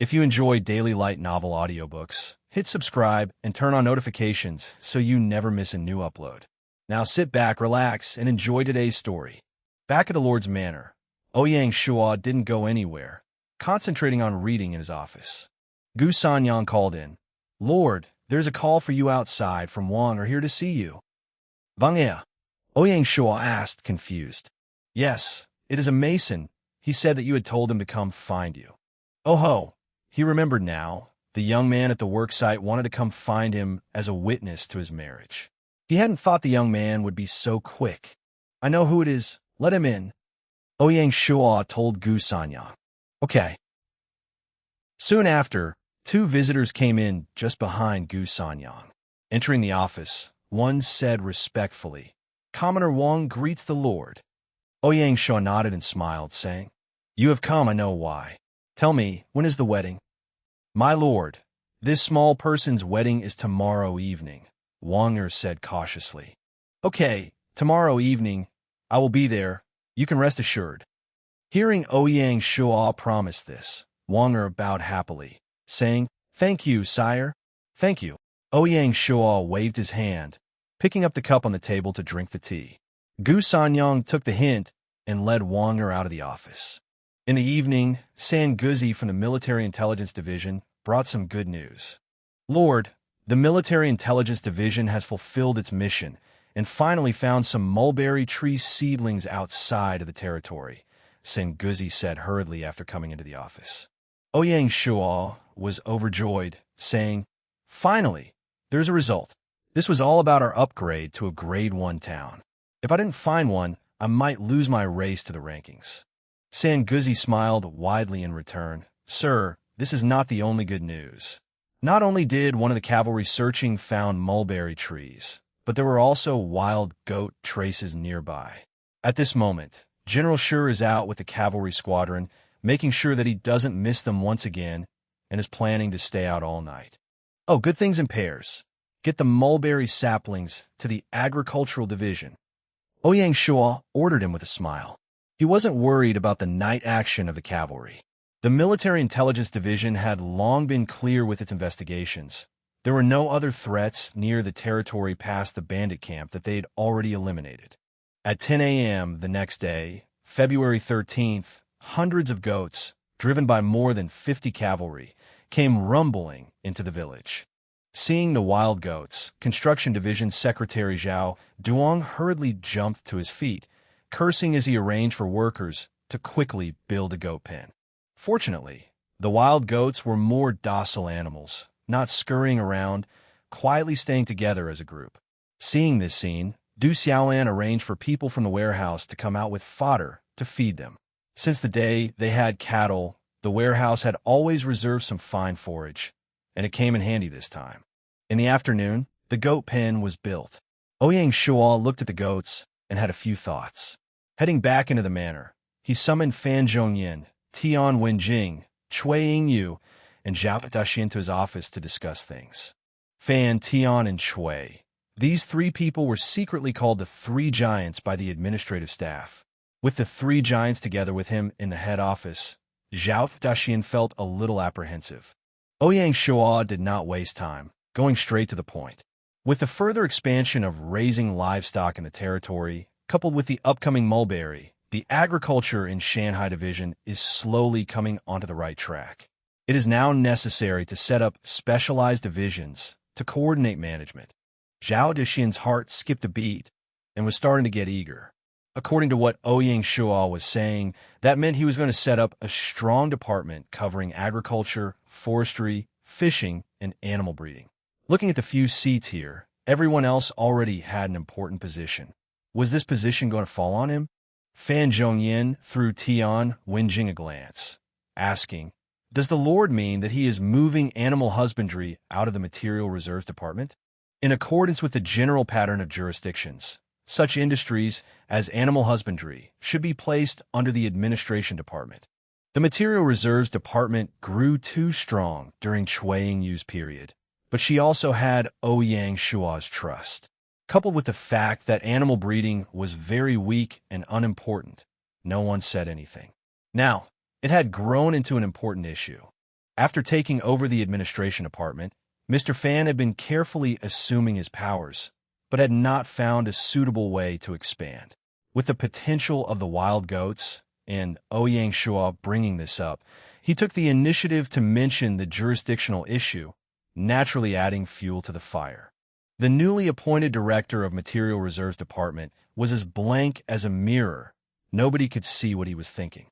If you enjoy daily light novel audiobooks, hit subscribe and turn on notifications so you never miss a new upload. Now sit back, relax, and enjoy today's story. Back at the Lord's Manor, Ouyang Shuo didn't go anywhere, concentrating on reading in his office. Gu Sanyang called in. "Lord, there's a call for you outside from Wang are here to see you." "Vangya?" Ouyang Shuo asked, confused. "Yes, it is a mason. He said that you had told him to come find you." Oh ho! He remembered now. The young man at the worksite wanted to come find him as a witness to his marriage. He hadn't thought the young man would be so quick. "I know who it is. Let him in," Ouyang Shuo told Gu Sanyang. "Okay." Soon after, two visitors came in just behind Gu Sanyang. Entering the office, one said respectfully, "Commoner Wang greets the Lord." Ouyang Shuo nodded and smiled, saying, "You have come, I know why. Tell me, when is the wedding?" "My lord, this small person's wedding is tomorrow evening," Wanger said cautiously. "Okay, tomorrow evening. I will be there. You can rest assured." Hearing Ouyang Shuo promise this, Wanger bowed happily, saying, "Thank you, sire. Thank you." Ouyang Shuo waved his hand, picking up the cup on the table to drink the tea. Gu Sanyang took the hint and led Wanger out of the office. In the evening, San Guzi from the Military Intelligence Division brought some good news. "Lord, the Military Intelligence Division has fulfilled its mission and finally found some mulberry tree seedlings outside of the territory," San Guzi said hurriedly after coming into the office. Ouyang Shuo was overjoyed, saying, "Finally, there's a result. This was all about our upgrade to a Grade 1 town. If I didn't find one, I might lose my race to the rankings." San Guzi smiled widely in return. "Sir, this is not the only good news. Not only did one of the cavalry searching found mulberry trees, but there were also wild goat traces nearby. At this moment, General Schur is out with the cavalry squadron, making sure that he doesn't miss them once again, and is planning to stay out all night. Oh, good things in pairs. Get the mulberry saplings to the agricultural division." Ouyang Shuo ordered him with a smile. He wasn't worried about the night action of the cavalry. The Military Intelligence Division had long been clear with its investigations. There were no other threats near the territory past the bandit camp that they had already eliminated. At 10 a.m. the next day, February 13th, hundreds of goats, driven by more than 50 cavalry, came rumbling into the village. Seeing the wild goats, Construction Division Secretary Zhao Duong hurriedly jumped to his feet, cursing as he arranged for workers to quickly build a goat pen. Fortunately, the wild goats were more docile animals, not scurrying around, quietly staying together as a group. Seeing this scene, Du Xiaolan arranged for people from the warehouse to come out with fodder to feed them. Since the day they had cattle, the warehouse had always reserved some fine forage, and it came in handy this time. In the afternoon, the goat pen was built. Ouyang Shuo looked at the goats and had a few thoughts. Heading back into the manor, he summoned Fan Zhongyin, Tian Wenjing, Cui Yingyu, and Zhao Daxian to his office to discuss things. Fan, Tian, and Cui. These three people were secretly called the Three Giants by the administrative staff. With the three giants together with him in the head office, Zhao Daxian felt a little apprehensive. Ouyang Shuo did not waste time, going straight to the point. With the further expansion of raising livestock in the territory, coupled with the upcoming mulberry, the agriculture in Shanghai Division is slowly coming onto the right track. It is now necessary to set up specialized divisions to coordinate management. Zhao Daxian's heart skipped a beat and was starting to get eager. According to what Ouyang Shuo was saying, that meant he was going to set up a strong department covering agriculture, forestry, fishing, and animal breeding. Looking at the few seats here, everyone else already had an important position. Was this position going to fall on him? Fan Zhongyin threw Tian Wenjing a glance, asking, "Does the Lord mean that he is moving animal husbandry out of the Material Reserves Department?" In accordance with the general pattern of jurisdictions, such industries as animal husbandry should be placed under the Administration Department. The Material Reserves Department grew too strong during Cui Yingyu's period, but she also had Ouyang Shuo's trust. Coupled with the fact that animal breeding was very weak and unimportant, no one said anything. Now, it had grown into an important issue. After taking over the administration department, Mr. Fan had been carefully assuming his powers, but had not found a suitable way to expand. With the potential of the wild goats, and Ouyang Shuo bringing this up, he took the initiative to mention the jurisdictional issue, naturally adding fuel to the fire. The newly appointed director of Material Reserves Department was as blank as a mirror. Nobody could see what he was thinking.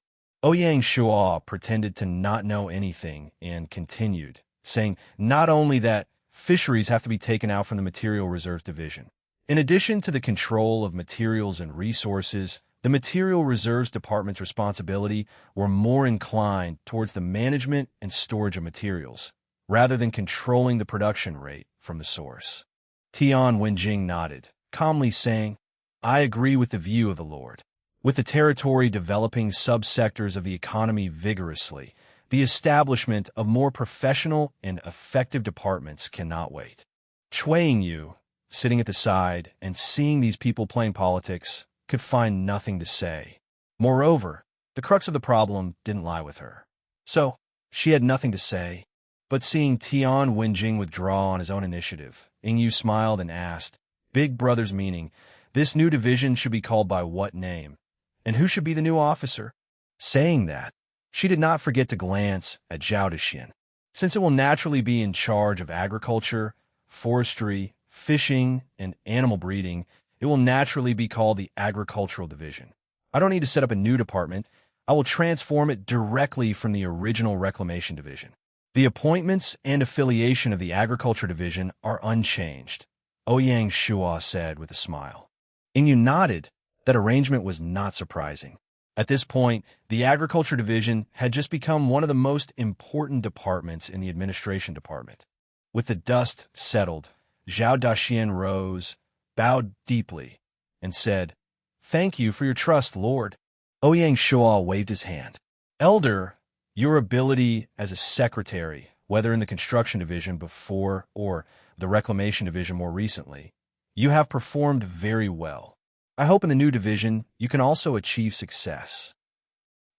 Ouyang Shuo pretended to not know anything and continued, saying not only that fisheries have to be taken out from the Material Reserves Division. In addition to the control of materials and resources, the Material Reserves Department's responsibility were more inclined towards the management and storage of materials, rather than controlling the production rate from the source. Tian Wenjing nodded, calmly saying, I agree with the view of the Lord. With the territory developing subsectors of the economy vigorously, the establishment of more professional and effective departments cannot wait. Cui Yu, sitting at the side and seeing these people playing politics, could find nothing to say. Moreover, the crux of the problem didn't lie with her. So, she had nothing to say. But seeing Tian Wenjing withdraw on his own initiative, Yu smiled and asked, Big Brother's meaning, this new division should be called by what name? And who should be the new officer? Saying that, she did not forget to glance at Zhao Daxian. Since it will naturally be in charge of agriculture, forestry, fishing, and animal breeding, it will naturally be called the Agricultural Division. I don't need to set up a new department. I will transform it directly from the original Reclamation Division. The appointments and affiliation of the Agriculture Division are unchanged, Ouyang Shuo said with a smile. Yu nodded. That arrangement was not surprising. At this point, the Agriculture Division had just become one of the most important departments in the Administration Department. With the dust settled, Zhao Daxian rose, bowed deeply, and said, Thank you for your trust, Lord. Ouyang Shuo waved his hand. Elder, your ability as a secretary, whether in the Construction Division before or the Reclamation Division more recently, you have performed very well. I hope in the new division you can also achieve success.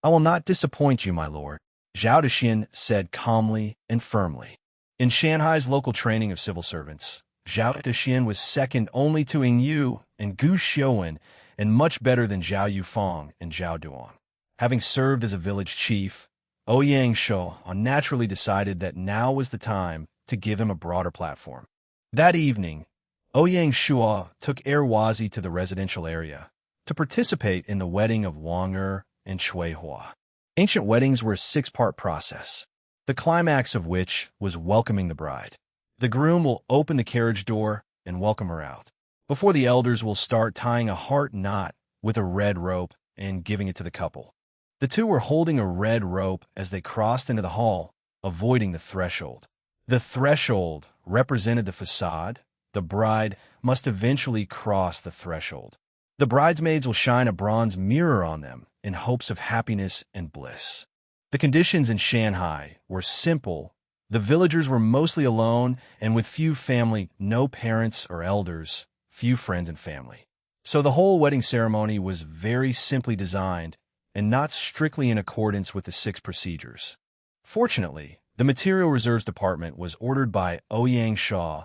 I will not disappoint you, my lord, Zhao Daxian said calmly and firmly. In Shanghai's local training of civil servants, Zhao Daxian was second only to Yu and Gu Xiuwen, and much better than Zhao Yufeng and Zhao Duan. Having served as a village chief, Ouyang Shuo naturally decided that now was the time to give him a broader platform. That evening, Ouyang Shuo took Erwazi to the residential area to participate in the wedding of Wang Er and Cui Hua. Ancient weddings were a 6-part process, the climax of which was welcoming the bride. The groom will open the carriage door and welcome her out. Before the elders will start tying a heart knot with a red rope and giving it to the couple. The two were holding a red rope as they crossed into the hall, avoiding the threshold. The threshold represented the facade. The bride must eventually cross the threshold. The bridesmaids will shine a bronze mirror on them in hopes of happiness and bliss. The conditions in Shanghai were simple. The villagers were mostly alone and with few family, no parents or elders, few friends and family. So the whole wedding ceremony was very simply designed and not strictly in accordance with the 6 procedures. Fortunately, the Material Reserves Department was ordered by Ouyang Shuo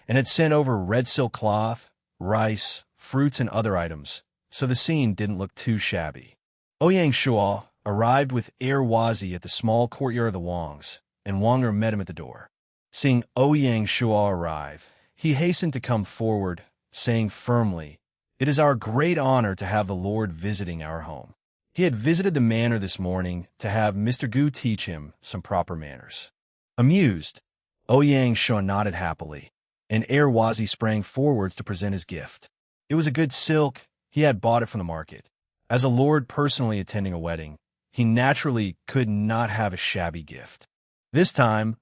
and had sent over red silk cloth, rice, fruits, and other items, so the scene didn't look too shabby. Ouyang Shuo arrived with Erwazi at the small courtyard of the Wangs, and Wang Er met him at the door. Seeing Ouyang Shuo arrive, he hastened to come forward, saying firmly, It is our great honor to have the Lord visiting our home. He had visited the manor this morning to have Mr. Gu teach him some proper manners. Amused, Ouyang Shuo nodded happily, and Erwazi sprang forwards to present his gift. It was a good silk. He had bought it from the market. As a lord personally attending a wedding, he naturally could not have a shabby gift. This time,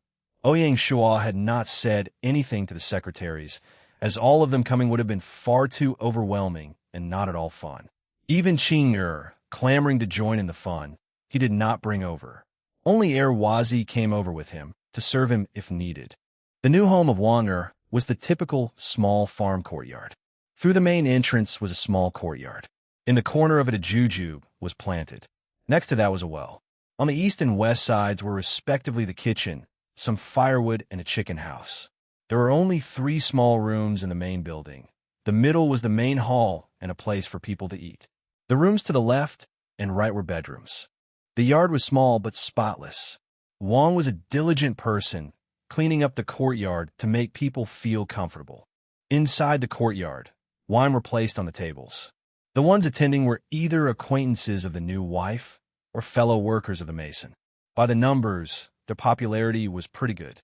Ouyang Shuo had not said anything to the secretaries, as all of them coming would have been far too overwhelming and not at all fun. Even Qing Er, clamoring to join in the fun, he did not bring over. Only Erwazi came over with him to serve him if needed. The new home of Wang Er was the typical small farm courtyard. Through the main entrance was a small courtyard. In the corner of it a jujube was planted. Next to that was a well. On the east and west sides were respectively the kitchen, some firewood, and a chicken house. There were only 3 small rooms in the main building. The middle was the main hall and a place for people to eat. The rooms to the left and right were bedrooms. The yard was small but spotless. Wang was a diligent person, cleaning up the courtyard to make people feel comfortable. Inside the courtyard, wine were placed on the tables. The ones attending were either acquaintances of the new wife or fellow workers of the mason. By the numbers, their popularity was pretty good.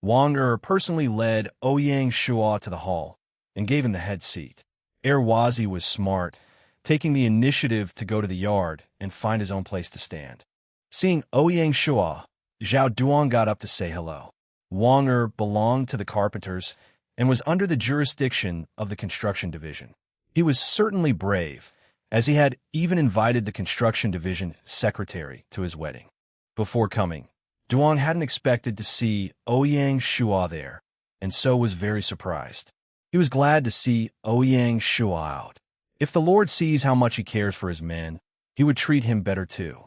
Wang personally led Ouyang Shuo to the hall and gave him the head seat. Wazi was smart, taking the initiative to go to the yard and find his own place to stand. Seeing Ouyang Shuo, Zhao Duan got up to say hello. Wang belonged to the carpenters and was under the jurisdiction of the construction division. He was certainly brave, as he had even invited the construction division secretary to his wedding. Before coming, Duan hadn't expected to see Ouyang Shuo there, and so was very surprised. He was glad to see Ouyang Shuo out. If the Lord sees how much he cares for his men, he would treat him better too.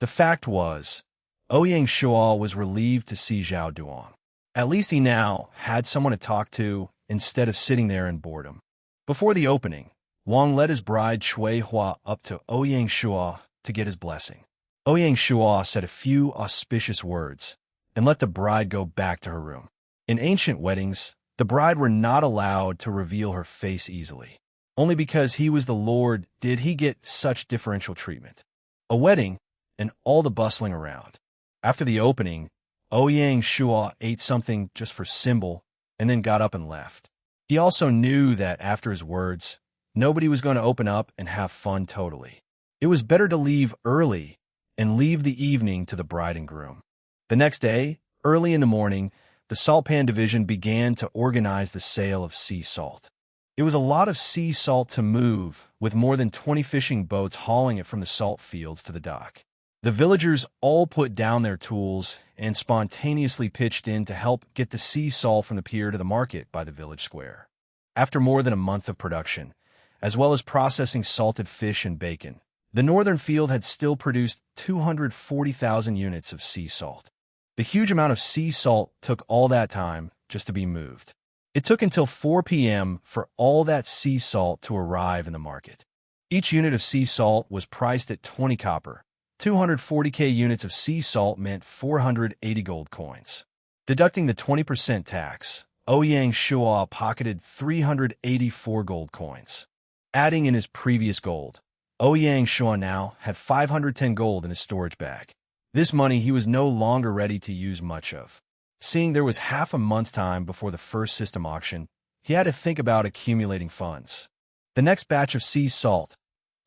The fact was, Ouyang Shuo was relieved to see Zhao Duan. At least he now had someone to talk to instead of sitting there in boredom. Before the opening, Wang led his bride Shui Hua up to Ouyang Shuo to get his blessing. Ouyang Shuo said a few auspicious words and let the bride go back to her room. In ancient weddings, the bride were not allowed to reveal her face easily. Only because he was the Lord did he get such differential treatment. A wedding and all the bustling around. After the opening, Ouyang Shuo ate something just for symbol and then got up and left. He also knew that after his words, nobody was going to open up and have fun totally. It was better to leave early and leave the evening to the bride and groom. The next day, early in the morning, the salt pan division began to organize the sale of sea salt. It was a lot of sea salt to move, with more than 20 fishing boats hauling it from the salt fields to the dock. The villagers all put down their tools and spontaneously pitched in to help get the sea salt from the pier to the market by the village square. After more than a month of production, as well as processing salted fish and bacon, the northern field had still produced 240,000 units of sea salt. The huge amount of sea salt took all that time just to be moved. It took until 4 p.m. for all that sea salt to arrive in the market. Each unit of sea salt was priced at 20 copper. 240k units of sea salt meant 480 gold coins. Deducting the 20% tax, Ouyang Shuo pocketed 384 gold coins. Adding in his previous gold, Ouyang Shuo now had 510 gold in his storage bag. This money he was no longer ready to use much of. Seeing there was half a month's time before the first system auction, he had to think about accumulating funds. The next batch of sea salt,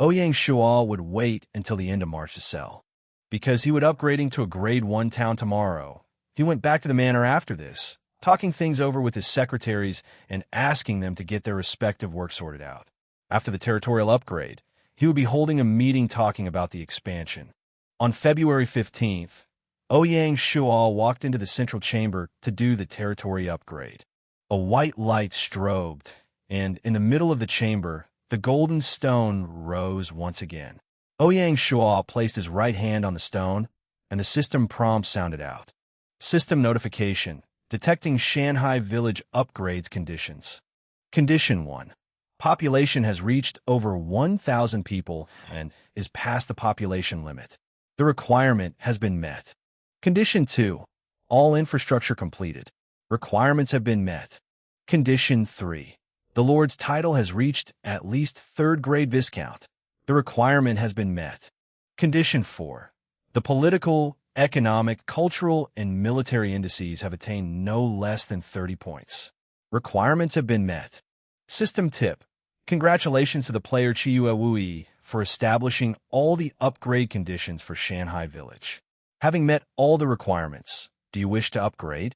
Ouyang Shuo would wait until the end of March to sell. Because he would upgrading to a grade 1 town tomorrow, he went back to the manor after this, talking things over with his secretaries and asking them to get their respective work sorted out. After the territorial upgrade, he would be holding a meeting talking about the expansion. On February 15th, Ouyang Shuo walked into the central chamber to do the territory upgrade. A white light strobed, and in the middle of the chamber, the golden stone rose once again. Ouyang Shuo placed his right hand on the stone, and the system prompt sounded out. System notification, detecting Shanghai Village upgrades conditions. Condition 1. Population has reached over 1,000 people and is past the population limit. The requirement has been met. Condition 2. All infrastructure completed. Requirements have been met. Condition 3. The Lord's title has reached at least 3rd grade Viscount. The requirement has been met. Condition 4. The political, economic, cultural, and military indices have attained no less than 30 points. Requirements have been met. System tip. Congratulations to the player Chiyue Wui for establishing all the upgrade conditions for Shanghai Village. Having met all the requirements, do you wish to upgrade?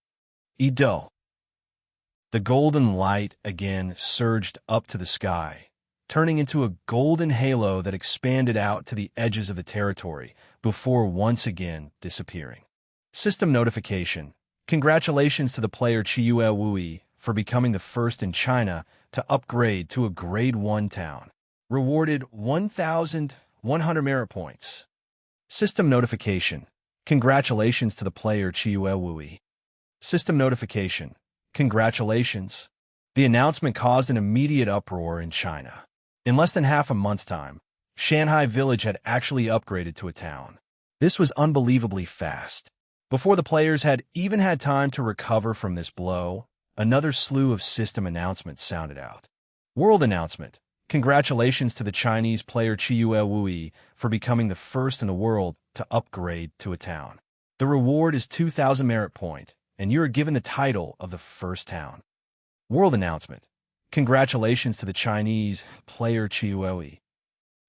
Ido. The golden light again surged up to the sky, turning into a golden halo that expanded out to the edges of the territory before once again disappearing. System notification. Congratulations to the player Chiyue Wui for becoming the first in China to upgrade to a grade 1 town. Rewarded 1,100 merit points. System notification. Congratulations to the player Chiuewui. System notification. Congratulations. The announcement caused an immediate uproar in China. In less than half a month's time, Shanghai Village had actually upgraded to a town. This was unbelievably fast. Before the players had even had time to recover from this blow, another slew of system announcements sounded out. World announcement. Congratulations to the Chinese player Chiuewui for becoming the first in the world to upgrade to a town. The reward is 2,000 merit point, and you are given the title of the first town. World announcement. Congratulations to the Chinese player Chiuewui.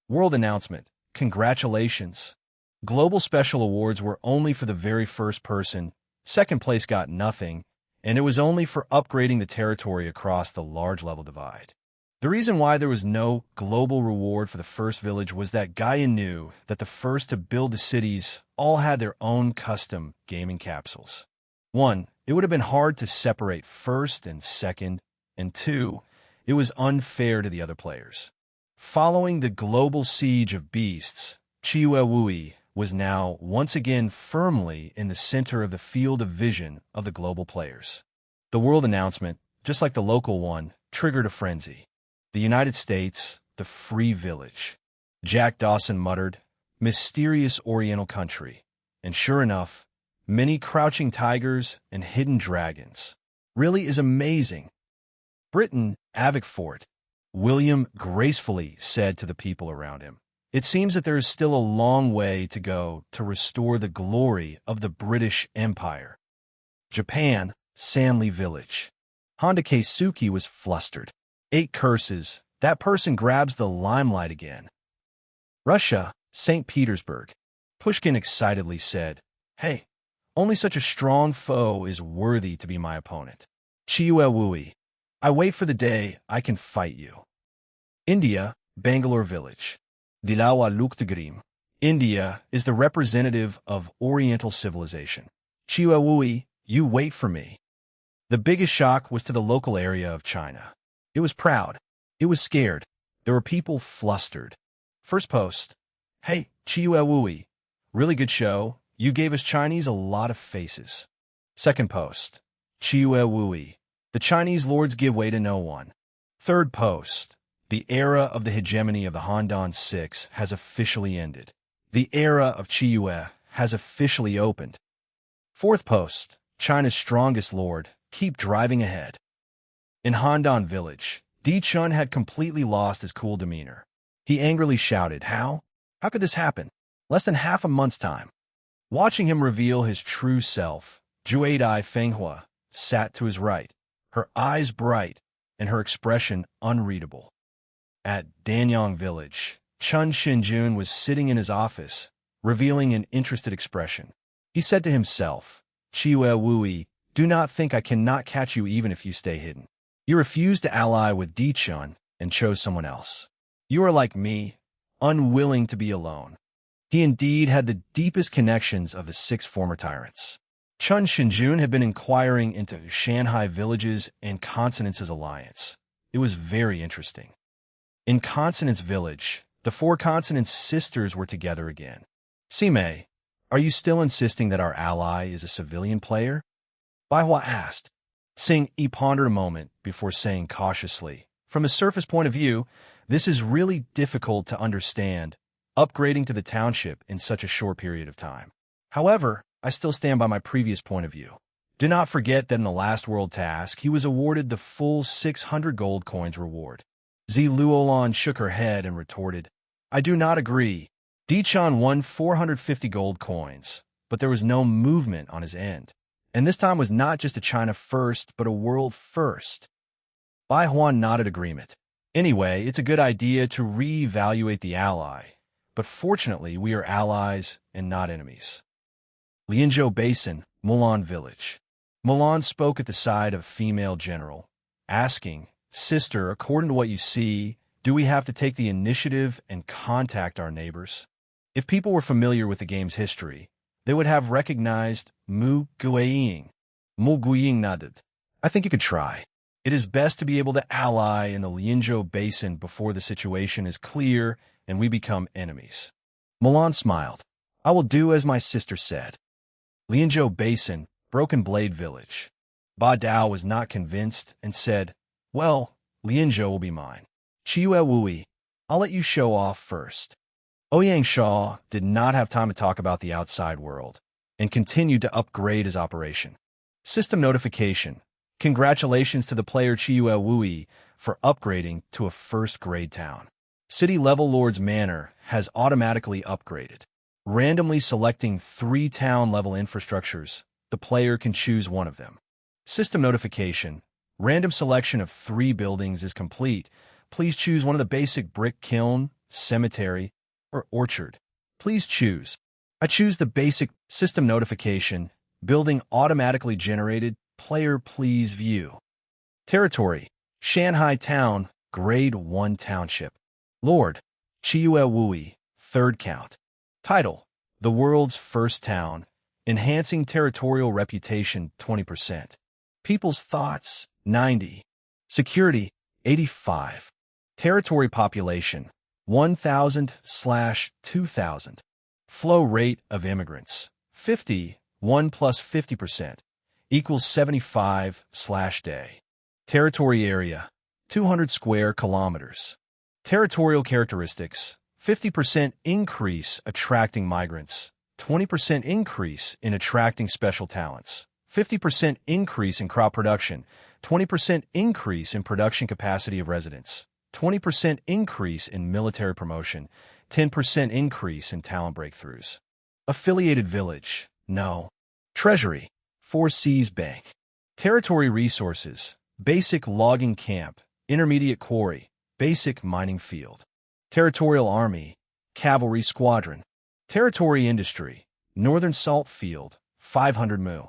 World announcement. Congratulations. Global special awards were only for the very first person. Second place got nothing, and it was only for upgrading the territory across the large level divide. The reason why there was no global reward for the first village was that Gaia knew that the first to build the cities all had their own custom gaming capsules. 1. It would have been hard to separate first and second, and 2. It was unfair to the other players. Following the global siege of beasts, Chiuewui was now once again firmly in the center of the field of vision of the global players. The world announcement, just like the local one, triggered a frenzy. The United States, the free village. Jack Dawson muttered, mysterious oriental country. And sure enough, many crouching tigers and hidden dragons. Really is amazing. Britain, Avic Fort. William gracefully said to the people around him. It seems that there is still a long way to go to restore the glory of the British Empire. Japan, Sanli Village. Honda Keisuke was flustered. 8 curses, that person grabs the limelight again. Russia, St. Petersburg. Pushkin excitedly said, hey, only such a strong foe is worthy to be my opponent. Chiuewui. I wait for the day I can fight you. India, Bangalore Village. Dilawa Luktagrim. India is the representative of Oriental civilization. Chiuewui, you wait for me. The biggest shock was to the local area of China. It was proud. It was scared. There were people flustered. First post. Hey, Chiuewui. Really good show. You gave us Chinese a lot of faces. Second post. Chiuewui. The Chinese lords give way to no one. Third post. The era of the hegemony of the Handan Six has officially ended. The era of Chiue has officially opened. Fourth post. China's strongest lord. Keep driving ahead. In Handan Village, Di Chun had completely lost his cool demeanor. He angrily shouted, How? How could this happen? Less than half a month's time. Watching him reveal his true self, Juadai Fenghua sat to his right, her eyes bright and her expression unreadable. At Danyang Village, Chun Shinjun was sitting in his office, revealing an interested expression. He said to himself, Chiuewui, do not think I cannot catch you even if you stay hidden. You refused to ally with Di Chun and chose someone else. You are like me, unwilling to be alone. He indeed had the deepest connections of the 6 former tyrants. Chun Shinjun had been inquiring into Shanghai Village's and Consonance's alliance. It was very interesting. In Consonance Village, the 4 Consonance sisters were together again. Sime, are you still insisting that our ally is a civilian player? Baihua asked. Sing Yi pondered a moment before saying cautiously, from a surface point of view, this is really difficult to understand, upgrading to the township in such a short period of time. However, I still stand by my previous point of view. Do not forget that in the last world task, he was awarded the full 600 gold coins reward. Zi Luolan shook her head and retorted, I do not agree. Di Chun won 450 gold coins, but there was no movement on his end. And this time was not just a China first, but a world first. Bai Huan nodded agreement. Anyway, it's a good idea to re-evaluate the ally, but fortunately we are allies and not enemies. Lianzhou Basin, Mulan Village. Mulan spoke at the side of a female general, asking, Sister, according to what you see, do we have to take the initiative and contact our neighbors? If people were familiar with the game's history, they would have recognized Mu Guiying. Mu Guiying nodded. I think you could try. It is best to be able to ally in the Lianzhou Basin before the situation is clear and we become enemies. Mulan smiled. I will do as my sister said. Lianzhou Basin, Broken Blade Village. Ba Dao was not convinced and said, "Well, Lianzhou will be mine. Chiyu Wui, I'll let you show off first." Ouyang Shuo did not have time to talk about the outside world and continued to upgrade his operation. System notification. Congratulations to the player Chiyu Wui for upgrading to a first-grade town. City-level Lord's Manor has automatically upgraded. Randomly selecting 3 town-level infrastructures, the player can choose one of them. System notification. Random selection of 3 buildings is complete. Please choose one of the basic brick kiln, cemetery, or orchard. Please choose. I choose the basic. System notification. Building automatically generated. Player please view. Territory. Shanghai Town, Grade 1 Township. Lord. Chiyu Wui, 3rd count. Title. The world's first town. Enhancing territorial reputation 20%. People's thoughts 90. Security 85. Territory population 1,000/2,000. Flow rate of immigrants 50. 1 plus 50% equals 75/day. Territory area 200 square kilometers. Territorial characteristics 50% increase attracting migrants, 20% increase in attracting special talents, 50% increase in crop production, 20% increase in production capacity of residents, 20% increase in military promotion, 10% increase in talent breakthroughs. Affiliated village, no. Treasury, 4 Seas Bank. Territory resources, basic logging camp, intermediate quarry, basic mining field. Territorial army, cavalry squadron. Territory industry, northern salt field, 500 mu.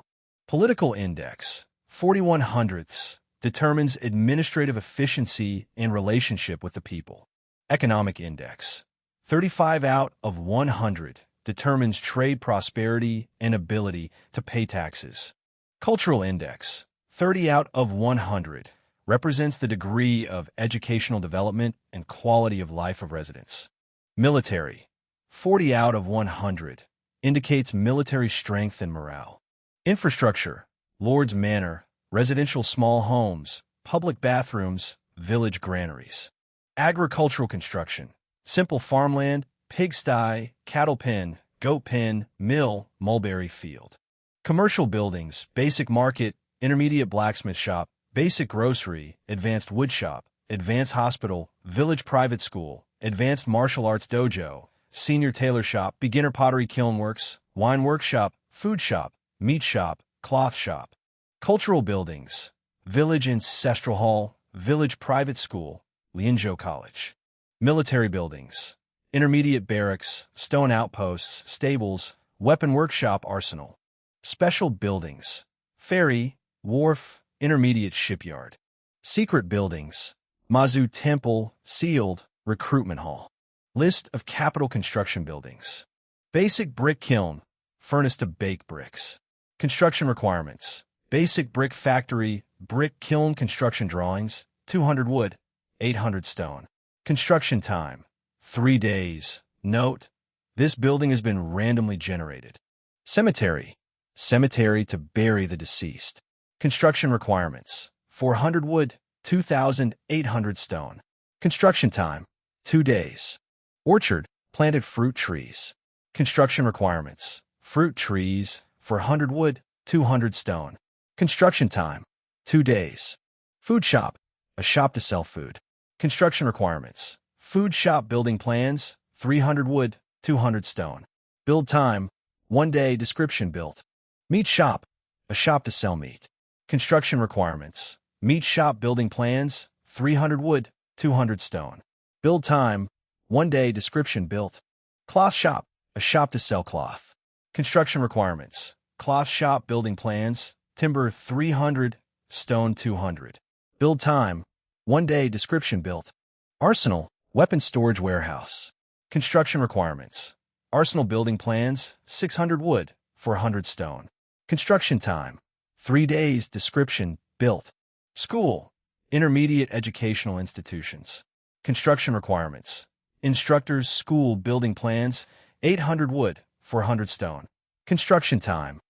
Political index, 41/100ths, determines administrative efficiency in relationship with the people. Economic index, 35 out of 100, determines trade prosperity and ability to pay taxes. Cultural index, 30 out of 100, represents the degree of educational development and quality of life of residents. Military, 40 out of 100, indicates military strength and morale. Infrastructure, Lord's Manor, residential small homes, public bathrooms, village granaries. Agricultural construction, simple farmland, pigsty, cattle pen, goat pen, mill, mulberry field. Commercial buildings, basic market, intermediate blacksmith shop, basic grocery, advanced wood shop, advanced hospital, village private school, advanced martial arts dojo, senior tailor shop, beginner pottery kiln works, wine workshop, food shop, meat shop, cloth shop. Cultural buildings, village ancestral hall, village private school, Lianzhou College. Military buildings, intermediate barracks, stone outposts, stables, weapon workshop, arsenal. Special buildings, ferry, wharf, intermediate shipyard. Secret buildings, Mazu Temple, sealed, recruitment hall. List of capital construction buildings. Basic brick kiln, furnace to bake bricks. Construction requirements, basic brick factory, brick kiln construction drawings, 200 wood, 800 stone. Construction time, 3 days. Note, this building has been randomly generated. Cemetery, cemetery to bury the deceased. Construction requirements, 400 wood, 2,800 stone. Construction time, 2 days. Orchard, planted fruit trees. Construction requirements, fruit trees, 400 wood, 200 stone. Construction time, 2 days. Food shop, a shop to sell food. Construction requirements, food shop building plans, 300 wood, 200 stone. Build time, 1 day. Description built. Meat shop, a shop to sell meat. Construction requirements, meat shop building plans, 300 wood, 200 stone. Build time, 1 day. Description built. Cloth shop, a shop to sell cloth. Construction requirements, cloth shop building plans, timber 300, stone 200. Build time, 1 day. Description built. Arsenal, weapon storage warehouse. Construction requirements, arsenal building plans, 600 wood, 400 stone. Construction time, 3 days. Description built. School, intermediate educational institutions. Construction requirements, instructors school building plans, 800 wood, 400 stone. Construction time,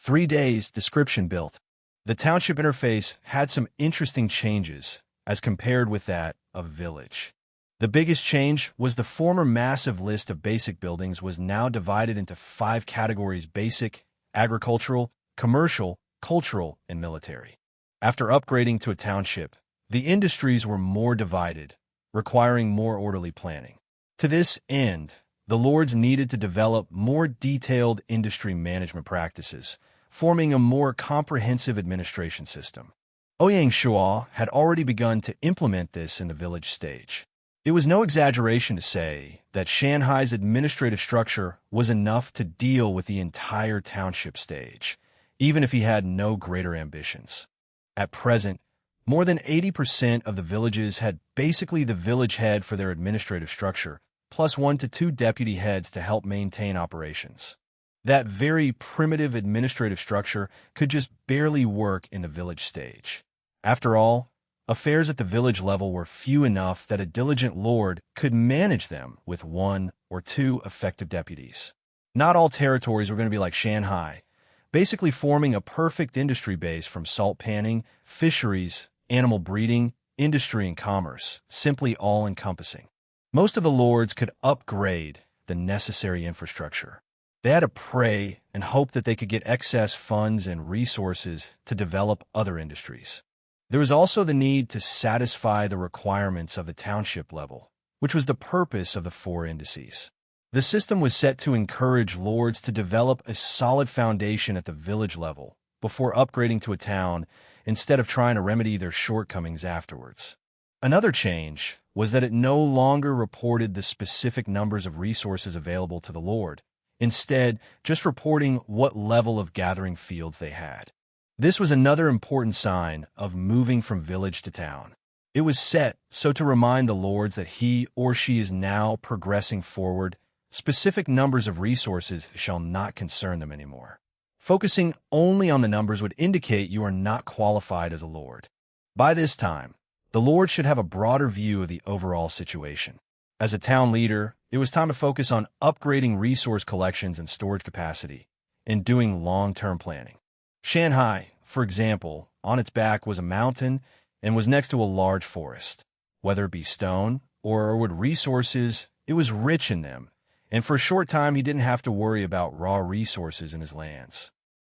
3 days, description built. The township interface had some interesting changes as compared with that of village. The biggest change was the former massive list of basic buildings was now divided into 5 categories: basic, agricultural, commercial, cultural, and military. After upgrading to a township, the industries were more divided, requiring more orderly planning. To this end, the lords needed to develop more detailed industry management practices, forming a more comprehensive administration system. Ouyang Shuo had already begun to implement this in the village stage. It was no exaggeration to say that Shanghai's administrative structure was enough to deal with the entire township stage, even if he had no greater ambitions. At present, more than 80% of the villages had basically the village head for their administrative structure, plus 1 to 2 deputy heads to help maintain operations. That very primitive administrative structure could just barely work in the village stage. After all, affairs at the village level were few enough that a diligent lord could manage them with 1 or 2 effective deputies. Not all territories were going to be like Shanghai, basically forming a perfect industry base from salt panning, fisheries, animal breeding, industry, and commerce, simply all-encompassing. Most of the lords could upgrade the necessary infrastructure. They had to pray and hope that they could get excess funds and resources to develop other industries. There was also the need to satisfy the requirements of the township level, which was the purpose of the 4 indices. The system was set to encourage lords to develop a solid foundation at the village level before upgrading to a town instead of trying to remedy their shortcomings afterwards. Another change was that it no longer reported the specific numbers of resources available to the lord, instead just reporting what level of gathering fields they had. This was another important sign of moving from village to town. It was set so to remind the lords that he or she is now progressing forward. Specific numbers of resources shall not concern them anymore. Focusing only on the numbers would indicate you are not qualified as a lord. By this time, the lord should have a broader view of the overall situation. As a town leader, it was time to focus on upgrading resource collections and storage capacity and doing long-term planning. Shanghai, for example, on its back was a mountain and was next to a large forest. Whether it be stone or wood resources, it was rich in them, and for a short time he didn't have to worry about raw resources in his lands.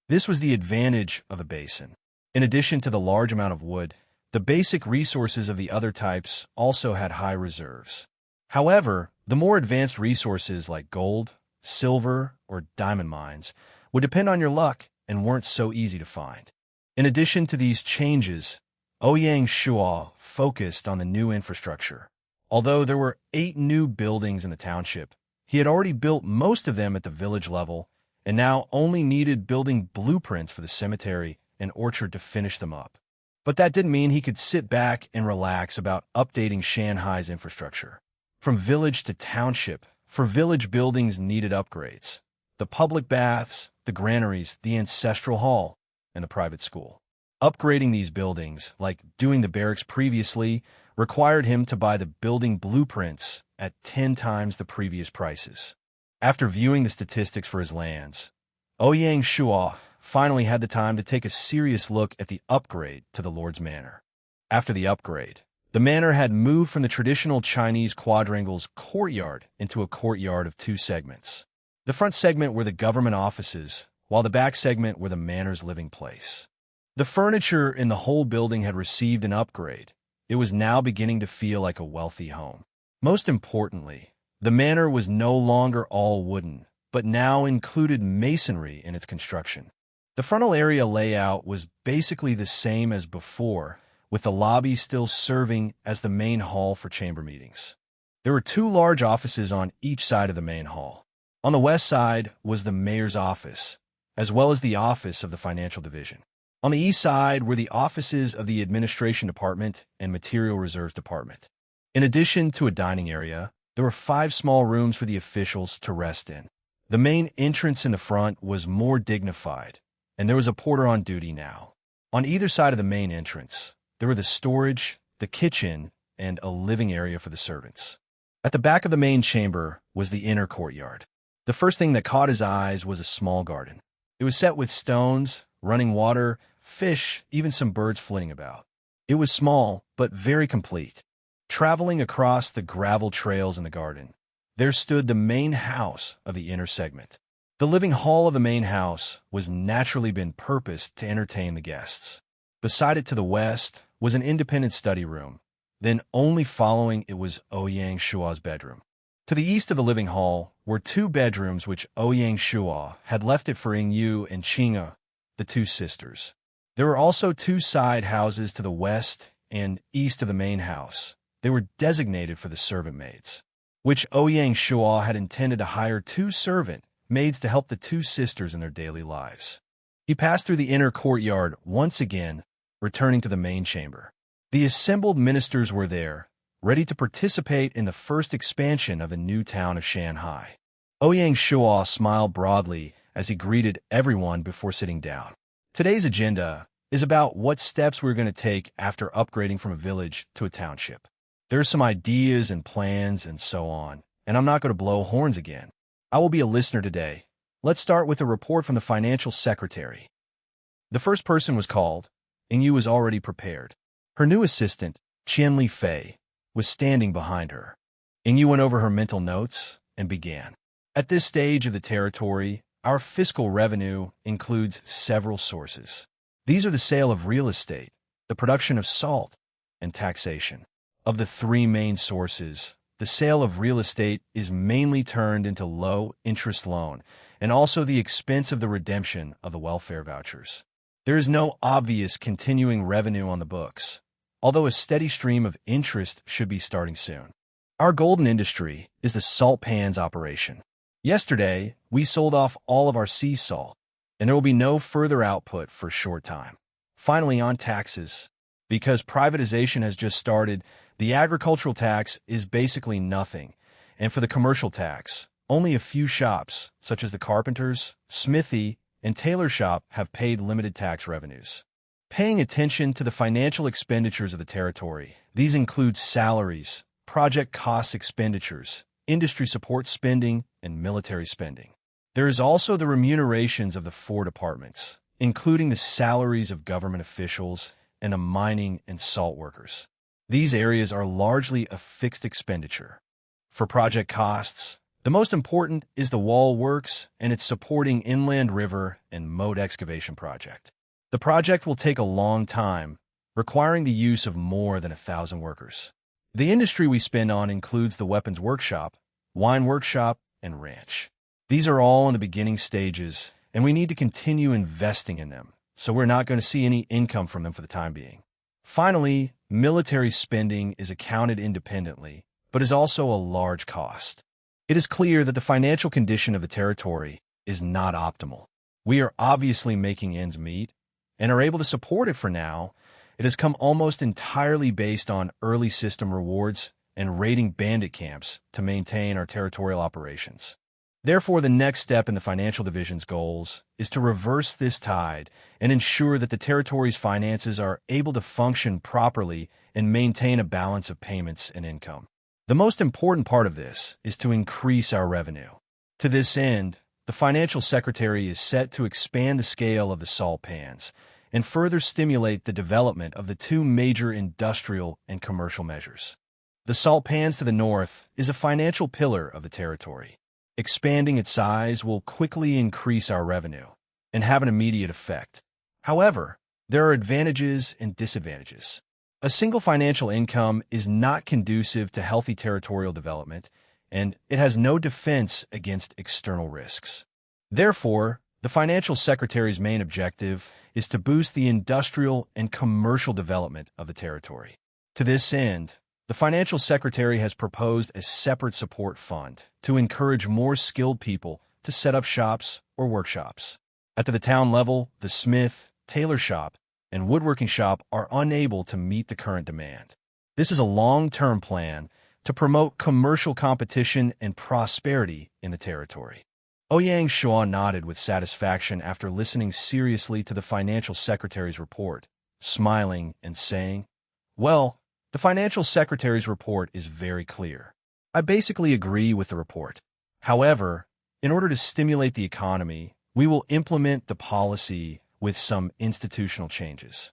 This was the advantage of a basin. In addition to the large amount of wood, the basic resources of the other types also had high reserves. However, the more advanced resources like gold, silver, or diamond mines would depend on your luck and weren't so easy to find. In addition to these changes, Ouyang Shuo focused on the new infrastructure. Although there were 8 new buildings in the township, he had already built most of them at the village level and now only needed building blueprints for the cemetery and orchard to finish them up. But that didn't mean he could sit back and relax about updating Shanghai's infrastructure. From village to township, for village buildings needed upgrades. The public baths, the granaries, the ancestral hall, and the private school. Upgrading these buildings, like doing the barracks previously, required him to buy the building blueprints at 10 times the previous prices. After viewing the statistics for his lands, Ouyang Shuo finally had the time to take a serious look at the upgrade to the Lord's Manor. After the upgrade, the manor had moved from the traditional Chinese quadrangle's courtyard into a courtyard of 2 segments. The front segment were the government offices, while the back segment were the manor's living place. The furniture in the whole building had received an upgrade. It was now beginning to feel like a wealthy home. Most importantly, the manor was no longer all wooden, but now included masonry in its construction. The frontal area layout was basically the same as before, with the lobby still serving as the main hall for chamber meetings. There were 2 large offices on each side of the main hall. On the west side was the mayor's office, as well as the office of the financial division. On the east side were the offices of the administration department and material reserves department. In addition to a dining area, there were 5 small rooms for the officials to rest in. The main entrance in the front was more dignified, and there was a porter on duty now. On either side of the main entrance, there were the storage, the kitchen, and a living area for the servants. At the back of the main chamber was the inner courtyard. The first thing that caught his eyes was a small garden. It was set with stones, running water, fish, even some birds flitting about. It was small, but very complete. Traveling across the gravel trails in the garden, there stood the main house of the inner segment. The living hall of the main house was naturally been purposed to entertain the guests. Beside it to the west was an independent study room. Then only following it was Ouyang Shuo's bedroom. To the east of the living hall were two bedrooms which Ouyang Shuo had left it for Yingyu and Qing'e, the two sisters. There were also two side houses to the west and east of the main house. They were designated for the servant maids, which Ouyang Shuo had intended to hire two servant maids to help the two sisters in their daily lives. He passed through the inner courtyard once again, returning to the main chamber. The assembled ministers were there, ready to participate in the first expansion of the new town of Shanghai. Ouyang Shuo smiled broadly as he greeted everyone before sitting down. Today's agenda is about what steps we're going to take after upgrading from a village to a township. There are some ideas and plans and so on, and I'm not going to blow horns again. I will be a listener today. Let's start with a report from the financial secretary. The first person was called, and Yu was already prepared. Her new assistant, Qianli Fei, was standing behind her. Yu went over her mental notes and began. At this stage of the territory, our fiscal revenue includes several sources. These are the sale of real estate, the production of salt, and taxation. Of the three main sources, the sale of real estate is mainly turned into low-interest loan, and also the expense of the redemption of the welfare vouchers. There is no obvious continuing revenue on the books, although a steady stream of interest should be starting soon. Our golden industry is the salt pans operation. Yesterday, we sold off all of our sea salt, and there will be no further output for a short time. Finally, on taxes. Because privatization has just started, the agricultural tax is basically nothing, and for the commercial tax, only a few shops, such as the carpenter's, smithy, and tailor shop, have paid limited tax revenues. Paying attention to the financial expenditures of the territory, these include salaries, project cost expenditures, industry support spending, and military spending. There is also the remunerations of the four departments, including the salaries of government officials and the mining and salt workers. These areas are largely a fixed expenditure. For project costs, the most important is the wall works and its supporting inland river and moat excavation project. The project will take a long time, requiring the use of more than 1,000 workers. The industry we spend on includes the weapons workshop, wine workshop, and ranch. These are all in the beginning stages, and we need to continue investing in them, so we're not going to see any income from them for the time being. Finally, military spending is accounted independently, but is also a large cost. It is clear that the financial condition of the territory is not optimal. We are obviously making ends meet, and are able to support it for now. It has come almost entirely based on early system rewards and raiding bandit camps to maintain our territorial operations. Therefore, the next step in the financial division's goals is to reverse this tide and ensure that the territory's finances are able to function properly and maintain a balance of payments and income. The most important part of this is to increase our revenue. To this end, the financial secretary is set to expand the scale of the salt pans and further stimulate the development of the two major industrial and commercial measures. The salt pans to the north is a financial pillar of the territory. Expanding its size will quickly increase our revenue and have an immediate effect. However, there are advantages and disadvantages. A single financial income is not conducive to healthy territorial development, and it has no defense against external risks. Therefore, the financial secretary's main objective is to boost the industrial and commercial development of the territory. To this end, the financial secretary has proposed a separate support fund to encourage more skilled people to set up shops or workshops. At the town level, the smith, tailor shop, and woodworking shop are unable to meet the current demand. This is a long-term plan to promote commercial competition and prosperity in the territory. Ouyang Shuo nodded with satisfaction after listening seriously to the financial secretary's report, smiling and saying, "Well, the financial secretary's report is very clear. I basically agree with the report. However, in order to stimulate the economy, we will implement the policy with some institutional changes.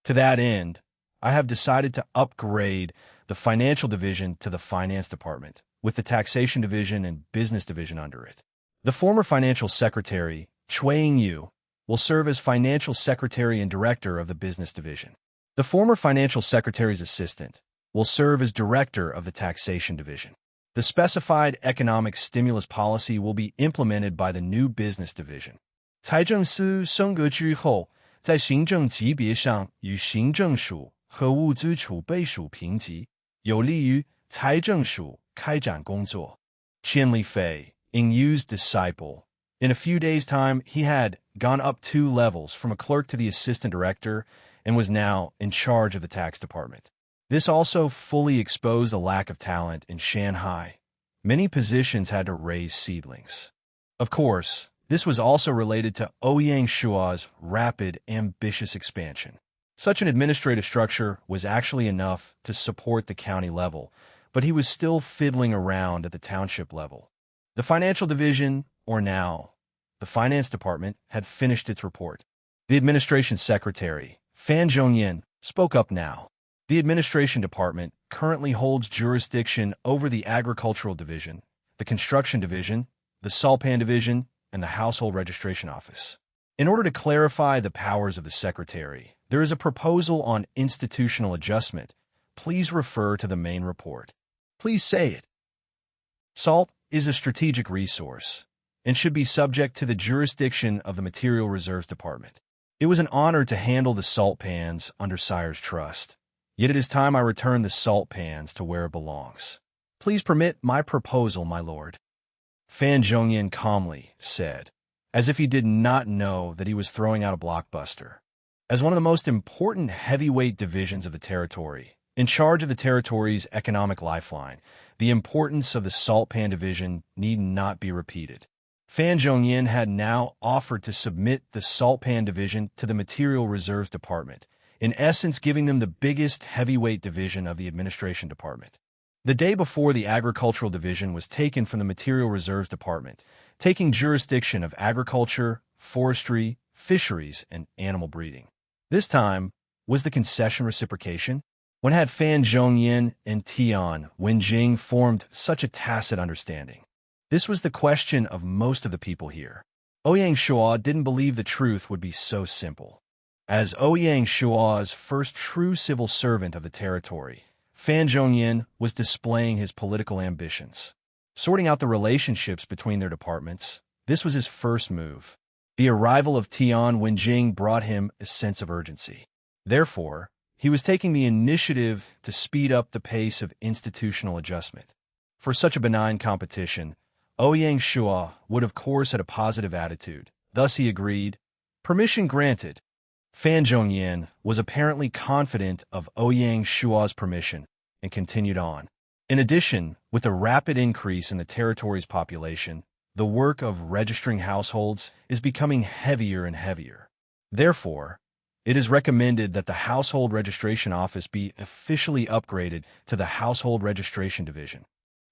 To that end, I have decided to upgrade the financial division to the finance department, with the taxation division and business division under it. The former financial secretary, Chuang Yu, will serve as financial secretary and director of the business division. The former financial secretary's assistant will serve as director of the taxation division. The specified economic stimulus policy will be implemented by the new business division. 财政司升格之后，在行政级别上与行政署和物资储备署平级，有利于财政署开展工作。Qian Lifei, Ying Yu's disciple. In a few days' time, he had gone up 2 levels from a clerk to the assistant director and was now in charge of the tax department. This also fully exposed a lack of talent in Shanghai. Many positions had to raise seedlings. Of course, this was also related to Ouyang Shuo's rapid, ambitious expansion. Such an administrative structure was actually enough to support the county level, but he was still fiddling around at the township level. The financial division, or now, the finance department, had finished its report. The administration secretary, Fan Zhongyan, spoke up now. The administration department currently holds jurisdiction over the agricultural division, the construction division, the Salpan division, and the household registration office. In order to clarify the powers of the secretary, there is a proposal on institutional adjustment. Please refer to the main report. Please say it. Salt is a strategic resource and should be subject to the jurisdiction of the Material Reserves Department. It was an honor to handle the salt pans under Sire's trust. Yet it is time I return the salt pans to where it belongs. Please permit my proposal, my lord. Fan Zhongyan calmly said, as if he did not know that he was throwing out a blockbuster. As one of the most important heavyweight divisions of the territory, in charge of the territory's economic lifeline, the importance of the Salt Pan division need not be repeated. Fan Zhongyan had now offered to submit the Salt Pan division to the Material Reserves Department, in essence giving them the biggest heavyweight division of the administration department. The day before, the agricultural division was taken from the Material Reserves Department, taking jurisdiction of agriculture, forestry, fisheries, and animal breeding. This time, was the concession reciprocation? When had Fan Zhongyan and Tian Wenjing formed such a tacit understanding? This was the question of most of the people here. Ouyang Shuo didn't believe the truth would be so simple. As Ouyang Shuo's first true civil servant of the territory, Fan Zhongyan was displaying his political ambitions. Sorting out the relationships between their departments, this was his first move. The arrival of Tian Wenjing brought him a sense of urgency. Therefore, he was taking the initiative to speed up the pace of institutional adjustment. For such a benign competition, Ouyang Shuo would of course had a positive attitude. Thus he agreed. Permission granted. Fan Zhongyan was apparently confident of Ouyang Shuo's permission and continued on. In addition, with the rapid increase in the territory's population, the work of registering households is becoming heavier and heavier. Therefore, it is recommended that the Household Registration Office be officially upgraded to the Household Registration Division.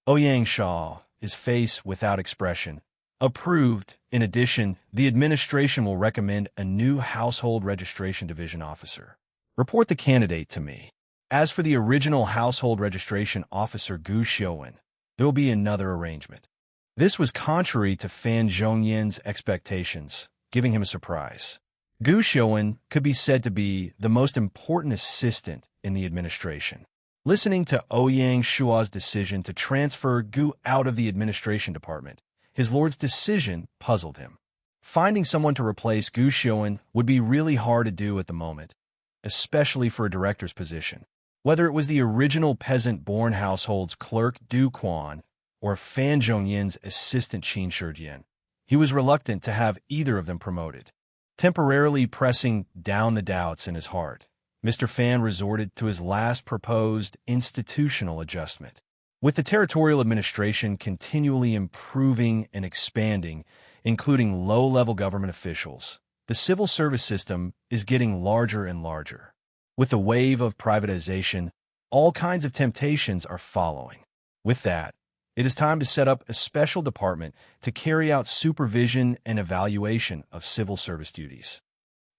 Ouyang Shuo is face without expression. Approved. In addition, the administration will recommend a new Household Registration Division officer. Report the candidate to me. As for the original Household Registration Officer Gu Xiuwen, there will be another arrangement. This was contrary to Fan Zhongyan's expectations, giving him a surprise. Gu Xiuwen could be said to be the most important assistant in the administration. Listening to Ouyang Shuo's decision to transfer Gu out of the administration department, his lord's decision puzzled him. Finding someone to replace Gu Xiuwen would be really hard to do at the moment, especially for a director's position. Whether it was the original peasant-born household's clerk Du Quan or Fan Zhongyan's assistant Qin Shijian, he was reluctant to have either of them promoted. Temporarily pressing down the doubts in his heart, Mr. Fan resorted to his last proposed institutional adjustment. With the territorial administration continually improving and expanding, including low-level government officials, the civil service system is getting larger and larger. With the wave of privatization, all kinds of temptations are following. With that, It is time to set up a special department to carry out supervision and evaluation of civil service duties.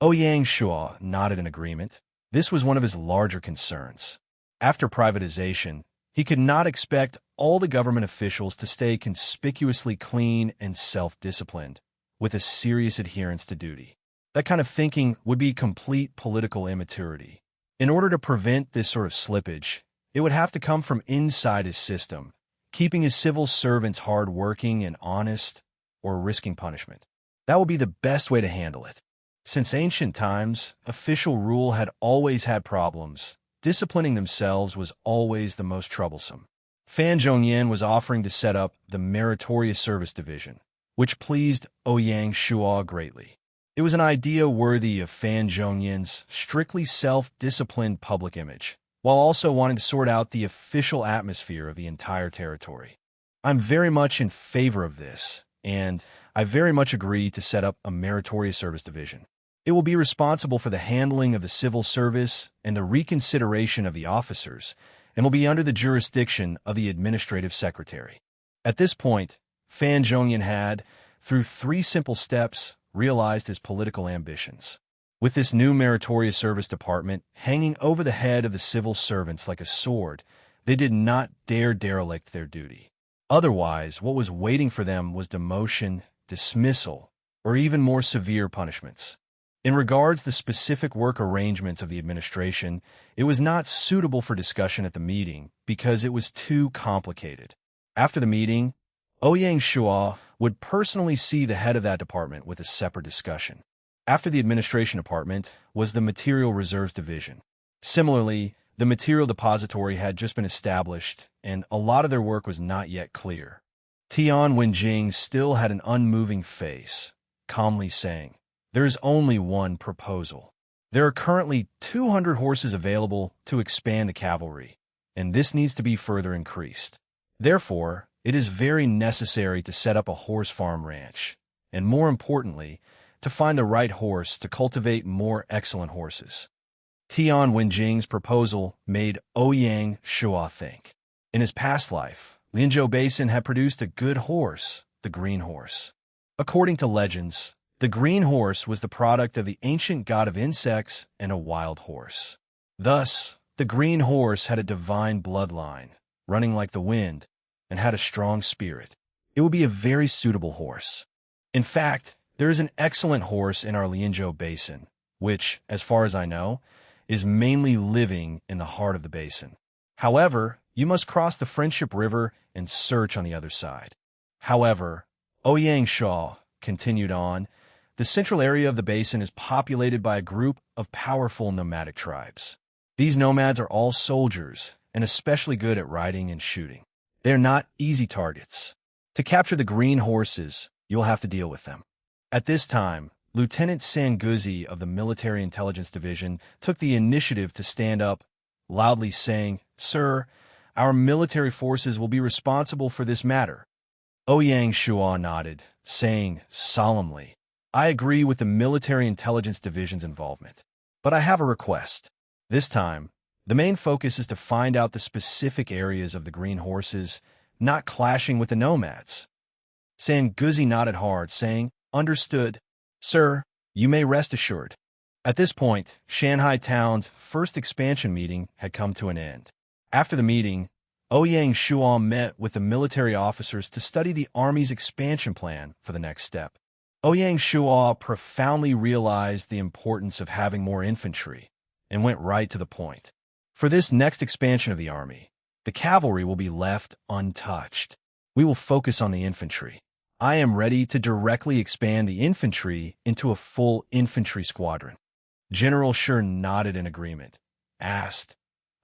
Ouyang Shuo nodded in agreement. This was one of his larger concerns. After privatization, he could not expect all the government officials to stay conspicuously clean and self-disciplined, with a serious adherence to duty. That kind of thinking would be complete political immaturity. In order to prevent this sort of slippage, it would have to come from inside his system, keeping his civil servants hard-working and honest, or risking punishment. That would be the best way to handle it. Since ancient times, official rule had always had problems. Disciplining themselves was always the most troublesome. Fan Zhongyan was offering to set up the Meritorious Service Division, which pleased Ouyang Shuo greatly. It was an idea worthy of Fan Zhongyan's strictly self-disciplined public image, while also wanting to sort out the official atmosphere of the entire territory. I'm very much in favor of this, and I very much agree to set up a Meritorious Service Division. It will be responsible for the handling of the civil service and the reconsideration of the officers, and will be under the jurisdiction of the administrative secretary. At this point, Fan Zhongyan had, through 3 simple steps, realized his political ambitions. With this new Meritorious Service Department hanging over the head of the civil servants like a sword, they did not dare derelict their duty. Otherwise, what was waiting for them was demotion, dismissal, or even more severe punishments. In regards to the specific work arrangements of the administration, it was not suitable for discussion at the meeting because it was too complicated. After the meeting, Ouyang Shuo would personally see the head of that department with a separate discussion. After the administration department was the Material Reserves Division. Similarly, the Material Depository had just been established, and a lot of their work was not yet clear. Tian Wenjing still had an unmoving face, calmly saying, "There is only one proposal. There are currently 200 horses available to expand the cavalry, and this needs to be further increased. Therefore, it is very necessary to set up a horse farm ranch, and more importantly, to find the right horse to cultivate more excellent horses." Tian Wenjing's proposal made Ouyang Shuo think. In his past life, Lianzhou Basin had produced a good horse, the green horse. According to legends, the green horse was the product of the ancient god of insects and a wild horse. Thus, the green horse had a divine bloodline, running like the wind, and had a strong spirit. It would be a very suitable horse. In fact, there is an excellent horse in our Lianzhou Basin, which, as far as I know, is mainly living in the heart of the basin. However, you must cross the Friendship River and search on the other side. However, Ouyang Shuo continued on, the central area of the basin is populated by a group of powerful nomadic tribes. These nomads are all soldiers, and especially good at riding and shooting. They are not easy targets. To capture the green horses, you will have to deal with them. At this time, Lieutenant Sanguzi of the Military Intelligence Division took the initiative to stand up, loudly saying, "Sir, our military forces will be responsible for this matter." Ouyang Shuo nodded, saying solemnly, "I agree with the Military Intelligence Division's involvement, but I have a request. This time, the main focus is to find out the specific areas of the green horses, not clashing with the nomads." Sanguzi nodded hard, saying, "Understood. Sir, you may rest assured." At this point, Shanghai Town's first expansion meeting had come to an end. After the meeting, Ouyang Shuo met with the military officers to study the army's expansion plan for the next step. Ouyang Shuo profoundly realized the importance of having more infantry and went right to the point. For this next expansion of the army, the cavalry will be left untouched. We will focus on the infantry. I am ready to directly expand the infantry into a full infantry squadron. General Shi nodded in agreement, asked,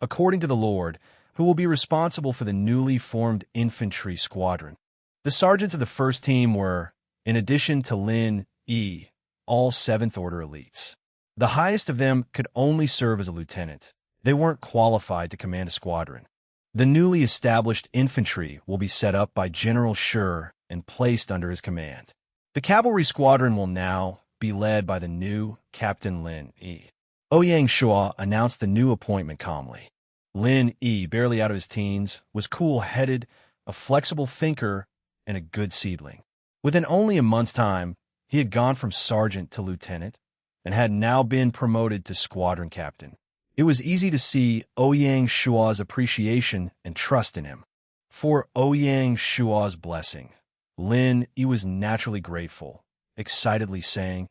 "According to the Lord, who will be responsible for the newly formed infantry squadron?" The sergeants of the first team were, in addition to Lin Yi, all 7th Order elites. The highest of them could only serve as a lieutenant. They weren't qualified to command a squadron. The newly established infantry will be set up by General Shi and placed under his command. The cavalry squadron will now be led by the new Captain Lin Yi. Ouyang Shuo announced the new appointment calmly. Lin Yi, barely out of his teens, was cool-headed, a flexible thinker, and a good seedling. Within only a month's time, he had gone from sergeant to lieutenant and had now been promoted to squadron captain. It was easy to see Ouyang Shuo's appreciation and trust in him. For Ouyang Shuo's blessing, Lin Yi was naturally grateful, excitedly saying,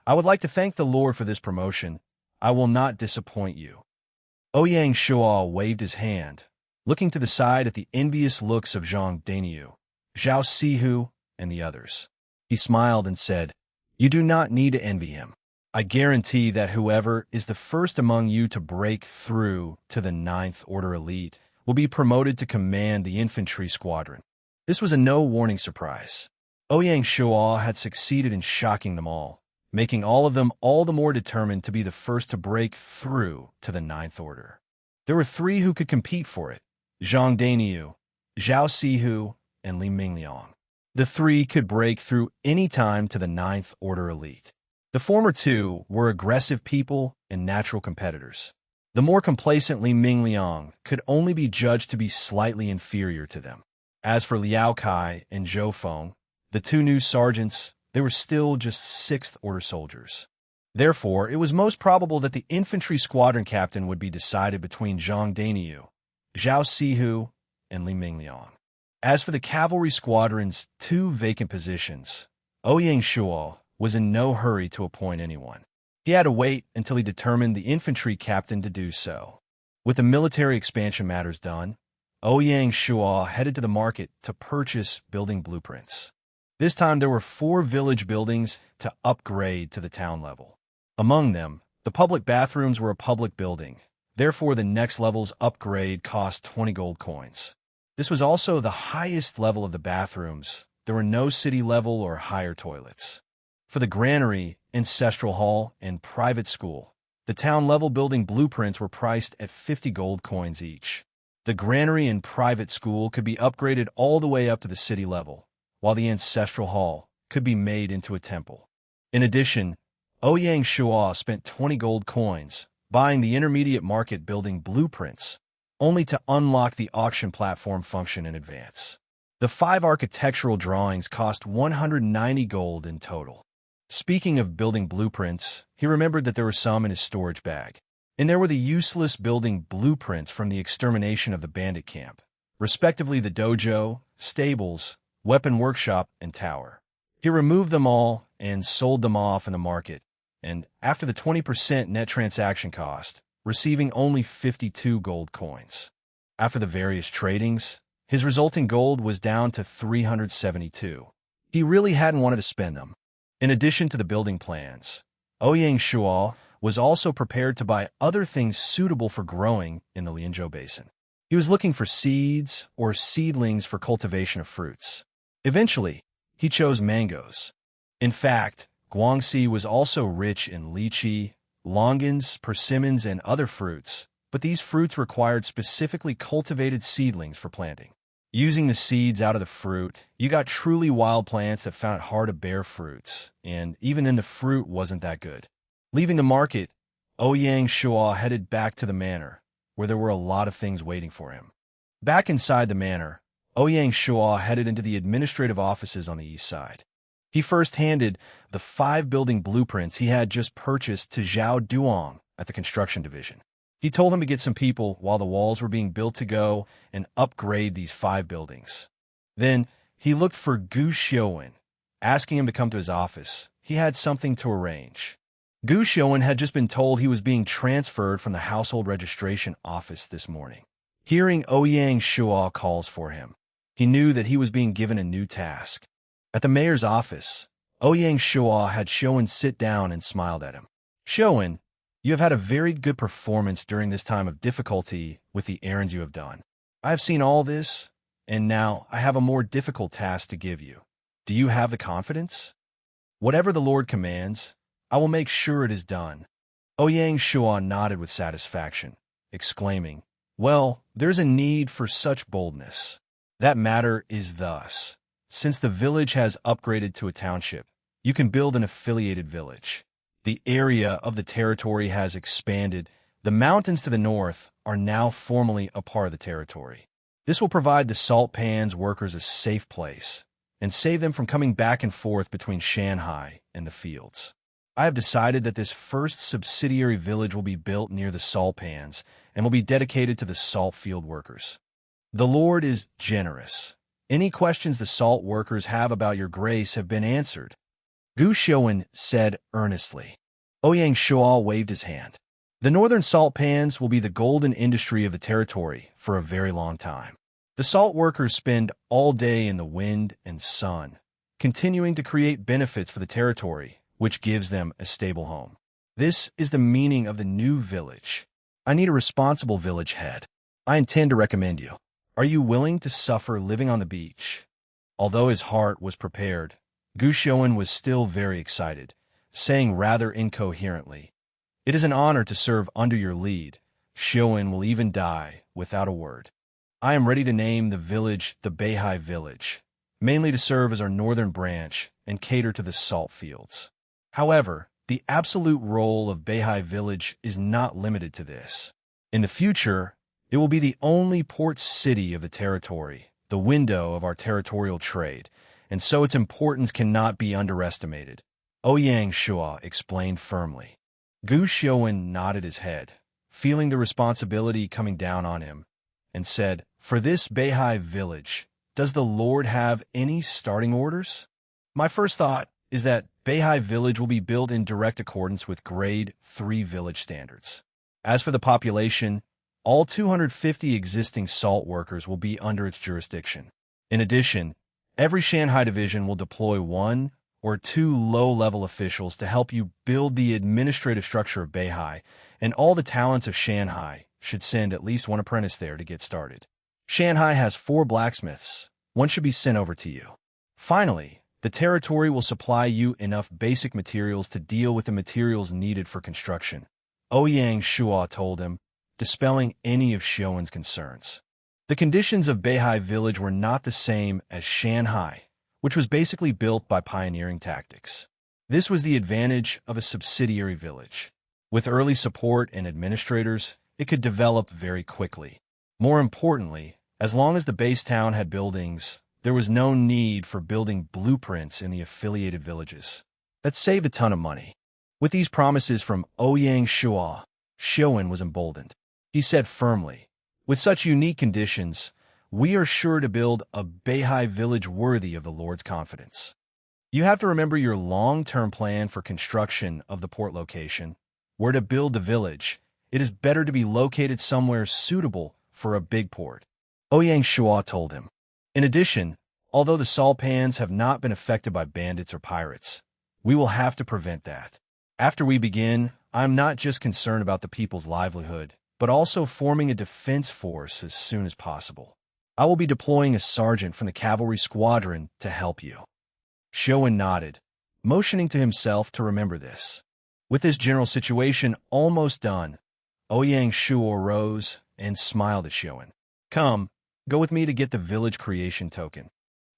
"I would like to thank the Lord for this promotion. I will not disappoint you." Ouyang Shuo waved his hand, looking to the side at the envious looks of Zhang Daniu, Zhao Sihu, and the others. He smiled and said, "You do not need to envy him. I guarantee that whoever is the first among you to break through to the 9th Order Elite will be promoted to command the infantry squadron." This was a no-warning surprise. Ouyang Shuo had succeeded in shocking them all, making all of them all the more determined to be the first to break through to the 9th Order. There were 3 who could compete for it: Zhang Daniu, Zhao Sihu, and Li Mingliang. The 3 could break through any time to the 9th Order Elite. The former 2 were aggressive people and natural competitors. The more complacent Li Mingliang could only be judged to be slightly inferior to them. As for Liao Kai and Zhou Feng, the 2 new sergeants, they were still just 6th Order soldiers. Therefore, it was most probable that the infantry squadron captain would be decided between Zhang Daniu, Zhao Sihu, and Li Mingliang. As for the cavalry squadron's 2 vacant positions, Ouyang Shuo was in no hurry to appoint anyone. He had to wait until he determined the infantry captain to do so. With the military expansion matters done, Ouyang Shuo headed to the market to purchase building blueprints. This time there were 4 village buildings to upgrade to the town level. Among them, the public bathrooms were a public building. Therefore, the next level's upgrade cost 20 gold coins. This was also the highest level of the bathrooms. There were no city level or higher toilets. For the granary, ancestral hall, and private school, the town-level building blueprints were priced at 50 gold coins each. The granary and private school could be upgraded all the way up to the city level, while the ancestral hall could be made into a temple. In addition, Ouyang Shuo spent 20 gold coins buying the intermediate market building blueprints, only to unlock the auction platform function in advance. The 5 architectural drawings cost 190 gold in total. Speaking of building blueprints, he remembered that there were some in his storage bag. And there were the useless building blueprints from the extermination of the bandit camp, respectively the dojo, stables, weapon workshop, and tower. He removed them all and sold them off in the market, and after the 20% net transaction cost, receiving only 52 gold coins. After the various tradings, his resulting gold was down to 372. He really hadn't wanted to spend them. In addition to the building plans, Ouyang Shuo was also prepared to buy other things suitable for growing in the Lianzhou Basin. He was looking for seeds or seedlings for cultivation of fruits. Eventually, he chose mangoes. In fact, Guangxi was also rich in lychee, longans, persimmons, and other fruits, but these fruits required specifically cultivated seedlings for planting. Using the seeds out of the fruit, you got truly wild plants that found it hard to bear fruits, and even then the fruit wasn't that good. Leaving the market, Ouyang Shuo headed back to the manor, where there were a lot of things waiting for him. Back inside the manor, Ouyang Shuo headed into the administrative offices on the east side. He first handed the 5 building blueprints he had just purchased to Zhao Duong at the construction division. He told him to get some people while the walls were being built to go and upgrade these 5 buildings. Then he looked for Gu Xiuwen, asking him to come to his office. He had something to arrange. Gu Xiuwen had just been told he was being transferred from the household registration office this morning. Hearing Ouyang Shuo calls for him, he knew that he was being given a new task. At the mayor's office, Ouyang Shuo had Xiuwen sit down and smiled at him. "Xiuwen, you have had a very good performance during this time of difficulty with the errands you have done. I have seen all this, and now I have a more difficult task to give you. Do you have the confidence? Whatever the Lord commands, I will make sure it is done." Ouyang Shuo nodded with satisfaction, exclaiming, "Well, there's a need for such boldness. That matter is thus. Since the village has upgraded to a township, you can build an affiliated village. The area of the territory has expanded. The mountains to the north are now formally a part of the territory. This will provide the salt pans workers a safe place and save them from coming back and forth between Shanghai and the fields. I have decided that this first subsidiary village will be built near the salt pans and will be dedicated to the salt field workers. The Lord is generous. Any questions the salt workers have about your grace have been answered, Gu Xiuwen said earnestly. Ouyang Shuo waved his hand. The northern salt pans will be the golden industry of the territory for a very long time. The salt workers spend all day in the wind and sun, continuing to create benefits for the territory, which gives them a stable home. This is the meaning of the new village. I need a responsible village head. I intend to recommend you. Are you willing to suffer living on the beach? Although his heart was prepared, Gu Xiuwen was still very excited, saying rather incoherently, "It is an honor to serve under your lead. Xiuwen will even die without a word. I am ready to name the village the Beihai Village, mainly to serve as our northern branch and cater to the salt fields. However, the absolute role of Beihai Village is not limited to this. In the future, it will be the only port city of the territory, the window of our territorial trade, and so its importance cannot be underestimated," Ouyang Shuo explained firmly. Gu Xiuwen nodded his head, feeling the responsibility coming down on him, and said, "For this Beihai Village, does the Lord have any starting orders? My first thought is that Beihai Village will be built in direct accordance with Grade 3 village standards. As for the population, all 250 existing salt workers will be under its jurisdiction. In addition, every Shanghai division will deploy 1 or 2 low-level officials to help you build the administrative structure of Beihai, and all the talents of Shanghai should send at least 1 apprentice there to get started. Shanghai has 4 blacksmiths. 1 should be sent over to you. Finally, the territory will supply you enough basic materials to deal with the materials needed for construction," Ouyang Shuo told him, dispelling any of Xiuwen's concerns. The conditions of Beihai Village were not the same as Shanghai, which was basically built by pioneering tactics. This was the advantage of a subsidiary village. With early support and administrators, it could develop very quickly. More importantly, as long as the base town had buildings, there was no need for building blueprints in the affiliated villages. That saved a ton of money. With these promises from Ouyang Shuo, Xiuwen was emboldened. He said firmly, "With such unique conditions, we are sure to build a Beihai village worthy of the Lord's confidence. You have to remember your long-term plan for construction of the port location. Where to build the village, it is better to be located somewhere suitable for a big port," Ouyang Shuo told him. In addition, although the salt pans have not been affected by bandits or pirates, we will have to prevent that. After we begin, I'm not just concerned about the people's livelihood, but also forming a defense force as soon as possible. I will be deploying a sergeant from the cavalry squadron to help you." Xiuwen nodded, motioning to himself to remember this. With this general situation almost done, Ouyang Shuo rose and smiled at Xiuwen. "Come, go with me to get the village creation token."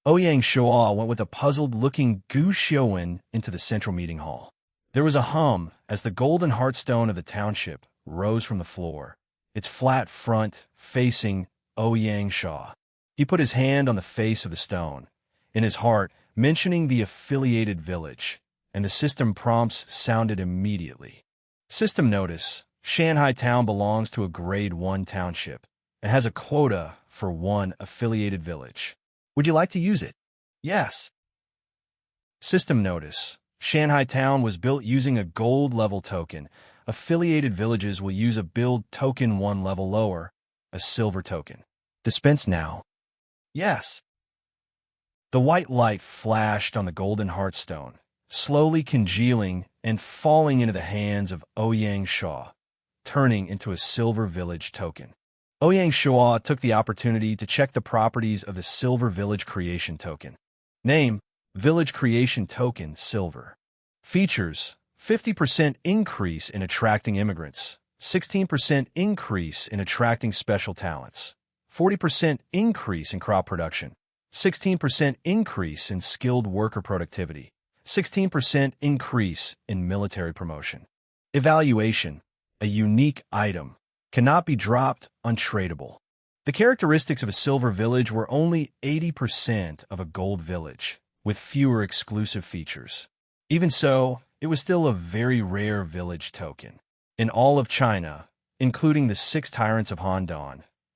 Ouyang Shuo went with a puzzled-looking Gu Xiuwen into the central meeting hall. There was a hum as the golden heartstone of the township rose from the floor, its flat front facing Ouyang Shuo. He put his hand on the face of the stone, in his heart mentioning the affiliated village, and the system prompts sounded immediately. System notice: Shanghai Town belongs to a Grade 1 township. It has a quota for 1 affiliated village. Would you like to use it? Yes. System notice: Shanghai Town was built using a gold level token. Affiliated villages will use a build token 1 level lower, a silver token. Dispense now. Yes. The white light flashed on the golden heartstone, slowly congealing and falling into the hands of Ouyang Shuo, turning into a silver village token. Ouyang Shuo took the opportunity to check the properties of the silver village creation token. Name: Village Creation Token Silver. Features: 50% increase in attracting immigrants, 16% increase in attracting special talents, 40% increase in crop production, 16% increase in skilled worker productivity, 16% increase in military promotion. Evaluation: a unique item, cannot be dropped, untradeable. The characteristics of a silver village were only 80% of a gold village, with fewer exclusive features. Even so, it was still a very rare village token. In all of China, including the 6 tyrants of Han,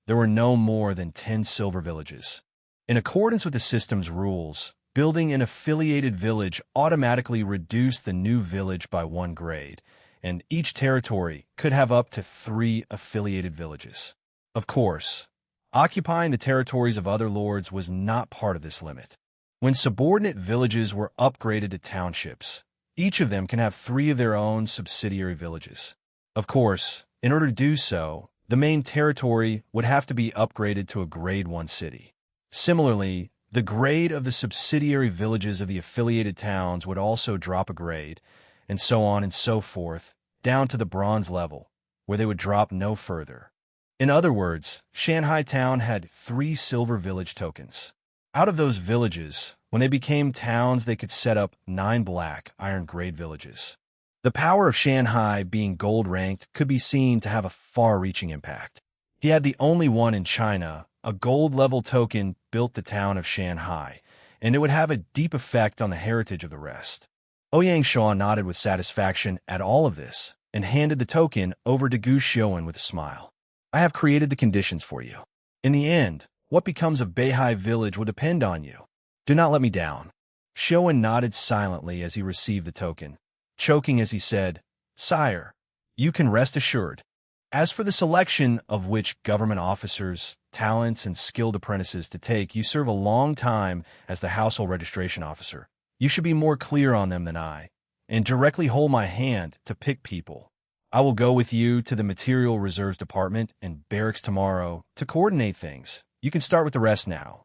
there were no more than 10 silver villages. In accordance with the system's rules, building an affiliated village automatically reduced the new village by 1 grade, and each territory could have up to 3 affiliated villages. Of course, occupying the territories of other lords was not part of this limit. When subordinate villages were upgraded to townships, each of them can have 3 of their own subsidiary villages. Of course, in order to do so, the main territory would have to be upgraded to a Grade 1 city. Similarly, the grade of the subsidiary villages of the affiliated towns would also drop a grade, and so on and so forth, down to the bronze level, where they would drop no further. In other words, Shanghai Town had 3 silver village tokens. Out of those villages, when they became towns, they could set up 9 black iron grade villages. The power of Shanghai being gold-ranked could be seen to have a far-reaching impact. He had the only one in China, a gold-level token built the town of Shanghai, and it would have a deep effect on the heritage of the rest. Ouyang Shuo nodded with satisfaction at all of this and handed the token over to Gu Xiuwen with a smile. I have created the conditions for you. In the end, what becomes of Beihai Village will depend on you. Do not let me down. Xiuwen nodded silently as he received the token, choking as he said, Sire, you can rest assured. As for the selection of which government officers, talents, and skilled apprentices to take, you serve a long time as the household registration officer. You should be more clear on them than I, and directly hold my hand to pick people. I will go with you to the Material Reserves Department and Barracks tomorrow to coordinate things. You can start with the rest now.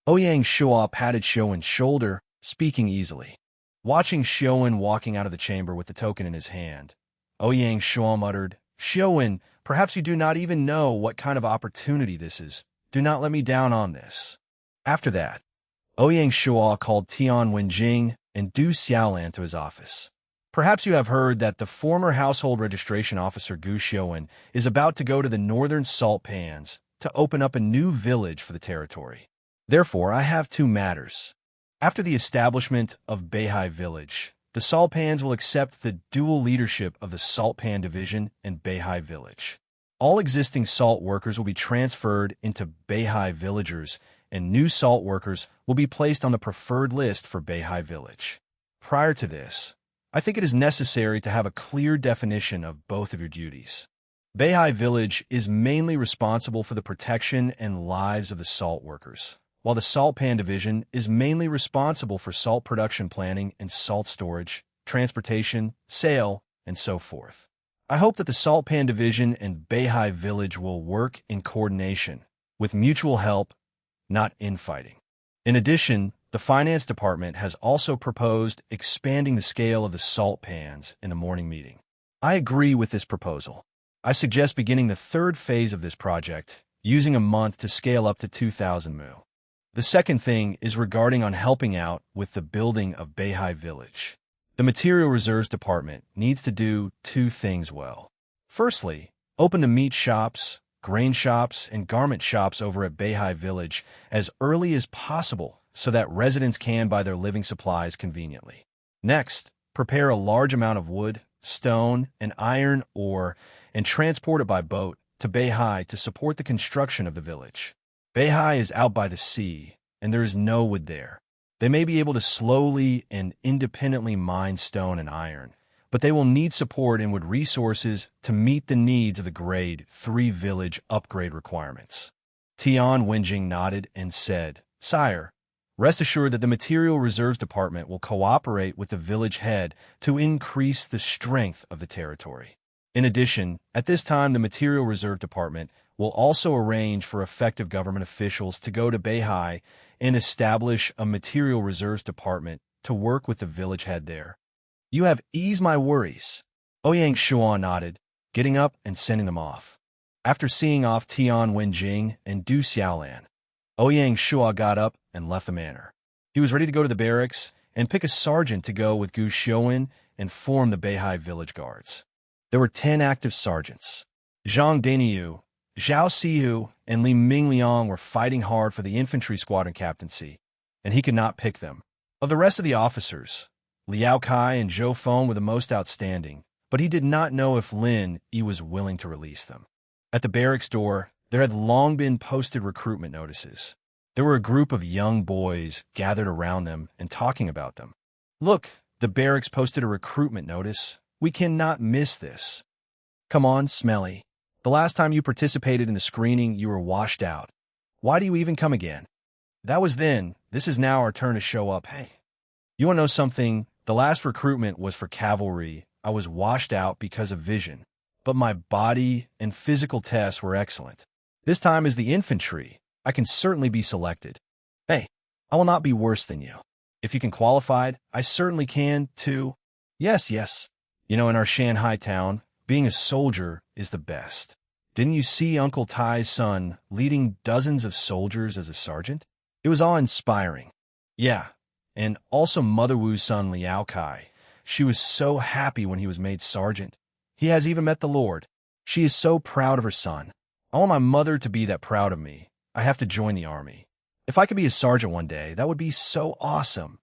Ouyang Shuo patted Xiuwen's shoulder, speaking easily. Watching Xiuwen walking out of the chamber with the token in his hand, Ouyang Shuo muttered, Xiuwen, perhaps you do not even know what kind of opportunity this is. Do not let me down on this. After that, Ouyang Shuo called Tian Wenjing and Du Xiaolan to his office. Perhaps you have heard that the former household registration officer Gu Xiuwen is about to go to the northern salt pans to open up a new village for the territory. Therefore, I have 2 matters. After the establishment of Beihai Village, the salt pans will accept the dual leadership of the salt pan division and Beihai Village. All existing salt workers will be transferred into Beihai villagers, and new salt workers will be placed on the preferred list for Beihai Village. Prior to this, I think it is necessary to have a clear definition of both of your duties. Beihai Village is mainly responsible for the protection and lives of the salt workers, while the Salt Pan Division is mainly responsible for salt production planning and salt storage, transportation, sale, and so forth. I hope that the Salt Pan Division and Beihai Village will work in coordination, with mutual help, not infighting. In addition, the Finance Department has also proposed expanding the scale of the salt pans in the morning meeting. I agree with this proposal. I suggest beginning the 3rd phase of this project, using a month to scale up to 2,000 mu. The second thing is regarding on helping out with the building of Beihai Village. The Material Reserves Department needs to do 2 things well. Firstly, open the meat shops, grain shops, and garment shops over at Beihai Village as early as possible so that residents can buy their living supplies conveniently. Next, prepare a large amount of wood, stone, and iron ore and transport it by boat to Beihai to support the construction of the village. Beihai is out by the sea, and there is no wood there. They may be able to slowly and independently mine stone and iron, but they will need support and wood resources to meet the needs of the Grade 3 village upgrade requirements. Tian Wenjing nodded and said, Sire, rest assured that the Material Reserves Department will cooperate with the village head to increase the strength of the territory. In addition, at this time, the Material Reserve Department will also arrange for effective government officials to go to Beihai and establish a Material Reserves Department to work with the village head there. You have eased my worries. Ouyang Shuo nodded, getting up and sending them off. After seeing off Tian Wenjing and Du Xiaolan, Ouyang Shuo got up and left the manor. He was ready to go to the barracks and pick a sergeant to go with Gu Xiuwen and form the Beihai village guards. There were 10 active sergeants. Zhang Daniyu, Zhao Siyu, and Li Mingliang were fighting hard for the infantry squadron captaincy, and he could not pick them. Of the rest of the officers, Liao Kai and Zhou Feng were the most outstanding, but he did not know if Lin Yi was willing to release them. At the barracks door, there had long been posted recruitment notices. There were a group of young boys gathered around them and talking about them. "Look, the barracks posted a recruitment notice. We cannot miss this." "Come on, Smelly. The last time you participated in the screening, you were washed out. Why do you even come again?" "That was then. This is now our turn to show up." "Hey, you want to know something? The last recruitment was for cavalry. I was washed out because of vision, but my body and physical tests were excellent. This time as the infantry, I can certainly be selected. Hey, I will not be worse than you. If you can qualify, I certainly can, too." Yes. You know, in our Shanghai town, being a soldier is the best. Didn't you see Uncle Tai's son leading dozens of soldiers as a sergeant? It was awe-inspiring. Yeah, and also Mother Wu's son Liao Kai. She was so happy when he was made sergeant. He has even met the Lord. She is so proud of her son. I want my mother to be that proud of me. I have to join the army. If I could be a sergeant one day, that would be so awesome.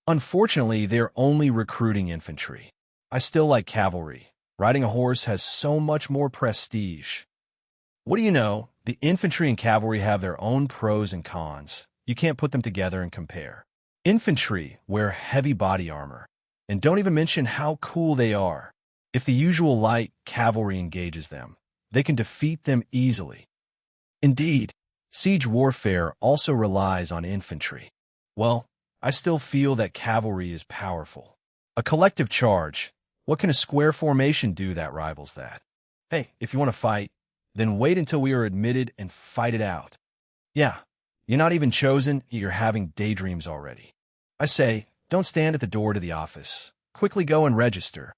Unfortunately, they're only recruiting infantry. I still like cavalry. Riding a horse has so much more prestige. What do you know? The infantry and cavalry have their own pros and cons. You can't put them together and compare. Infantry wear heavy body armor. And don't even mention how cool they are. If the usual light cavalry engages them, they can defeat them easily. Indeed, siege warfare also relies on infantry. Well, I still feel that cavalry is powerful. A collective charge. What can a square formation do that rivals that? Hey, if you want to fight, then wait until we are admitted and fight it out. Yeah, you're not even chosen, yet you're having daydreams already. I say, don't stand at the door to the office. Quickly go and register.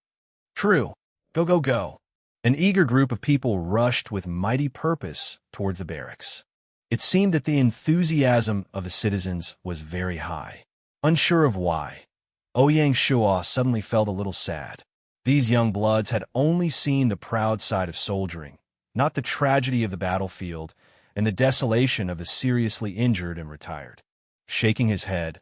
True. Go. An eager group of people rushed with mighty purpose towards the barracks. It seemed that the enthusiasm of the citizens was very high. Unsure of why, Ouyang Shuo suddenly felt a little sad. These young bloods had only seen the proud side of soldiering, not the tragedy of the battlefield and the desolation of the seriously injured and retired. Shaking his head,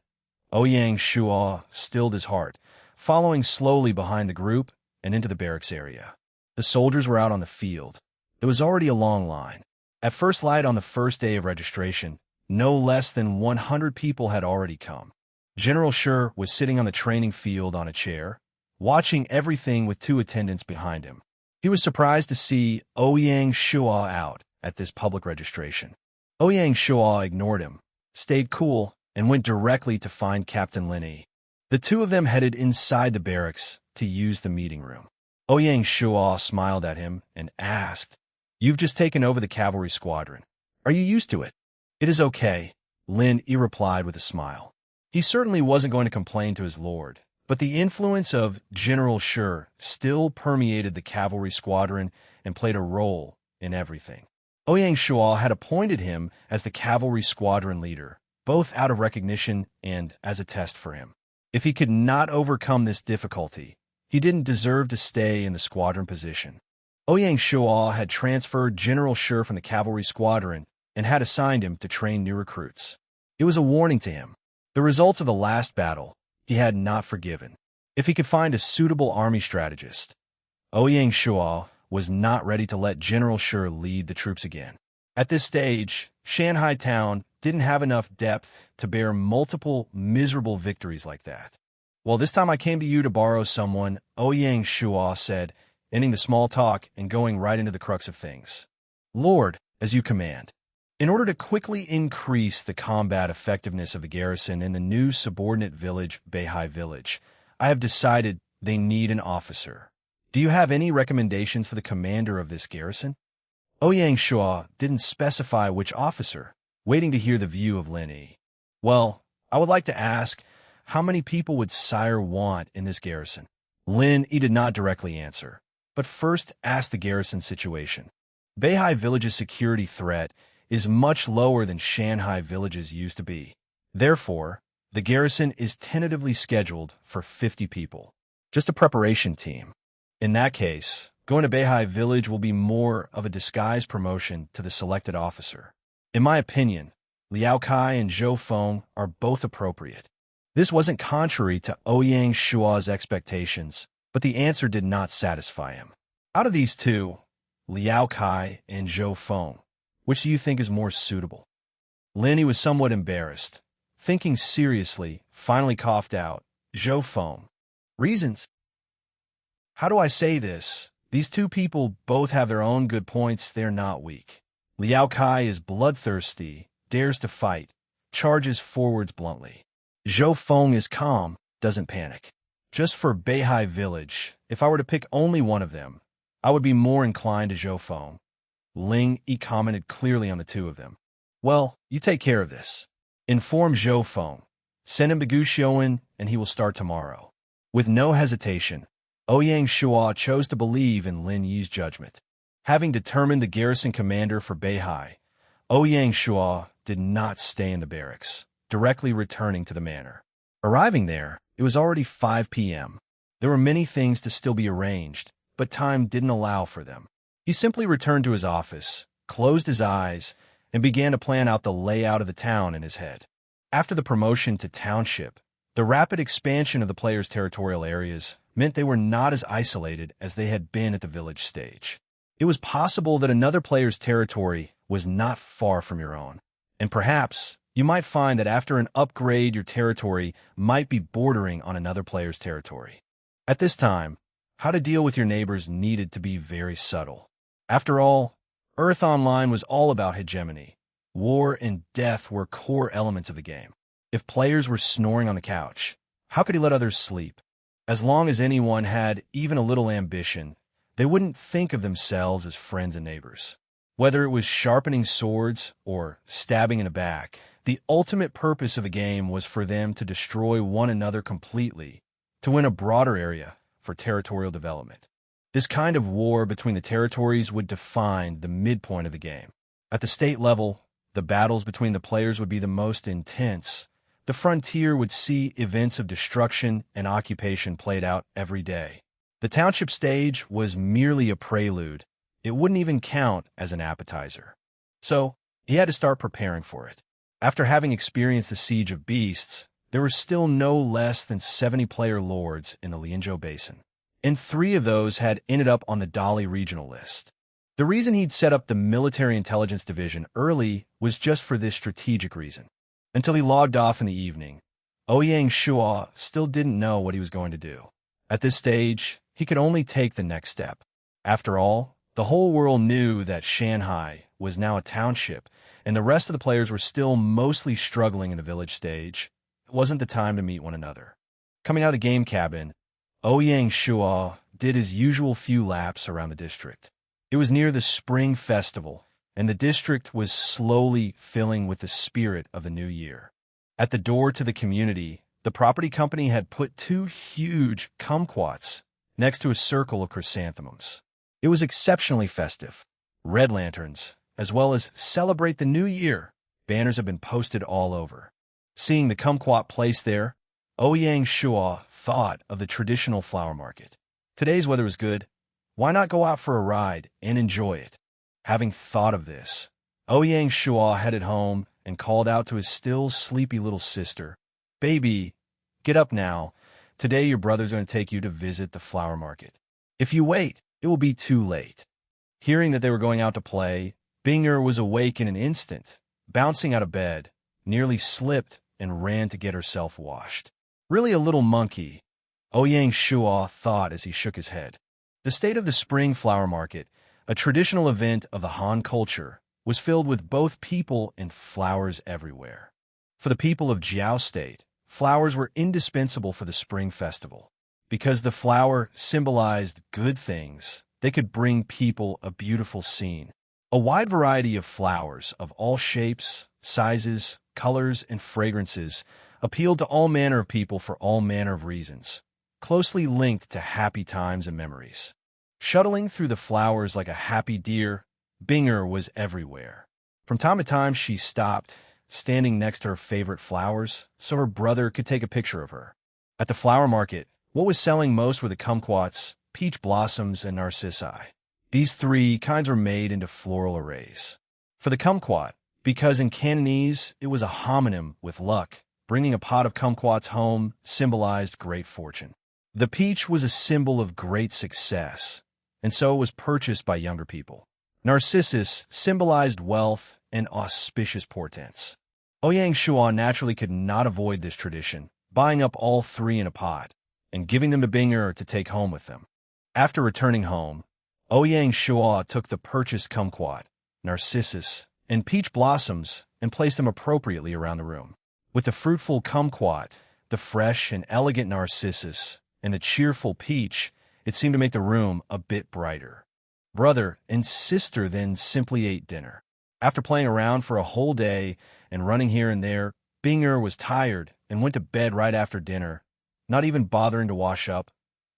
Ouyang Shuo stilled his heart, following slowly behind the group and into the barracks area. The soldiers were out on the field. There was already a long line. At first light on the first day of registration, no less than 100 people had already come. General Shi was sitting on the training field on a chair, watching everything with 2 attendants behind him. He was surprised to see Ouyang Shuo out at this public registration. Ouyang Shuo ignored him, stayed cool, and went directly to find Captain Lin Yi. The two of them headed inside the barracks to use the meeting room. Ouyang Shuo smiled at him and asked, "You've just taken over the cavalry squadron. Are you used to it?" "It is okay," Lin Yi replied with a smile. He certainly wasn't going to complain to his lord, but the influence of General Shi still permeated the cavalry squadron and played a role in everything. Ouyang Shuo had appointed him as the cavalry squadron leader, both out of recognition and as a test for him. If he could not overcome this difficulty, he didn't deserve to stay in the squadron position. Ouyang Shuo had transferred General Shi from the cavalry squadron and had assigned him to train new recruits. It was a warning to him. The results of the last battle he had not forgiven. If he could find a suitable army strategist, Ouyang Shuo was not ready to let General Shi lead the troops again. At this stage, Shanghai town didn't have enough depth to bear multiple miserable victories like that. "Well, this time I came to you to borrow someone," Ouyang Shuo said, ending the small talk and going right into the crux of things. "Lord, as you command." In order to quickly increase the combat effectiveness of the garrison in the new subordinate village, Beihai Village, I have decided they need an officer. Do you have any recommendations for the commander of this garrison? Ouyang Shuo didn't specify which officer, waiting to hear the view of Lin Yi. "Well, I would like to ask, how many people would sire want in this garrison?" Lin Yi did not directly answer, but first asked the garrison situation. Beihai Village's security threat is much lower than Shanghai Village's used to be. Therefore, the garrison is tentatively scheduled for 50 people. Just a preparation team. In that case, Going to Beihai Village will be more of a disguised promotion to the selected officer. In my opinion, Liao Kai and Zhou Feng are both appropriate. This wasn't contrary to Ouyang Shuo's expectations, but the answer did not satisfy him. Out of these two, Liao Kai and Zhou Feng, which do you think is more suitable? Lin, was somewhat embarrassed. Thinking seriously, finally coughed out, Zhou Feng. Reasons? How do I say this? These two people both have their own good points. They're not weak. Liao Kai is bloodthirsty, dares to fight, charges forwards bluntly. Zhou Feng is calm, doesn't panic. Just for Beihai Village, if I were to pick only one of them, I would be more inclined to Zhou Feng. Ling Yi commented clearly on the two of them. Well, you take care of this. Inform Zhou Feng. Send him to Guxiuan, and he will start tomorrow. With no hesitation, Ouyang Shuo chose to believe in Lin Yi's judgment. Having determined the garrison commander for Beihai, Ouyang Shuo did not stay in the barracks, directly returning to the manor. Arriving there, it was already 5 p.m. There were many things to still be arranged, but time didn't allow for them. He simply returned to his office, closed his eyes, and began to plan out the layout of the town in his head. After the promotion to township, the rapid expansion of the players' territorial areas meant they were not as isolated as they had been at the village stage. It was possible that another player's territory was not far from your own, and perhaps you might find that after an upgrade your territory might be bordering on another player's territory. At this time, how to deal with your neighbors needed to be very subtle. After all, Earth Online was all about hegemony. War and death were core elements of the game. If players were snoring on the couch, how could he let others sleep? As long as anyone had even a little ambition, they wouldn't think of themselves as friends and neighbors. Whether it was sharpening swords or stabbing in the back, the ultimate purpose of the game was for them to destroy one another completely, to win a broader area for territorial development. This kind of war between the territories would define the midpoint of the game. At the state level, the battles between the players would be the most intense. The frontier would see events of destruction and occupation played out every day. The township stage was merely a prelude. It wouldn't even count as an appetizer. So, he had to start preparing for it. After having experienced the Siege of Beasts, there were still no less than 70 player lords in the Lianzhou Basin, and 3 of those had ended up on the Dali regional list. The reason he'd set up the Military Intelligence Division early was just for this strategic reason. Until he logged off in the evening, Ouyang Shuo still didn't know what he was going to do. At this stage, he could only take the next step. After all, the whole world knew that Shanghai was now a township, and the rest of the players were still mostly struggling in the village stage. It wasn't the time to meet one another. Coming out of the game cabin, Ouyang Shuo did his usual few laps around the district. It was near the Spring Festival, and the district was slowly filling with the spirit of the new year. At the door to the community, the property company had put 2 huge kumquats next to a circle of chrysanthemums. It was exceptionally festive. Red lanterns, as well as "Celebrate the New Year" banners have been posted all over. Seeing the kumquat placed there, Ouyang Shuo thought of the traditional flower market. Today's weather was good. Why not go out for a ride and enjoy it? Having thought of this, Ouyang Shuo headed home and called out to his still sleepy little sister, "Baby, get up now. Today your brother's going to take you to visit the flower market. If you wait, it will be too late." Hearing that they were going out to play, Binger was awake in an instant, bouncing out of bed, nearly slipped and ran to get herself washed. Really a little monkey, Ouyang Shuo thought as he shook his head. The state of the spring flower market, a traditional event of the Han culture, was filled with both people and flowers everywhere. For the people of Jiao State, flowers were indispensable for the spring festival. Because the flower symbolized good things, they could bring people a beautiful scene. A wide variety of flowers of all shapes, sizes, colors, and fragrances appealed to all manner of people for all manner of reasons, closely linked to happy times and memories. Shuttling through the flowers like a happy deer, Binger was everywhere. From time to time, she stopped, standing next to her favorite flowers, so her brother could take a picture of her. At the flower market, what was selling most were the kumquats peach blossoms, and narcissi. These three kinds were made into floral arrays. For the kumquat, because in Cantonese it was a homonym with luck, bringing a pot of kumquats home symbolized great fortune. The peach was a symbol of great success, and so it was purchased by younger people. Narcissus symbolized wealth and auspicious portents. Ouyang Shuo naturally could not avoid this tradition, buying up all three in a pot and giving them to Binger to take home with them. After returning home, Ouyang Shuo took the purchased kumquat, narcissus, and peach blossoms and placed them appropriately around the room. With the fruitful kumquat, the fresh and elegant narcissus, and the cheerful peach, it seemed to make the room a bit brighter. Brother and sister then simply ate dinner. After playing around for a whole day and running here and there, Binger was tired and went to bed right after dinner, not even bothering to wash up.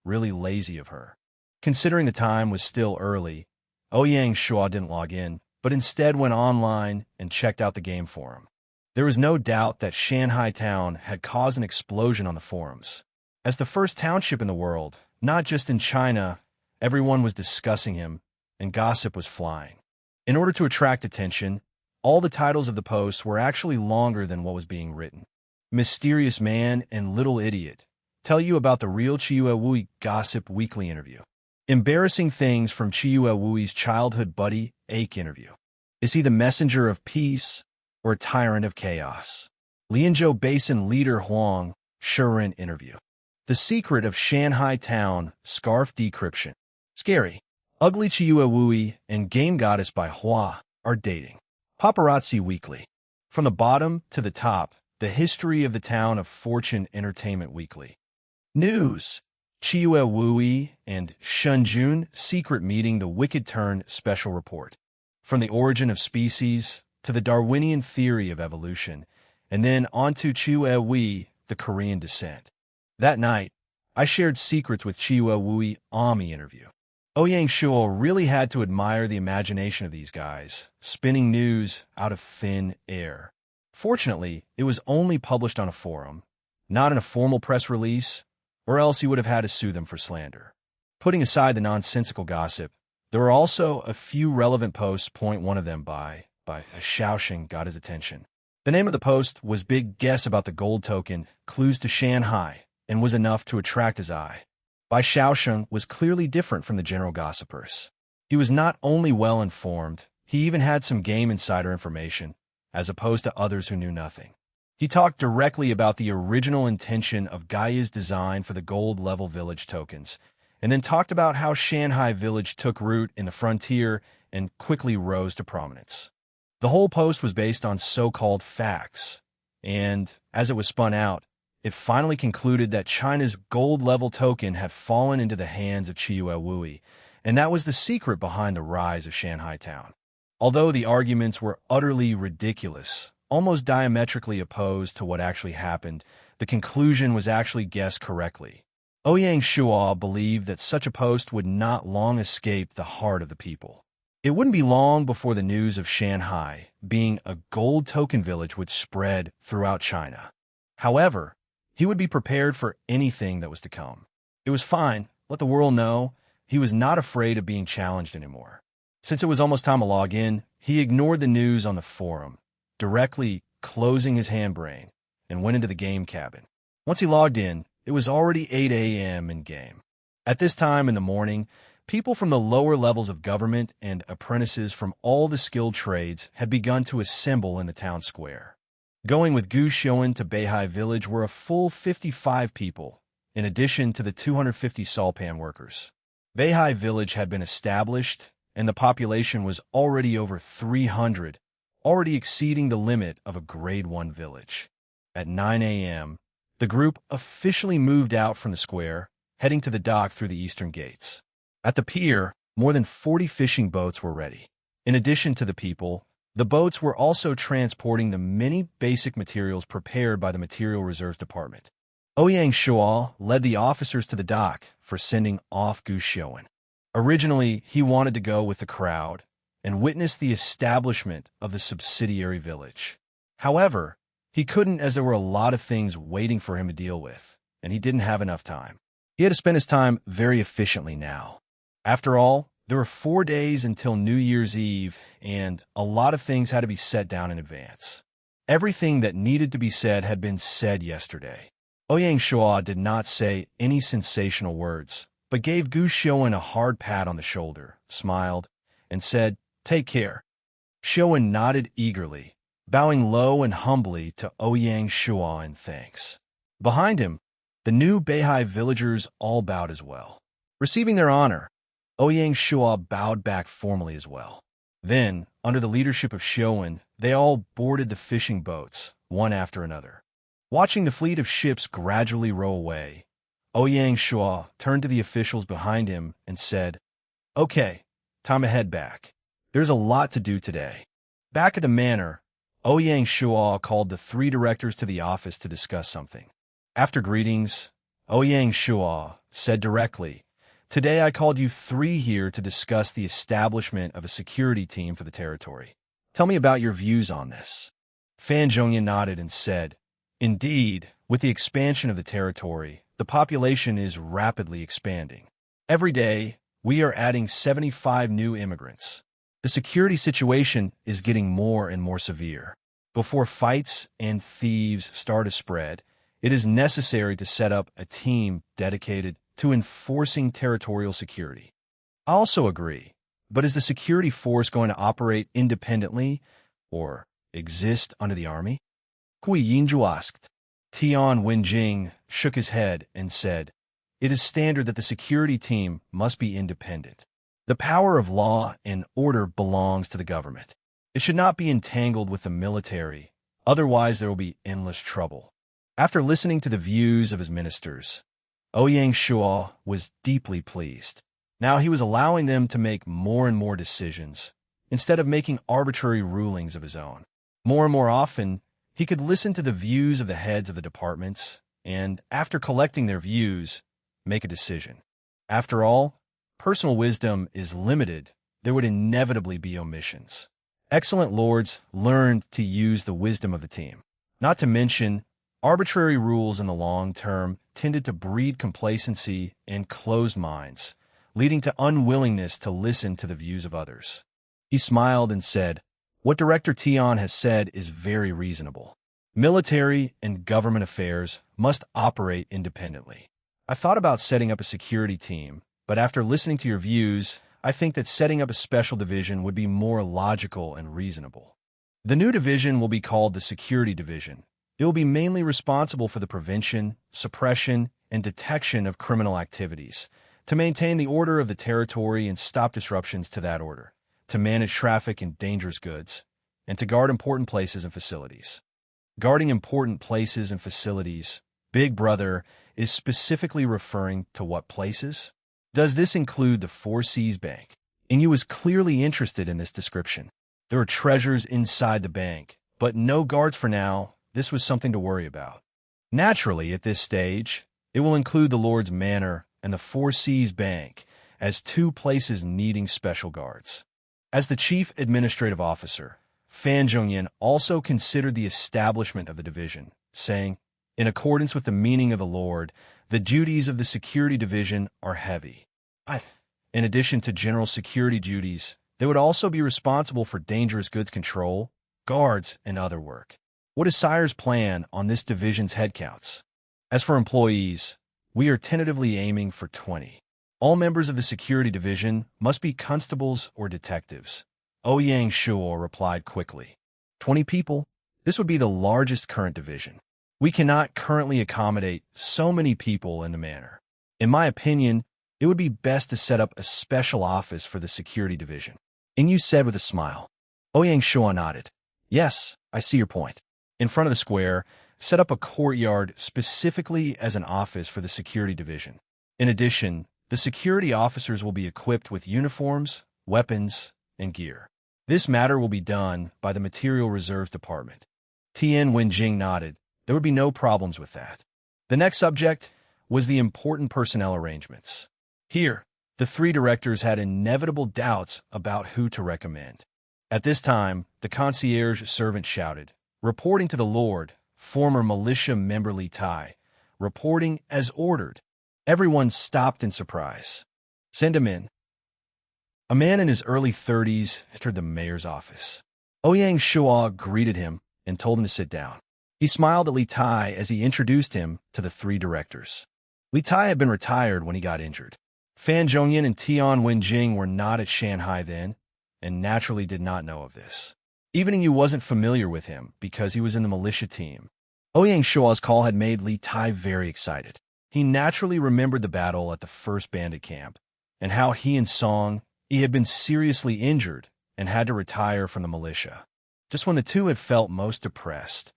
Really lazy of her. Considering the time was still early, Ouyang Shuo didn't log in, but instead went online and checked out the game forum. There was no doubt that Shanghai Town had caused an explosion on the forums. As the first township in the world, not just in China, everyone was discussing him, and gossip was flying. In order to attract attention, all the titles of the posts were actually longer than what was being written. Mysterious Man and Little Idiot tell you about the real Chiyue Wui Gossip Weekly interview. Embarrassing things from Chiyue Wui's childhood buddy, Ake interview. Is he the messenger of peace or a tyrant of chaos? Lianzhou Basin leader Huang Shuren interview. The secret of Shanghai Town scarf decryption. Scary. Ugly Chiyue Wui and Game Goddess by Hua are dating. Paparazzi Weekly. From the bottom to the top, the history of the town of Fortune Entertainment Weekly. News. Chiyue Wui and Shunjun secret meeting, the Wicked Turn special report. From the origin of species to the Darwinian theory of evolution, and then onto Chiyue Wui, the Korean descent. That night, I shared secrets with Chiyue Wui Ami interview. Ouyang Shuo really had to admire the imagination of these guys, spinning news out of thin air. Fortunately, it was only published on a forum, not in a formal press release, or else he would have had to sue them for slander. Putting aside the nonsensical gossip, there were also a few relevant posts. One of them by Xiaoxing got his attention. The name of the post was Big Guess About the Gold Token, Clues to Shanghai, and was enough to attract his eye. Bai Xiaoxing was clearly different from the general gossipers. He was not only well-informed, he even had some game insider information, as opposed to others who knew nothing. He talked directly about the original intention of Gaia's design for the gold-level village tokens, and then talked about how Shanghai Village took root in the frontier and quickly rose to prominence. The whole post was based on so-called facts, and, as it was spun out, it finally concluded that China's gold-level token had fallen into the hands of Chiyue Wui, and that was the secret behind the rise of Shanghai Town. Although the arguments were utterly ridiculous, almost diametrically opposed to what actually happened, the conclusion was actually guessed correctly. Ouyang Shuo believed that such a post would not long escape the heart of the people. It wouldn't be long before the news of Shanghai being a gold token village would spread throughout China. However, he would be prepared for anything that was to come. It was fine. Let the world know. He was not afraid of being challenged anymore. Since it was almost time to log in, he ignored the news on the forum, directly closing his handbrain, and went into the game cabin. Once he logged in, it was already 8 a.m. in game. At this time in the morning, people from the lower levels of government and apprentices from all the skilled trades had begun to assemble in the town square. Going with Gu Xiuan to Beihai Village were a full 55 people, in addition to the 250 Salpan workers. Beihai Village had been established, and the population was already over 300, already exceeding the limit of a Grade 1 village. At 9 a.m., the group officially moved out from the square, heading to the dock through the eastern gates. At the pier, more than 40 fishing boats were ready. In addition to the people, the boats were also transporting the many basic materials prepared by the Material Reserves Department. Ouyang Shuo led the officers to the dock for sending off Gu Xiuan. Originally, he wanted to go with the crowd and witness the establishment of the subsidiary village. However, he couldn't as there were a lot of things waiting for him to deal with, and he didn't have enough time. He had to spend his time very efficiently now. After all, there were 4 days until New Year's Eve, and a lot of things had to be set down in advance. Everything that needed to be said had been said yesterday. Ouyang Shuo did not say any sensational words, but gave Gu Xiaowen a hard pat on the shoulder, smiled, and said, "Take care." Xiaowen nodded eagerly, bowing low and humbly to Ouyang Shuo in thanks. Behind him, the new Beihai villagers all bowed as well. Receiving their honor, Ouyang Shuo bowed back formally as well. Then, under the leadership of Xiaowen, they all boarded the fishing boats, one after another. Watching the fleet of ships gradually row away, Ouyang Shuo turned to the officials behind him and said, "Okay, time to head back. There's a lot to do today." Back at the manor, Ouyang Shuo called the 3 directors to the office to discuss something. After greetings, Ouyang Shuo said directly, "Today I called you 3 here to discuss the establishment of a security team for the territory. Tell me about your views on this." Fan Zhongyan nodded and said, "Indeed, with the expansion of the territory, the population is rapidly expanding. Every day, we are adding 75 new immigrants. The security situation is getting more and more severe. Before fights and thieves start to spread, it is necessary to set up a team dedicated to enforcing territorial security." I also agree, but is the security force going to operate independently or exist under the army? Kui Yinzhu asked. Tian Wenjing shook his head and said, "It is standard that the security team must be independent. The power of law and order belongs to the government. It should not be entangled with the military, otherwise there will be endless trouble." After listening to the views of his ministers, Ouyang Shuo was deeply pleased. Now he was allowing them to make more and more decisions, instead of making arbitrary rulings of his own. More and more often, he could listen to the views of the heads of the departments, and after collecting their views, make a decision. After all, personal wisdom is limited. There would inevitably be omissions. Excellent lords learned to use the wisdom of the team. Not to mention, arbitrary rules in the long term tended to breed complacency and closed minds, leading to unwillingness to listen to the views of others. He smiled and said, "What Director Tian has said is very reasonable. Military and government affairs must operate independently. I thought about setting up a security team, but after listening to your views, I think that setting up a special division would be more logical and reasonable. The new division will be called the Security Division. It will be mainly responsible for the prevention, suppression, and detection of criminal activities, to maintain the order of the territory and stop disruptions to that order, to manage traffic in dangerous goods, and to guard important places and facilities." Guarding important places and facilities, Big Brother is specifically referring to what places? Does this include the Four Seas Bank? Ingyu was clearly interested in this description. There are treasures inside the bank, but no guards for now. This was something to worry about. Naturally, at this stage, it will include the Lord's Manor and the Four Seas Bank as 2 places needing special guards. As the chief administrative officer, Fan Zhongyan also considered the establishment of the division, saying, "In accordance with the meaning of the Lord, the duties of the security division are heavy. In addition to general security duties, they would also be responsible for dangerous goods control, guards, and other work. What is Sire's plan on this division's headcounts? As for employees, we are tentatively aiming for 20. All members of the security division must be constables or detectives." Ouyang Shuo replied quickly. 20 people? This would be the largest current division. We cannot currently accommodate so many people in the manor. In my opinion, it would be best to set up a special office for the security division. Ingyu said with a smile. Ouyang Shuo nodded. "Yes, I see your point. In front of the square, set up a courtyard specifically as an office for the security division. In addition, the security officers will be equipped with uniforms, weapons, and gear. This matter will be done by the Material Reserves Department." Tian Wenjing nodded. There would be no problems with that. The next subject was the important personnel arrangements. Here, the 3 directors had inevitable doubts about who to recommend. At this time, the concierge servant shouted, "Reporting to the Lord, former militia member Li Tai. Reporting as ordered." Everyone stopped in surprise. "Send him in." A man in his early 30s entered the mayor's office. Ouyang Shuo greeted him and told him to sit down. He smiled at Li Tai as he introduced him to the three directors. Li Tai had been retired when he got injured. Fan Zhongyan and Tian Wenjing were not at Shanghai then, and naturally did not know of this. Even Yu wasn't familiar with him because he was in the militia team. Ouyang Shuo's call had made Li Tai very excited. He naturally remembered the battle at the first bandit camp, and how he and Song Yi had been seriously injured and had to retire from the militia. Just when the two had felt most depressed,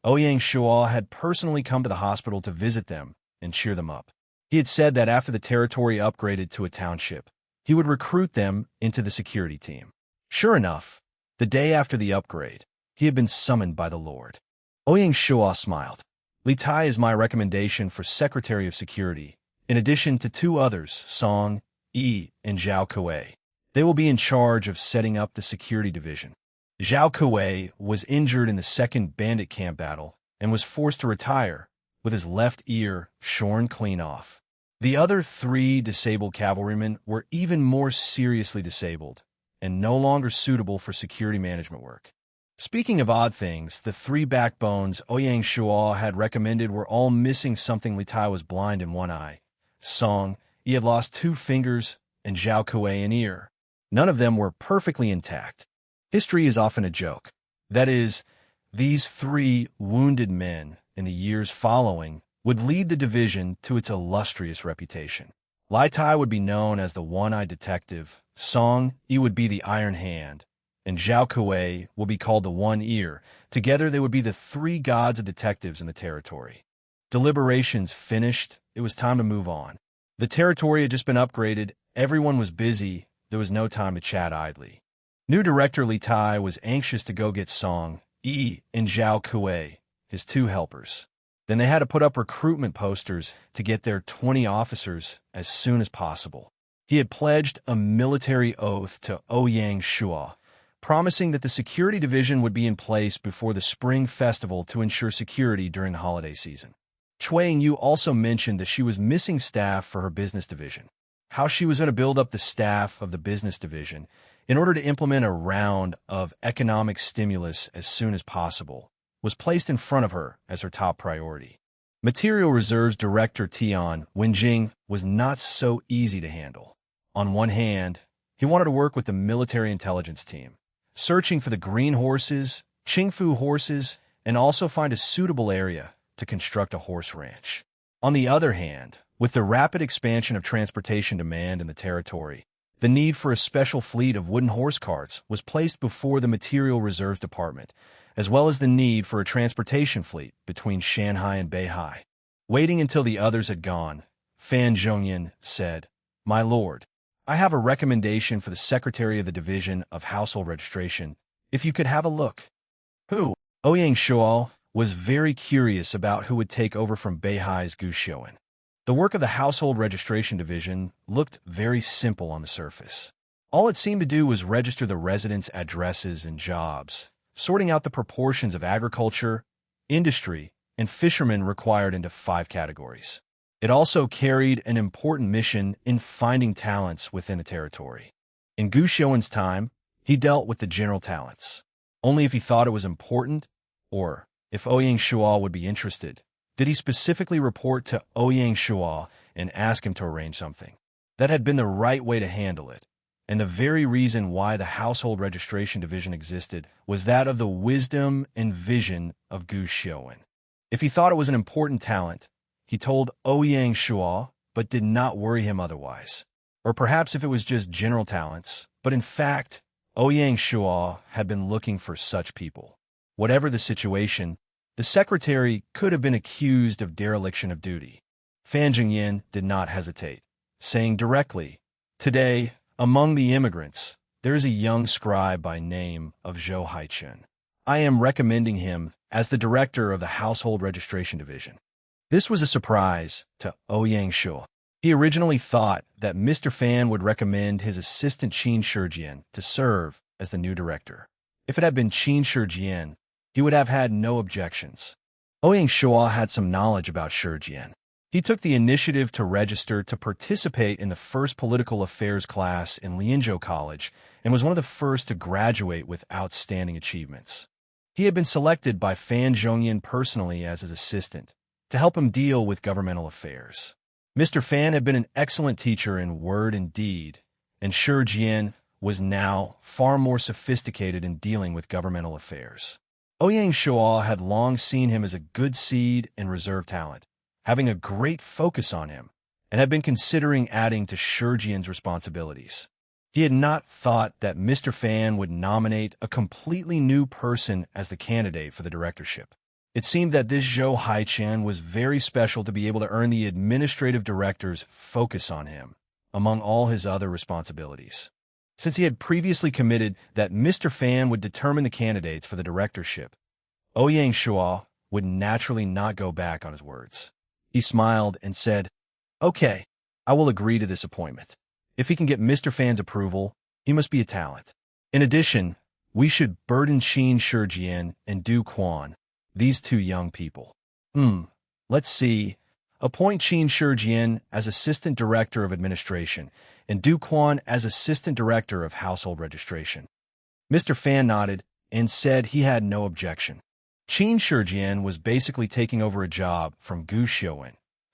Ouyang Shuo had personally come to the hospital to visit them and cheer them up. He had said that after the territory upgraded to a township, he would recruit them into the security team. Sure enough, the day after the upgrade, he had been summoned by the Lord. Ouyang Shuo smiled. "Li Tai is my recommendation for Secretary of Security, in addition to two others, Song Yi and Zhao Kuei. They will be in charge of setting up the security division." Zhao Kuei was injured in the second bandit camp battle and was forced to retire, with his left ear shorn clean off. The other three disabled cavalrymen were even more seriously disabled and no longer suitable for security management work. Speaking of odd things, the three backbones Ouyang Shuo had recommended were all missing something. Li Tai was blind in one eye. Song Yi had lost 2 fingers, and Zhao Kuei an ear. None of them were perfectly intact. History is often a joke. That is, these 3 wounded men in the years following would lead the division to its illustrious reputation. Li Tai would be known as the One-Eyed Detective, Song Yi would be the Iron Hand, and Zhao Kuei will be called the One Ear. Together they would be the 3 gods of detectives in the territory. Deliberations finished, it was time to move on. The territory had just been upgraded, everyone was busy, there was no time to chat idly. New director Li Tai was anxious to go get Song Yi and Zhao Kuei, his 2 helpers. Then they had to put up recruitment posters to get their 20 officers as soon as possible. He had pledged a military oath to Ouyang Shuo, promising that the security division would be in place before the Spring Festival to ensure security during the holiday season. Chuang Yu also mentioned that she was missing staff for her business division. How she was going to build up the staff of the business division in order to implement a round of economic stimulus as soon as possible was placed in front of her as her top priority. Material Reserves Director Tian Wenjing was not so easy to handle. On one hand, he wanted to work with the military intelligence team, searching for the green horses, Qingfu horses, and also find a suitable area to construct a horse ranch. On the other hand, with the rapid expansion of transportation demand in the territory, the need for a special fleet of wooden horse carts was placed before the Material Reserves Department, as well as the need for a transportation fleet between Shanghai and Beihai. Waiting until the others had gone, Fan Zhongyan said, "My lord, I have a recommendation for the Secretary of the Division of Household Registration, if you could have a look." "Who?" Ouyang Shuo was very curious about who would take over from Beihai's Gu Xiuan. The work of the Household Registration Division looked very simple on the surface. All it seemed to do was register the residents' addresses and jobs, sorting out the proportions of agriculture, industry, and fishermen required into 5 categories. It also carried an important mission in finding talents within the territory. In Gu Xiuan's time, he dealt with the general talents. Only if he thought it was important, or if Ouyang Shuo would be interested, did he specifically report to Ouyang Shuo and ask him to arrange something. That had been the right way to handle it, and the very reason why the Household Registration Division existed was that of the wisdom and vision of Gu Xiuan. If he thought it was an important talent, he told Ouyang Shuo, but did not worry him otherwise. Or perhaps if it was just general talents, but in fact, Ouyang Shuo had been looking for such people. Whatever the situation, the secretary could have been accused of dereliction of duty. Fan Zhongyan did not hesitate, saying directly, "Today, among the immigrants, there is a young scribe by name of Zhou Haichen. I am recommending him as the director of the Household Registration Division." This was a surprise to Ouyang Shuo. He originally thought that Mr. Fan would recommend his assistant Qin Shijian to serve as the new director. If it had been Qin Shijian, he would have had no objections. Ouyang Shuo had some knowledge about Shijian. He took the initiative to register to participate in the first political affairs class in Lianzhou College and was one of the first to graduate with outstanding achievements. He had been selected by Fan Zhongyan personally as his assistant to help him deal with governmental affairs. Mr. Fan had been an excellent teacher in word and deed, and Shi Jian was now far more sophisticated in dealing with governmental affairs. Ouyang Shuo had long seen him as a good seed and reserve talent, having a great focus on him, and had been considering adding to Shi Jian's responsibilities. He had not thought that Mr. Fan would nominate a completely new person as the candidate for the directorship. It seemed that this Zhou Haichan was very special to be able to earn the administrative director's focus on him, among all his other responsibilities. Since he had previously committed that Mr. Fan would determine the candidates for the directorship, Ouyang Shuo would naturally not go back on his words. He smiled and said, "Okay, I will agree to this appointment. If he can get Mr. Fan's approval, he must be a talent. In addition, we should burden Qin Shijian and Du Quan, these two young people. Let's see. Appoint Qin Shijian as Assistant Director of Administration and Du Quan as Assistant Director of Household Registration." Mr. Fan nodded and said he had no objection. Qin Shijian was basically taking over a job from Gu Xiuwen,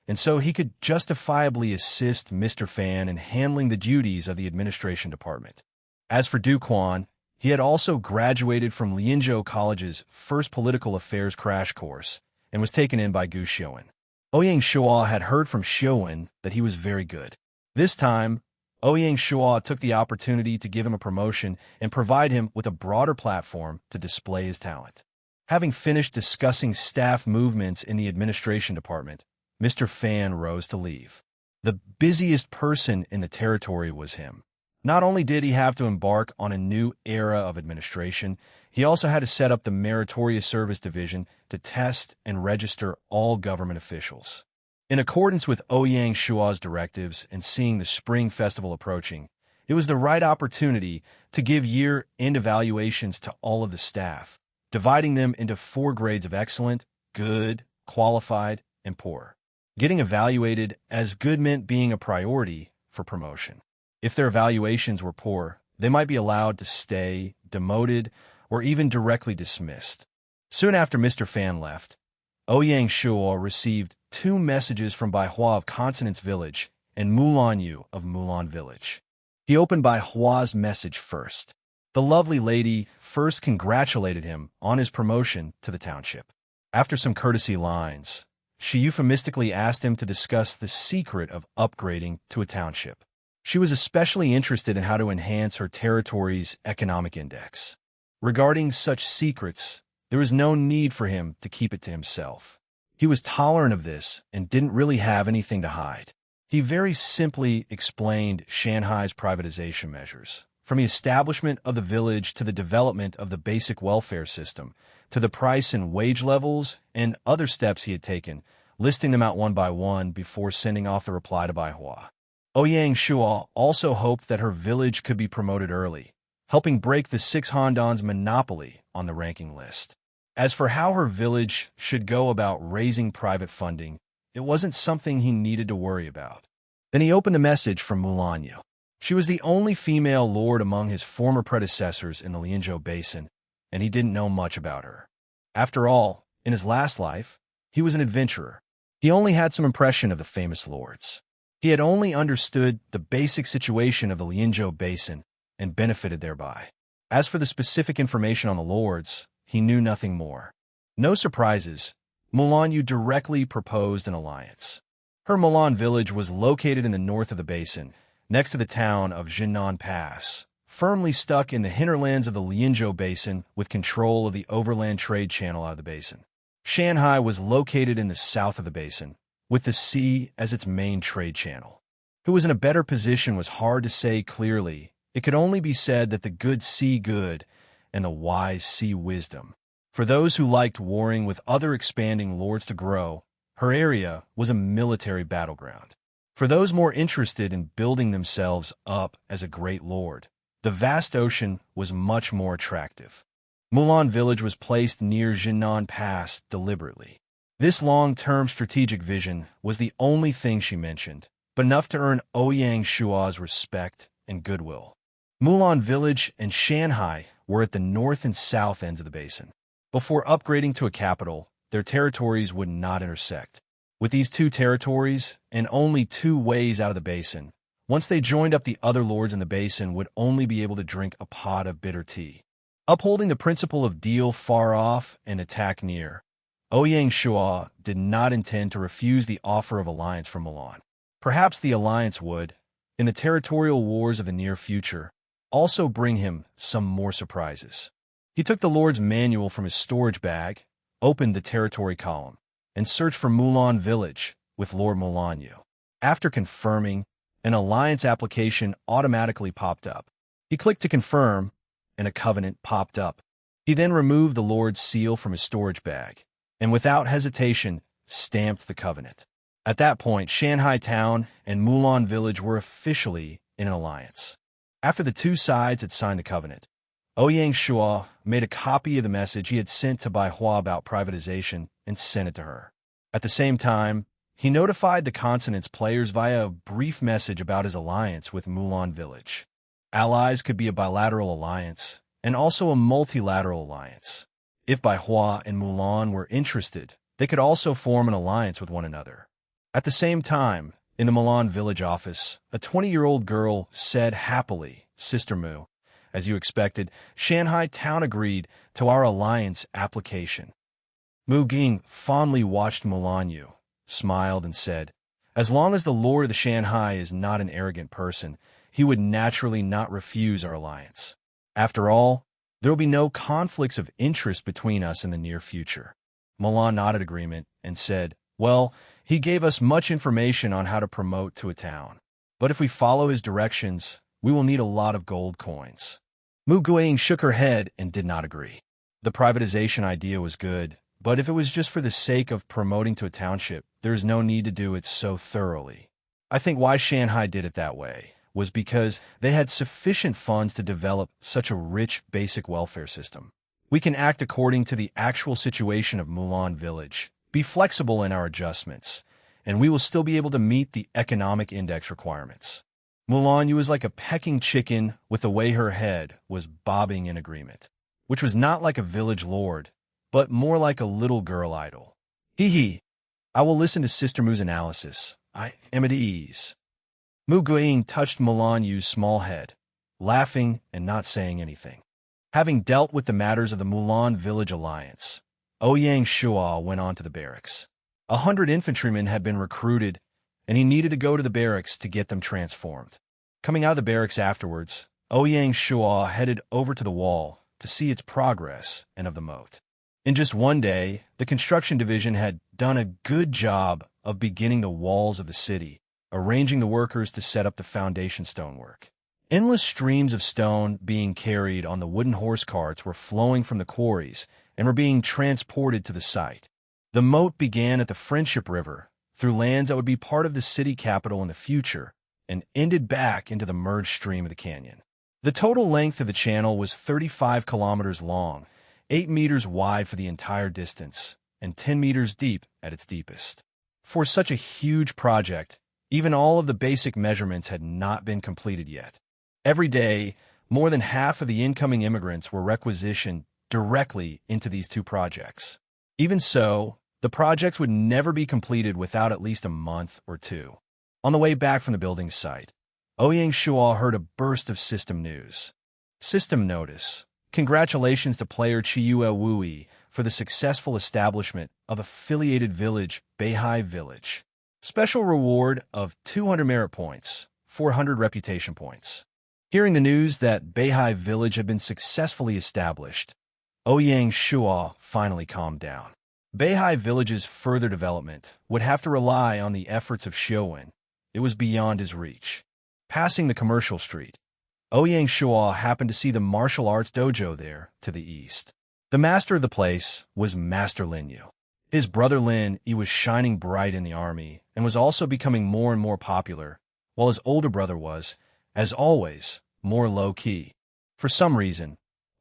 and so he could justifiably assist Mr. Fan in handling the duties of the administration department. As for Du Quan, he had also graduated from Lianzhou College's first political affairs crash course and was taken in by Gu Xiuwen. Ouyang Shuo had heard from Xiuwen that he was very good. This time, Ouyang Shuo took the opportunity to give him a promotion and provide him with a broader platform to display his talent. Having finished discussing staff movements in the administration department, Mr. Fan rose to leave. The busiest person in the territory was him. Not only did he have to embark on a new era of administration, he also had to set up the Meritorious Service Division to test and register all government officials. In accordance with Ouyang Shuo's directives and seeing the Spring Festival approaching, it was the right opportunity to give year-end evaluations to all of the staff, dividing them into 4 grades of excellent, good, qualified, and poor. Getting evaluated as good meant being a priority for promotion. If their evaluations were poor, they might be allowed to stay, demoted, or even directly dismissed. Soon after Mr. Fan left, Ouyang Shuo received 2 messages from Bai Hua of Consonance Village and Mulan Yu of Mulan Village. He opened Bai Hua's message first. The lovely lady first congratulated him on his promotion to the township. After some courtesy lines, she euphemistically asked him to discuss the secret of upgrading to a township. She was especially interested in how to enhance her territory's economic index. Regarding such secrets, there was no need for him to keep it to himself. He was tolerant of this and didn't really have anything to hide. He very simply explained Shanghai's privatization measures, from the establishment of the village to the development of the basic welfare system, to the price and wage levels and other steps he had taken, listing them out one by one before sending off the reply to Bai Hua. Ouyang Shuo also hoped that her village could be promoted early, helping break the 6 Handan's monopoly on the ranking list. As for how her village should go about raising private funding, it wasn't something he needed to worry about. Then he opened the message from Mulan Yu. She was the only female lord among his former predecessors in the Lianzhou Basin, and he didn't know much about her. After all, in his last life, he was an adventurer. He only had some impression of the famous lords. He had only understood the basic situation of the Lianzhou Basin and benefited thereby. As for the specific information on the lords, he knew nothing more. No surprises, Mulan Yu directly proposed an alliance. Her Mulan village was located in the north of the basin, next to the town of Jinan Pass, firmly stuck in the hinterlands of the Lianzhou Basin with control of the overland trade channel out of the basin. Shanghai was located in the south of the basin, with the sea as its main trade channel. Who was in a better position was hard to say clearly. It could only be said that the good see good and the wise see wisdom. For those who liked warring with other expanding lords to grow, her area was a military battleground. For those more interested in building themselves up as a great lord, the vast ocean was much more attractive. Mulan village was placed near Jinan Pass deliberately. This long-term strategic vision was the only thing she mentioned, but enough to earn Ouyang Shuo's respect and goodwill. Mulan Village and Shanghai were at the north and south ends of the basin. Before upgrading to a capital, their territories would not intersect. With these two territories, and only two ways out of the basin, once they joined up, the other lords in the basin would only be able to drink a pot of bitter tea. Upholding the principle of deal far off and attack near, Ouyang Shuo did not intend to refuse the offer of alliance from Mulan. Perhaps the alliance would, in the territorial wars of the near future, also bring him some more surprises. He took the Lord's manual from his storage bag, opened the territory column, and searched for Mulan Village with Lord Mulanyu. After confirming, an alliance application automatically popped up. He clicked to confirm, and a covenant popped up. He then removed the Lord's seal from his storage bag, and without hesitation, stamped the covenant. At that point, Shanghai Town and Mulan Village were officially in an alliance. After the two sides had signed the covenant, Ouyang Shuo made a copy of the message he had sent to Bai Hua about privatization and sent it to her. At the same time, he notified the Consonance players via a brief message about his alliance with Mulan Village. Allies could be a bilateral alliance and also a multilateral alliance. If Bai Hua and Mulan were interested, they could also form an alliance with one another. At the same time, in the Mulan Village office, a 20-year-old girl said happily, "Sister Mu, as you expected, Shanghai Town agreed to our alliance application." Mu Ging fondly watched Mulanyu, smiled, and said, "As long as the Lord of the Shanghai is not an arrogant person, he would naturally not refuse our alliance. After all, there will be no conflicts of interest between us in the near future." Mulan nodded agreement and said, "Well, he gave us much information on how to promote to a town. But if we follow his directions, we will need a lot of gold coins." Mu Guiying shook her head and did not agree. The privatization idea was good, but if it was just for the sake of promoting to a township, there is no need to do it so thoroughly. I think why Shanghai did it that way was because they had sufficient funds to develop such a rich basic welfare system. We can act according to the actual situation of Mulan Village, be flexible in our adjustments, and we will still be able to meet the economic index requirements. Mulanyu was like a pecking chicken with the way her head was bobbing in agreement, which was not like a village lord, but more like a little girl idol. Hee hee. I will listen to Sister Mu's analysis. I am at ease. Mu Guiying touched Mulanyu's small head, laughing and not saying anything. Having dealt with the matters of the Mulan Village Alliance, Ouyang Shuo went on to the barracks. 100 infantrymen had been recruited, and he needed to go to the barracks to get them transformed. Coming out of the barracks afterwards, Ouyang Shuo headed over to the wall to see its progress and of the moat. In just one day, the construction division had done a good job of beginning the walls of the city, arranging the workers to set up the foundation stonework. Endless streams of stone being carried on the wooden horse carts were flowing from the quarries and were being transported to the site. The moat began at the Friendship River, through lands that would be part of the city capital in the future, and ended back into the merged stream of the canyon. The total length of the channel was 35 kilometers long, 8 meters wide for the entire distance, and 10 meters deep at its deepest. For such a huge project, even all of the basic measurements had not been completed yet. Every day, more than half of the incoming immigrants were requisitioned directly into these two projects. Even so, the projects would never be completed without at least a month or two. On the way back from the building site, Ouyang Shuo heard a burst of system news. System notice. Congratulations to player Chiyue Wui for the successful establishment of affiliated village Beihai Village. Special reward of 200 merit points, 400 reputation points. Hearing the news that Beihai Village had been successfully established, Ouyang Shuo finally calmed down. Beihai Village's further development would have to rely on the efforts of Xiuwen. It was beyond his reach. Passing the commercial street, Ouyang Shuo happened to see the martial arts dojo there to the east. The master of the place was Master Lin Yu. His brother Lin Yi was shining bright in the army and was also becoming more and more popular, while his older brother was, as always, more low-key. For some reason,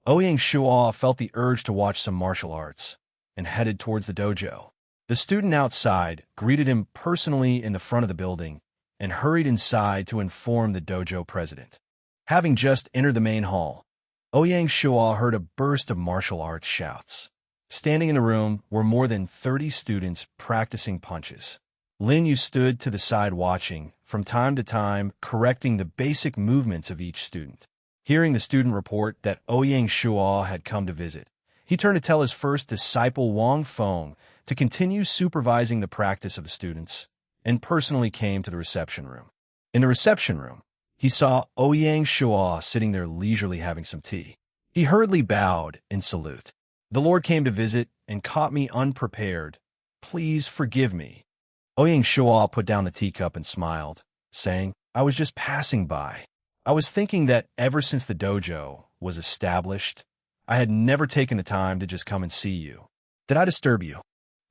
Ouyang Shuo felt the urge to watch some martial arts and headed towards the dojo. The student outside greeted him personally in the front of the building and hurried inside to inform the dojo president. Having just entered the main hall, Ouyang Shuo heard a burst of martial arts shouts. Standing in the room were more than 30 students practicing punches. Lin Yu stood to the side watching, from time to time correcting the basic movements of each student. Hearing the student report that Ouyang Shuo had come to visit, he turned to tell his first disciple Wang Feng to continue supervising the practice of the students, and personally came to the reception room. In the reception room, he saw Ouyang Shuo sitting there leisurely having some tea. He hurriedly bowed in salute. "The Lord came to visit and caught me unprepared. Please forgive me." Ouyang Shuo put down the teacup and smiled, saying, "I was just passing by. I was thinking that ever since the dojo was established, I had never taken the time to just come and see you. Did I disturb you?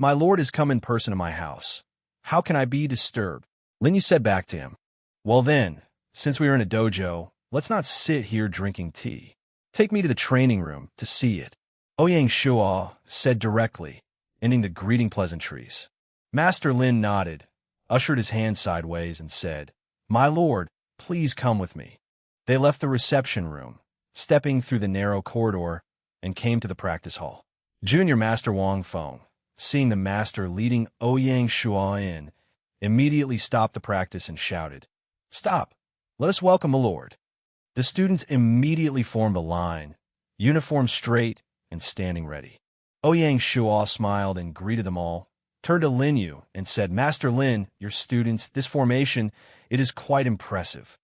My lord has come in person to my house. How can I be disturbed?" Lin Yu said back to him, "Well then, since we are in a dojo, let's not sit here drinking tea. Take me to the training room to see it." Ouyang Shuo said directly, ending the greeting pleasantries. Master Lin nodded, ushered his hand sideways, and said, "My lord, please come with me." They left the reception room, stepping through the narrow corridor, and came to the practice hall. Junior Master Wang Feng, seeing the master leading Ouyang Shuo in, immediately stopped the practice and shouted, "Stop! Let us welcome the Lord." The students immediately formed a line, uniform straight and standing ready. Ouyang Shuo smiled and greeted them all, turned to Lin Yu and said, "Master Lin, your students, this formation, it is quite impressive."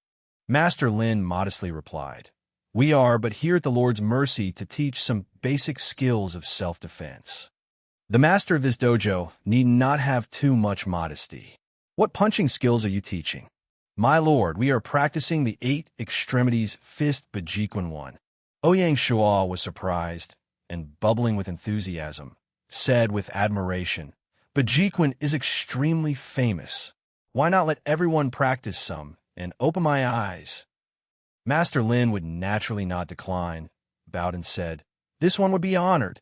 Master Lin modestly replied, "We are but here at the Lord's mercy to teach some basic skills of self-defense." The master of this dojo need not have too much modesty. "What punching skills are you teaching?" "My lord, we are practicing the 8 extremities fist Bajikwan one." Ouyang Shuo was surprised and bubbling with enthusiasm, said with admiration, "Bajikwan is extremely famous. Why not let everyone practice some and open my eyes?" Master Lin would naturally not decline, bowed and said, "This one would be honored."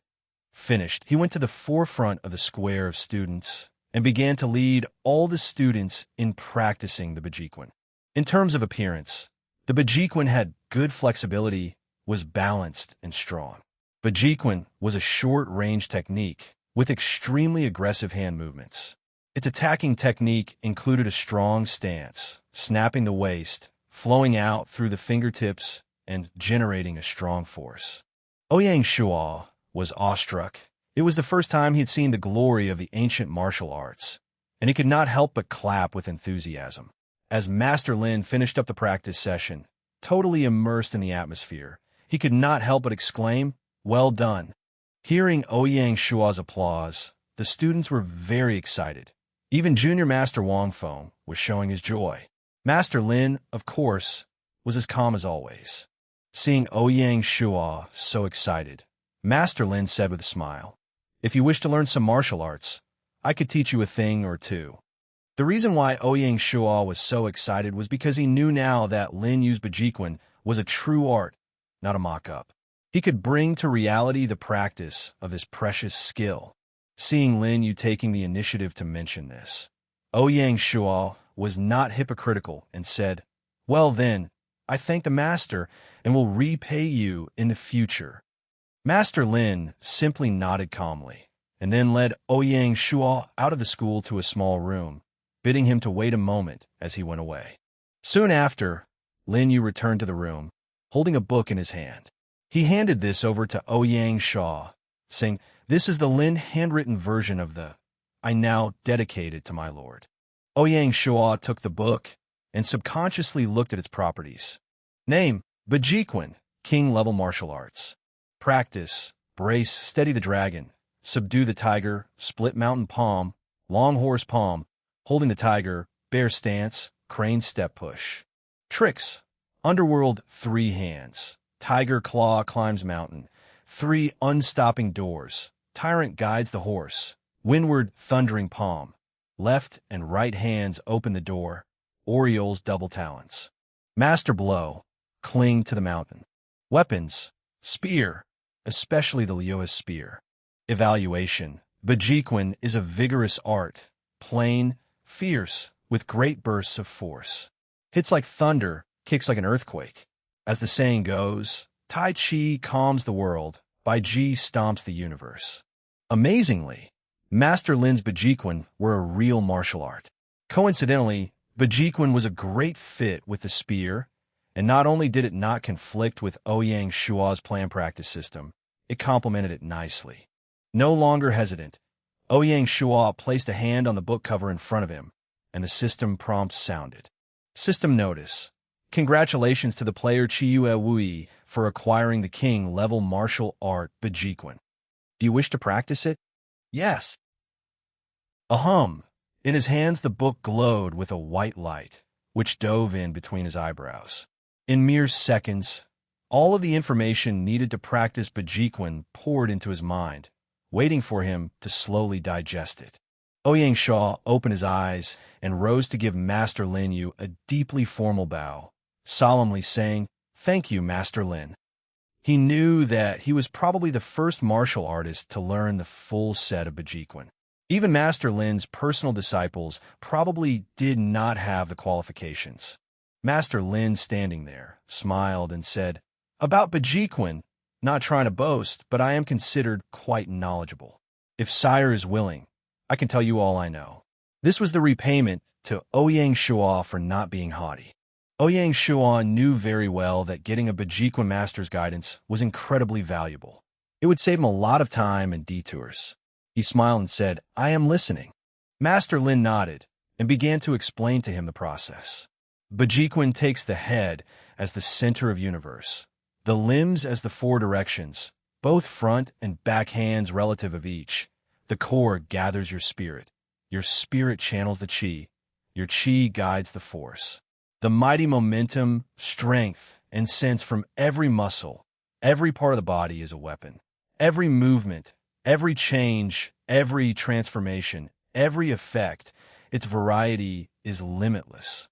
Finished, he went to the forefront of the square of students and began to lead all the students in practicing the Bajikwan. In terms of appearance, the Bajikwan had good flexibility, was balanced and strong. Bajikwan was a short-range technique with extremely aggressive hand movements. Its attacking technique included a strong stance, snapping the waist, flowing out through the fingertips, and generating a strong force. Ouyang Shuo was awestruck. It was the first time he had seen the glory of the ancient martial arts, and he could not help but clap with enthusiasm. As Master Lin finished up the practice session, totally immersed in the atmosphere, he could not help but exclaim, "Well done." Hearing Ouyang Shuo's applause, the students were very excited. Even Junior Master Wang Feng was showing his joy. Master Lin, of course, was as calm as always. Seeing Ouyang Shuo so excited, Master Lin said with a smile, "If you wish to learn some martial arts, I could teach you a thing or two." The reason why Ouyang Shuo was so excited was because he knew now that Lin Yu's Bajikwan was a true art, not a mock-up. He could bring to reality the practice of this precious skill. Seeing Lin Yu taking the initiative to mention this, Ouyang Shuo was not hypocritical and said, "Well then, I thank the master and will repay you in the future." Master Lin simply nodded calmly, and then led Ouyang Shuo out of the school to a small room, bidding him to wait a moment as he went away. Soon after, Lin Yu returned to the room, holding a book in his hand. He handed this over to Ouyang Shuo, saying, "This is the Lin handwritten version of the I now dedicate it to my lord." Ouyang Shuo took the book and subconsciously looked at its properties. Name, Bajikwan, King-level martial arts. Practice, brace, steady the dragon, subdue the tiger, split mountain palm, long horse palm, holding the tiger, bear stance, crane step push. Tricks, underworld 3 hands, tiger claw climbs mountain, 3 unstopping doors, tyrant guides the horse, windward thundering palm, left and right hands open the door, orioles double talons. Master blow, cling to the mountain. Weapons, spear, especially the Liyue spear. Evaluation, Bajiquan is a vigorous art, plain, fierce, with great bursts of force. Hits like thunder, kicks like an earthquake. As the saying goes, Tai Chi calms the world, Bai Ji stomps the universe. Amazingly, Master Lin's Bajiquan were a real martial art. Coincidentally, Bajiquan was a great fit with the spear, and not only did it not conflict with Ouyang Shuo's plan practice system, it complemented it nicely. No longer hesitant, Ouyang Shuo placed a hand on the book cover in front of him, and the system prompts sounded. System notice. Congratulations to the player Chiyu Wui for acquiring the king-level martial art Bajiquan. Do you wish to practice it? Yes. Ahem. In his hands the book glowed with a white light, which dove in between his eyebrows. In mere seconds, all of the information needed to practice Bajiquan poured into his mind, waiting for him to slowly digest it. Ouyang Shuo opened his eyes and rose to give Master Lin Yu a deeply formal bow, solemnly saying, "Thank you, Master Lin." He knew that he was probably the first martial artist to learn the full set of Bajiquan. Even Master Lin's personal disciples probably did not have the qualifications. Master Lin, standing there, smiled and said, "About Bajiquan, not trying to boast, but I am considered quite knowledgeable. If Sire is willing, I can tell you all I know." This was the repayment to Ouyang Shuo for not being haughty. Ouyang Shuo knew very well that getting a Bajiquan master's guidance was incredibly valuable. It would save him a lot of time and detours. He smiled and said, "I am listening." Master Lin nodded and began to explain to him the process. Bajiquan takes the head as the center of universe, the limbs as the four directions, both front and back hands relative of each. The core gathers your spirit channels the chi, your chi guides the force. The mighty momentum, strength, and sense from every muscle, every part of the body is a weapon. Every movement, every change, every transformation, every effect, its variety is limitless.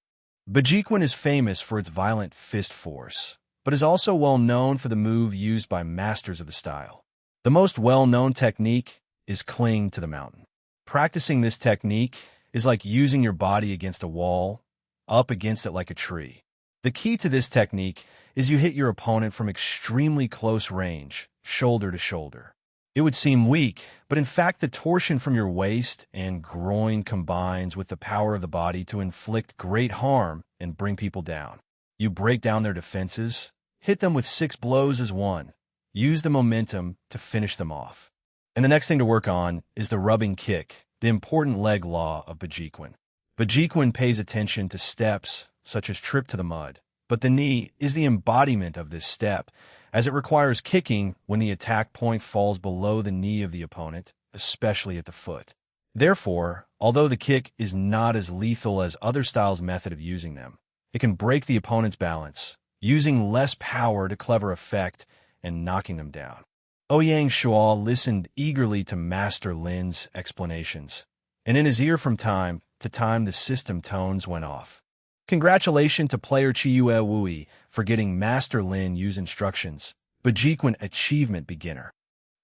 Bajiquan is famous for its violent fist force, but is also well known for the move used by masters of the style. The most well-known technique is cling to the mountain. Practicing this technique is like using your body against a wall, up against it like a tree. The key to this technique is you hit your opponent from extremely close range, shoulder to shoulder. It would seem weak, but in fact the torsion from your waist and groin combines with the power of the body to inflict great harm and bring people down. You break down their defenses, hit them with 6 blows as one, use the momentum to finish them off. And the next thing to work on is the rubbing kick, the important leg law of Bajiquan. Bajiquan pays attention to steps, such as trip to the mud, but the knee is the embodiment of this step, as it requires kicking when the attack point falls below the knee of the opponent, especially at the foot. Therefore, although the kick is not as lethal as other styles' method of using them, it can break the opponent's balance, using less power to clever effect and knocking them down. Ouyang Shuo listened eagerly to Master Lin's explanations, and in his ear from time to time the system tones went off. Congratulations to player Chiyu Wui for getting Master Lin use instructions, Bajiquan Achievement Beginner.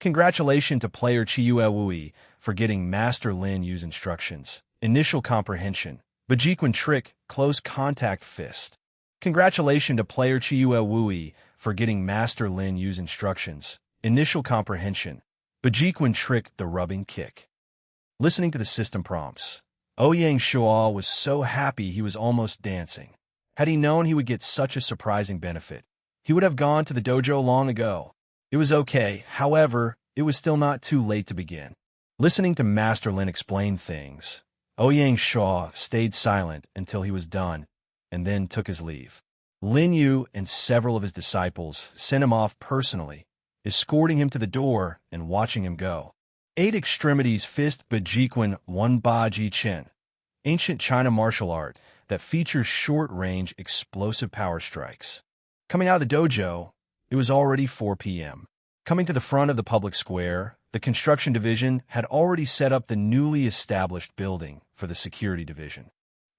Congratulations to player Chiyu Wui for getting Master Lin use instructions, Initial Comprehension, Bajiquan Trick Close Contact Fist. Congratulations to player Chiyu Wui for getting Master Lin use instructions, Initial Comprehension, Bajiquan Trick the Rubbing Kick. Listening to the system prompts, Ouyang Shuo was so happy he was almost dancing. Had he known he would get such a surprising benefit, he would have gone to the dojo long ago. It was okay, however, it was still not too late to begin. Listening to Master Lin explain things, Ouyang Shuo stayed silent until he was done, and then took his leave. Lin Yu and several of his disciples sent him off personally, escorting him to the door and watching him go. 8 Extremities Fist Bajiquan 1 Ba Ji Chen, ancient China martial art that features short-range explosive power strikes. Coming out of the dojo, it was already 4 p.m. Coming to the front of the public square, the construction division had already set up the newly established building for the security division.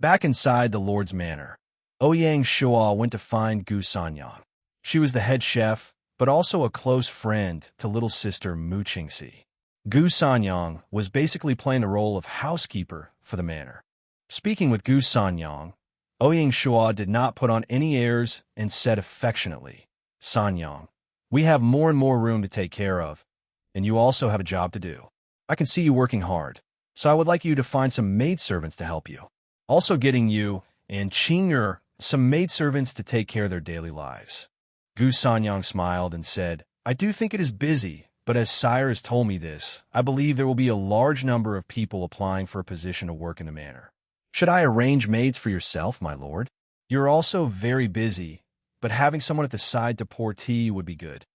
Back inside the Lord's Manor, Ouyang Shuo went to find Gu Sanyang. She was the head chef, but also a close friend to little sister Mu Qingxi. Gu Sanyang was basically playing the role of housekeeper for the manor. Speaking with Gu Sanyang, Ouyang Shuo did not put on any airs and said affectionately, "Sanyang, we have more and more room to take care of, and you also have a job to do. I can see you working hard, so I would like you to find some maidservants to help you. Also getting you and Qing'er some maidservants to take care of their daily lives." Gu Sanyang smiled and said, "I do think it is busy, but as sire has told me this, I believe there will be a large number of people applying for a position to work in the manor. Should I arrange maids for yourself, my lord? You're also very busy, but having someone at the side to pour tea would be good."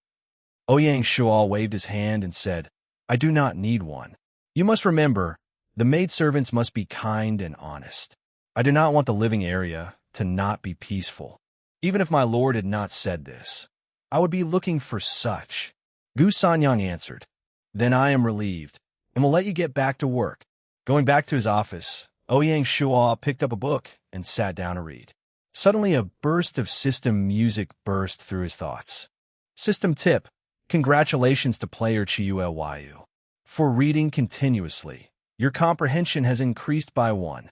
Ouyang Shuo waved his hand and said, "I do not need one. You must remember, the maidservants must be kind and honest. I do not want the living area to not be peaceful. Even if my lord had not said this, I would be looking for such." Gu Sanyang answered, "Then I am relieved, and will let you get back to work." Going back to his office, Ouyang Shuo picked up a book and sat down to read. Suddenly a burst of system music burst through his thoughts. System tip: congratulations to player Chiuyu. For reading continuously, your comprehension has increased by 1.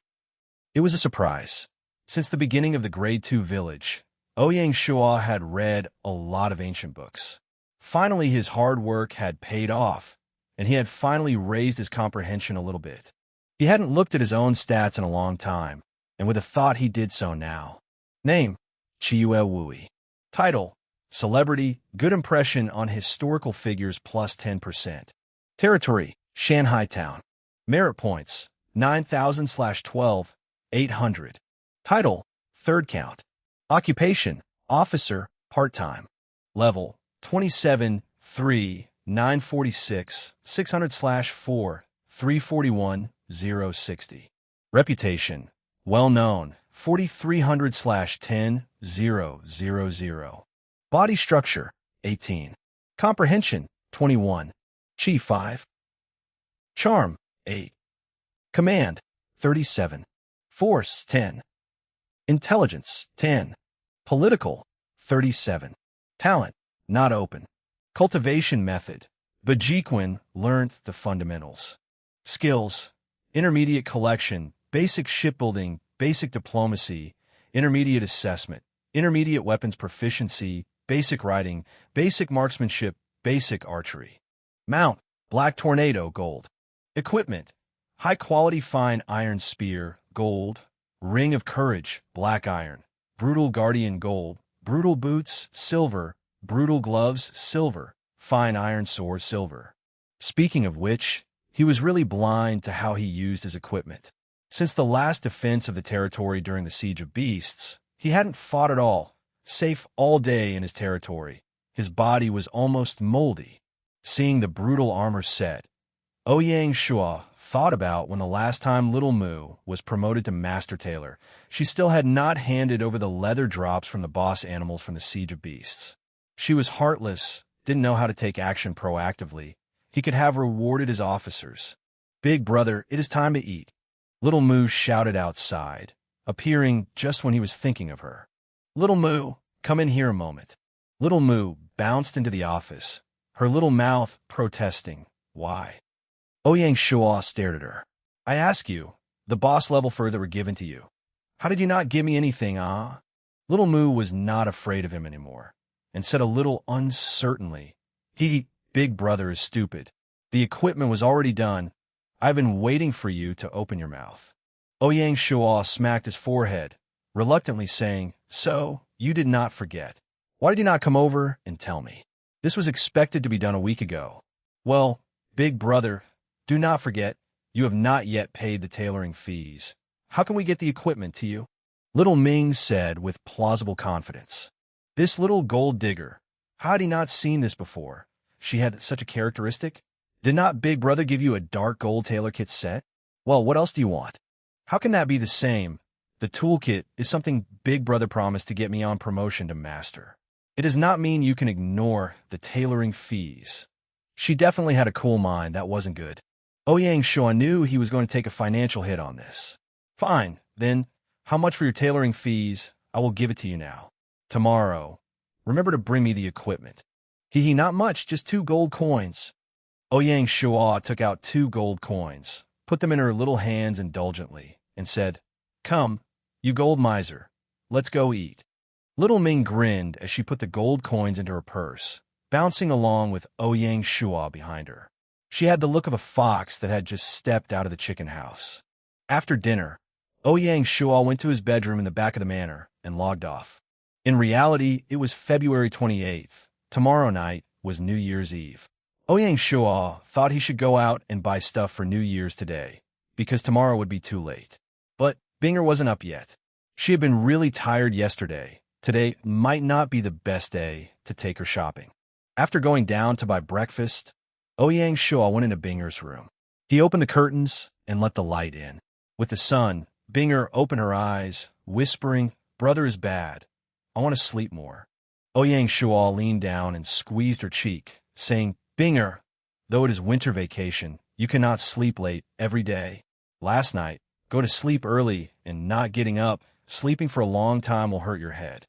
It was a surprise. Since the beginning of the Grade 2 village, Ouyang Shuo had read a lot of ancient books. Finally, his hard work had paid off, and he had finally raised his comprehension a little bit. He hadn't looked at his own stats in a long time, and with a thought he did so now. Name: Chiuyu. Title: Celebrity, good impression on historical figures plus 10%. Territory: Shanghai Town. Merit points: 9,000/12, 800. Title: Third count. Occupation: Officer, part-time. Level: 27, 3, 946, 600/4, 341, 060. Reputation: well-known, 4300/10, 000. Body structure: 18. Comprehension: 21. Chi 5. Charm: 8. Command: 37. Force: 10. Intelligence: 10. Political: 37. Talent: not open. Cultivation method: Bajiquin learned the fundamentals. Skills: intermediate collection, basic shipbuilding, basic diplomacy, intermediate assessment, intermediate weapons proficiency, basic riding, basic marksmanship, basic archery. Mount: Black Tornado, gold. Equipment: high-quality fine iron spear, gold. Ring of Courage, black iron. Brutal Guardian, gold. Brutal boots, silver. Brutal gloves, silver. Fine iron sword, silver. Speaking of which, he was really blind to how he used his equipment. Since the last defense of the territory during the Siege of Beasts, he hadn't fought at all, safe all day in his territory. His body was almost moldy. Seeing the brutal armor set, Ouyang Shuo thought about when the last time Little Mu was promoted to Master Tailor. She still had not handed over the leather drops from the boss animals from the Siege of Beasts. She was heartless, didn't know how to take action proactively. He could have rewarded his officers. "Big brother, it is time to eat." Little Mu shouted outside, appearing just when he was thinking of her. "Little Mu, come in here a moment." Little Mu bounced into the office, her little mouth protesting. "Why?" Ouyang Shuo stared at her. "I ask you, the boss level further were given to you. How did you not give me anything, ah?" Little Mu was not afraid of him anymore, and said a little uncertainly, "Big brother is stupid. The equipment was already done. I've been waiting for you to open your mouth." Ouyang Shuo smacked his forehead, reluctantly saying, "So, you did not forget. Why did you not come over and tell me? This was expected to be done a week ago." "Well, big brother, do not forget, you have not yet paid the tailoring fees. How can we get the equipment to you?" Little Ming said with plausible confidence. This little gold digger, how had he not seen this before? She had such a characteristic. Did not Big Brother give you a dark gold tailor kit set? Well, what else do you want? How can that be the same? The toolkit is something Big Brother promised to get me on promotion to master. It does not mean you can ignore the tailoring fees. She definitely had a cool mind. That wasn't good. Ouyang Shuo knew he was going to take a financial hit on this. "Fine, then, how much for your tailoring fees? I will give it to you now. Tomorrow, remember to bring me the equipment." Not much, just 2 gold coins." Ouyang Shuo took out 2 gold coins, put them in her little hands indulgently, and said, "Come, you gold miser, let's go eat." Little Ming grinned as she put the gold coins into her purse, bouncing along with Ouyang Shuo behind her. She had the look of a fox that had just stepped out of the chicken house. After dinner, Ouyang Shuo went to his bedroom in the back of the manor and logged off. In reality, it was February 28th. Tomorrow night was New Year's Eve. Ouyang Shuo thought he should go out and buy stuff for New Year's today, because tomorrow would be too late. But Binger wasn't up yet. She had been really tired yesterday. Today might not be the best day to take her shopping. After going down to buy breakfast, Ouyang Shuo went into Binger's room. He opened the curtains and let the light in. With the sun, Binger opened her eyes, whispering, "Brother is bad. I want to sleep more." Ouyang Shuo leaned down and squeezed her cheek, saying, "Binger, though it is winter vacation, you cannot sleep late every day. Last night, go to sleep early and not getting up. Sleeping for a long time will hurt your head."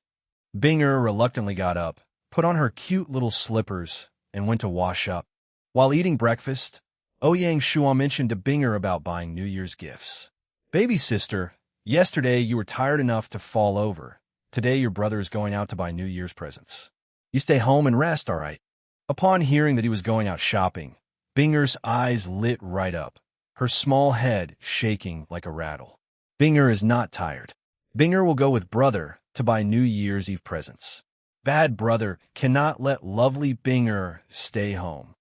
Binger reluctantly got up, put on her cute little slippers, and went to wash up. While eating breakfast, Ouyang Shuo mentioned to Binger about buying New Year's gifts. "Baby sister, yesterday you were tired enough to fall over. Today your brother is going out to buy New Year's presents. You stay home and rest, all right?" Upon hearing that he was going out shopping, Binger's eyes lit right up, her small head shaking like a rattle. Binger is not tired. Binger will go with brother to buy New Year's Eve presents. Bad brother cannot let lovely Binger stay home.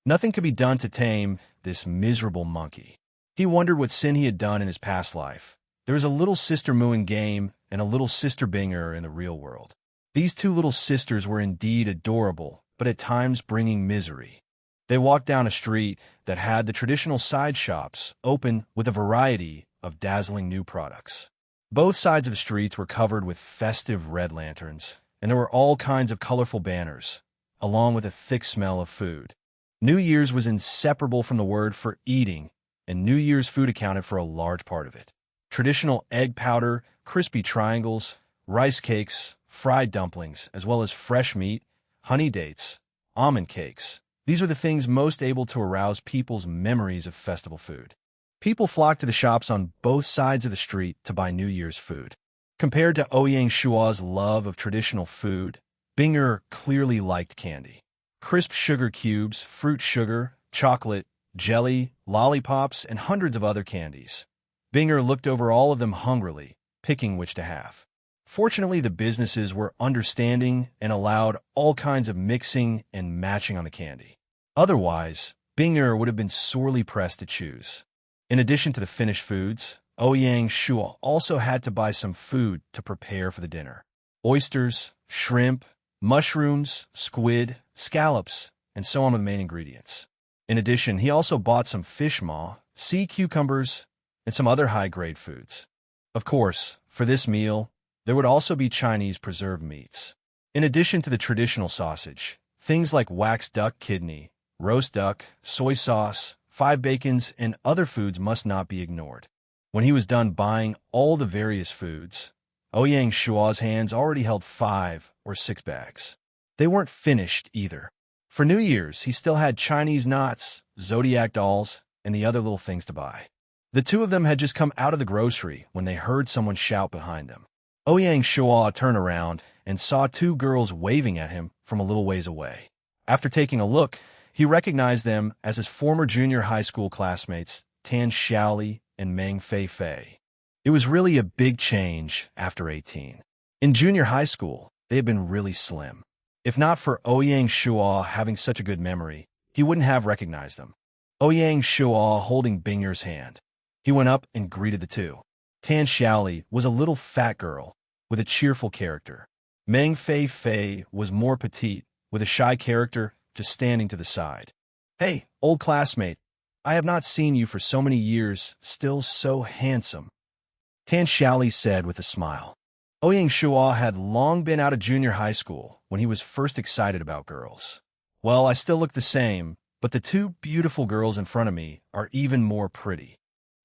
Nothing could be done to tame this miserable monkey. He wondered what sin he had done in his past life. There was a little sister Moo in game and a little sister Binger in the real world. These 2 little sisters were indeed adorable, but at times bringing misery. They walked down a street that had the traditional side shops open with a variety of dazzling new products. Both sides of the streets were covered with festive red lanterns, and there were all kinds of colorful banners, along with a thick smell of food. New Year's was inseparable from the word for eating, and New Year's food accounted for a large part of it. Traditional egg powder, crispy triangles, rice cakes, fried dumplings, as well as fresh meat, honey dates, almond cakes. These were the things most able to arouse people's memories of festival food. People flocked to the shops on both sides of the street to buy New Year's food. Compared to Ouyang Shuo's love of traditional food, Binger clearly liked candy. Crisp sugar cubes, fruit sugar, chocolate, jelly, lollipops, and hundreds of other candies. Binger looked over all of them hungrily, picking which to have. Fortunately, the businesses were understanding and allowed all kinds of mixing and matching on the candy. Otherwise, Binger would have been sorely pressed to choose. In addition to the finished foods, Ouyang Shuo also had to buy some food to prepare for the dinner. Oysters, shrimp, mushrooms, squid, scallops, and so on with the main ingredients. In addition, he also bought some fish maw, sea cucumbers, and some other high-grade foods. Of course, for this meal, there would also be Chinese preserved meats. In addition to the traditional sausage, things like waxed duck kidney, roast duck, soy sauce, 5 bacons, and other foods must not be ignored. When he was done buying all the various foods, Ouyang Shuo's hands already held 5 or 6 bags. They weren't finished either. For New Year's, he still had Chinese knots, zodiac dolls, and the other little things to buy. The 2 of them had just come out of the grocery when they heard someone shout behind them. Ouyang Shuo turned around and saw 2 girls waving at him from a little ways away. After taking a look, he recognized them as his former junior high school classmates, Tan Xiaoli and Meng Fei. It was really a big change after 18. In junior high school, they had been really slim. If not for Ouyang Shuo having such a good memory, he wouldn't have recognized them. Ouyang Shuo holding Binger's hand. He went up and greeted the 2. Tan Xiaoli was a little fat girl with a cheerful character. Meng Fei was more petite, with a shy character just standing to the side. "Hey, old classmate, I have not seen you for so many years, still so handsome," Tan Xiaoli said with a smile. Ouyang Shuo had long been out of junior high school when he was first excited about girls. "Well, I still look the same, but the 2 beautiful girls in front of me are even more pretty."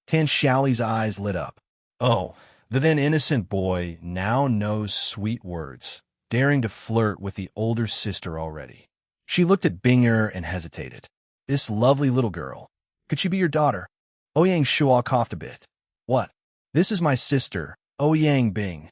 Tan Xiaoli's eyes lit up. Oh, the then innocent boy now knows sweet words, daring to flirt with the older sister already. She looked at Binger and hesitated. This lovely little girl. Could she be your daughter? Ouyang Shuo coughed a bit. What? This is my sister, Ouyang Bing.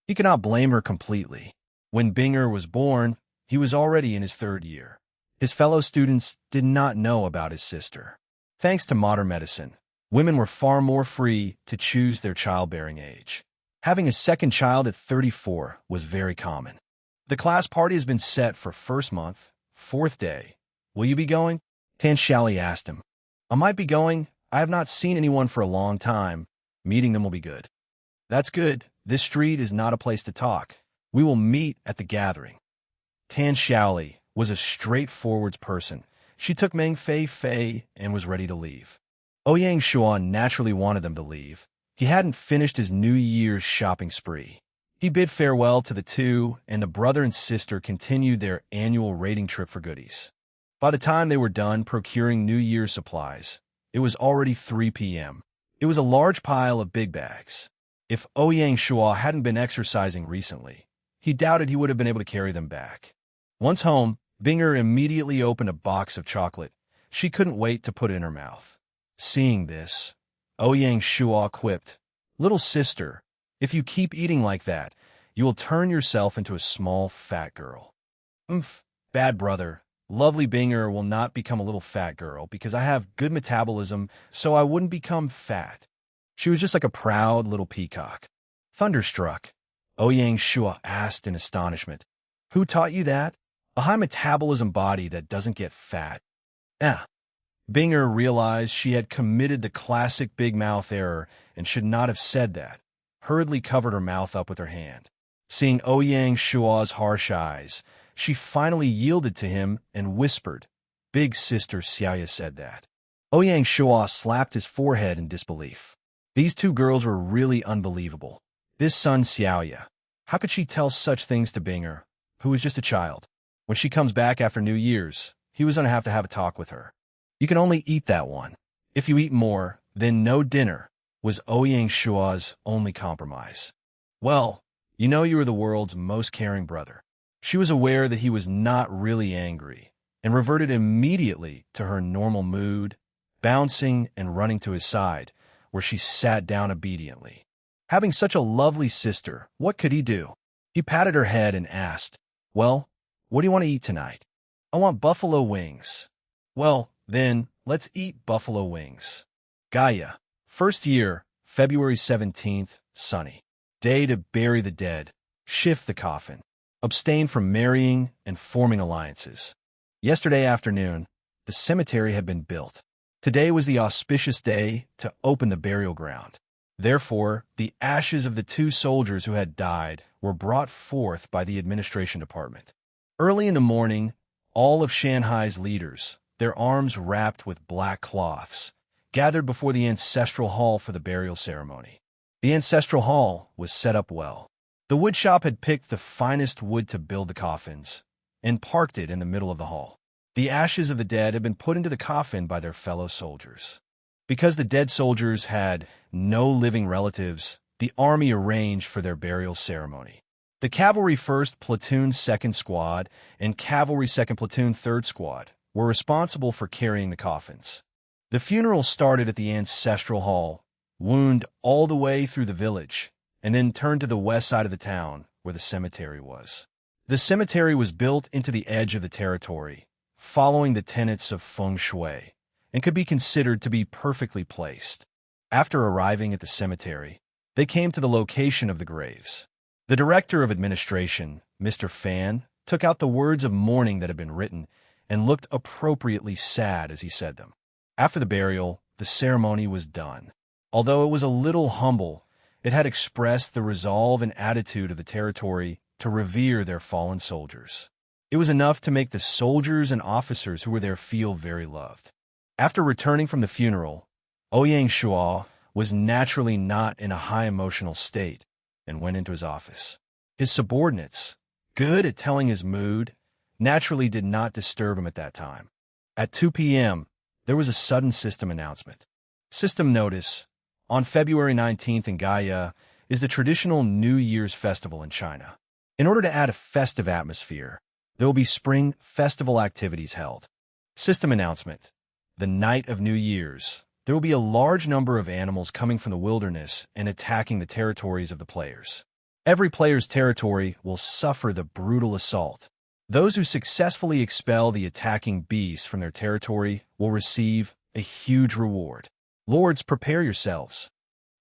He could not blame her completely. When Binger was born, he was already in his 3rd year. His fellow students did not know about his sister. Thanks to modern medicine, women were far more free to choose their childbearing age. Having a second child at 34 was very common. The class party has been set for 1st month, 4th day. Will you be going? Tan Xiaoli asked him. I might be going. I have not seen anyone for a long time. Meeting them will be good. That's good. This street is not a place to talk. We will meet at the gathering. Tan Xiaoli was a straightforward person. She took Meng Fei and was ready to leave. Ouyang Shuo naturally wanted them to leave. He hadn't finished his New Year's shopping spree. He bid farewell to the two, and the brother and sister continued their annual raiding trip for goodies. By the time they were done procuring New Year's supplies, it was already 3 p.m. It was a large pile of big bags. If Ouyang Shuo hadn't been exercising recently, he doubted he would have been able to carry them back. Once home, Binger immediately opened a box of chocolate. She couldn't wait to put it in her mouth. Seeing this, Ouyang Shuo quipped, Little sister, if you keep eating like that, you will turn yourself into a small, fat girl. Bad brother. Lovely Binger will not become a little fat girl because I have good metabolism, so I wouldn't become fat. She was just like a proud little peacock. Thunderstruck, Ouyang Shuo asked in astonishment, Who taught you that? A high metabolism body that doesn't get fat. Binger realized she had committed the classic big mouth error and should not have said that, hurriedly covered her mouth up with her hand. Seeing Ouyang Shuo's harsh eyes, she finally yielded to him and whispered, Big sister Xiaoya said that. Ouyang Shuo slapped his forehead in disbelief. These two girls were really unbelievable. This son Xiaoya, how could she tell such things to Binger, who was just a child? When she comes back after New Year's, he was going to have a talk with her. You can only eat that one. If you eat more, then no dinner, was Ouyang Shuo's only compromise. Well, you know you were the world's most caring brother. She was aware that he was not really angry, and reverted immediately to her normal mood, bouncing and running to his side, where she sat down obediently. Having such a lovely sister, what could he do? He patted her head and asked, Well, what do you want to eat tonight? I want buffalo wings. Well, then, let's eat buffalo wings. Gaia, 1st year, February 17th, sunny. Day to bury the dead, shift the coffin, abstain from marrying and forming alliances. Yesterday afternoon, the cemetery had been built. Today was the auspicious day to open the burial ground. Therefore, the ashes of the 2 soldiers who had died were brought forth by the administration department. Early in the morning, all of Shanghai's leaders, their arms wrapped with black cloths, gathered before the ancestral hall for the burial ceremony. The ancestral hall was set up well. The woodshop had picked the finest wood to build the coffins, and parked it in the middle of the hall. The ashes of the dead had been put into the coffin by their fellow soldiers. Because the dead soldiers had no living relatives, the army arranged for their burial ceremony. The Cavalry 1st Platoon 2nd Squad and Cavalry 2nd Platoon 3rd Squad were responsible for carrying the coffins. The funeral started at the ancestral hall, wound all the way through the village, and then turned to the west side of the town, where the cemetery was. The cemetery was built into the edge of the territory, following the tenets of feng shui, and could be considered to be perfectly placed. After arriving at the cemetery, they came to the location of the graves. The director of administration, Mr. Fan, took out the words of mourning that had been written and looked appropriately sad as he said them. After the burial, the ceremony was done. Although it was a little humble, it had expressed the resolve and attitude of the territory to revere their fallen soldiers. It was enough to make the soldiers and officers who were there feel very loved. After returning from the funeral, Ouyang Shuo was naturally not in a high emotional state and went into his office. His subordinates, good at telling his mood, naturally did not disturb him at that time. At 2 p.m., there was a sudden system announcement. System notice: on February 19th in Gaia is the traditional New Year's festival in China. In order to add a festive atmosphere, there will be spring festival activities held. System announcement: the night of New Year's, there will be a large number of animals coming from the wilderness and attacking the territories of the players. Every player's territory will suffer the brutal assault. Those who successfully expel the attacking beasts from their territory will receive a huge reward. Lords, prepare yourselves.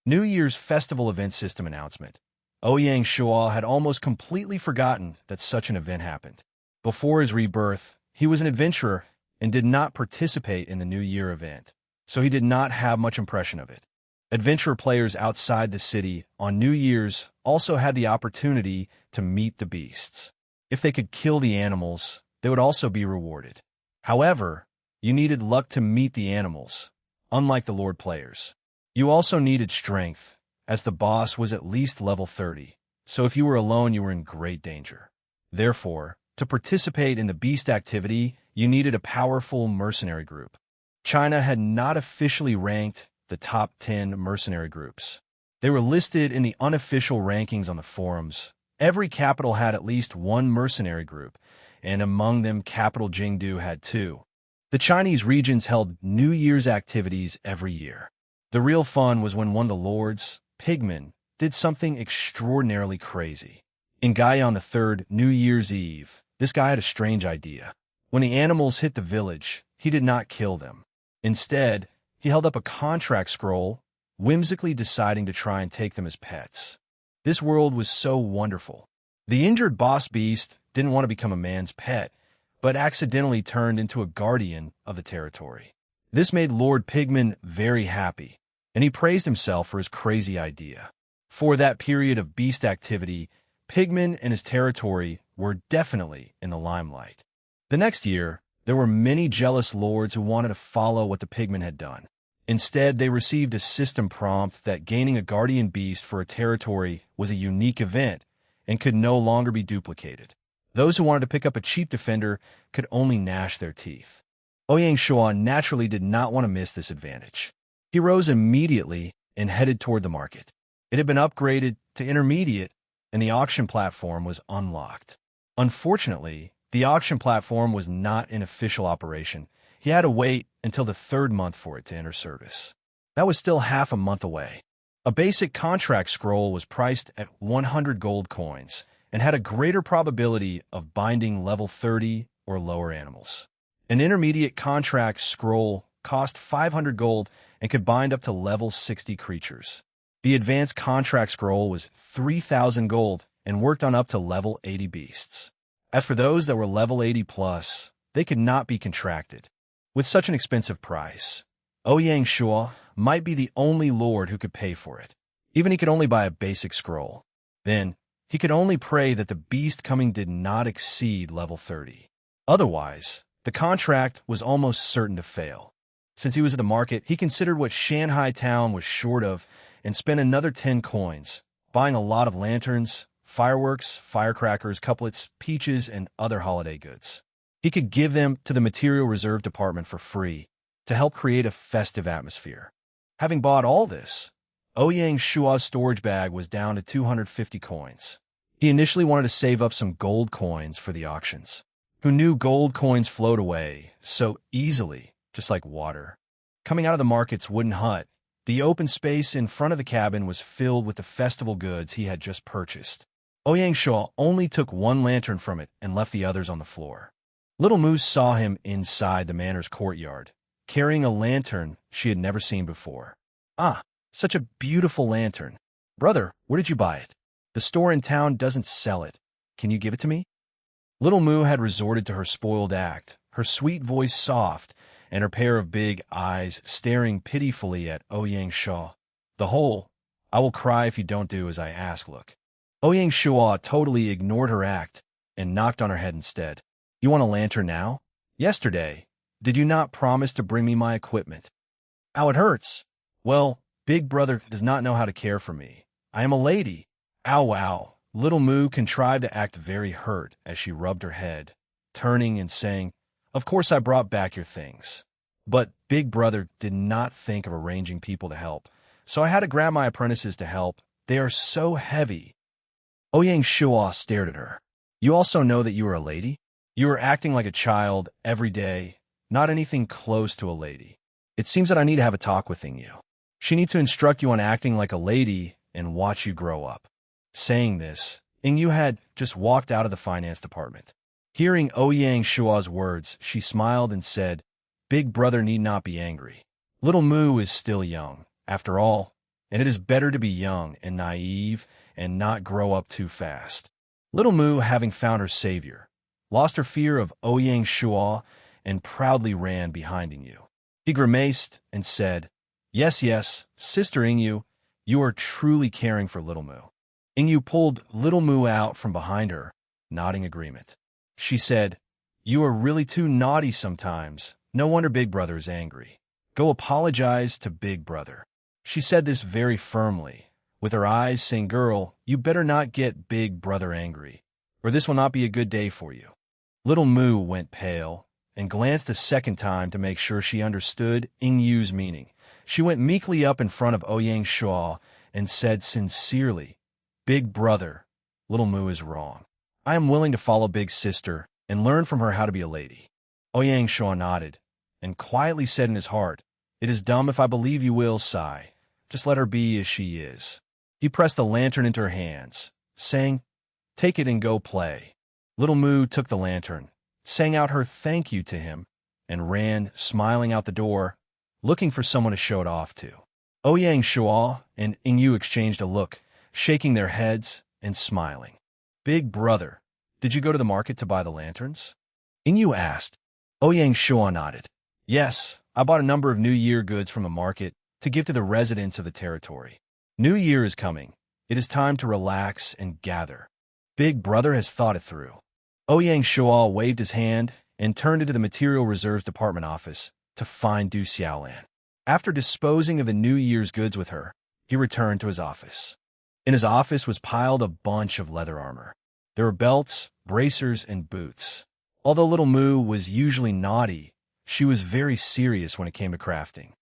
New Year's Festival Event System Announcement. Ouyang Shuo had almost completely forgotten that such an event happened. Before his rebirth, he was an adventurer and did not participate in the New Year event, so he did not have much impression of it. Adventurer players outside the city on New Year's also had the opportunity to meet the beasts. If they could kill the animals, they would also be rewarded. However, you needed luck to meet the animals, unlike the Lord players. You also needed strength, as the boss was at least level 30, so if you were alone, you were in great danger. Therefore, to participate in the beast activity, you needed a powerful mercenary group. China had not officially ranked the top 10 mercenary groups. They were listed in the unofficial rankings on the forums. Every capital had at least one mercenary group, and among them, capital Jingdu had 2. The Chinese regions held New Year's activities every year. The real fun was when one of the lords, Pigman, did something extraordinarily crazy. In Gaian the Third New Year's Eve, this guy had a strange idea. When the animals hit the village, he did not kill them. Instead, he held up a contract scroll, whimsically deciding to try and take them as pets. This world was so wonderful. The injured boss beast didn't want to become a man's pet, but accidentally turned into a guardian of the territory. This made Lord Pigman very happy, and he praised himself for his crazy idea. For that period of beast activity, Pigman and his territory were definitely in the limelight. The next year, there were many jealous lords who wanted to follow what the Pigman had done. Instead, they received a system prompt that gaining a guardian beast for a territory was a unique event and could no longer be duplicated. Those who wanted to pick up a cheap defender could only gnash their teeth. Ouyang Shuo naturally did not want to miss this advantage. He rose immediately and headed toward the market. It had been upgraded to intermediate, and the auction platform was unlocked. Unfortunately, the auction platform was not in official operation. He had to wait until the 3rd month for it to enter service. That was still half a month away. A basic contract scroll was priced at 100 gold coins and had a greater probability of binding level 30 or lower animals. An intermediate contract scroll cost 500 gold and could bind up to level 60 creatures. The advanced contract scroll was 3,000 gold and worked on up to level 80 beasts. As for those that were level 80 plus, they could not be contracted. With such an expensive price, Ouyang Shuo might be the only lord who could pay for it. Even he could only buy a basic scroll. Then, he could only pray that the beast coming did not exceed level 30. Otherwise, the contract was almost certain to fail. Since he was at the market, he considered what Shanghai town was short of and spent another 10 coins, buying a lot of lanterns, fireworks, firecrackers, couplets, peaches, and other holiday goods. He could give them to the Material Reserve Department for free to help create a festive atmosphere. Having bought all this, Ouyang Shuo's storage bag was down to 250 coins. He initially wanted to save up some gold coins for the auctions. Who knew gold coins flowed away so easily, just like water? Coming out of the market's wooden hut, the open space in front of the cabin was filled with the festival goods he had just purchased. Ouyang Shuo only took one lantern from it and left the others on the floor. Little Moose saw him inside the manor's courtyard, carrying a lantern she had never seen before. Ah, such a beautiful lantern. Brother, where did you buy it? The store in town doesn't sell it. Can you give it to me? Little Moo had resorted to her spoiled act, her sweet voice soft, and her pair of big eyes staring pitifully at Ouyang Shuo. The whole, I will cry if you don't do as I ask look. Ouyang Shuo totally ignored her act and knocked on her head instead. You want a lantern now? Yesterday, did you not promise to bring me my equipment? Ow, it hurts. Well, Big Brother does not know how to care for me. I am a lady. Ow, ow. Little Moo contrived to act very hurt as she rubbed her head, turning and saying, Of course I brought back your things. But Big Brother did not think of arranging people to help, so I had to grab my apprentices to help. They are so heavy. Ouyang Shuo stared at her. You also know that you are a lady? You are acting like a child every day. not anything close to a lady. It seems that I need to have a talk with Yu. She needs to instruct you on acting like a lady and watch you grow up." Saying this, Yu had just walked out of the finance department. Hearing Ouyang Shuo's words, she smiled and said, "Big brother need not be angry. Little Mu is still young, after all, and it is better to be young and naive and not grow up too fast." Little Mu, having found her savior, lost her fear of Ouyang Shuo and proudly ran behind Yu. He grimaced and said, "Yes, yes, Sister Yu, you are truly caring for Little Mu." Yu pulled Little Mu out from behind her, nodding agreement. She said, "You are really too naughty sometimes. No wonder Big Brother is angry. Go apologize to Big Brother." She said this very firmly, with her eyes saying, "Girl, you better not get Big Brother angry, or this will not be a good day for you." Little Mu went pale and glanced a second time to make sure she understood Yu's meaning. She went meekly up in front of Ouyang Shuo and said sincerely, "Big Brother, Little Mu is wrong. I am willing to follow Big Sister and learn from her how to be a lady." Ouyang Shuo nodded and quietly said in his heart, "It is dumb if I believe you will, Sai. Just let her be as she is." He pressed the lantern into her hands, saying, "Take it and go play." Little Mu took the lantern, sang out her thank you to him, and ran, smiling out the door, looking for someone to show it off to. Ouyang Shuo and Yu exchanged a look, shaking their heads and smiling. "Big Brother, did you go to the market to buy the lanterns?" Yu asked. Ouyang Shuo nodded. "Yes, I bought a number of New Year goods from a market to give to the residents of the territory. New Year is coming. It is time to relax and gather. Big Brother has thought it through." Ouyang Shuo waved his hand and turned into the Material Reserves Department office to find Du Xiaolan. After disposing of the New Year's goods with her, he returned to his office. In his office was piled a bunch of leather armor. There were belts, bracers, and boots. Although Little Mu was usually naughty, she was very serious when it came to crafting.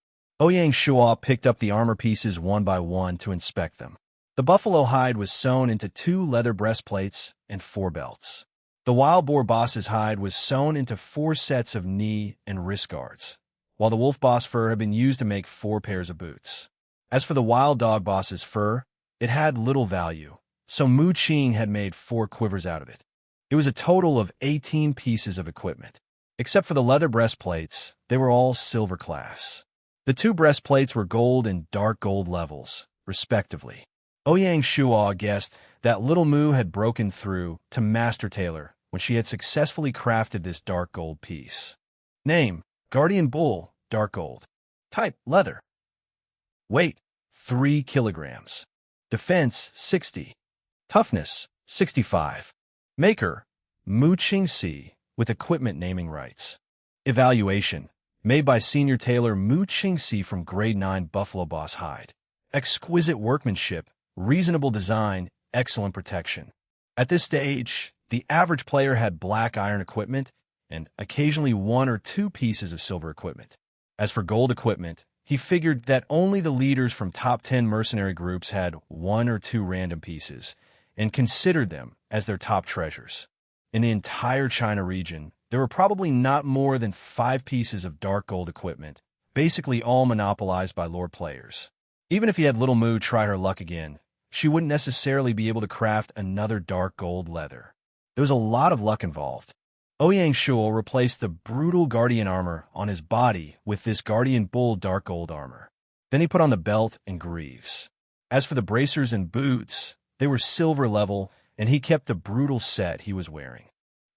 Ouyang Shuo picked up the armor pieces one by one to inspect them. The buffalo hide was sewn into 2 leather breastplates and 4 belts. The wild boar boss's hide was sewn into 4 sets of knee and wrist guards, while the wolf boss fur had been used to make 4 pairs of boots. As for the wild dog boss's fur, it had little value, so Mu Qing had made 4 quivers out of it. It was a total of 18 pieces of equipment. Except for the leather breastplates, they were all silver class. The 2 breastplates were gold and dark gold levels, respectively. Ouyang Shuo guessed that Little Mu had broken through to Master Tailor when she had successfully crafted this dark gold piece. Name: Guardian Bull, dark gold. Type: leather. Weight: 3 kilograms. Defense: 60. Toughness: 65. Maker: Mu Qingxi, with equipment naming rights. Evaluation: made by Senior Tailor Mu Qingxi from Grade 9 Buffalo Boss hide. Exquisite workmanship, reasonable design, excellent protection. At this stage, the average player had black iron equipment and occasionally 1 or 2 pieces of silver equipment. As for gold equipment, he figured that only the leaders from top 10 mercenary groups had 1 or 2 random pieces, and considered them as their top treasures. In the entire China region, there were probably not more than 5 pieces of dark gold equipment, basically all monopolized by lore players. Even if he had Little Mu try her luck again, she wouldn't necessarily be able to craft another dark gold leather. There was a lot of luck involved. Ouyang Shuo replaced the brutal Guardian armor on his body with this Guardian Bull dark gold armor. Then he put on the belt and greaves. As for the bracers and boots, they were silver level, and he kept the brutal set he was wearing.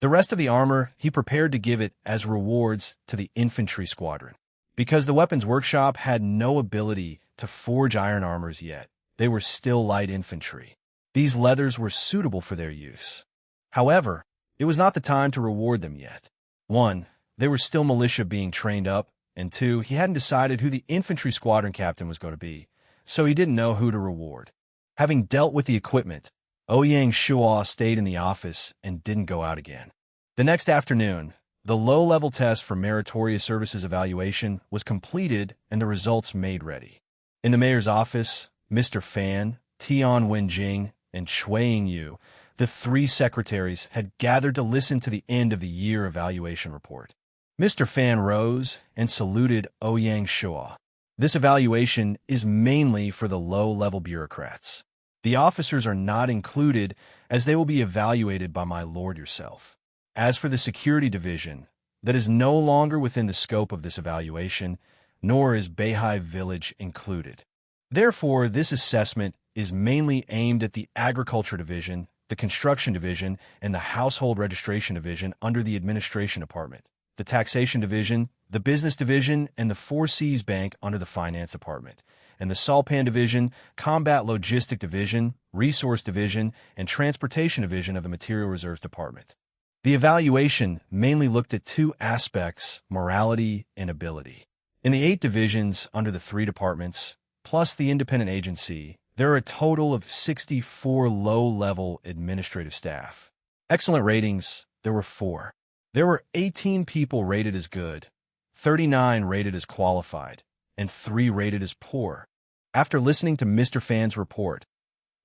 The rest of the armor he prepared to give it as rewards to the infantry squadron. Because the Weapons Workshop had no ability to forge iron armors yet, they were still light infantry. These leathers were suitable for their use. However, it was not the time to reward them yet. 1. They were still militia being trained up, and 2. He hadn't decided who the infantry squadron captain was going to be, so he didn't know who to reward. Having dealt with the equipment, Ouyang Shuo stayed in the office and didn't go out again. The next afternoon, the low-level test for Meritorious Services Evaluation was completed and the results made ready. In the mayor's office, Mr. Fan, Tian Wenjing, and Shui Yu, the 3 secretaries, had gathered to listen to the end of the year evaluation report. Mr. Fan rose and saluted Ouyang Shuo. This evaluation is mainly for the low-level bureaucrats. The officers are not included as they will be evaluated by my lord yourself. As for the security division, that is no longer within the scope of this evaluation, nor is Beihai Village included. Therefore, this assessment is mainly aimed at the Agriculture Division, the Construction Division, and the Household Registration Division under the Administration Department, the Taxation Division, the Business Division, and the Four Seas Bank under the Finance Department, and the Salpan Division, Combat Logistic Division, Resource Division, and Transportation Division of the Material Reserves Department. The evaluation mainly looked at two aspects, morality and ability. In the 8 divisions under the 3 departments, plus the independent agency, there are a total of 64 low-level administrative staff. Excellent ratings, there were 4. There were 18 people rated as good, 39 rated as qualified, and 3 rated as poor. After listening to Mr. Fan's report,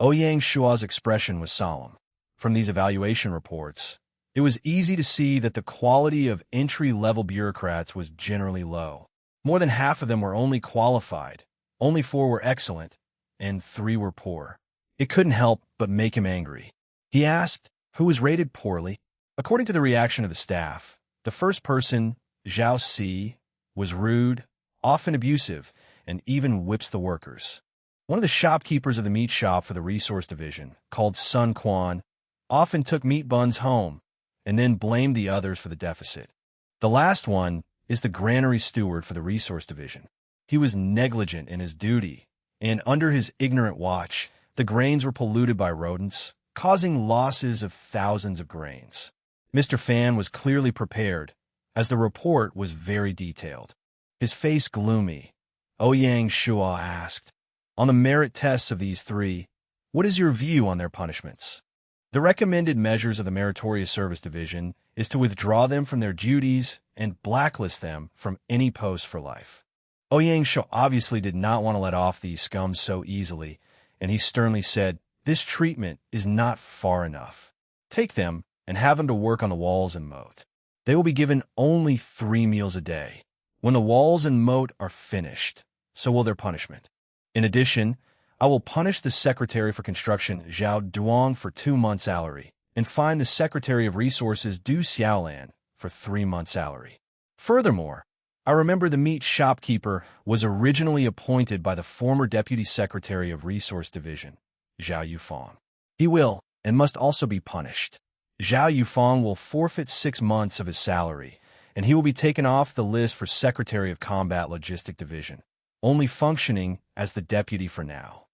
Ouyang Shuo's expression was solemn. From these evaluation reports, it was easy to see that the quality of entry-level bureaucrats was generally low. More than half of them were only qualified, only 4 were excellent, and 3 were poor. It couldn't help but make him angry. He asked who was rated poorly. According to the reaction of the staff, the first person, Zhao Si, was rude, often abusive, and even whips the workers. One of the shopkeepers of the meat shop for the Resource Division, called Sun Quan, often took meat buns home and then blamed the others for the deficit. The last one is the granary steward for the Resource Division. He was negligent in his duty, and under his ignorant watch, the grains were polluted by rodents, causing losses of thousands of grains. Mr. Fan was clearly prepared, as the report was very detailed. His face gloomy, Ouyang Shuo asked, "On the merit tests of these 3, what is your view on their punishments?" The recommended measures of the Meritorious Service Division is to withdraw them from their duties and blacklist them from any post for life. Ouyang Shuo obviously did not want to let off these scums so easily, and he sternly said, "This treatment is not far enough. Take them and have them to work on the walls and moat. They will be given only 3 meals a day. When the walls and moat are finished, so will their punishment. In addition, I will punish the Secretary for Construction, Zhao Duong, for 2 months' salary, and fine the Secretary of Resources, Du Xiaolan, for 3 months' salary. Furthermore, I remember the meat shopkeeper was originally appointed by the former Deputy Secretary of Resource Division, Zhao Yufang. He will, and must also be punished. Zhao Yufang will forfeit 6 months of his salary, and he will be taken off the list for Secretary of Combat Logistic Division, only functioning as the deputy for now."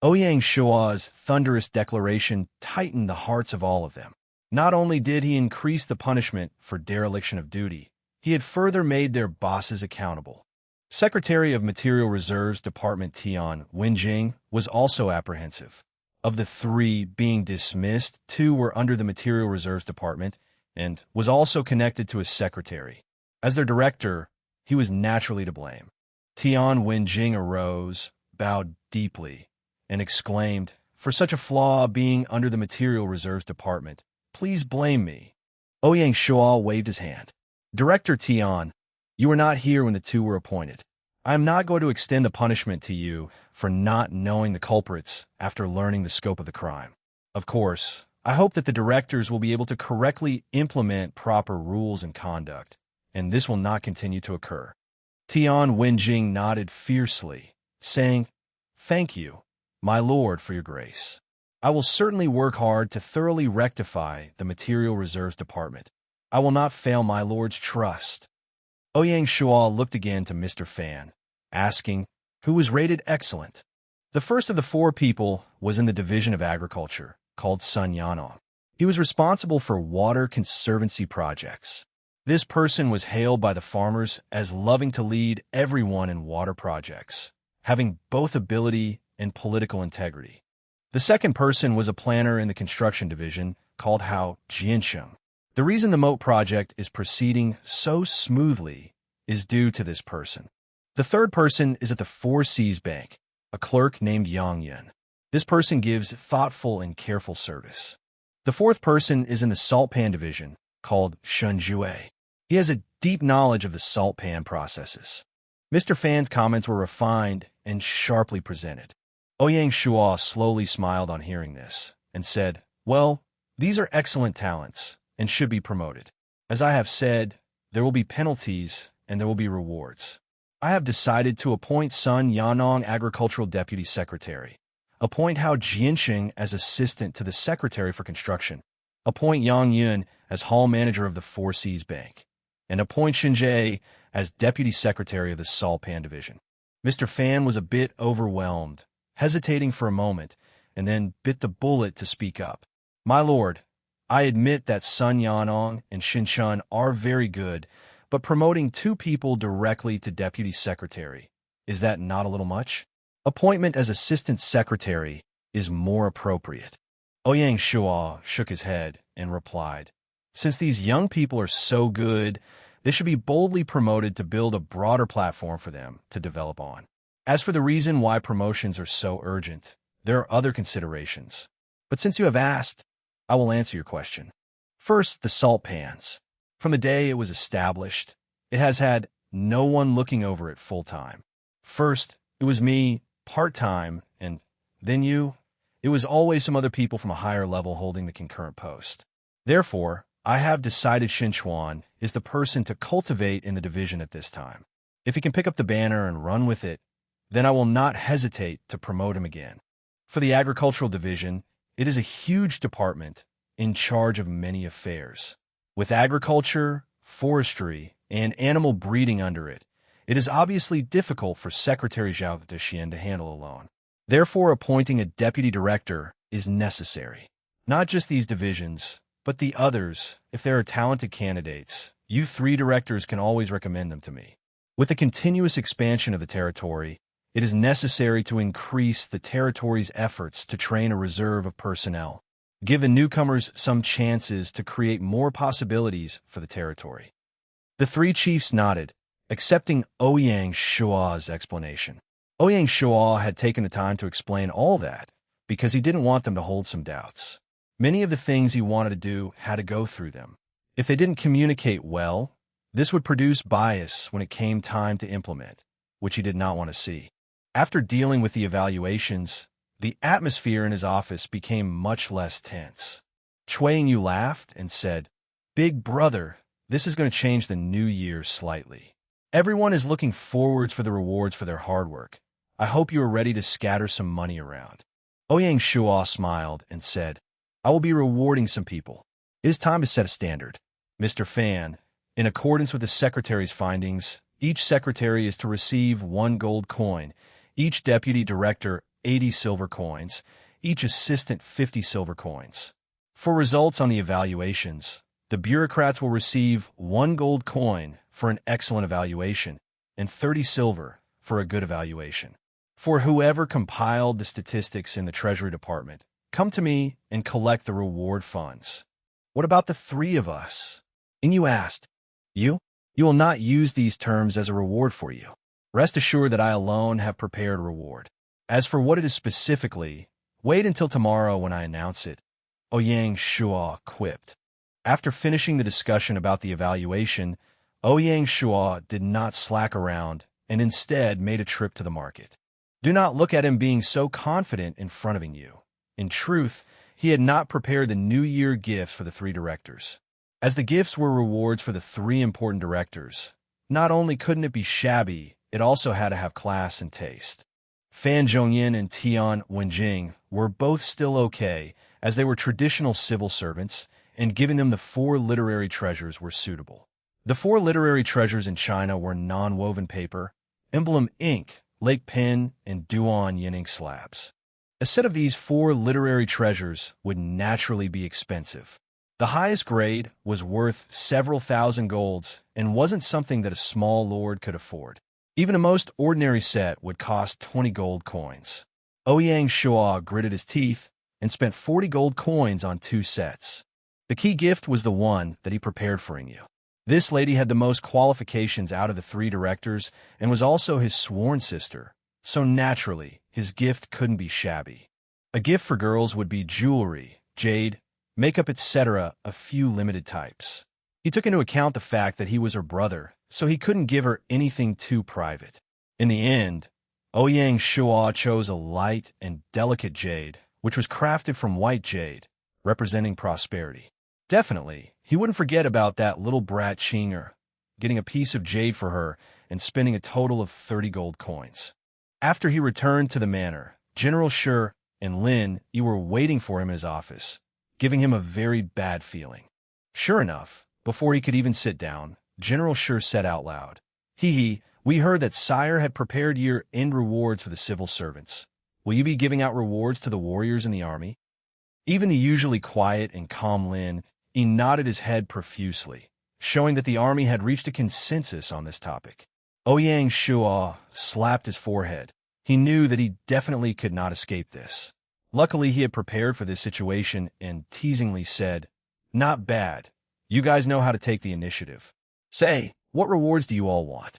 Ouyang Shuo's thunderous declaration tightened the hearts of all of them. Not only did he increase the punishment for dereliction of duty, he had further made their bosses accountable. Secretary of Material Reserves Department Tian Wenjing was also apprehensive. Of the 3 being dismissed, 2 were under the Material Reserves Department and was also connected to his secretary. As their director, he was naturally to blame. Tian Wenjing arose, bowed deeply, and exclaimed, "For such a flaw being under the Material Reserves Department, please blame me." Ouyang Shuo waved his hand. "Director Tian, you were not here when the 2 were appointed. I am not going to extend the punishment to you for not knowing the culprits after learning the scope of the crime. Of course, I hope that the directors will be able to correctly implement proper rules and conduct, and this will not continue to occur." Tian Wenjing nodded fiercely, saying, "Thank you, my lord, for your grace. I will certainly work hard to thoroughly rectify the Material Reserves Department. I will not fail my lord's trust." Ouyang Shuo looked again to Mr. Fan, asking who was rated excellent. The first of the 4 people was in the Division of Agriculture, called Sun Yanong. He was responsible for water conservancy projects. This person was hailed by the farmers as loving to lead everyone in water projects, having both ability and political integrity. The second person was a planner in the Construction Division, called Hao Jiansheng. The reason the moat project is proceeding so smoothly is due to this person. The third person is at the Four Seas Bank, a clerk named Yang Yan. This person gives thoughtful and careful service. The fourth person is in the Saltpan Division, called Shenzhue. He has a deep knowledge of the salt pan processes. Mr. Fan's comments were refined and sharply presented. Ouyang Shuo slowly smiled on hearing this and said, "Well, these are excellent talents and should be promoted. As I have said, there will be penalties and there will be rewards. I have decided to appoint Sun Yanong Agricultural Deputy Secretary, appoint Hao Jianxing as Assistant to the Secretary for Construction, appoint Yang Yun as Hall Manager of the Four Seas Bank, and appoint Xinjie as Deputy Secretary of the Salpan Division." Mr. Fan was a bit overwhelmed, hesitating for a moment, and then bit the bullet to speak up. "My lord, I admit that Sun Yanong and Xinchun are very good, but promoting 2 people directly to Deputy Secretary, is that not a little much? Appointment as Assistant Secretary is more appropriate." Ouyang Shuo shook his head and replied, "Since these young people are so good, they should be boldly promoted to build a broader platform for them to develop on. As for the reason why promotions are so urgent, there are other considerations. But since you have asked, I will answer your question. First, the salt pans. From the day it was established, it has had no one looking over it full-time. First, it was me, part-time, and then you. It was always some other people from a higher level holding the concurrent post. Therefore, I have decided Xinchuan is the person to cultivate in the division at this time. If he can pick up the banner and run with it, then I will not hesitate to promote him again. For the agricultural division, it is a huge department in charge of many affairs. With agriculture, forestry, and animal breeding under it, it is obviously difficult for Secretary Zhao Dexian to handle alone. Therefore, appointing a deputy director is necessary. Not just these divisions, but the others. If there are talented candidates, you 3 directors can always recommend them to me. With the continuous expansion of the territory, it is necessary to increase the territory's efforts to train a reserve of personnel, give the newcomers some chances to create more possibilities for the territory. The 3 chiefs nodded, accepting Ouyang Shuo's explanation. Ouyang Shuo had taken the time to explain all that because he didn't want them to hold some doubts. Many of the things he wanted to do had to go through them. If they didn't communicate well, this would produce bias when it came time to implement, which he did not want to see. After dealing with the evaluations, the atmosphere in his office became much less tense. Cui Yu laughed and said, "Big brother, this is going to change the new year slightly. Everyone is looking forwards for the rewards for their hard work. I hope you are ready to scatter some money around." Ouyang Shuo smiled and said, "I will be rewarding some people. It is time to set a standard. Mr. Fan, in accordance with the Secretary's findings, each Secretary is to receive 1 gold coin, each Deputy Director 80 silver coins, each Assistant 50 silver coins. For results on the evaluations, the bureaucrats will receive 1 gold coin for an excellent evaluation and 30 silver for a good evaluation. For whoever compiled the statistics in the Treasury Department, come to me and collect the reward funds." "What about the 3 of us?" And you asked. You will not use these terms as a reward for you. Rest assured that I alone have prepared a reward. As for what it is specifically, wait until tomorrow when I announce it," Ouyang Shuo quipped. After finishing the discussion about the evaluation, Ouyang Shuo did not slack around and instead made a trip to the market. Do not look at him being so confident in front of you. In truth, he had not prepared the New Year gifts for the 3 directors. As the gifts were rewards for the 3 important directors, not only couldn't it be shabby, it also had to have class and taste. Fan Zhongyin and Tian Wenjing were both still okay, as they were traditional civil servants, and giving them the 4 literary treasures were suitable. The 4 literary treasures in China were non-woven paper, emblem ink, lake pen, and Duan yin ink slabs. A set of these 4 literary treasures would naturally be expensive. The highest grade was worth several thousand golds and wasn't something that a small lord could afford. Even a most ordinary set would cost 20 gold coins. Ouyang Shuo gritted his teeth and spent 40 gold coins on 2 sets. The key gift was the one that he prepared for you. This lady had the most qualifications out of the 3 directors and was also his sworn sister, so naturally, his gift couldn't be shabby. A gift for girls would be jewelry, jade, makeup, etc., a few limited types. He took into account the fact that he was her brother, so he couldn't give her anything too private. In the end, Ouyang Shuo chose a light and delicate jade, which was crafted from white jade, representing prosperity. Definitely, he wouldn't forget about that little brat Qinger, getting a piece of jade for her and spending a total of 30 gold coins. After he returned to the manor, General Shuo and Lin Yi were waiting for him in his office, giving him a very bad feeling. Sure enough, before he could even sit down, General Shuo said out loud, "Hee, we heard that Sire had prepared year-end rewards for the civil servants. Will you be giving out rewards to the warriors in the army?" Even the usually quiet and calm Lin Yi nodded his head profusely, showing that the army had reached a consensus on this topic. Ouyang Shuo slapped his forehead. He knew that he definitely could not escape this. Luckily, he had prepared for this situation and teasingly said, "Not bad. You guys know how to take the initiative. Say, what rewards do you all want?"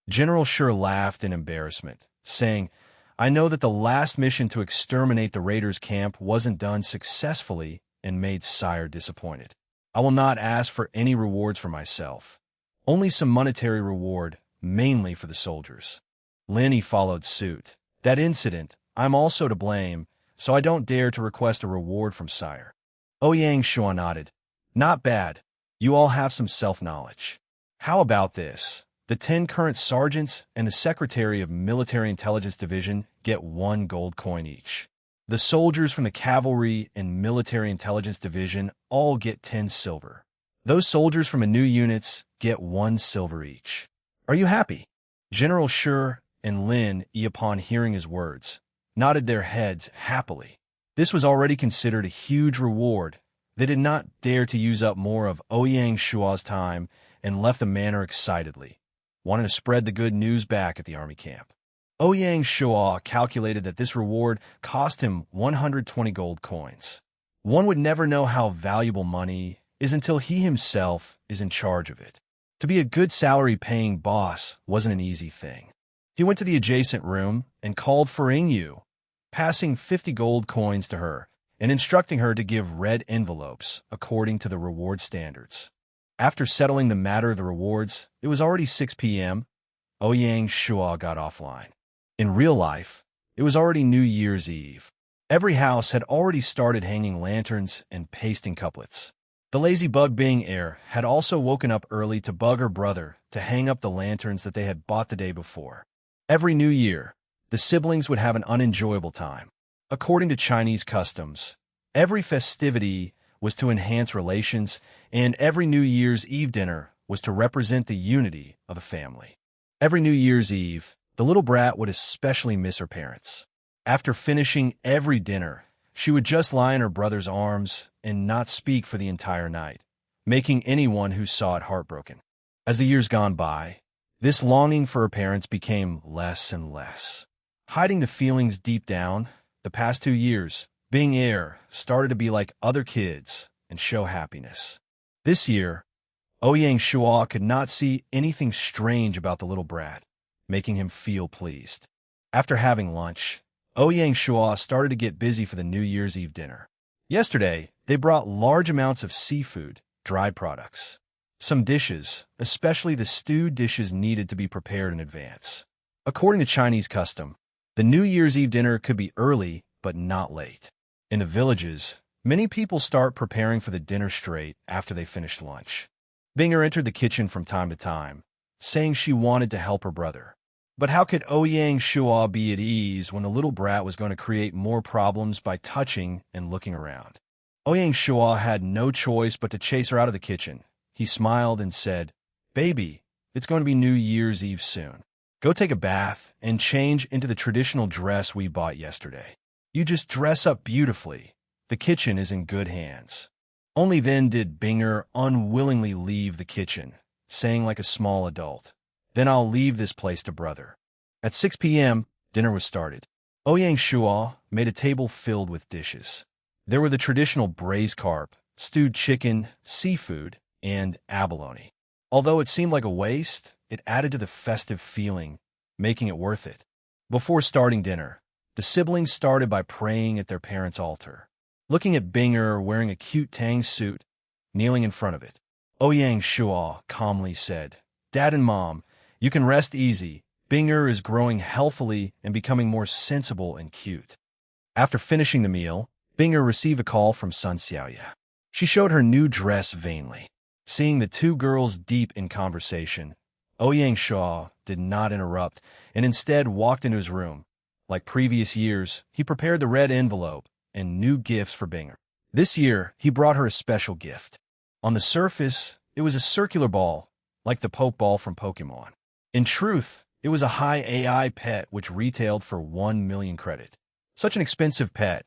General Shuo laughed in embarrassment, saying, "I know that the last mission to exterminate the raiders' camp wasn't done successfully and made Sire disappointed. I will not ask for any rewards for myself. Only some monetary reward, mainly for the soldiers." Lin Yi followed suit. "That incident, I'm also to blame, so I don't dare to request a reward from Sire." Ouyang Shuo nodded. "Not bad. You all have some self-knowledge. How about this? The 10 current sergeants and the Secretary of Military Intelligence Division get 1 gold coin each. The soldiers from the Cavalry and Military Intelligence Division all get 10 silver. Those soldiers from the new units get 1 silver each. Are you happy?" General Shuo and Lin Yi, upon hearing his words, nodded their heads happily. This was already considered a huge reward. They did not dare to use up more of Ouyang Shuo's time and left the manor excitedly, wanting to spread the good news back at the army camp. Ouyang Shuo calculated that this reward cost him 120 gold coins. One would never know how valuable money is until he himself is in charge of it. To be a good salary-paying boss wasn't an easy thing. He went to the adjacent room and called for Yu, passing 50 gold coins to her and instructing her to give red envelopes according to the reward standards. After settling the matter of the rewards, it was already 6 p.m. Ouyang Shuo got offline. In real life, it was already New Year's Eve. Every house had already started hanging lanterns and pasting couplets. The lazy bug Bing had also woken up early to bug her brother to hang up the lanterns that they had bought the day before. Every New Year, the siblings would have an unenjoyable time. According to Chinese customs, every festivity was to enhance relations, and every New Year's Eve dinner was to represent the unity of the family. Every New Year's Eve, the little brat would especially miss her parents. After finishing every dinner, she would just lie in her brother's arms and not speak for the entire night, making anyone who saw it heartbroken. As the years gone by, this longing for her parents became less and less. Hiding the feelings deep down, the past 2 years, Bing started to be like other kids and show happiness. This year, Ouyang Shuo could not see anything strange about the little brat, making him feel pleased. After having lunch, Ouyang Shuo started to get busy for the New Year's Eve dinner. Yesterday, they brought large amounts of seafood, dried products. Some dishes, especially the stewed dishes, needed to be prepared in advance. According to Chinese custom, the New Year's Eve dinner could be early, but not late. In the villages, many people start preparing for the dinner straight after they finish lunch. Binger entered the kitchen from time to time, saying she wanted to help her brother. But how could Ouyang Shuo be at ease when the little brat was going to create more problems by touching and looking around? Ouyang Shuo had no choice but to chase her out of the kitchen. He smiled and said, "Baby, it's going to be New Year's Eve soon. Go take a bath and change into the traditional dress we bought yesterday. You just dress up beautifully. The kitchen is in good hands." Only then did Binger unwillingly leave the kitchen, saying like a small adult, "Then I'll leave this place to brother." At 6 p.m., dinner was started. Ouyang Shuo made a table filled with dishes. There were the traditional braised carp, stewed chicken, seafood, and abalone. Although it seemed like a waste, it added to the festive feeling, making it worth it. Before starting dinner, the siblings started by praying at their parents' altar. Looking at Binger wearing a cute tang suit, kneeling in front of it, Ouyang Shuo calmly said, "Dad and Mom, you can rest easy. Binger is growing healthily and becoming more sensible and cute." After finishing the meal, Binger received a call from Sun Xiaoya. She showed her new dress vainly. Seeing the two girls deep in conversation, Ouyang Shuo did not interrupt and instead walked into his room. Like previous years, he prepared the red envelope and new gifts for Binger. This year, he brought her a special gift. On the surface, it was a circular ball, like the Poke Ball from Pokemon. In truth, it was a high AI pet which retailed for 1 million credit. Such an expensive pet,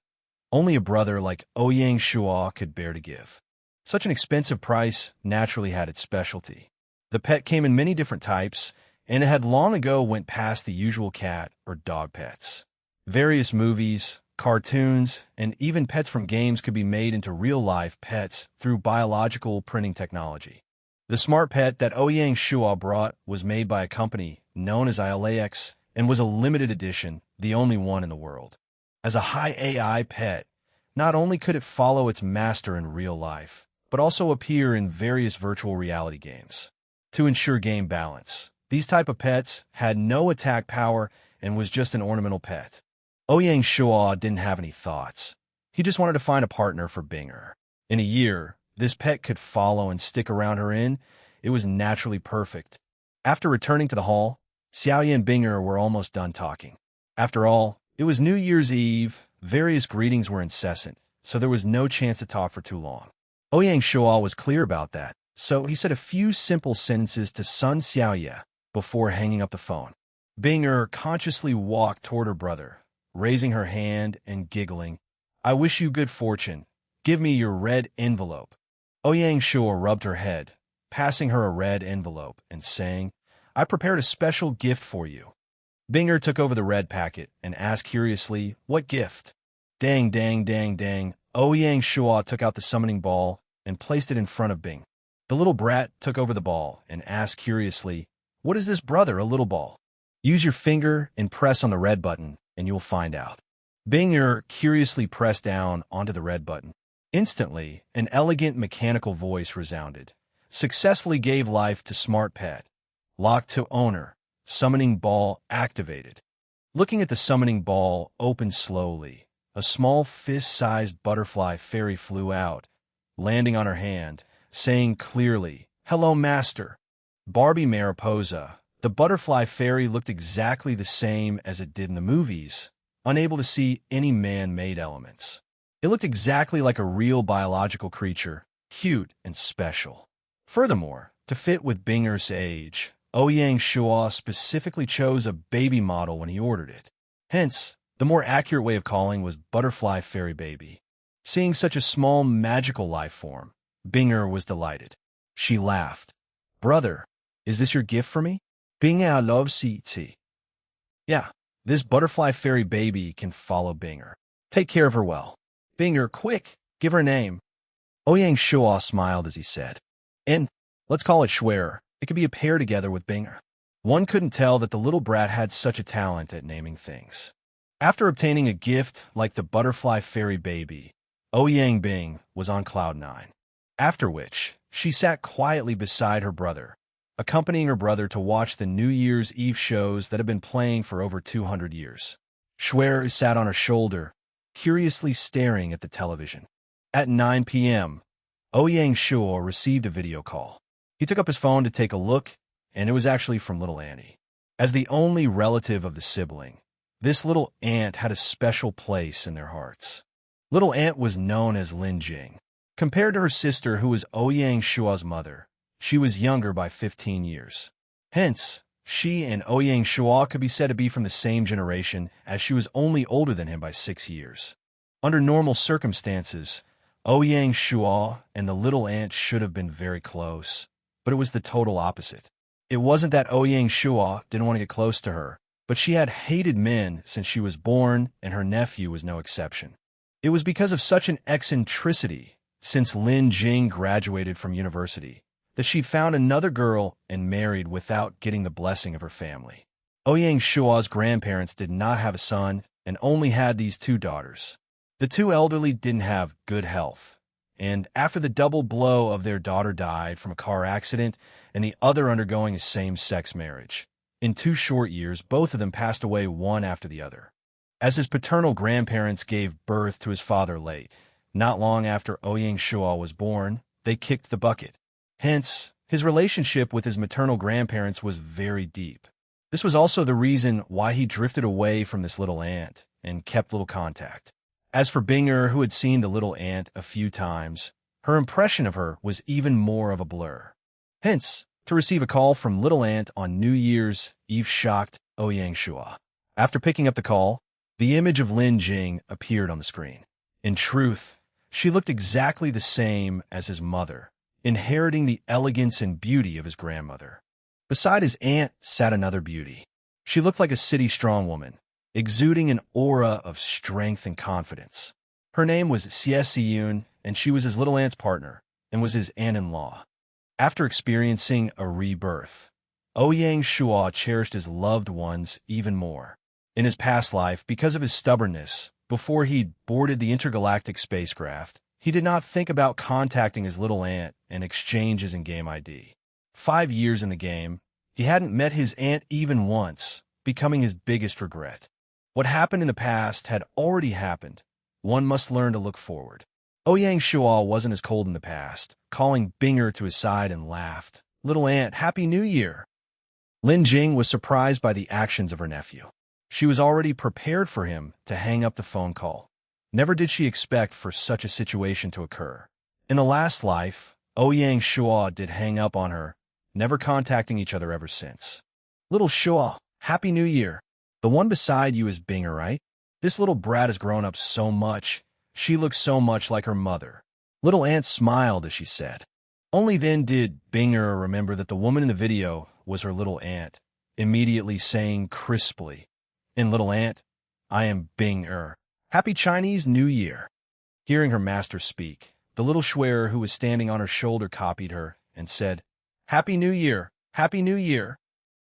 only a brother like Ouyang Shuo could bear to give. Such an expensive price naturally had its specialty. The pet came in many different types, and it had long ago went past the usual cat or dog pets. Various movies, cartoons, and even pets from games could be made into real-life pets through biological printing technology. The smart pet that Ouyang Shuo brought was made by a company known as ILAX and was a limited edition, the only one in the world. As a high AI pet, not only could it follow its master in real life, but also appear in various virtual reality games. To ensure game balance, these type of pets had no attack power and was just an ornamental pet. Ouyang Shuo didn't have any thoughts. He just wanted to find a partner for Binger. In a year, this pet could follow and stick around her inn. It was naturally perfect. After returning to the hall, Xiaoya and Binger were almost done talking. After all, it was New Year's Eve, various greetings were incessant, so there was no chance to talk for too long. Ouyang Shuo was clear about that, so he said a few simple sentences to Sun Xiaoya before hanging up the phone. Binger consciously walked toward her brother, raising her hand and giggling. "I wish you good fortune. Give me your red envelope." Ouyang Shuo rubbed her head, passing her a red envelope and saying, "I prepared a special gift for you." Binger took over the red packet and asked curiously, "What gift?" Dang, dang, dang, dang. Ouyang Shuo took out the summoning ball and placed it in front of Bing. The little brat took over the ball and asked curiously, "What is this, brother, a little ball?" "Use your finger and press on the red button, and you'll find out." Binger curiously pressed down onto the red button. Instantly, an elegant mechanical voice resounded. "Successfully gave life to smart pet. Locked to owner. Summoning ball activated." Looking at the summoning ball open slowly, a small fist-sized butterfly fairy flew out, landing on her hand, saying clearly, "Hello, master." Barbie Mariposa, the butterfly fairy, looked exactly the same as it did in the movies, unable to see any man-made elements. It looked exactly like a real biological creature, cute and special. Furthermore, to fit with Binger's age, Ouyang Shuo specifically chose a baby model when he ordered it. Hence, the more accurate way of calling was Butterfly Fairy Baby. Seeing such a small magical life form, Binger was delighted. She laughed. "Brother, is this your gift for me?" "Binger loves CT." "Yeah, this Butterfly Fairy Baby can follow Binger. Take care of her well." "Binger, quick, give her a name." Ouyang Shuo smiled as he said, "And let's call it Schwerer. It could be a pair together with Binger." One couldn't tell that the little brat had such a talent at naming things. After obtaining a gift like the Butterfly Fairy Baby, Ouyang Bing was on cloud 9. After which, she sat quietly beside her brother, accompanying her brother to watch the New Year's Eve shows that have been playing for over 200 years. Schwerer sat on her shoulder, curiously staring at the television. At 9 p.m., Ouyang Shuo received a video call. He took up his phone to take a look, and it was actually from little Annie. As the only relative of the sibling, this little aunt had a special place in their hearts. Little aunt was known as Lin Jing. Compared to her sister, who was Ouyang Shuo's mother, she was younger by 15 years. Hence, she and Ouyang Shuo could be said to be from the same generation, as she was only older than him by 6 years. Under normal circumstances, Ouyang Shuo and the little aunt should have been very close, but it was the total opposite. It wasn't that Ouyang Shuo didn't want to get close to her, but she had hated men since she was born, and her nephew was no exception. It was because of such an eccentricity, since Lin Jing graduated from university, that she found another girl and married without getting the blessing of her family. Ouyang Shuo's grandparents did not have a son and only had these two daughters. The two elderly didn't have good health, and after the double blow of their daughter died from a car accident and the other undergoing a same-sex marriage. In 2 short years, both of them passed away one after the other. As his paternal grandparents gave birth to his father late, not long after Ouyang Shuo was born, they kicked the bucket. Hence, his relationship with his maternal grandparents was very deep. This was also the reason why he drifted away from this little aunt and kept little contact. As for Binger, who had seen the little aunt a few times, her impression of her was even more of a blur. Hence, to receive a call from little aunt on New Year's Eve shocked Ouyang Shuo. After picking up the call, the image of Lin Jing appeared on the screen. In truth, she looked exactly the same as his mother, inheriting the elegance and beauty of his grandmother. Beside his aunt sat another beauty. She looked like a city strong woman, exuding an aura of strength and confidence. Her name was Xie Siyun, and she was his little aunt's partner, and was his aunt-in-law. After experiencing a rebirth, Ouyang Shuo cherished his loved ones even more. In his past life, because of his stubbornness, before he boarded the intergalactic spacecraft, he did not think about contacting his little aunt and exchange his in-game ID. 5 years in the game, he hadn't met his aunt even once, becoming his biggest regret. What happened in the past had already happened. One must learn to look forward. Ouyang Shuo wasn't as cold in the past, calling Binger to his side and laughed. "Little aunt, Happy New Year!" Lin Jing was surprised by the actions of her nephew. She was already prepared for him to hang up the phone call. Never did she expect for such a situation to occur. In the last life, Ouyang Shuo did hang up on her, never contacting each other ever since. "Little Shuo, Happy New Year. The one beside you is Binger, right? This little brat has grown up so much. She looks so much like her mother." Little aunt smiled as she said. Only then did Binger remember that the woman in the video was her little aunt, immediately saying crisply, "In little aunt, I am Binger. Happy Chinese New Year." Hearing her master speak, the little Shuer who was standing on her shoulder copied her and said, "Happy New Year, Happy New Year."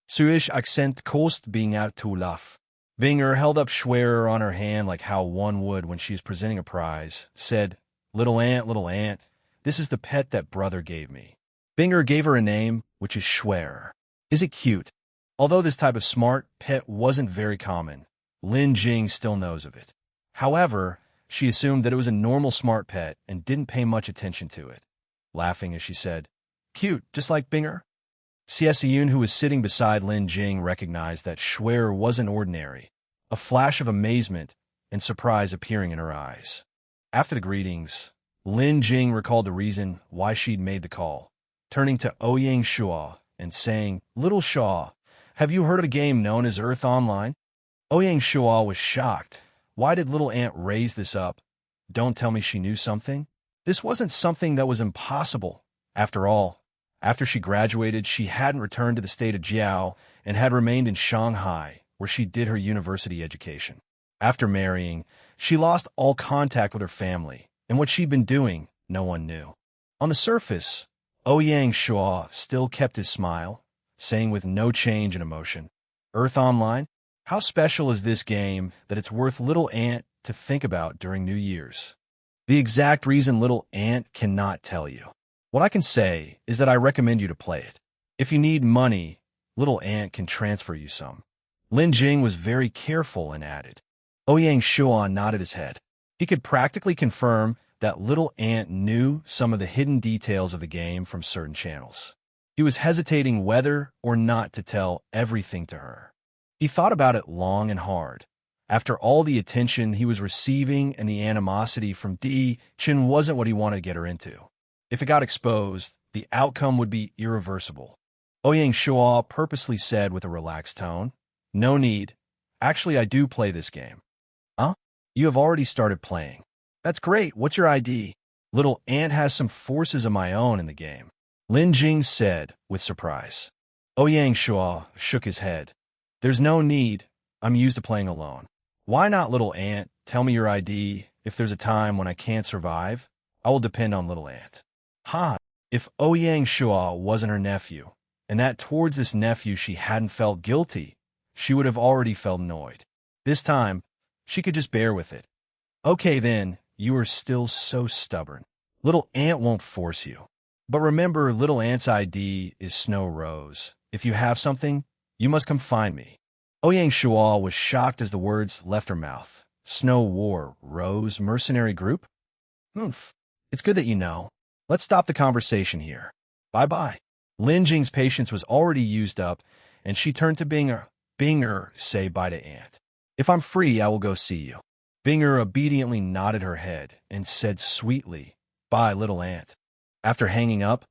Suish accent kost being out to laf. Binger held up Schwerer on her hand like how one would when she is presenting a prize, said, little aunt, this is the pet that brother gave me." Binger gave her a name, which is Schwerer. Is it cute? Although this type of smart pet wasn't very common, Lin Jing still knows of it. However, she assumed that it was a normal smart pet and didn't pay much attention to it, laughing as she said, "Cute, just like Binger." Xie Siyun, who was sitting beside Lin Jing, recognized that Schwerer wasn't ordinary, a flash of amazement and surprise appearing in her eyes. After the greetings, Lin Jing recalled the reason why she'd made the call, turning to Ouyang Shuo and saying, "Little Shuo, have you heard of a game known as Earth Online?" Ouyang Shuo was shocked. Why did little aunt raise this up? Don't tell me she knew something. This wasn't something that was impossible. After all, after she graduated, she hadn't returned to the state of Jiao and had remained in Shanghai, where she did her university education. After marrying, she lost all contact with her family, and what she'd been doing, no one knew. On the surface, Ouyang Shuo still kept his smile, saying with no change in emotion, "Earth Online? How special is this game that it's worth little aunt to think about during New Year's?" The exact reason little aunt cannot tell you. What I can say is that I recommend you to play it. If you need money, little aunt can transfer you some. Lin Jing was very careful and added. Ouyang Shuo nodded his head. He could practically confirm that little aunt knew some of the hidden details of the game from certain channels. He was hesitating whether or not to tell everything to her. He thought about it long and hard. After all the attention he was receiving and the animosity from Di Chin wasn't what he wanted to get her into. If it got exposed, the outcome would be irreversible. Ouyang Shuo purposely said with a relaxed tone, "No need. Actually, I do play this game." "Huh? You have already started playing. That's great. What's your ID?" "Little aunt has some forces of my own in the game," Lin Jing said with surprise. Ouyang Shuo shook his head. "There's no need. I'm used to playing alone." "Why not, little aunt? Tell me your ID. If there's a time when I can't survive, I will depend on little aunt." Ha! If Ouyang Shuo wasn't her nephew, and that towards this nephew she hadn't felt guilty, she would have already felt annoyed. This time, she could just bear with it. "Okay then, you are still so stubborn." Little Ant won't force you. But remember, Little Ant's ID is Snow Rose. If you have something, you must come find me. Ouyang Shuo was shocked as the words left her mouth. Snow War Rose Mercenary Group? Oomph. It's good that you know. Let's stop the conversation here. Bye-bye. Lin Jing's patience was already used up, and she turned to Binger, say bye to Ant. If I'm free, I will go see you. Binger obediently nodded her head and said sweetly, bye, Little Ant. After hanging up,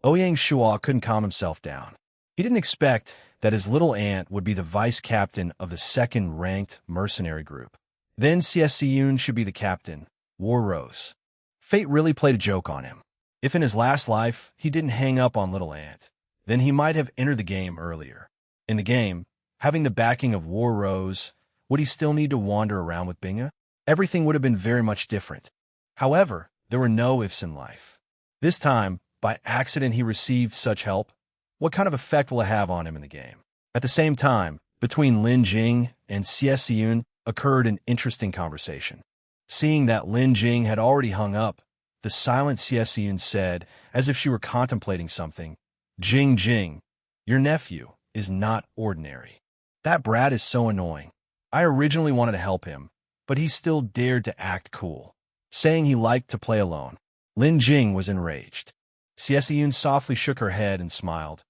Ouyang Shuo couldn't calm himself down. He didn't expect that his Little Ant would be the vice captain of the second-ranked mercenary group. Then Xie should be the captain, War Rose. Fate really played a joke on him. If in his last life he didn't hang up on Little Ant, then he might have entered the game earlier. In the game, having the backing of War Rose, would he still need to wander around with Binga? Everything would have been very much different. However, there were no ifs in life. This time, by accident he received such help. What kind of effect will it have on him in the game? At the same time, between Lin Jing and Xie occurred an interesting conversation. Seeing that Lin Jing had already hung up, the silent Xie said, as if she were contemplating something, Jing, your nephew is not ordinary. That brat is so annoying. I originally wanted to help him, but he still dared to act cool, saying he liked to play alone. Lin Jing was enraged. Xie softly shook her head and smiled.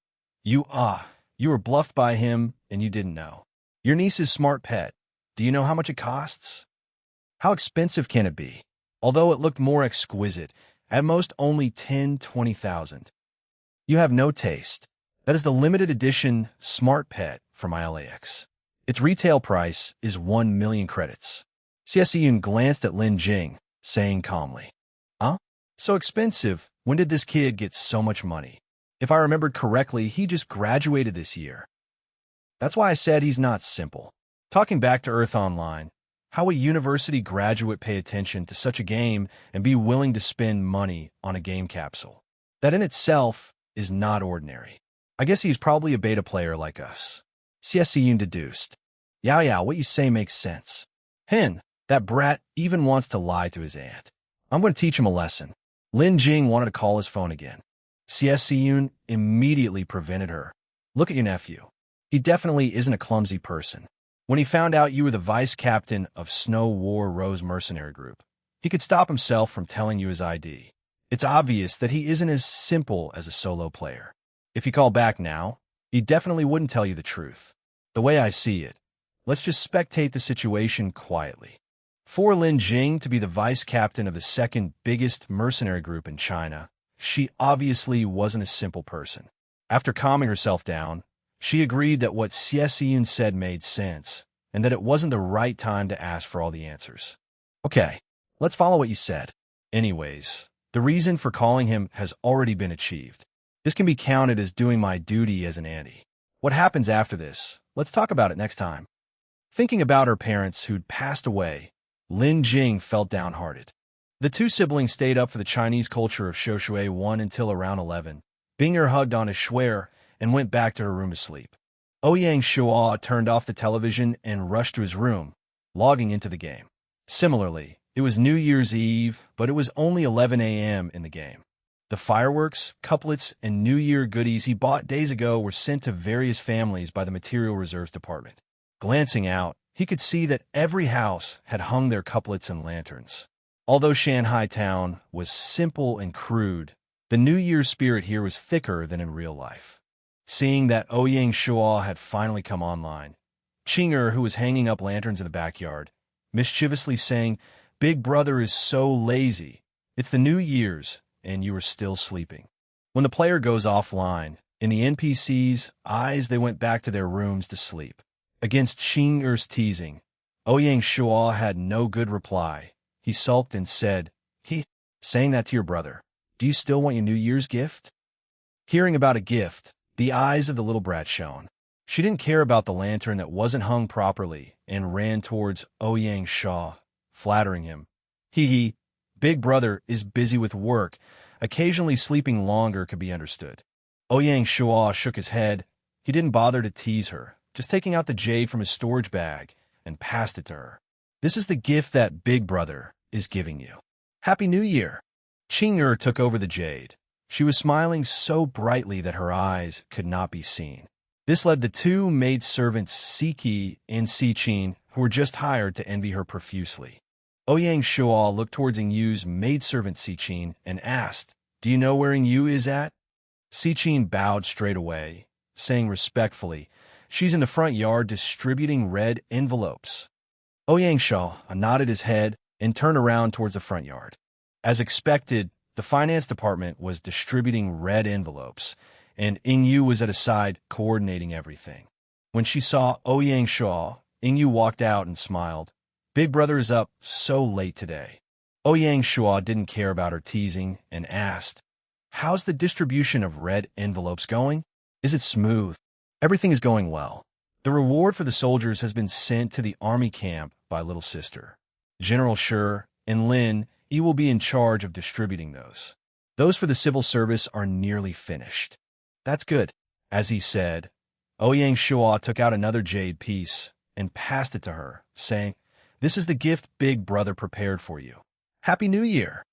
You were bluffed by him, and you didn't know. Your niece's smart pet. Do you know how much it costs? How expensive can it be? Although it looked more exquisite, at most only 10,000-20,000. You have no taste. That is the limited edition Smart Pet from ILAX. Its retail price is 1 million credits. Xie glanced at Lin Jing, saying calmly, Huh? So expensive? When did this kid get so much money? If I remembered correctly, he just graduated this year. That's why I said he's not simple. Talking back to Earth Online, how a university graduate pay attention to such a game and be willing to spend money on a game capsule? That in itself is not ordinary. I guess he's probably a beta player like us. Xie deduced. Yao, what you say makes sense. Hen, that brat even wants to lie to his aunt. I'm going to teach him a lesson. Lin Jing wanted to call his phone again. Xie immediately prevented her. Look at your nephew. He definitely isn't a clumsy person. When he found out you were the vice captain of Snow War Rose Mercenary Group, he could stop himself from telling you his ID. It's obvious that he isn't as simple as a solo player. If you call back now, he definitely wouldn't tell you the truth. The way I see it, let's just spectate the situation quietly. For Lin Jing to be the vice captain of the second biggest mercenary group in China, she obviously wasn't a simple person. After calming herself down, she agreed that what Xie said made sense, and that it wasn't the right time to ask for all the answers. Okay, let's follow what you said. Anyways, the reason for calling him has already been achieved. This can be counted as doing my duty as an auntie. What happens after this? Let's talk about it next time. Thinking about her parents who'd passed away, Lin Jing felt downhearted. The two siblings stayed up for the Chinese culture of Shoshui 1 until around 11. Binger hugged on his schwer and went back to her room to sleep. Ouyang Shuo turned off the television and rushed to his room, logging into the game. Similarly, it was New Year's Eve, but it was only 11 a.m. in the game. The fireworks, couplets, and New Year goodies he bought days ago were sent to various families by the Material Reserves Department. Glancing out, he could see that every house had hung their couplets and lanterns. Although Shanghai town was simple and crude, the New Year's spirit here was thicker than in real life. Seeing that Ouyang Shuo had finally come online, Qinger, who was hanging up lanterns in the backyard, mischievously saying, Big brother is so lazy. It's the New Year's, and you are still sleeping. When the player goes offline, in the NPC's eyes they went back to their rooms to sleep. Against Qinger's teasing, Ouyang Shuo had no good reply. He sulked and said, saying that to your brother. Do you still want your New Year's gift? Hearing about a gift, the eyes of the little brat shone. She didn't care about the lantern that wasn't hung properly and ran towards Ouyang Shuo, flattering him. Big brother is busy with work. Occasionally sleeping longer could be understood. Ouyang Shuo shook his head. He didn't bother to tease her, just taking out the jade from his storage bag and passed it to her. This is the gift that Big Brother is giving you. Happy New Year! Qing'er took over the jade. She was smiling so brightly that her eyes could not be seen. This led the two maidservants Siki and Siqin, who were just hired, to envy her profusely. Ouyang Shuo looked towards Yingyu's maidservant Siqin and asked, "Do you know where Yingyu is at?" Siqin bowed straight away, saying respectfully, "She's in the front yard distributing red envelopes." Ouyang Shuo nodded his head and turned around towards the front yard. As expected, the finance department was distributing red envelopes, and Yingyu was at his side coordinating everything. When she saw Ouyang Shuo, Yingyu walked out and smiled. "Big brother is up so late today." Ouyang Shuo didn't care about her teasing and asked, "How's the distribution of red envelopes going? Is it smooth?" "Everything is going well. The reward for the soldiers has been sent to the army camp by little sister. General Shi and Lin Yi will be in charge of distributing those. Those for the civil service are nearly finished." "That's good." As he said, Ouyang Shuo took out another jade piece and passed it to her, saying, "This is the gift Big Brother prepared for you. Happy New Year."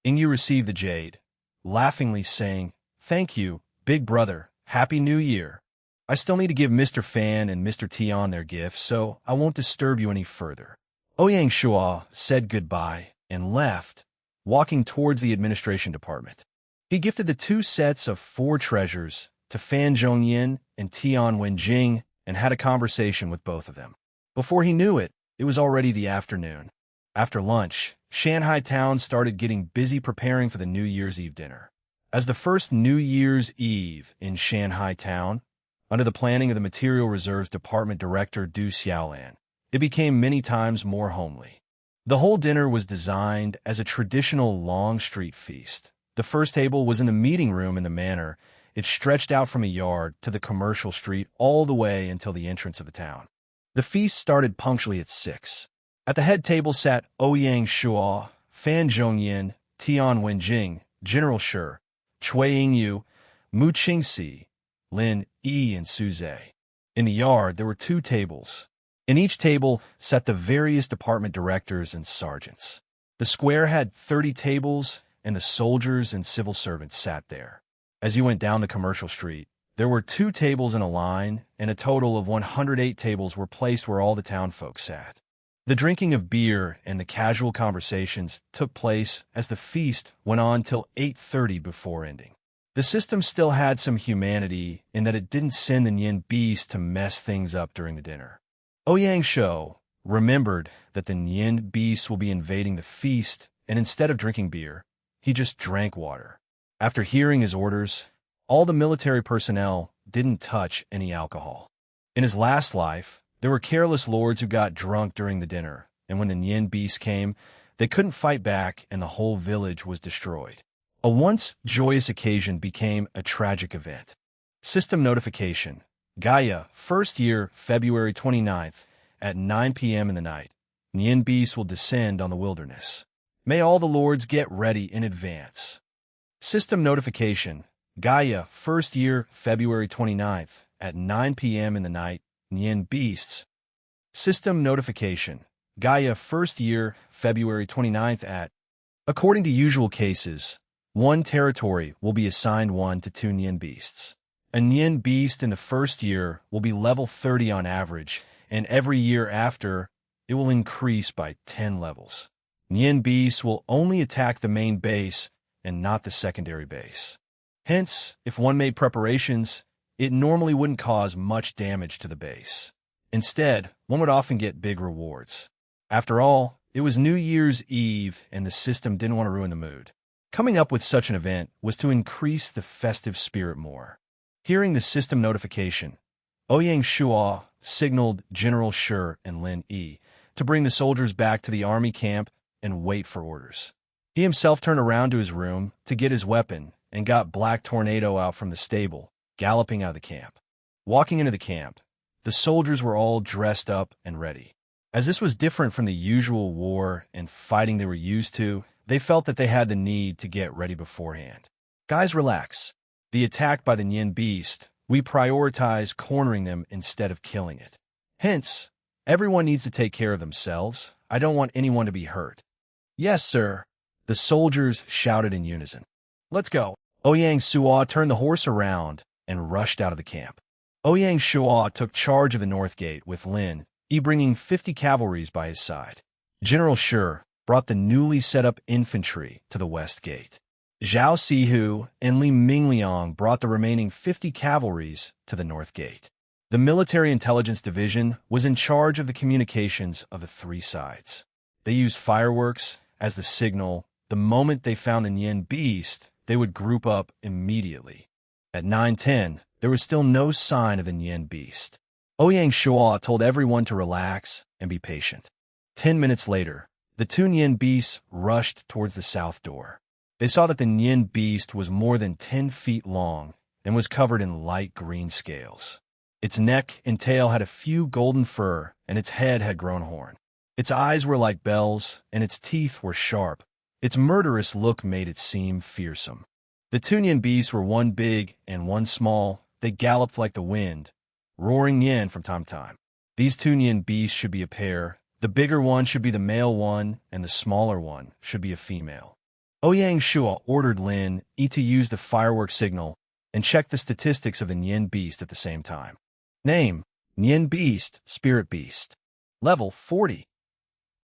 Yingyu received the jade, laughingly saying, "Thank you, Big Brother. Happy New Year. I still need to give Mr. Fan and Mr. Tian their gifts, so I won't disturb you any further." Ouyang Shuo said goodbye and left, walking towards the administration department. He gifted the two sets of 4 treasures to Fan Zhongyin and Tian Wenjing and had a conversation with both of them. Before he knew it, it was already the afternoon. After lunch, Shanghai town started getting busy preparing for the New Year's Eve dinner. As the first New Year's Eve in Shanghai town, under the planning of the Material Reserves Department Director Du Xiaolan, it became many times more homely. The whole dinner was designed as a traditional long street feast. The first table was in the meeting room in the manor. It stretched out from a yard to the commercial street all the way until the entrance of the town. The feast started punctually at 6. At the head table sat Ouyang Shuo, Fan Zhongyin, Tian Wenjing, General Shi, Cui Yingyu, Mu Qingxi, Lin Yi, and Su Zhe. In the yard, there were 2 tables. In each table sat the various department directors and sergeants. The square had 30 tables, and the soldiers and civil servants sat there. As you went down the commercial street, there were 2 tables in a line, and a total of 108 tables were placed where all the townfolk sat. The drinking of beer and the casual conversations took place as the feast went on till 8:30 before ending. The system still had some humanity in that it didn't send the Nian beast to mess things up during the dinner. Ouyang Shuo remembered that the Nian beast will be invading the feast, and instead of drinking beer, he just drank water. After hearing his orders, all the military personnel didn't touch any alcohol. In his last life, there were careless lords who got drunk during the dinner, and when the Nian beast came, they couldn't fight back and the whole village was destroyed. A once joyous occasion became a tragic event. System notification. Gaia, first year, February 29th, at 9 p.m. in the night. Nian beast will descend on the wilderness. May all the lords get ready in advance. System notification. Gaia, first year, February 29th, at 9 p.m. in the night. Nian beasts. System notification. Gaia, first year, February 29th at. According to usual cases, 1 territory will be assigned 1 to 2 Nian beasts. A Nian beast in the first year will be level 30 on average, and every year after, it will increase by 10 levels. Nian beasts will only attack the main base and not the secondary base. Hence, if one made preparations, it normally wouldn't cause much damage to the base. Instead, one would often get big rewards. After all, it was New Year's Eve and the system didn't want to ruin the mood. Coming up with such an event was to increase the festive spirit more. Hearing the system notification, Ouyang Shuo signaled General Shi and Lin Yi to bring the soldiers back to the army camp and wait for orders. He himself turned around to his room to get his weapon and got Black Tornado out from the stable, galloping out of the camp. Walking into the camp, the soldiers were all dressed up and ready. As this was different from the usual war and fighting they were used to, they felt that they had the need to get ready beforehand. Guys, relax. The attack by the Nian beast, we prioritize cornering them instead of killing it. Hence, everyone needs to take care of themselves. I don't want anyone to be hurt. Yes, sir. The soldiers shouted in unison. "Let's go!" Ouyang Shuo turned the horse around and rushed out of the camp. Ouyang Shuo took charge of the north gate with Lin Yi bringing 50 cavalries by his side. General Shi brought the newly set-up infantry to the west gate. Zhao Sihu and Li Mingliang brought the remaining 50 cavalries to the north gate. The military intelligence division was in charge of the communications of the three sides. They used fireworks as the signal. The moment they found the Nian beast, they would group up immediately. At 9:10, there was still no sign of the Nian beast. Ouyang Shuo told everyone to relax and be patient. 10 minutes later, the two Nian beasts rushed towards the south door. They saw that the Nian beast was more than 10 feet long and was covered in light green scales. Its neck and tail had a few golden fur, and its head had grown horn. Its eyes were like bells, and its teeth were sharp. Its murderous look made it seem fearsome. The two Nian beasts were one big and one small. They galloped like the wind, roaring yin from time to time. These two Nian beasts should be a pair. The bigger one should be the male one, and the smaller one should be a female. Ouyang Shuo ordered Lin Yi to use the firework signal and check the statistics of the Nian beast at the same time. Name: Nian beast, spirit beast. Level 40.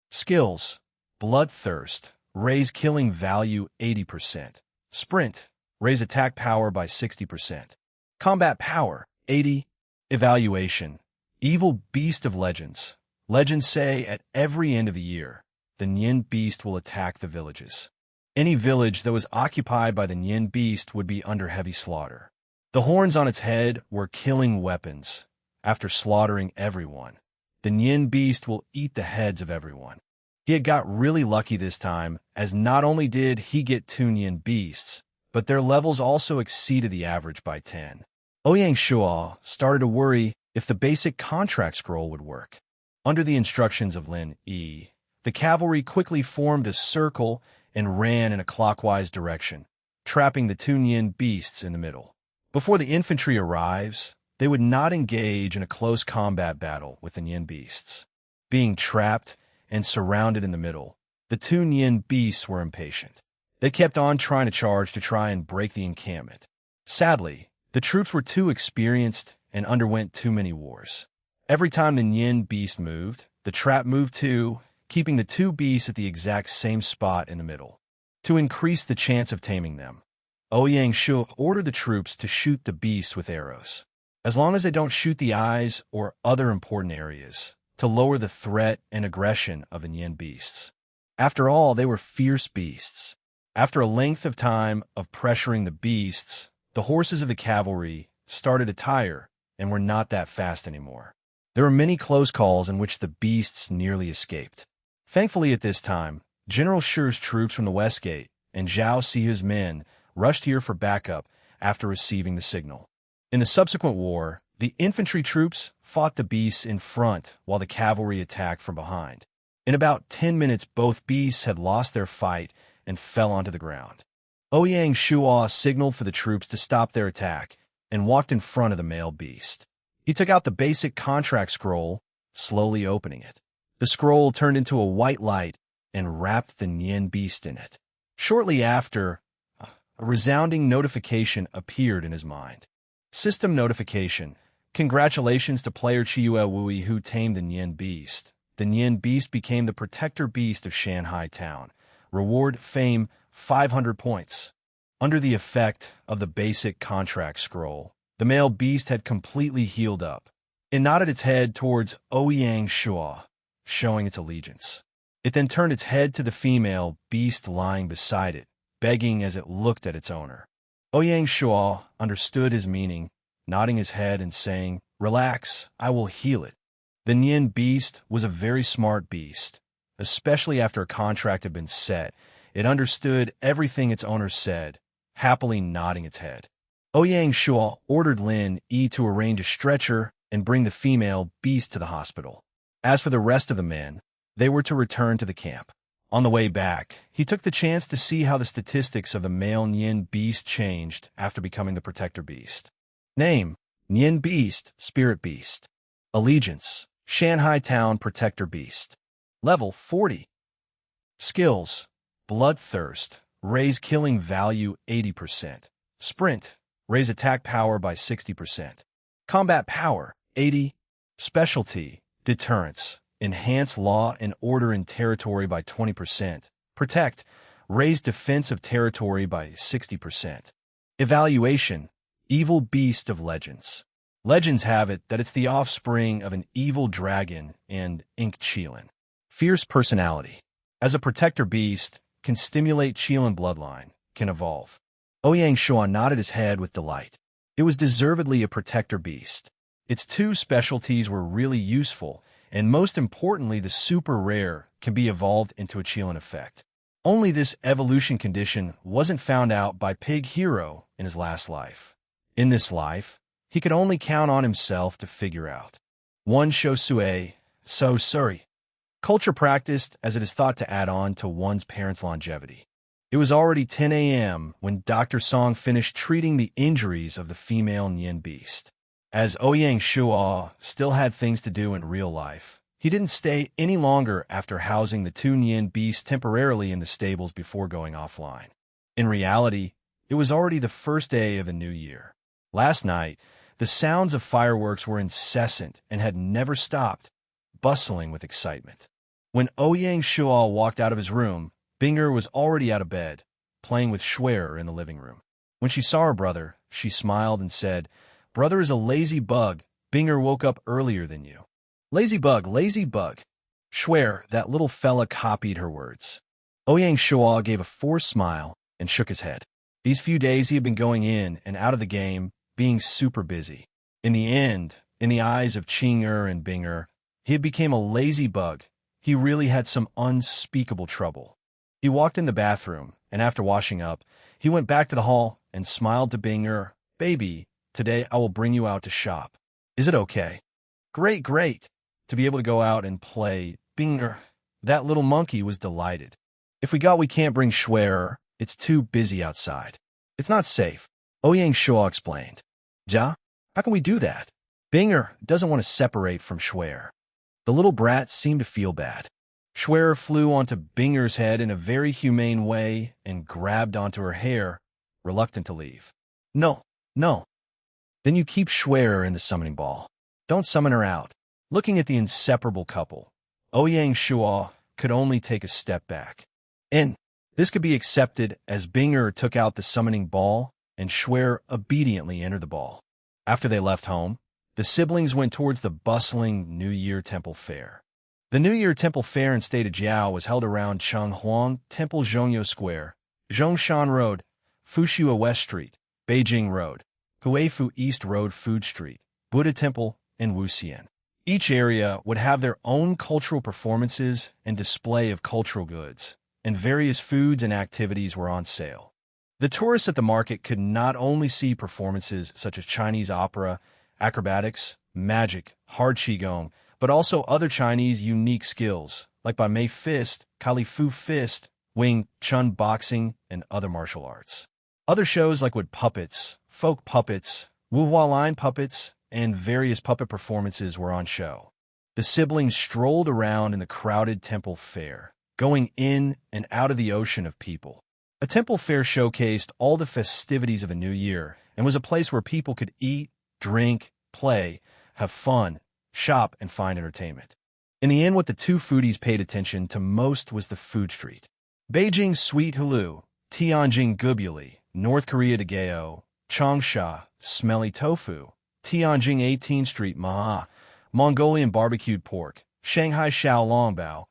Skills: Bloodthirst, raise killing value 80%. Sprint, raise attack power by 60%. Combat power, 80. Evaluation: Evil beast of legends. Legends say at every end of the year, the Nian beast will attack the villages. Any village that was occupied by the Nian beast would be under heavy slaughter. The horns on its head were killing weapons. After slaughtering everyone, the Nian beast will eat the heads of everyone. He had got really lucky this time, as not only did he get two Nian beasts, but their levels also exceeded the average by 10. Ouyang Shuo started to worry if the basic contract scroll would work. Under the instructions of Lin Yi, the cavalry quickly formed a circle and ran in a clockwise direction, trapping the two Nian beasts in the middle. Before the infantry arrives, they would not engage in a close combat battle with the Nian beasts. Being trapped and surrounded in the middle, the two Nian beasts were impatient. They kept on trying to charge to try and break the encampment. Sadly, the troops were too experienced and underwent too many wars. Every time the Nian beast moved, the trap moved too, keeping the two beasts at the exact same spot in the middle. To increase the chance of taming them, Ouyang Shuo ordered the troops to shoot the beasts with arrows, as long as they don't shoot the eyes or other important areas, to lower the threat and aggression of the Nian beasts. After all, they were fierce beasts. After a length of time of pressuring the beasts, the horses of the cavalry started to tire and were not that fast anymore. There were many close calls in which the beasts nearly escaped. Thankfully at this time, General Shi's troops from the West Gate and Zhao Sihu's men rushed here for backup after receiving the signal. In the subsequent war, the infantry troops fought the beasts in front while the cavalry attacked from behind. In about 10 minutes, both beasts had lost their fight and fell onto the ground. Ouyang Shuo signaled for the troops to stop their attack and walked in front of the male beast. He took out the basic contract scroll, slowly opening it. The scroll turned into a white light and wrapped the Nian beast in it. Shortly after, a resounding notification appeared in his mind. System notification. Congratulations to player Chiyue Wui who tamed the Nian beast. The Nian beast became the protector beast of Shanghai town. Reward fame 500 points. Under the effect of the basic contract scroll, the male beast had completely healed up. It nodded its head towards Ouyang Shuo, showing its allegiance. It then turned its head to the female beast lying beside it, begging as it looked at its owner. Ouyang Shuo understood his meaning, nodding his head and saying, "Relax, I will heal it." The Nian beast was a very smart beast. Especially after a contract had been set, it understood everything its owner said, happily nodding its head. Ouyang Shuo ordered Lin Yi to arrange a stretcher and bring the female beast to the hospital. As for the rest of the men, they were to return to the camp. On the way back, he took the chance to see how the statistics of the male Nian beast changed after becoming the protector beast. Name: Nian beast, spirit beast. Allegiance: Shanghai town protector beast. Level 40. Skills: Bloodthirst, raise killing value 80%. Sprint, raise attack power by 60%. Combat power, 80. Specialty, deterrence, enhance law and order in territory by 20%. Protect, raise defense of territory by 60%. Evaluation, evil beast of legends. Legends have it that it's the offspring of an evil dragon and ink Qilin. Fierce personality. As a protector beast, can stimulate Qilin bloodline, can evolve. Ouyang Shuo nodded his head with delight. It was deservedly a protector beast. Its two specialties were really useful, and most importantly, the super rare can be evolved into a Qilin effect. Only this evolution condition wasn't found out by Pig Hero in his last life. In this life, he could only count on himself to figure out. One Shosue, so sorry. Culture practiced as it is thought to add on to one's parents' longevity. It was already 10 a.m. when Dr. Song finished treating the injuries of the female Nian beast. As Ouyang Shuo still had things to do in real life, he didn't stay any longer after housing the two Nian beasts temporarily in the stables before going offline. In reality, it was already the first day of the new year. Last night, the sounds of fireworks were incessant and had never stopped, bustling with excitement. When Ouyang Shuo walked out of his room, Binger was already out of bed, playing with Schwer in the living room. When she saw her brother, she smiled and said, "Brother is a lazy bug. Binger woke up earlier than you." Lazy bug, lazy bug. Schwer, that little fella, copied her words. Ouyang Shuo gave a forced smile and shook his head. These few days he had been going in and out of the game, being super busy. In the end, in the eyes of Qinger and Binger, he had become a lazy bug. He really had some unspeakable trouble. He walked in the bathroom, and after washing up, he went back to the hall and smiled to Binger. "Baby, today I will bring you out to shop. Is it okay?" "Great, great." To be able to go out and play, Binger, that little monkey, was delighted. "If we can't bring Schwer. It's too busy outside. It's not safe," Ouyang Shuo explained. "Ja? How can we do that?" Binger doesn't want to separate from Schwer. The little brat seemed to feel bad. Schwer flew onto Binger's head in a very humane way and grabbed onto her hair, reluctant to leave. "No, no." "Then you keep Schwer in the summoning ball. Don't summon her out." Looking at the inseparable couple, Ouyang Shuo could only take a step back. And this could be accepted as Binger took out the summoning ball and Schwer obediently entered the ball. After they left home, the siblings went towards the bustling New Year Temple Fair. The New Year Temple Fair in State of Jiao was held around Changhuang Temple Zhongyo Square, Zhongshan Road, Fushua West Street, Beijing Road, Huifu East Road Food Street, Buddha Temple, and Wuxian. Each area would have their own cultural performances and display of cultural goods, and various foods and activities were on sale. The tourists at the market could not only see performances such as Chinese opera, acrobatics, magic, hard qigong, but also other Chinese unique skills, like Bai Mei Fist, Kali Fu Fist, Wing Chun boxing, and other martial arts. Other shows like wood puppets, folk puppets, Wuhua line puppets, and various puppet performances were on show. The siblings strolled around in the crowded temple fair, going in and out of the ocean of people. A temple fair showcased all the festivities of a new year and was a place where people could eat, drink, play, have fun, shop, and find entertainment. In the end, what the two foodies paid attention to most was the food street. Beijing Sweet Hulu, Tianjin Gubuli, North Korea Dageo, Changsha, Smelly Tofu, Tianjin 18th Street Maha, Mongolian barbecued pork, Shanghai Xiaolongbao,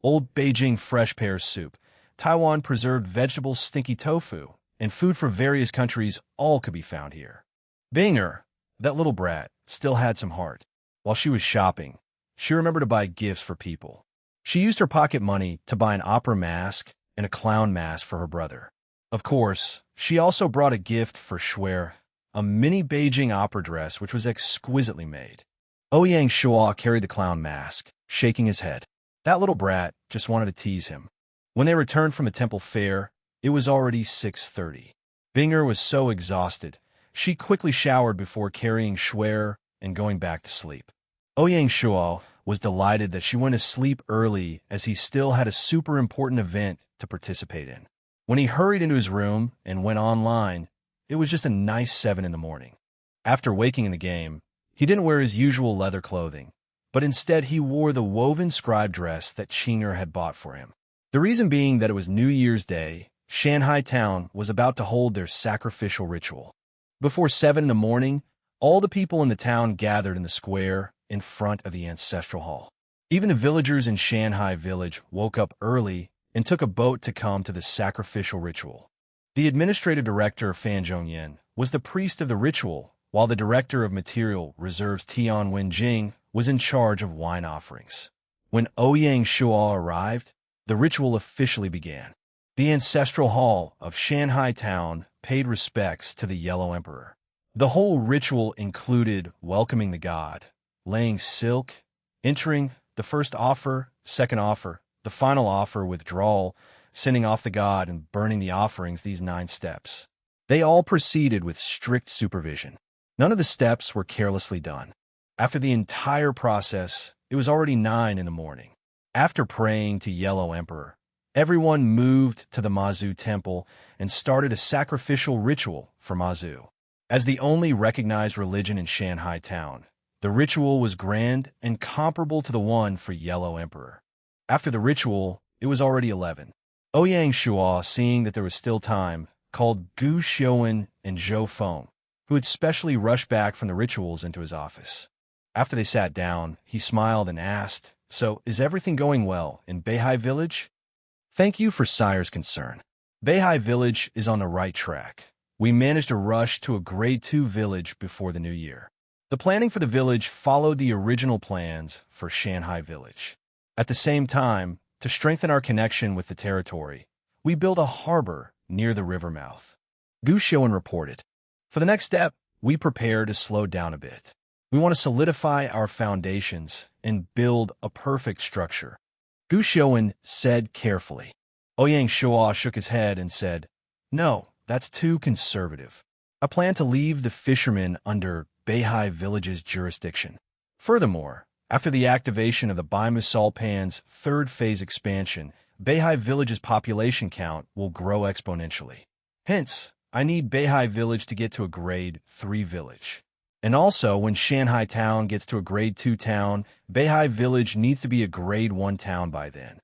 Old Beijing fresh pear soup, Taiwan preserved vegetables stinky tofu, and food for various countries all could be found here. Binger, that little brat, still had some heart. While she was shopping, she remembered to buy gifts for people. She used her pocket money to buy an opera mask and a clown mask for her brother. Of course, she also brought a gift for Schwer, a mini Beijing opera dress which was exquisitely made. Ouyang Shuo carried the clown mask, shaking his head. That little brat just wanted to tease him. When they returned from the temple fair, it was already 6:30. Binger was so exhausted, she quickly showered before carrying Schwer and going back to sleep. Ouyang Shuo was delighted that she went to sleep early as he still had a super important event to participate in. When he hurried into his room and went online, it was just a nice 7 in the morning. After waking in the game, he didn't wear his usual leather clothing, but instead he wore the woven scribe dress that Qinger had bought for him. The reason being that it was New Year's Day, Shanghai Town was about to hold their sacrificial ritual. Before 7 in the morning, all the people in the town gathered in the square in front of the ancestral hall. Even the villagers in Shanghai Village woke up early and took a boat to come to the sacrificial ritual. The administrative director, Fan Zhongyan, was the priest of the ritual, while the director of material reserves, Tian Wenjing, was in charge of wine offerings. When Ouyang Shuo arrived, the ritual officially began. The ancestral hall of Shanghai Town paid respects to the Yellow Emperor. The whole ritual included welcoming the god, laying silk, entering the first offer, second offer, the final offer, withdrawal, sending off the god, and burning the offerings, these 9 steps. They all proceeded with strict supervision. None of the steps were carelessly done. After the entire process, it was already 9 in the morning. After praying to Yellow Emperor, everyone moved to the Mazu Temple and started a sacrificial ritual for Mazu. As the only recognized religion in Shanghai Town, the ritual was grand and comparable to the one for Yellow Emperor. After the ritual, it was already 11. Ouyang Shuo, seeing that there was still time, called Gu Xiaowen and Zhou Feng, who had specially rushed back from the rituals, into his office. After they sat down, he smiled and asked, "So, is everything going well in Beihai Village?" "Thank you for Sire's concern. Beihai Village is on the right track. We managed to rush to a Grade 2 village before the new year." The planning for the village followed the original plans for Shanghai Village. At the same time, to strengthen our connection with the territory, we built a harbor near the river mouth. Gu Xiaowen reported. For the next step, we prepare to slow down a bit. We want to solidify our foundations and build a perfect structure. Gu Xiaowen said carefully. Ouyang Shuo shook his head and said, "No, that's too conservative. I plan to leave the fishermen under Beihai Village's jurisdiction. Furthermore, after the activation of the Baimusal Pan's 3rd phase expansion, Beihai Village's population count will grow exponentially. Hence, I need Beihai Village to get to a Grade 3 village. And also, when Shanghai Town gets to a Grade 2 town, Beihai Village needs to be a Grade 1 town by then."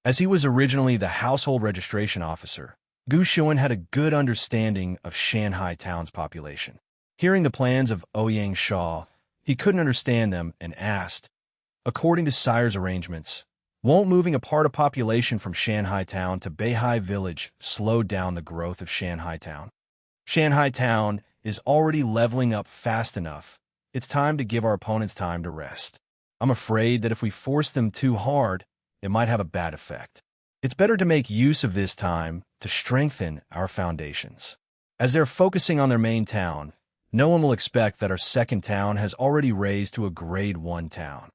As he was originally the household registration officer, Gu Xiaowen had a good understanding of Shanghai Town's population. Hearing the plans of Ouyang Shuo, he couldn't understand them and asked, "According to Sire's arrangements, won't moving a part of population from Shanghai Town to Beihai Village slow down the growth of Shanghai Town? Shanghai Town is already leveling up fast enough. It's time to give our opponents time to rest. I'm afraid that if we force them too hard, it might have a bad effect. It's better to make use of this time to strengthen our foundations. As they're focusing on their main town, no one will expect that our second town has already raised to a Grade 1 town."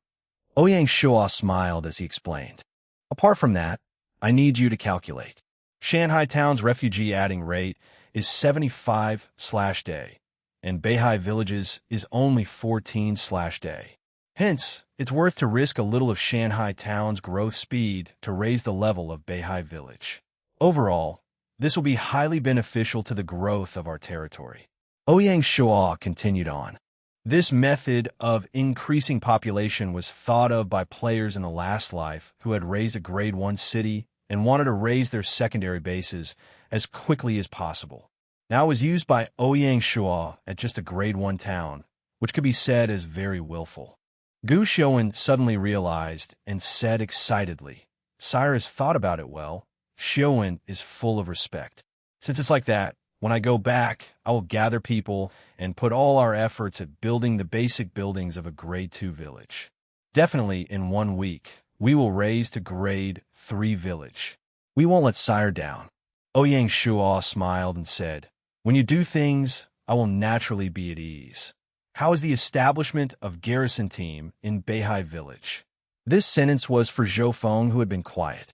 Ouyang Shuo smiled as he explained. "Apart from that, I need you to calculate. Shanghai Town's refugee adding rate is 75/day, and Beihai Village's is only 14/day. Hence, it's worth to risk a little of Shanghai Town's growth speed to raise the level of Beihai Village. Overall, this will be highly beneficial to the growth of our territory." Ouyang Shuo continued on. This method of increasing population was thought of by players in the last life who had raised a Grade 1 city and wanted to raise their secondary bases as quickly as possible. Now it was used by Ouyang Shuo at just a Grade 1 town, which could be said as very willful. Gu Xiaowen suddenly realized and said excitedly, "Sire has thought about it well. Xiaowen is full of respect. Since it's like that, when I go back, I will gather people and put all our efforts at building the basic buildings of a Grade 2 village. Definitely in 1 week, we will raise to Grade 3 village. We won't let Sire down." Ouyang Shuo smiled and said, "When you do things, I will naturally be at ease. How is the establishment of garrison team in Beihai Village?" This sentence was for Zhou Feng, who had been quiet.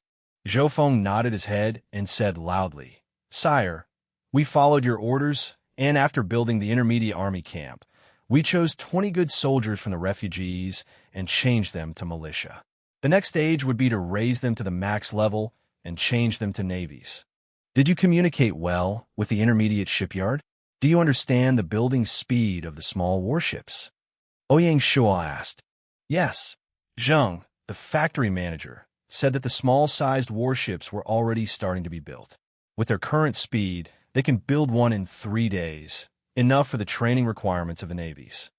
Zhou Feng nodded his head and said loudly, "Sire, we followed your orders, and after building the intermediate army camp, we chose 20 good soldiers from the refugees and change them to militia. The next stage would be to raise them to the max level and change them to navies. Did you communicate well with the intermediate shipyard? Do you understand the building speed of the small warships? Ouyang Shuo asked. Yes. Zheng, the factory manager, said that the small-sized warships were already starting to be built. With their current speed, they can build one in 3 days, enough for the training requirements of the navies.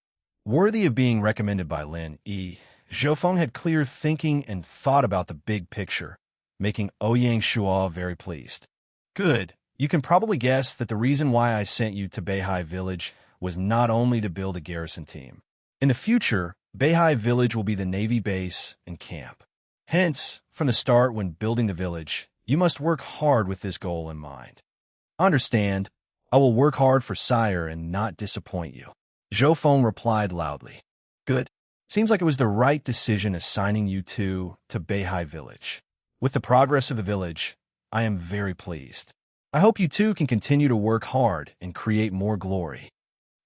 Worthy of being recommended by Lin Yi, Zhou had clear thinking and thought about the big picture, making Ouyang Shuo very pleased. Good. You can probably guess that the reason why I sent you to Beihai Village was not only to build a garrison team. In the future, Beihai Village will be the Navy base and camp. Hence, from the start when building the village, you must work hard with this goal in mind. Understand, I will work hard for Sire and not disappoint you. Zhou replied loudly. Good. Seems like it was the right decision assigning you to Beihai Village. With the progress of the village, I am very pleased. I hope you two can continue to work hard and create more glory.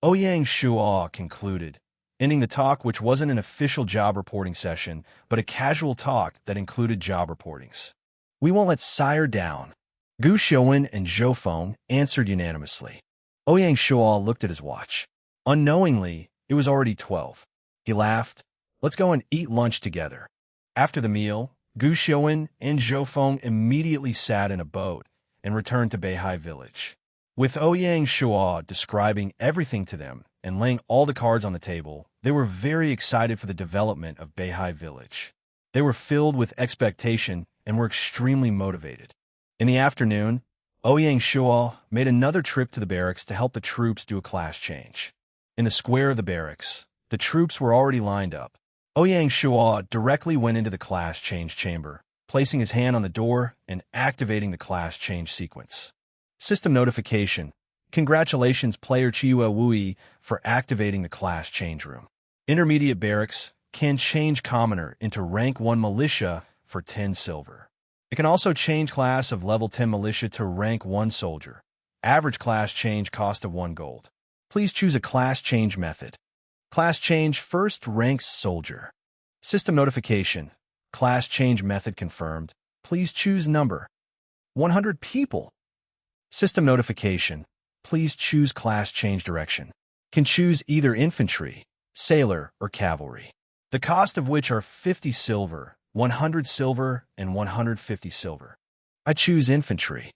Ouyang Shuo concluded, ending the talk, which wasn't an official job reporting session, but a casual talk that included job reportings. We won't let Sire down. Gu Xiaowen and Zhou answered unanimously. Ouyang Shuo looked at his watch. Unknowingly, it was already 12. He laughed. Let's go and eat lunch together. After the meal, Gu Xiaowen and Zhou immediately sat in a boat and returned to Beihai Village. With Ouyang Shuo describing everything to them and laying all the cards on the table, they were very excited for the development of Beihai Village. They were filled with expectation and were extremely motivated. In the afternoon, Ouyang Shuo made another trip to the barracks to help the troops do a class change. In the square of the barracks, the troops were already lined up. Ouyang Shuo directly went into the class change chamber, placing his hand on the door and activating the class change sequence. System notification. Congratulations, player Chiyu Wui, for activating the class change room. Intermediate barracks can change commoner into rank 1 militia for 10 silver. It can also change class of level 10 militia to rank 1 soldier. Average class change cost of 1 gold. Please choose a class change method. Class change first ranks soldier. System notification. Class change method confirmed. Please choose number. 100 people. System notification. Please choose class change direction. Can choose either infantry, sailor, or cavalry. The cost of which are 50 silver, 100 silver, and 150 silver. I choose infantry.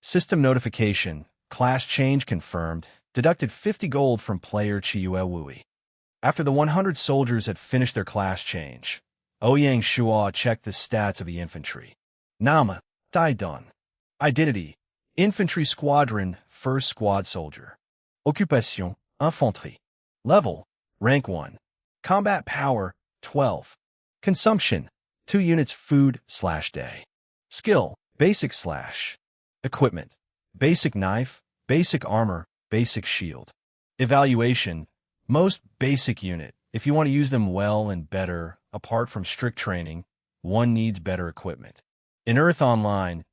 System notification. Class change confirmed. Deducted 50 gold from player Chiyu Wui. After the 100 soldiers had finished their class change, Ouyang Shuo checked the stats of the infantry. Nama, Dai Dun. Identity, Infantry Squadron, 1st Squad Soldier. Occupation, Infanterie. Level, Rank 1. Combat Power, 12. Consumption, 2 units food/day. Skill, Basic/. Equipment, Basic Knife, Basic Armor, Basic Shield. Evaluation, most basic unit. If you want to use them well and better, apart from strict training, one needs better equipment. In Earth Online,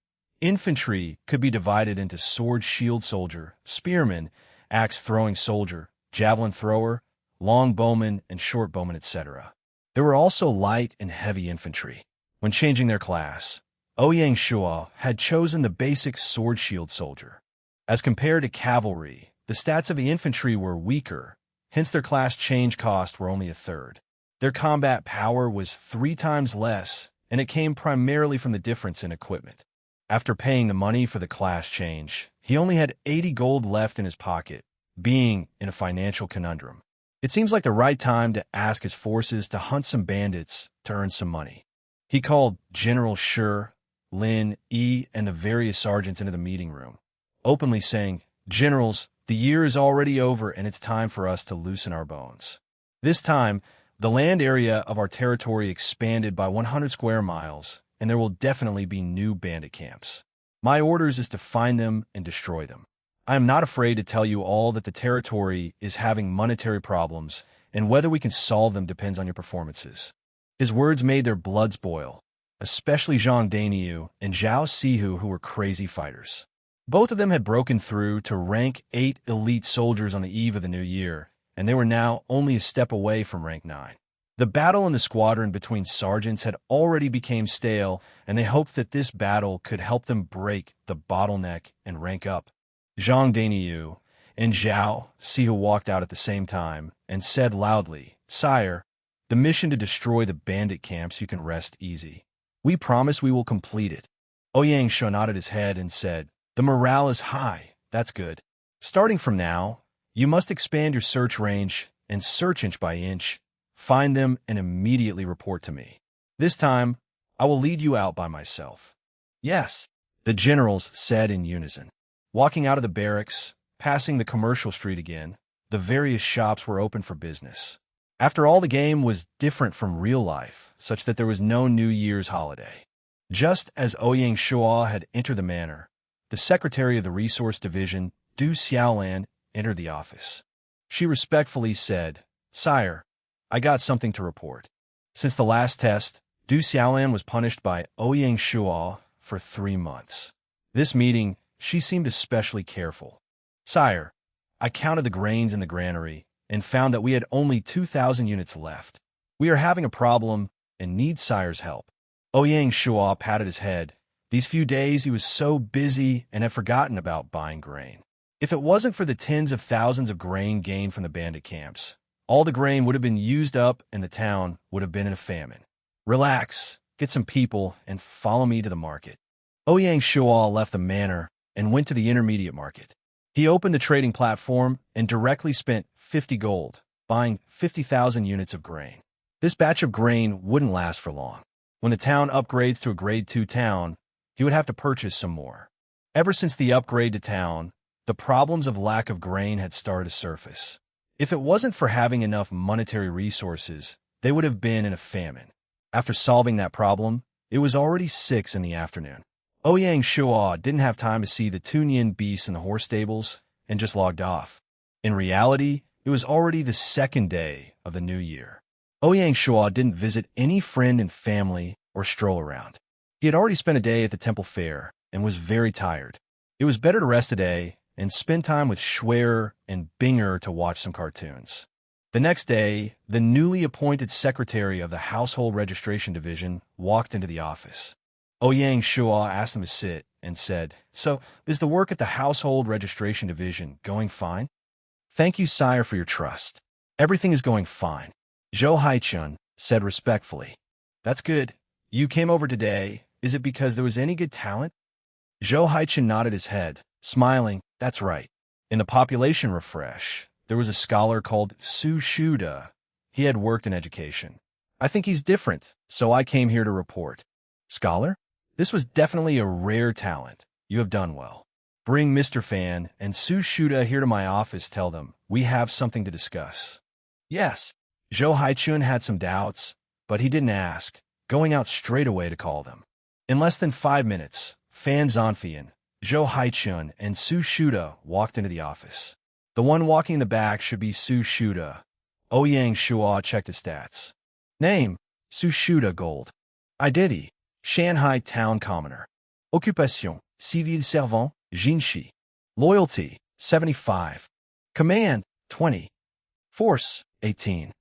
infantry could be divided into sword shield soldier, spearman, axe throwing soldier, javelin thrower, long bowman, and short bowman, etc. There were also light and heavy infantry. When changing their class, Ouyang Shuo had chosen the basic sword shield soldier. As compared to cavalry, the stats of the infantry were weaker, hence their class change cost were only a third. Their combat power was 3 times less, and it came primarily from the difference in equipment. After paying the money for the class change, he only had 80 gold left in his pocket, being in a financial conundrum. It seems like the right time to ask his forces to hunt some bandits to earn some money. He called General Shi, Lin Yi, and the various sergeants into the meeting room, openly saying, "Generals, the year is already over and it's time for us to loosen our bones. This time, the land area of our territory expanded by 100 square miles, and there will definitely be new bandit camps. My orders is to find them and destroy them. I am not afraid to tell you all that the territory is having monetary problems, and whether we can solve them depends on your performances." His words made their bloods boil, especially Zhang Dainiu and Zhao Sihu, who were crazy fighters. Both of them had broken through to rank 8 elite soldiers on the eve of the new year, and they were now only a step away from rank 9. The battle in the squadron between sergeants had already become stale, and they hoped that this battle could help them break the bottleneck and rank up. Zhang Dainiu and Zhao Sihu walked out at the same time and said loudly, "Sire, the mission to destroy the bandit camps, you can rest easy. We promise we will complete it." Ouyang Shuo nodded his head and said, "The morale is high. That's good. Starting from now, you must expand your search range and search inch by inch. Find them and immediately report to me. This time, I will lead you out by myself." "Yes," the generals said in unison. Walking out of the barracks, passing the commercial street again, the various shops were open for business. After all, the game was different from real life, such that there was no New Year's holiday. Just as Ouyang Shuo had entered the manor, the secretary of the resource division, Du Xiaolan, entered the office. She respectfully said, "Sire, I got something to report. Since the last test, Du Xiaolan was punished by Ouyang Shuo for 3 months. This meeting, she seemed especially careful. Sire, I counted the grains in the granary and found that we had only 2,000 units left. We are having a problem and need Sire's help." Ouyang Shuo patted his head. These few days he was so busy and had forgotten about buying grain. If it wasn't for the tens of thousands of grain gained from the bandit camps, all the grain would have been used up and the town would have been in a famine. "Relax, get some people, and follow me to the market." Ouyang Shuo left the manor and went to the intermediate market. He opened the trading platform and directly spent 50 gold, buying 50,000 units of grain. This batch of grain wouldn't last for long. When the town upgrades to a Grade 2 town, he would have to purchase some more. Ever since the upgrade to town, the problems of lack of grain had started to surface. If it wasn't for having enough monetary resources, they would have been in a famine. After solving that problem, it was already 6 in the afternoon. Ouyang Shuo didn't have time to see the Tunyin beasts in the horse stables and just logged off. In reality, it was already the 2nd day of the new year. Ouyang Shuo didn't visit any friend and family or stroll around. He had already spent a day at the temple fair and was very tired. It was better to rest a day and spend time with Schwer and Binger to watch some cartoons. The next day, the newly appointed secretary of the Household Registration Division walked into the office. Ouyang Shuo asked him to sit and said, "So, is the work at the Household Registration Division going fine?" "Thank you, sire, for your trust. Everything is going fine," Zhou Haichun said respectfully. "That's good. You came over today. Is it because there was any good talent?" Zhou Haichun nodded his head, smiling. "That's right. In the population refresh, there was a scholar called Su Shuda. He had worked in education. I think he's different, so I came here to report." "Scholar? This was definitely a rare talent. You have done well. Bring Mr. Fan and Su Shuda here to my office. Tell them we have something to discuss." "Yes." Zhou Haichun had some doubts, but he didn't ask, going out straight away to call them. In less than 5 minutes, Fan Zonfian, Zhou Haichun, and Su Shuda walked into the office. The one walking in the back should be Su Shuda. Ouyang Shuo checked his stats. Name, Su Shuda Gold. Identity, Shanghai Town Commoner. Occupation, Civil Servant, Jinshi. Loyalty, 75. Command, 20. Force, 18.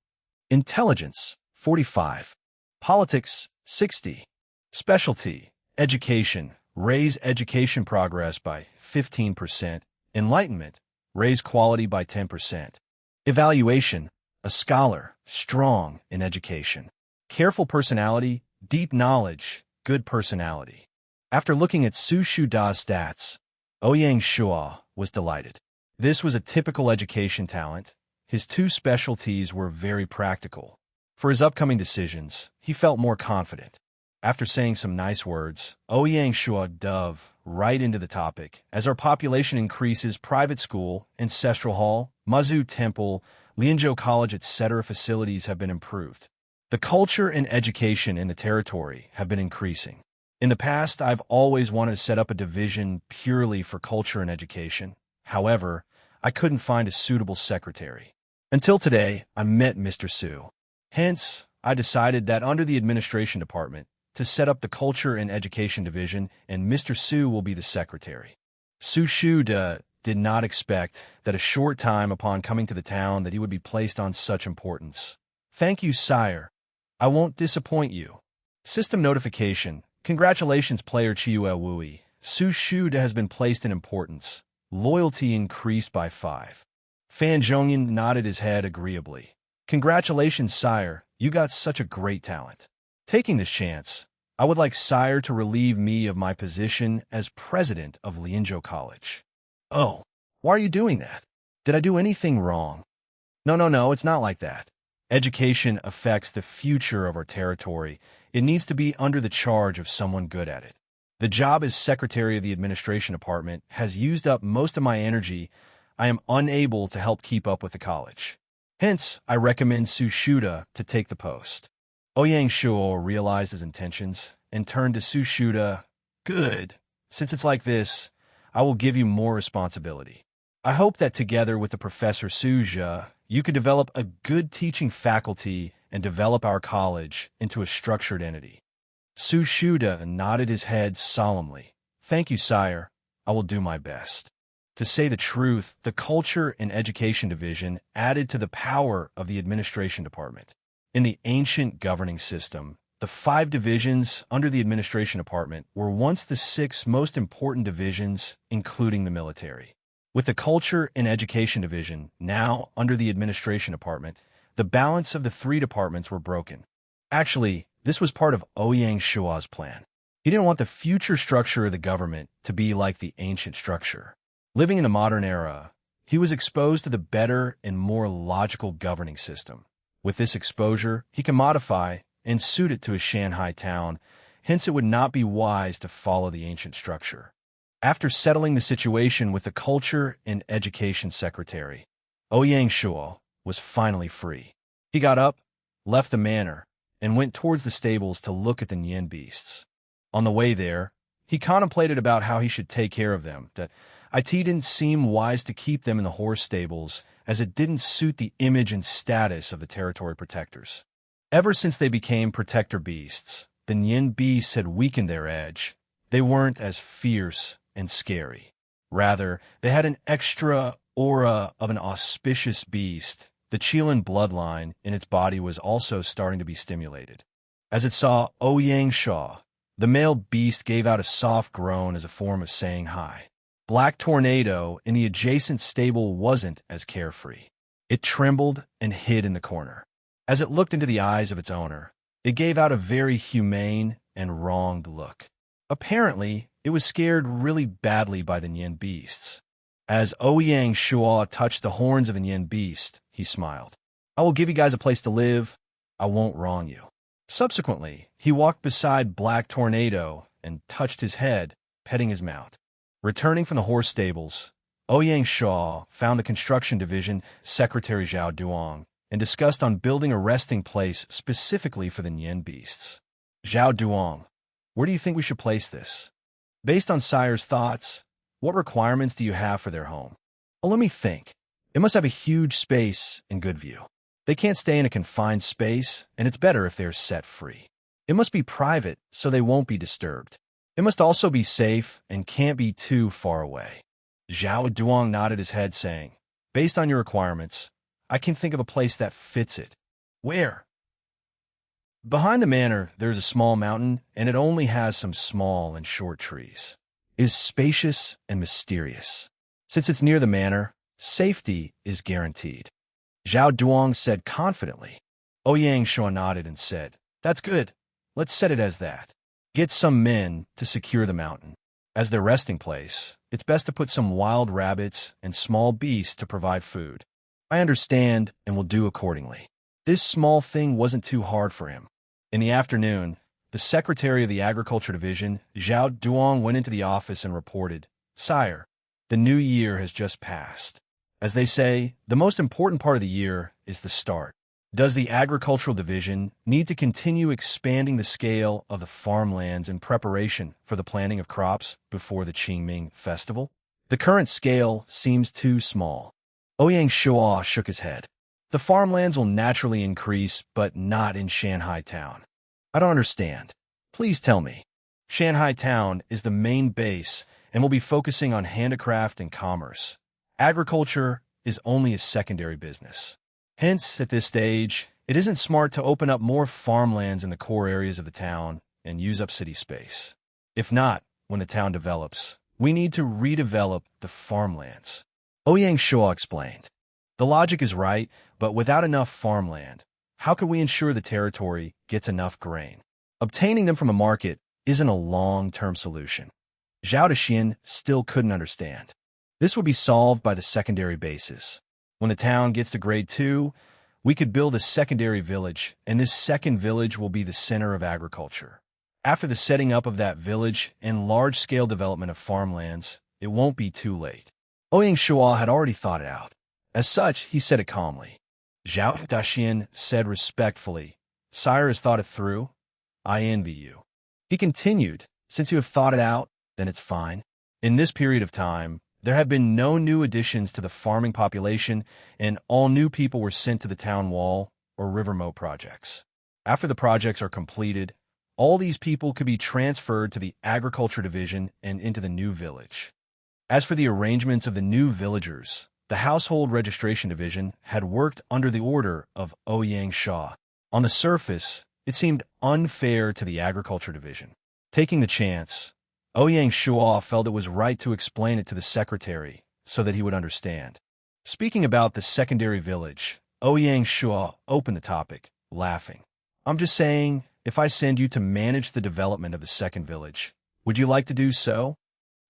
Intelligence, 45. Politics, 60. Specialty, Education, raise education progress by 15%. Enlightenment, raise quality by 10%. Evaluation, a scholar, strong in education. Careful personality, deep knowledge, good personality. After looking at Su Shuda's stats, Ouyang Shuo was delighted. This was a typical education talent. His 2 specialties were very practical. For his upcoming decisions, he felt more confident. After saying some nice words, Ouyang Shuo dove right into the topic. As our population increases, private school, ancestral hall, Mazu temple, Lianzhou College, etc. facilities have been improved. The culture and education in the territory have been increasing. In the past, I've always wanted to set up a division purely for culture and education. However, I couldn't find a suitable secretary. Until today, I met Mr. Su. Hence, I decided that under the administration department, to set up the Culture and Education Division, and Mr. Su will be the secretary. Su Shuda did not expect that a short time upon coming to the town that he would be placed on such importance. Thank you, sire. I won't disappoint you. System notification. Congratulations, player Chiu Wui. Su Shu has been placed in importance. Loyalty increased by 5. Fan Zhongyan nodded his head agreeably. Congratulations, sire. You got such a great talent. Taking this chance, I would like sire to relieve me of my position as president of Lianzhou College. Oh, why are you doing that? Did I do anything wrong? No, it's not like that. Education affects the future of our territory. It needs to be under the charge of someone good at it. The job as secretary of the administration department has used up most of my energy. I am unable to help keep up with the college. Hence, I recommend Su Shuda to take the post. Ouyang Shuo realized his intentions and turned to Su Shuda. Good. Since it's like this, I will give you more responsibility. I hope that together with the Professor Suja, you could develop a good teaching faculty and develop our college into a structured entity. Su Shuda nodded his head solemnly. Thank you, sire. I will do my best. To say the truth, the Culture and Education Division added to the power of the Administration Department. In the ancient governing system, the 5 divisions under the Administration Department were once the 6 most important divisions, including the military. With the Culture and Education Division now under the Administration Department, the balance of the 3 departments were broken. Actually, this was part of Ouyang Shuo's plan. He didn't want the future structure of the government to be like the ancient structure. Living in the modern era, he was exposed to the better and more logical governing system. With this exposure, he can modify and suit it to his Shanghai town, hence it would not be wise to follow the ancient structure. After settling the situation with the Culture and Education Secretary, Ouyang Shuo was finally free. He got up, left the manor, and went towards the stables to look at the Nian beasts. On the way there, he contemplated about how he should take care of them, that it didn't seem wise to keep them in the horse stables, as it didn't suit the image and status of the territory protectors. Ever since they became protector beasts, the Nian beasts had weakened their edge. They weren't as fierce and scary. Rather, they had an extra aura of an auspicious beast. The Qilin bloodline in its body was also starting to be stimulated. As it saw Ouyang Shuo, the male beast gave out a soft groan as a form of saying hi. Black Tornado in the adjacent stable wasn't as carefree. It trembled and hid in the corner. As it looked into the eyes of its owner, it gave out a very humane and wronged look. Apparently, it was scared really badly by the Nian beasts. As Ouyang Shuo touched the horns of a Nian beast, he smiled. I will give you guys a place to live. I won't wrong you. Subsequently, he walked beside Black Tornado and touched his head, petting his mount. Returning from the horse stables, Ouyang Shuo found the construction division secretary Zhao Duong and discussed on building a resting place specifically for the Nian beasts. Zhao Duong, where do you think we should place this? Based on sire's thoughts, what requirements do you have for their home? Well, let me think. It must have a huge space and good view. They can't stay in a confined space, and it's better if they're set free. It must be private, so they won't be disturbed. It must also be safe and can't be too far away. Zhao Duong nodded his head, saying, based on your requirements, I can think of a place that fits it. Where? Behind the manor, there's a small mountain, and it only has some small and short trees. It is spacious and mysterious. Since it's near the manor, safety is guaranteed. Zhao Duong said confidently. Ouyang Shuo nodded and said, that's good. Let's set it as that. Get some men to secure the mountain. As their resting place, it's best to put some wild rabbits and small beasts to provide food. I understand and will do accordingly. This small thing wasn't too hard for him. In the afternoon, the secretary of the Agriculture Division, Zhao Duong, went into the office and reported, Sire, the new year has just passed. As they say, the most important part of the year is the start. Does the Agricultural Division need to continue expanding the scale of the farmlands in preparation for the planting of crops before the Qingming festival? The current scale seems too small. Ouyang Shuo shook his head. The farmlands will naturally increase, but not in Shanghai town. I don't understand. Please tell me. Shanghai town is the main base and will be focusing on handicraft and commerce. Agriculture is only a secondary business. Hence, at this stage, It isn't smart to open up more farmlands in the core areas of the town and use up city space. If not, when the town develops, we need to redevelop the farmlands. Ouyang Shuo explained. The logic is right, but without enough farmland, how could we ensure the territory gets enough grain? Obtaining them from a market isn't a long-term solution. Zhao Dexian still couldn't understand. This would be solved by the secondary bases. When the town gets to grade 2, we could build a secondary village, and this second village will be the center of agriculture. After the setting up of that village and large-scale development of farmlands, it won't be too late. Ouyang Shuo had already thought it out. As such, he said it calmly. Zhao Daxian said respectfully, "Sire has thought it through. I envy you." He continued, "Since you have thought it out, then it's fine." In this period of time, there have been no new additions to the farming population, and all new people were sent to the town wall or river moat projects. After the projects are completed, all these people could be transferred to the agriculture division and into the new village. As for the arrangements of the new villagers, the household registration division had worked under the order of Ouyang Shuo. On the surface, it seemed unfair to the agriculture division. Taking the chance, Ouyang Shuo felt it was right to explain it to the secretary so that he would understand. Speaking about the secondary village, Ouyang Shuo opened the topic, laughing. "I'm just saying, if I send you to manage the development of the second village, would you like to do so?"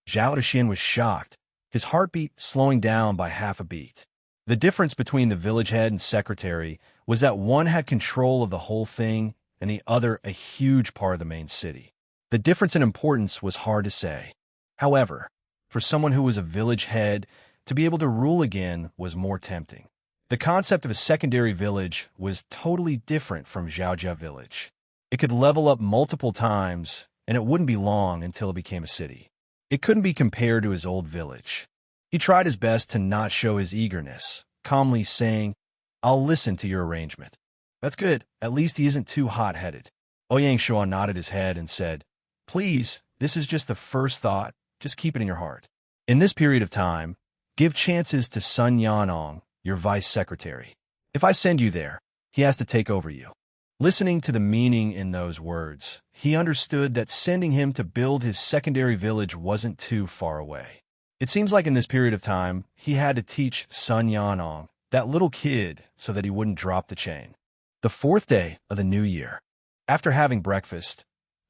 Zhao Dexian was shocked, his heartbeat slowing down by half a beat. The difference between the village head and secretary was that one had control of the whole thing and the other a huge part of the main city. The difference in importance was hard to say. However, for someone who was a village head, to be able to rule again was more tempting. The concept of a secondary village was totally different from Zhaojia village. It could level up multiple times, and it wouldn't be long until it became a city. It couldn't be compared to his old village. He tried his best to not show his eagerness, calmly saying, "I'll listen to your arrangement." "That's good. At least he isn't too hot-headed." Ouyang Shuo nodded his head and said, "Please, this is just the first thought. Just keep it in your heart. In this period of time, give chances to Sun Yanong, your vice secretary. If I send you there, he has to take over you." Listening to the meaning in those words, he understood that sending him to build his secondary village wasn't too far away. It seems like in this period of time, he had to teach Sun Yanong, that little kid, so that he wouldn't drop the chain. The 4th day of the new year. After having breakfast,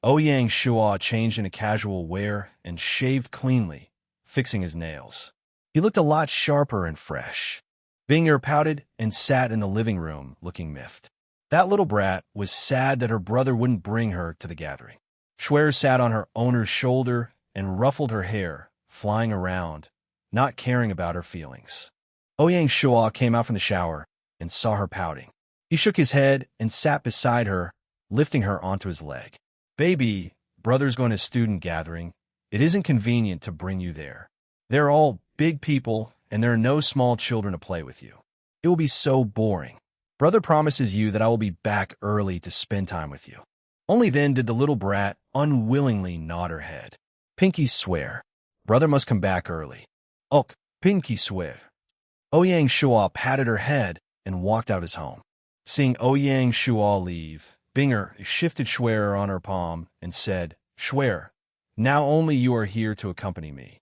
Ouyang Shuo changed into casual wear and shaved cleanly, fixing his nails. He looked a lot sharper and fresh. Bing'er pouted and sat in the living room, looking miffed. That little brat was sad that her brother wouldn't bring her to the gathering. Shuer sat on her owner's shoulder and ruffled her hair, flying around, not caring about her feelings. Ouyang Shuo came out from the shower and saw her pouting. He shook his head and sat beside her, lifting her onto his leg. "Baby, brother's going to student gathering. It isn't convenient to bring you there. They're all big people, and there are no small children to play with you. It will be so boring. Brother promises you that I will be back early to spend time with you." Only then did the little brat unwillingly nod her head. "Pinky swear. Brother must come back early." "Ok, Pinky swear." Ouyang Shuo patted her head and walked out his home. Seeing Ouyang Shuo leave, Bing'er shifted Shuer on her palm and said, "Shuer, now only you are here to accompany me."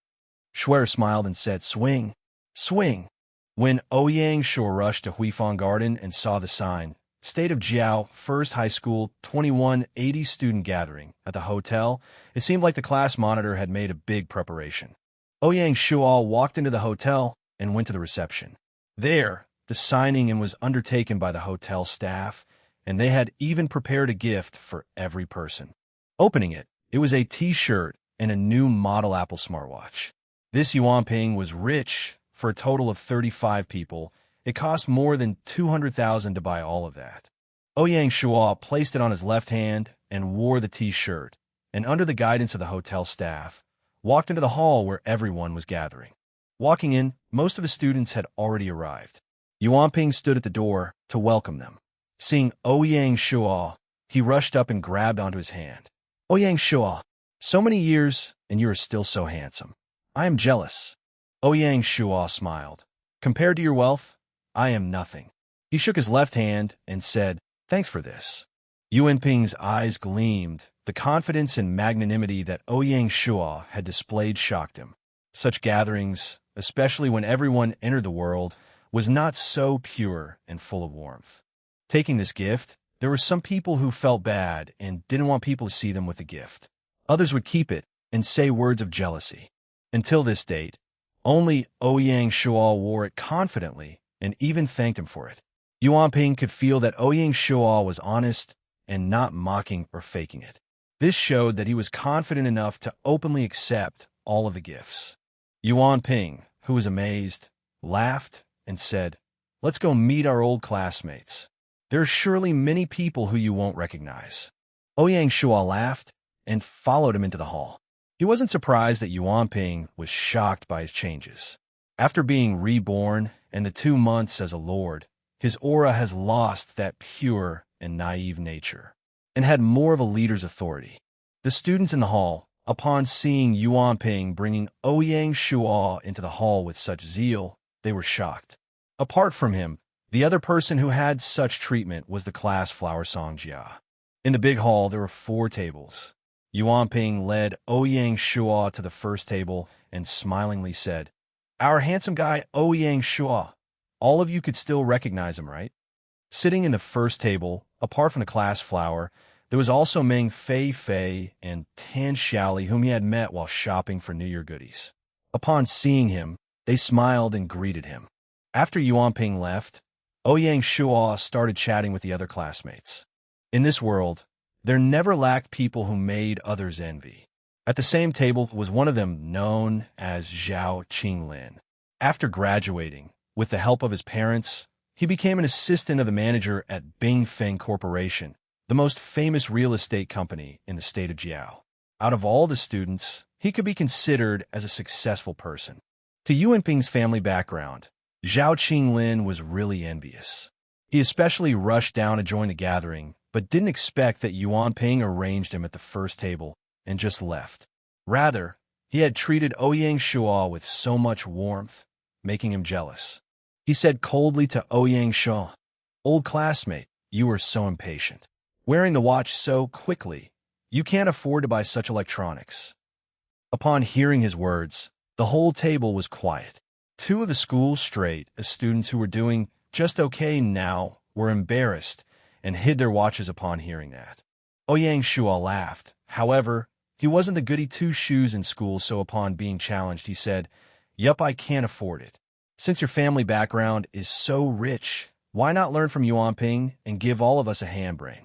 Shuer smiled and said, "Swing, swing." When Ouyang Shuo rushed to Huifang Garden and saw the sign, State of Jiao First High School 2180 Student Gathering, at the hotel, it seemed like the class monitor had made a big preparation. Ouyang Shuo walked into the hotel and went to the reception. There, the signing-in was undertaken by the hotel staff, and they had even prepared a gift for every person. Opening it, it was a T-shirt and a new model Apple smartwatch. This Yuanping was rich. For a total of 35 people, it cost more than 200,000 to buy all of that. Ouyang Shuo placed it on his left hand and wore the T-shirt, and under the guidance of the hotel staff, walked into the hall where everyone was gathering. Walking in, most of the students had already arrived. Yuanping stood at the door to welcome them. Seeing Ouyang Shuo, he rushed up and grabbed onto his hand. "Ouyang Shuo, so many years, and you are still so handsome. I am jealous." Ouyang Shuo smiled. "Compared to your wealth, I am nothing." He He shook his left hand and said, "Thanks for this." Yuan Ping's eyes gleamed. The confidence and magnanimity that Ouyang Shuo had displayed shocked him. Such gatherings, especially when everyone entered the world, was not so pure and full of warmth. Taking this gift, there were some people who felt bad and didn't want people to see them with the gift. Others would keep it and say words of jealousy. Until this date, only Ouyang Shuo wore it confidently and even thanked him for it. Yuan Ping could feel that Ouyang Shuo was honest and not mocking or faking it. This showed that he was confident enough to openly accept all of the gifts. Yuan Ping, who was amazed, laughed and said, "Let's go meet our old classmates. There are surely many people who you won't recognize." Ouyang Shuo laughed and followed him into the hall. He wasn't surprised that Yuan Ping was shocked by his changes. After being reborn and the 2 months as a lord, his aura has lost that pure and naive nature, and had more of a leader's authority. The students in the hall, upon seeing Yuan Ping bringing Ouyang Shuo into the hall with such zeal, they were shocked. Apart from him, the other person who had such treatment was the class flower Song Jia. In the big hall, there were 4 tables. Yuan Ping led Ouyang Shuo to the first table and smilingly said, "Our handsome guy Ouyang Shuo. All of you could still recognize him, right?" Sitting in the first table, apart from the class flower, there was also Meng Fei and Tan Xiaoli, whom he had met while shopping for New Year goodies. Upon seeing him, they smiled and greeted him. After Yuan Ping left, Ouyang Shuo started chatting with the other classmates. In this world, there never lacked people who made others envy. At the same table was one of them known as Zhao Qinglin. After graduating, with the help of his parents, he became an assistant of the manager at Bingfeng Corporation, the most famous real estate company in the state of Jiao. Out of all the students, he could be considered as a successful person. To Yuan Ping's family background, Zhao Qinglin was really envious. He especially rushed down to join the gathering, but didn't expect that Yuan Ping arranged him at the first table and just left. Rather, he had treated Ouyang Shuo with so much warmth, making him jealous. He said coldly to Ouyang Shuo, "Old classmate, you are so impatient. Wearing the watch so quickly, you can't afford to buy such electronics." Upon hearing his words, the whole table was quiet. 2 of the school's straight students who were doing just okay now were embarrassed and hid their watches upon hearing that. Ouyang Shuo laughed. However, he wasn't the goody 2-shoes in school, so upon being challenged, he said, "Yup, I can't afford it. Since your family background is so rich, why not learn from Yuan Ping and give all of us a handbrain?"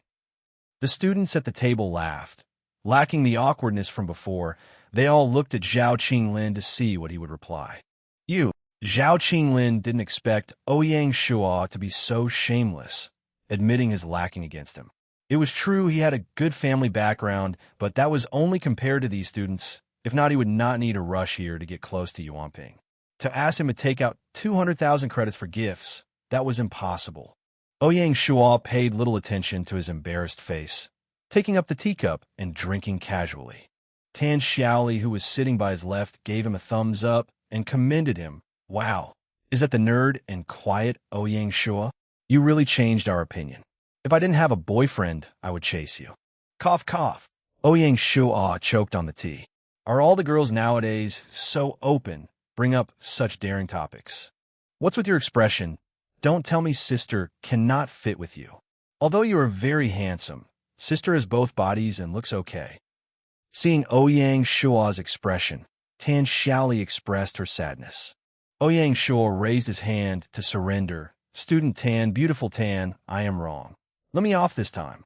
The students at the table laughed. Lacking the awkwardness from before, they all looked at Zhao Qinglin to see what he would reply. Zhao Qinglin didn't expect Ouyang Shuo to be so shameless, admitting his lacking against him. It was true he had a good family background, but that was only compared to these students. If not, he would not need to rush here to get close to Yuan Ping. To ask him to take out 200,000 credits for gifts, that was impossible. Ouyang Shuo paid little attention to his embarrassed face, taking up the teacup and drinking casually. Tan Xiaoli, who was sitting by his left, gave him a thumbs up and commended him. "Wow, is that the nerd and quiet Ouyang Shuo? You really changed our opinion. If I didn't have a boyfriend, I would chase you." Cough, cough. Ouyang Shuo choked on the tea. Are all the girls nowadays so open, bring up such daring topics? What's with your expression, "Don't tell me sister cannot fit with you"? Although you are very handsome, sister has both bodies and looks okay. Seeing Ouyang Shuo's expression, Tan Xiaoli expressed her sadness. Ouyang Shuo raised his hand to surrender. "Student Tan, beautiful Tan, I am wrong. Let me off this time.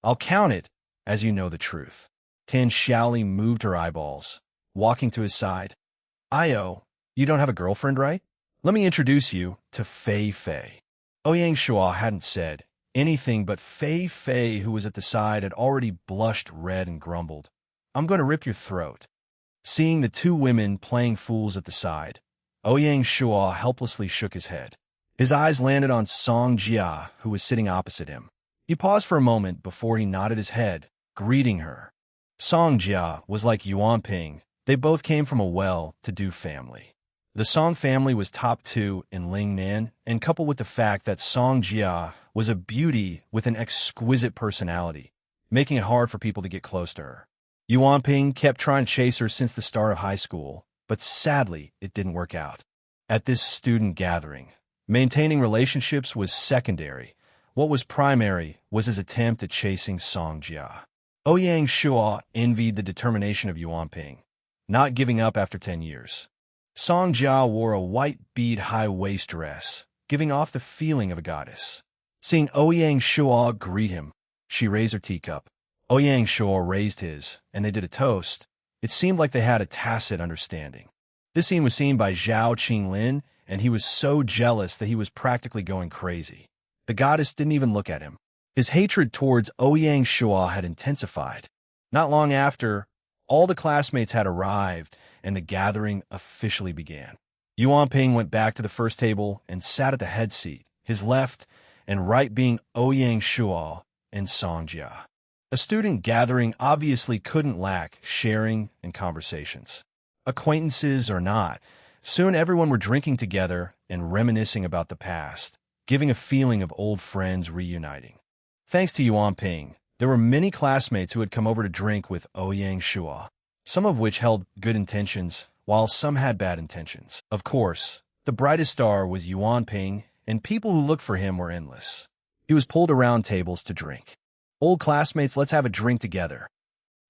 I'll count it, as you know the truth." Tan Xiaoli moved her eyeballs, walking to his side. "Io, you don't have a girlfriend, right? Let me introduce you to Fei Fei." Ouyang Shuo hadn't said anything, but Fei, who was at the side, had already blushed red and grumbled, "I'm going to rip your throat." Seeing the 2 women playing fools at the side, Ouyang Shuo helplessly shook his head. His eyes landed on Song Jia, who was sitting opposite him. He paused for a moment before he nodded his head, greeting her. Song Jia was like Yuan Ping. They both came from a well-to-do family. The Song family was top 2 in Lingnan, and coupled with the fact that Song Jia was a beauty with an exquisite personality, making it hard for people to get close to her. Yuan Ping kept trying to chase her since the start of high school, but sadly, it didn't work out. At this student gathering, maintaining relationships was secondary. What was primary was his attempt at chasing Song Jia. Ouyang Shuo envied the determination of Yuan Ping, not giving up after 10 years. Song Jia wore a white bead high-waist dress, giving off the feeling of a goddess. Seeing Ouyang Shuo greet him, she raised her teacup. Ouyang Shuo raised his, and they did a toast. It seemed like they had a tacit understanding. This scene was seen by Zhao Qinglin, and he was so jealous that he was practically going crazy. The goddess didn't even look at him. His hatred towards Ouyang Shuo had intensified. Not long after, all the classmates had arrived, and the gathering officially began. Yuan Ping went back to the first table and sat at the head seat, his left and right being Ouyang Shuo and Song Jia. A student gathering obviously couldn't lack sharing and conversations. Acquaintances or not, soon everyone were drinking together and reminiscing about the past, giving a feeling of old friends reuniting. Thanks to Yuan Ping, there were many classmates who had come over to drink with Ouyang Shuo, some of which held good intentions, while some had bad intentions. Of course, the brightest star was Yuan Ping, and people who looked for him were endless. He was pulled around tables to drink. "Old classmates, let's have a drink together."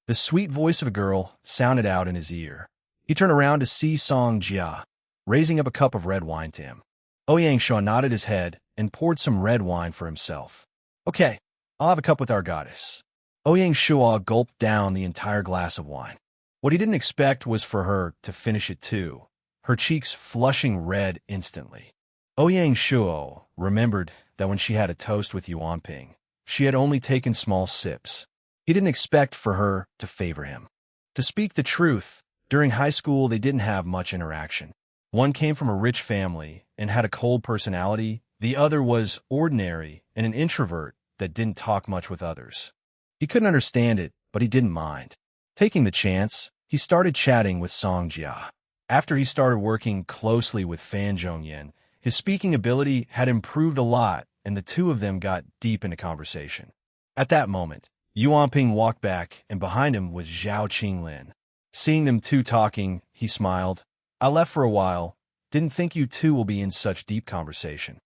The sweet voice of a girl sounded out in his ear. He turned around to see Song Jia, raising up a cup of red wine to him. Ouyang Shuo nodded his head and poured some red wine for himself. "Okay, I'll have a cup with our goddess." Ouyang Shuo gulped down the entire glass of wine. What he didn't expect was for her to finish it too, her cheeks flushing red instantly. Ouyang Shuo remembered that when she had a toast with Yuan Ping, she had only taken small sips. He didn't expect for her to favor him. To speak the truth, during high school they didn't have much interaction. One came from a rich family and had a cold personality. The other was ordinary and an introvert that didn't talk much with others. He couldn't understand it, but he didn't mind. Taking the chance, he started chatting with Song Jia. After he started working closely with Fan Zhongyan, his speaking ability had improved a lot, and the two of them got deep into conversation. At that moment, Yuan Ping walked back, and behind him was Zhao Qinglin. Seeing them two talking, he smiled. "I left for a while. Didn't think you two will be in such deep conversation."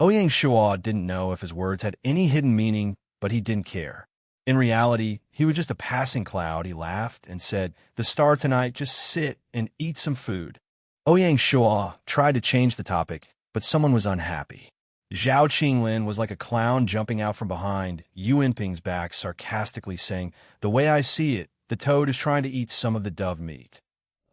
Ouyang Shuo didn't know if his words had any hidden meaning, but he didn't care. In reality, he was just a passing cloud. He laughed and said, "The star tonight, just sit and eat some food." Ouyang Shuo tried to change the topic, but someone was unhappy. Zhao Qinglin was like a clown jumping out from behind Yuan Ping's back, sarcastically saying, "The way I see it, the toad is trying to eat some of the dove meat."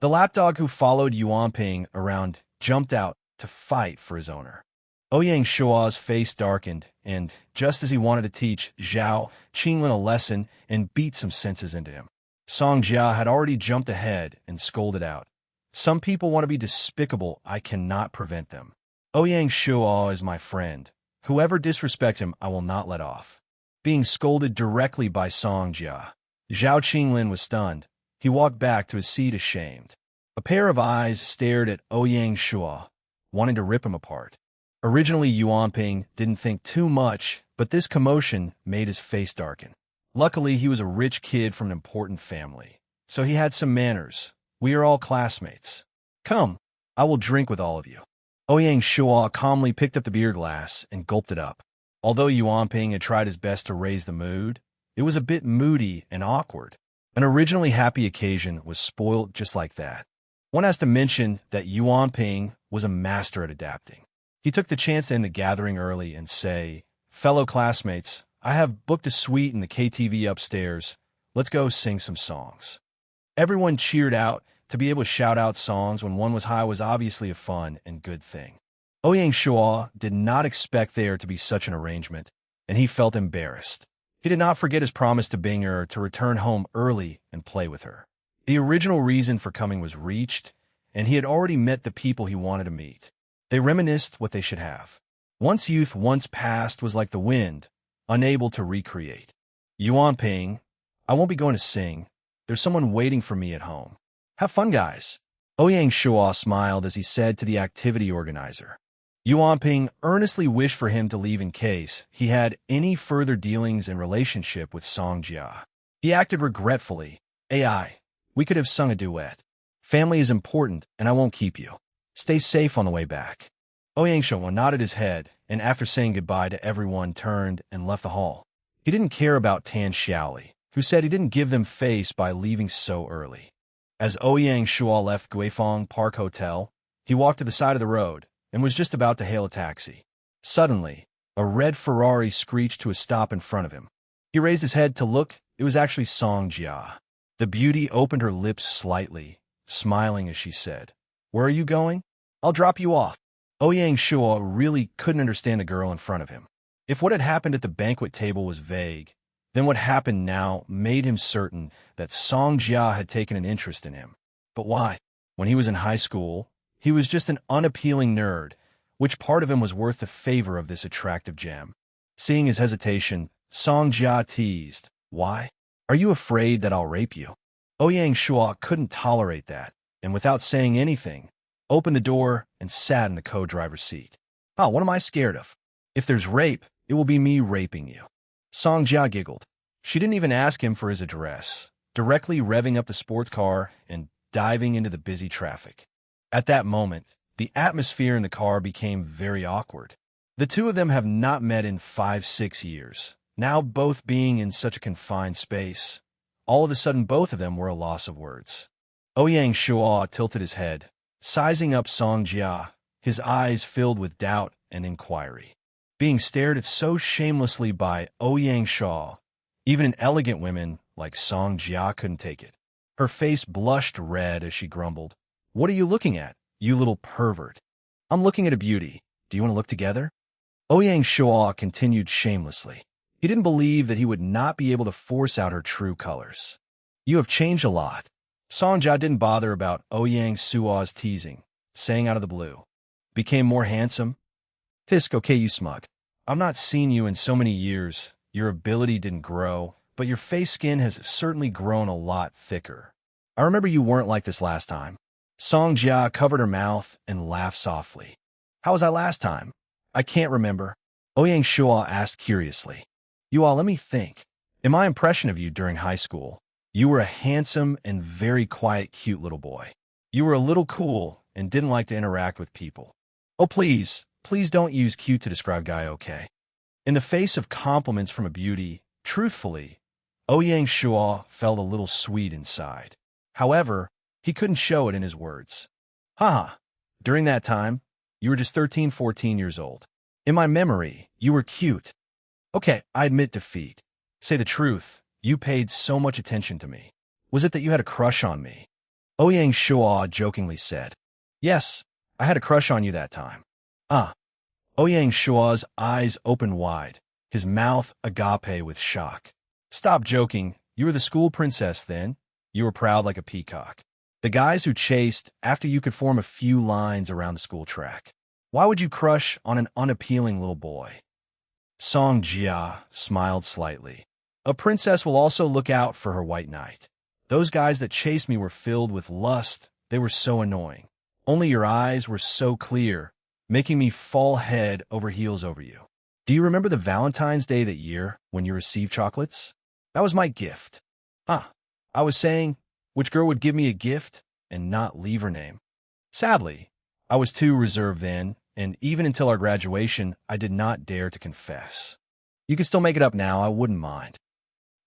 The lapdog who followed Yuan Ping around jumped out to fight for his owner. Ouyang Shuo's face darkened, and just as he wanted to teach Zhao Qinglin a lesson and beat some senses into him, Song Jia had already jumped ahead and scolded out, "Some people want to be despicable. I cannot prevent them. Ouyang Shuo is my friend. Whoever disrespects him, I will not let off." Being scolded directly by Song Jia, Zhao Qinglin was stunned. He walked back to his seat ashamed. A pair of eyes stared at Ouyang Shuo, wanting to rip him apart. Originally, Yuan Ping didn't think too much, but this commotion made his face darken. Luckily, he was a rich kid from an important family, so he had some manners. "We are all classmates. Come, I will drink with all of you." Ouyang Shuo calmly picked up the beer glass and gulped it up. Although Yuan Ping had tried his best to raise the mood, it was a bit moody and awkward. An originally happy occasion was spoiled just like that. One has to mention that Yuan Ping was a master at adapting. He took the chance to end the gathering early and say, "Fellow classmates, I have booked a suite in the KTV upstairs. Let's go sing some songs." Everyone cheered out. To be able to shout out songs when one was high was obviously a fun and good thing. Ouyang Shuo did not expect there to be such an arrangement, and he felt embarrassed. He did not forget his promise to Binger to return home early and play with her. The original reason for coming was reached, and he had already met the people he wanted to meet. They reminisced what they should have. Once youth once past was like the wind, unable to recreate. "Yuan Ping, I won't be going to sing. There's someone waiting for me at home. Have fun, guys." Ouyang Shuo smiled as he said to the activity organizer. Yuan Ping earnestly wished for him to leave in case he had any further dealings in relationship with Song Jia. He acted regretfully. AI, we could have sung a duet. Family is important, and I won't keep you. Stay safe on the way back. Ouyang Shuo nodded his head, and after saying goodbye to everyone, turned and left the hall. He didn't care about Tan Xiaoli, who said he didn't give them face by leaving so early. As Ouyang Shuo left Guifang Park Hotel, he walked to the side of the road and was just about to hail a taxi. Suddenly, a red Ferrari screeched to a stop in front of him. He raised his head to look. It was actually Song Jia. The beauty opened her lips slightly, smiling as she said, "Where are you going? I'll drop you off." Ouyang Shuo really couldn't understand the girl in front of him. If what had happened at the banquet table was vague, then what happened now made him certain that Song Jia had taken an interest in him. But why? When he was in high school, he was just an unappealing nerd. Which part of him was worth the favor of this attractive gem? Seeing his hesitation, Song Jia teased, "Why? Are you afraid that I'll rape you?" Ouyang Shuo couldn't tolerate that, and without saying anything, opened the door and sat in the co-driver's seat. "Oh, what am I scared of? If there's rape, it will be me raping you." Song Jia giggled. She didn't even ask him for his address, directly revving up the sports car and diving into the busy traffic. At that moment, the atmosphere in the car became very awkward. The two of them have not met in 5-6 years. Now both being in such a confined space, all of a sudden both of them were a loss of words. Ouyang Shuo tilted his head, sizing up Song Jia, his eyes filled with doubt and inquiry. Being stared at so shamelessly by Ouyang Shuo, even an elegant woman like Song Jia couldn't take it. Her face blushed red as she grumbled, "What are you looking at, you little pervert?" "I'm looking at a beauty. Do you want to look together?" Ouyang Shuo continued shamelessly. He didn't believe that he would not be able to force out her true colors. "You have changed a lot." Song Jia didn't bother about Ouyang Shuo's teasing, saying out of the blue, "Became more handsome?" "Tisk, okay, you smug. I've not seen you in so many years. Your ability didn't grow, but your face skin has certainly grown a lot thicker. I remember you weren't like this last time." Song Jia covered her mouth and laughed softly. "How was I last time? I can't remember." Ouyang Shuo asked curiously. "You all, let me think. In my impression of you during high school, you were a handsome and very quiet, cute little boy. You were a little cool and didn't like to interact with people." "Oh, please don't use cute to describe guy, okay?" In the face of compliments from a beauty, truthfully, Ouyang Shuo felt a little sweet inside. However, he couldn't show it in his words. "Haha, during that time, you were just 13, 14 years old. In my memory, you were cute. Okay, I admit defeat. Say the truth, you paid so much attention to me. Was it that you had a crush on me?" Ouyang Shuo jokingly said. "Yes, I had a crush on you that time." "Ah." Ouyang Shuo's eyes opened wide, his mouth agape with shock. "Stop joking. You were the school princess then. You were proud like a peacock. The guys who chased after you could form a few lines around the school track. Why would you crush on an unappealing little boy?" Song Jia smiled slightly. "A princess will also look out for her white knight. Those guys that chased me were filled with lust. They were so annoying. Only your eyes were so clear, making me fall head over heels over you. Do you remember the Valentine's Day that year when you received chocolates? That was my gift." "Ah, I was saying, which girl would give me a gift and not leave her name?" "Sadly, I was too reserved then, and even until our graduation, I did not dare to confess. You can still make it up now, I wouldn't mind."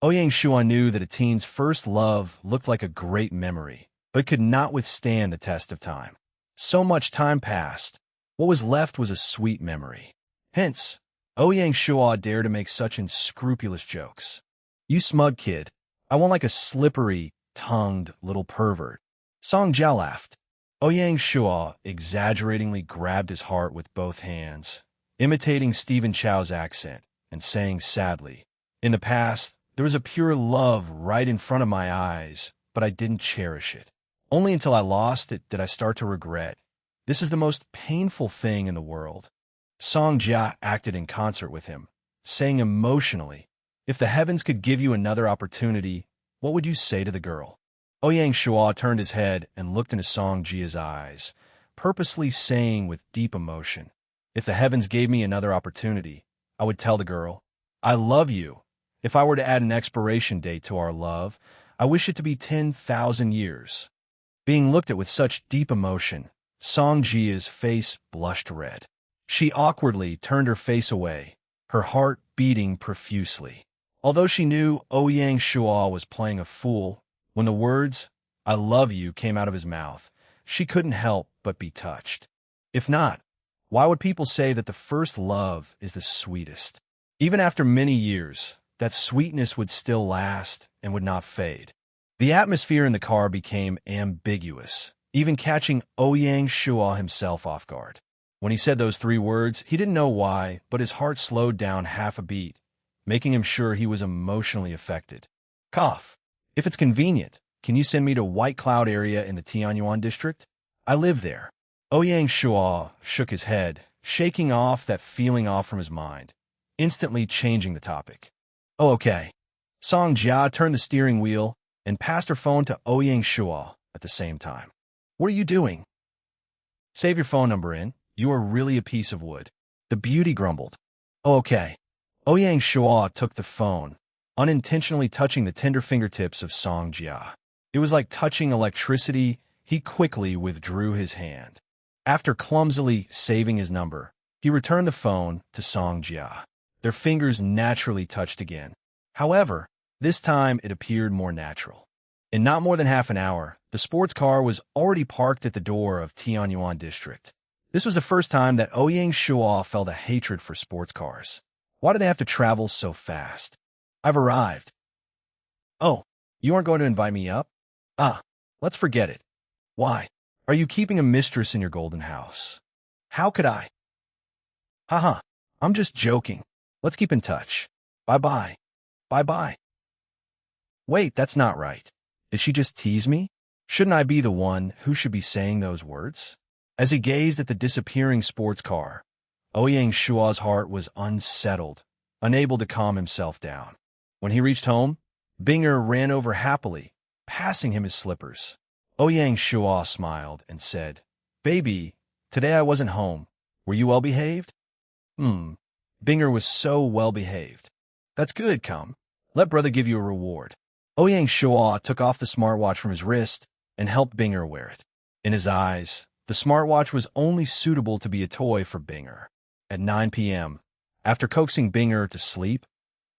Ouyang Shuo knew that a teen's first love looked like a great memory, but could not withstand the test of time. So much time passed. What was left was a sweet memory. Hence, Ouyang Shuo dared to make such unscrupulous jokes. "You smug kid. I won't like a slippery, tongued little pervert." Song Jia laughed. Ouyang Shuo exaggeratingly grabbed his heart with both hands, imitating Stephen Chow's accent, and saying sadly, "In the past, there was a pure love right in front of my eyes, but I didn't cherish it. Only until I lost it did I start to regret. This is the most painful thing in the world." Song Jia acted in concert with him, saying emotionally, "If the heavens could give you another opportunity, what would you say to the girl?" Ouyang Shuo turned his head and looked into Song Jia's eyes, purposely saying with deep emotion, "If the heavens gave me another opportunity, I would tell the girl, I love you. If I were to add an expiration date to our love, I wish it to be 10,000 years." Being looked at with such deep emotion, Song Jia's face blushed red. She awkwardly turned her face away, her heart beating profusely. Although she knew Ouyang Shuo was playing a fool, when the words, "I love you," came out of his mouth, she couldn't help but be touched. If not, why would people say that the first love is the sweetest? Even after many years, that sweetness would still last and would not fade. The atmosphere in the car became ambiguous, even catching Ouyang Shuo himself off guard. When he said those three words, he didn't know why, but his heart slowed down half a beat, making him sure he was emotionally affected. Cough. If it's convenient, can you send me to White Cloud area in the Tianyuan district? I live there. Ouyang Shuo shook his head, shaking off that feeling off from his mind, instantly changing the topic. Oh, okay. Song Jia turned the steering wheel and passed her phone to Ouyang Shuo at the same time. What are you doing? Save your phone number in. You are really a piece of wood. The beauty grumbled. Oh, okay. Ouyang Shuo took the phone, unintentionally touching the tender fingertips of Song Jia. It was like touching electricity. He quickly withdrew his hand. After clumsily saving his number, he returned the phone to Song Jia. Their fingers naturally touched again. However, this time it appeared more natural. In not more than half an hour, the sports car was already parked at the door of Tianyuan district. This was the first time that Ouyang Shuo felt a hatred for sports cars. Why do they have to travel so fast? I've arrived. Oh, you aren't going to invite me up? Ah, let's forget it. Why? Are you keeping a mistress in your golden house? How could I? Haha, I'm just joking. Let's keep in touch. Bye-bye. Bye-bye. Wait, that's not right. Did she just tease me? Shouldn't I be the one who should be saying those words? As he gazed at the disappearing sports car, Ouyang Shuo's heart was unsettled, unable to calm himself down. When he reached home, Binger ran over happily, passing him his slippers. Ouyang Shuo smiled and said, "Baby, today I wasn't home. Were you well behaved?" Binger was so well behaved. That's good, come. Let brother give you a reward. Ouyang Shuo took off the smartwatch from his wrist and helped Binger wear it. In his eyes, the smartwatch was only suitable to be a toy for Binger. At 9 p.m., after coaxing Binger to sleep,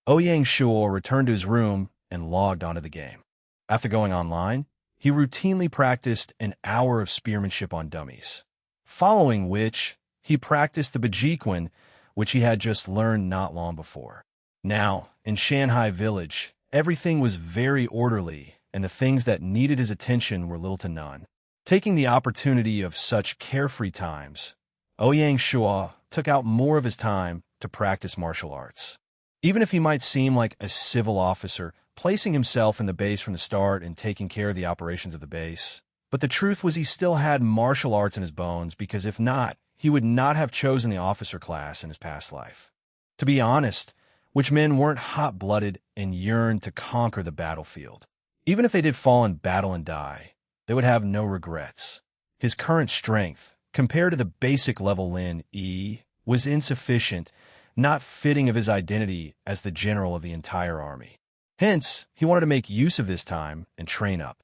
Ouyang Shuo returned to his room and logged onto the game. After going online, he routinely practiced an hour of spearmanship on dummies, following which he practiced the Bejiquan, which he had just learned not long before. Now, in Shanghai Village, everything was very orderly, and the things that needed his attention were little to none. Taking the opportunity of such carefree times, Ouyang Shuo took out more of his time to practice martial arts. Even if he might seem like a civil officer, placing himself in the base from the start and taking care of the operations of the base, but the truth was he still had martial arts in his bones, because if not, he would not have chosen the officer class in his past life. To be honest, which men weren't hot-blooded and yearned to conquer the battlefield. Even if they did fall in battle and die, they would have no regrets. His current strength, compared to the basic level Lin Yi, was insufficient, not fitting of his identity as the general of the entire army. Hence, he wanted to make use of this time and train up.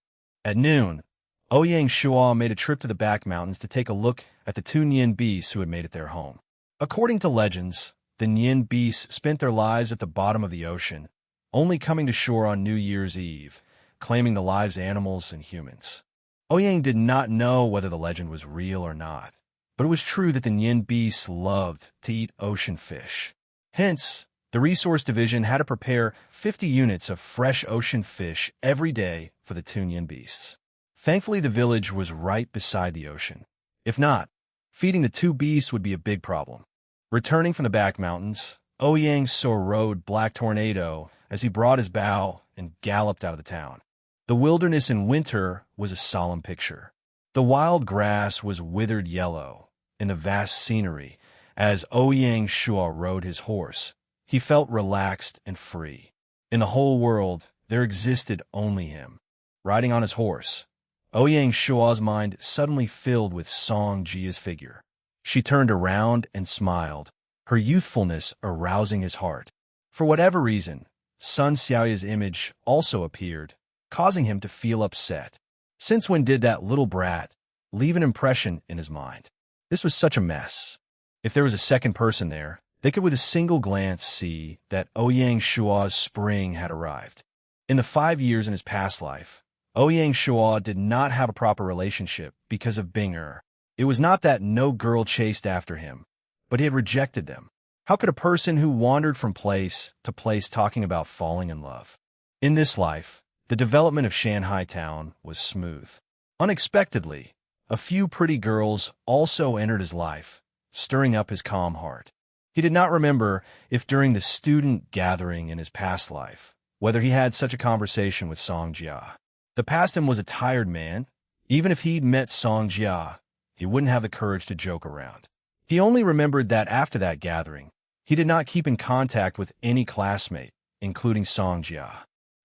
At noon, Ouyang Shuo made a trip to the back mountains to take a look at the two Nian beasts who had made it their home. According to legends, the Nian beasts spent their lives at the bottom of the ocean, only coming to shore on New Year's Eve, claiming the lives of animals and humans. Ouyang did not know whether the legend was real or not, but it was true that the Nian beasts loved to eat ocean fish. Hence, the resource division had to prepare 50 units of fresh ocean fish every day for the two Nian beasts. Thankfully, the village was right beside the ocean. If not, feeding the two beasts would be a big problem. Returning from the back mountains, Ouyang Shuo rode Black Tornado as he brought his bow and galloped out of the town. The wilderness in winter was a solemn picture. The wild grass was withered yellow in the vast scenery. As Ouyang Shuo rode his horse, he felt relaxed and free. In the whole world, there existed only him. riding on his horse. Ouyang Shuo's mind suddenly filled with Song Jia's figure. She turned around and smiled, her youthfulness arousing his heart. For whatever reason, Sun Xiaoya's image also appeared, causing him to feel upset. Since when did that little brat leave an impression in his mind? This was such a mess. If there was a second person there, they could with a single glance see that Ouyang Shuo's spring had arrived. In the 5 years in his past life, Ouyang Shuo did not have a proper relationship because of Bing. It was not that no girl chased after him, but he had rejected them. How could a person who wandered from place to place talking about falling in love? In this life, the development of Shanghai town was smooth. Unexpectedly, a few pretty girls also entered his life, stirring up his calm heart. He did not remember if during the student gathering in his past life, whether he had such a conversation with Song Jia. The past him was a tired man. Even if he'd met Song Jia, he wouldn't have the courage to joke around. He only remembered that after that gathering, he did not keep in contact with any classmate, including Song Jia.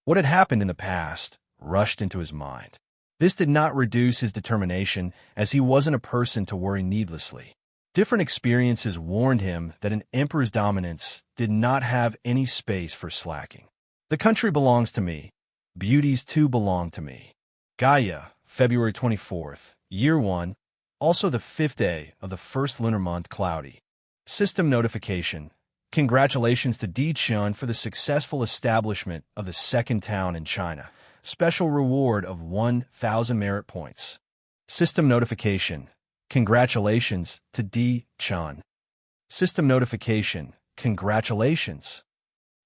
What had happened in the past rushed into his mind. This did not reduce his determination, as he wasn't a person to worry needlessly. Different experiences warned him that an emperor's dominance did not have any space for slacking. The country belongs to me. Beauties too belong to me. Gaia, February 24th, Year 1, also the 5th day of the first lunar month, cloudy. System notification. Congratulations to Di Chun for the successful establishment of the second town in China. Special reward of 1,000 merit points. System notification. Congratulations to Di Chun. System notification. Congratulations.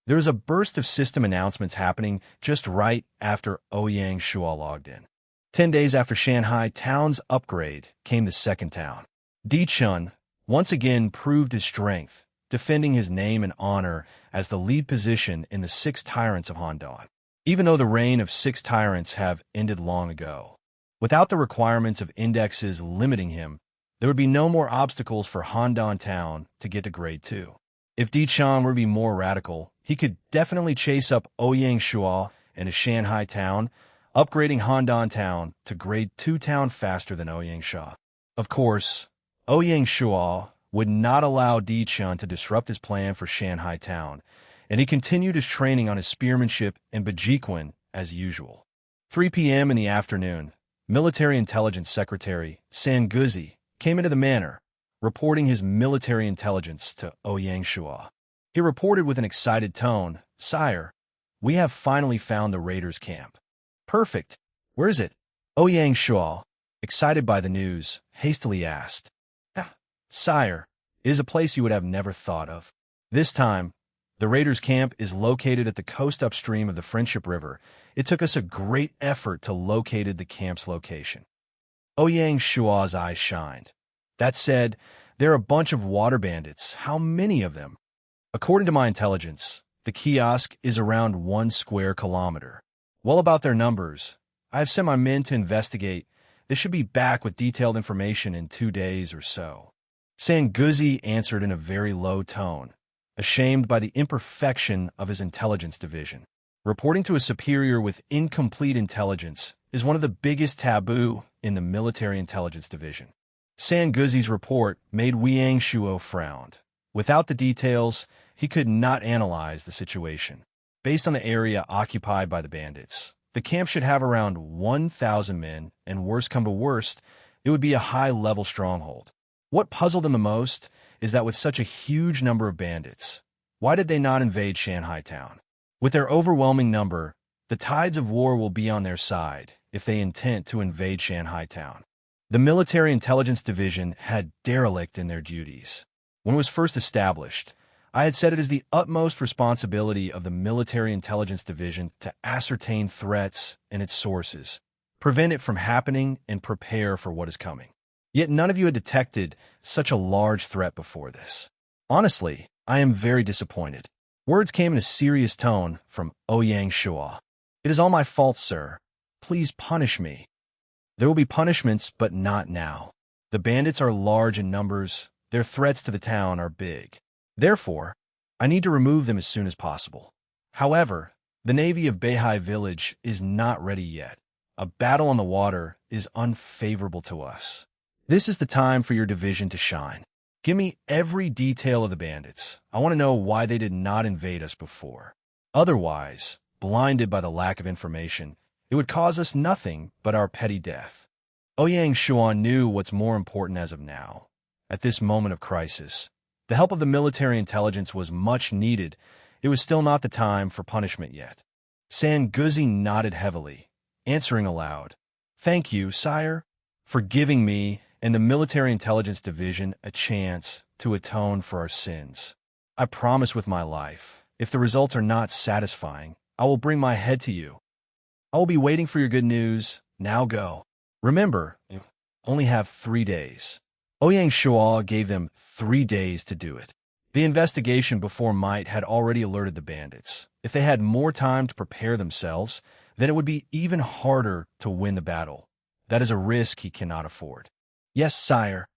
There was a burst of system announcements happening just right after Ouyang Shuo logged in. 10 days after Shanghai town's upgrade came the second town. Di Chun once again proved his strength, defending his name and honor as the lead position in the 6 tyrants of Handan. Even though the reign of 6 tyrants have ended long ago, without the requirements of indexes limiting him, there would be no more obstacles for Handan town to get to grade 2. If Di Chun were to be more radical, he could definitely chase up Ouyang Shuo and his Shanghai town, upgrading Handan town to grade 2 town faster than Ouyang Shuo. Of course, Ouyang Shuo would not allow Di Chun to disrupt his plan for Shanghai town, and he continued his training on his spearmanship and Bajiquan as usual. 3 p.m. in the afternoon, Military Intelligence Secretary San Guzi came into the manor, reporting his military intelligence to Ouyang Shuo. He reported with an excited tone, "Sire, we have finally found the raiders' camp." "Perfect. Where is it?" Ouyang Shuo, excited by the news, hastily asked. "Sire, it is a place you would have never thought of. This time, the raiders' camp is located at the coast upstream of the Friendship River. It took us a great effort to locate the camp's location." Ouyang Shuo's eyes shined. "That said, there are a bunch of water bandits. How many of them?" "According to my intelligence, the kiosk is around 1 square kilometer. Well, about their numbers, I have sent my men to investigate. They should be back with detailed information in 2 days or so." San Guzi answered in a very low tone, ashamed by the imperfection of his intelligence division. Reporting to a superior with incomplete intelligence is one of the biggest taboo in the military intelligence division. San Guzi's report made Ouyang Shuo frown. Without the details, he could not analyze the situation. Based on the area occupied by the bandits, the camp should have around 1,000 men, and worst come to worst, it would be a high-level stronghold. What puzzled him the most is that with such a huge number of bandits, why did they not invade Shanghai town? With their overwhelming number, the tides of war will be on their side if they intend to invade Shanghai town. The Military Intelligence Division had derelict in their duties. When it was first established, I had said it is the utmost responsibility of the Military Intelligence Division to ascertain threats and its sources, prevent it from happening, and prepare for what is coming. Yet none of you had detected such a large threat before this. Honestly, I am very disappointed. Words came in a serious tone from Ouyang Shuo. "It is all my fault, sir. Please punish me." "There will be punishments, but not now. The bandits are large in numbers. Their threats to the town are big. Therefore, I need to remove them as soon as possible. However, the navy of Beihai village is not ready yet. A battle on the water is unfavorable to us. This is the time for your division to shine. Give me every detail of the bandits. I want to know why they did not invade us before. Otherwise, blinded by the lack of information, it would cause us nothing but our petty death. Ouyang Shuo knew what's more important as of now. At this moment of crisis, the help of the military intelligence was much needed. It was still not the time for punishment yet. Sanguzi nodded heavily, answering aloud, "Thank you, sire, for giving me and the Military Intelligence Division a chance to atone for our sins. I promise with my life, if the results are not satisfying, I will bring my head to you. I will be waiting for your good news. Now go. Remember, you only have 3 days." Ouyang Shuo gave them 3 days to do it. The investigation before Might had already alerted the bandits. If they had more time to prepare themselves, then it would be even harder to win the battle. That is a risk he cannot afford. "Yes, sire."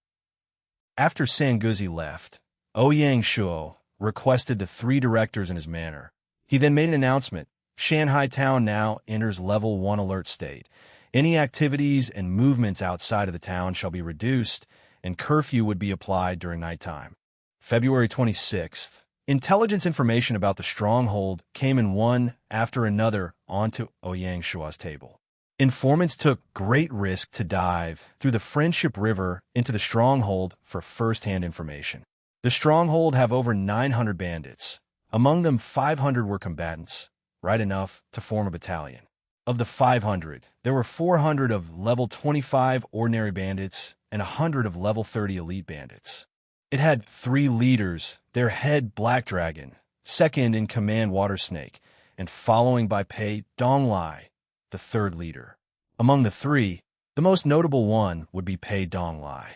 After Sanguzi left, Ouyang Shuo requested the 3 directors in his manor. He then made an announcement. Shanghai Town now enters Level 1 alert state. Any activities and movements outside of the town shall be reduced, and curfew would be applied during nighttime. February 26th. Intelligence information about the stronghold came in one after another onto Ouyang Shuo's table. Informants took great risk to dive through the Friendship River into the stronghold for first-hand information. The stronghold have over 900 bandits. Among them, 500 were combatants, right enough to form a battalion. Of the 500, there were 400 of level 25 ordinary bandits and 100 of level 30 elite bandits. It had 3 leaders, their head Black Dragon, second in command Water Snake, and following by Pei Donglai, the 3rd leader. Among the 3, the most notable one would be Pei Donglai.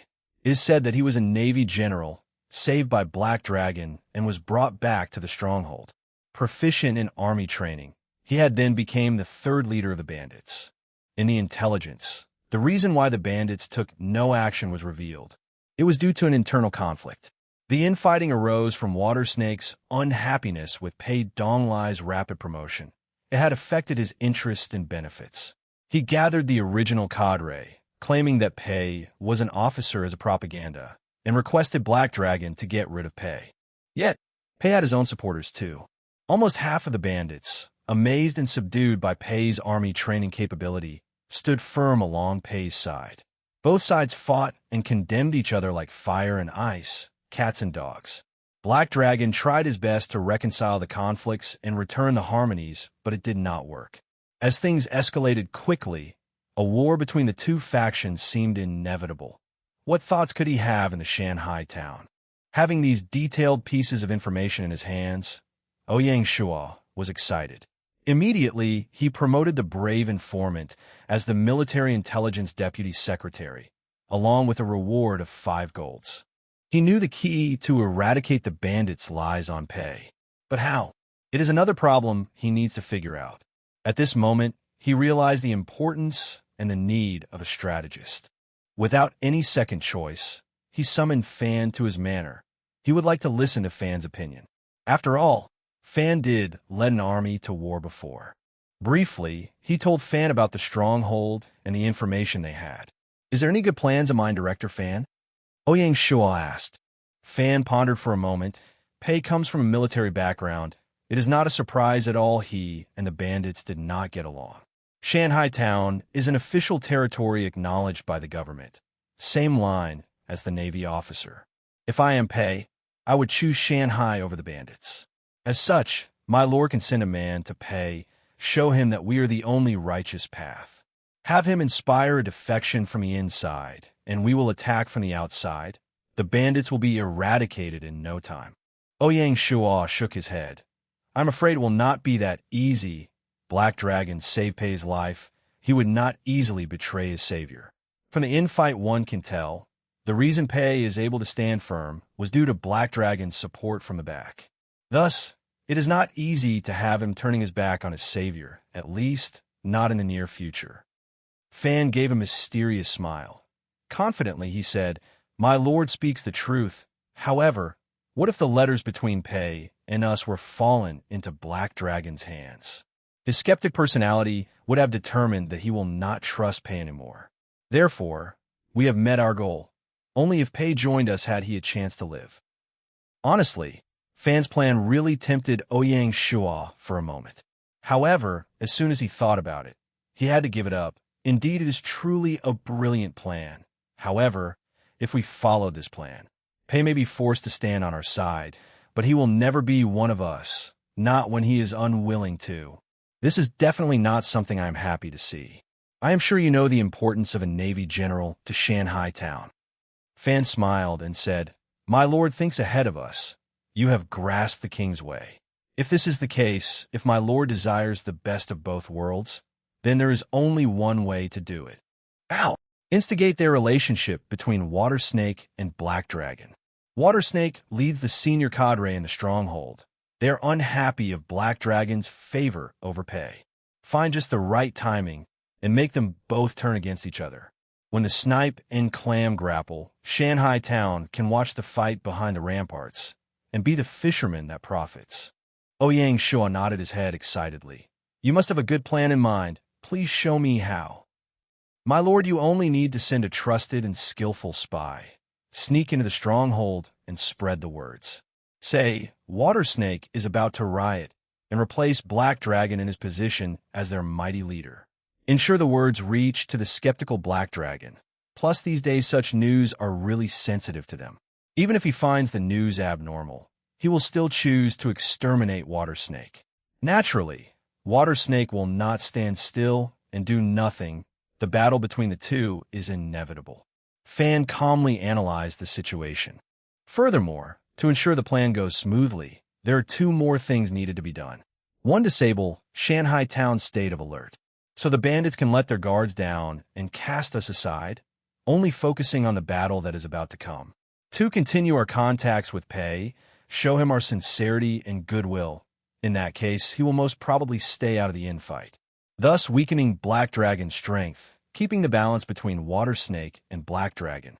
It is said that he was a Navy general, saved by Black Dragon, and was brought back to the stronghold. Proficient in army training, he had then became the 3rd leader of the bandits. In the intelligence, the reason why the bandits took no action was revealed. It was due to an internal conflict. The infighting arose from Water Snake's unhappiness with Pei Donglai's rapid promotion. It had affected his interests and benefits. He gathered the original cadre, claiming that Pei was an officer as a propaganda, and requested Black Dragon to get rid of Pei. Yet, Pei had his own supporters too. Almost half of the bandits, amazed and subdued by Pei's army training capability, stood firm along Pei's side. Both sides fought and condemned each other like fire and ice, cats and dogs. Black Dragon tried his best to reconcile the conflicts and return the harmonies, but it did not work. As things escalated quickly, a war between the 2 factions seemed inevitable. What thoughts could he have in the Shanghai town? Having these detailed pieces of information in his hands, Ouyang Shuo was excited. Immediately, he promoted the brave informant as the Military Intelligence Deputy Secretary, along with a reward of 5 golds. He knew the key to eradicate the bandits lies on Pei. But how? It is another problem he needs to figure out. At this moment, he realized the importance and the need of a strategist. Without any second choice, he summoned Fan to his manor. He would like to listen to Fan's opinion. After all, Fan did lead an army to war before. Briefly, he told Fan about the stronghold and the information they had. "Is there any good plans in mind, Director Fan?" Ouyang Shuo asked. Fan pondered for a moment. Pei comes from a military background. It is not a surprise at all he and the bandits did not get along. Shanghai Town is an official territory acknowledged by the government. Same line as the Navy officer. If I am Pei, I would choose Shanghai over the bandits. As such, my lord can send a man to Pei, show him that we are the only righteous path. Have him inspire a defection from the inside, and we will attack from the outside. The bandits will be eradicated in no time. Ouyang Shuo shook his head. "I'm afraid it will not be that easy. Black Dragon saved Pei's life. He would not easily betray his savior. From the infight one can tell, the reason Pei is able to stand firm was due to Black Dragon's support from the back. Thus, it is not easy to have him turning his back on his savior, at least not in the near future." Fan gave a mysterious smile. Confidently, he said, "My lord speaks the truth. However, what if the letters between Pei and us were fallen into Black Dragon's hands? His skeptic personality would have determined that he will not trust Pei anymore. Therefore, we have met our goal. Only if Pei joined us had he a chance to live. Honestly, Fan's plan really tempted Ouyang Shuo for a moment. However, as soon as he thought about it, he had to give it up. Indeed, it is truly a brilliant plan. However, if we follow this plan, Pei may be forced to stand on our side, but he will never be one of us, not when he is unwilling to. This is definitely not something I am happy to see. I am sure you know the importance of a Navy general to Shanghai town. Fan smiled and said, "My lord thinks ahead of us. You have grasped the king's way. If this is the case, if my lord desires the best of both worlds, then there is only one way to do it." Ow! Instigate their relationship between Water Snake and Black Dragon. Water Snake leads the senior cadre in the stronghold. They are unhappy of Black Dragon's favor over Pei. Find just the right timing and make them both turn against each other. When the Snipe and Clam grapple, Shanghai town can watch the fight behind the ramparts and be the fisherman that profits. Ouyang Shuo nodded his head excitedly. "You must have a good plan in mind. Please show me how." "My lord, you only need to send a trusted and skillful spy. Sneak into the stronghold and spread the words. Say, Water Snake is about to riot, and replace Black Dragon in his position as their mighty leader. Ensure the words reach to the skeptical Black Dragon. Plus, these days such news are really sensitive to them. Even if he finds the news abnormal, he will still choose to exterminate Water Snake. Naturally, Water Snake will not stand still and do nothing. The battle between the two is inevitable." Fan calmly analyzed the situation. Furthermore, to ensure the plan goes smoothly, there are two more things needed to be done. One, disable Shanghai town's state of alert, so the bandits can let their guards down and cast us aside, only focusing on the battle that is about to come. Two, continue our contacts with Pei, show him our sincerity and goodwill. In that case, he will most probably stay out of the infight, thus weakening Black Dragon's strength, keeping the balance between Water Snake and Black Dragon.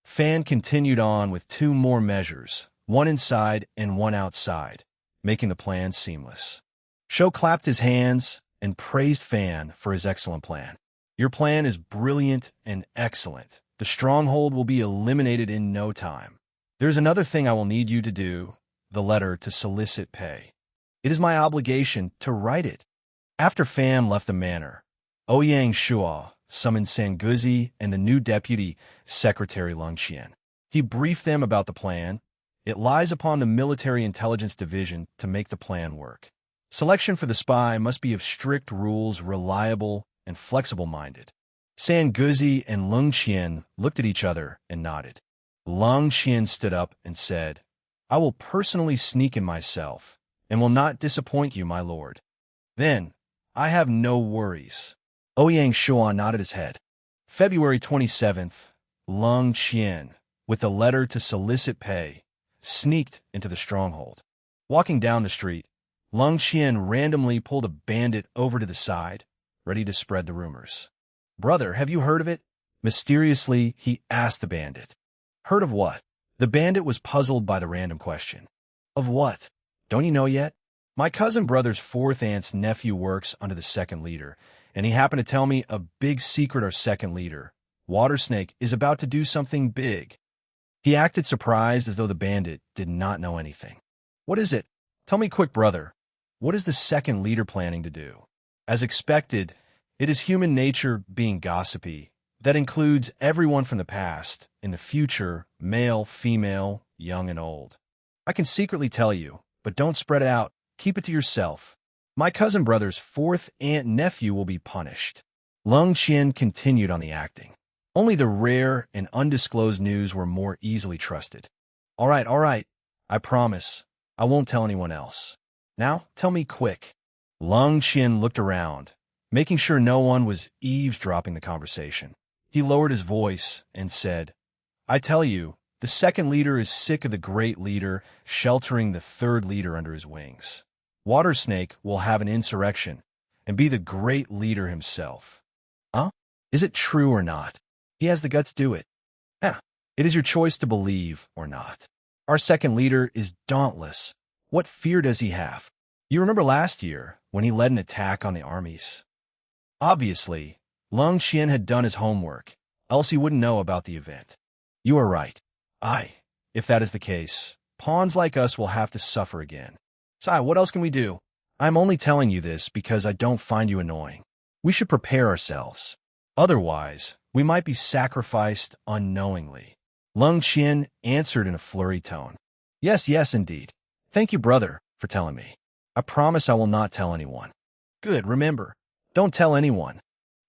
Fan continued on with two more measures, one inside and one outside, making the plan seamless. Sho clapped his hands and praised Fan for his excellent plan. "Your plan is brilliant and excellent. The stronghold will be eliminated in no time. There's another thing I will need you to do, the letter to solicit Pei. It is my obligation to write it." After Fan left the manor, Ouyang Shuo summoned Sanguzi and the new deputy secretary Lung Qian. He briefed them about the plan. It lies upon the military intelligence division to make the plan work. Selection for the spy must be of strict rules, reliable, and flexible-minded. Sanguzi and Lung Qian looked at each other and nodded. Lung Qian stood up and said, "I will personally sneak in myself, and will not disappoint you, my lord." "Then, I have no worries." Ouyang Shuo nodded his head. February 27th, Lung Qian, with a letter to solicit Pei, sneaked into the stronghold. Walking down the street, Lung Qian randomly pulled a bandit over to the side, ready to spread the rumors. "Brother, have you heard of it?" Mysteriously, he asked the bandit. "Heard of what?" The bandit was puzzled by the random question. "Of what? Don't you know yet? My cousin brother's fourth aunt's nephew works under the second leader, and he happened to tell me a big secret our second leader, Water Snake, is about to do something big." He acted surprised as though the bandit did not know anything. "What is it? Tell me quick, brother. What is the second leader planning to do?" As expected, it is human nature being gossipy. That includes everyone from the past, in the future, male, female, young and old. "I can secretly tell you, but don't spread it out. Keep it to yourself. My cousin brother's fourth aunt nephew will be punished." Lung Qian continued on the acting. Only the rare and undisclosed news were more easily trusted. All right. I promise. I won't tell anyone else. Now, tell me quick." Lung Qian looked around, making sure no one was eavesdropping the conversation. He lowered his voice and said, "I tell you, the second leader is sick of the great leader sheltering the third leader under his wings. Water Snake will have an insurrection and be the great leader himself." "Huh? Is it true or not? He has the guts to do it." It is your choice to believe or not. Our second leader is dauntless. What fear does he have? You remember last year when he led an attack on the armies? Obviously, Lung Qian had done his homework, else he wouldn't know about the event. You are right. If that is the case, pawns like us will have to suffer again. Sai, what else can we do? I'm only telling you this because I don't find you annoying. We should prepare ourselves. Otherwise, we might be sacrificed unknowingly. Lung Qian answered in a flurried tone. Yes, indeed. Thank you, brother, for telling me. I promise I will not tell anyone. Good, remember, don't tell anyone.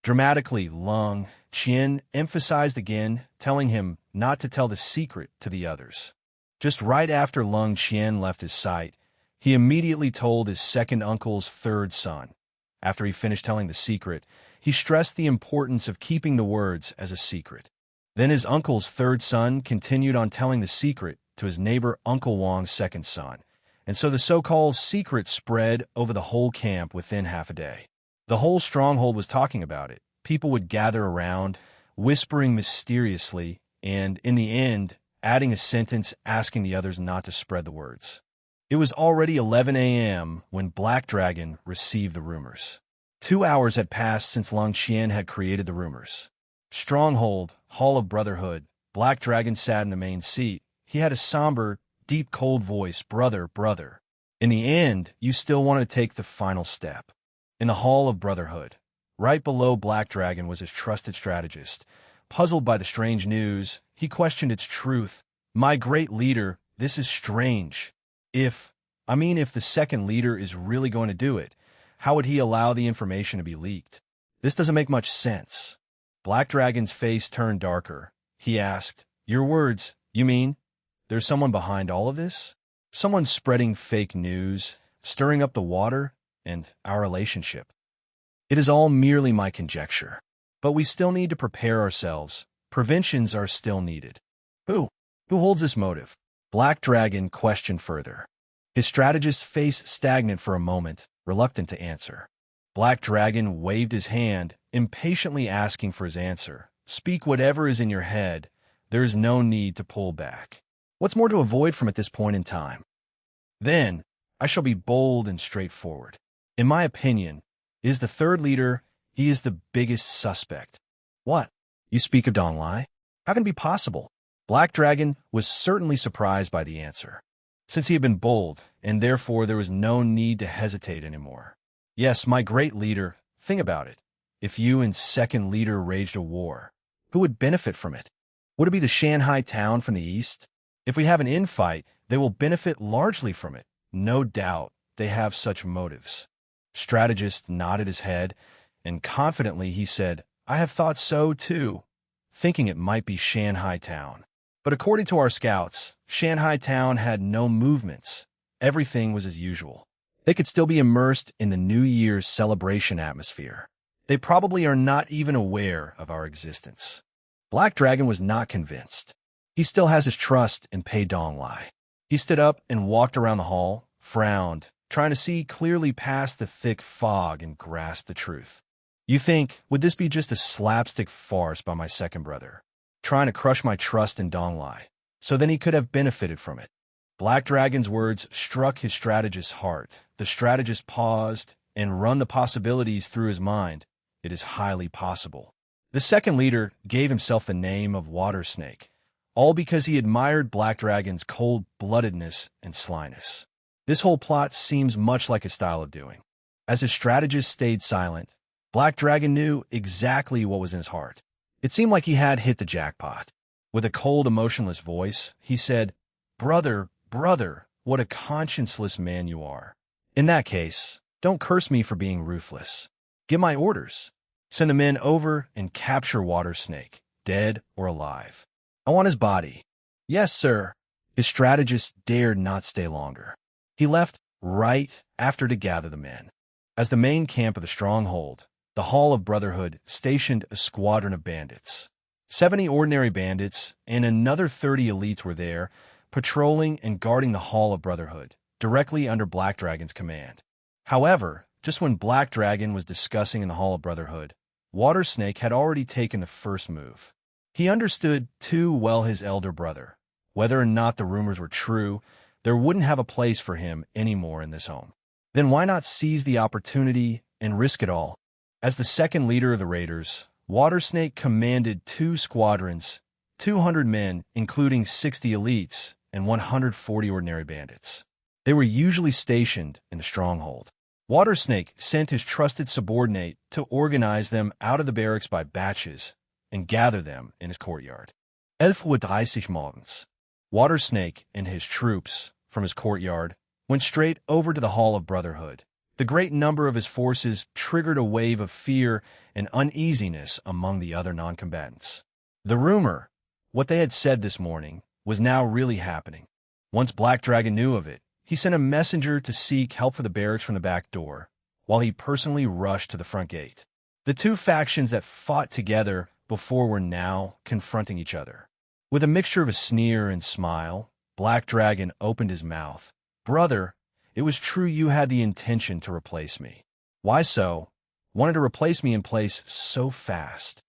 Dramatically, Lung Qian emphasized again, telling him not to tell the secret to the others. Just right after Lung Qian left his sight, he immediately told his second uncle's third son. After he finished telling the secret, he stressed the importance of keeping the words as a secret. Then his uncle's third son continued on telling the secret to his neighbor Uncle Wang's second son, and so the so-called secret spread over the whole camp within half a day. The whole stronghold was talking about it. People would gather around, whispering mysteriously, and, in the end, adding a sentence asking the others not to spread the words. It was already 11 a.m. when Black Dragon received the rumors. 2 hours had passed since Lung Qian had created the rumors. Stronghold, Hall of Brotherhood, Black Dragon sat in the main seat. He had a somber, deep, cold voice. Brother. In the end, you still want to take the final step. In the Hall of Brotherhood, right below Black Dragon was his trusted strategist. Puzzled by the strange news, he questioned its truth. My great leader, this is strange. If the second leader is really going to do it, how would he allow the information to be leaked? This doesn't make much sense. Black Dragon's face turned darker. He asked, Your words, you mean? There's someone behind all of this? Someone spreading fake news, stirring up the water, and our relationship. It is all merely my conjecture. But we still need to prepare ourselves. Preventions are still needed. Who holds this motive? Black Dragon questioned further. His strategist's face stagnant for a moment, reluctant to answer. Black Dragon waved his hand, impatiently asking for his answer. Speak whatever is in your head. There is no need to pull back. What's more to avoid from at this point in time? Then, I shall be bold and straightforward. In my opinion, is the third leader, he is the biggest suspect. What? You speak of Dong Lai? How can it be possible? Black Dragon was certainly surprised by the answer, since he had been bold, and therefore there was no need to hesitate anymore. Yes, my great leader, think about it. If you and second leader waged a war, who would benefit from it? Would it be the Shanghai town from the east? If we have an infight, they will benefit largely from it. No doubt they have such motives. Strategist nodded his head, and confidently he said, I have thought so too, thinking it might be Shanghai town. But according to our scouts, Shanghai town had no movements. Everything was as usual. They could still be immersed in the New Year's celebration atmosphere. They probably are not even aware of our existence. Black Dragon was not convinced. He still has his trust in Pei Donglai. He stood up and walked around the hall, frowned, trying to see clearly past the thick fog and grasp the truth. You think, would this be just a slapstick farce by my second brother, trying to crush my trust in Donglai, so then he could have benefited from it? Black Dragon's words struck his strategist's heart. The strategist paused and run the possibilities through his mind. It is highly possible. The second leader gave himself the name of Water Snake, all because he admired Black Dragon's cold-bloodedness and slyness. This whole plot seems much like his style of doing. As his strategist stayed silent, Black Dragon knew exactly what was in his heart. It seemed like he had hit the jackpot. With a cold, emotionless voice, he said, Brother, what a conscienceless man you are. In that case, don't curse me for being ruthless. Give my orders. Send the men over and capture Water Snake, dead or alive. I want his body. Yes, sir. His strategist dared not stay longer. He left right after to gather the men. As the main camp of the stronghold, the Hall of Brotherhood stationed a squadron of bandits. 70 ordinary bandits and another 30 elites were there, patrolling and guarding the Hall of Brotherhood, directly under Black Dragon's command. However, just when Black Dragon was discussing in the Hall of Brotherhood, Water Snake had already taken the first move. He understood too well his elder brother. Whether or not the rumors were true, there wouldn't have a place for him anymore in this home. Then why not seize the opportunity and risk it all? As the second leader of the raiders, Watersnake commanded 2 squadrons, 200 men, including 60 elites and 140 ordinary bandits. They were usually stationed in the stronghold. Watersnake sent his trusted subordinate to organize them out of the barracks by batches and gather them in his courtyard. 11:30 morgens. Watersnake and his troops, from his courtyard, went straight over to the Hall of Brotherhood. The great number of his forces triggered a wave of fear and uneasiness among the other non-combatants. The rumor, what they had said this morning, was now really happening. Once Black Dragon knew of it, he sent a messenger to seek help for the barracks from the back door, while he personally rushed to the front gate. The two factions that fought together before were now confronting each other. With a mixture of a sneer and smile, Black Dragon opened his mouth. "Brother, it was true you had the intention to replace me." "Why so? Wanted to replace me in place so fast?"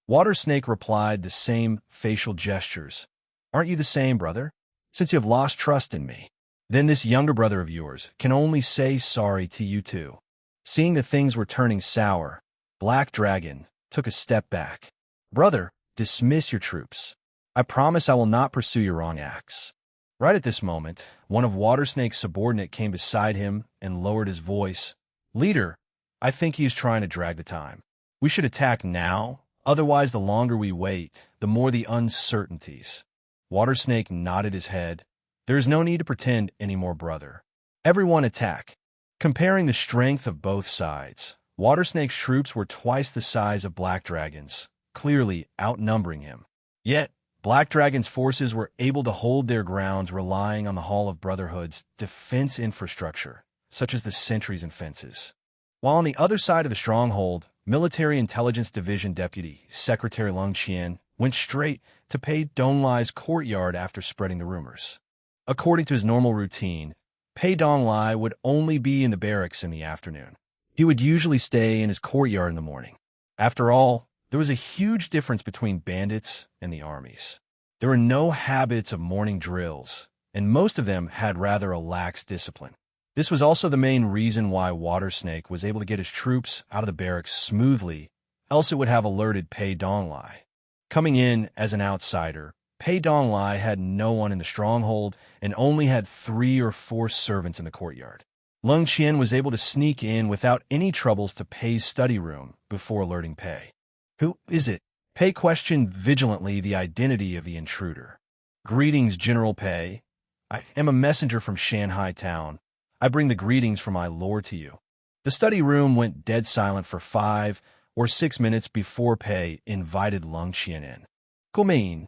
Watersnake replied, the same facial gestures. "Aren't you the same, brother? Since you have lost trust in me, then this younger brother of yours can only say sorry to you too." Seeing that things were turning sour, Black Dragon took a step back. "Brother, dismiss your troops. I promise I will not pursue your wrong acts." Right at this moment, one of Watersnake's subordinate came beside him and lowered his voice. "Leader, I think he is trying to drag the time. We should attack now, otherwise the longer we wait, the more the uncertainties." Watersnake nodded his head. "There is no need to pretend anymore, brother. Everyone attack." Comparing the strength of both sides, Watersnake's troops were twice the size of Black Dragon's, clearly outnumbering him. Yet, Black Dragon's forces were able to hold their grounds relying on the Hall of Brotherhood's defense infrastructure, such as the sentries and fences. While on the other side of the stronghold, Military Intelligence Division Deputy Secretary Lung Qian went straight to Pei Donglai's courtyard after spreading the rumors. According to his normal routine, Pei Donglai would only be in the barracks in the afternoon. He would usually stay in his courtyard in the morning. After all, there was a huge difference between bandits and the armies. There were no habits of morning drills, and most of them had rather a lax discipline. This was also the main reason why Watersnake was able to get his troops out of the barracks smoothly, else it would have alerted Pei Donglai. Coming in as an outsider, Pei Donglai had no one in the stronghold and only had 3 or 4 servants in the courtyard. Lung Qian was able to sneak in without any troubles to Pei's study room before alerting Pei. "Who is it?" Pei questioned vigilantly the identity of the intruder. "Greetings, General Pei. I am a messenger from Shanghai town. I bring the greetings from my lord to you." The study room went dead silent for 5 or 6 minutes before Pei invited Lung Qian in. "Come in."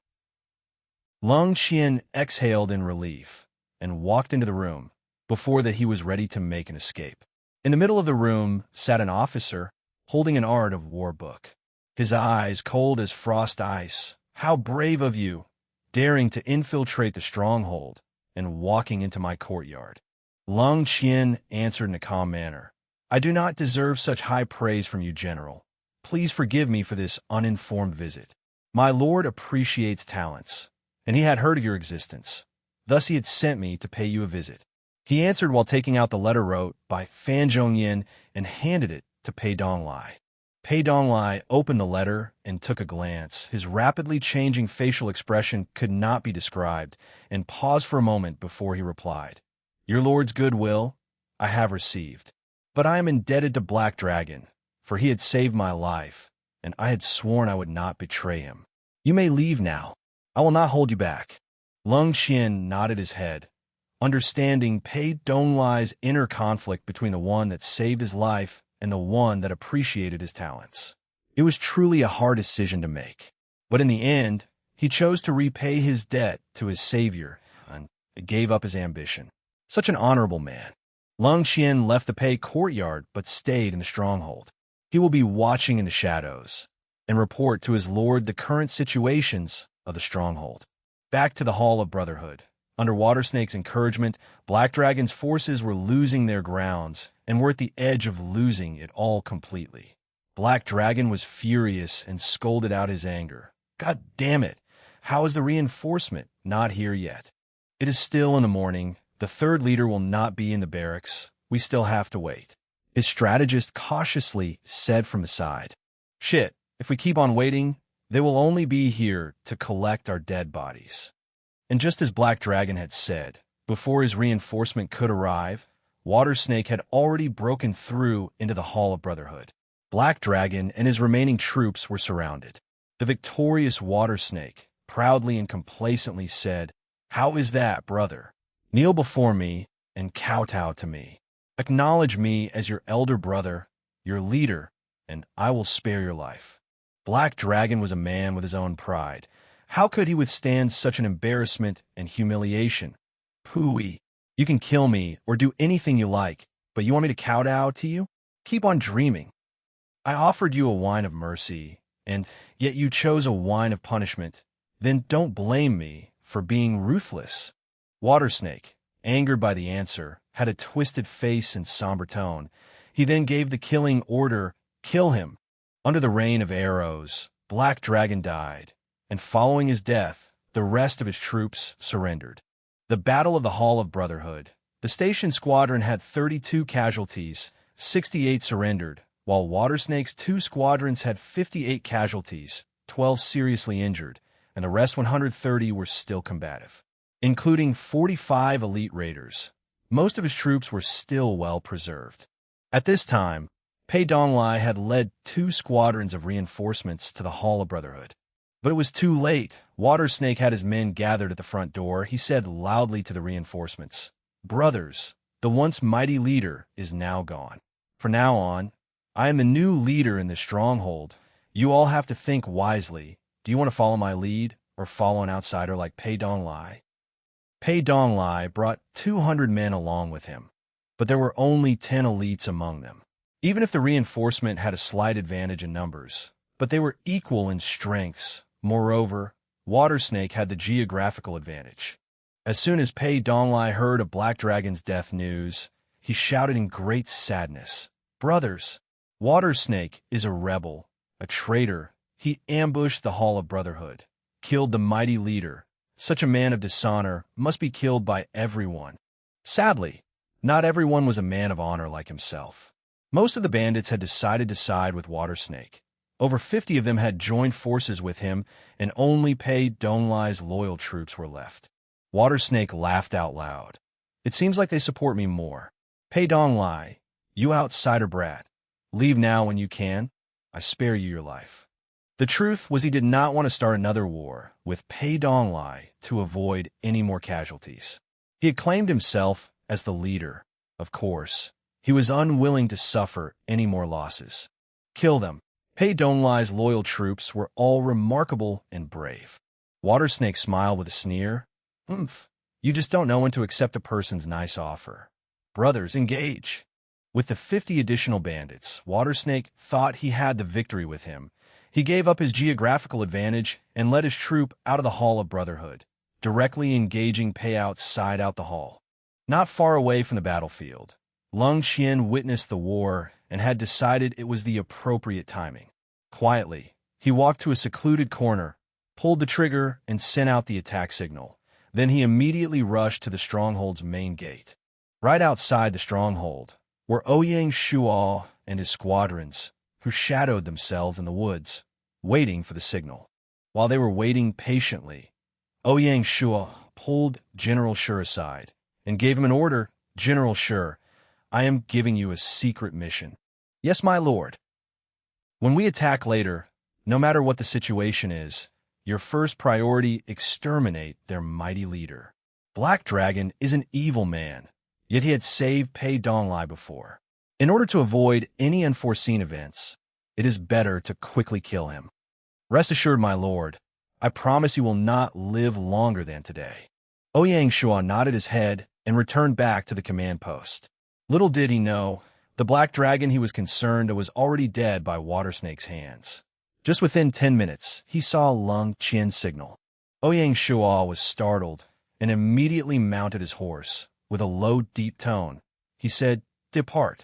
Lung Qian exhaled in relief and walked into the room. Before that, he was ready to make an escape. In the middle of the room sat an officer holding an Art of War book. His eyes cold as frost ice. "How brave of you, daring to infiltrate the stronghold and walking into my courtyard." Lung Qian answered in a calm manner. "I do not deserve such high praise from you, General. Please forgive me for this uninformed visit. My lord appreciates talents, and he had heard of your existence. Thus he had sent me to pay you a visit." He answered while taking out the letter wrote by Fan Zhongyan and handed it to Pei Donglai. Pei Donglai opened the letter and took a glance. His rapidly changing facial expression could not be described, and paused for a moment before he replied. "Your lord's goodwill I have received, but I am indebted to Black Dragon, for he had saved my life, and I had sworn I would not betray him. You may leave now. I will not hold you back." Lung Qian nodded his head, understanding Pei Donglai's inner conflict between the one that saved his life and the one that appreciated his talents. It was truly a hard decision to make, but in the end, he chose to repay his debt to his savior and gave up his ambition. Such an honorable man. Lung Qian left the Pei courtyard but stayed in the stronghold. He will be watching in the shadows and report to his lord the current situations of the stronghold. Back to the Hall of Brotherhood. Under Watersnake's encouragement, Black Dragon's forces were losing their grounds and were at the edge of losing it all completely. Black Dragon was furious and scolded out his anger. "God damn it! How is the reinforcement not here yet? It is still in the morning. The third leader will not be in the barracks. we still have to wait. His strategist cautiously said from the side. Shit, if we keep on waiting, they will only be here to collect our dead bodies. And just as Black Dragon had said, before his reinforcement could arrive, Water Snake had already broken through into the Hall of Brotherhood. Black Dragon and his remaining troops were surrounded. The victorious Water Snake proudly and complacently said, How is that, brother? Kneel before me and kowtow to me. Acknowledge me as your elder brother, your leader, and I will spare your life. Black Dragon was a man with his own pride. How could he withstand such an embarrassment and humiliation? Pooey, you can kill me or do anything you like, but you want me to kowtow to you? Keep on dreaming. I offered you a wine of mercy, and yet you chose a wine of punishment. Then don't blame me for being ruthless. Water Snake, angered by the answer, had a twisted face and somber tone. He then gave the killing order, kill him. Under the rain of arrows, Black Dragon died, and following his death, the rest of his troops surrendered. The Battle of the Hall of Brotherhood. The station squadron had 32 casualties, 68 surrendered, while Water Snake's 2 squadrons had 58 casualties, 12 seriously injured, and the rest 130 were still combative, including 45 elite raiders. Most of his troops were still well preserved. At this time, Pei Donglai had led 2 squadrons of reinforcements to the Hall of Brotherhood. But it was too late. Water Snake had his men gathered at the front door. He said loudly to the reinforcements, Brothers, the once mighty leader is now gone. From now on, I am the new leader in the stronghold. You all have to think wisely. Do you want to follow my lead or follow an outsider like Pei Donglai? Pei Donglai brought 200 men along with him, but there were only 10 elites among them. Even if the reinforcement had a slight advantage in numbers, but they were equal in strengths. Moreover, Water Snake had the geographical advantage. As soon as Pei Donglai heard of Black Dragon's death news, he shouted in great sadness, Brothers, Water Snake is a rebel, a traitor. He ambushed the Hall of Brotherhood, killed the mighty leader. Such a man of dishonor must be killed by everyone. Sadly, not everyone was a man of honor like himself. Most of the bandits had decided to side with Water Snake. Over 50 of them had joined forces with him, and only Pei Donglai's loyal troops were left. Water Snake laughed out loud. It seems like they support me more. Pei Donglai, you outsider brat. Leave now when you can. I spare you your life. The truth was he did not want to start another war with Pei Donglai to avoid any more casualties. He had claimed himself as the leader. Of course, he was unwilling to suffer any more losses. Kill them. Pei Donglai's loyal troops were all remarkable and brave. Water Snake smiled with a sneer. You just don't know when to accept a person's nice offer. Brothers, engage. With the 50 additional bandits, Water Snake thought he had the victory with him. He gave up his geographical advantage and led his troop out of the Hall of Brotherhood, directly engaging Pei outside the hall. Not far away from the battlefield, Lung Qian witnessed the war and had decided it was the appropriate timing. Quietly, he walked to a secluded corner, pulled the trigger, and sent out the attack signal. Then he immediately rushed to the stronghold's main gate. Right outside the stronghold were Ouyang Shuo and his squadrons, who shadowed themselves in the woods, waiting for the signal. While they were waiting patiently, Ouyang Shuo pulled General Shi aside and gave him an order. General Shi, I am giving you a secret mission. Yes, my lord. When we attack later, no matter what the situation is, your first priority, exterminate their mighty leader. Black Dragon is an evil man, yet he had saved Pei Donglai before. In order to avoid any unforeseen events, it is better to quickly kill him. Rest assured, my lord, I promise you will not live longer than today. Ouyang Shuo nodded his head and returned back to the command post. Little did he know, the Black Dragon he was concerned was already dead by Water Snake's hands. Just within 10 minutes, he saw Lung Qian's signal. Ouyang Shuo was startled and immediately mounted his horse. With a low, deep tone, he said, Depart.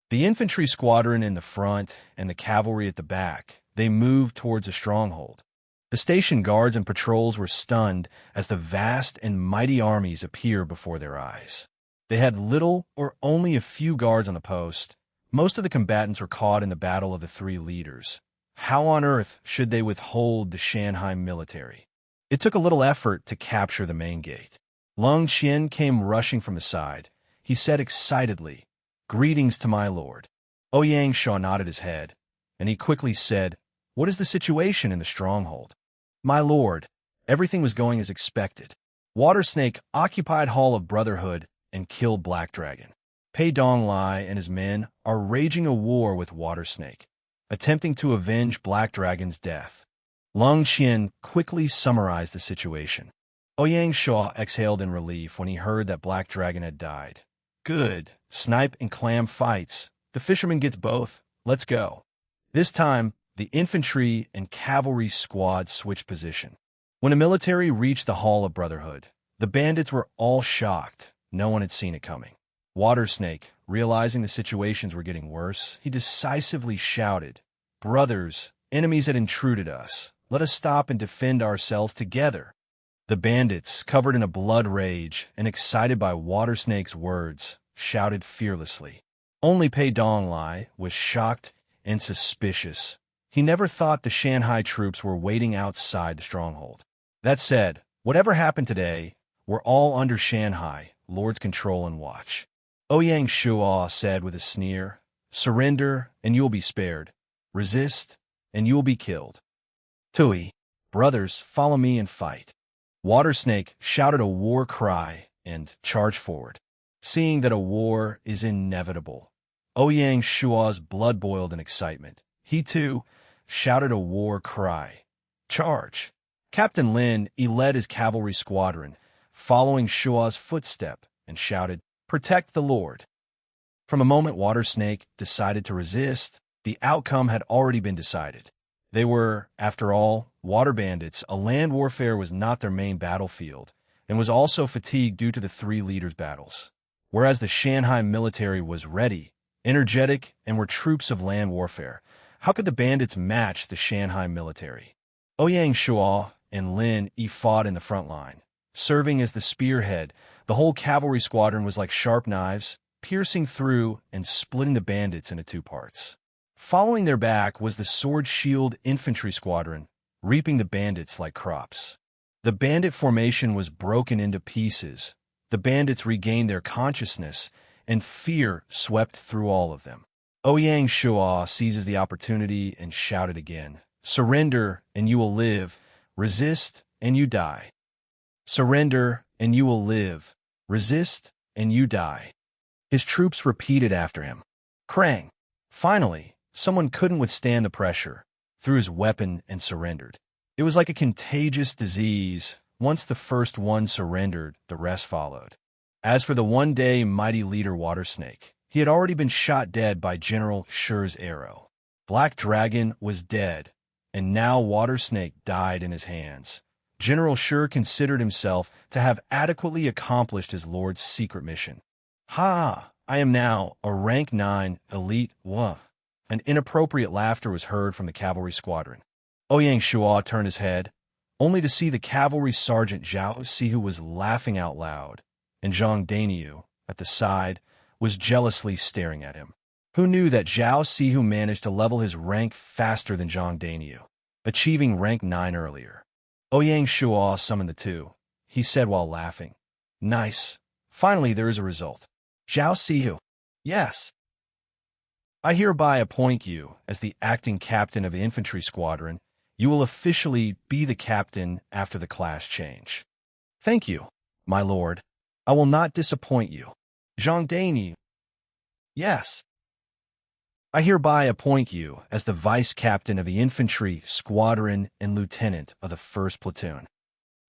The infantry squadron in the front and the cavalry at the back, they moved towards the stronghold. The station guards and patrols were stunned as the vast and mighty armies appeared before their eyes. They had little or only a few guards on the post. Most of the combatants were caught in the battle of the three leaders. How on earth should they withhold the Shanghai military? It took a little effort to capture the main gate. Lung Qian came rushing from the side. He said excitedly, "Greetings to my lord." Ouyang Shuo nodded his head, and he quickly said, "What is the situation in the stronghold?" "My lord, everything was going as expected. Water Snake occupied Hall of Brotherhood and killed Black Dragon. Pei Donglai and his men are raging a war with Water Snake, attempting to avenge Black Dragon's death." Lung Qian quickly summarized the situation. Ouyang Shuo exhaled in relief when he heard that Black Dragon had died. "Good. Snipe and clam fights. The fisherman gets both. Let's go." This time, the infantry and cavalry squad switched position. When the military reached the Hall of Brotherhood, the bandits were all shocked. No one had seen it coming. Water Snake, realizing the situations were getting worse, he decisively shouted, "Brothers, enemies had intruded us. Let us stop and defend ourselves together." The bandits, covered in a blood rage and excited by Water Snake's words, shouted fearlessly. Only Pei Donglai was shocked and suspicious. He never thought the Shanghai troops were waiting outside the stronghold. That said, whatever happened today, we're all under Shanghai, Lord's control and watch. Ouyang Shuo said with a sneer, "Surrender, and you'll be spared. Resist, and you'll be killed. Tui, brothers, follow me and fight." Water Snake shouted a war cry and charged forward. Seeing that a war is inevitable, Ouyang Shuo's blood boiled in excitement. He, too, shouted a war cry. "Charge!" Captain Lin led his cavalry squadron, following Shuo's footstep, and shouted, "Protect the Lord." From the moment Water Snake decided to resist, the outcome had already been decided. They were, after all, water bandits. A land warfare was not their main battlefield, and was also fatigued due to the three leaders' battles. Whereas the Shanghai military was ready, energetic, and were troops of land warfare, how could the bandits match the Shanghai military? Ouyang Shuo and Lin fought in the front line. Serving as the spearhead, the whole cavalry squadron was like sharp knives, piercing through and splitting the bandits into two parts. Following their back was the sword-shield infantry squadron, reaping the bandits like crops. The bandit formation was broken into pieces. The bandits regained their consciousness, and fear swept through all of them. Ouyang Shuo seizes the opportunity and shouted again, "Surrender, and you will live. Resist, and you die. Surrender, and you will live. Resist, and you die." His troops repeated after him. Krang! Finally, someone couldn't withstand the pressure, threw his weapon and surrendered. It was like a contagious disease. Once the first one surrendered, the rest followed. As for the one-day mighty leader Water Snake, he had already been shot dead by General Shi's arrow. Black Dragon was dead, and now Water Snake died in his hands. General Shi considered himself to have adequately accomplished his lord's secret mission. "Ha! I am now a rank 9 elite wah." An inappropriate laughter was heard from the cavalry squadron. Ouyang Shuo turned his head, only to see the cavalry sergeant Zhao Sihu was laughing out loud, and Zhang Daniu, at the side, was jealously staring at him. Who knew that Zhao Sihu managed to level his rank faster than Zhang Daniu, achieving rank 9 earlier? Ouyang Shuo summoned the two. He said while laughing, "Nice. Finally there is a result. Zhao Sihu." "Yes. I hereby appoint you as the acting captain of the infantry squadron. You will officially be the captain after the class change." "Thank you, my lord. I will not disappoint you." Zhang Daniu. "Yes. I hereby appoint you as the vice captain of the infantry squadron and lieutenant of the 1st platoon."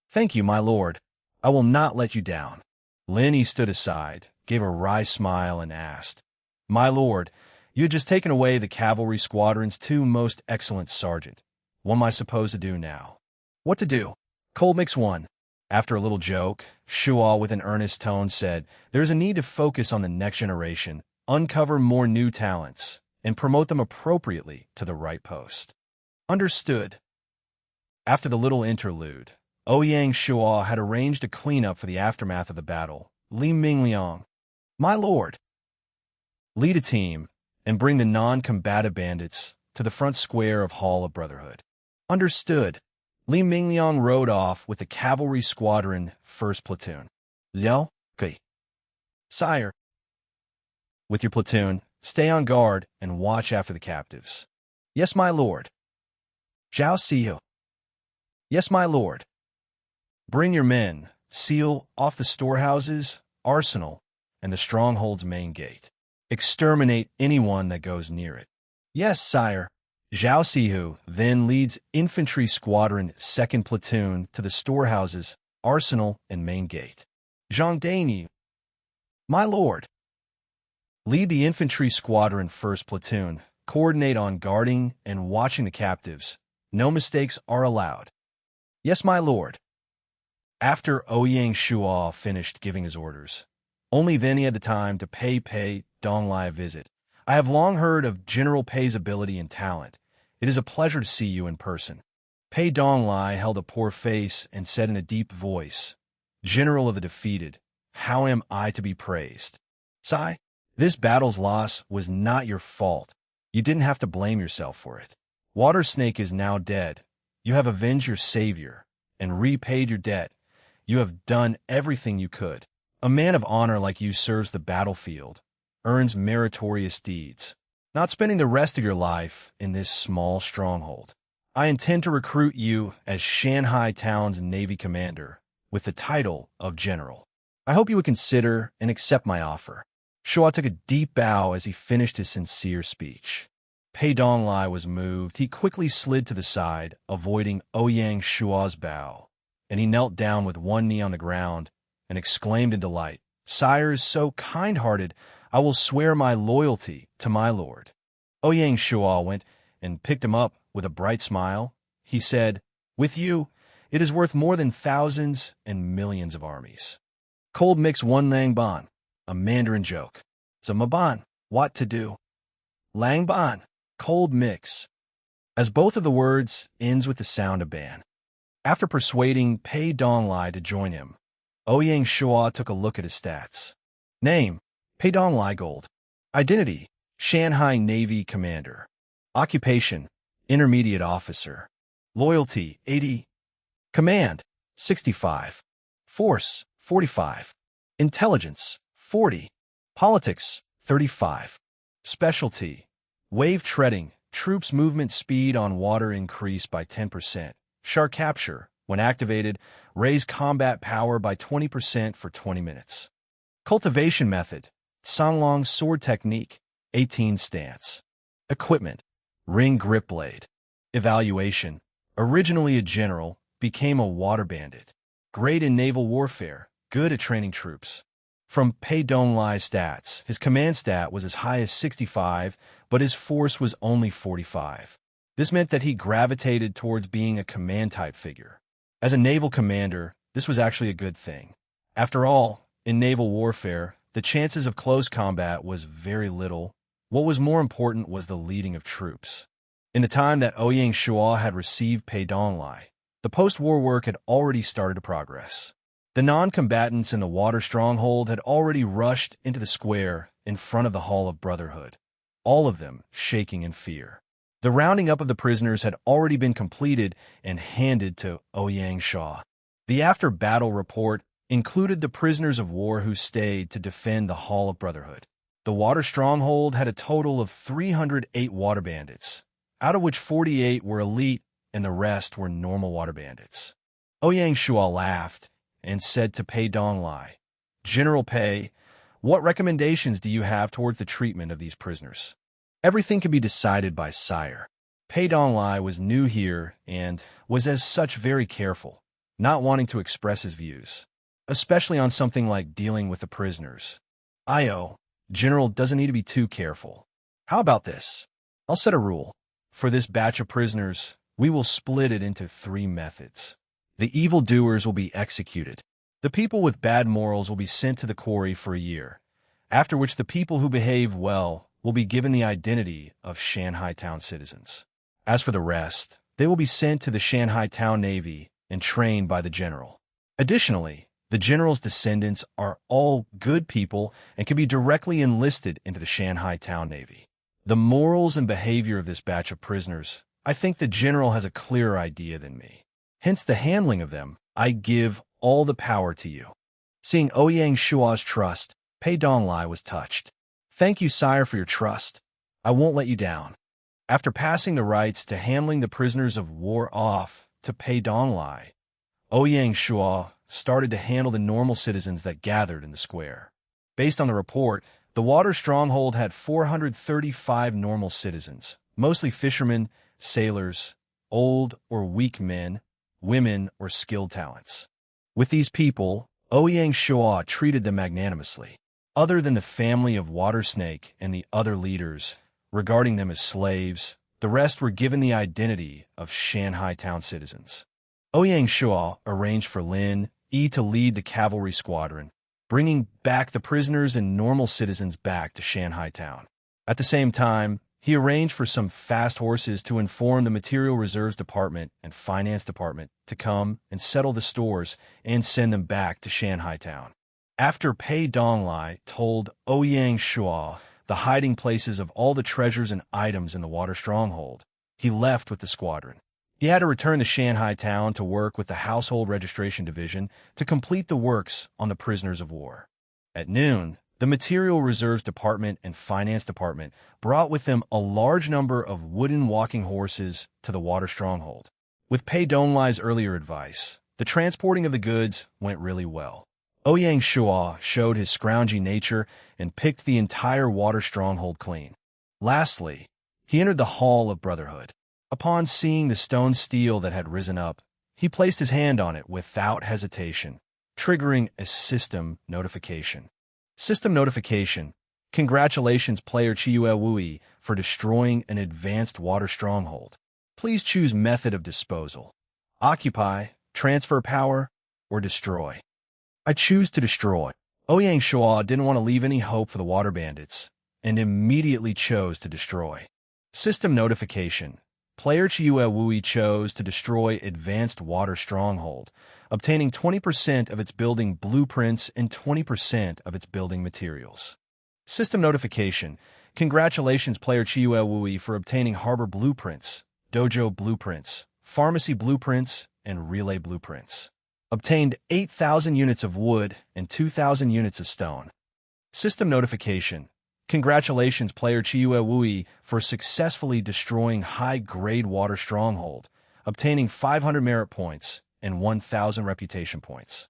"Thank you, my lord. I will not let you down." Lin stood aside, gave a wry smile, and asked, "My lord, you had just taken away the cavalry squadron's 2 most excellent sergeant. What am I supposed to do now?" "What to do? Cold mix 1. After a little joke, Shuo with an earnest tone said, "There is a need to focus on the next generation, uncover more new talents, and promote them appropriately to the right post." "Understood." After the little interlude, Ouyang Shuo had arranged a cleanup for the aftermath of the battle. Li Mingliang, My lord, lead a team and bring the non-combative bandits to the front square of Hall of Brotherhood. Understood. Li Mingliang rode off with the cavalry squadron 1st Platoon. Liao, Gui. Sire, with your platoon, stay on guard and watch after the captives. Yes, my lord. Zhao Sihu. Yes, my lord. Bring your men, seal off the storehouses, arsenal, and the stronghold's main gate. Exterminate anyone that goes near it. Yes, sire. Zhao Sihu then leads infantry squadron 2nd Platoon to the storehouses, arsenal, and main gate. Zhang Dainyu. My lord. Lead the infantry squadron 1st Platoon. Coordinate on guarding and watching the captives. No mistakes are allowed. Yes, my lord. After Ouyang Shuo finished giving his orders, only then he had the time to pay Donglai a visit. I have long heard of General Pei's ability and talent. It is a pleasure to see you in person. Pei Donglai held a poor face and said in a deep voice, General of the defeated, how am I to be praised? Sai, this battle's loss was not your fault. You didn't have to blame yourself for it. Water Snake is now dead. You have avenged your savior and repaid your debt. You have done everything you could. A man of honor like you serves the battlefield, earns meritorious deeds, not spending the rest of your life in this small stronghold. I intend to recruit you as Shanghai Town's Navy Commander with the title of General. I hope you would consider and accept my offer. Shuo took a deep bow as he finished his sincere speech. Pei Donglai was moved. He quickly slid to the side, avoiding Ouyang Shuo's bow, and he knelt down with one knee on the ground and exclaimed in delight, Sire is so kind-hearted, I will swear my loyalty to my lord. Ouyang Shuo went and picked him up with a bright smile. He said, With you, it is worth more than thousands and millions of armies. Cold mix one lang ban, a Mandarin joke. Zama ban, what to do? Lang ban, cold mix. As both of the words ends with the sound of ban. After persuading Pei Donglai to join him, Ouyang Shuo took a look at his stats. Name, Pei Donglai Gold. Identity, Shanghai Navy Commander. Occupation, Intermediate Officer. Loyalty, 80. Command, 65. Force, 45. Intelligence, 40. Politics, 35. Specialty, wave treading. Troops' movement speed on water increased by 10%. Shark capture, when activated, raise combat power by 20% for 20 minutes. Cultivation method, Songlong sword technique, 18 stance. Equipment, ring grip blade. Evaluation, originally a general, became a water bandit. Great in naval warfare, good at training troops. From Pei Donglai's stats, his command stat was as high as 65, but his force was only 45. This meant that he gravitated towards being a command-type figure. As a naval commander, this was actually a good thing. After all, in naval warfare, the chances of close combat was very little. What was more important was the leading of troops. In the time that Ouyang Shuo had received Pei Donglai, the post-war work had already started to progress. The non-combatants in the water stronghold had already rushed into the square in front of the Hall of Brotherhood, all of them shaking in fear. The rounding up of the prisoners had already been completed and handed to Ouyang Shuo. The after-battle report included the prisoners of war who stayed to defend the Hall of Brotherhood. The water stronghold had a total of 308 water bandits, out of which 48 were elite and the rest were normal water bandits. Ouyang Shuo laughed and said to Pei Donglai, General Pei, what recommendations do you have towards the treatment of these prisoners? Everything can be decided by sire. Pei Donglai was new here and was as such very careful, not wanting to express his views, especially on something like dealing with the prisoners. General doesn't need to be too careful. How about this? I'll set a rule. For this batch of prisoners, we will split it into 3 methods. The evildoers will be executed. The people with bad morals will be sent to the quarry for a year, after which the people who behave well will be given the identity of Shanghai Town citizens. As for the rest, they will be sent to the Shanghai Town Navy and trained by the general. Additionally, The general's descendants are all good people and can be directly enlisted into the Shanghai Town Navy. The morals and behavior of this batch of prisoners, I think the general has a clearer idea than me. Hence the handling of them, I give all the power to you. Seeing Ouyang Shuo's trust, Pei Donglai was touched. Thank you, sire, for your trust. I won't let you down. After passing the rights to handling the prisoners of war off to Pei Donglai, Ouyang Shuo started to handle the normal citizens that gathered in the square. Based on the report, the water stronghold had 435 normal citizens, mostly fishermen, sailors, old or weak men, women, or skilled talents. With these people, Ouyang Shuo treated them magnanimously. Other than the family of Water Snake and the other leaders, regarding them as slaves, the rest were given the identity of Shanghai town citizens. Ouyang Shuo arranged for Lin Yi to lead the cavalry squadron, bringing back the prisoners and normal citizens back to Shanghai town. At the same time, he arranged for some fast horses to inform the Material Reserves Department and Finance Department to come and settle the stores and send them back to Shanghai town. After Pei Donglai told Ouyang Shuo the hiding places of all the treasures and items in the water stronghold, he left with the squadron. He had to return to Shanghai town to work with the Household Registration Division to complete the works on the prisoners of war. At noon, the Material Reserves Department and Finance Department brought with them a large number of wooden walking horses to the water stronghold. With Pei Donglai's earlier advice, the transporting of the goods went really well. Ouyang Shuo showed his scroungy nature and picked the entire water stronghold clean. Lastly, he entered the Hall of Brotherhood. Upon seeing the stone stele that had risen up, he placed his hand on it without hesitation, triggering a system notification. System notification. Congratulations, player Chiyu Wui, for destroying an advanced water stronghold. Please choose method of disposal. Occupy, transfer power, or destroy. I choose to destroy. Ouyang Shuo didn't want to leave any hope for the water bandits, and immediately chose to destroy. System notification. Player Chiyu Wui chose to destroy advanced water stronghold, obtaining 20% of its building blueprints and 20% of its building materials. System notification. Congratulations, player Chiyu Wui, for obtaining harbor blueprints, dojo blueprints, pharmacy blueprints, and relay blueprints. Obtained 8,000 units of wood and 2,000 units of stone. System notification. Congratulations, player Chiyu Wui, for successfully destroying high-grade water stronghold, obtaining 500 merit points and 1,000 reputation points.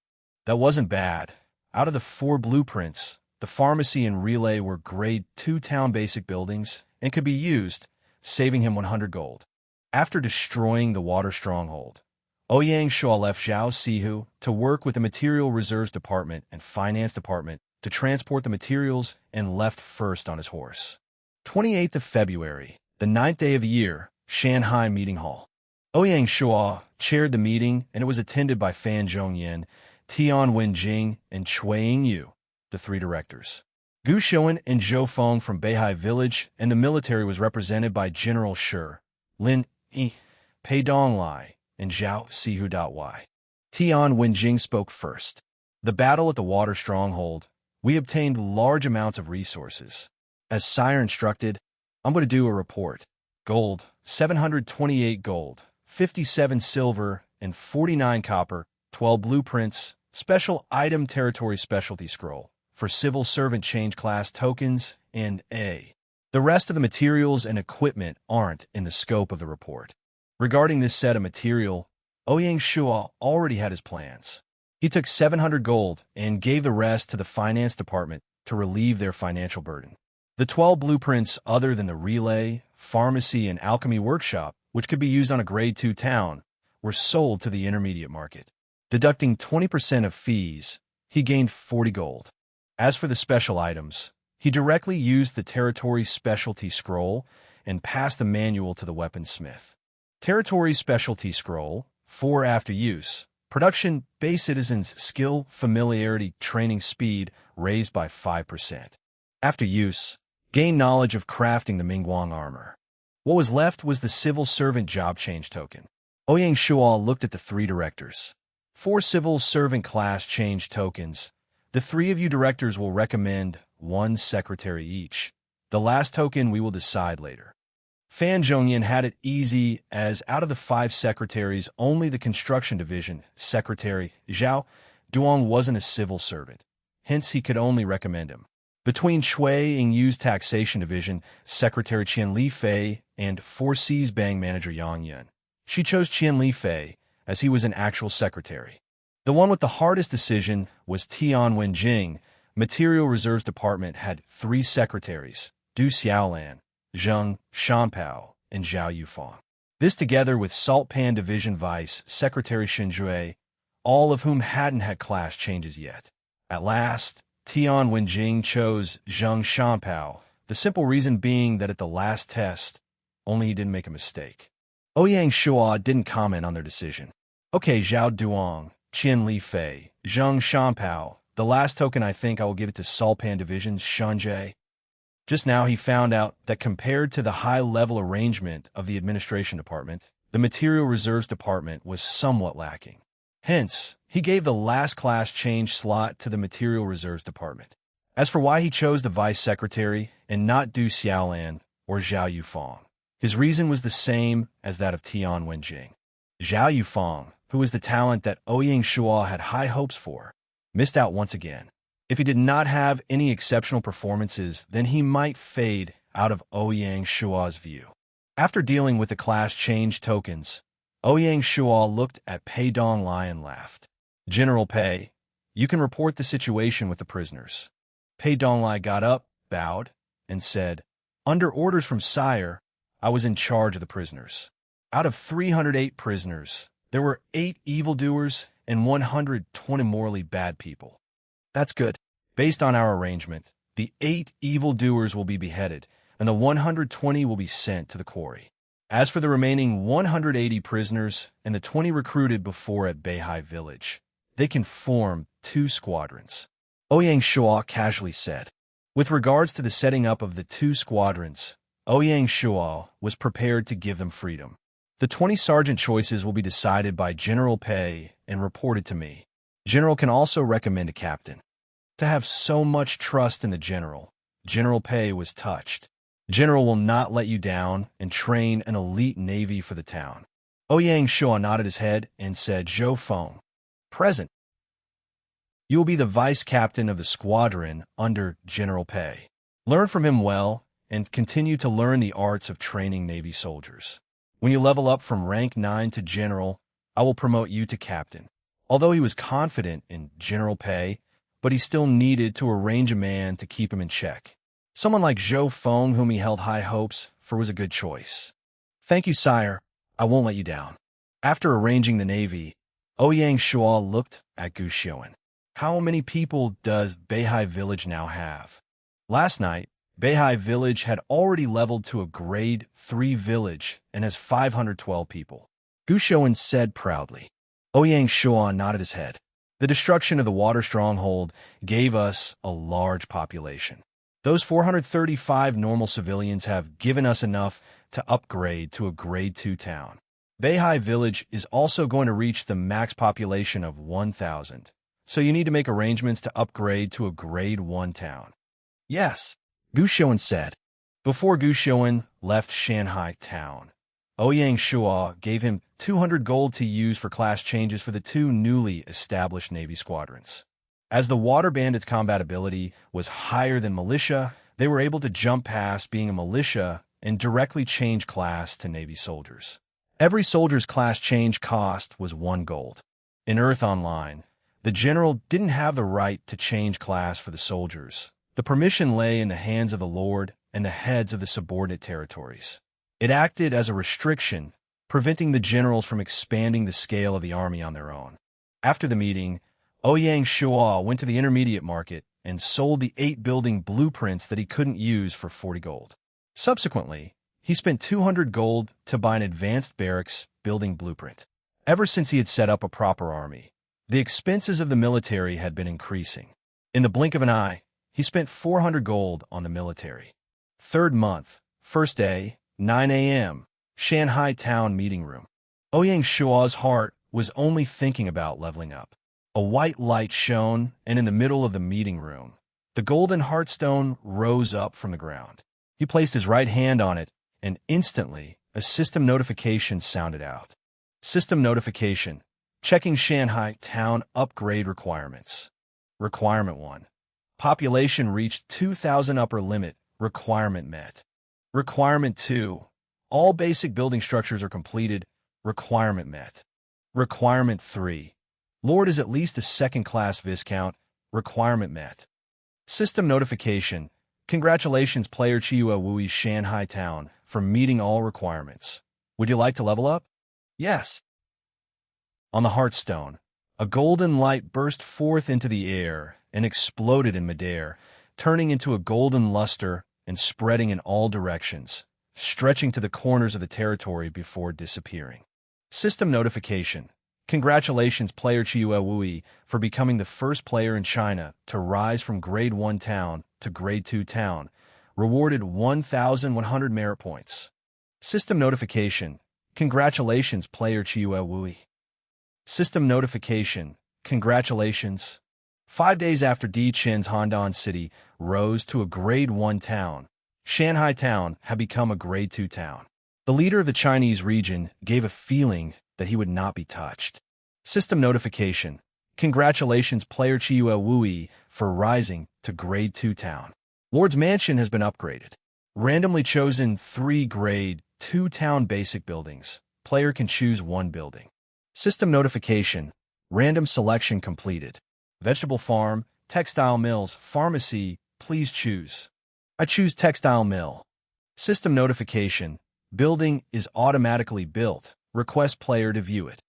That wasn't bad. Out of the 4 blueprints, the pharmacy and relay were grade 2 town basic buildings and could be used, saving him 100 gold. After destroying the water stronghold, Ouyang Shuo left Zhao Sihu to work with the Material Reserves Department and Finance Department to transport the materials and left first on his horse. 28th of February, the 9th day of the year, Shanghai Meeting Hall. Ouyang Shuo chaired the meeting, and it was attended by Fan Zhongyan, Tian Wenjing, and Chuiying Yu, the 3 directors. Gu Xiuan and Zhou Feng from Beihai Village, and the military was represented by General Shi, Lin Yi, Pei Donglai, and Zhao Sihu.Y. Tian Wenjing spoke first. The battle at the water stronghold. We obtained large amounts of resources. As sire instructed, I'm going to do a report. Gold, 728 gold, 57 silver, and 49 copper, 12 blueprints, special item territory specialty scroll, for civil servant change class tokens, and A. The rest of the materials and equipment aren't in the scope of the report. Regarding this set of material, Ouyang Shuo already had his plans. He took 700 gold and gave the rest to the finance department to relieve their financial burden. The 12 blueprints other than the relay, pharmacy, and alchemy workshop, which could be used on a grade 2 town, were sold to the intermediate market. Deducting 20% of fees, he gained 40 gold. As for the special items, he directly used the territory specialty scroll and passed the manual to the weaponsmith. Territory specialty scroll, 4 after use. Production, base citizens' skill, familiarity, training speed, raised by 5%. After use, gain knowledge of crafting the Mingguang armor. What was left was the civil servant job change token. Ouyang Shuo looked at the 3 directors. 4 civil servant class change tokens. The 3 of you directors will recommend 1 secretary each. The last token we will decide later. Fan Zhongyan had it easy, as out of the 5 secretaries, only the construction division secretary, Zhao Duong, wasn't a civil servant. Hence, he could only recommend him. Between Shui Yingyu's taxation division, Secretary Qian Lifei, and 4C's bank manager Yang Yun, she chose Qian Lifei, as he was an actual secretary. The one with the hardest decision was Tian Wenjing. Material Reserves Department had 3 secretaries, Du Xiaolan, Zheng Shanpao, and Zhao Yufang. This, together with Salt Pan Division Vice Secretary Xin Jue, all of whom hadn't had class changes yet. At last, Tian Wenjing chose Zheng Shanpao, the simple reason being that at the last test, only he didn't make a mistake. Ouyang Shuo didn't comment on their decision. Okay, Zhao Duong, Qian Lifei, Zheng Shanpao. The last token, I think I will give it to Salt Pan Division's Shanjie. Just now he found out that compared to the high-level arrangement of the administration department, the Material Reserves Department was somewhat lacking. Hence, he gave the last class change slot to the Material Reserves Department. As for why he chose the Vice Secretary and not Du Xiaolan or Zhao Yufang, his reason was the same as that of Tian Wenjing. Zhao Yufang, who was the talent that Ouyang Shuo had high hopes for, missed out once again. If he did not have any exceptional performances, then he might fade out of Ouyang Shuo's view. After dealing with the class change tokens, Ouyang Shuo looked at Pei Donglai and laughed. General Pei, you can report the situation with the prisoners. Pei Donglai got up, bowed, and said, under orders from Sire, I was in charge of the prisoners. Out of 308 prisoners, there were 8 evildoers and 120 morally bad people. That's good. Based on our arrangement, the 8 evildoers will be beheaded, and the 120 will be sent to the quarry. As for the remaining 180 prisoners and the 20 recruited before at Beihai Village, they can form 2 squadrons. Ouyang Shuo casually said. With regards to the setting up of the 2 squadrons, Ouyang Shuo was prepared to give them freedom. The 20 sergeant choices will be decided by General Pei and reported to me. General can also recommend a captain. To have so much trust in the general, General Pei was touched. General will not let you down and train an elite navy for the town. Ouyang Shuo nodded his head and said, Zhou Feng, present. You will be the vice captain of the squadron under General Pei. Learn from him well and continue to learn the arts of training Navy soldiers. When you level up from rank 9 to general, I will promote you to captain. Although he was confident in General Pei, but he still needed to arrange a man to keep him in check. Someone like Zhou Feng, whom he held high hopes for, was a good choice. Thank you, sire. I won't let you down. After arranging the navy, Ouyang Shuo looked at Gu Xiuan. How many people does Beihai Village now have? Last night, Beihai Village had already leveled to a grade 3 village and has 512 people. Gu Xiuan said proudly. Ouyang Shuo nodded his head. The destruction of the water stronghold gave us a large population. Those 435 normal civilians have given us enough to upgrade to a grade 2 town. Beihai Village is also going to reach the max population of 1,000, so you need to make arrangements to upgrade to a grade 1 town. Yes, Gu Xiuan said. Before Gu Xiuan left Shanghai town, Ouyang Shuo gave him 200 gold to use for class changes for the 2 newly established Navy squadrons. As the Water Bandits' combat ability was higher than militia, they were able to jump past being a militia and directly change class to Navy soldiers. Every soldier's class change cost was 1 gold. In Earth Online, the general didn't have the right to change class for the soldiers. The permission lay in the hands of the Lord and the heads of the subordinate territories. It acted as a restriction, preventing the generals from expanding the scale of the army on their own. After the meeting, Ouyang Shuo went to the intermediate market and sold the 8 building blueprints that he couldn't use for 40 gold. Subsequently, he spent 200 gold to buy an advanced barracks building blueprint. Ever since he had set up a proper army, the expenses of the military had been increasing. In the blink of an eye, he spent 400 gold on the military. 3rd month, 1st day, 9 a.m., Shanghai town meeting room. Ouyang Shuo's heart was only thinking about leveling up. A white light shone, and in the middle of the meeting room, the golden heartstone rose up from the ground. He placed his right hand on it, and instantly, a system notification sounded out. System notification. Checking Shanghai town upgrade requirements. Requirement 1. Population reached 2,000 upper limit. Requirement met. Requirement 2. All basic building structures are completed. Requirement met. Requirement 3. Lord is at least a second-class Viscount. Requirement met. System notification. Congratulations, player Chiyu Wui Shanghai Town, for meeting all requirements. Would you like to level up? Yes. On the Heartstone, a golden light burst forth into the air and exploded in midair, turning into a golden luster and spreading in all directions, stretching to the corners of the territory before disappearing. System notification. Congratulations, player Chiyu Wui, for becoming the first player in China to rise from Grade 1 town to Grade 2 town. Rewarded 1,100 merit points. System notification. Congratulations, player Chiyu Wui. System notification. Congratulations. 5 days after Di Chin's Handan City rose to a Grade 1 town, Shanghai Town had become a Grade 2 town. The leader of the Chinese region gave a feeling that he would not be touched. System notification. Congratulations, player Chiyu Wui, for rising to Grade 2 town. Lord's Mansion has been upgraded. Randomly chosen 3 Grade 2 town basic buildings. Player can choose 1 building. System notification. Random selection completed. Vegetable farm, textile mills, pharmacy, please choose. I choose textile mill. System notification. Building is automatically built. Request player to view it.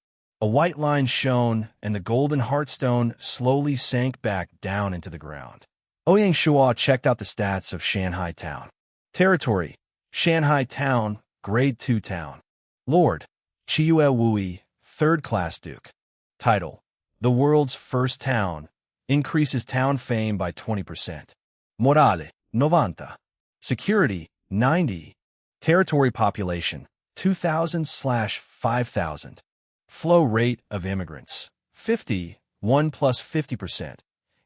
A white line shone, and the golden heartstone slowly sank back down into the ground. Ouyang Shuo checked out the stats of Shanghai Town. Territory. Shanghai Town, Grade 2 Town. Lord. Chiyu Wui, 3rd Class Duke. Title. The world's first town. Increases town fame by 20%. Morale, 90. Security, 90. Territory population, 2,000/5,000. Flow rate of immigrants, 50, 1 plus 50%,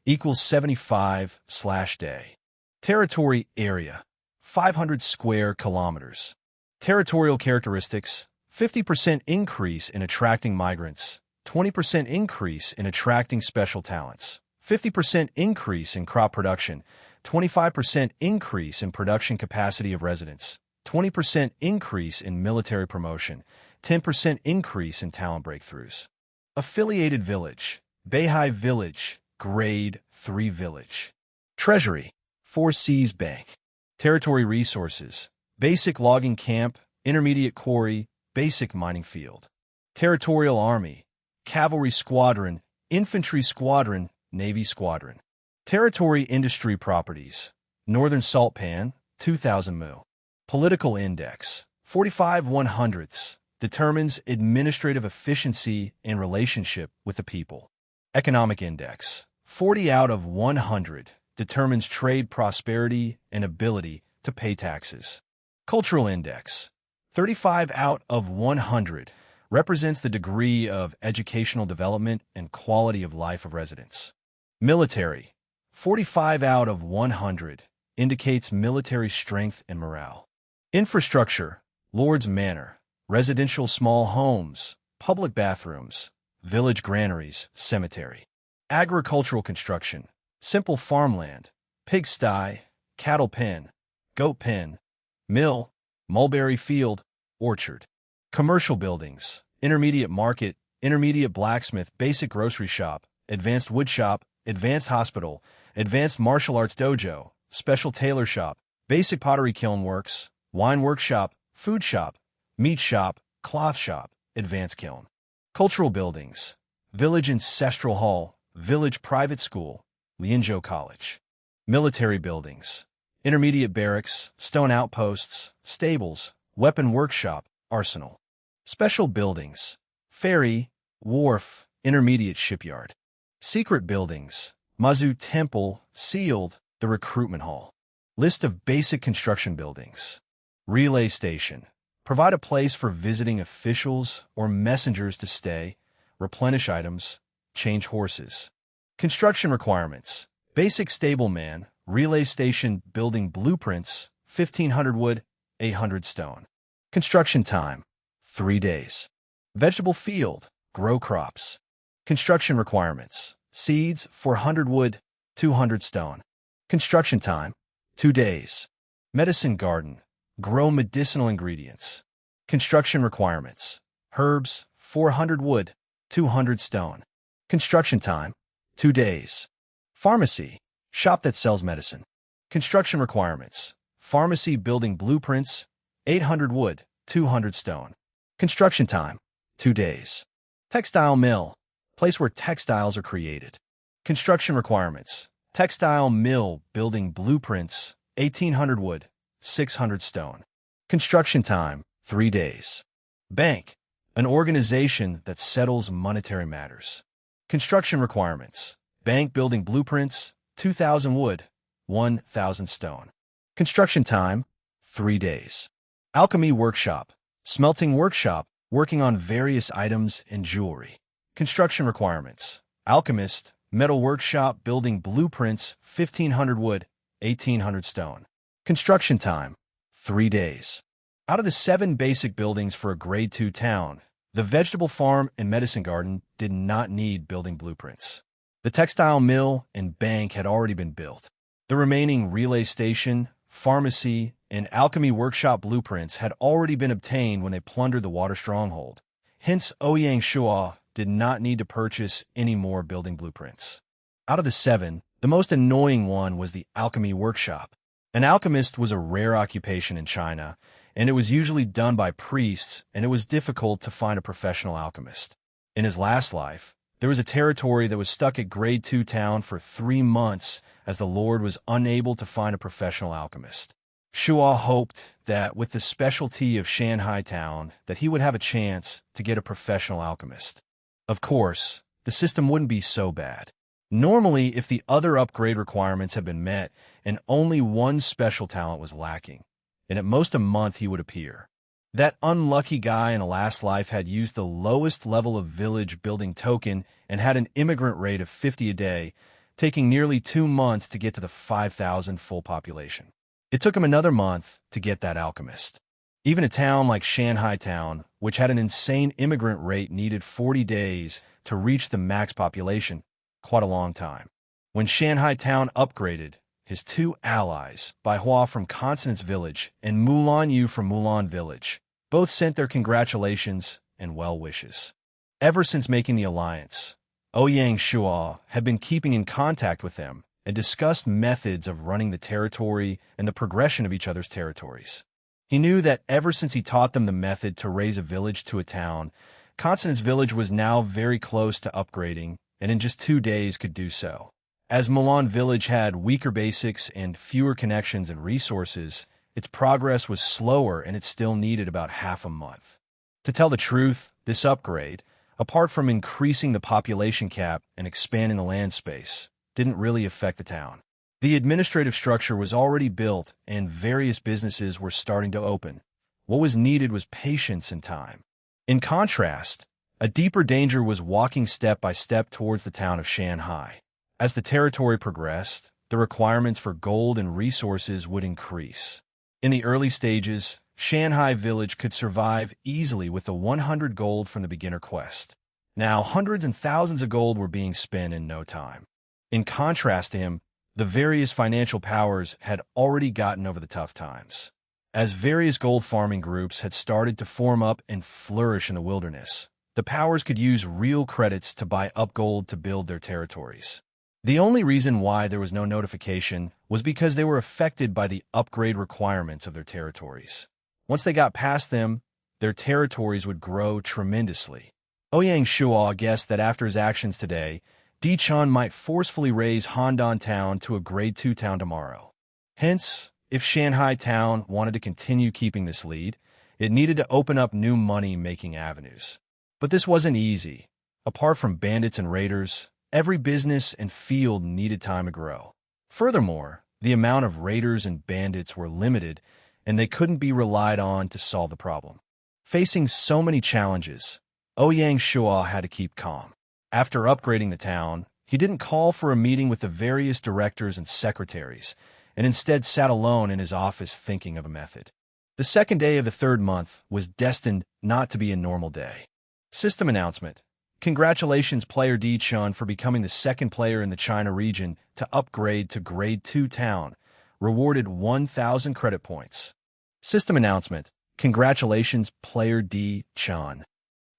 equals 75/day. Territory area, 500 square kilometers. Territorial characteristics, 50% increase in attracting migrants, 20% increase in attracting special talents, 50% increase in crop production, 25% increase in production capacity of residents, 20% increase in military promotion, 10% increase in talent breakthroughs. Affiliated village, Beihai Village, Grade 3 Village. Treasury, 4 Seas Bank. Territory resources, basic logging camp, intermediate quarry, basic mining field. Territorial army, cavalry squadron, infantry squadron, navy squadron. Territory industry properties, northern salt pan, 2,000 mu. Political index, 45/100ths, determines administrative efficiency in relationship with the people. Economic index, 40 out of 100, determines trade prosperity and ability to pay taxes. Cultural index, 35 out of 100, represents the degree of educational development and quality of life of residents. Military, 45 out of 100, indicates military strength and morale. Infrastructure, Lord's Manor, residential small homes, public bathrooms, village granaries, cemetery. Agricultural construction, simple farmland, pigsty, cattle pen, goat pen, mill, mulberry field, orchard. Commercial buildings, intermediate market, intermediate blacksmith, basic grocery shop, advanced wood shop, advanced hospital, advanced martial arts dojo, special tailor shop, basic pottery kiln works, wine workshop, food shop, meat shop, cloth shop, advanced kiln. Cultural buildings, village ancestral hall, village private school, Lianzhou College. Military buildings, intermediate barracks, stone outposts, stables, weapon workshop, arsenal. Special buildings, ferry, wharf, intermediate shipyard. Secret buildings, Mazu Temple, sealed, the recruitment hall. List of basic construction buildings. Relay station, provide a place for visiting officials or messengers to stay, replenish items, change horses. Construction requirements: basic stableman, relay station, building blueprints, 1500 wood, 800 stone. Construction time: 3 days. Vegetable field, grow crops. Construction requirements: seeds, 400 wood, 200 stone. Construction time: 2 days. Medicine garden, grow medicinal ingredients. Construction requirements: herbs, 400 wood, 200 stone. Construction time: 2 days. Pharmacy, shop that sells medicine. Construction requirements: pharmacy building blueprints, 800 wood, 200 stone. Construction time: 2 days. Textile mill, place where textiles are created. Construction requirements: textile mill building blueprints, 1800 wood, 600 stone. Construction time: 3 days. Bank, an organization that settles monetary matters. Construction requirements: bank building blueprints, 2000 wood, 1000 stone. Construction time: 3 days. Alchemy workshop, smelting workshop, working on various items and jewelry. Construction requirements: alchemist, metal workshop, building blueprints, 1500 wood, 1800 stone. Construction time: 3 days. Out of the 7 basic buildings for a Grade 2 town, the vegetable farm and medicine garden did not need building blueprints. The textile mill and bank had already been built. The remaining relay station, pharmacy, and alchemy workshop blueprints had already been obtained when they plundered the water stronghold. Hence, Ouyang Shuo did not need to purchase any more building blueprints. Out of the 7, the most annoying one was the alchemy workshop. An alchemist was a rare occupation in China, and it was usually done by priests, and it was difficult to find a professional alchemist. In his last life, there was a territory that was stuck at Grade 2 town for 3 months as the Lord was unable to find a professional alchemist. Shuo hoped that with the specialty of Shanghai town that he would have a chance to get a professional alchemist. Of course, the system wouldn't be so bad. Normally, if the other upgrade requirements had been met and only one special talent was lacking, and at most a month he would appear. That unlucky guy in a last life had used the lowest level of village building token and had an immigrant rate of 50 a day, taking nearly 2 months to get to the 5,000 full population. It took him another month to get that alchemist. Even a town like Shanghai town, which had an insane immigrant rate, needed 40 days to reach the max population, quite a long time. When Shanghai town upgraded, his 2 allies, Baihua from Consonance Village and Mulan Yu from Mulan Village, both sent their congratulations and well wishes. Ever since making the alliance, Ouyang Shuo had been keeping in contact with them and discussed methods of running the territory and the progression of each other's territories. He knew that ever since he taught them the method to raise a village to a town, Consonance Village was now very close to upgrading, and in just 2 days could do so. As Mulan Village had weaker basics and fewer connections and resources, its progress was slower and it still needed about half a month. To tell the truth, this upgrade, apart from increasing the population cap and expanding the land space, didn't really affect the town. The administrative structure was already built and various businesses were starting to open. What was needed was patience and time. In contrast, a deeper danger was walking step by step towards the town of Shanghai. As the territory progressed, the requirements for gold and resources would increase. In the early stages, Shanghai Village could survive easily with the 100 gold from the beginner quest. Now, hundreds and thousands of gold were being spent in no time. In contrast to him, the various financial powers had already gotten over the tough times. As various gold farming groups had started to form up and flourish in the wilderness, the powers could use real credits to buy up gold to build their territories. The only reason why there was no notification was because they were affected by the upgrade requirements of their territories. Once they got past them, their territories would grow tremendously. Ouyang Shuo guessed that after his actions today, Dichun might forcefully raise Handan Town to a Grade 2 town tomorrow. Hence, if Shanghai Town wanted to continue keeping this lead, it needed to open up new money-making avenues. But this wasn't easy. Apart from bandits and raiders, every business and field needed time to grow. Furthermore, the amount of raiders and bandits were limited, and they couldn't be relied on to solve the problem. Facing so many challenges, Ouyang Shuo had to keep calm. After upgrading the town, he didn't call for a meeting with the various directors and secretaries, and instead sat alone in his office thinking of a method. The second day of the third month was destined not to be a normal day. System announcement. Congratulations Player D Chun for becoming the second player in the China region to upgrade to Grade 2 town. Rewarded 1,000 credit points. System announcement. Congratulations Player D Chun.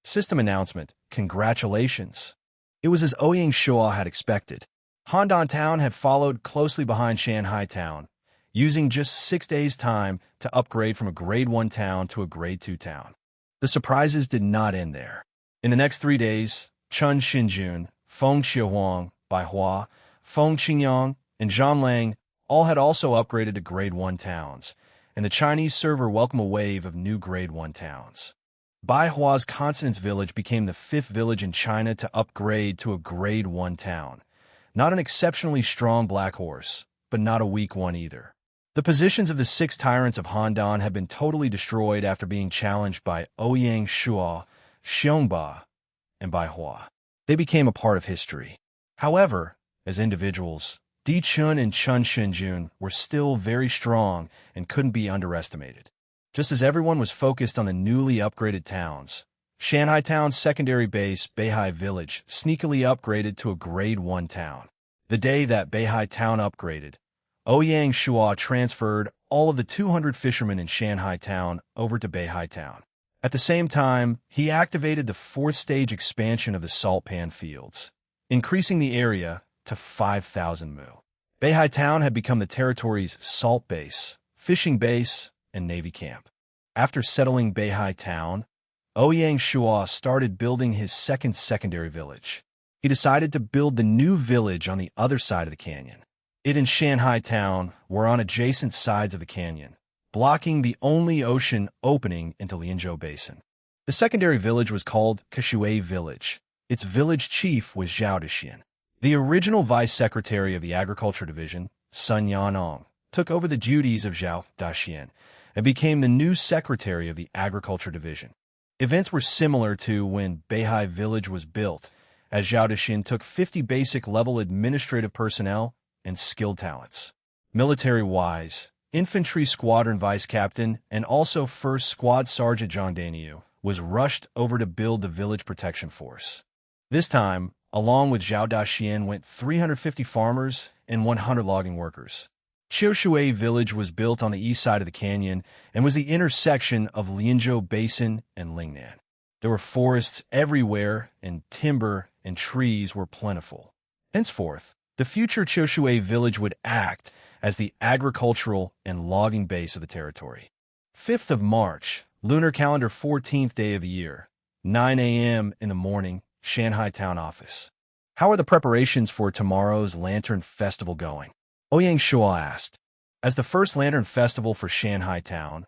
System announcement. Congratulations. It was as Ouyang Shuo had expected. Handan Town had followed closely behind Shanghai Town, using just 6 days' time to upgrade from a Grade 1 town to a Grade 2 town. The surprises did not end there. In the next 3 days, Chun Xinjun, Feng Xiaohuang, Baihua, Feng Qingyang, and Zhanlang all had also upgraded to Grade 1 towns, and the Chinese server welcomed a wave of new Grade 1 towns. Baihua's Consonance Village became the 5th village in China to upgrade to a Grade 1 town. Not an exceptionally strong black horse, but not a weak one either. The positions of the 6 tyrants of Handan had been totally destroyed after being challenged by Ouyang Shuo, Xiongba, and Baihua. They became a part of history. However, as individuals, Di Chun and Chun Xinjun were still very strong and couldn't be underestimated. Just as everyone was focused on the newly upgraded towns, Shanghai Town's secondary base, Beihai Village, sneakily upgraded to a Grade 1 town. The day that Beihai Town upgraded, Ouyang Shuo transferred all of the 200 fishermen in Shanghai Town over to Beihai Town. At the same time, he activated the 4th stage expansion of the salt pan fields, increasing the area to 5,000 mu. Beihai Town had become the territory's salt base, fishing base, and navy camp. After settling Beihai Town, Ouyang Shuo started building his second secondary village. He decided to build the new village on the other side of the canyon. It and Shanghai Town were on adjacent sides of the canyon, blocking the only ocean opening into Lianzhou Basin. The secondary village was called Kashui Village. Its village chief was Zhao Daxian. The original vice secretary of the Agriculture Division, Sun Yanong, took over the duties of Zhao Daxian and became the new secretary of the Agriculture Division. Events were similar to when Beihai Village was built, as Zhao Daxian took 50 basic-level administrative personnel and skilled talents. Military-wise, Infantry Squadron Vice Captain and also 1st Squad Sergeant Zhang Daniu was rushed over to build the Village Protection Force. This time, along with Zhao Daxian went 350 farmers and 100 logging workers. Qiushui Village was built on the east side of the canyon and was the intersection of Lianzhou Basin and Lingnan. There were forests everywhere, and timber and trees were plentiful. Henceforth, the future Qiushui Village would act as the agricultural and logging base of the territory. 5th of March, lunar calendar 14th day of the year, 9 a.m. in the morning, Shanghai Town Office. How are the preparations for tomorrow's Lantern Festival going? Ouyang Shuo asked. As the first Lantern Festival for Shanghai Town,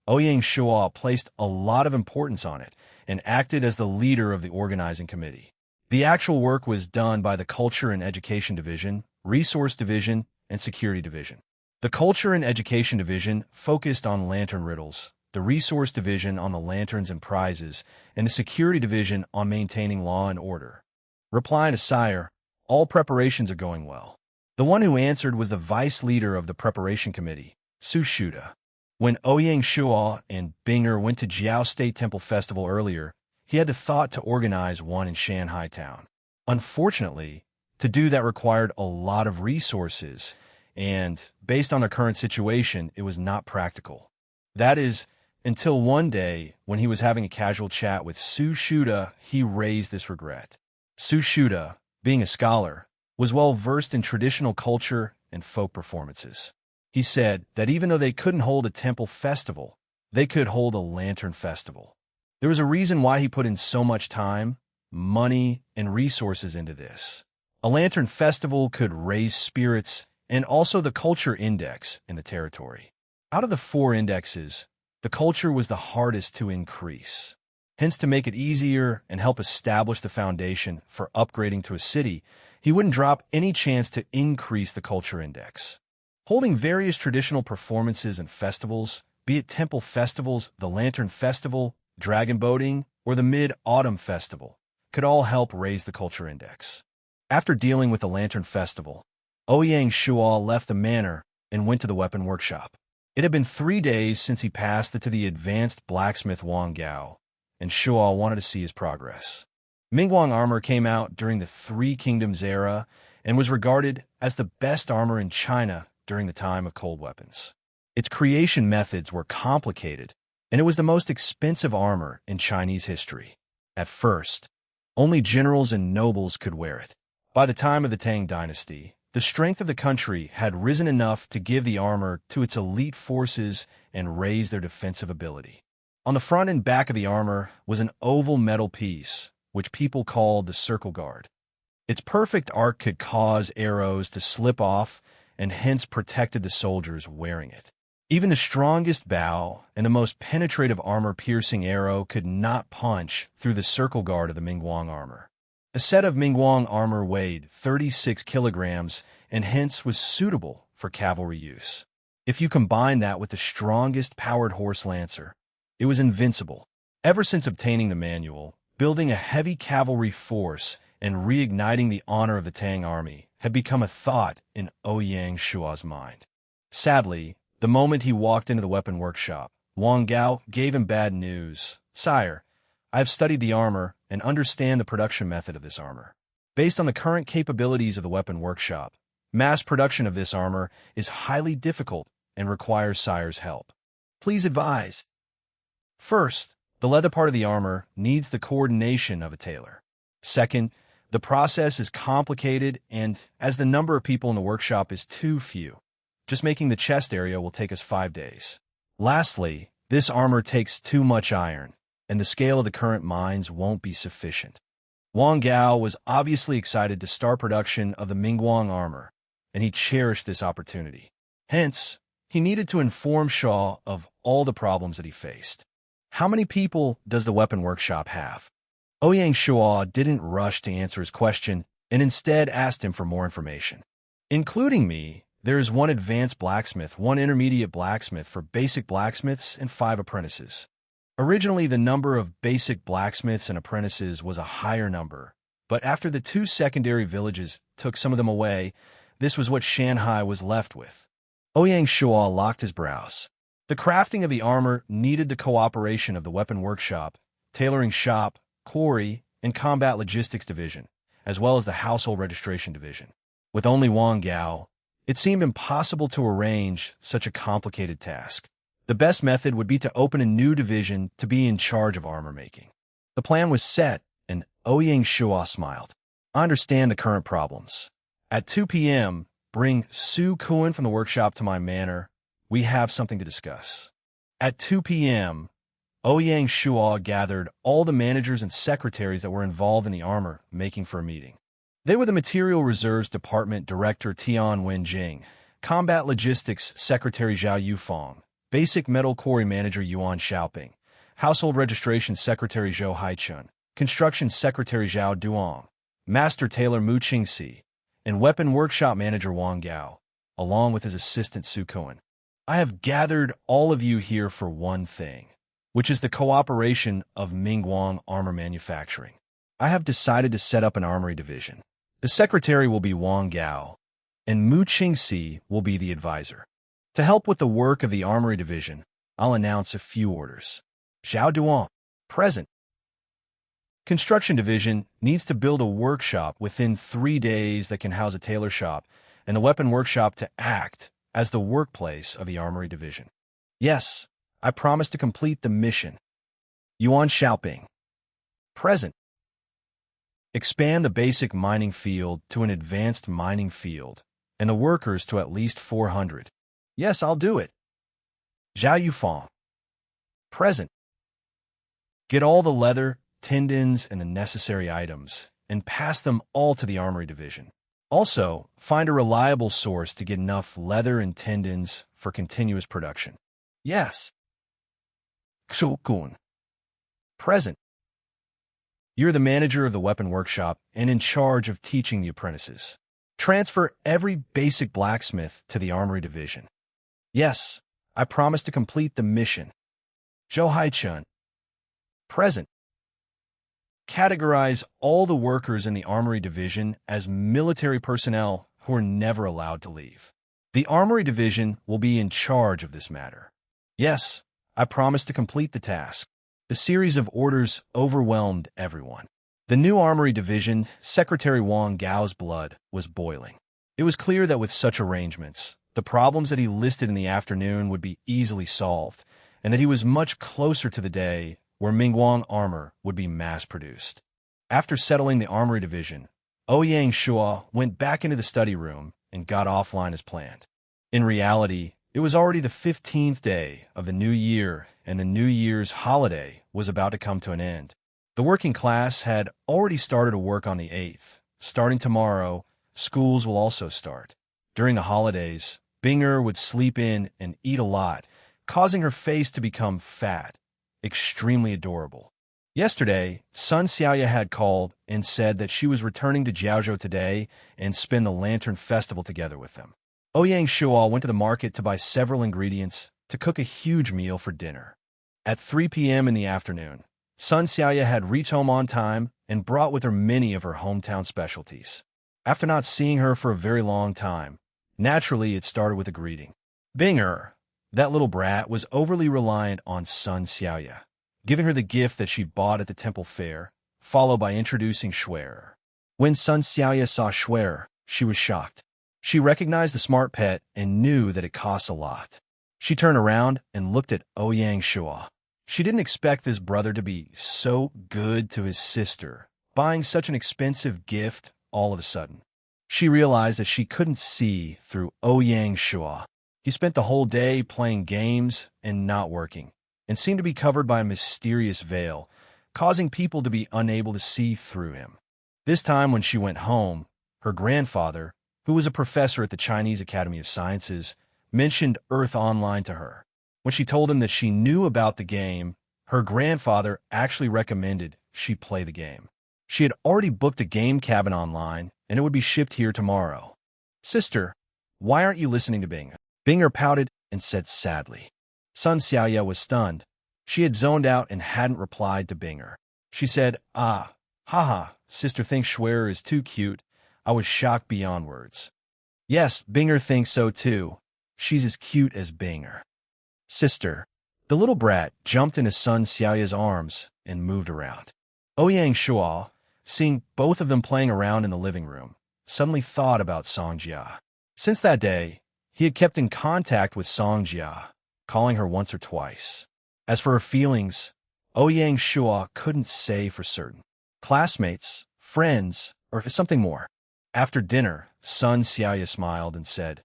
Ouyang Shuo placed a lot of importance on it and acted as the leader of the organizing committee. The actual work was done by the Culture and Education Division, Resource Division, and Security Division. The Culture and Education Division focused on lantern riddles, the Resource Division on the lanterns and prizes, and the Security Division on maintaining law and order. Replying to Sire, all preparations are going well. The one who answered was the vice leader of the preparation committee, Su Shuda. When Ouyang Shuo and Binger went to Jiao State Temple Festival earlier, he had the thought to organize one in Shanghai Town. Unfortunately, to do that required a lot of resources, and based on the current situation, it was not practical. That is, until one day, when he was having a casual chat with Su Shuda, he raised this regret. Su Shuda, being a scholar, was well versed in traditional culture and folk performances. He said that even though they couldn't hold a temple festival, they could hold a lantern festival. There was a reason why he put in so much time, money, and resources into this. A lantern festival could raise spirits and also the culture index in the territory. Out of the 4 indexes, the culture was the hardest to increase. Hence, to make it easier and help establish the foundation for upgrading to a city, he wouldn't drop any chance to increase the culture index. Holding various traditional performances and festivals, be it temple festivals, the lantern festival, dragon boating, or the Mid-Autumn Festival could all help raise the culture index. After dealing with the Lantern Festival, Ouyang Shuo left the manor and went to the weapon workshop. It had been 3 days since he passed it to the advanced blacksmith Wang Gao, and Shuo wanted to see his progress. Mingguang armor came out during the Three Kingdoms era and was regarded as the best armor in China during the time of cold weapons. Its creation methods were complicated, and it was the most expensive armor in Chinese history. At first, only generals and nobles could wear it. By the time of the Tang Dynasty, the strength of the country had risen enough to give the armor to its elite forces and raise their defensive ability. On the front and back of the armor was an oval metal piece, which people called the circle guard. Its perfect arc could cause arrows to slip off and hence protected the soldiers wearing it. Even the strongest bow and the most penetrative armor-piercing arrow could not punch through the circle guard of the Mingguang armor. A set of Mingguang armor weighed 36 kilograms and hence was suitable for cavalry use. If you combine that with the strongest powered horse lancer, it was invincible. Ever since obtaining the manual, building a heavy cavalry force and reigniting the honor of the Tang army had become a thought in Ouyang Shuo's mind. Sadly, the moment he walked into the weapon workshop, Wang Gao gave him bad news. "Sire, I have studied the armor and understand the production method of this armor. Based on the current capabilities of the weapon workshop, mass production of this armor is highly difficult and requires Sire's help. Please advise." First, the leather part of the armor needs the coordination of a tailor. Second, the process is complicated, and as the number of people in the workshop is too few, just making the chest area will take us 5 days. Lastly, this armor takes too much iron, and the scale of the current mines won't be sufficient. Wang Gao was obviously excited to start production of the Mingguang armor, and he cherished this opportunity. Hence, he needed to inform Shaw of all the problems that he faced. "How many people does the weapon workshop have?" Ouyang Shuo didn't rush to answer his question and instead asked him for more information. "Including me, there is 1 advanced blacksmith, 1 intermediate blacksmith for basic blacksmiths, and 5 apprentices." Originally, the number of basic blacksmiths and apprentices was a higher number, but after the 2 secondary villages took some of them away, this was what Shanghai was left with. Ouyang Shuo locked his brows. The crafting of the armor needed the cooperation of the weapon workshop, tailoring shop, quarry, and combat logistics division, as well as the household registration division. With only Wang Gao, it seemed impossible to arrange such a complicated task. The best method would be to open a new division to be in charge of armor making. The plan was set, and Ouyang Shuo smiled. "I understand the current problems. At 2 p.m., bring Su Kuan from the workshop to my manor. We have something to discuss." At 2 p.m., Ouyang Shuo gathered all the managers and secretaries that were involved in the armor making for a meeting. They were the Material Reserves Department Director Tian Wenjing, Combat Logistics Secretary Zhao Yufeng, Basic Metal Quarry Manager Yuan Xiaoping, Household Registration Secretary Zhou Haichun, Construction Secretary Zhao Duong, Master Tailor Mu Qingxi, and Weapon Workshop Manager Wang Gao, along with his assistant Su Kuan. "I have gathered all of you here for one thing, which is the cooperation of Mingguang armor manufacturing. I have decided to set up an armory division. The secretary will be Wang Gao, and Mu Qingxi will be the advisor. To help with the work of the armory division, I'll announce a few orders. Zhao Duong, present. Construction division needs to build a workshop within 3 days that can house a tailor shop, and the weapon workshop to act as the workplace of the armory division. Yes, I promise to complete the mission. Yuan Xiaoping, present. Expand the basic mining field to an advanced mining field, and the workers to at least 400. Yes, I'll do it. Zhao Yufeng, present. Get all the leather, tendons, and the necessary items, and pass them all to the armory division. Also, find a reliable source to get enough leather and tendons for continuous production. Yes. Xu Kun, present. You're the manager of the weapon workshop and in charge of teaching the apprentices. Transfer every basic blacksmith to the armory division. Yes, I promise to complete the mission. Zhou Haichun, present. categorize all the workers in the Armory Division as military personnel who are never allowed to leave. The Armory Division will be in charge of this matter. Yes, I promise to complete the task. The series of orders overwhelmed everyone. The new Armory Division, Secretary Wang Gao's blood was boiling. It was clear that with such arrangements, the problems that he listed in the afternoon would be easily solved, and that he was much closer to the day where Mingguang armor would be mass-produced. After settling the Armory Division, Ouyang Shuo went back into the study room and got offline as planned. In reality, it was already the 15th day of the new year, and the New Year's holiday was about to come to an end. The working class had already started to work on the 8th. Starting tomorrow, schools will also start. During the holidays, Binger would sleep in and eat a lot, causing her face to become fat, extremely adorable. Yesterday, Sun Xiaoya had called and said that she was returning to Jiaozhou today and spend the Lantern Festival together with them. Ouyang Shuo went to the market to buy several ingredients to cook a huge meal for dinner. At 3 p.m. in the afternoon, Sun Xiaoya had reached home on time and brought with her many of her hometown specialties. After not seeing her for a very long time, naturally it started with a greeting. Binger, that little brat, was overly reliant on Sun Xiaoya, giving her the gift that she bought at the temple fair, followed by introducing Shuer. When Sun Xiaoya saw Shuer, she was shocked. She recognized the smart pet and knew that it costs a lot. She turned around and looked at Ouyang Shuo. She didn't expect this brother to be so good to his sister, buying such an expensive gift all of a sudden. She realized that she couldn't see through Ouyang Shuo. He spent the whole day playing games and not working, and seemed to be covered by a mysterious veil, causing people to be unable to see through him. This time when she went home, her grandfather, who was a professor at the Chinese Academy of Sciences, mentioned Earth Online to her. When she told him that she knew about the game, her grandfather actually recommended she play the game. She had already booked a game cabin online, and it would be shipped here tomorrow. Sister, why aren't you listening to Binger? Binger pouted and said sadly. Sun Xiaoya was stunned. She had zoned out and hadn't replied to Binger. She said, haha, sister thinks Shuer is too cute. I was shocked beyond words. Yes, Binger thinks so too. She's as cute as Binger. Sister. The little brat jumped into Sun Xiaoya's arms and moved around. Ouyang Shuo, seeing both of them playing around in the living room, suddenly thought about Songjia. Since that day, he had kept in contact with Songjia, calling her once or twice. As for her feelings, Ouyang Shuo couldn't say for certain. Classmates, friends, or something more. After dinner, Sun Xiaoya smiled and said,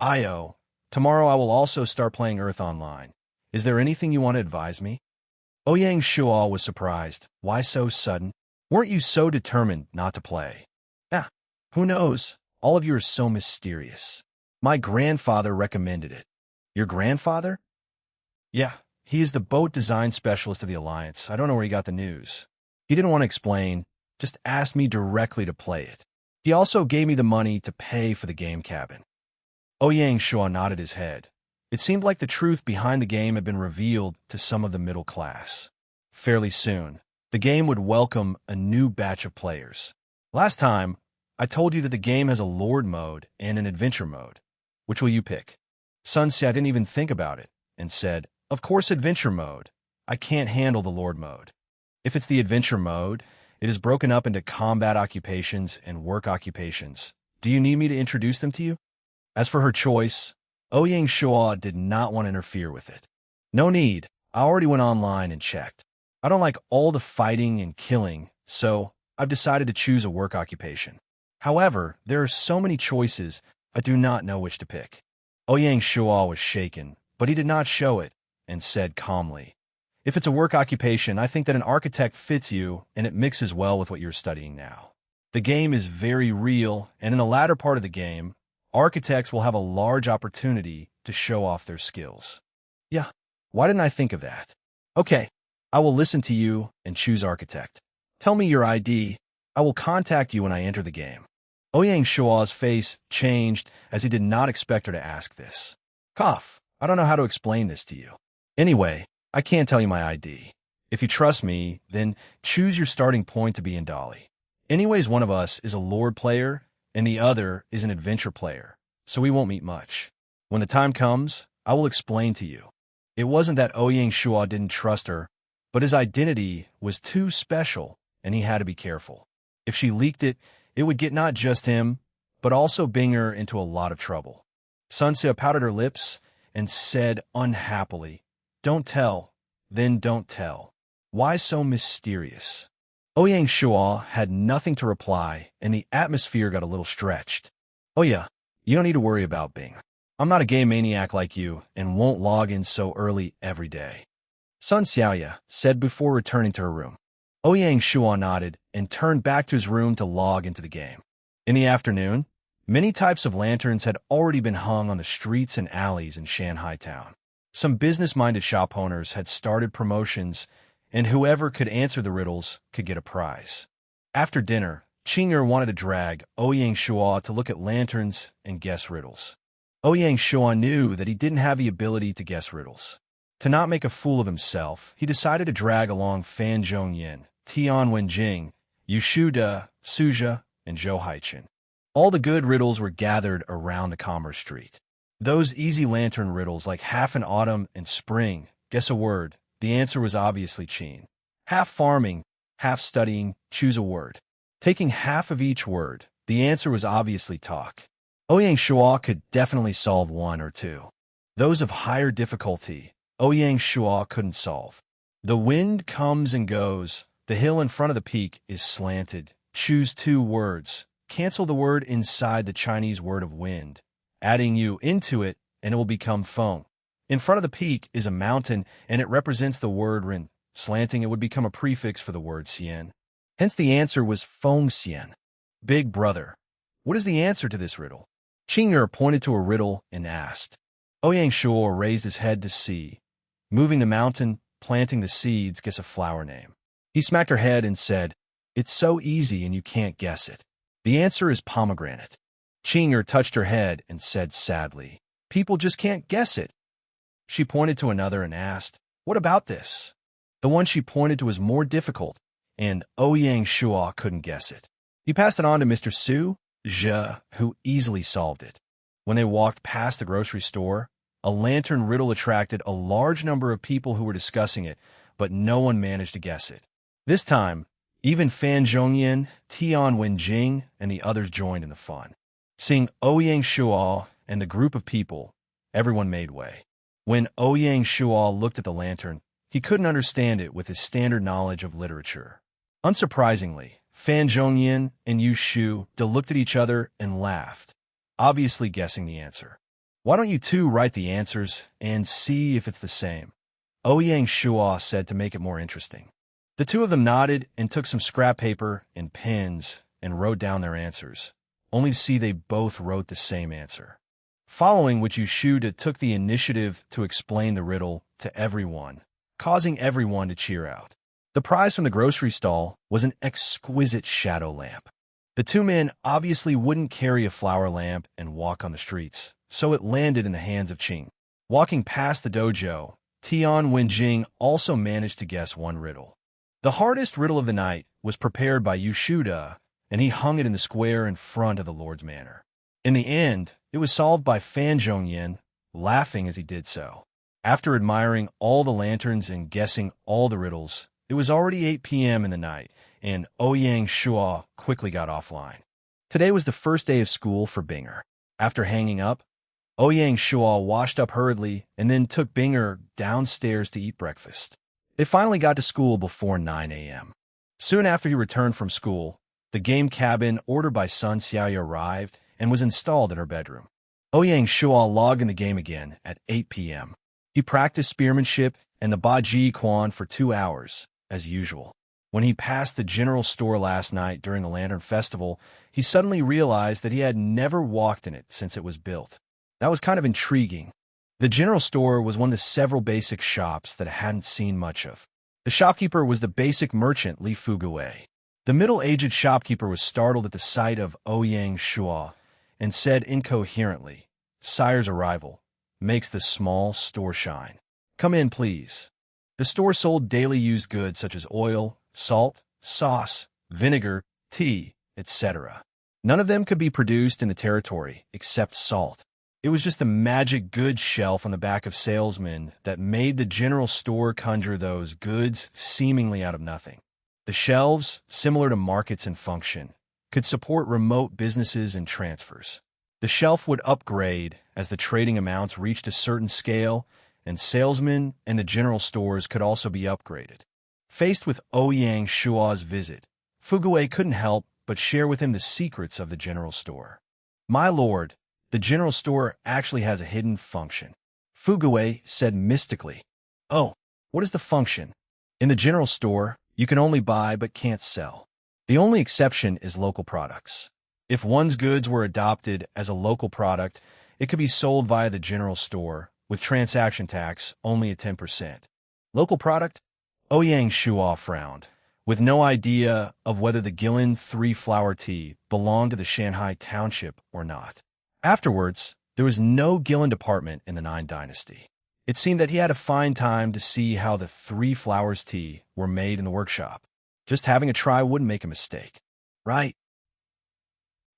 Io, tomorrow I will also start playing Earth Online. Is there anything you want to advise me? Ouyang Shuo was surprised. Why so sudden? Weren't you so determined not to play? Who knows? All of you are so mysterious. My grandfather recommended it. Your grandfather? Yeah, he is the boat design specialist of the Alliance. I don't know where he got the news. He didn't want to explain, just asked me directly to play it. He also gave me the money to pay for the game cabin. Ouyang Shuo nodded his head. It seemed like the truth behind the game had been revealed to some of the middle class. Fairly soon, the game would welcome a new batch of players. Last time, I told you that the game has a Lord mode and an Adventure mode. Which will you pick? Sun Xiaoya didn't even think about it and said, Of course Adventure mode. I can't handle the Lord mode. If it's the Adventure mode, it is broken up into combat occupations and work occupations. Do you need me to introduce them to you? As for her choice, Ouyang Shuo did not want to interfere with it. No need. I already went online and checked. I don't like all the fighting and killing, so I've decided to choose a work occupation. However, there are so many choices, I do not know which to pick. Ouyang Shuo was shaken, but he did not show it, and said calmly, If it's a work occupation, I think that an architect fits you, and it mixes well with what you're studying now. The game is very real, and in the latter part of the game, architects will have a large opportunity to show off their skills. Yeah, why didn't I think of that? Okay, I will listen to you and choose architect. Tell me your ID. I will contact you when I enter the game. Ouyang Shuo's face changed as he did not expect her to ask this. Cough, I don't know how to explain this to you. Anyway, I can't tell you my ID. If you trust me, then choose your starting point to be in Dolly. Anyways, one of us is a Lord player, and the other is an adventure player, so we won't meet much. When the time comes, I will explain to you. It wasn't that Ouyang Shuo didn't trust her, but his identity was too special, and he had to be careful. If she leaked it, it would get not just him, but also bring her into a lot of trouble. Sun Se pouted her lips and said unhappily, "Don't tell, then don't tell. Why so mysterious?" Ouyang Shuo had nothing to reply, and the atmosphere got a little stretched. "Oh yeah, you don't need to worry about Bing. I'm not a game maniac like you and won't log in so early every day," Sun Xiaoya said before returning to her room. Ouyang Shuo nodded and turned back to his room to log into the game. In the afternoon, many types of lanterns had already been hung on the streets and alleys in Shanghai town. Some business-minded shop owners had started promotions, and whoever could answer the riddles could get a prize. After dinner, Qing'er wanted to drag Ouyang Shuo to look at lanterns and guess riddles. Ouyang Shuo knew that he didn't have the ability to guess riddles. To not make a fool of himself, he decided to drag along Fan Zhongyin, Tian Wenjing, Yushu De, Suja, and Zhou Haichen. All the good riddles were gathered around the Commerce Street. Those easy lantern riddles like half in autumn and spring, guess a word, the answer was obviously Qin. Half farming, half studying, choose a word. Taking half of each word, the answer was obviously talk. Ouyang Shuo could definitely solve one or two. Those of higher difficulty, Ouyang Shuo couldn't solve. The wind comes and goes, the hill in front of the peak is slanted, choose two words. Cancel the word inside the Chinese word of wind, adding you into it, and it will become feng. In front of the peak is a mountain, and it represents the word ren. Slanting, it would become a prefix for the word xian. Hence the answer was feng xian. Big brother, what is the answer to this riddle? Qing'er pointed to a riddle and asked. Ouyang Shuo raised his head to see. Moving the mountain, planting the seeds, guess a flower name. He smacked her head and said, "It's so easy and you can't guess it. The answer is pomegranate." Qing'er touched her head and said sadly, "People just can't guess it." She pointed to another and asked, "What about this?" The one she pointed to was more difficult, and Ouyang Shuo couldn't guess it. He passed it on to Mr. Su Zhe, who easily solved it. When they walked past the grocery store, a lantern riddle attracted a large number of people who were discussing it, but no one managed to guess it. This time, even Fan Zhongyin, Tian Wenjing, and the others joined in the fun. Seeing Ouyang Shuo and the group of people, everyone made way. When Ouyang Shuo looked at the lantern, he couldn't understand it with his standard knowledge of literature. Unsurprisingly, Fan Zhongyin and Yushu De looked at each other and laughed, obviously guessing the answer. "Why don't you two write the answers and see if it's the same?" Ouyang Shuo said to make it more interesting. The two of them nodded and took some scrap paper and pens and wrote down their answers, only to see they both wrote the same answer. Following which Yushu De took the initiative to explain the riddle to everyone, causing everyone to cheer out. The prize from the grocery stall was an exquisite shadow lamp. The two men obviously wouldn't carry a flower lamp and walk on the streets, so it landed in the hands of Qing. Walking past the dojo, Tian Wenjing also managed to guess one riddle. The hardest riddle of the night was prepared by Yushu De, and he hung it in the square in front of the Lord's manor. In the end, it was solved by Fan Zhongyin, laughing as he did so. After admiring all the lanterns and guessing all the riddles, it was already 8 p.m. in the night, and Ouyang Shuo quickly got offline. Today was the first day of school for Binger. After hanging up, Ouyang Shuo washed up hurriedly and then took Binger downstairs to eat breakfast. They finally got to school before 9 a.m. Soon after he returned from school, the game cabin ordered by Sun Xiaoya arrived and was installed in her bedroom. Ouyang Shuo logged in the game again at 8 p.m. He practiced spearmanship and the Baji Quan for 2 hours, as usual. When he passed the general store last night during the Lantern Festival, he suddenly realized that he had never walked in it since it was built. That was kind of intriguing. The general store was one of the several basic shops that I hadn't seen much of. The shopkeeper was the basic merchant Li Fugui. The middle-aged shopkeeper was startled at the sight of Ouyang Shuo and said incoherently, "Sire's arrival makes the small store shine. Come in, please." The store sold daily used goods such as oil, salt, sauce, vinegar, tea, etc. None of them could be produced in the territory except salt. It was just the magic goods shelf on the back of salesmen that made the general store conjure those goods seemingly out of nothing. The shelves, similar to markets in function, could support remote businesses and transfers. The shelf would upgrade as the trading amounts reached a certain scale, and salesmen and the general stores could also be upgraded. Faced with Ouyang Shuo's visit, Fugue couldn't help but share with him the secrets of the general store. "My lord, the general store actually has a hidden function," Fugue said mystically. "Oh, what is the function?" "In the general store, you can only buy but can't sell. The only exception is local products. If one's goods were adopted as a local product, it could be sold via the general store, with transaction tax only at 10%. Local product? Ouyang Shuo frowned, with no idea of whether the Gillen 3-flower tea belonged to the Shanghai township or not. Afterwards, there was no Gillen department in the Nine Dynasty. It seemed that he had to find time to see how the 3-flowers tea were made in the workshop. Just having a try wouldn't make a mistake, right?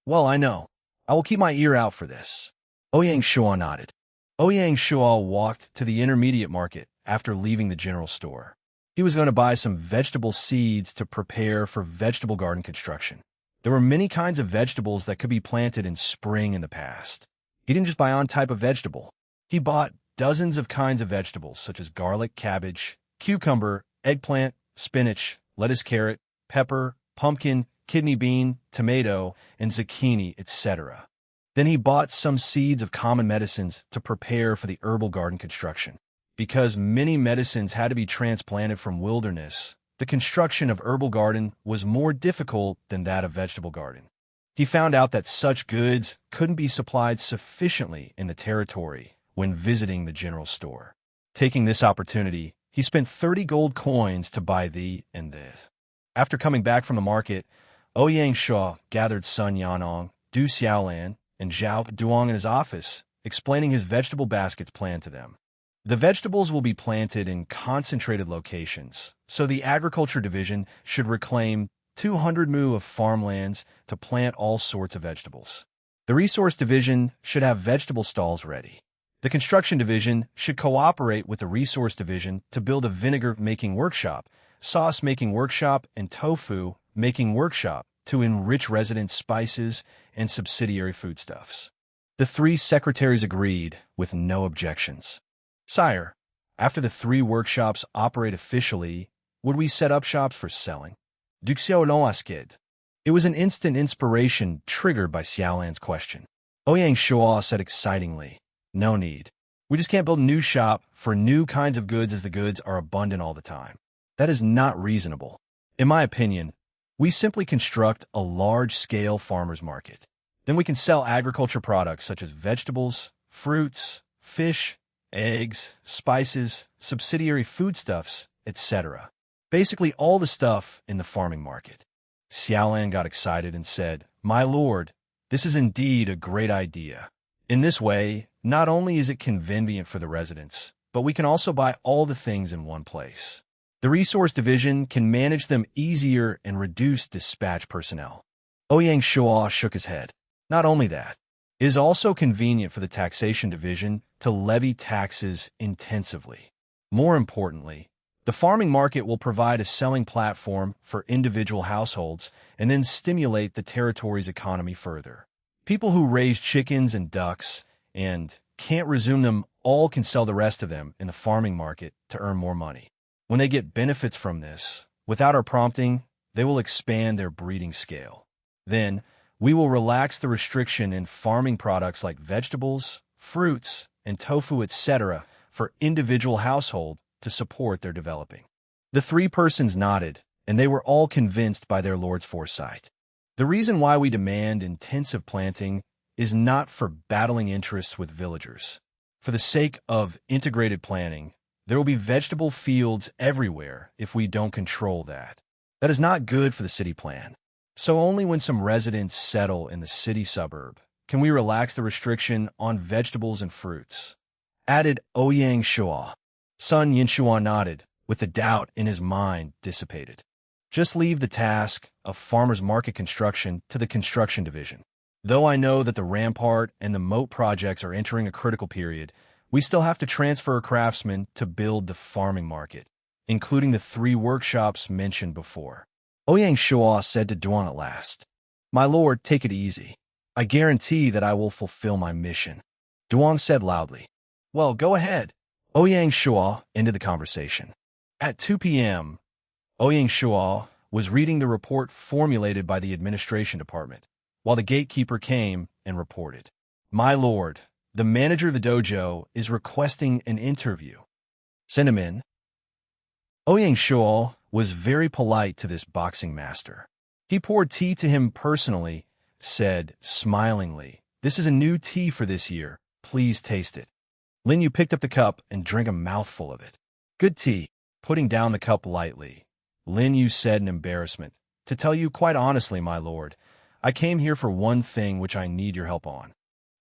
"Well, I know. I will keep my ear out for this." Ouyang Shuo nodded. Ouyang Shuo walked to the intermediate market after leaving the general store. He was going to buy some vegetable seeds to prepare for vegetable garden construction. There were many kinds of vegetables that could be planted in spring in the past. He didn't just buy one type of vegetable. He bought dozens of kinds of vegetables such as garlic, cabbage, cucumber, eggplant, spinach, lettuce, carrot, pepper, pumpkin, kidney bean, tomato, and zucchini, etc. Then he bought some seeds of common medicines to prepare for the herbal garden construction. Because many medicines had to be transplanted from wilderness, the construction of herbal garden was more difficult than that of vegetable garden. He found out that such goods couldn't be supplied sufficiently in the territory when visiting the general store. Taking this opportunity, he spent 30 gold coins to buy the and this. After coming back from the market, Ouyang Shuo gathered Sun Yanong, Du Xiaolan, and Zhao Duong in his office, explaining his vegetable baskets plan to them. The vegetables will be planted in concentrated locations, so the agriculture division should reclaim 200 mu of farmlands to plant all sorts of vegetables. The resource division should have vegetable stalls ready. The construction division should cooperate with the resource division to build a vinegar-making workshop, sauce-making workshop, and tofu-making workshop to enrich resident spices and subsidiary foodstuffs. The 3 secretaries agreed with no objections. "Sire, after the 3 workshops operate officially, would we set up shops for selling?" Duke Xiaolong asked. It was an instant inspiration triggered by Xiaolan's question. Ouyang Shuo said excitingly, "No need. We just can't build a new shop for new kinds of goods as the goods are abundant all the time. That is not reasonable. In my opinion, we simply construct a large-scale farmer's market. Then we can sell agriculture products such as vegetables, fruits, fish, eggs, spices, subsidiary foodstuffs, etc. Basically all the stuff in the farming market." Xiaolan got excited and said, "My lord, this is indeed a great idea. In this way, not only is it convenient for the residents, but we can also buy all the things in one place. The resource division can manage them easier and reduce dispatch personnel." Ouyang Shuo shook his head. "Not only that, it is also convenient for the taxation division to levy taxes intensively. More importantly, the farming market will provide a selling platform for individual households and then stimulate the territory's economy further. People who raise chickens and ducks and can't resume them all can sell the rest of them in the farming market to earn more money. When they get benefits from this, without our prompting, they will expand their breeding scale. Then, we will relax the restriction in farming products like vegetables, fruits, and tofu, etc. for individual household to support their developing." The 3 persons nodded, and they were all convinced by their lord's foresight. The reason why we demand intensive planting is not for battling interests with villagers. For the sake of integrated planning, there will be vegetable fields everywhere if we don't control that. That is not good for the city plan. So only when some residents settle in the city suburb can we relax the restriction on vegetables and fruits," added Ouyang Shuo. Sun Yinshuan nodded, with the doubt in his mind dissipated. Just leave the task of farmer's market construction to the construction division. Though I know that the Rampart and the Moat projects are entering a critical period, we still have to transfer a craftsman to build the farming market, including the 3 workshops mentioned before. Ouyang Shuo said to Duan at last, "My lord, take it easy. I guarantee that I will fulfill my mission." Duan said loudly, "Well, go ahead." Ouyang Shuo ended the conversation. At 2 p.m., Ouyang Shuo was reading the report formulated by the administration department, while the gatekeeper came and reported, "My lord, the manager of the dojo is requesting an interview. Send him in." Ouyang Shuo was very polite to this boxing master. He poured tea to him personally, said smilingly, "This is a new tea for this year. Please taste it." Lin Yu picked up the cup and drank a mouthful of it. "Good tea." Putting down the cup lightly, Lin Yu said in embarrassment, "To tell you quite honestly, my lord, I came here for one thing which I need your help on."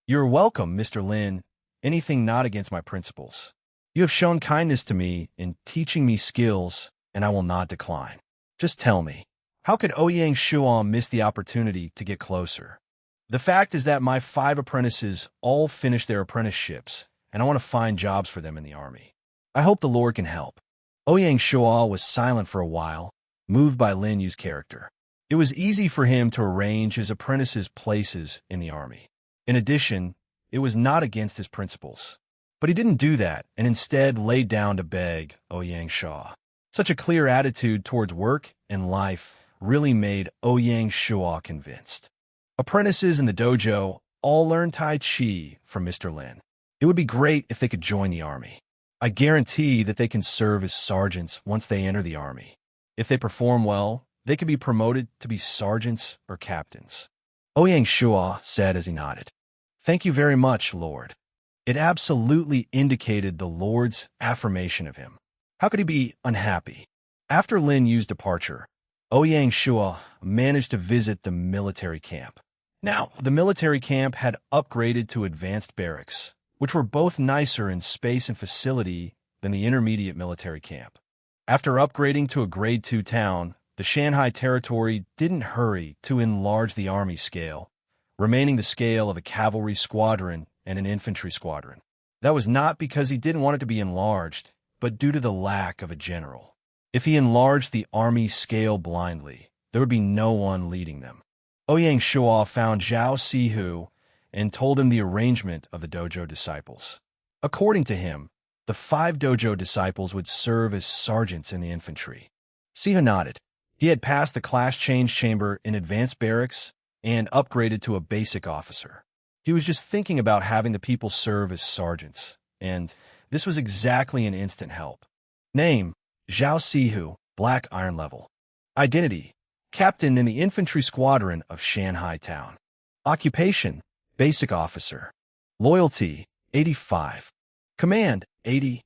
"You're welcome, Mr. Lin. Anything not against my principles. You have shown kindness to me in teaching me skills, and I will not decline. Just tell me, how could Ouyang Shuo miss the opportunity to get closer? The fact is that my 5 apprentices all finished their apprenticeships, and I want to find jobs for them in the army. I hope the Lord can help." Ouyang Shuo was silent for a while, moved by Lin Yu's character. It was easy for him to arrange his apprentices' places in the army. In addition, it was not against his principles. But he didn't do that, and instead laid down to beg Ouyang Shuo. Such a clear attitude towards work and life really made Ouyang Shuo convinced. Apprentices in the dojo all learned Tai Chi from Mr. Lin. It would be great if they could join the army. I guarantee that they can serve as sergeants once they enter the army. If they perform well, they could be promoted to be sergeants or captains. Ouyang Shuo said as he nodded, "Thank you very much, Lord." It absolutely indicated the Lord's affirmation of him. How could he be unhappy? After Lin Yu's departure, Ouyang Shuo managed to visit the military camp. Now, the military camp had upgraded to advanced barracks, which were both nicer in space and facility than the intermediate military camp. After upgrading to a Grade 2 town, the Shanghai territory didn't hurry to enlarge the army scale, remaining the scale of a cavalry squadron and an infantry squadron. That was not because he didn't want it to be enlarged, but due to the lack of a general. If he enlarged the army scale blindly, there would be no one leading them. Ouyang Shuo found Zhao Sihu and told him the arrangement of the dojo disciples. According to him, the 5 dojo disciples would serve as sergeants in the infantry. Sihu nodded. He had passed the class change chamber in advanced barracks and upgraded to a basic officer. He was just thinking about having the people serve as sergeants, and this was exactly an instant help. Name, Zhao Sihu, Black Iron level. Identity, Captain in the infantry squadron of Shanghai Town. Occupation, Basic Officer. Loyalty, 85. Command, 80.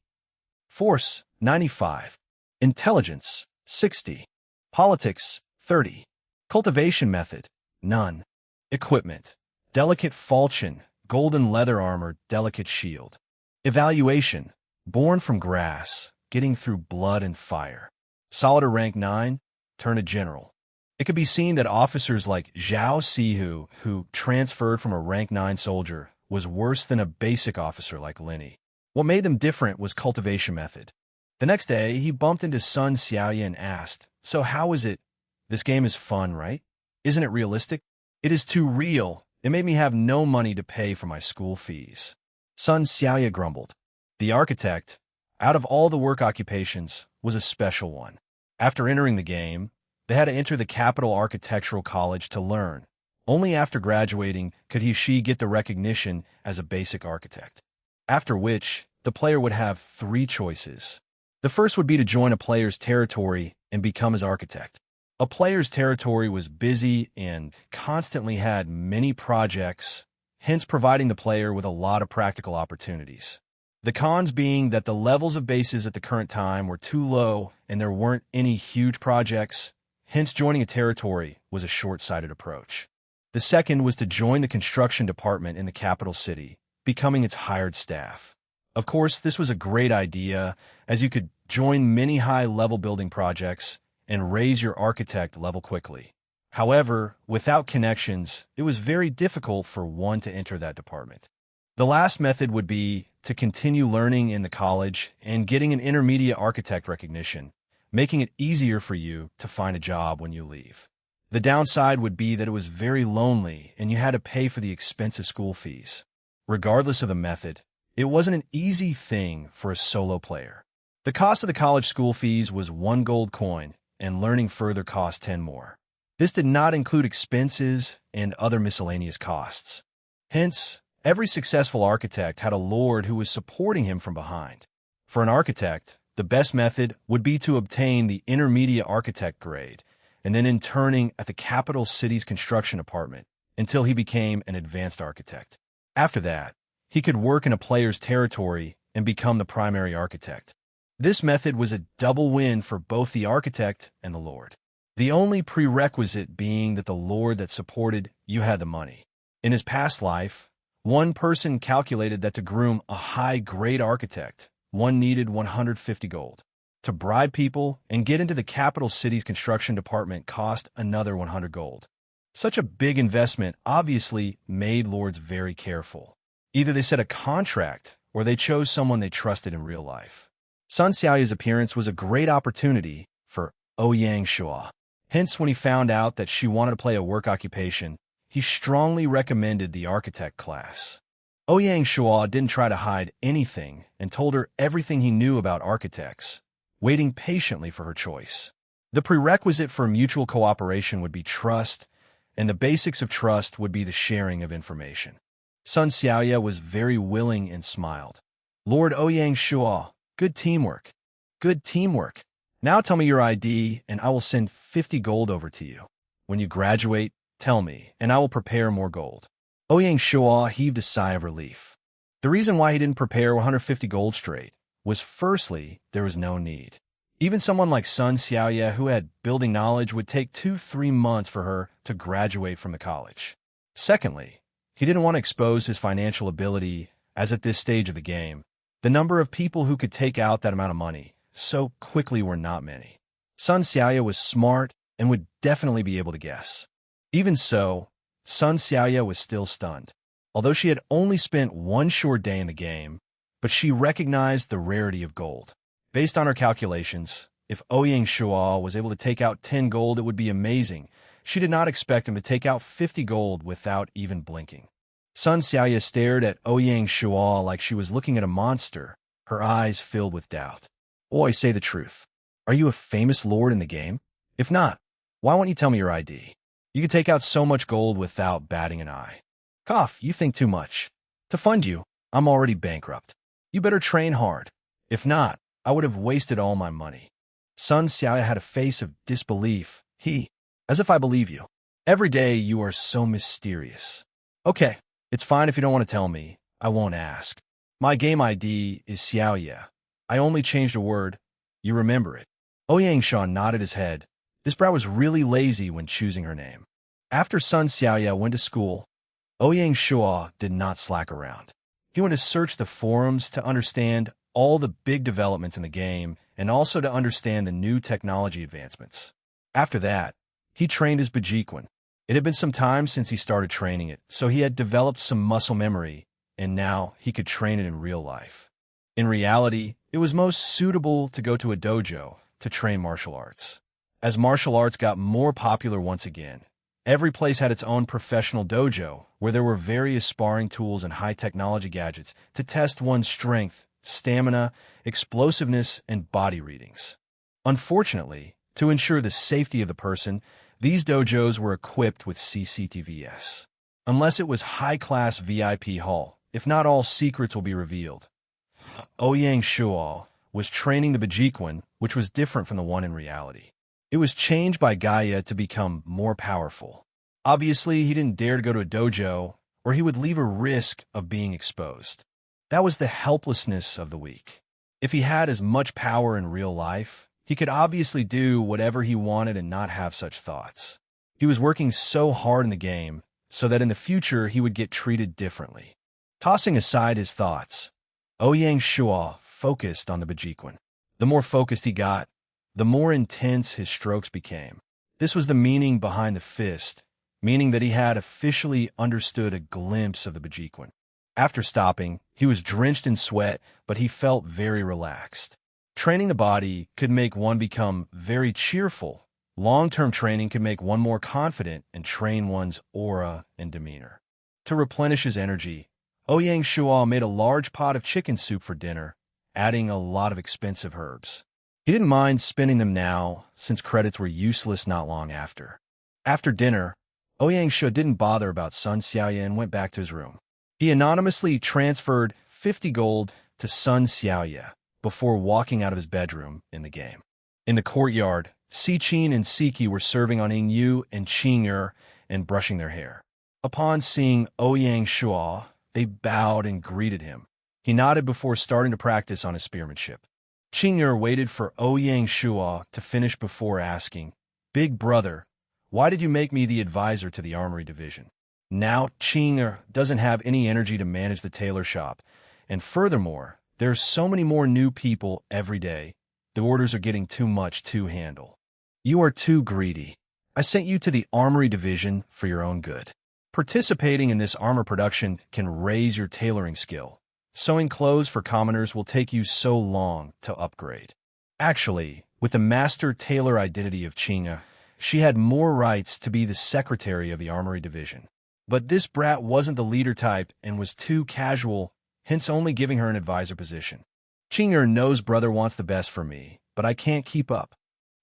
Force, 95. Intelligence, 60. Politics, 30. Cultivation method, none. Equipment, delicate falchion, golden leather armor, delicate shield. Evaluation, born from grass, getting through blood and fire. Soldier rank 9, turn to general. It could be seen that officers like Zhao Sihu, who transferred from a rank 9 soldier, was worse than a basic officer like Linny. What made them different was cultivation method. The next day, he bumped into Sun Xiaoya and asked, "So how is it? This game is fun, right? Isn't it realistic?" "It is too real. It made me have no money to pay for my school fees." Sun Xiaoya grumbled. The architect, out of all the work occupations, was a special one. After entering the game, they had to enter the Capital Architectural College to learn. Only after graduating could she get the recognition as a basic architect. After which, the player would have 3 choices. The first would be to join a player's territory and become his architect. A player's territory was busy and constantly had many projects, hence providing the player with a lot of practical opportunities. The cons being that the levels of bases at the current time were too low and there weren't any huge projects, hence joining a territory was a short-sighted approach. The second was to join the construction department in the capital city, becoming its hired staff. Of course, this was a great idea, as you could join many high-level building projects, and raise your architect level quickly. However, without connections, it was very difficult for one to enter that department. The last method would be to continue learning in the college and getting an intermediate architect recognition, making it easier for you to find a job when you leave. The downside would be that it was very lonely and you had to pay for the expensive school fees. Regardless of the method, it wasn't an easy thing for a solo player. The cost of the college school fees was 1 gold coin, and learning further cost 10 more. This did not include expenses and other miscellaneous costs. Hence, every successful architect had a lord who was supporting him from behind. For an architect, the best method would be to obtain the intermediate architect grade, and then interning at the capital city's construction department until he became an advanced architect. After that, he could work in a player's territory and become the primary architect. This method was a double win for both the architect and the lord. The only prerequisite being that the lord that supported you had the money. In his past life, one person calculated that to groom a high-grade architect, one needed 150 gold. To bribe people and get into the capital city's construction department cost another 100 gold. Such a big investment obviously made lords very careful. Either they set a contract or they chose someone they trusted in real life. Sun Xiaoya's appearance was a great opportunity for Ouyang Shuo. Hence, when he found out that she wanted to play a work occupation, he strongly recommended the architect class. Ouyang Shuo didn't try to hide anything and told her everything he knew about architects, waiting patiently for her choice. The prerequisite for mutual cooperation would be trust, and the basics of trust would be the sharing of information. Sun Xiaoya was very willing and smiled. Lord Ouyang Shuo, good teamwork. Good teamwork. Now tell me your ID, and I will send 50 gold over to you. When you graduate, tell me, and I will prepare more gold. Ouyang Shuo heaved a sigh of relief. The reason why he didn't prepare 150 gold straight was firstly, there was no need. Even someone like Sun Xiaoya, who had building knowledge, would take 2-3 months for her to graduate from the college. Secondly, he didn't want to expose his financial ability, as at this stage of the game, the number of people who could take out that amount of money so quickly were not many. Sun Xiaoya was smart and would definitely be able to guess. Even so, Sun Xiaoya was still stunned. Although she had only spent 1 short day in the game, but she recognized the rarity of gold. Based on her calculations, if Ouyang Shuo was able to take out 10 gold, it would be amazing. She did not expect him to take out 50 gold without even blinking. Sun Xiaoya stared at Ouyang Shuo like she was looking at a monster, her eyes filled with doubt. Oi, say the truth. Are you a famous lord in the game? If not, why won't you tell me your ID? You could take out so much gold without batting an eye. Cough, you think too much. To fund you, I'm already bankrupt. You better train hard. If not, I would have wasted all my money. Sun Xiaoya had a face of disbelief. As if I believe you. Every day you are so mysterious. Okay, it's fine if you don't want to tell me. I won't ask. My game ID is Xiaoya. I only changed a word. You remember it. Ouyang Shuo nodded his head. This brat was really lazy when choosing her name. After Sun Xiaoya went to school, Ouyang Shuo did not slack around. He went to search the forums to understand all the big developments in the game and also to understand the new technology advancements. After that, he trained his Bajiquan. It had been some time since he started training it, so he had developed some muscle memory, and now he could train it in real life. In reality, it was most suitable to go to a dojo to train martial arts. As martial arts got more popular once again, every place had its own professional dojo where there were various sparring tools and high-technology gadgets to test one's strength, stamina, explosiveness, and body readings. Unfortunately, to ensure the safety of the person, these dojos were equipped with CCTVs. Unless it was high-class VIP hall, if not, all secrets will be revealed. Ouyang Shuo was training the Bajiquan, which was different from the one in reality. It was changed by Gaia to become more powerful. Obviously, he didn't dare to go to a dojo, or he would leave a risk of being exposed. That was the helplessness of the weak. If he had as much power in real life, he could obviously do whatever he wanted and not have such thoughts. He was working so hard in the game so that in the future he would get treated differently. Tossing aside his thoughts, Ouyang Shuo focused on the Bajiquan. The more focused he got, the more intense his strokes became. This was the meaning behind the fist, meaning that he had officially understood a glimpse of the Bejiquan. After stopping, he was drenched in sweat, but he felt very relaxed. Training the body could make one become very cheerful. Long-term training could make one more confident and train one's aura and demeanor. To replenish his energy, Ouyang Shuo made a large pot of chicken soup for dinner, adding a lot of expensive herbs. He didn't mind spending them now, since credits were useless not long after. After dinner, Ouyang Shuo didn't bother about Sun Xiaoya and went back to his room. He anonymously transferred 50 gold to Sun Xiaoya before walking out of his bedroom in the game. In the courtyard, Si Qin and Siki were serving on Ying Yu and Qing Er and brushing their hair. Upon seeing Ouyang Shuo, they bowed and greeted him. He nodded before starting to practice on his spearmanship. Qing Er waited for Ouyang Shuo to finish before asking, "Big brother, why did you make me the advisor to the armory division?" Now Qing Er doesn't have any energy to manage the tailor shop, and furthermore, there's so many more new people every day. The orders are getting too much to handle. You are too greedy. I sent you to the armory division for your own good. Participating in this armor production can raise your tailoring skill. Sewing clothes for commoners will take you so long to upgrade. Actually, with the master tailor identity of Qing, she had more rights to be the secretary of the armory division. But this brat wasn't the leader type and was too casual, hence only giving her an advisor position. Qing knows brother wants the best for me, but I can't keep up.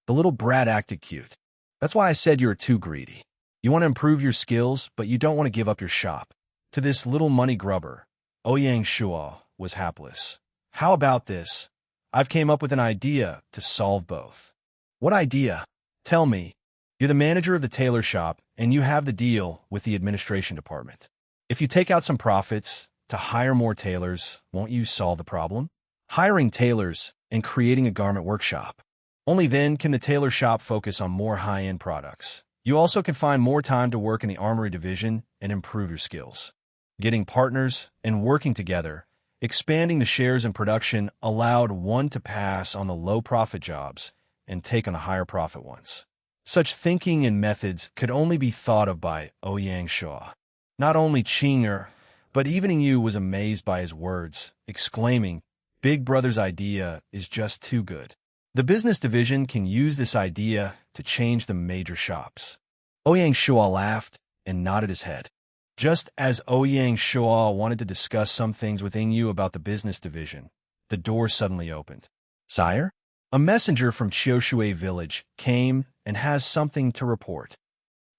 The little brat acted cute. That's why I said you are too greedy. You want to improve your skills, but you don't want to give up your shop. To this little money grubber, Ouyang Shuo was hapless. How about this? I've came up with an idea to solve both. What idea? Tell me. You're the manager of the tailor shop, and you have the deal with the administration department. If you take out some profits to hire more tailors, won't you solve the problem? Hiring tailors and creating a garment workshop. Only then can the tailor shop focus on more high-end products. You also can find more time to work in the armory division and improve your skills. Getting partners and working together, expanding the shares in production allowed one to pass on the low-profit jobs and take on the higher-profit ones. Such thinking and methods could only be thought of by Ouyang Shuo. Not only Qing, but even Yu was amazed by his words, exclaiming, "Big brother's idea is just too good." The business division can use this idea to change the major shops. Ouyang Shuo laughed and nodded his head. Just as Ouyang Shuo wanted to discuss some things with Ying Yu about the business division, the door suddenly opened. "Sire?" A messenger from Qiushui village came and has something to report.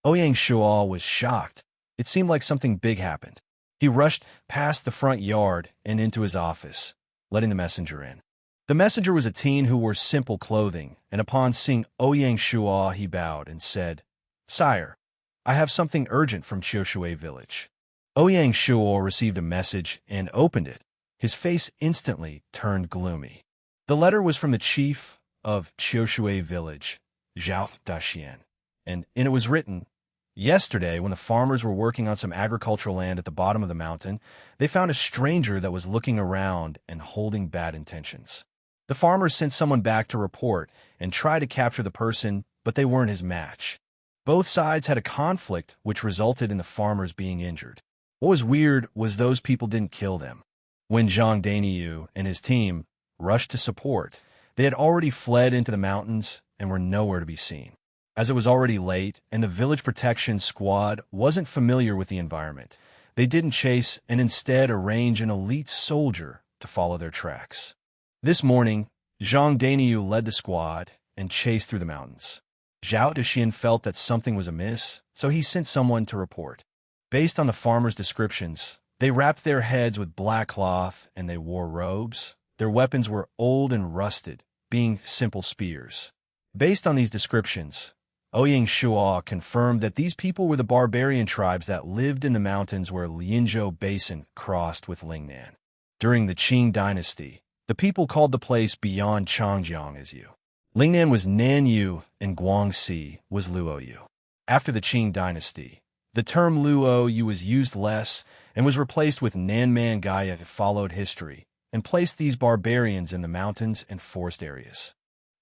Ouyang Shuo was shocked. It seemed like something big happened. He rushed past the front yard and into his office, letting the messenger in. The messenger was a teen who wore simple clothing, and upon seeing Ouyang Shuo, he bowed and said, "Sire, I have something urgent from Qiushui village." Ouyang Shuo received a message and opened it. His face instantly turned gloomy. The letter was from the chief of Qiushui village, Zhao Daxian, and in it was written, "Yesterday, when the farmers were working on some agricultural land at the bottom of the mountain, they found a stranger that was looking around and holding bad intentions. The farmers sent someone back to report and try to capture the person, but they weren't his match. Both sides had a conflict which resulted in the farmers being injured. What was weird was those people didn't kill them. When Zhang Daniyu and his team rushed to support, they had already fled into the mountains and were nowhere to be seen. As it was already late and the village protection squad wasn't familiar with the environment, they didn't chase and instead arrange an elite soldier to follow their tracks. This morning, Zhang Daniyu led the squad and chased through the mountains. Zhao Daxian felt that something was amiss, so he sent someone to report. Based on the farmers' descriptions, they wrapped their heads with black cloth and they wore robes. Their weapons were old and rusted, being simple spears. Based on these descriptions, Ouyang Shuo confirmed that these people were the barbarian tribes that lived in the mountains where Lianzhou Basin crossed with Lingnan. During the Qing dynasty, the people called the place beyond Changjiang as Yu. Lingnan was Nanyu and Guangxi was Luoyu. After the Qing dynasty, the term Luoyu was used less and was replaced with Nanman Gaya. Followed history. and placed these barbarians in the mountains and forest areas.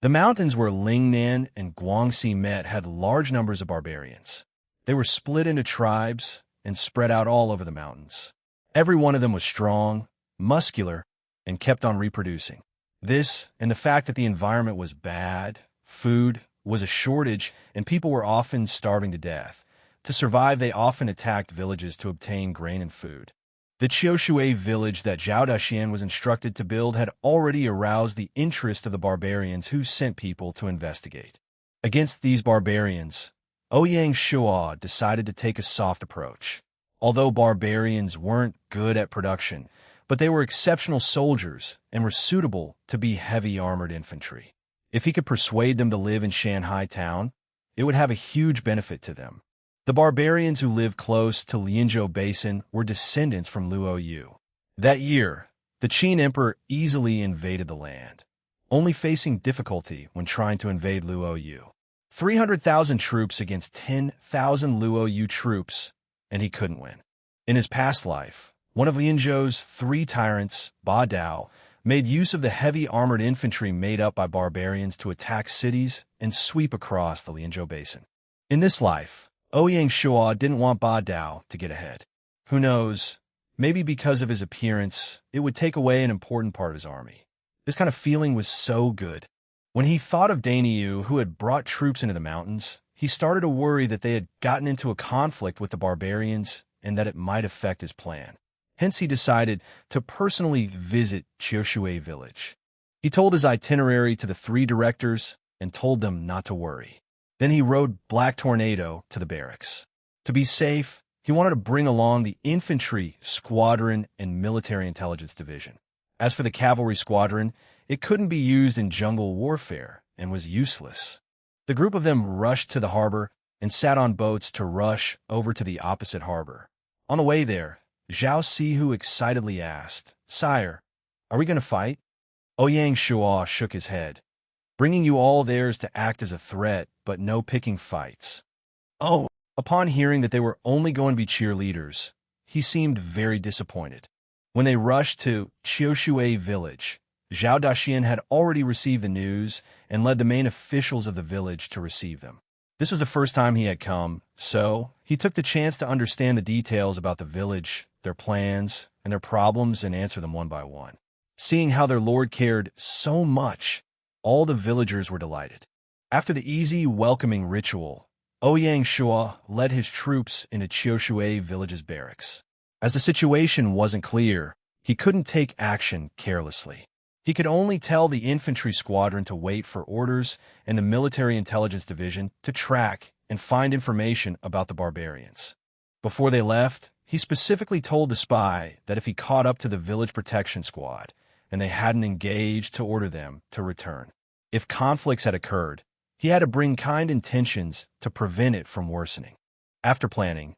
The mountains where Lingnan and Guangxi met had large numbers of barbarians. They were split into tribes and spread out all over the mountains. Every one of them was strong, muscular, and kept on reproducing. This, and the fact that the environment was bad, food was a shortage, and people were often starving to death. To survive, they often attacked villages to obtain grain and food. The Qiushui village that Zhao Daxian was instructed to build had already aroused the interest of the barbarians who sent people to investigate. Against these barbarians, Ouyang Shuo decided to take a soft approach. Although barbarians weren't good at production, but they were exceptional soldiers and were suitable to be heavy armored infantry. If he could persuade them to live in Shanghai town, it would have a huge benefit to them. The barbarians who lived close to Lianzhou Basin were descendants from Luo Yu. That year, the Qin Emperor easily invaded the land, only facing difficulty when trying to invade Luo Yu. 300,000 troops against 10,000 Luo Yu troops, and he couldn't win. In his past life, one of Lianzhou's 3 tyrants, Ba Dao, made use of the heavy armored infantry made up by barbarians to attack cities and sweep across the Lianzhou Basin. In this life, Ouyang Shuo didn't want Ba Dao to get ahead. Who knows, maybe because of his appearance, it would take away an important part of his army. This kind of feeling was so good. When he thought of Dainiu, who had brought troops into the mountains, he started to worry that they had gotten into a conflict with the barbarians and that it might affect his plan. Hence, he decided to personally visit Qiushui village. He told his itinerary to the 3 directors and told them not to worry. Then he rode Black Tornado to the barracks. To be safe, he wanted to bring along the infantry squadron and military intelligence division. As for the cavalry squadron, it couldn't be used in jungle warfare and was useless. The group of them rushed to the harbor and sat on boats to rush over to the opposite harbor. On the way there, Zhao Sihu excitedly asked, "Sire, are we going to fight?" Ouyang Shuo shook his head. "Bringing you all there is to act as a threat, but no picking fights." Oh, upon hearing that they were only going to be cheerleaders, he seemed very disappointed. When they rushed to Qiushui village, Zhao Daxian had already received the news and led the main officials of the village to receive them. This was the first time he had come, so he took the chance to understand the details about the village, their plans, and their problems and answer them one by one. Seeing how their lord cared so much, all the villagers were delighted. After the easy, welcoming ritual, Ouyang Shuo led his troops into Qiushui village's barracks. As the situation wasn't clear, he couldn't take action carelessly. He could only tell the infantry squadron to wait for orders and the military intelligence division to track and find information about the barbarians. Before they left, he specifically told the spy that if he caught up to the village protection squad and they hadn't engaged, to order them to return. If conflicts had occurred, he had to bring kind intentions to prevent it from worsening. After planning,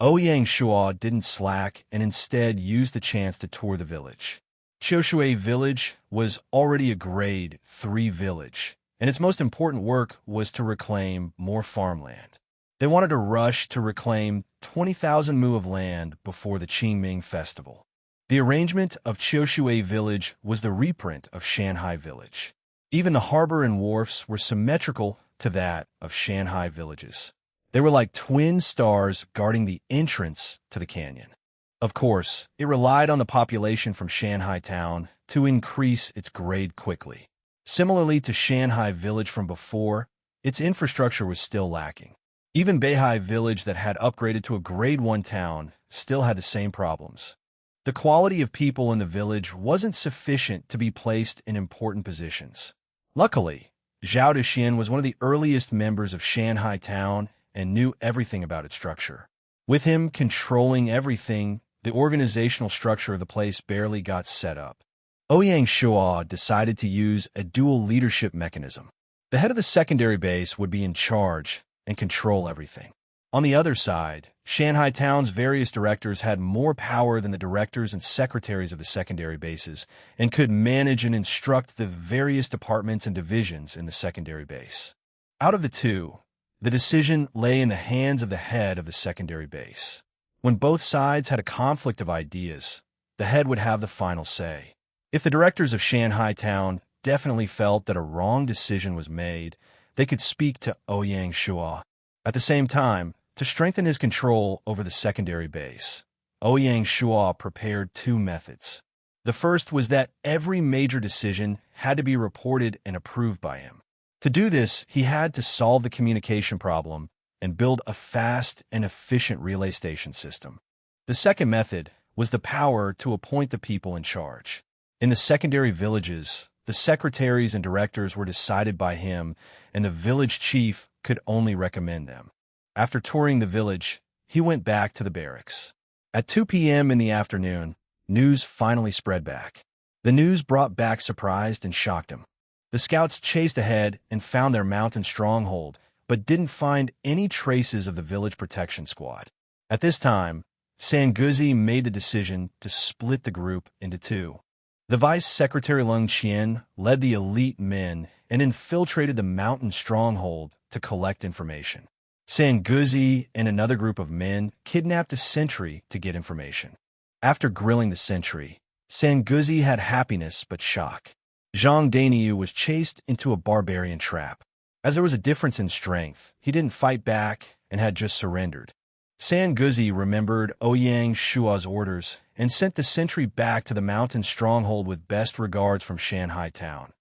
Ouyang Shuo didn't slack and instead used the chance to tour the village. Qiushui village was already a grade 3 village, and its most important work was to reclaim more farmland. They wanted to rush to reclaim 20,000 mu of land before the Qingming festival. The arrangement of Qiushui village was the reprint of Shanghai village. Even the harbor and wharfs were symmetrical to that of Shanghai villages. They were like twin stars guarding the entrance to the canyon. Of course, it relied on the population from Shanghai town to increase its grade quickly. Similarly to Shanghai village from before, its infrastructure was still lacking. Even Beihai village that had upgraded to a grade 1 town still had the same problems. The quality of people in the village wasn't sufficient to be placed in important positions. Luckily, Zhao Daxian was one of the earliest members of Shanghai town and knew everything about its structure. With him controlling everything, the organizational structure of the place barely got set up. Ouyang Shuo decided to use a dual leadership mechanism. The head of the secondary base would be in charge and control everything. On the other side, Shanghai town's various directors had more power than the directors and secretaries of the secondary bases and could manage and instruct the various departments and divisions in the secondary base. Out of the two, the decision lay in the hands of the head of the secondary base. When both sides had a conflict of ideas, the head would have the final say. If the directors of Shanghai Town definitely felt that a wrong decision was made, they could speak to Ouyang Shuo. At the same time, to strengthen his control over the secondary base, Ouyang Shuo prepared two methods. The first was that every major decision had to be reported and approved by him. To do this, he had to solve the communication problem and build a fast and efficient relay station system. The second method was the power to appoint the people in charge. In the secondary villages, the secretaries and directors were decided by him, and the village chief could only recommend them. After touring the village, he went back to the barracks. At 2 p.m. in the afternoon, news finally spread back. The news brought back surprised and shocked him. The scouts chased ahead and found their mountain stronghold, but didn't find any traces of the village protection squad. At this time, Sanguzi made the decision to split the group into two. The Vice Secretary Lung Qian led the elite men and infiltrated the mountain stronghold to collect information. Sanguzi and another group of men kidnapped a sentry to get information. After grilling the sentry, Sanguzi had happiness but shock. Zhang Dainiu was chased into a barbarian trap. As there was a difference in strength, he didn't fight back and had just surrendered. Sanguzi remembered Ouyang Shuo's orders and sent the sentry back to the mountain stronghold with best regards from Shanghai Town,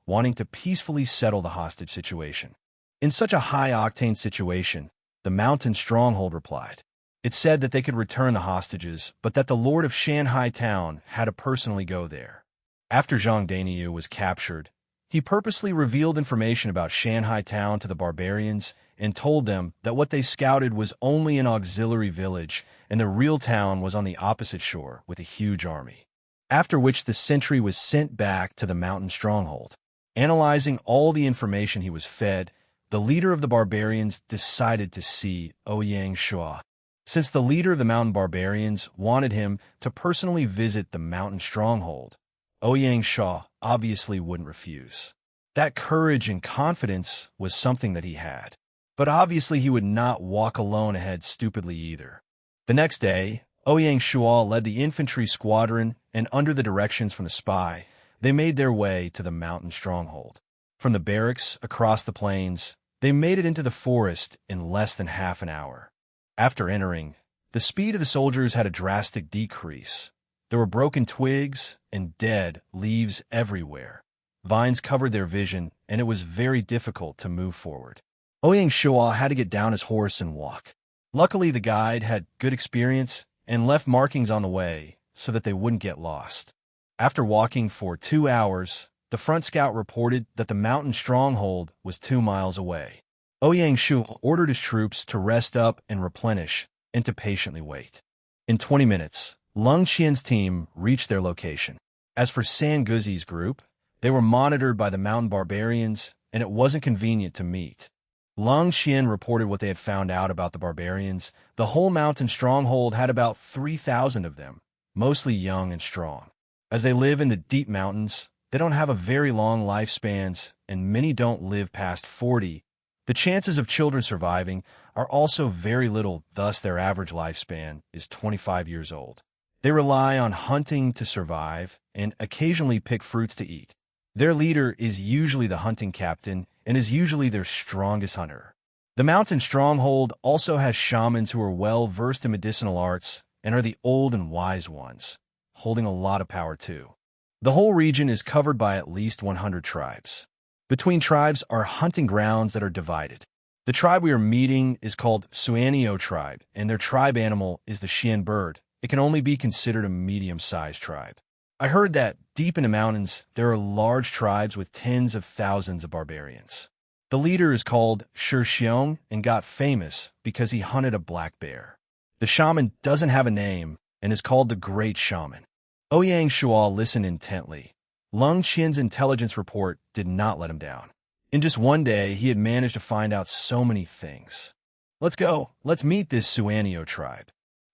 wanting to peacefully settle the hostage situation. In such a high-octane situation, the mountain stronghold replied. It said that they could return the hostages, but that the Lord of Shanghai Town had to personally go there. After Zhang Dainiu was captured, he purposely revealed information about Shanghai Town to the barbarians and told them that what they scouted was only an auxiliary village and the real town was on the opposite shore with a huge army. After which the sentry was sent back to the mountain stronghold. Analyzing all the information he was fed, the leader of the barbarians decided to see Ouyang Shuo. Since the leader of the mountain barbarians wanted him to personally visit the mountain stronghold, Ouyang Shuo obviously wouldn't refuse. That courage and confidence was something that he had. But obviously he would not walk alone ahead stupidly either. The next day, Ouyang Shuo led the infantry squadron, and under the directions from the spy, they made their way to the mountain stronghold. From the barracks across the plains, they made it into the forest in less than half an hour. After entering, the speed of the soldiers had a drastic decrease. There were broken twigs and dead leaves everywhere. Vines covered their vision, and it was very difficult to move forward. Ouyang Shuo had to get down his horse and walk. Luckily, the guide had good experience and left markings on the way so that they wouldn't get lost. After walking for 2 hours, the front scout reported that the mountain stronghold was 2 miles away. Ouyang Shuo ordered his troops to rest up and replenish and to patiently wait. In 20 minutes, Lung Qian's team reached their location. As for Sanguzi's group, they were monitored by the mountain barbarians, and it wasn't convenient to meet. Lung Qian reported what they had found out about the barbarians. The whole mountain stronghold had about 3,000 of them, mostly young and strong. As they live in the deep mountains, they don't have a very long lifespans, and many don't live past 40. The chances of children surviving are also very little, thus their average lifespan is 25 years old. They rely on hunting to survive and occasionally pick fruits to eat. Their leader is usually the hunting captain and is usually their strongest hunter. The mountain stronghold also has shamans who are well versed in medicinal arts and are the old and wise ones, holding a lot of power too. The whole region is covered by at least 100 tribes. Between tribes are hunting grounds that are divided. The tribe we are meeting is called Suanio tribe, and their tribe animal is the Xian bird. It can only be considered a medium-sized tribe. I heard that deep in the mountains, there are large tribes with tens of thousands of barbarians. The leader is called Shi Xiong and got famous because he hunted a black bear. The shaman doesn't have a name and is called the Great Shaman. Ouyang Shuo listened intently. Lung Qian's intelligence report did not let him down. In just one day, he had managed to find out so many things. Let's go. Let's meet this Suanio tribe.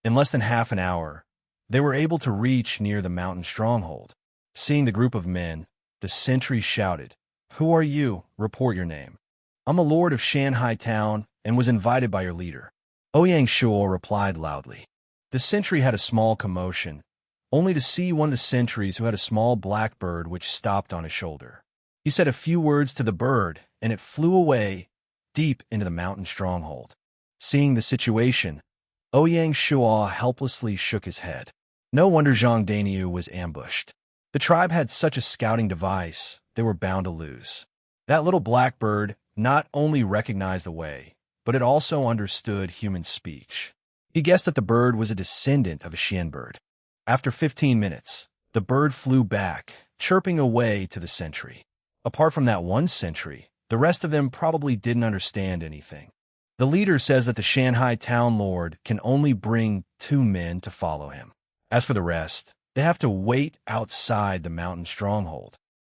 In less than half an hour, they were able to reach near the mountain stronghold. Seeing the group of men, the sentry shouted, "Who are you? Report your name." "I'm a lord of Shanghai Town and was invited by your leader." Ouyang Shuo replied loudly. The sentry had a small commotion, only to see one of the sentries who had a small black bird which stopped on his shoulder. He said a few words to the bird, and it flew away deep into the mountain stronghold. Seeing the situation, Ouyang Shuo helplessly shook his head. No wonder Zhang Daniu was ambushed. The tribe had such a scouting device, they were bound to lose. That little black bird not only recognized the way, but it also understood human speech. He guessed that the bird was a descendant of a Xian bird. After 15 minutes, the bird flew back, chirping away to the sentry. Apart from that one sentry, the rest of them probably didn't understand anything. The leader says that the Shanghai town lord can only bring 2 men to follow him. As for the rest, they have to wait outside the mountain stronghold.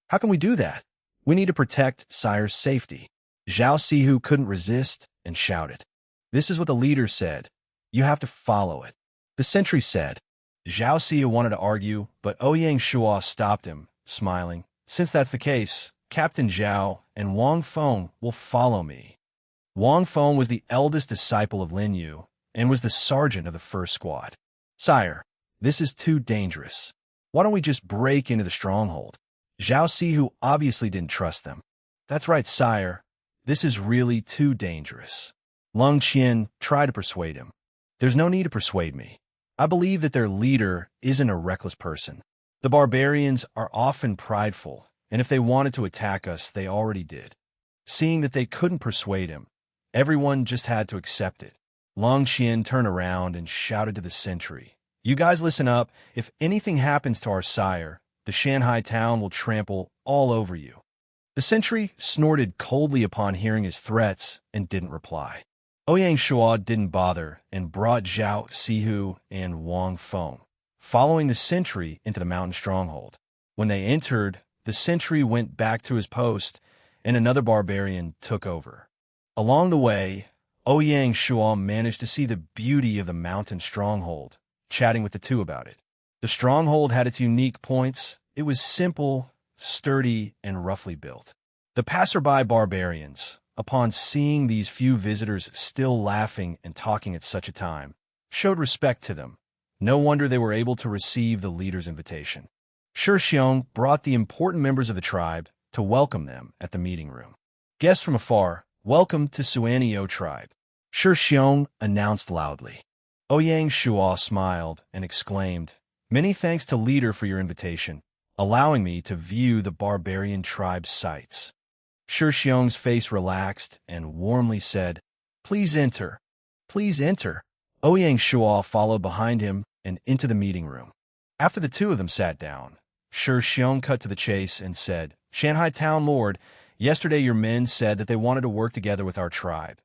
How can we do that? We need to protect Sire's safety. Zhao Sihu couldn't resist and shouted. This is what the leader said. You have to follow it. The sentry said. Zhao Sihu wanted to argue, but Ouyang Shuo stopped him, smiling. Since that's the case, Captain Zhao and Wang Feng will follow me. Wang Feng was the eldest disciple of Lin Yu and was the sergeant of the first squad. Sire, this is too dangerous. Why don't we just break into the stronghold? Zhao Sihu obviously didn't trust them. That's right, sire. This is really too dangerous. Lung Qian tried to persuade him. There's no need to persuade me. I believe that their leader isn't a reckless person. The barbarians are often prideful, and if they wanted to attack us, they already did. Seeing that they couldn't persuade him, everyone just had to accept it. Lung Qian turned around and shouted to the sentry. You guys listen up. If anything happens to our sire, the Shanghai town will trample all over you. The sentry snorted coldly upon hearing his threats and didn't reply. Ouyang Shuo didn't bother and brought Zhao Sihu and Wang Feng, following the sentry into the mountain stronghold. When they entered, the sentry went back to his post, and another barbarian took over. Along the way, Ouyang Shuo managed to see the beauty of the mountain stronghold, chatting with the two about it. The stronghold had its unique points. It was simple, sturdy, and roughly built. The passerby barbarians, upon seeing these few visitors still laughing and talking at such a time, showed respect to them. No wonder they were able to receive the leader's invitation. Shi Xiong brought the important members of the tribe to welcome them at the meeting room. Guests from afar, welcome to Suanio tribe, Shi Xiong announced loudly. Ouyang Shuo smiled and exclaimed, Many thanks to leader for your invitation, allowing me to view the barbarian tribe's sights. Shi Xiong's face relaxed and warmly said, Please enter. Please enter. Ouyang Shuo followed behind him and into the meeting room. After the two of them sat down, Shi Xiong cut to the chase and said, Shanghai town lord, yesterday your men said that they wanted to work together with our tribe.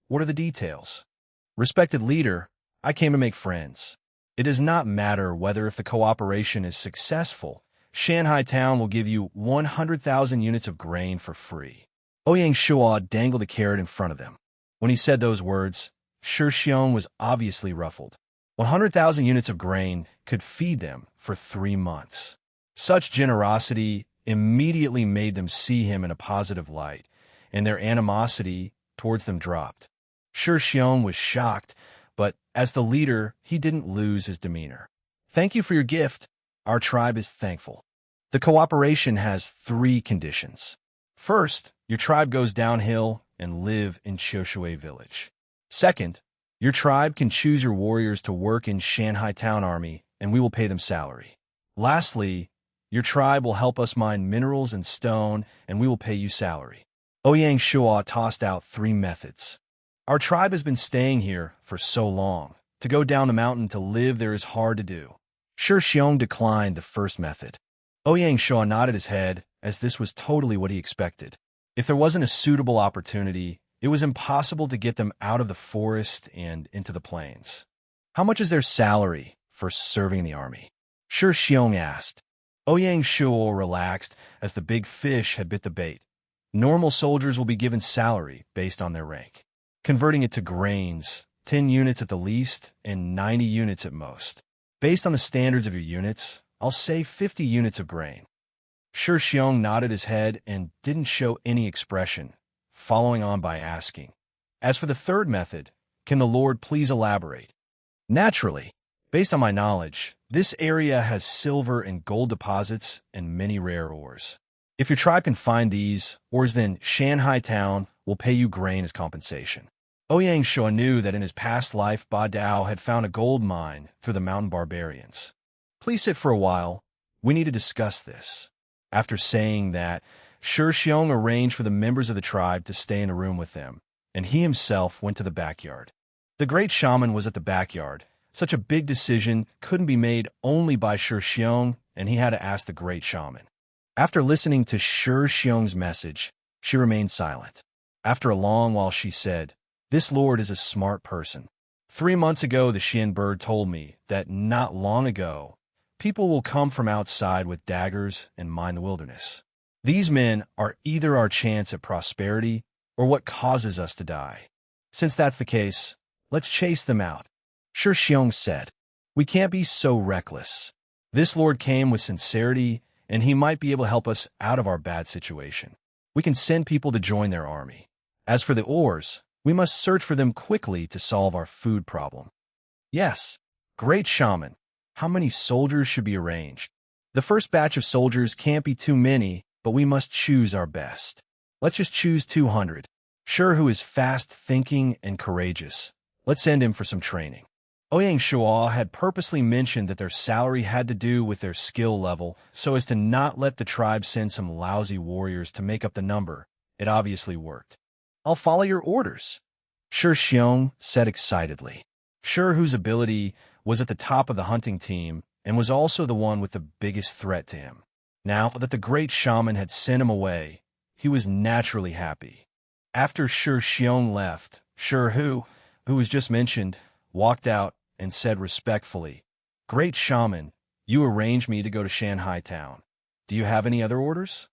What are the details? Respected leader, I came to make friends. It does not matter whether if the cooperation is successful, Shanghai town will give you 100,000 units of grain for free. Ouyang Shuo dangled a carrot in front of them. When he said those words, Shi Xiong was obviously ruffled. 100,000 units of grain could feed them for 3 months. Such generosity immediately made them see him in a positive light, and their animosity towards them dropped. Shi Xiong was shocked, but as the leader, he didn't lose his demeanor. Thank you for your gift. Our tribe is thankful. The cooperation has 3 conditions. First, your tribe goes downhill and live in Qiushui village. Second, your tribe can choose your warriors to work in Shanghai town army, and we will pay them salary. Lastly, your tribe will help us mine minerals and stone, and we will pay you salary. Ouyang Shuo tossed out 3 methods. Our tribe has been staying here for so long. To go down the mountain to live there is hard to do. Shi Xiong declined the first method. Ouyang Shuo nodded his head, as this was totally what he expected. If there wasn't a suitable opportunity, it was impossible to get them out of the forest and into the plains. How much is their salary for serving in the army? Shi Xiong asked. Ouyang Shuo relaxed, as the big fish had bit the bait. Normal soldiers will be given salary based on their rank. Converting it to grains, 10 units at the least and 90 units at most. Based on the standards of your units, I'll say 50 units of grain. Shi Xiong nodded his head and didn't show any expression, following on by asking, As for the third method, can the Lord please elaborate? Naturally. Based on my knowledge, This area has silver and gold deposits and many rare ores. If your tribe can find these ores, then Shanghai Town will pay you grain as compensation. Ouyang Shuo knew that in his past life, Ba Dao had found a gold mine through the mountain barbarians. Please sit for a while. We need to discuss this. After saying that, Shi Xiong arranged for the members of the tribe to stay in a room with them, and he himself went to the backyard. The great shaman was at the backyard. Such a big decision couldn't be made only by Shi Xiong, and he had to ask the great shaman. After listening to Shi Xiong's message, she remained silent. After a long while, she said, "This lord is a smart person. 3 months ago, the Xian bird told me that not long ago, people will come from outside with daggers and mine the wilderness. These men are either our chance at prosperity or what causes us to die. Since that's the case, let's chase them out." Shi Xiong said, "We can't be so reckless. This lord came with sincerity, and he might be able to help us out of our bad situation. We can send people to join their army. As for the ores, we must search for them quickly to solve our food problem." "Yes, great shaman. How many soldiers should be arranged?" "The first batch of soldiers can't be too many, but we must choose our best. Let's just choose 200. Sure, who is fast-thinking and courageous. Let's send him for some training." Ouyang Shuo had purposely mentioned that their salary had to do with their skill level so as to not let the tribe send some lousy warriors to make up the number. It obviously worked. "I'll follow your orders," Shi Xiong said excitedly. Sure, whose ability was at the top of the hunting team and was also the one with the biggest threat to him. Now that the great shaman had sent him away, he was naturally happy. After Shi Xiong left, Sure who was just mentioned, walked out and said respectfully, "Great shaman, you arranged me to go to Shanghai Town. Do you have any other orders?"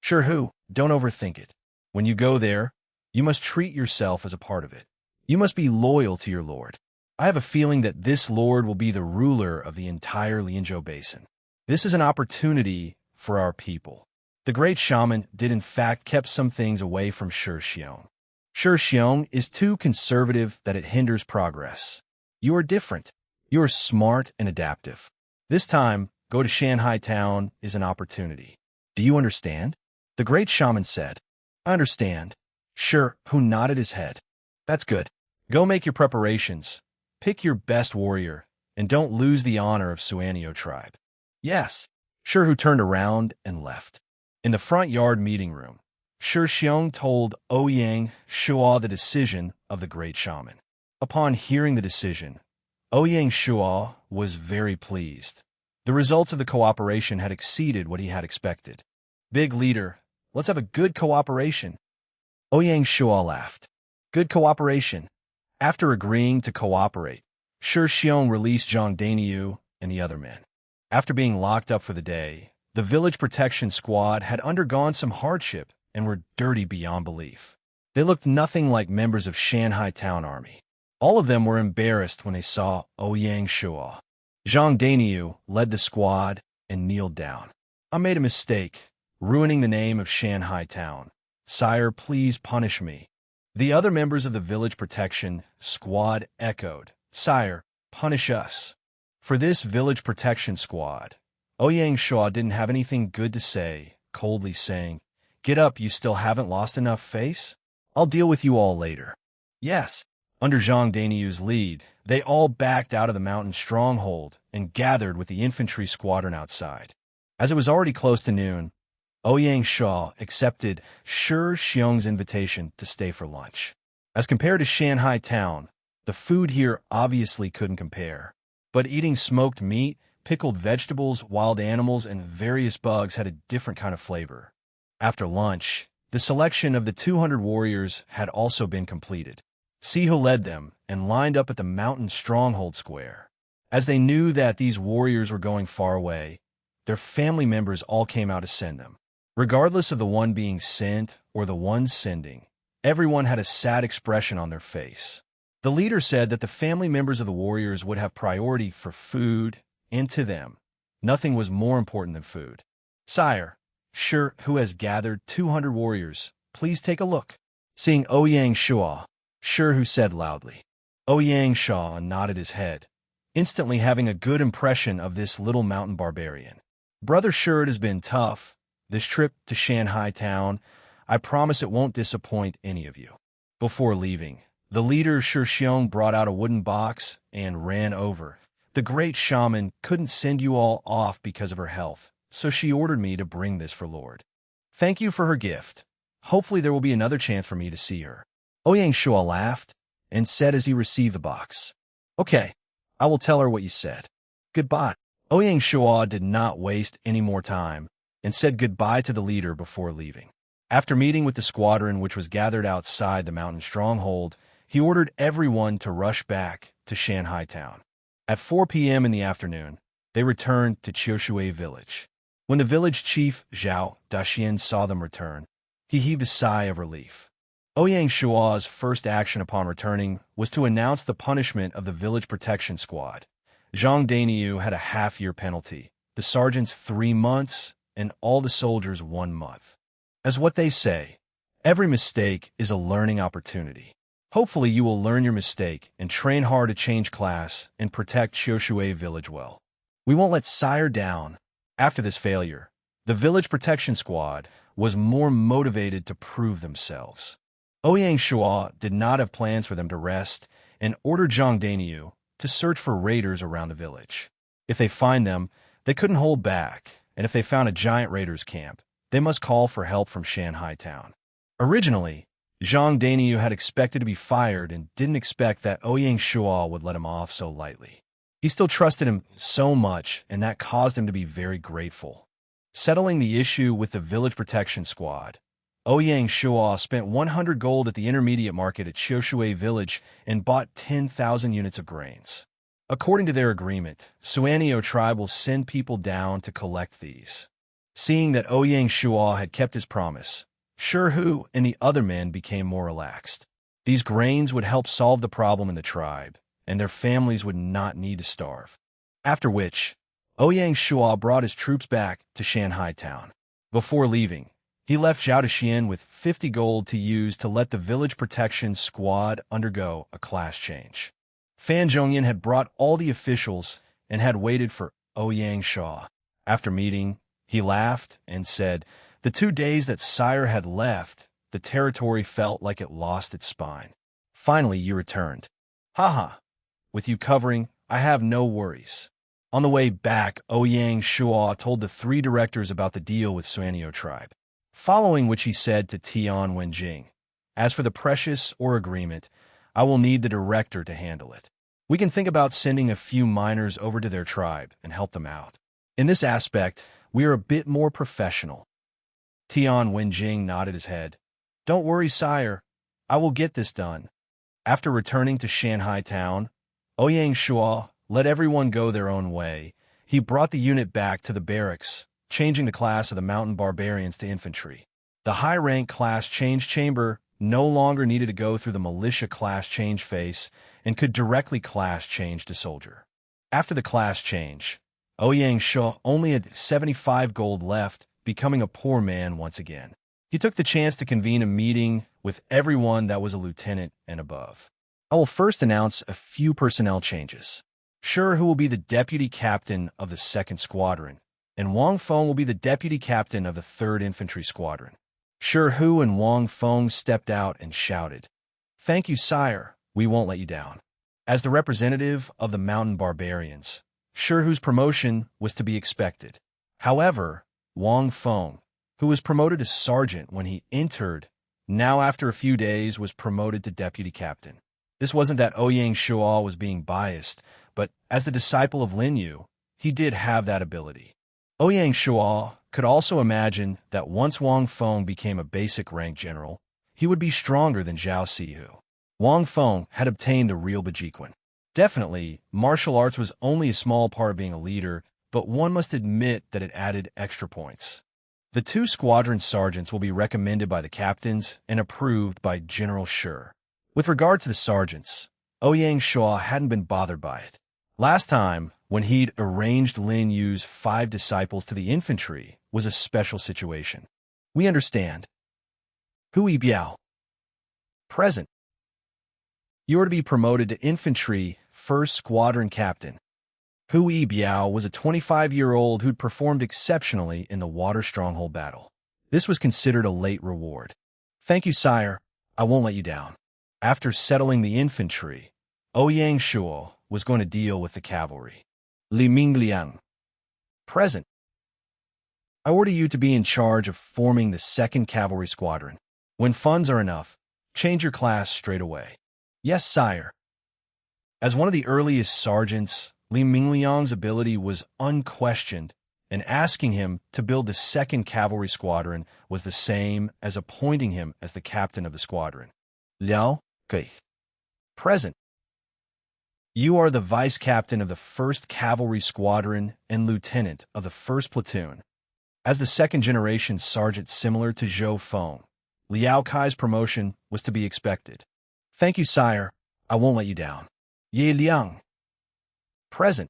"Sure who, don't overthink it. When you go there, you must treat yourself as a part of it. You must be loyal to your lord. I have a feeling that this lord will be the ruler of the entire Lianzhou Basin. This is an opportunity for our people." The great shaman did in fact kept some things away from Shi Xiong. Shi Xiong is too conservative that it hinders progress. You are different. You are smart and adaptive. This time, go to Shanghai Town is an opportunity. Do you understand? The great shaman said. "I understand." Sure, who nodded his head. "That's good. Go make your preparations. Pick your best warrior, and don't lose the honor of Suanio tribe." "Yes." Sure, who turned around and left. In the front yard meeting room, Shi Xiong told Ouyang Shuo the decision of the great shaman. Upon hearing the decision, Ouyang Shuo was very pleased. The results of the cooperation had exceeded what he had expected. "Big leader, let's have a good cooperation." Ouyang Shuo laughed. "Good cooperation." After agreeing to cooperate, Shi Xiong released Zhang Dainiu and the other men. After being locked up for the day, the village protection squad had undergone some hardship and were dirty beyond belief. They looked nothing like members of Shanghai Town Army. All of them were embarrassed when they saw Ouyang Shuo. Zhang Dainiu led the squad and kneeled down. "I made a mistake, ruining the name of Shanghai Town. Sire, please punish me." The other members of the village protection squad echoed, "Sire, punish us." For this village protection squad, Ouyang Shuo didn't have anything good to say, coldly saying, "Get up, you still haven't lost enough face? I'll deal with you all later." Yes. Under Zhang Dainiu's lead, they all backed out of the mountain stronghold and gathered with the infantry squadron outside. As it was already close to noon, Ouyang Shuo accepted Shi Xiong's invitation to stay for lunch. As compared to Shanghai Town, the food here obviously couldn't compare. But eating smoked meat, pickled vegetables, wild animals, and various bugs had a different kind of flavor. After lunch, the selection of the 200 warriors had also been completed. Siho led them and lined up at the mountain stronghold square. As they knew that these warriors were going far away, their family members all came out to send them. Regardless of the one being sent or the one sending, everyone had a sad expression on their face. The leader said that the family members of the warriors would have priority for food, and to them, nothing was more important than food. "Sire, Shi, who has gathered 200 warriors, please take a look." Seeing Ouyang Shuo, Shi, who said loudly. Ouyang Shuo nodded his head. instantly having a good impression of this little mountain barbarian. Brother, sure it has been tough, this trip to Shanghai town. I promise it won't disappoint any of you. Before leaving, the leader Shi Xiong brought out a wooden box and ran over. The great shaman couldn't send you all off because of her health, so she ordered me to bring this for Lord. Thank you for her gift. Hopefully there will be another chance for me to see her. Ouyang Shuo laughed and said as he received the box. Okay, I will tell her what you said. Goodbye. Ouyang Shuo did not waste any more time and said goodbye to the leader before leaving. After meeting with the squadron which was gathered outside the mountain stronghold, he ordered everyone to rush back to Shanghai town. At 4 p.m. in the afternoon, they returned to Qiushui village. When the village chief, Zhao Daxian, saw them return, he heaved a sigh of relief. Ouyang Shuo's first action upon returning was to announce the punishment of the village protection squad. Zhang Dainiu had a half-year penalty, the sergeants 3 months, and all the soldiers 1 month. As what they say, every mistake is a learning opportunity. Hopefully you will learn your mistake and train hard to change class and protect Qiushui village well. We won't let Sire down. After this failure, the village protection squad was more motivated to prove themselves. Ouyang Shuo did not have plans for them to rest and ordered Zhang Dainiu to search for raiders around the village. If they find them, they couldn't hold back, and if they found a giant raiders camp, they must call for help from Shanghai town. Originally, Zhang Dainiu had expected to be fired and didn't expect that Ouyang Shuo would let him off so lightly. He still trusted him so much, and that caused him to be very grateful. Settling the issue with the village protection squad, Ouyang Shuo spent 100 gold at the intermediate market at Qiushui village and bought 10,000 units of grains. According to their agreement, Suanio tribe will send people down to collect these. Seeing that Ouyang Shuo had kept his promise, Shi and the other men became more relaxed. These grains would help solve the problem in the tribe, and their families would not need to starve. After which, Ouyang Shuo brought his troops back to Shanghai town. Before leaving, he left Zhao Daxian with 50 gold to use to let the village protection squad undergo a class change. Fan Zhongyan had brought all the officials and had waited for Ouyang Shuo. After meeting, he laughed and said, "The 2 days that Sire had left, the territory felt like it lost its spine. Finally, you returned. Haha. With you covering, I have no worries." On the way back, Ouyang Shuo told the 3 directors about the deal with Suanio tribe, following which he said to Tian Wenjing, "As for the precious or agreement, I will need the director to handle it. We can think about sending a few miners over to their tribe and help them out. In this aspect, we are a bit more professional." Tian Wenjing nodded his head. "Don't worry, sire. I will get this done." After returning to Shanghai town, Ouyang Shuo let everyone go their own way. He brought the unit back to the barracks, changing the class of the mountain barbarians to infantry. The high-rank class change chamber no longer needed to go through the militia class change phase and could directly class change to soldier. After the class change, Ouyang Shuo only had 75 gold left, becoming a poor man once again. He took the chance to convene a meeting with everyone that was a lieutenant and above. I will first announce a few personnel changes. Shi will be the deputy captain of the 2nd Squadron, and Wang Feng will be the deputy captain of the 3rd Infantry Squadron. Shi and Wang Feng stepped out and shouted, "Thank you, sire. We won't let you down." As the representative of the mountain barbarians, Shi's promotion was to be expected. However, Wang Feng, who was promoted to sergeant when he entered, now after a few days was promoted to deputy captain. This wasn't that Ouyang Shuo was being biased, but as the disciple of Lin Yu, he did have that ability. Ouyang Shuo could also imagine that once Wang Feng became a basic rank general, he would be stronger than Zhao Sihu. Wang Feng had obtained a real Bajiquan. Definitely, martial arts was only a small part of being a leader, but one must admit that it added extra points. The 2 squadron sergeants will be recommended by the captains and approved by General Shi. With regard to the sergeants, Ouyang Shuo hadn't been bothered by it. Last time, when he'd arranged Lin Yu's 5 disciples to the infantry, was a special situation. We understand. Hui Biao. Present. You are to be promoted to infantry first squadron captain. Hu Biao was a 25-year-old who'd performed exceptionally in the water stronghold battle. This was considered a late reward. Thank you, sire. I won't let you down. After settling the infantry, Ouyang Shuo was going to deal with the cavalry. Li Mingliang. Present. I order you to be in charge of forming the 2nd Cavalry Squadron. When funds are enough, change your class straight away. Yes, sire. As one of the earliest sergeants, Li Mingliang's ability was unquestioned, and asking him to build the 2nd Cavalry Squadron was the same as appointing him as the captain of the squadron. Liao Gui. Present. You are the vice-captain of the 1st Cavalry Squadron and lieutenant of the 1st Platoon. As the 2nd-generation sergeant similar to Zhou Feng, Liao Kai's promotion was to be expected. Thank you, sire. I won't let you down. Ye Liang. Present.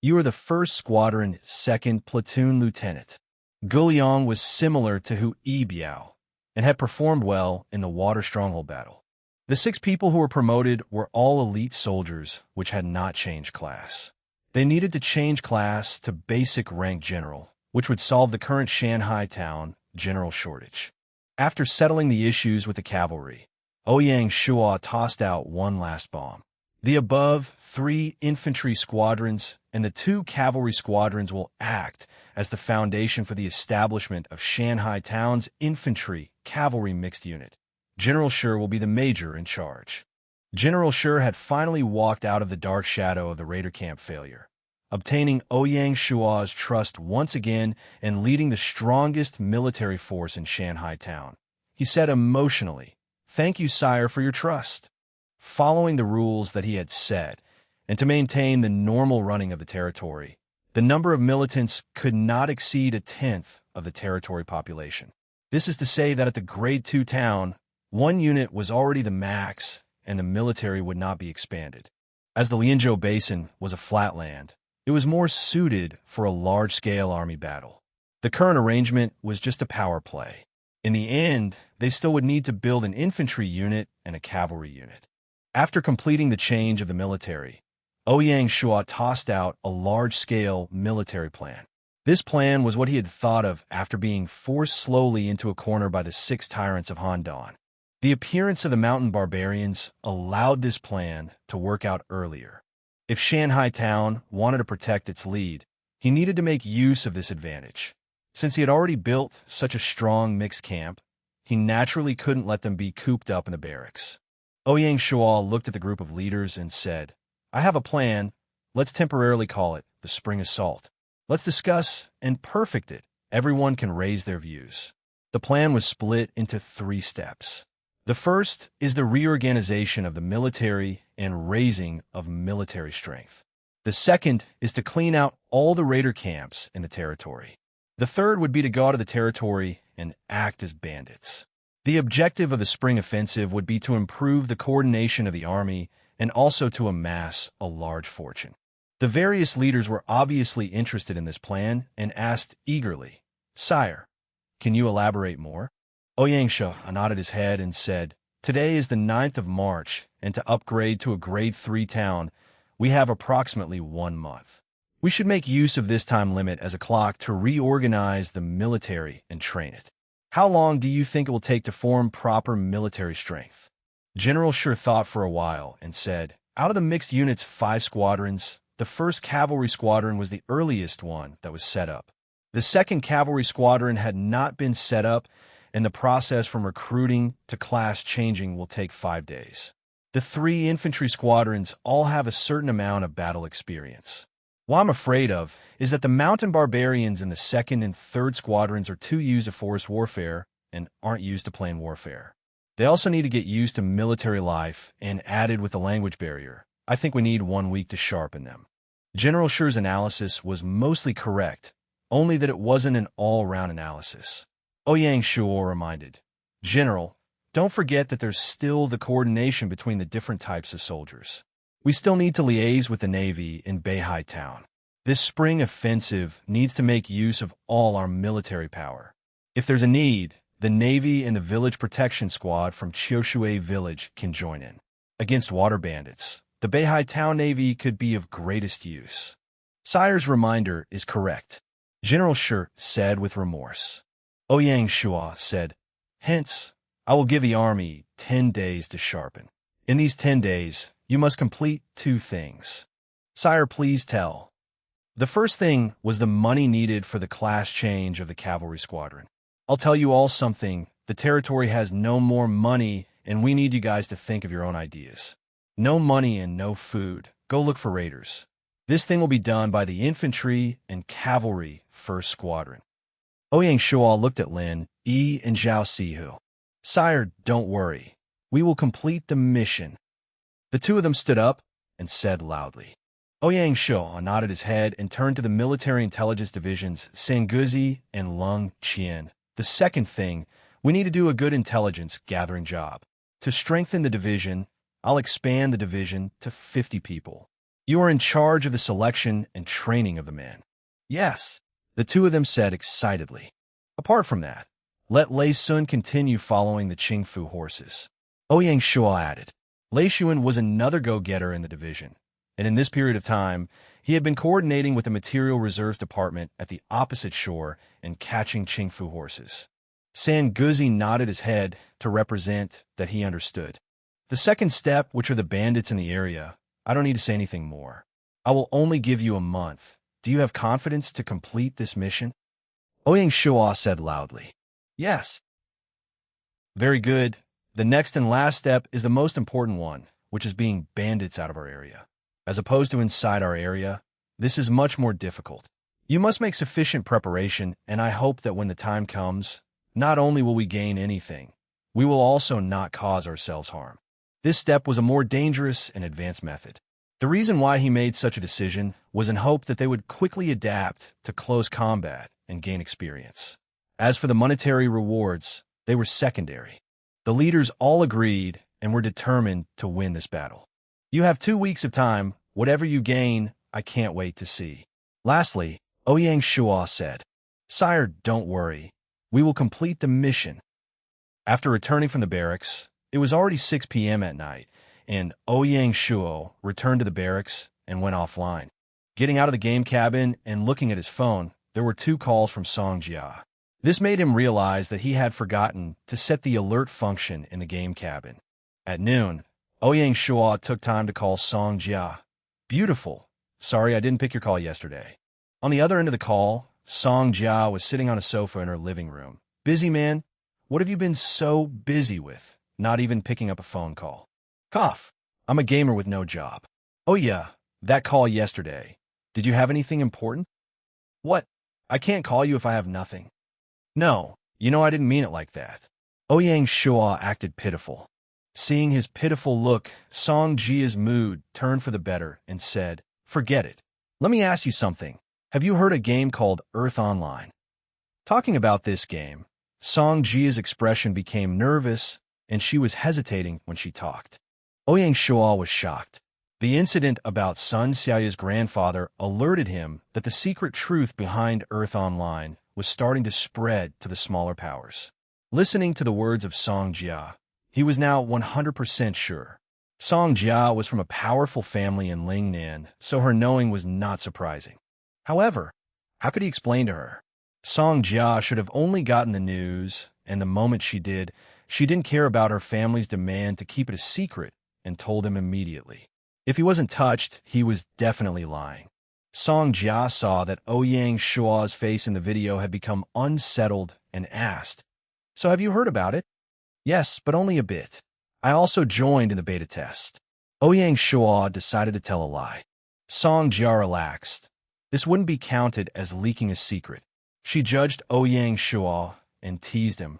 You are the 1st Squadron 2nd Platoon Lieutenant. Guliang was similar to Hu Biao and had performed well in the water stronghold battle. The 6 people who were promoted were all elite soldiers which had not changed class. They needed to change class to basic rank general, which would solve the current Shanghai town general shortage. After settling the issues with the cavalry, Ouyang Shuo tossed out one last bomb. The above 3 infantry squadrons and the 2 cavalry squadrons will act as the foundation for the establishment of Shanghai town's infantry cavalry mixed unit. General Shi will be the major in charge. General Shi had finally walked out of the dark shadow of the raider camp failure, obtaining Ouyang Shuo's trust once again and leading the strongest military force in Shanghai town. He said emotionally, "Thank you, sire, for your trust." Following the rules that he had set, and to maintain the normal running of the territory, the number of militants could not exceed 1/10 of the territory population. This is to say that at the Grade 2 town, 1 unit was already the max, and the military would not be expanded. As the Lianzhou Basin was a flat land, it was more suited for a large-scale army battle. The current arrangement was just a power play. In the end, they still would need to build an infantry unit and a cavalry unit. After completing the change of the military, Ouyang Shuo tossed out a large-scale military plan. This plan was what he had thought of after being forced slowly into a corner by the 6 tyrants of Han. The appearance of the mountain barbarians allowed this plan to work out earlier. If Shanghai town wanted to protect its lead, he needed to make use of this advantage. Since he had already built such a strong mixed camp, he naturally couldn't let them be cooped up in the barracks. Ouyang Shuo looked at the group of leaders and said, "I have a plan. Let's temporarily call it the Spring Assault. Let's discuss and perfect it. Everyone can raise their views." The plan was split into 3 steps. The first is the reorganization of the military and raising of military strength. The second is to clean out all the raider camps in the territory. The third would be to go out of the territory and act as bandits. The objective of the spring offensive would be to improve the coordination of the army and also to amass a large fortune. The various leaders were obviously interested in this plan and asked eagerly, "Sire, can you elaborate more?" Ouyang Shuo nodded his head and said, "Today is the 9th of March, and to upgrade to a Grade 3 town, we have approximately 1 month. We should make use of this time limit as a clock to reorganize the military and train it. How long do you think it will take to form proper military strength?" General Shi thought for a while and said, "Out of the mixed unit's 5 squadrons, the 1st Cavalry Squadron was the earliest one that was set up. The 2nd Cavalry Squadron had not been set up, and the process from recruiting to class changing will take 5 days. The 3 infantry squadrons all have a certain amount of battle experience. What I'm afraid of is that the mountain barbarians in the 2nd and 3rd squadrons are too used to forest warfare and aren't used to plain warfare. They also need to get used to military life, and added with the language barrier, I think we need 1 week to sharpen them." General Shi's analysis was mostly correct, only that it wasn't an all-round analysis. Ouyang Shuo reminded, "General, don't forget that there's still the coordination between the different types of soldiers. We still need to liaise with the Navy in Beihai Town. This spring offensive needs to make use of all our military power. If there's a need, the Navy and the Village Protection Squad from Qiushui Village can join in. Against water bandits, The Beihai Town Navy could be of greatest use. Sire's reminder is correct, General Shi said with remorse. Ouyang Shuo said, hence, I will give the army 10 days to sharpen. In these 10 days, you must complete 2 things. Sire, please tell. The first thing was the money needed for the class change of the cavalry squadron. I'll tell you all something, the territory has no more money, and we need you guys to think of your own ideas. No money and no food. Go look for raiders. This thing will be done by the infantry and cavalry 1st Squadron. Ouyang Shuo looked at Lin, Yi, and Zhao Sihu. Sire, don't worry. We will complete the mission. The 2 of them stood up and said loudly. Ouyang Shuo nodded his head and turned to the military intelligence divisions Sanguzi and Lung Qian. The second thing, we need to do a good intelligence gathering job. To strengthen the division, I'll expand the division to 50 people. You are in charge of the selection and training of the men. Yes, the 2 of them said excitedly. Apart from that, let Lei Sun continue following the Qingfu horses. Ouyang Shuo added. Lei Xuan was another go-getter in the division, and in this period of time, he had been coordinating with the Material Reserves Department at the opposite shore and catching Qingfu horses. Sanguzi nodded his head to represent that he understood. The second step, which are the bandits in the area, I don't need to say anything more. I will only give you a month. Do you have confidence to complete this mission? Ouyang Shuo said loudly. Yes. Very good. The next and last step is the most important one, which is being bandits out of our area. As opposed to inside our area, this is much more difficult. You must make sufficient preparation, and I hope that when the time comes, not only will we gain anything, we will also not cause ourselves harm. This step was a more dangerous and advanced method. The reason why he made such a decision was in hope that they would quickly adapt to close combat and gain experience. As for the monetary rewards, they were secondary. The leaders all agreed and were determined to win this battle. You have 2 weeks of time. Whatever you gain, I can't wait to see. Lastly, Ouyang Shuo said, Sire, don't worry. We will complete the mission. After returning from the barracks, it was already 6 p.m. at night, and Ouyang Shuo returned to the barracks and went offline. Getting out of the game cabin and looking at his phone, there were 2 calls from Song Jia. This made him realize that he had forgotten to set the alert function in the game cabin. At noon, Ouyang Shuo took time to call Song Jia. Beautiful. Sorry I didn't pick your call yesterday. On the other end of the call, Song Jia was sitting on a sofa in her living room. Busy, man? What have you been so busy with? Not even picking up a phone call. Cough. I'm a gamer with no job. Oh yeah, that call yesterday. Did you have anything important? What? I can't call you if I have nothing. No, I didn't mean it like that. Ouyang Shuo acted pitiful. Seeing his pitiful look, Song Jia's mood turned for the better and said, Forget it. Let me ask you something. Have you heard a game called Earth Online? Talking about this game, Song Jia's expression became nervous, and she was hesitating when she talked. Ouyang Shuo was shocked. The incident about Sun Xiaoya's grandfather alerted him that the secret truth behind Earth Online was starting to spread to the smaller powers. Listening to the words of Song Jia, he was now 100% sure. Song Jia was from a powerful family in Lingnan, so her knowing was not surprising. However, how could he explain to her? Song Jia should have only gotten the news, and the moment she did, she didn't care about her family's demand to keep it a secret and told him immediately. If he wasn't touched, he was definitely lying. Song Jia saw that Ouyang Shuo's face in the video had become unsettled and asked, So have you heard about it? Yes, but only a bit. I also joined in the beta test. Ouyang Shuo decided to tell a lie. Song Jia relaxed. This wouldn't be counted as leaking a secret. She judged Ouyang Shuo and teased him.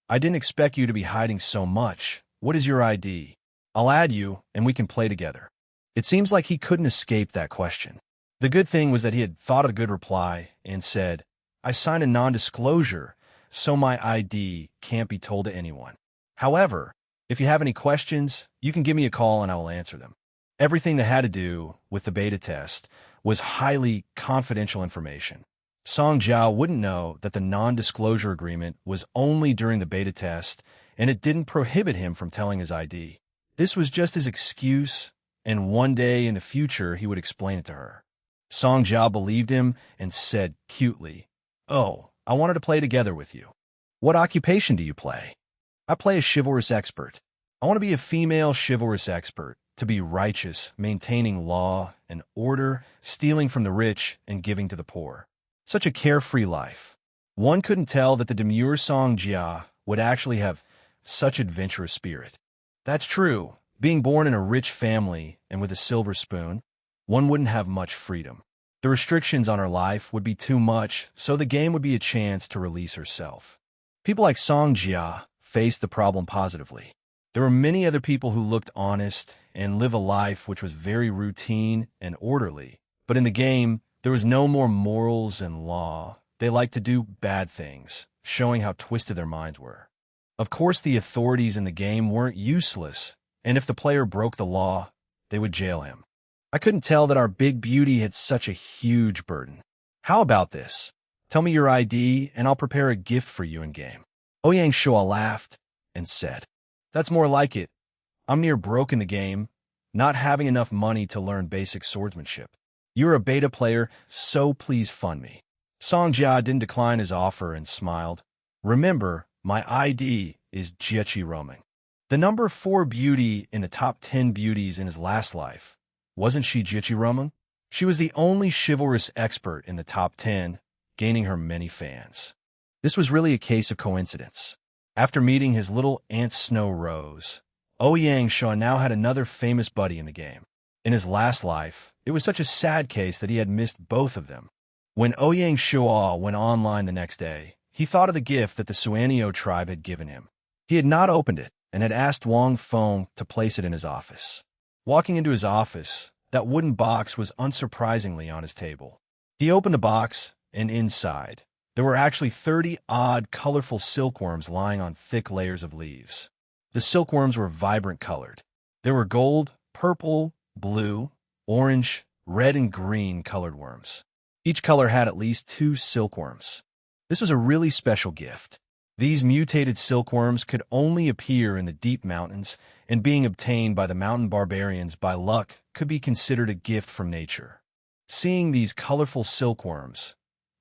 I didn't expect you to be hiding so much. What is your ID? I'll add you, and we can play together. It seems like he couldn't escape that question. The good thing was that he had thought of a good reply and said, I signed a non-disclosure, so my ID can't be told to anyone. However, if you have any questions, you can give me a call and I will answer them. Everything that had to do with the beta test was highly confidential information. Song Jia wouldn't know that the non-disclosure agreement was only during the beta test, and it didn't prohibit him from telling his ID. This was just his excuse and one day in the future he would explain it to her. Song Jia believed him and said cutely, "Oh, I wanted to play together with you. What occupation do you play?" "I play a chivalrous expert. I want to be a female chivalrous expert, to be righteous, maintaining law and order, stealing from the rich and giving to the poor. Such a carefree life." One couldn't tell that the demure Song Jia would actually have such adventurous spirit. That's true. Being born in a rich family and with a silver spoon, one wouldn't have much freedom. The restrictions on her life would be too much, so the game would be a chance to release herself. People like Song Jia faced the problem positively. There were many other people who looked honest and live a life which was very routine and orderly. But in the game, there was no more morals and law. They liked to do bad things, showing how twisted their minds were. Of course, the authorities in the game weren't useless, and if the player broke the law, they would jail him. I couldn't tell that our big beauty had such a huge burden. "How about this? Tell me your ID, and I'll prepare a gift for you in-game." Ouyang Shuo laughed and said, "That's more like it. I'm near broke in the game, not having enough money to learn basic swordsmanship. You're a beta player, so please fund me." Song Jia didn't decline his offer and smiled. "Remember, my ID is Jiechi Roming. The number 4 beauty in the top 10 beauties in his last life. Wasn't she Jiechi Roming? She was the only chivalrous expert in the top 10, gaining her many fans." This was really a case of coincidence. After meeting his little Aunt Snow Rose, Ouyang Shuo now had another famous buddy in the game. In his last life, it was such a sad case that he had missed both of them. When Ouyang Shuo went online the next day, he thought of the gift that the Suanio tribe had given him. He had not opened it and had asked Wang Feng to place it in his office. Walking into his office, that wooden box was unsurprisingly on his table. He opened the box, and inside, there were actually 30 odd, colorful silkworms lying on thick layers of leaves. The silkworms were vibrant colored. There were gold, purple, blue, orange, red, and green colored worms. Each color had at least 2 silkworms. This was a really special gift. These mutated silkworms could only appear in the deep mountains, and being obtained by the mountain barbarians by luck could be considered a gift from nature. Seeing these colorful silkworms,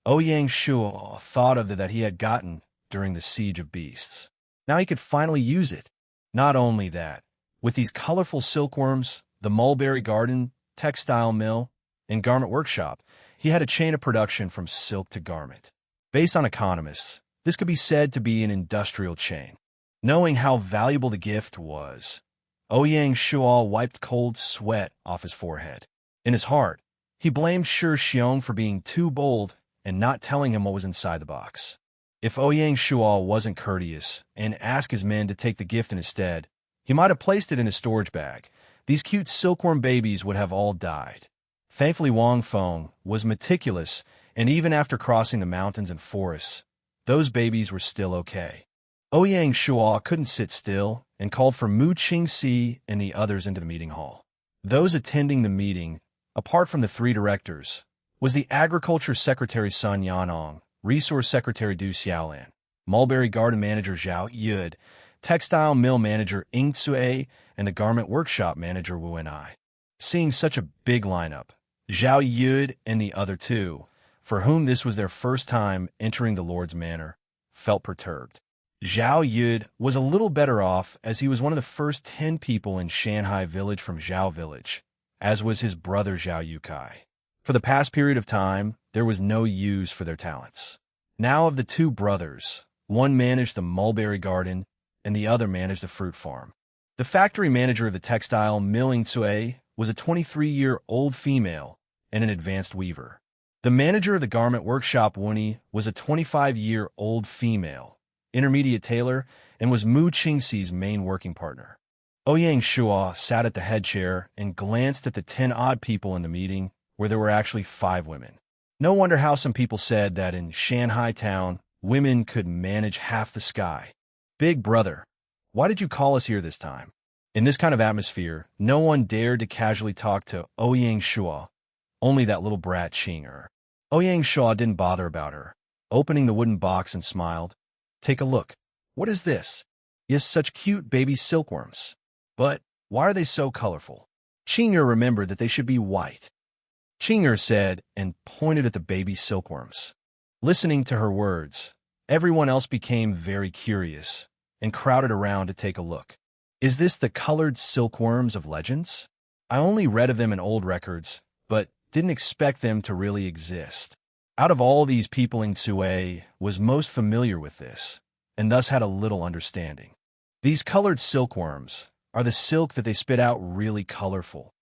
Ouyang Shuo thought of that he had gotten during the Siege of Beasts. Now he could finally use it. Not only that, with these colorful silkworms, the mulberry garden, textile mill, and garment workshop, he had a chain of production from silk to garment. Based on economists, this could be said to be an industrial chain. Knowing how valuable the gift was, Ouyang Shuo wiped cold sweat off his forehead. In his heart, he blamed Shi Xiong for being too bold and not telling him what was inside the box. If Ouyang Shuo wasn't courteous and asked his men to take the gift in his stead, he might have placed it in his storage bag. These cute silkworm babies would have all died. Thankfully, Wang Feng was meticulous, and even after crossing the mountains and forests, those babies were still okay. Ouyang Shuo couldn't sit still and called for Mu Qingxi and the others into the meeting hall. Those attending the meeting, apart from the 3 directors, was the Agriculture Secretary Sun Yanong, Resource Secretary Du Xiaolan, Mulberry Garden Manager Zhao Yud, Textile Mill Manager Ing Tsue, and the Garment Workshop Manager Wu Enai. Seeing such a big lineup, Zhao Yud and the other 2, for whom this was their first time entering the Lord's Manor, felt perturbed. Zhao Yud was a little better off as he was one of the first 10 people in Shanghai Village from Zhao Village, as was his brother Zhao Yukai. For the past period of time, there was no use for their talents. Now of the 2 brothers, one managed the mulberry garden and the other managed the fruit farm. The factory manager of the textile milling Tsue was a 23-year-old female and an advanced weaver. The manager of the garment workshop Wuni was a 25-year-old female, intermediate tailor, and was Mu Qingxi's main working partner. Ouyang Shuo sat at the head chair and glanced at the 10 odd people in the meeting, where there were actually 5 women. No wonder how some people said that in Shanghai town, women could manage half the sky. Big brother, why did you call us here this time? In this kind of atmosphere, no one dared to casually talk to Ouyang Shuo, only that little brat Qing. Ouyang Shuo didn't bother about her, opening the wooden box and smiled. Take a look. What is this? Yes, such cute baby silkworms. But why are they so colorful? Qing'er remembered that they should be white. Qing'er said and pointed at the baby silkworms. Listening to her words, everyone else became very curious and crowded around to take a look. Is this the colored silkworms of legends? I only read of them in old records, but didn't expect them to really exist. Out of all these people, Ouyang Shuo was most familiar with this, and thus had a little understanding. These colored silkworms are the silk that they spit out really colorful.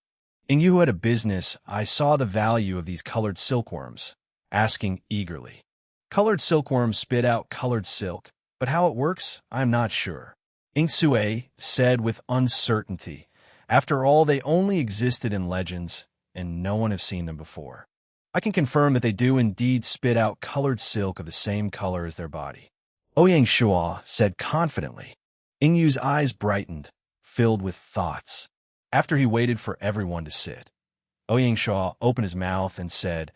In you who had a business, I saw the value of these colored silkworms, asking eagerly. Colored silkworms spit out colored silk, but how it works, I'm not sure. Ouyang Shuo said with uncertainty. After all, they only existed in legends, and no one have seen them before. I can confirm that they do indeed spit out colored silk of the same color as their body. Ouyang Shuo said confidently. Ouyang Yu's eyes brightened, filled with thoughts. After he waited for everyone to sit, Ouyang Shuo opened his mouth and said,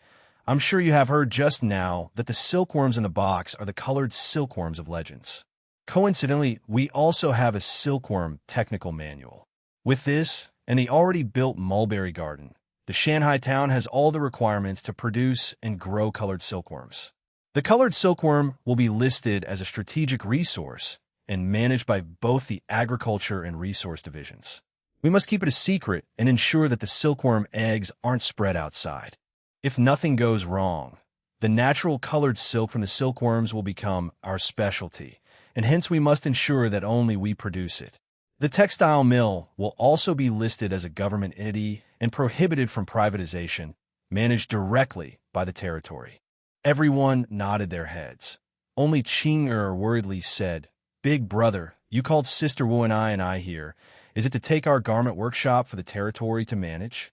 I'm sure you have heard just now that the silkworms in the box are the colored silkworms of legends. Coincidentally, we also have a silkworm technical manual. With this and the already built mulberry garden, the Shanghai town has all the requirements to produce and grow colored silkworms. The colored silkworm will be listed as a strategic resource and managed by both the agriculture and resource divisions. We must keep it a secret and ensure that the silkworm eggs aren't spread outside. If nothing goes wrong, the natural colored silk from the silkworms will become our specialty, and hence we must ensure that only we produce it. The textile mill will also be listed as a government entity and prohibited from privatization, managed directly by the territory. Everyone nodded their heads. Only Qing'er worriedly said, Big brother, you called Sister Wu and I here. Is it to take our garment workshop for the territory to manage?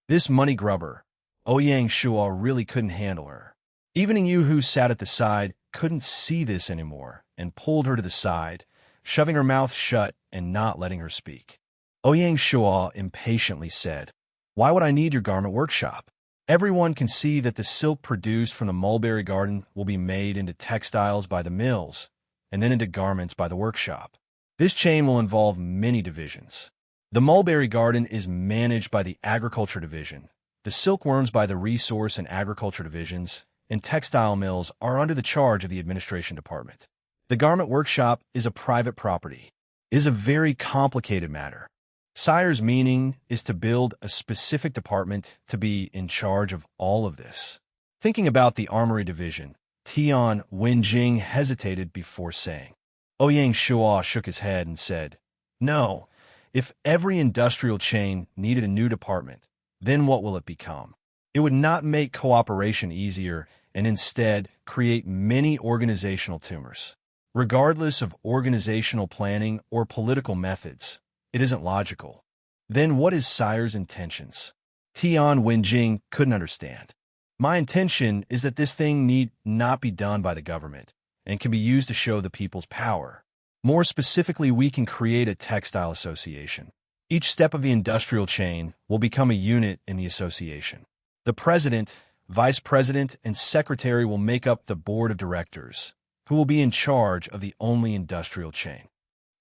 This money grubber, Ouyang Shuo, really couldn't handle her. Even you who sat at the side couldn't see this anymore and pulled her to the side, shoving her mouth shut and not letting her speak. Ouyang Shuo impatiently said, Why would I need your garment workshop? Everyone can see that the silk produced from the mulberry garden will be made into textiles by the mills, and then into garments by the workshop. This chain will involve many divisions. The mulberry garden is managed by the agriculture division, the silkworms by the resource and agriculture divisions, and textile mills are under the charge of the administration department. The garment workshop is a private property. It is a very complicated matter. Sire's meaning is to build a specific department to be in charge of all of this. Thinking about the armory division, Tian Wenjing hesitated before saying. Ouyang Shuo shook his head and said, No, if every industrial chain needed a new department, then what will it become? It would not make cooperation easier and instead create many organizational tumors. Regardless of organizational planning or political methods, it isn't logical. Then what is Sire's intentions? Tian Wenjing couldn't understand. My intention is that this thing need not be done by the government and can be used to show the people's power. More specifically, we can create a textile association. Each step of the industrial chain will become a unit in the association. The president, vice president, and secretary will make up the board of directors, who will be in charge of the only industrial chain.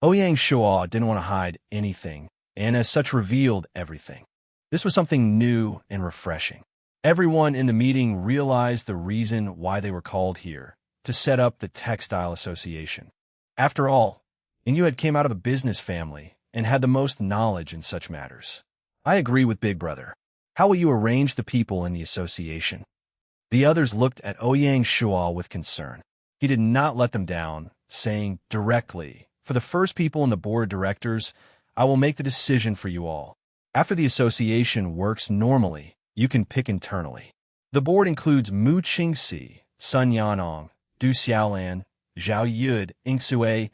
Ouyang Shuo didn't want to hide anything, and as such revealed everything. This was something new and refreshing. Everyone in the meeting realized the reason why they were called here, to set up the Textile Association. After all, Inyu had came out of a business family and had the most knowledge in such matters. I agree with Big Brother. How will you arrange the people in the association? The others looked at Ouyang Shuo with concern. He did not let them down, saying directly, For the first people in the board of directors, I will make the decision for you all. After the association works normally, you can pick internally. The board includes Mu Qingxi, Sun Yanong, Du Xiaolan, Zhao Yud, Ouyang Shuo,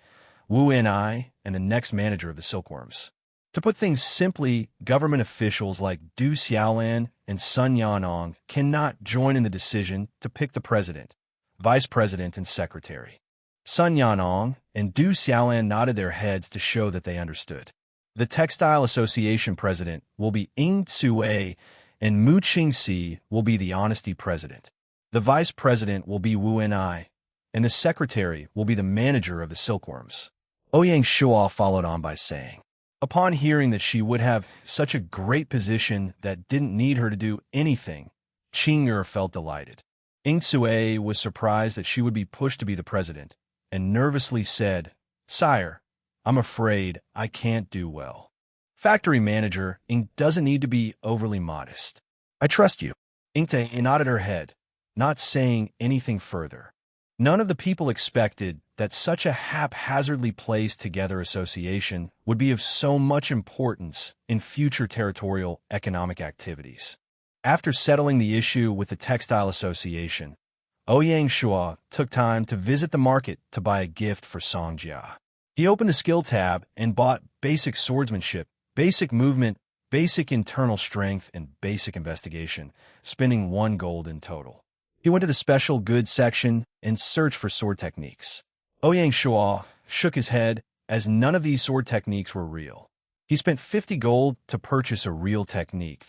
Wu Ni, and the next manager of the silkworms. To put things simply, government officials like Du Xiaolan and Sun Yanong cannot join in the decision to pick the president, vice president, and secretary. Sun Yanong and Du Xiaolan nodded their heads to show that they understood. The Textile Association president will be Ouyang Shuo, and Mu Qingxi will be the honesty president. The vice president will be Wu Ni, and the secretary will be the manager of the silkworms. Ouyang Shuo followed on by saying, Upon hearing that she would have such a great position that didn't need her to do anything, Qing'er felt delighted. Ouyang Shuo was surprised that she would be pushed to be the president, and nervously said, "Sire, I'm afraid I can't do well." Factory manager, Ing doesn't need to be overly modest. I trust you. Ingte nodded her head, not saying anything further. None of the people expected that such a haphazardly placed together association would be of so much importance in future territorial economic activities. After settling the issue with the Textile Association, Ouyang Shuo took time to visit the market to buy a gift for Songjia. He opened the skill tab and bought basic swordsmanship, basic movement, basic internal strength, and basic investigation, spending 1 gold in total. He went to the special goods section and searched for sword techniques. Ouyang Shuo shook his head as none of these sword techniques were real. He spent 50 gold to purchase a real technique.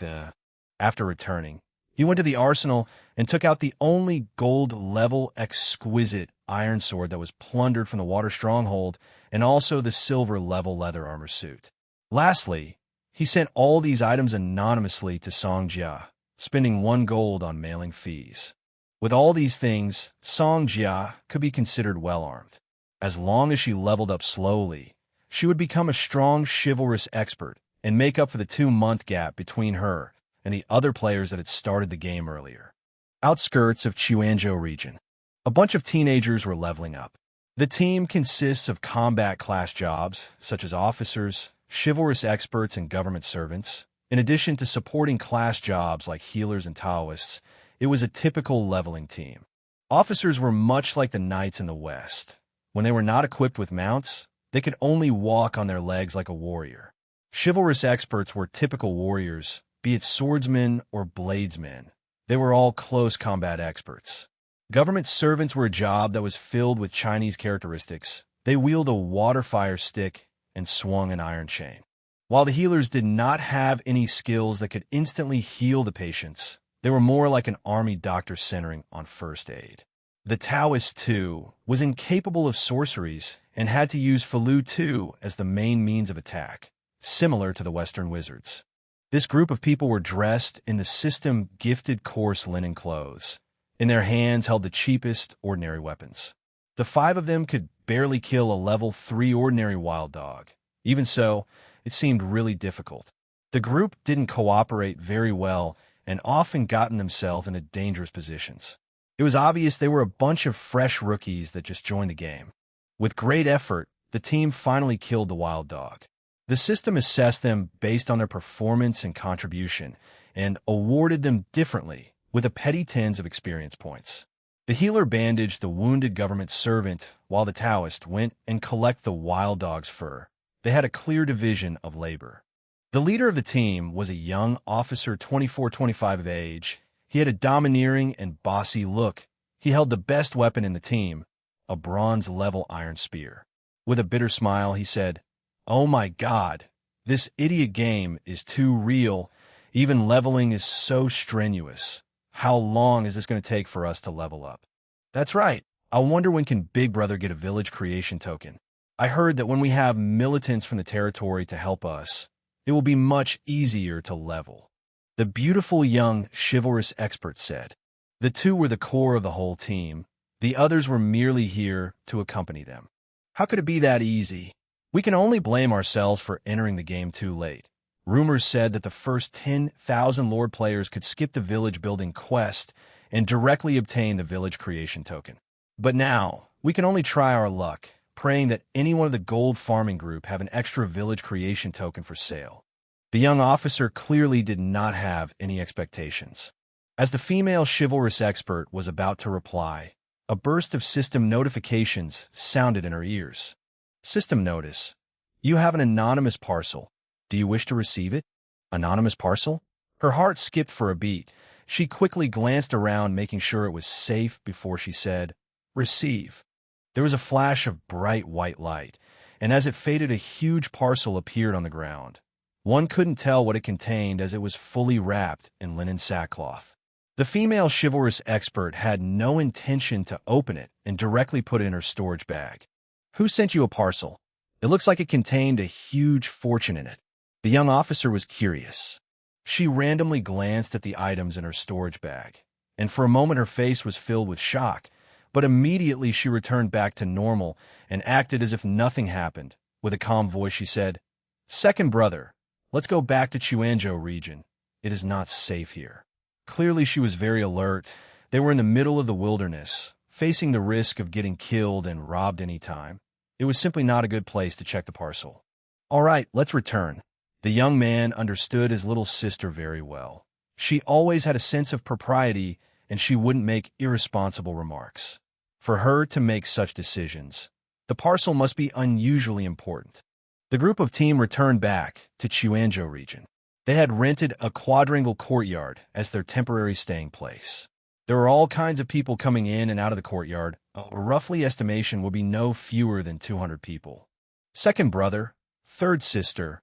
After returning, he went to the arsenal and took out the only gold-level exquisite iron sword that was plundered from the water stronghold, and also the silver-level leather armor suit. Lastly, he sent all these items anonymously to Songjia, spending 1 gold on mailing fees. With all these things, Songjia could be considered well-armed. As long as she leveled up slowly, she would become a strong chivalrous expert and make up for the 2-month gap between her and the other players that had started the game earlier. Outskirts of Chuanzhou region. A bunch of teenagers were leveling up. The team consists of combat class jobs, such as officers, chivalrous experts, and government servants. In addition to supporting class jobs like healers and Taoists, it was a typical leveling team. Officers were much like the knights in the West. When they were not equipped with mounts, they could only walk on their legs like a warrior. Chivalrous experts were typical warriors, be it swordsmen or bladesmen. They were all close combat experts. Government servants were a job that was filled with Chinese characteristics. They wielded a water fire stick and swung an iron chain. While the healers did not have any skills that could instantly heal the patients, they were more like an army doctor centering on first aid. The Taoist, too, was incapable of sorceries and had to use Falu, too, as the main means of attack, similar to the Western wizards. This group of people were dressed in the system-gifted coarse linen clothes. In their hands held the cheapest ordinary weapons. The 5 of them could barely kill a level 3 ordinary wild dog. Even so, it seemed really difficult. The group didn't cooperate very well and often gotten themselves into dangerous positions. It was obvious they were a bunch of fresh rookies that just joined the game. With great effort, the team finally killed the wild dog. The system assessed them based on their performance and contribution, and awarded them differently with a petty tens of experience points. The healer bandaged the wounded government servant, while the Taoist went and collected the wild dog's fur. They had a clear division of labor. The leader of the team was a young officer 24-25 of age. He had a domineering and bossy look. He held the best weapon in the team, a bronze-level iron spear. With a bitter smile, he said, "Oh my God, this idiot game is too real. Even leveling is so strenuous. How long is this going to take for us to level up?" "That's right. I wonder when can Big Brother get a village creation token. I heard that when we have militants from the territory to help us, it will be much easier to level," the beautiful young chivalrous expert said. The 2 were the core of the whole team. The others were merely here to accompany them. How could it be that easy? We can only blame ourselves for entering the game too late. Rumors said that the first 10,000 Lord players could skip the village building quest and directly obtain the village creation token. But now, we can only try our luck, praying that anyone of the gold farming group have an extra village creation token for sale. The young officer clearly did not have any expectations. As the female chivalrous expert was about to reply, a burst of system notifications sounded in her ears. System notice. You have an anonymous parcel. Do you wish to receive it? Anonymous parcel? Her heart skipped for a beat. She quickly glanced around, making sure it was safe before she said, "Receive." There was a flash of bright white light, and as it faded, a huge parcel appeared on the ground. One couldn't tell what it contained as it was fully wrapped in linen sackcloth. The female chivalrous expert had no intention to open it and directly put it in her storage bag. "Who sent you a parcel?" It looks like it contained a huge fortune in it. The young officer was curious. She randomly glanced at the items in her storage bag, and for a moment her face was filled with shock, but immediately she returned back to normal and acted as if nothing happened. With a calm voice, she said, "Second brother, let's go back to Chuanzhou region. It is not safe here." Clearly she was very alert. They were in the middle of the wilderness, facing the risk of getting killed and robbed any time. It was simply not a good place to check the parcel. "All right, let's return." The young man understood his little sister very well. She always had a sense of propriety, and she wouldn't make irresponsible remarks. For her to make such decisions, the parcel must be unusually important. The group of team returned back to Chuanzhou region. They had rented a quadrangle courtyard as their temporary staying place. There were all kinds of people coming in and out of the courtyard. A roughly estimation would be no fewer than 200 people. "Second brother, third sister,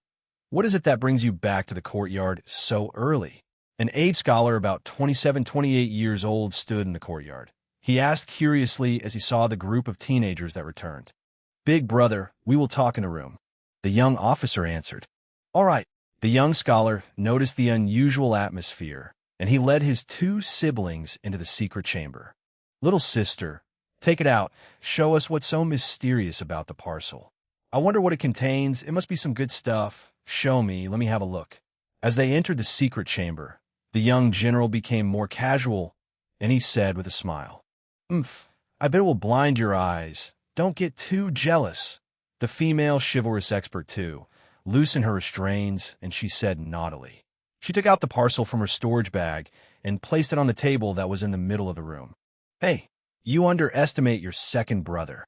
what is it that brings you back to the courtyard so early?" An aged scholar about 27, 28 years old stood in the courtyard. He asked curiously as he saw the group of teenagers that returned. "Big brother, we will talk in the room." The young officer answered. "All right." The young scholar noticed the unusual atmosphere, and he led his two siblings into the secret chamber. "Little sister, take it out. Show us what's so mysterious about the parcel. I wonder what it contains. It must be some good stuff. Show me. Let me have a look." As they entered the secret chamber, the young general became more casual, and he said with a smile, I bet it will blind your eyes. Don't get too jealous." The female chivalrous expert, too, loosened her restraints, and she said naughtily. She took out the parcel from her storage bag and placed it on the table that was in the middle of the room. "Hey, you underestimate your second brother."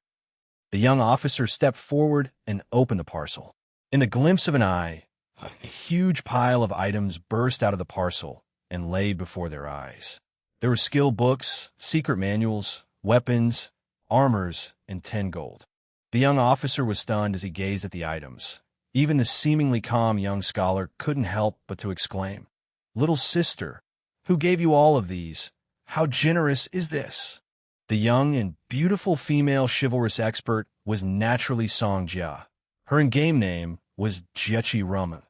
The young officer stepped forward and opened the parcel. In the glimpse of an eye, a huge pile of items burst out of the parcel and laid before their eyes. There were skill books, secret manuals, weapons, armors, and 10 gold. The young officer was stunned as he gazed at the items. Even the seemingly calm young scholar couldn't help but to exclaim, "Little sister, who gave you all of these? How generous is this?" The young and beautiful female chivalrous expert was naturally Song Jia. Her in-game name was Jiechi Roma,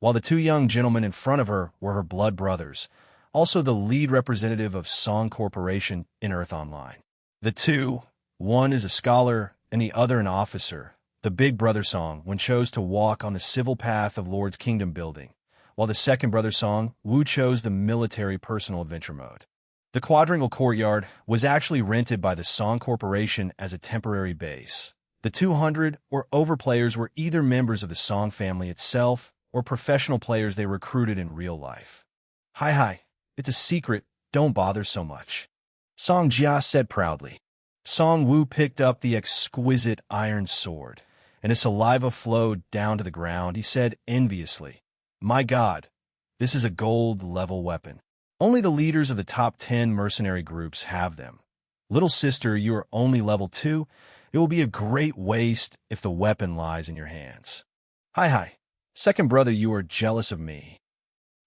while the two young gentlemen in front of her were her blood brothers, also the lead representative of Song Corporation in Earth Online. The two, one is a scholar and the other an officer, the big brother Song, when chose to walk on the civil path of Lord's Kingdom building, while the second brother Song, Wu, chose the military personal adventure mode. The quadrangle courtyard was actually rented by the Song Corporation as a temporary base. The 200 or over players were either members of the Song family itself or professional players they recruited in real life. Hi, it's a secret, don't bother so much," Song Jia said proudly. Song Wu picked up the exquisite iron sword, and his saliva flowed down to the ground. He said enviously, "My God, this is a gold-level weapon. Only the leaders of the top 10 mercenary groups have them. Little sister, you are only level 2. It will be a great waste if the weapon lies in your hands." Hi, second brother, you are jealous of me."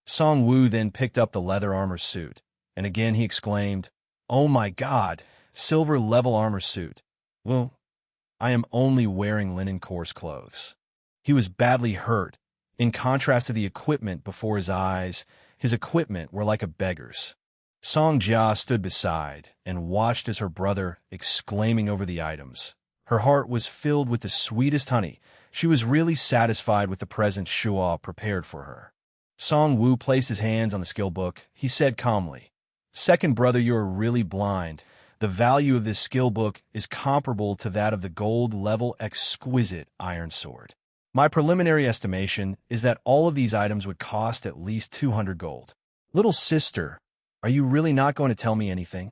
Song Wu then picked up the leather armor suit, and again he exclaimed, "Oh my God, silver-level armor suit. Well, I am only wearing linen coarse clothes." He was badly hurt. In contrast to the equipment before his eyes, his equipment were like a beggar's. Song Jia stood beside and watched as her brother exclaiming over the items. Her heart was filled with the sweetest honey. She was really satisfied with the present Shuo prepared for her. Song Wu placed his hands on the skill book. He said calmly, "Second brother, you are really blind. The value of this skill book is comparable to that of the gold-level exquisite iron sword. My preliminary estimation is that all of these items would cost at least 200 gold. Little sister, are you really not going to tell me anything?"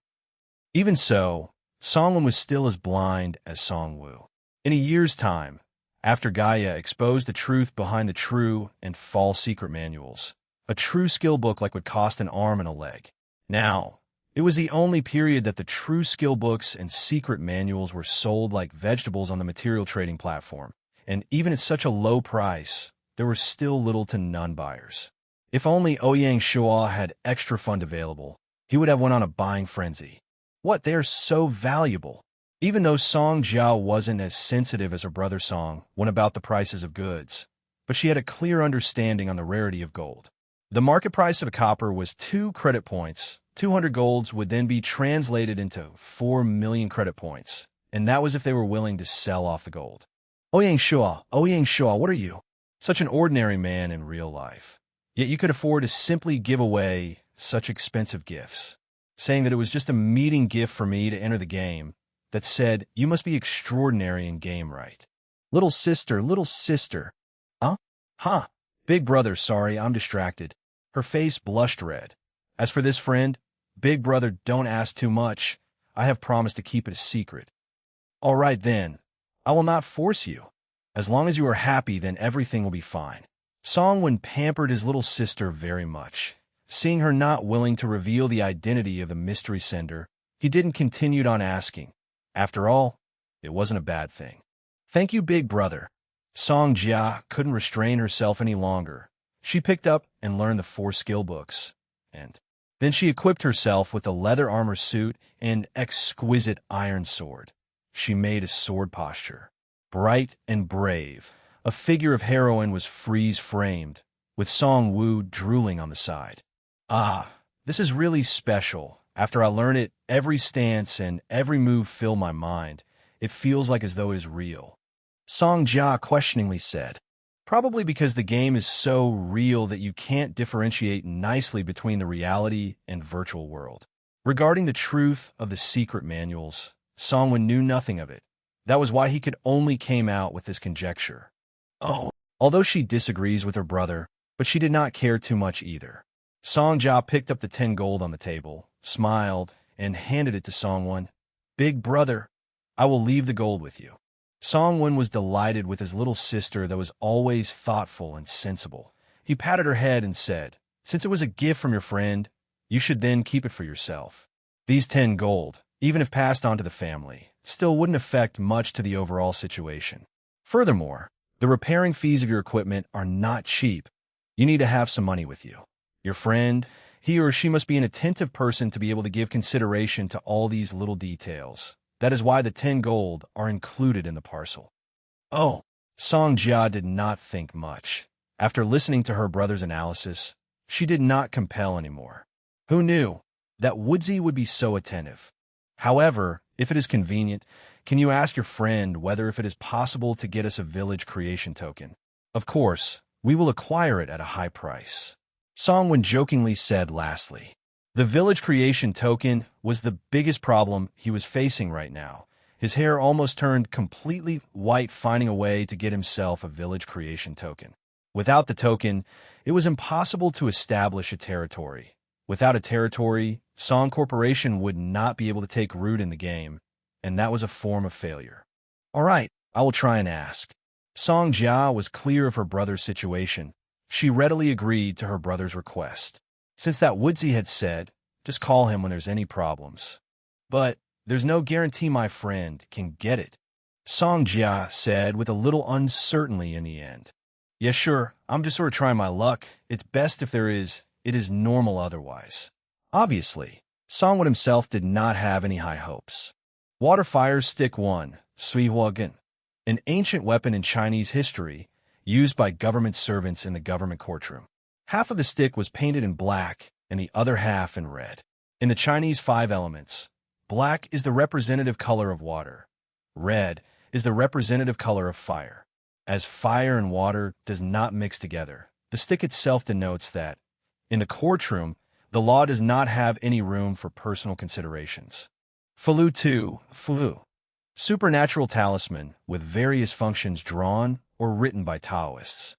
Even so, Song Wu was still as blind as Song Wu. In a year's time, after Gaia exposed the truth behind the true and false secret manuals, a true skill book like would cost an arm and a leg. Now, it was the only period that the true skill books and secret manuals were sold like vegetables on the material trading platform, and even at such a low price, there were still little to none buyers. If only Ouyang Shuo had extra fund available, he would have went on a buying frenzy. What, they are so valuable. Even though Song Jia wasn't as sensitive as her brother Song when about the prices of goods, but she had a clear understanding on the rarity of gold. The market price of a copper was 2 credit points. 200 golds would then be translated into 4 million credit points, and that was if they were willing to sell off the gold. Ouyang Shuo, what are you? Such an ordinary man in real life. Yet you could afford to simply give away such expensive gifts, saying that it was just a meeting gift for me to enter the game, that said, you must be extraordinary in game right. Little sister. Huh? Huh. Big brother, sorry, I'm distracted. Her face blushed red. As for this friend, big brother, don't ask too much. I have promised to keep it a secret. All right then. I will not force you. As long as you are happy, then everything will be fine. Songwon pampered his little sister very much. Seeing her not willing to reveal the identity of the mystery sender, he didn't continue on asking. After all, it wasn't a bad thing. Thank you, big brother. Song Jia couldn't restrain herself any longer. She picked up and learned the 4 skill books, and then she equipped herself with a leather armor suit and exquisite iron sword. She made a sword posture. Bright and brave, a figure of heroine was freeze-framed, with Song Wu drooling on the side. Ah, this is really special. After I learn it, every stance and every move fill my mind. It feels like as though it is real. Song Jia questioningly said, probably because the game is so real that you can't differentiate nicely between the reality and virtual world. Regarding the truth of the secret manuals, Songwon knew nothing of it. That was why he could only came out with this conjecture. Oh, although she disagrees with her brother, but she did not care too much either. Song Jia picked up the 10 gold on the table, smiled, and handed it to Songwon. Big brother, I will leave the gold with you. Songwon was delighted with his little sister that was always thoughtful and sensible. He patted her head and said, since it was a gift from your friend, you should then keep it for yourself. These 10 gold, even if passed on to the family, still wouldn't affect much to the overall situation. Furthermore, the repairing fees of your equipment are not cheap. You need to have some money with you. Your friend, he or she must be an attentive person to be able to give consideration to all these little details. That is why the 10 gold are included in the parcel. Oh, Song Jia did not think much. After listening to her brother's analysis, she did not compel anymore. Who knew that Woodsy would be so attentive? However, if it is convenient, can you ask your friend whether if it is possible to get us a village creation token? Of course, we will acquire it at a high price. Songwon jokingly said lastly. The village creation token was the biggest problem he was facing right now. His hair almost turned completely white finding a way to get himself a village creation token. Without the token, it was impossible to establish a territory. Without a territory, Song Corporation would not be able to take root in the game, and that was a form of failure. All right, I will try and ask. Song Jia was clear of her brother's situation. She readily agreed to her brother's request. Since that Woodsy had said, just call him when there's any problems. But there's no guarantee my friend can get it. Song Jia said with a little uncertainty in the end. Yeah, sure, I'm just sort of trying my luck. It's best if it is normal otherwise. Obviously, Songwon himself did not have any high hopes. Water Fire Stick 1, Sui Huagen, an ancient weapon in Chinese history used by government servants in the government courtroom. Half of the stick was painted in black and the other half in red. In the Chinese 5 elements, black is the representative color of water. Red is the representative color of fire. As fire and water does not mix together, the stick itself denotes that, in the courtroom, the law does not have any room for personal considerations. Fulu 2, Fulu. Supernatural talisman with various functions drawn or written by Taoists.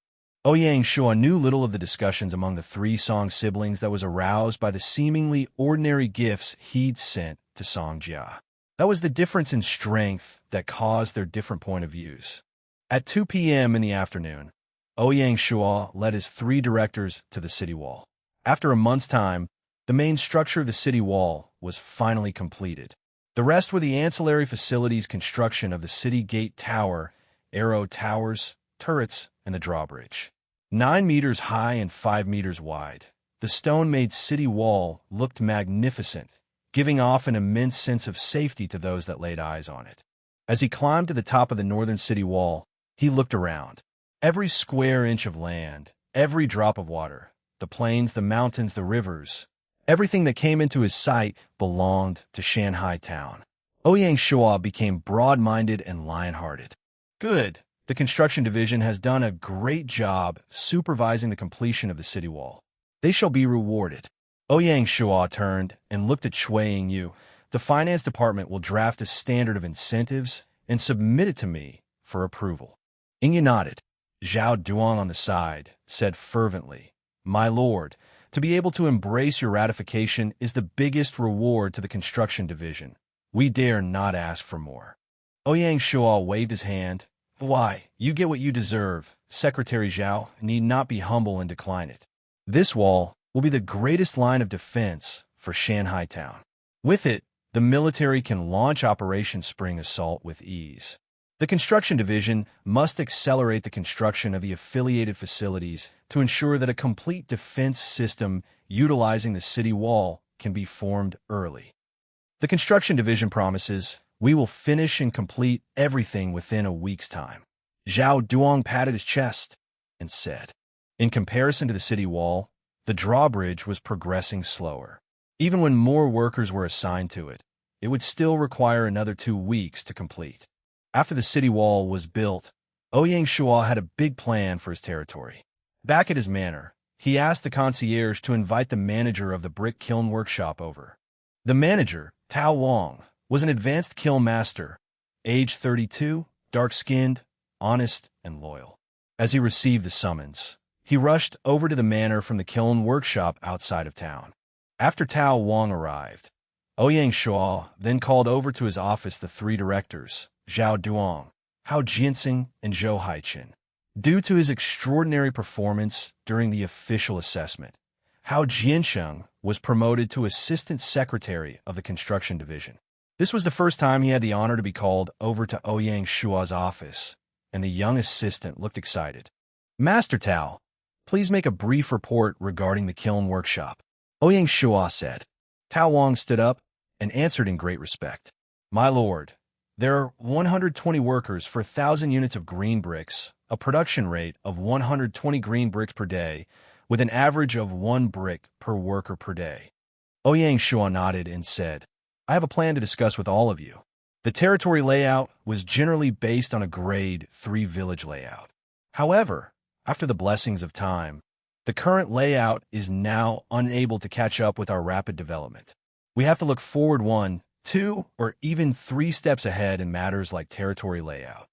Ouyang Shuo knew little of the discussions among the 3 Song siblings that was aroused by the seemingly ordinary gifts he'd sent to Song Jia. That was the difference in strength that caused their different point of views. At 2 p.m. in the afternoon, Ouyang Shuo led his 3 directors to the city wall. After a month's time, the main structure of the city wall was finally completed. The rest were the ancillary facilities construction of the city gate tower, arrow towers, turrets, and the drawbridge. 9 meters high and 5 meters wide, the stone-made city wall looked magnificent, giving off an immense sense of safety to those that laid eyes on it. As he climbed to the top of the northern city wall, he looked around. Every square inch of land, every drop of water, the plains, the mountains, the rivers, everything that came into his sight belonged to Shanghai town. Ouyang Shuo became broad-minded and lion-hearted. Good. The construction division has done a great job supervising the completion of the city wall. They shall be rewarded. Ouyang Shuo turned and looked at Shui Yingyu. The finance department will draft a standard of incentives and submit it to me for approval. Yingyu nodded. Zhao Duong on the side said fervently, "My lord, to be able to embrace your ratification is the biggest reward to the construction division. We dare not ask for more." Ouyang Shuo waved his hand. "Why, you get what you deserve. Secretary Zhao need not be humble and decline it. This wall will be the greatest line of defense for Shanghai town. With it, the military can launch Operation Spring Assault with ease. The construction division must accelerate the construction of the affiliated facilities to ensure that a complete defense system utilizing the city wall can be formed early. The construction division promises we will finish and complete everything within a week's time." Zhao Duong patted his chest and said, in comparison to the city wall, the drawbridge was progressing slower. Even when more workers were assigned to it, it would still require another 2 weeks to complete. After the city wall was built, Ouyang Shuo had a big plan for his territory. Back at his manor, he asked the concierge to invite the manager of the brick kiln workshop over. The manager, Tao Wang, was an advanced kiln master, age 32, dark-skinned, honest, and loyal. As he received the summons, he rushed over to the manor from the kiln workshop outside of town. After Tao Wang arrived, Ouyang Shuo then called over to his office the 3 directors, Zhao Duong, Hao Jianxing, and Zhou Haiqin. Due to his extraordinary performance during the official assessment, Hao Jianxing was promoted to assistant secretary of the construction division. This was the first time he had the honor to be called over to Ouyang Shuo's office, and the young assistant looked excited. "Master Tao, please make a brief report regarding the kiln workshop," Ouyang Shuo said. Tao Wang stood up and answered in great respect. "My lord, there are 120 workers for 1,000 units of green bricks, a production rate of 120 green bricks per day, with an average of 1 brick per worker per day." Ouyang Shuo nodded and said, "I have a plan to discuss with all of you." The territory layout was generally based on a grade 3 village layout. However, after the blessings of time, the current layout is now unable to catch up with our rapid development. We have to look forward 1, 2, or even 3 steps ahead in matters like territory layout.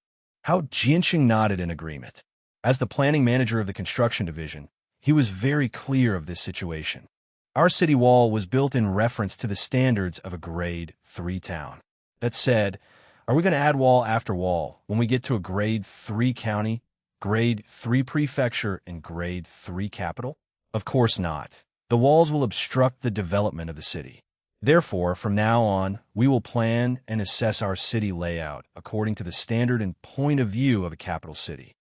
Hao Jianxing nodded in agreement. As the planning manager of the construction division, he was very clear of this situation. Our city wall was built in reference to the standards of a grade 3 town. That said, are we going to add wall after wall when we get to a grade 3 county, grade 3 prefecture, and grade 3 capital? Of course not. The walls will obstruct the development of the city. Therefore, from now on, we will plan and assess our city layout according to the standard and point of view of a capital city.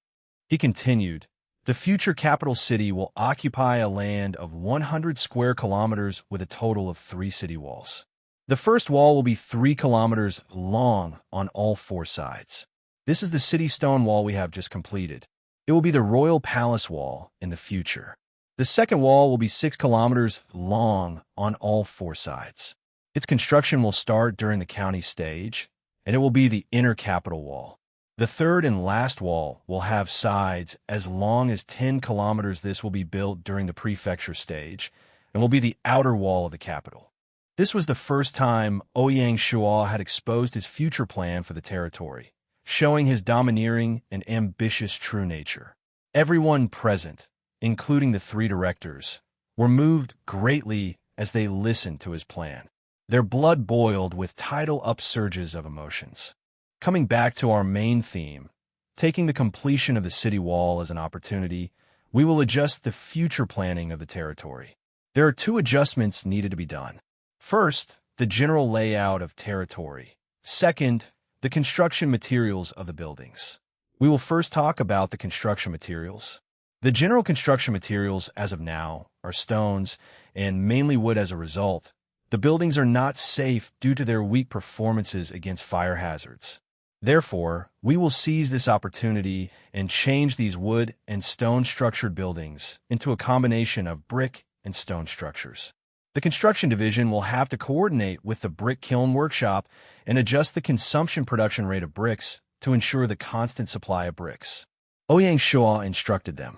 He continued, "The future capital city will occupy a land of 100 square kilometers with a total of 3 city walls. The first wall will be 3 kilometers long on all 4 sides. This is the city stone wall we have just completed. It will be the royal palace wall in the future. The second wall will be 6 kilometers long on all 4 sides. Its construction will start during the county stage, and it will be the inner capital wall. The third and last wall will have sides as long as 10 kilometers. This will be built during the prefecture stage and will be the outer wall of the capital." This was the first time Ouyang Shuo had exposed his future plan for the territory, showing his domineering and ambitious true nature. Everyone present, including the 3 directors, were moved greatly as they listened to his plan. Their blood boiled with tidal upsurges of emotions. Coming back to our main theme, taking the completion of the city wall as an opportunity, we will adjust the future planning of the territory. There are 2 adjustments needed to be done. First, the general layout of territory. Second, the construction materials of the buildings. We will first talk about the construction materials. The general construction materials as of now are stones and mainly wood. As a result, The buildings are not safe due to their weak performances against fire hazards. Therefore, we will seize this opportunity and change these wood and stone structured buildings into a combination of brick and stone structures. The construction division will have to coordinate with the brick kiln workshop and adjust the consumption production rate of bricks to ensure the constant supply of bricks. Ouyang Shuo instructed them.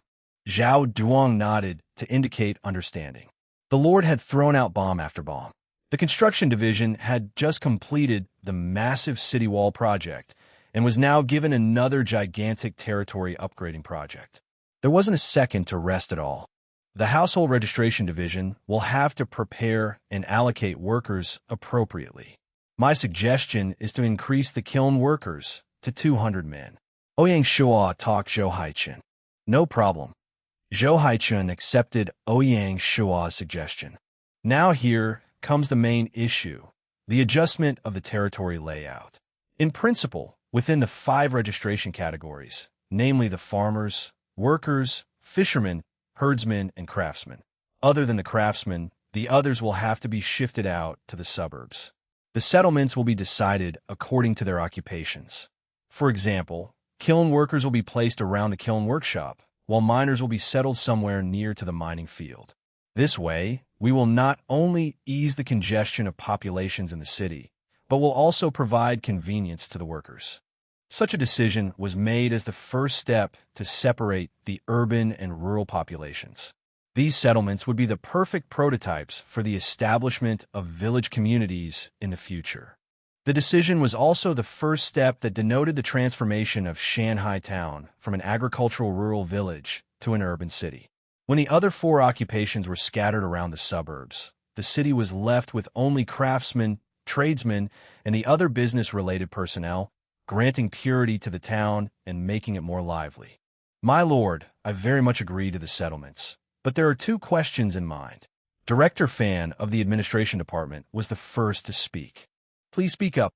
Zhao Duong nodded to indicate understanding. The Lord had thrown out bomb after bomb. The construction division had just completed the massive city wall project and was now given another gigantic territory upgrading project. There wasn't a second to rest at all. The household registration division will have to prepare and allocate workers appropriately. My suggestion is to increase the kiln workers to 200 men. Ouyang Shuo talked Zhou Haichun. No problem. Zhou Haichun accepted Ouyang Shuo's suggestion. Now here comes the main issue, the adjustment of the territory layout. In principle, within the 5 registration categories, namely the farmers, workers, fishermen, herdsmen, and craftsmen. Other than the craftsmen, the others will have to be shifted out to the suburbs. The settlements will be decided according to their occupations. For example, kiln workers will be placed around the kiln workshop, while miners will be settled somewhere near to the mining field. This way, we will not only ease the congestion of populations in the city, but will also provide convenience to the workers. Such a decision was made as the first step to separate the urban and rural populations. These settlements would be the perfect prototypes for the establishment of village communities in the future. The decision was also the first step that denoted the transformation of Shanghai town from an agricultural rural village to an urban city. When the other 4 occupations were scattered around the suburbs, the city was left with only craftsmen, tradesmen, and the other business-related personnel, granting purity to the town and making it more lively. My lord, I very much agree to the settlements, but there are 2 questions in mind. Director Fan of the Administration Department was the first to speak. Please speak up.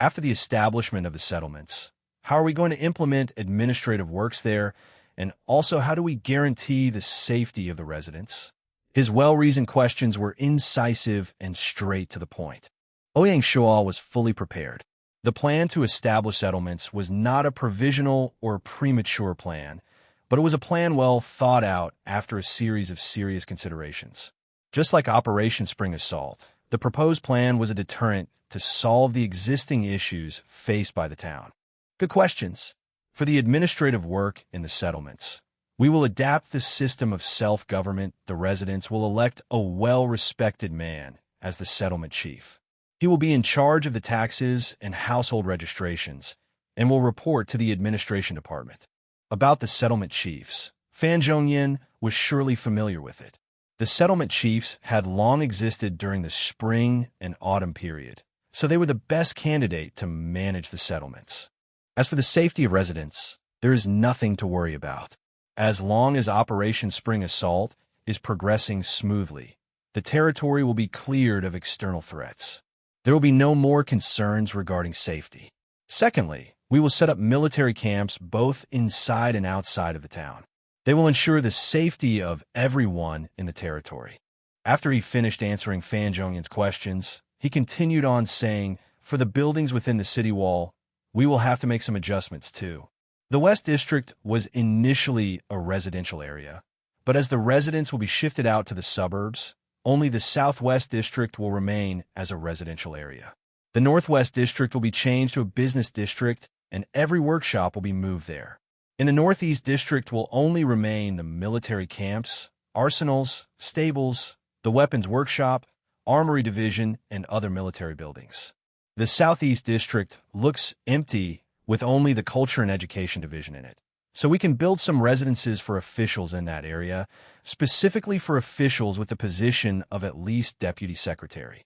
After the establishment of the settlements, how are we going to implement administrative works there, and also how do we guarantee the safety of the residents? His well-reasoned questions were incisive and straight to the point. Ouyang Shuo was fully prepared. The plan to establish settlements was not a provisional or premature plan, but it was a plan well thought out after a series of serious considerations. Just like Operation Spring Assault, the proposed plan was a deterrent to solve the existing issues faced by the town. Good questions. For the administrative work in the settlements, we will adapt the system of self-government. The residents will elect a well-respected man as the settlement chief. He will be in charge of the taxes and household registrations and will report to the administration department. About the settlement chiefs, Fan Zhongyan was surely familiar with it. The settlement chiefs had long existed during the spring and autumn period, so they were the best candidate to manage the settlements. As for the safety of residents, there is nothing to worry about. As long as Operation Spring Assault is progressing smoothly, the territory will be cleared of external threats. There will be no more concerns regarding safety. Secondly, we will set up military camps both inside and outside of the town. They will ensure the safety of everyone in the territory. After he finished answering Fan Zhongyan's questions, he continued on saying, for the buildings within the city wall, we will have to make some adjustments too. The West District was initially a residential area, but as the residents will be shifted out to the suburbs, only the Southwest District will remain as a residential area. The Northwest District will be changed to a business district, and every workshop will be moved there. In the Northeast District will only remain the military camps, arsenals, stables, the weapons workshop, armory division, and other military buildings. The Southeast District looks empty with only the Culture and Education Division in it. So we can build some residences for officials in that area, specifically for officials with the position of at least Deputy Secretary.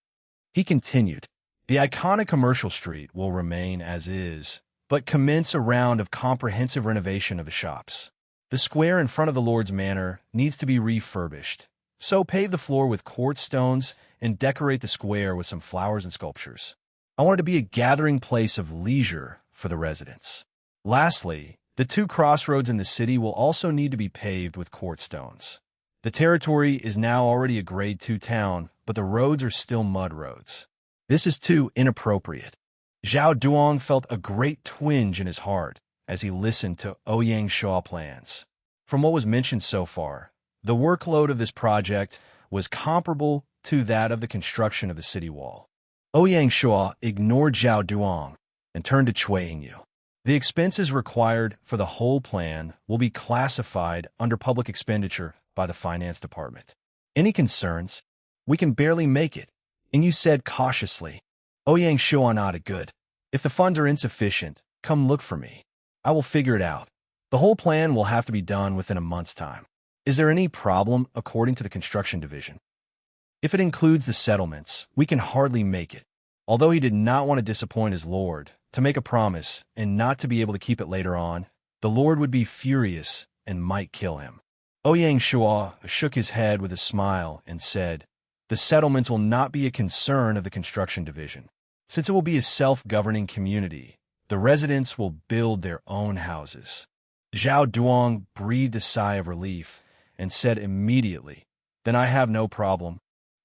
He continued, the iconic commercial street will remain as is, but commence a round of comprehensive renovation of the shops. The square in front of the Lord's Manor needs to be refurbished, so pave the floor with quartz stones and decorate the square with some flowers and sculptures. I want it to be a gathering place of leisure for the residents. Lastly, the 2 crossroads in the city will also need to be paved with quartz stones. The territory is now already a grade 2 town, but the roads are still mud roads. This is too inappropriate. Zhao Duong felt a great twinge in his heart as he listened to Ouyang Shuo plans. From what was mentioned so far, the workload of this project was comparable to that of the construction of the city wall. Ouyang Shuo ignored Zhao Duong and turned to Cui Yingyu. The expenses required for the whole plan will be classified under public expenditure by the finance department. Any concerns? We can barely make it. And you said cautiously. Ouyang Shuo nodded. Good. If the funds are insufficient, come look for me. I will figure it out. The whole plan will have to be done within a month's time. Is there any problem according to the construction division? If it includes the settlements, we can hardly make it. Although he did not want to disappoint his lord, to make a promise and not to be able to keep it later on, the lord would be furious and might kill him. Ouyang Shuo shook his head with a smile and said, the settlements will not be a concern of the construction division. Since it will be a self-governing community, the residents will build their own houses. Zhao Duong breathed a sigh of relief and said immediately, then I have no problem.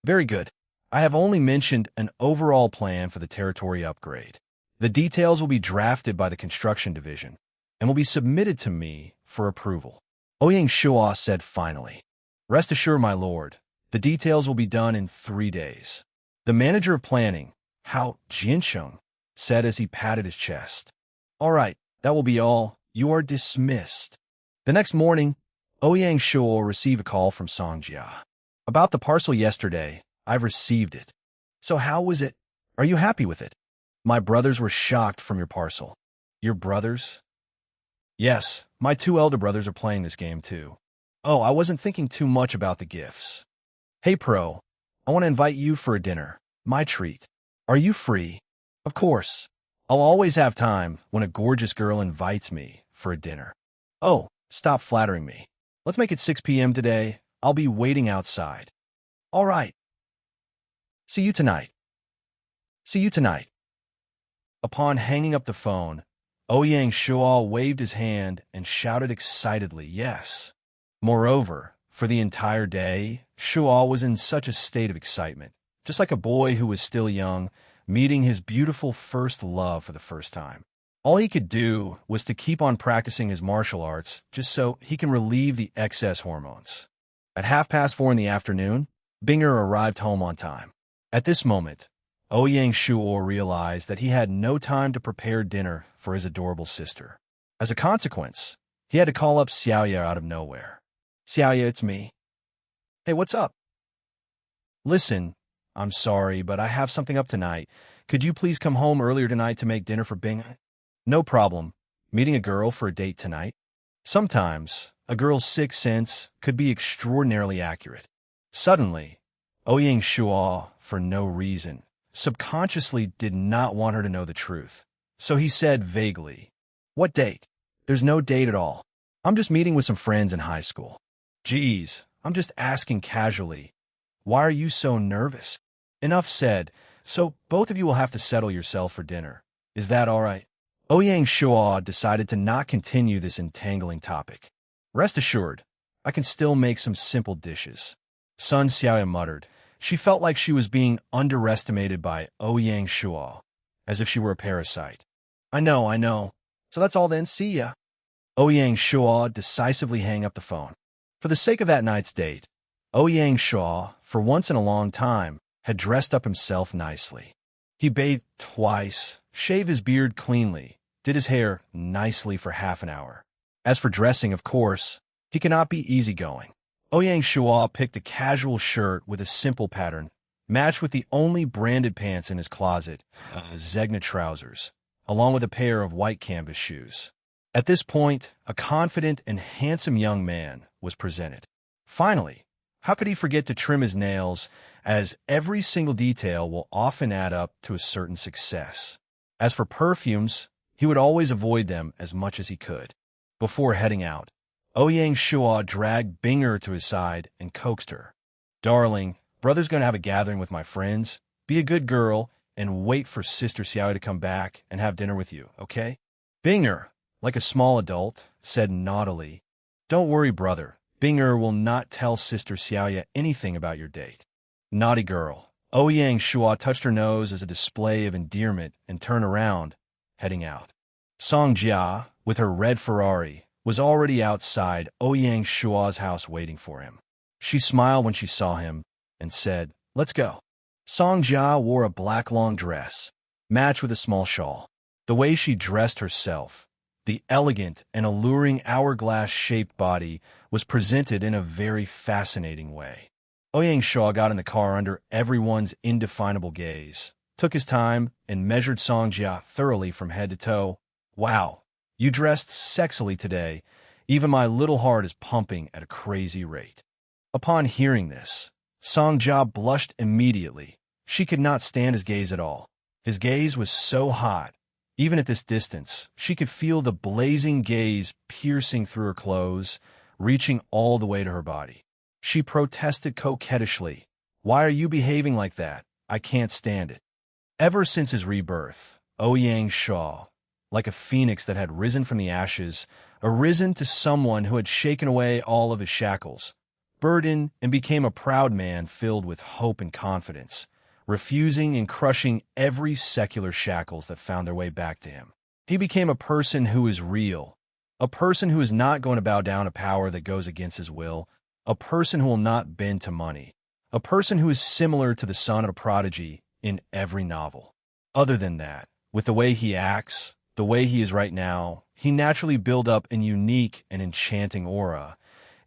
Very good. I have only mentioned an overall plan for the territory upgrade. The details will be drafted by the construction division and will be submitted to me for approval. Ouyang Shuo said finally, rest assured, my lord, the details will be done in 3 days. The manager of planning, Hao Jiansheng, said as he patted his chest. All right, that will be all. You are dismissed. The next morning, Ouyang Shuo received a call from Songjia. About the parcel yesterday, I've received it. So how was it? Are you happy with it? My brothers were shocked from your parcel. Your brothers? Yes, my 2 elder brothers are playing this game too. Oh, I wasn't thinking too much about the gifts. Hey Pro, I want to invite you for a dinner. My treat. Are you free? Of course. I'll always have time when a gorgeous girl invites me for a dinner. Oh, stop flattering me. Let's make it 6 p.m. today. I'll be waiting outside. All right. See you tonight. See you tonight. Upon hanging up the phone, Ouyang Shuo waved his hand and shouted excitedly, yes. Moreover, for the entire day, Shuo was in such a state of excitement, just like a boy who was still young, meeting his beautiful first love for the first time. All he could do was to keep on practicing his martial arts just so he can relieve the excess hormones. At 4:30 in the afternoon, Binger arrived home on time. At this moment, Ouyang Shuo realized that he had no time to prepare dinner for his adorable sister. As a consequence, he had to call up Xiaoya out of nowhere. Xiaoya, it's me. Hey, what's up? Listen, I'm sorry, but I have something up tonight. Could you please come home earlier tonight to make dinner for Bing? No problem. Meeting a girl for a date tonight? Sometimes, a girl's sixth sense could be extraordinarily accurate. Suddenly, Ouyang Shuo, for no reason, subconsciously did not want her to know the truth. So he said vaguely, what date? There's no date at all. I'm just meeting with some friends in high school. Geez, I'm just asking casually. Why are you so nervous? Enough said, so both of you will have to settle yourself for dinner. Is that all right? Ouyang Shuo decided to not continue this entangling topic. Rest assured, I can still make some simple dishes. Sun Xiaoya muttered. She felt like she was being underestimated by Ouyang Shuo, as if she were a parasite. I know. So that's all then, see ya. Ouyang Shuo decisively hung up the phone. For the sake of that night's date, Ouyang Shuo, for once in a long time, had dressed up himself nicely. He bathed twice, shaved his beard cleanly, did his hair nicely for half an hour. As for dressing, of course, he cannot be easygoing. Ouyang Shuo picked a casual shirt with a simple pattern, matched with the only branded pants in his closet, Zegna trousers, along with a pair of white canvas shoes. At this point, a confident and handsome young man was presented. Finally, how could he forget to trim his nails, as every single detail will often add up to a certain success. As for perfumes, he would always avoid them as much as he could. Before heading out, Ouyang Shuo dragged Binger to his side and coaxed her. Darling, brother's going to have a gathering with my friends. Be a good girl and wait for Sister Xiaoya to come back and have dinner with you, okay? Binger, like a small adult, said naughtily, Don't worry, brother. Binger will not tell Sister Xiaoya anything about your date. Naughty girl. Ouyang Shuo touched her nose as a display of endearment and turned around, heading out. Song Jia, with her red Ferrari, was already outside Ouyang Shuo's house waiting for him. She smiled when she saw him and said, "Let's go." Song Jia wore a black long dress, matched with a small shawl. The way she dressed herself, the elegant and alluring hourglass-shaped body, was presented in a very fascinating way. Ouyang Shuo got in the car under everyone's indefinable gaze, took his time, and measured Song Jia thoroughly from head to toe. "Wow, you dressed sexily today. Even my little heart is pumping at a crazy rate." Upon hearing this, Song Jia blushed immediately. She could not stand his gaze at all. His gaze was so hot. Even at this distance, she could feel the blazing gaze piercing through her clothes, reaching all the way to her body. She protested coquettishly, "Why are you behaving like that? I can't stand it." Ever since his rebirth, Ouyang Shuo, like a phoenix that had risen from the ashes, arisen to someone who had shaken away all of his shackles, burdened, and became a proud man filled with hope and confidence, refusing and crushing every secular shackles that found their way back to him. He became a person who is real, a person who is not going to bow down to power that goes against his will, a person who will not bend to money, a person who is similar to the son of a prodigy in every novel. Other than that, with the way he acts, the way he is right now, he naturally built up an unique and enchanting aura,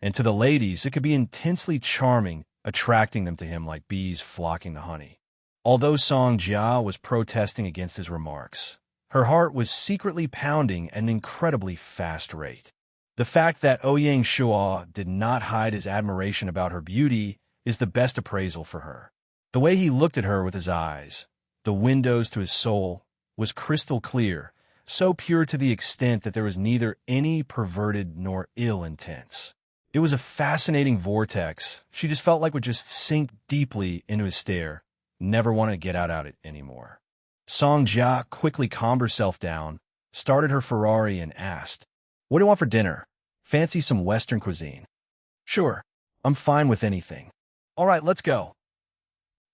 and to the ladies it could be intensely charming, attracting them to him like bees flocking to honey. Although Song Jia was protesting against his remarks, her heart was secretly pounding at an incredibly fast rate. The fact that Ouyang Shuo did not hide his admiration about her beauty is the best appraisal for her. The way he looked at her with his eyes, the windows to his soul, was crystal clear, so pure to the extent that there was neither any perverted nor ill intents. It was a fascinating vortex. She just felt like would just sink deeply into his stare, never want to get out of it anymore. Song Jia quickly calmed herself down, started her Ferrari, and asked, "What do you want for dinner? Fancy some Western cuisine?" "Sure, I'm fine with anything." "All right, let's go."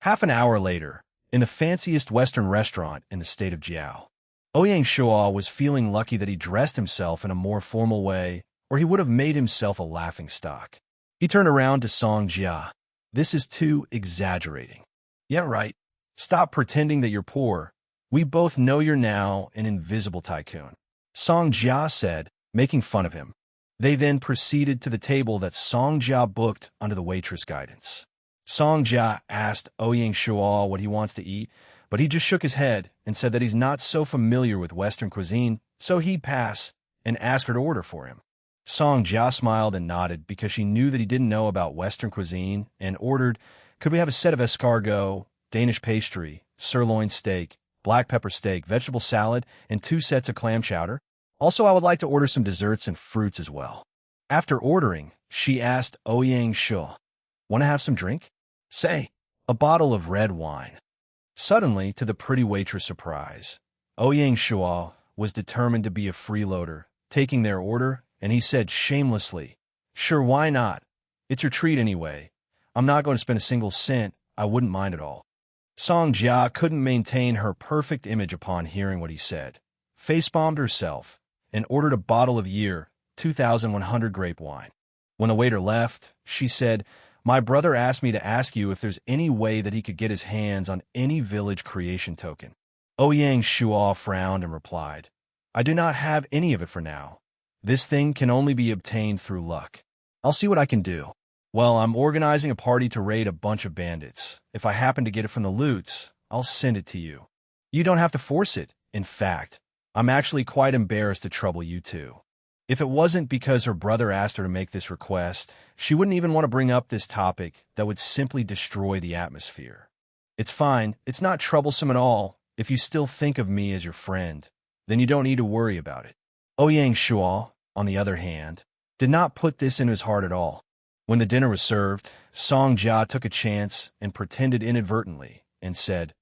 Half an hour later, in the fanciest Western restaurant in the state of Jiao, Ouyang Shuo was feeling lucky that he dressed himself in a more formal way, or he would have made himself a laughingstock. He turned around to Song Jia. "This is too exaggerating." "Yeah, right. Stop pretending that you're poor. We both know you're now an invisible tycoon," Song Jia said, making fun of him. They then proceeded to the table that Song Jia booked under the waitress guidance. Song Jia asked Ouyang Shuo what he wants to eat, but he just shook his head and said that he's not so familiar with Western cuisine, so he'd pass and ask her to order for him. Song Jia smiled and nodded because she knew that he didn't know about Western cuisine and ordered, "Could we have a set of escargot, Danish pastry, sirloin steak, black pepper steak, vegetable salad, and 2 sets of clam chowder? Also, I would like to order some desserts and fruits as well." After ordering, she asked Ouyang Shuo, "Want to have some drink?" "Say, a bottle of red wine." Suddenly, to the pretty waitress' surprise, Ouyang Shuo was determined to be a freeloader, taking their order, and he said shamelessly, "Sure, why not? It's your treat anyway. I'm not going to spend a single cent. I wouldn't mind at all." Song Jia couldn't maintain her perfect image upon hearing what he said, face-bombed herself, and ordered a bottle of year 2100 grape wine. When the waiter left, she said, "My brother asked me to ask you if there's any way that he could get his hands on any village creation token." Ouyang Shuo frowned and replied, "I do not have any of it for now. This thing can only be obtained through luck. I'll see what I can do. Well, I'm organizing a party to raid a bunch of bandits. If I happen to get it from the loots, I'll send it to you. You don't have to force it. In fact, I'm actually quite embarrassed to trouble you two." If it wasn't because her brother asked her to make this request, she wouldn't even want to bring up this topic that would simply destroy the atmosphere. "It's fine. It's not troublesome at all. If you still think of me as your friend, then you don't need to worry about it." Ouyang Shuo, on the other hand, did not put this into his heart at all. When the dinner was served, Song Jia took a chance and pretended inadvertently and said,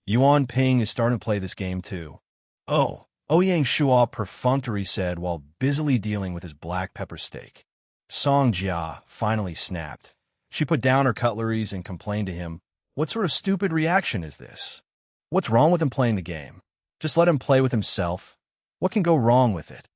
"Yuan Ping is starting to play this game too." "Oh," Ouyang Shuo perfunctorily said while busily dealing with his black pepper steak. Song Jia finally snapped. She put down her cutleries and complained to him. What sort of stupid reaction is this? What's wrong with him playing the game? Just let him play with himself. What can go wrong with it?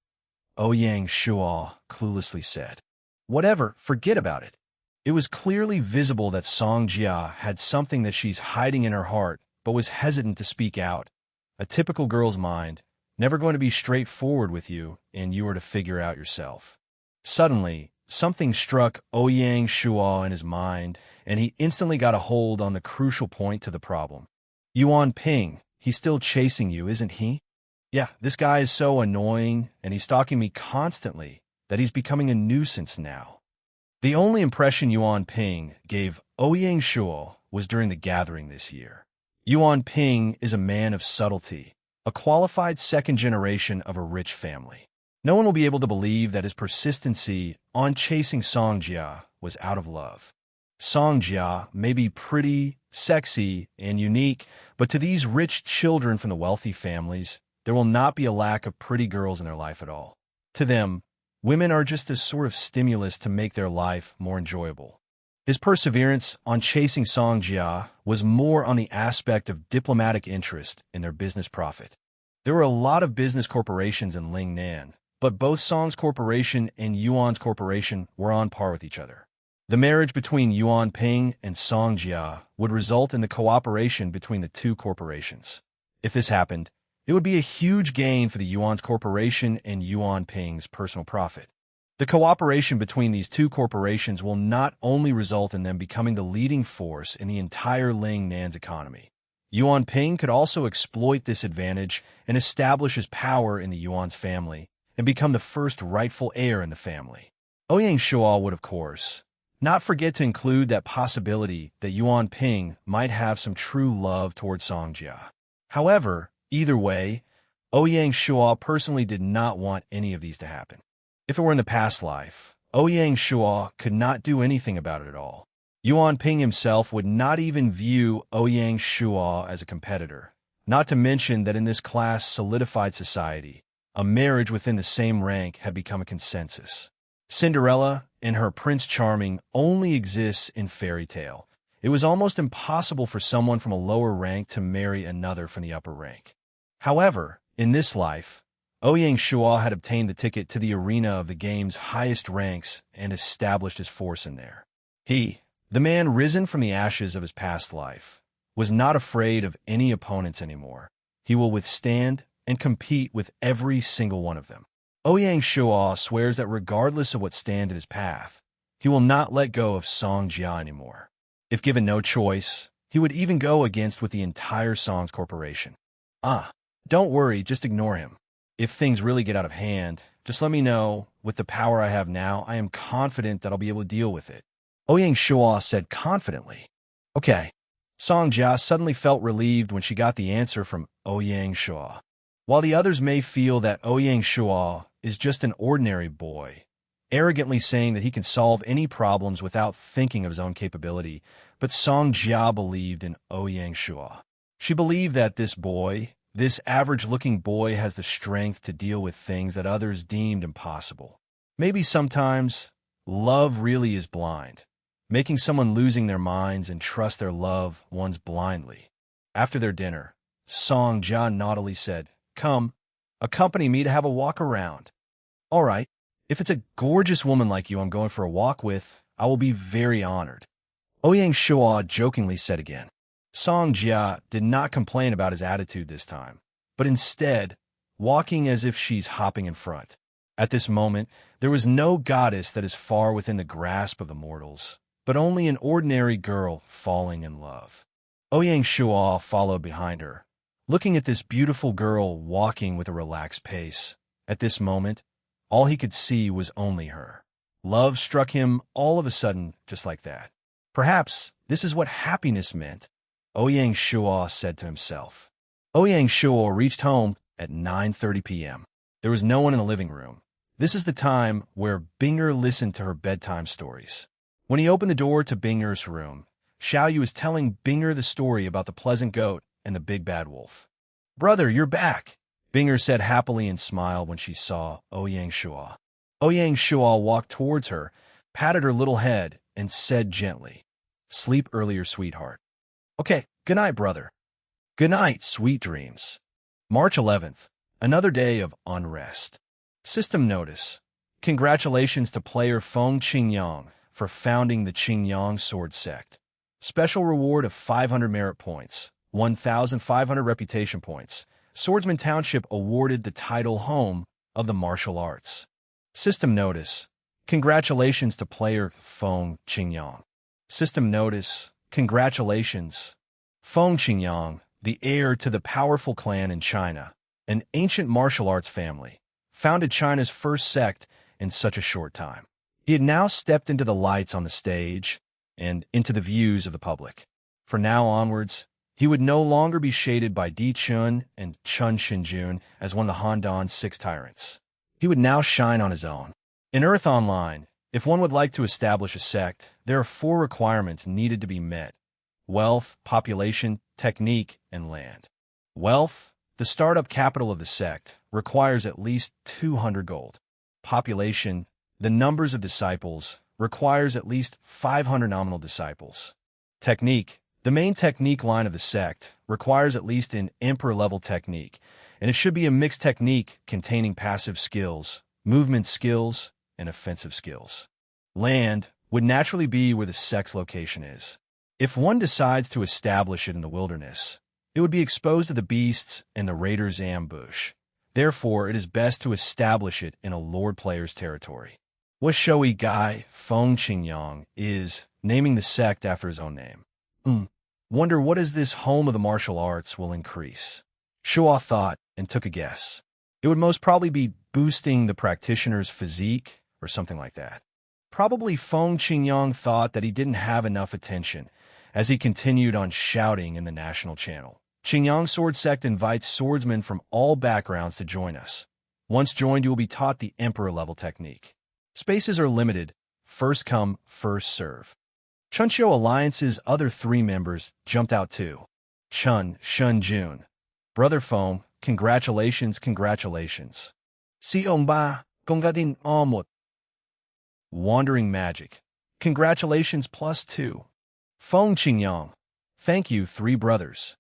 Ouyang Shuo cluelessly said. Whatever, forget about it. It was clearly visible that Song Jia had something that she's hiding in her heart, but was hesitant to speak out. A typical girl's mind, never going to be straightforward with you, and you are to figure out yourself. Suddenly, something struck Ouyang Shuo in his mind, and he instantly got a hold on the crucial point to the problem. Yuan Ping, he's still chasing you, isn't he? Yeah, this guy is so annoying, and he's stalking me constantly, that he's becoming a nuisance now. The only impression Yuan Ping gave Ouyang Shuo was during the gathering this year. Yuan Ping is a man of subtlety, a qualified second generation of a rich family. No one will be able to believe that his persistency on chasing Song Jia was out of love. Song Jia may be pretty, sexy, and unique, but to these rich children from the wealthy families, there will not be a lack of pretty girls in their life at all. To them, women are just a sort of stimulus to make their life more enjoyable. His perseverance on chasing Song Jia was more on the aspect of diplomatic interest in their business profit. There were a lot of business corporations in Lingnan, but both Song's corporation and Yuan's corporation were on par with each other. The marriage between Yuan Ping and Song Jia would result in the cooperation between the two corporations. If this happened, it would be a huge gain for the Yuan's corporation and Yuan Ping's personal profit. The cooperation between these two corporations will not only result in them becoming the leading force in the entire Lingnan's economy. Yuan Ping could also exploit this advantage and establish his power in the Yuan's family and become the first rightful heir in the family. Ouyang Shuo would, of course, not forget to include that possibility that Yuan Ping might have some true love towards Song Jia. However, either way, Ouyang Shuo personally did not want any of these to happen. If it were in the past life, Ouyang Shuo could not do anything about it at all. Yuan Ping himself would not even view Ouyang Shuo as a competitor, not to mention that in this class-solidified society, a marriage within the same rank had become a consensus. Cinderella and her Prince Charming only exists in fairy tale. It was almost impossible for someone from a lower rank to marry another from the upper rank. However, in this life, Ouyang Shuo had obtained the ticket to the arena of the game's highest ranks and established his force in there. He, the man risen from the ashes of his past life, was not afraid of any opponents anymore. He will withstand and compete with every single one of them. Ouyang Shuo swears that regardless of what stand in his path, he will not let go of Song Jia anymore. If given no choice, he would even go against with the entire Song's corporation. Don't worry, just ignore him. If things really get out of hand, just let me know. With the power I have now, I am confident that I'll be able to deal with it. Ouyang Shuo said confidently. Okay. Song Jia suddenly felt relieved when she got the answer from Ouyang Shuo. While the others may feel that Ouyang Shuo is just an ordinary boy, arrogantly saying that he can solve any problems without thinking of his own capability, but Song Jia believed in Ouyang Shuo. She believed that this boy, this average-looking boy, has the strength to deal with things that others deemed impossible. Maybe sometimes love really is blind, making someone losing their minds and trust their loved ones blindly. After their dinner, Song Jia naughtily said, "Come, accompany me to have a walk around." "All right. If it's a gorgeous woman like you I'm going for a walk with, I will be very honored," Ouyang Shuo jokingly said again. Song Jia did not complain about his attitude this time, but instead, walking as if she's hopping in front. At this moment, there was no goddess that is far within the grasp of the mortals, but only an ordinary girl falling in love. Ouyang Shuo followed behind her, looking at this beautiful girl walking with a relaxed pace. At this moment, all he could see was only her. Love struck him all of a sudden, just like that. Perhaps this is what happiness meant, Ouyang Shuo said to himself. Ouyang Shuo reached home at 9:30 p.m. There was no one in the living room. This is the time where Binger listened to her bedtime stories. When he opened the door to Binger's room, Xiaoyu was telling Binger the story about the pleasant goat and the big bad wolf. "Brother, you're back," Binger said happily and smiled when she saw Ouyang Shuo. Ouyang Shuo walked towards her, patted her little head, and said gently, "Sleep earlier, sweetheart." "Okay, good night, brother." "Good night, sweet dreams." March 11th, another day of unrest. System notice. Congratulations to player Feng Qingyang for founding the Qingyang Sword Sect. Special reward of 500 merit points, 1,500 reputation points. Swordsman Township awarded the title Home of the Martial Arts. System notice. Congratulations to player Feng Qingyang. System notice. Congratulations. Feng Qingyang, the heir to the powerful clan in China, an ancient martial arts family, founded China's first sect in such a short time. He had now stepped into the lights on the stage and into the views of the public. From now onwards, he would no longer be shaded by Di Chun and Chun Shinjun as one of the Handan's six tyrants. He would now shine on his own. In Earth Online, if one would like to establish a sect, there are 4 requirements needed to be met: wealth, population, technique, and land. Wealth, the startup capital of the sect, requires at least 200 gold. Population, the numbers of disciples, requires at least 500 nominal disciples. Technique, the main technique line of the sect, requires at least an emperor-level technique, and it should be a mixed technique containing passive skills, movement skills, and offensive skills. Land would naturally be where the sect's location is. If one decides to establish it in the wilderness, it would be exposed to the beasts and the raiders' ambush. Therefore, it is best to establish it in a Lord player's territory. Washoe Guy Feng Qingyang is naming the sect after his own name. Wonder what is this home of the martial arts will increase. Shuo thought and took a guess. It would most probably be boosting the practitioner's physique or something like that. Probably Feng Qingyang thought that he didn't have enough attention as he continued on shouting in the national channel. Qingyang Sword Sect invites swordsmen from all backgrounds to join us. Once joined, you will be taught the emperor-level technique. Spaces are limited. First come, first serve. Chunshou Alliance's other 3 members jumped out too. Chun Shunjun. Brother Feng, congratulations, congratulations. Siongba, Gongadin Amut. Wandering Magic. Congratulations +2. Feng Qingyang. Thank you, 3 brothers.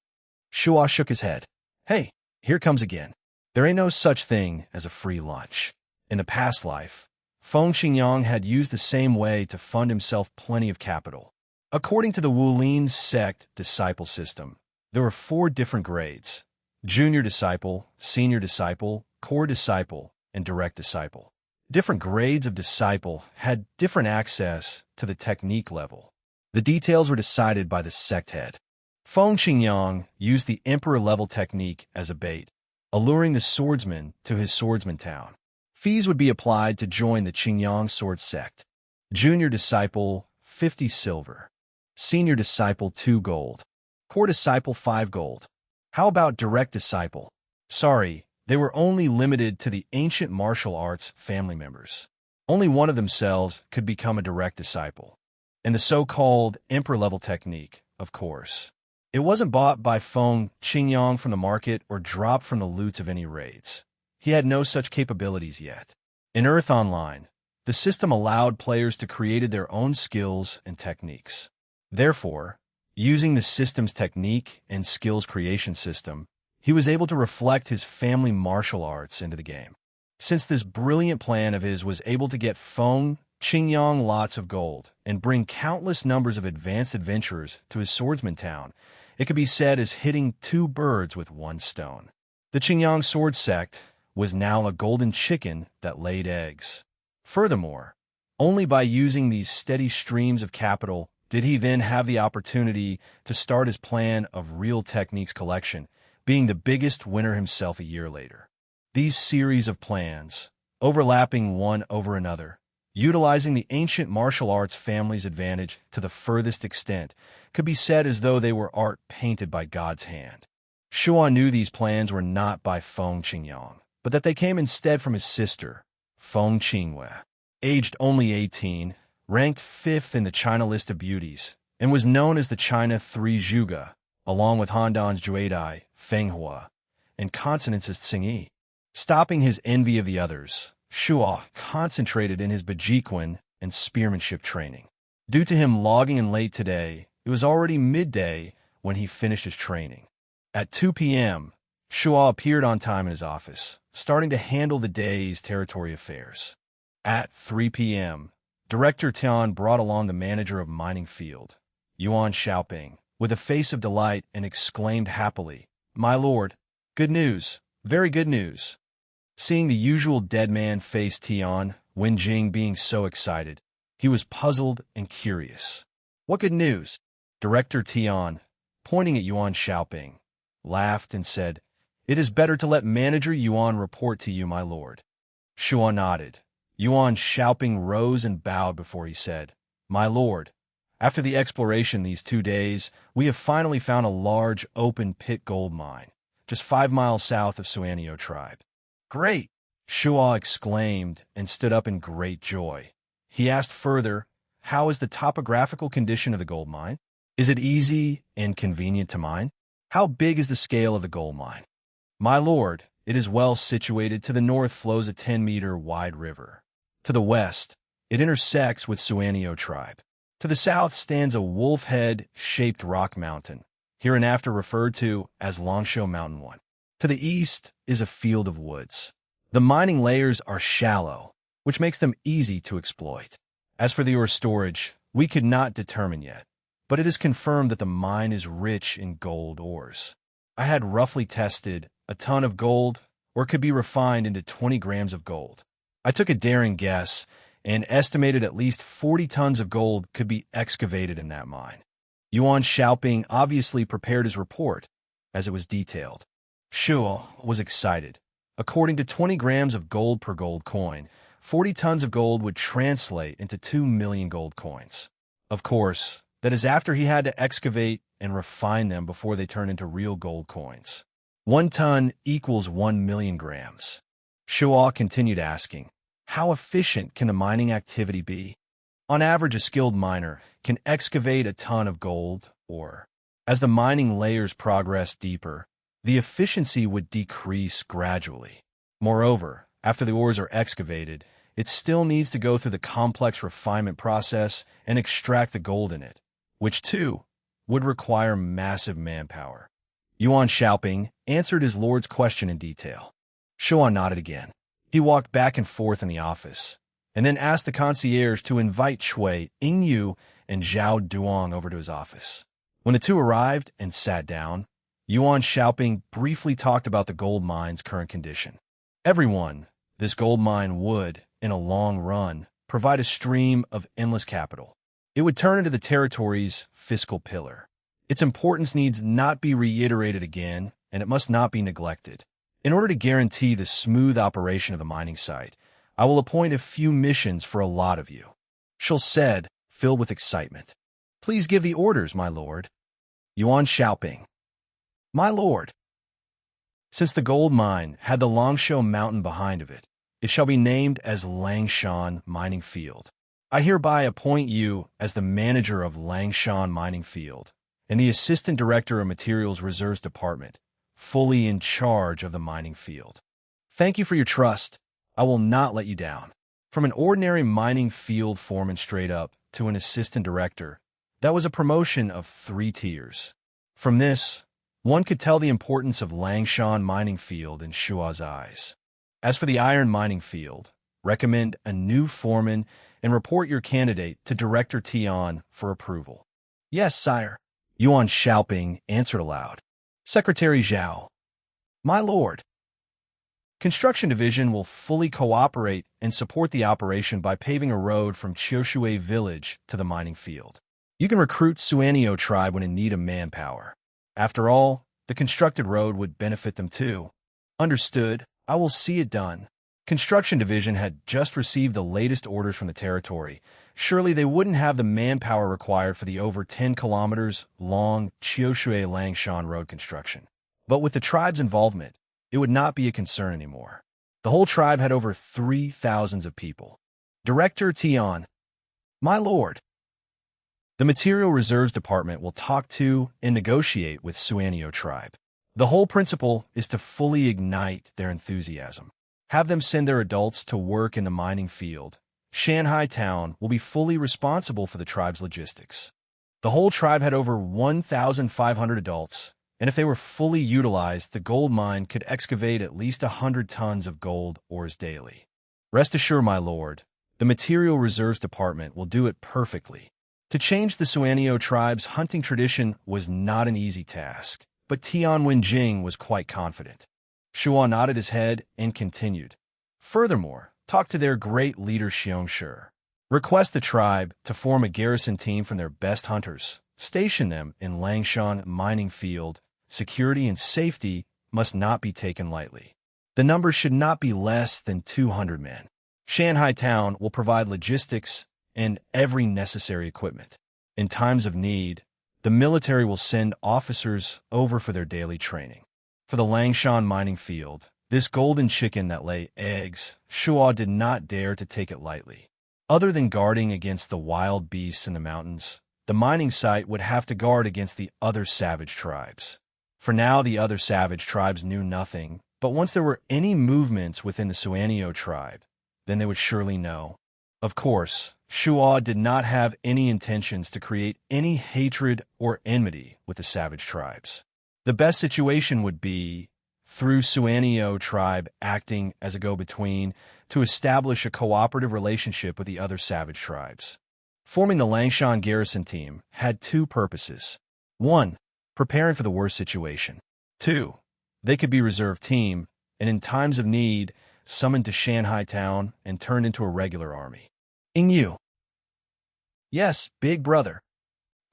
Shuo shook his head. Hey, here comes again. There ain't no such thing as a free lunch. In the past life, Feng Qingyang had used the same way to fund himself plenty of capital. According to the Wulin sect disciple system, there were 4 different grades: junior disciple, senior disciple, core disciple, and direct disciple. Different grades of disciple had different access to the technique level. The details were decided by the sect head. Feng Qingyang used the emperor-level technique as a bait, alluring the swordsman to his swordsman town. Fees would be applied to join the Qingyang Sword Sect. Junior disciple, 50 silver. Senior disciple, 2 gold. Core disciple, 5 gold. How about direct disciple? Sorry, they were only limited to the ancient martial arts family members. Only one of themselves could become a direct disciple. And the so-called emperor-level technique, of course. It wasn't bought by Feng Qingyang from the market or dropped from the loots of any raids. He had no such capabilities yet. In Earth Online, the system allowed players to create their own skills and techniques. Therefore, using the system's technique and skills creation system, he was able to reflect his family martial arts into the game. Since this brilliant plan of his was able to get Feng Qingyang lots of gold and bring countless numbers of advanced adventurers to his swordsman town, it could be said as hitting 2 birds with 1 stone. The Qingyang Sword Sect was now a golden chicken that laid eggs. Furthermore, only by using these steady streams of capital did he then have the opportunity to start his plan of real techniques collection, being the biggest winner himself a year later. These series of plans, overlapping one over another, utilizing the ancient martial arts family's advantage to the furthest extent, could be said as though they were art painted by God's hand. Shuo knew these plans were not by Feng Qingyang, but that they came instead from his sister, Feng Qinghue. Aged only 18, ranked 5th in the China list of beauties, and was known as the China 3 Zhuge, along with Handan's Juedai, Fenghua, and consonantist Xingyi. Stopping his envy of the others, Shuo concentrated in his Bajiquan and spearmanship training. Due to him logging in late today, it was already midday when he finished his training. At 2 p.m., Shuo appeared on time in his office, starting to handle the day's territory affairs. At 3 p.m., Director Tian brought along the manager of mining field, Yuan Xiaoping, with a face of delight and exclaimed happily, "My lord, good news, very good news." Seeing the usual dead man face Tian, Wen Jing being so excited, he was puzzled and curious. "What good news?" Director Tian, pointing at Yuan Xiaoping, laughed and said, "It is better to let Manager Yuan report to you, my lord." Shuo nodded. Yuan Xiaoping rose and bowed before he said, "My lord, after the exploration these 2 days, we have finally found a large open-pit gold mine, just 5 miles south of Suanio tribe." "Great!" Shuo exclaimed and stood up in great joy. He asked further, "How is the topographical condition of the gold mine? Is it easy and convenient to mine? How big is the scale of the gold mine?" "My lord, it is well situated. To the north flows a 10-meter wide river. To the west, it intersects with Suanio tribe. To the south stands a wolf-head-shaped rock mountain, hereinafter referred to as Longsho Mountain 1. To the east is a field of woods. The mining layers are shallow, which makes them easy to exploit. As for the ore storage, we could not determine yet, but it is confirmed that the mine is rich in gold ores. I had roughly tested a ton of gold, or could be refined into 20 grams of gold. I took a daring guess and estimated at least 40 tons of gold could be excavated in that mine. Yuan Xiaoping obviously prepared his report, as it was detailed. Shuo was excited. According to 20 grams of gold per gold coin, 40 tons of gold would translate into 2 million gold coins. Of course, that is after he had to excavate and refine them before they turn into real gold coins. 1 ton equals 1 million grams. Shuo continued asking, "How efficient can the mining activity be? On average, a skilled miner can excavate a ton of gold ore. As the mining layers progress deeper, the efficiency would decrease gradually. Moreover, after the ores are excavated, it still needs to go through the complex refinement process and extract the gold in it, which too would require massive manpower." Yuan Xiaoping answered his lord's question in detail. Shuo nodded again. He walked back and forth in the office, and then asked the concierge to invite Chui, Yingyu, and Zhao Duong over to his office. When the two arrived and sat down, Yuan Xiaoping briefly talked about the gold mine's current condition. "Everyone, this gold mine would, in a long run, provide a stream of endless capital. It would turn into the territory's fiscal pillar. Its importance needs not be reiterated again, and it must not be neglected. In order to guarantee the smooth operation of the mining site, I will appoint a few missions for a lot of you." Shul said, filled with excitement. "Please give the orders, my lord." Yuan Xiaoping. "My lord, since the gold mine had the Longsho Mountain behind of it, it shall be named as Langshan Mining Field. I hereby appoint you as the manager of Langshan Mining Field and the Assistant Director of Materials Reserves Department, fully in charge of the mining field. Thank you for your trust. I will not let you down." From an ordinary mining field foreman straight up to an assistant director, that was a promotion of 3 tiers. From this, one could tell the importance of Langshan Mining Field in Shuo's eyes. As for the iron mining field, recommend a new foreman and report your candidate to Director Tian for approval. "Yes, sire," Yuan Xiaoping answered aloud. Secretary Zhao. "My lord, Construction Division will fully cooperate and support the operation by paving a road from Qiushui village to the mining field. You can recruit Suanio tribe when in need of manpower. After all, the constructed road would benefit them too." "Understood. I will see it done." Construction Division had just received the latest orders from the territory. Surely they wouldn't have the manpower required for the over 10 kilometers long Qiushui-Langshan road construction. But with the tribe's involvement, it would not be a concern anymore. The whole tribe had over 3,000 of people. Director Tian. "My lord, the Material Reserves Department will talk to and negotiate with Suanio tribe. The whole principle is to fully ignite their enthusiasm. Have them send their adults to work in the mining field. Shanghai Town will be fully responsible for the tribe's logistics. The whole tribe had over 1,500 adults, and if they were fully utilized, the gold mine could excavate at least 100 tons of gold ores daily. Rest assured, my lord, the Material Reserves Department will do it perfectly. To change the Suanio tribe's hunting tradition was not an easy task, but Tian Wenjing was quite confident. Shuo nodded his head and continued. Furthermore, talk to their great leader Xiong Shi. Request the tribe to form a garrison team from their best hunters. Station them in Langshan mining field. Security and safety must not be taken lightly. The number should not be less than 200 men. Shanghai Town will provide logistics and every necessary equipment. In times of need, the military will send officers over for their daily training. For the Langshan mining field, this golden chicken that lay eggs, Shuo did not dare to take it lightly. Other than guarding against the wild beasts in the mountains, the mining site would have to guard against the other savage tribes. For now, the other savage tribes knew nothing, but once there were any movements within the Suanio tribe, then they would surely know. Of course, Shuo did not have any intentions to create any hatred or enmity with the savage tribes. The best situation would be, through Suanio tribe acting as a go-between, to establish a cooperative relationship with the other savage tribes. Forming the Langshan garrison team had two purposes. 1. Preparing for the worst situation. 2. They could be reserve team, and in times of need, summoned to Shanghai Town and turned into a regular army. Yu. Yes, big brother.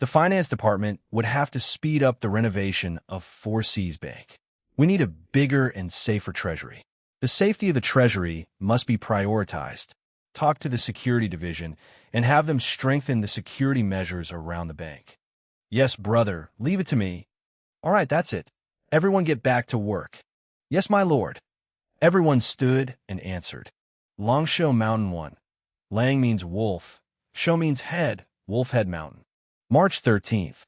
The finance department would have to speed up the renovation of Four Seas Bank. We need a bigger and safer treasury. The safety of the treasury must be prioritized. Talk to the security division and have them strengthen the security measures around the bank. Yes, brother, leave it to me. All right, that's it. Everyone get back to work. Yes, my lord. Everyone stood and answered. Longsho Mountain 1. Lang means wolf. Sho means head, Wolf Head Mountain. March 13th.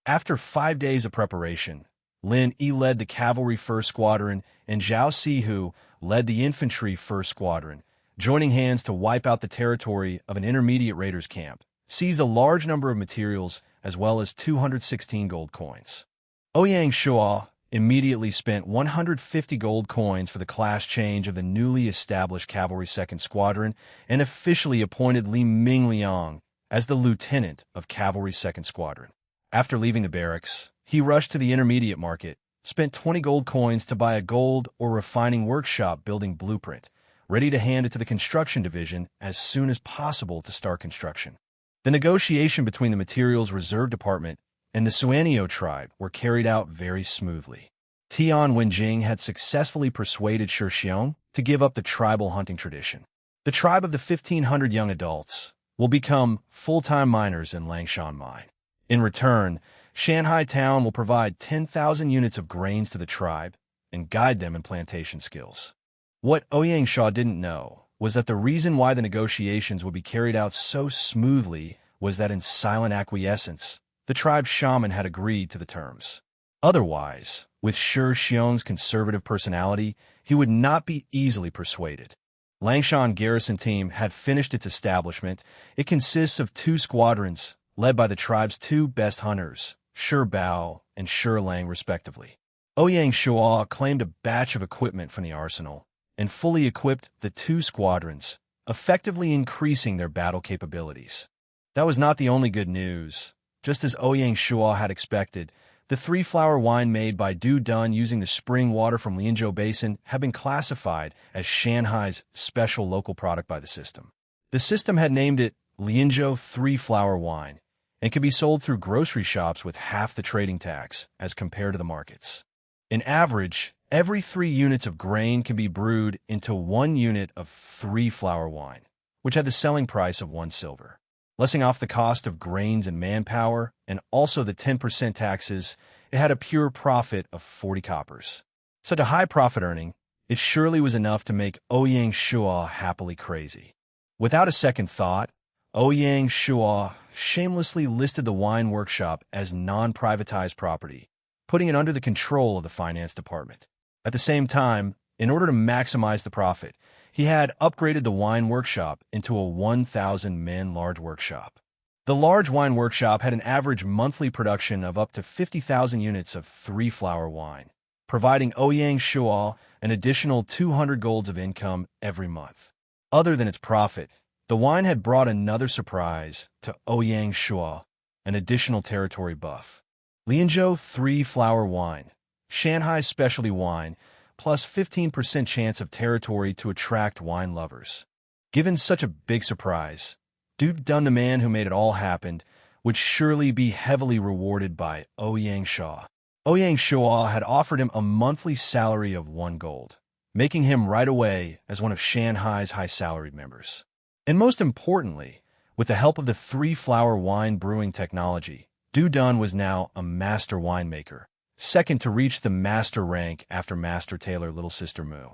After 5 days of preparation, Lin Yi led the Cavalry 1st Squadron and Zhao Sihu led the Infantry 1st Squadron, joining hands to wipe out the territory of an intermediate raiders camp, seized a large number of materials as well as 216 gold coins. Ouyang Shuo immediately spent 150 gold coins for the class change of the newly established Cavalry 2nd Squadron and officially appointed Li Mingliang as the lieutenant of Cavalry 2nd Squadron. After leaving the barracks, he rushed to the intermediate market, spent 20 gold coins to buy a gold or refining workshop building blueprint, ready to hand it to the construction division as soon as possible to start construction. The negotiation between the Materials Reserve Department and the Suanio tribe were carried out very smoothly. Tian Wenjing had successfully persuaded Shi Xiong to give up the tribal hunting tradition. The tribe of the 1,500 young adults will become full-time miners in Langshan Mine. In return, Shanghai Town will provide 10,000 units of grains to the tribe and guide them in plantation skills. What Ouyang Shuo didn't know was that the reason why the negotiations would be carried out so smoothly was that in silent acquiescence, the tribe's shaman had agreed to the terms. Otherwise, with Shi Xiong's conservative personality, he would not be easily persuaded. Langshan garrison team had finished its establishment. It consists of 2 squadrons, led by the tribe's 2 best hunters, Shi Bao and Shi Lang respectively. Ouyang Shuo claimed a batch of equipment from the arsenal and fully equipped the 2 squadrons, effectively increasing their battle capabilities. That was not the only good news. Just as Ouyang Shuo had expected, the 3-flower wine made by Du Dun using the spring water from Lianzhou Basin had been classified as Shanghai's special local product by the system. The system had named it Lianzhou 3-flower wine and could be sold through grocery shops with half the trading tax as compared to the markets. In average, every 3 units of grain can be brewed into 1 unit of 3-flower wine, which had the selling price of 1 silver. Lessing off the cost of grains and manpower, and also the 10% taxes, it had a pure profit of 40 coppers. Such a high profit earning, it surely was enough to make Ouyang Shuo happily crazy. Without a second thought, Ouyang Shuo shamelessly listed the wine workshop as non-privatized property, putting it under the control of the finance department. At the same time, In order to maximize the profit, he had upgraded the wine workshop into a 1,000-man large workshop. The large wine workshop had an average monthly production of up to 50,000 units of 3-flower wine, providing Ouyang Shuo an additional 200 golds of income every month. Other than its profit, the wine had brought another surprise to Ouyang Shuo, an additional territory buff. Lianzhou 3-flower wine, Shanghai specialty wine, plus 15% chance of territory to attract wine lovers. Given such a big surprise, Duke Dun, the man who made it all happen, would surely be heavily rewarded by Ouyang Shuo. Ouyang Shuo had offered him a monthly salary of 1 gold, making him right away as one of Shanghai's high-salaried members. And most importantly, with the help of the 3-flower wine brewing technology, Du Dun was now a master winemaker, second to reach the master rank after Master Tailor Little Sister Mu.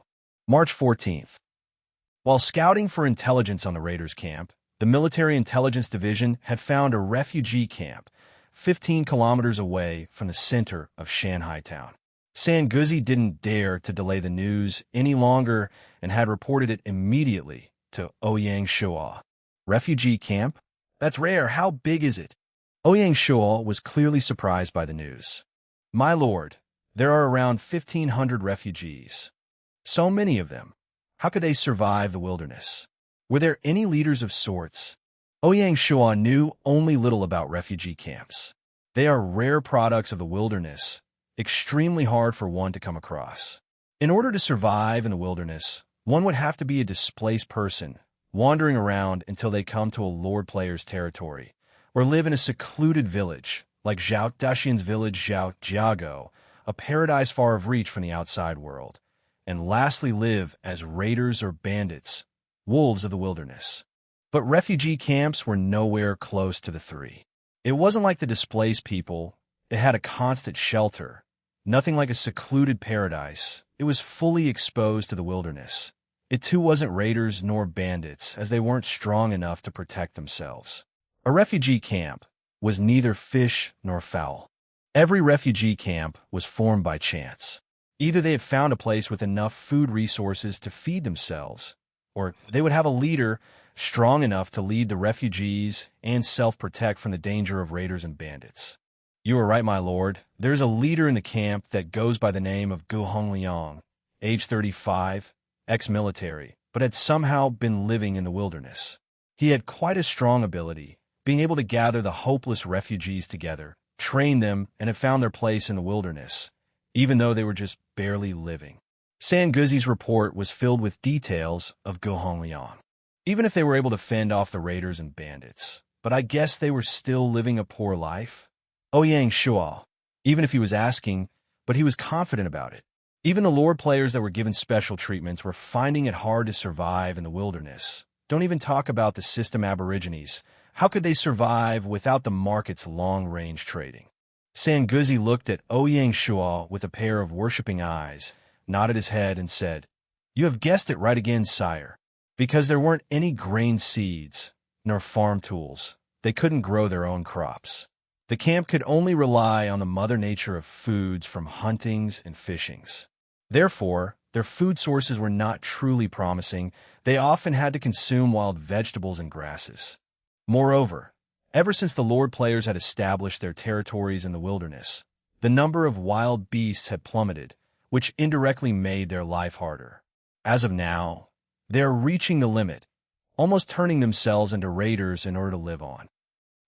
March 14th. While scouting for intelligence on the raiders' camp, the Military Intelligence Division had found a refugee camp 15 kilometers away from the center of Shanghai town. Sanguzi didn't dare to delay the news any longer and had reported it immediately to Ouyang Shuo. Refugee camp? That's rare. How big is it? Ouyang Shuo was clearly surprised by the news. My lord, there are around 1,500 refugees. So many of them. How could they survive the wilderness? Were there any leaders of sorts? Ouyang Shuo knew only little about refugee camps. They are rare products of the wilderness, extremely hard for one to come across. In order to survive in the wilderness, one would have to be a displaced person, wandering around until they come to a lord player's territory, or live in a secluded village, like Zhao Daxian's village Zhao Jiago, a paradise far of reach from the outside world, and lastly live as raiders or bandits, wolves of the wilderness. But refugee camps were nowhere close to the three. It wasn't like the displaced people. It had a constant shelter. Nothing like a secluded paradise. It was fully exposed to the wilderness. It too wasn't raiders nor bandits, as they weren't strong enough to protect themselves. A refugee camp was neither fish nor fowl. Every refugee camp was formed by chance. Either they had found a place with enough food resources to feed themselves, or they would have a leader strong enough to lead the refugees and self-protect from the danger of raiders and bandits. You are right, my lord. There's a leader in the camp that goes by the name of Gu Hongliang, age 35, ex-military, but had somehow been living in the wilderness. He had quite a strong ability, being able to gather the hopeless refugees together, train them, and had found their place in the wilderness, even though they were just barely living. Sanguzi's report was filled with details of Gu Hongliang. Even if they were able to fend off the raiders and bandits, but I guess they were still living a poor life. Ouyang Shuo, even if he was asking, but he was confident about it. Even the lord players that were given special treatments were finding it hard to survive in the wilderness. Don't even talk about the system aborigines. How could they survive without the market's long-range trading? Sanguzi looked at Ouyang Shuo with a pair of worshipping eyes, nodded his head, and said, "You have guessed it right again, sire. Because there weren't any grain seeds, nor farm tools, they couldn't grow their own crops. The camp could only rely on the mother nature of foods from huntings and fishings. Therefore, their food sources were not truly promising. They often had to consume wild vegetables and grasses. Moreover, ever since the lord players had established their territories in the wilderness, the number of wild beasts had plummeted, which indirectly made their life harder. As of now, they are reaching the limit, almost turning themselves into raiders in order to live on."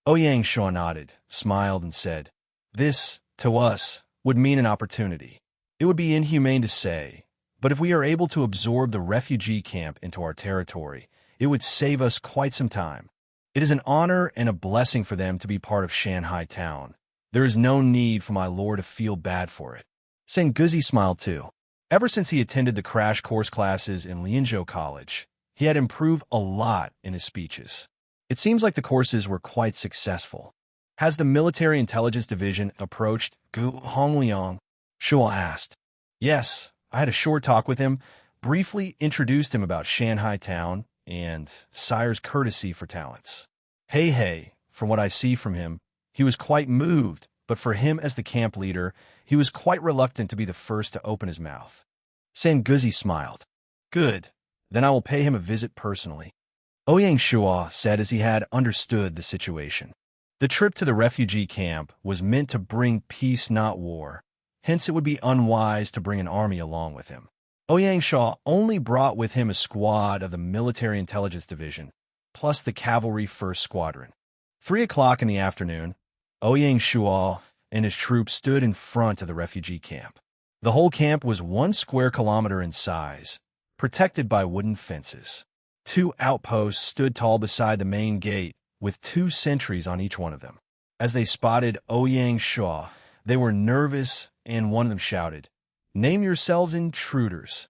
Ouyang Shuo nodded, smiled, and said, "This, to us, would mean an opportunity. It would be inhumane to say, but if we are able to absorb the refugee camp into our territory, it would save us quite some time. It is an honor and a blessing for them to be part of Shanghai town. There is no need for my lord to feel bad for it." Sanguzi smiled too. Ever since he attended the crash course classes in Lianzhou College, he had improved a lot in his speeches. It seems like the courses were quite successful. "Has the Military Intelligence Division approached Gu Hongliang?" Shuo asked. "Yes, I had a short talk with him, briefly introduced him about Shanghai town and sire's courtesy for talents. Hey, from what I see from him, he was quite moved, but for him as the camp leader, he was quite reluctant to be the first to open his mouth. Sanguzi smiled. Good. Then I will pay him a visit personally. Ouyang Shuo said as he had understood the situation. The trip to the refugee camp was meant to bring peace, not war. Hence, it would be unwise to bring an army along with him. Ouyang Shuo only brought with him a squad of the Military Intelligence Division, plus the Cavalry 1st Squadron. 3 o'clock in the afternoon, Ouyang Shuo and his troops stood in front of the refugee camp. The whole camp was 1 square kilometer in size, protected by wooden fences. 2 outposts stood tall beside the main gate, with 2 sentries on each one of them. As they spotted Ouyang Shuo, they were nervous, and one of them shouted, "Name yourselves intruders.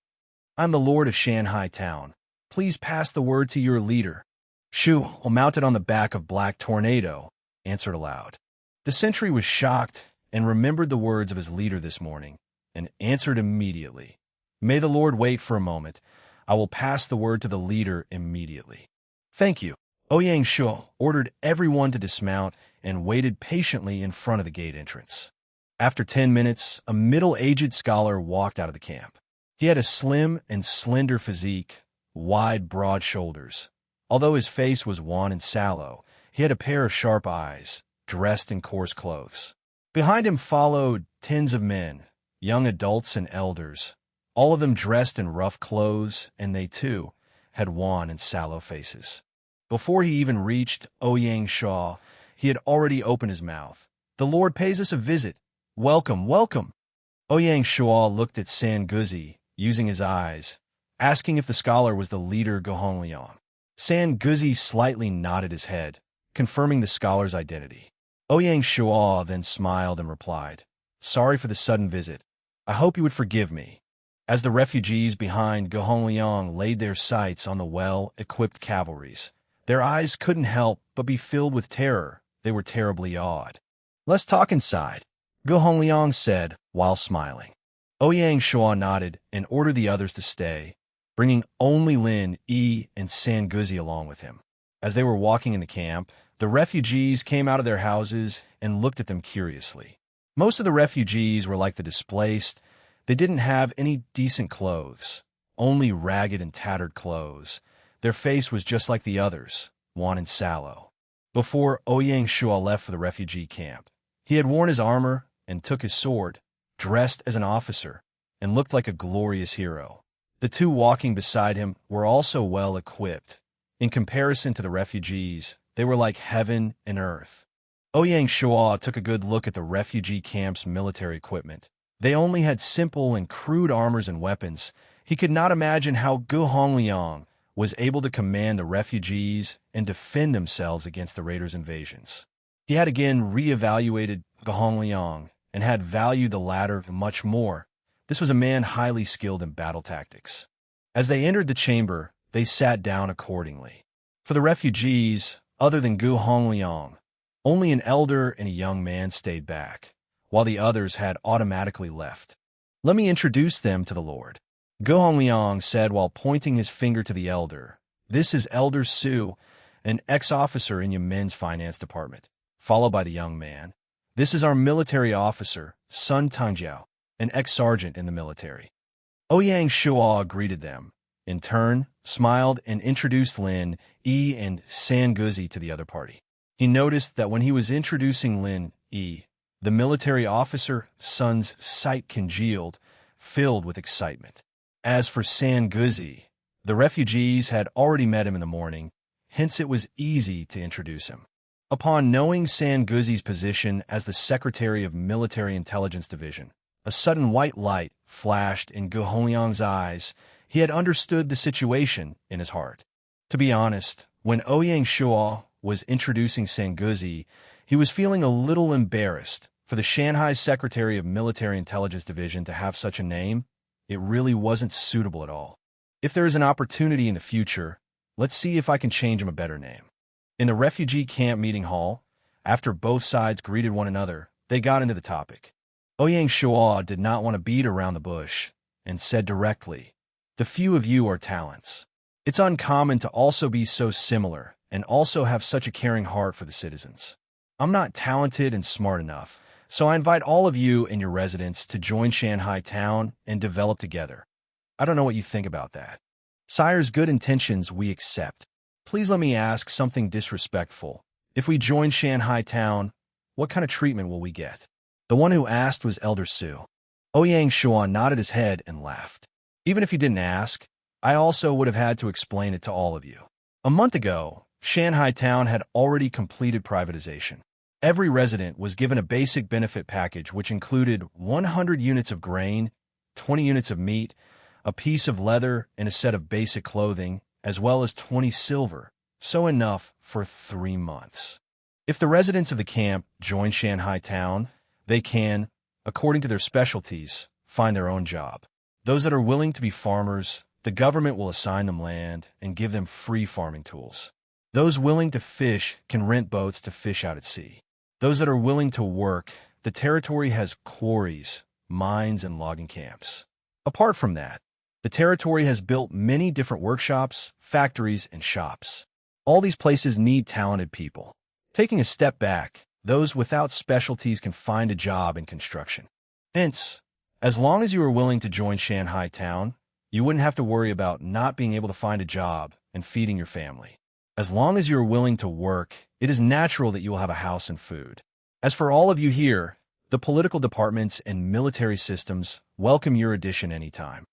I'm the Lord of Shanghai Town. Please pass the word to your leader." Shu, mounted on the back of Black Tornado, answered aloud. The sentry was shocked and remembered the words of his leader this morning, and answered immediately. "May the Lord wait for a moment. I will pass the word to the leader immediately." "Thank you." Ouyang Shuo ordered everyone to dismount and waited patiently in front of the gate entrance. After 10 minutes, a middle-aged scholar walked out of the camp. He had a slim and slender physique, wide, broad shoulders. Although his face was wan and sallow, he had a pair of sharp eyes, dressed in coarse clothes. Behind him followed tens of men, young adults and elders, all of them dressed in rough clothes, and they, too, had wan and sallow faces. Before he even reached Ouyang Shuo, he had already opened his mouth. "The Lord pays us a visit. Welcome, welcome." Ouyang Shuo looked at Sanguzi, using his eyes, asking if the scholar was the leader Gohongliang. Sanguzi slightly nodded his head, confirming the scholar's identity. Ouyang Shuo then smiled and replied, "Sorry for the sudden visit. I hope you would forgive me." As the refugees behind Gohongliang laid their sights on the well-equipped cavalries, their eyes couldn't help but be filled with terror. They were terribly awed. "Let's talk inside," Gohongliang said while smiling. Ouyang Shuo nodded and ordered the others to stay, bringing only Lin Yi and Sanguzi along with him. As they were walking in the camp, the refugees came out of their houses and looked at them curiously. Most of the refugees were like the displaced. They didn't have any decent clothes, only ragged and tattered clothes. Their face was just like the others, wan and sallow. Before Ouyang Shuo left for the refugee camp, he had worn his armor and took his sword, dressed as an officer, and looked like a glorious hero. The 2 walking beside him were also well equipped. In comparison to the refugees, they were like heaven and earth. Ouyang Shuo took a good look at the refugee camp's military equipment. They only had simple and crude armors and weapons. He could not imagine how Gohongliang was able to command the refugees and defend themselves against the raiders' invasions. He had again re-evaluated Gohongliang and had valued the latter much more. This was a man highly skilled in battle tactics. As they entered the chamber, they sat down accordingly. For the refugees, other than Gohongliang, only an elder and a young man stayed back, while the others had automatically left. "Let me introduce them to the Lord," Gohongliang said while pointing his finger to the elder. "This is Elder Su, an ex-officer in Yemen's finance department," followed by the young man. "This is our military officer, Sun Tangjiao, an ex-sergeant in the military." Ouyang Shuo greeted them, in turn, smiled and introduced Lin Yi and Sanguzi to the other party. He noticed that when he was introducing Lin Yi, the military officer Sun's sight congealed, filled with excitement. As for Sanguzi, the refugees had already met him in the morning, hence it was easy to introduce him. Upon knowing Sanguzi's position as the Secretary of Military Intelligence Division, a sudden white light flashed in Gohongliang's eyes. He had understood the situation in his heart. To be honest, when Ouyang Shuo was introducing Sanguzi, he was feeling a little embarrassed. For the Shanghai Secretary of Military Intelligence Division to have such a name, it really wasn't suitable at all. If there is an opportunity in the future, let's see if I can change him a better name. In the refugee camp meeting hall, after both sides greeted one another, they got into the topic. Ouyang Shuo did not want to beat around the bush and said directly, "The few of you are talents. It's uncommon to also be so similar and also have such a caring heart for the citizens. I'm not talented and smart enough, so I invite all of you and your residents to join Shanghai Town and develop together. I don't know what you think about that. Sire's good intentions we accept. Please let me ask something disrespectful. If we join Shanghai Town, what kind of treatment will we get? The one who asked was Elder Su. Ouyang Shuo nodded his head and laughed. Even if you didn't ask, I also would have had to explain it to all of you. A month ago, Shanghai Town had already completed privatization. Every resident was given a basic benefit package which included 100 units of grain, 20 units of meat, a piece of leather, and a set of basic clothing, as well as 20 silver, so enough for 3 months. If the residents of the camp join Shanghai Town, they can, according to their specialties, find their own job. Those that are willing to be farmers, the government will assign them land and give them free farming tools. Those willing to fish can rent boats to fish out at sea. Those that are willing to work, the territory has quarries, mines, and logging camps. Apart from that, the territory has built many different workshops, factories, and shops. All these places need talented people. Taking a step back, those without specialties can find a job in construction. Hence, as long as you are willing to join Shanghai Town, you wouldn't have to worry about not being able to find a job and feeding your family. As long as you are willing to work, it is natural that you will have a house and food. As for all of you here, the political departments and military systems welcome your addition anytime.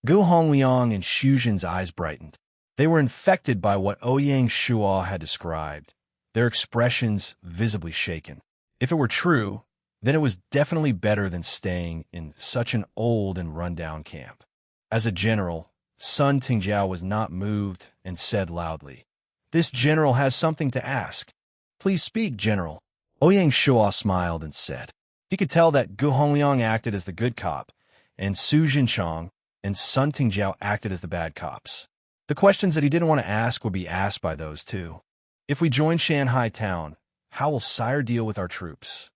Gu Hongliang and Xuzhen's eyes brightened. They were infected by what Ouyang Shuo had described, their expressions visibly shaken. If it were true, then it was definitely better than staying in such an old and run-down camp. As a general, Sun Tingjiao was not moved and said loudly, "This general has something to ask." "Please speak, General." Ouyang Shuo smiled and said. He could tell that Gu Hongliang acted as the good cop, and Su Jinchong and Sun Tingjiao acted as the bad cops. The questions that he didn't want to ask would be asked by those two. If we join Shanghai Town, how will Sire deal with our troops?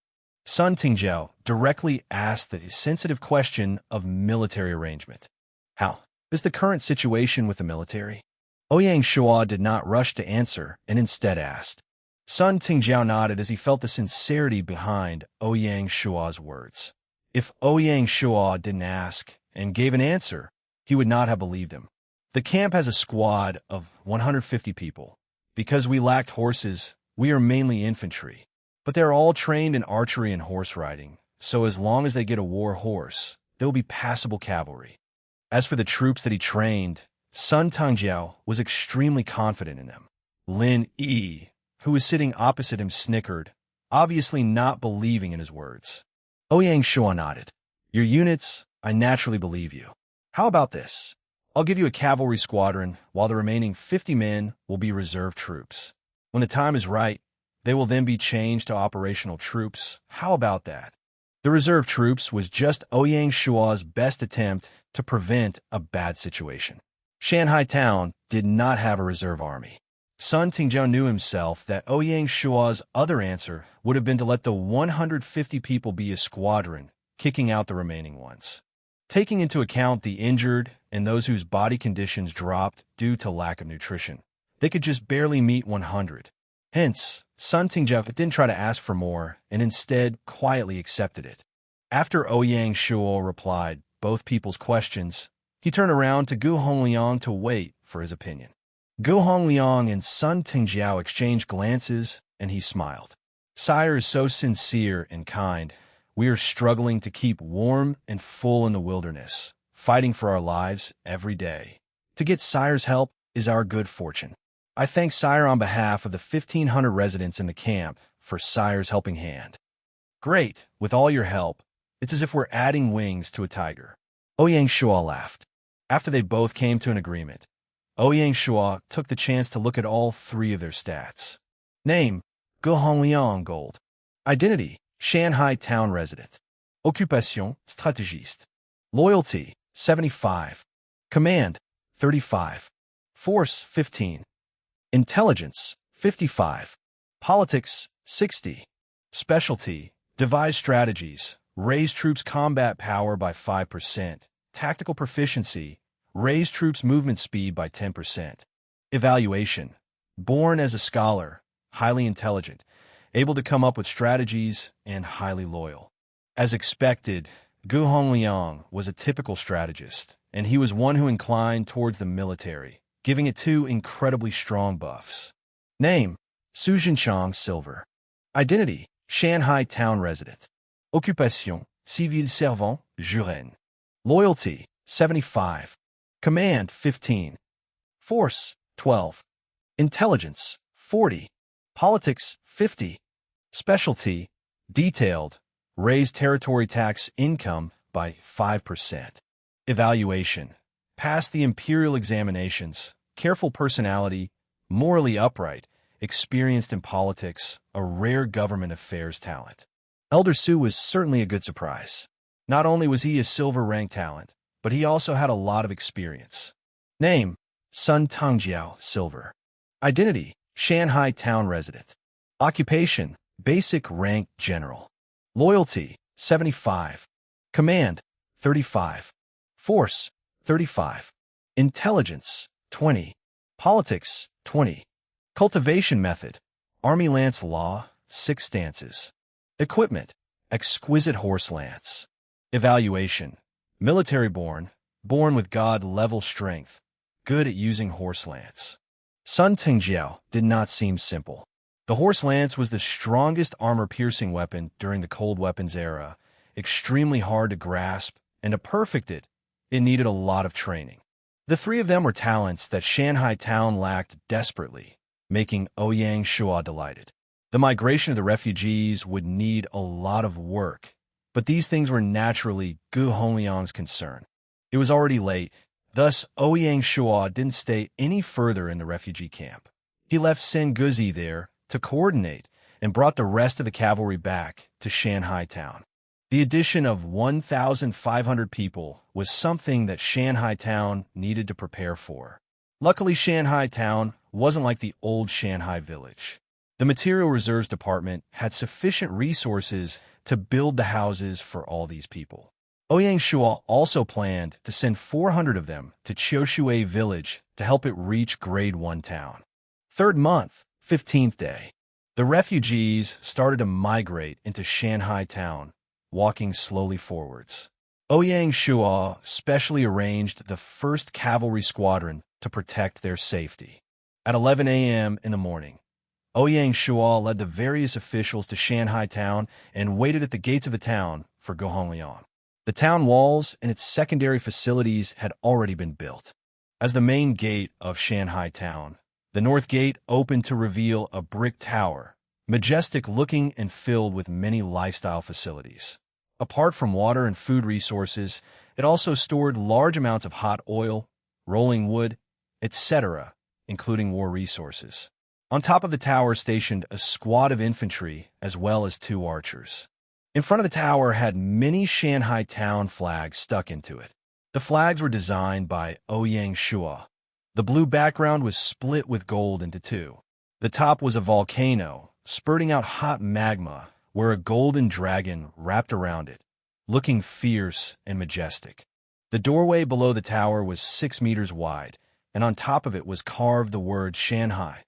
Sun Tingjiao directly asked the sensitive question of military arrangement. How is the current situation with the military? Ouyang Shuo did not rush to answer and instead asked. Sun Tingjiao nodded as he felt the sincerity behind Ouyang Shuo's words. If Ouyang Shuo didn't ask and gave an answer, he would not have believed him. The camp has a squad of 150 people. Because we lacked horses, we are mainly infantry. But they're all trained in archery and horse riding, so as long as they get a war horse, they'll be passable cavalry. As for the troops that he trained, Sun Tingjiao was extremely confident in them. Lin Yi, who was sitting opposite him, snickered, obviously not believing in his words. Ouyang Shuo nodded. Your units, I naturally believe you. How about this? I'll give you a cavalry squadron, while the remaining 50 men will be reserve troops. When the time is right, they will then be changed to operational troops. How about that? The reserve troops was just Ouyang Shuo's best attempt to prevent a bad situation. Shanghai Town did not have a reserve army. Sun Tingjiao knew himself that Ouyang Shuo's other answer would have been to let the 150 people be a squadron, kicking out the remaining ones. Taking into account the injured and those whose body conditions dropped due to lack of nutrition, they could just barely meet 100. Hence, Sun Tingjiao didn't try to ask for more and instead quietly accepted it. After Ouyang Shuo replied both people's questions, he turned around to Gu Hongliang to wait for his opinion. Gu Hongliang and Sun Tingjiao exchanged glances, and he smiled. Sire is so sincere and kind. We are struggling to keep warm and full in the wilderness, fighting for our lives every day. To get Sire's help is our good fortune. I thank Sire on behalf of the 1,500 residents in the camp for Sire's helping hand. Great, with all your help, it's as if we're adding wings to a tiger. Ouyang Shuo laughed. After they both came to an agreement, Ouyang Shuo took the chance to look at all 3 of their stats. Name, Gu Hongliang Gold. Identity, Shanghai Town resident. Occupation, stratégiste. Loyalty, 75. Command, 35. Force, 15. Intelligence, 55. Politics, 60. Specialty, devise strategies, raise troops' combat power by 5%. Tactical proficiency, raise troops' movement speed by 10%. Evaluation, born as a scholar, highly intelligent, able to come up with strategies, and highly loyal. As expected, Gu Hongliang was a typical strategist, and he was one who inclined towards the military, giving it two incredibly strong buffs. Name: Su Jinchang Silver. Identity: Shanghai town resident. Occupation: civil servant, Juren. Loyalty: 75. Command: 15. Force: 12. Intelligence: 40. Politics: 50. Specialty: detailed. Raise territory tax income by 5%. Evaluation: pass the imperial examinations. Careful personality, morally upright, experienced in politics, a rare government affairs talent. Elder Su was certainly a good surprise. Not only was he a silver rank talent, but he also had a lot of experience. Name: Sun Tongjiao Silver. Identity: Shanghai town resident. Occupation: basic rank general. Loyalty: 75. Command: 35. Force: 35. Intelligence: 20. Politics: 20. Cultivation method: Army Lance Law, 6 stances. Equipment: exquisite horse lance. Evaluation: military born with god-level strength, good at using horse lance. Sun Tongjiao did not seem simple. The horse lance was the strongest armor-piercing weapon during the cold weapons era, extremely hard to grasp, and to perfect it, it needed a lot of training. The three of them were talents that Shanghai town lacked desperately, making Ouyang Shuo delighted. The migration of the refugees would need a lot of work, but these things were naturally Gu Hongliang's concern. It was already late, thus Ouyang Shuo didn't stay any further in the refugee camp. He left Sen Guzi there to coordinate and brought the rest of the cavalry back to Shanghai town. The addition of 1,500 people was something that Shanghai town needed to prepare for. Luckily, Shanghai town wasn't like the old Shanghai village. The Material Reserves Department had sufficient resources to build the houses for all these people. Ouyang Shuo also planned to send 400 of them to Qiushui village to help it reach Grade 1 town. 3rd month, 15th day. The refugees started to migrate into Shanghai town, walking slowly forwards. Ouyang Shuo specially arranged the 1st Cavalry Squadron to protect their safety. At 11 a.m. in the morning, Ouyang Shuo led the various officials to Shanghai town and waited at the gates of the town for Gu Hongliang. The town walls and its secondary facilities had already been built. As the main gate of Shanghai town, the north gate opened to reveal a brick tower, majestic-looking and filled with many lifestyle facilities. Apart from water and food resources, it also stored large amounts of hot oil, rolling wood, etc., including war resources. On top of the tower stationed a squad of infantry as well as 2 archers. In front of the tower had many Shanghai town flags stuck into it. The flags were designed by Ouyang Shuo. The blue background was split with gold into 2. The top was a volcano, spurting out hot magma, where a golden dragon wrapped around it, looking fierce and majestic. The doorway below the tower was 6 meters wide, and on top of it was carved the word Shanghai.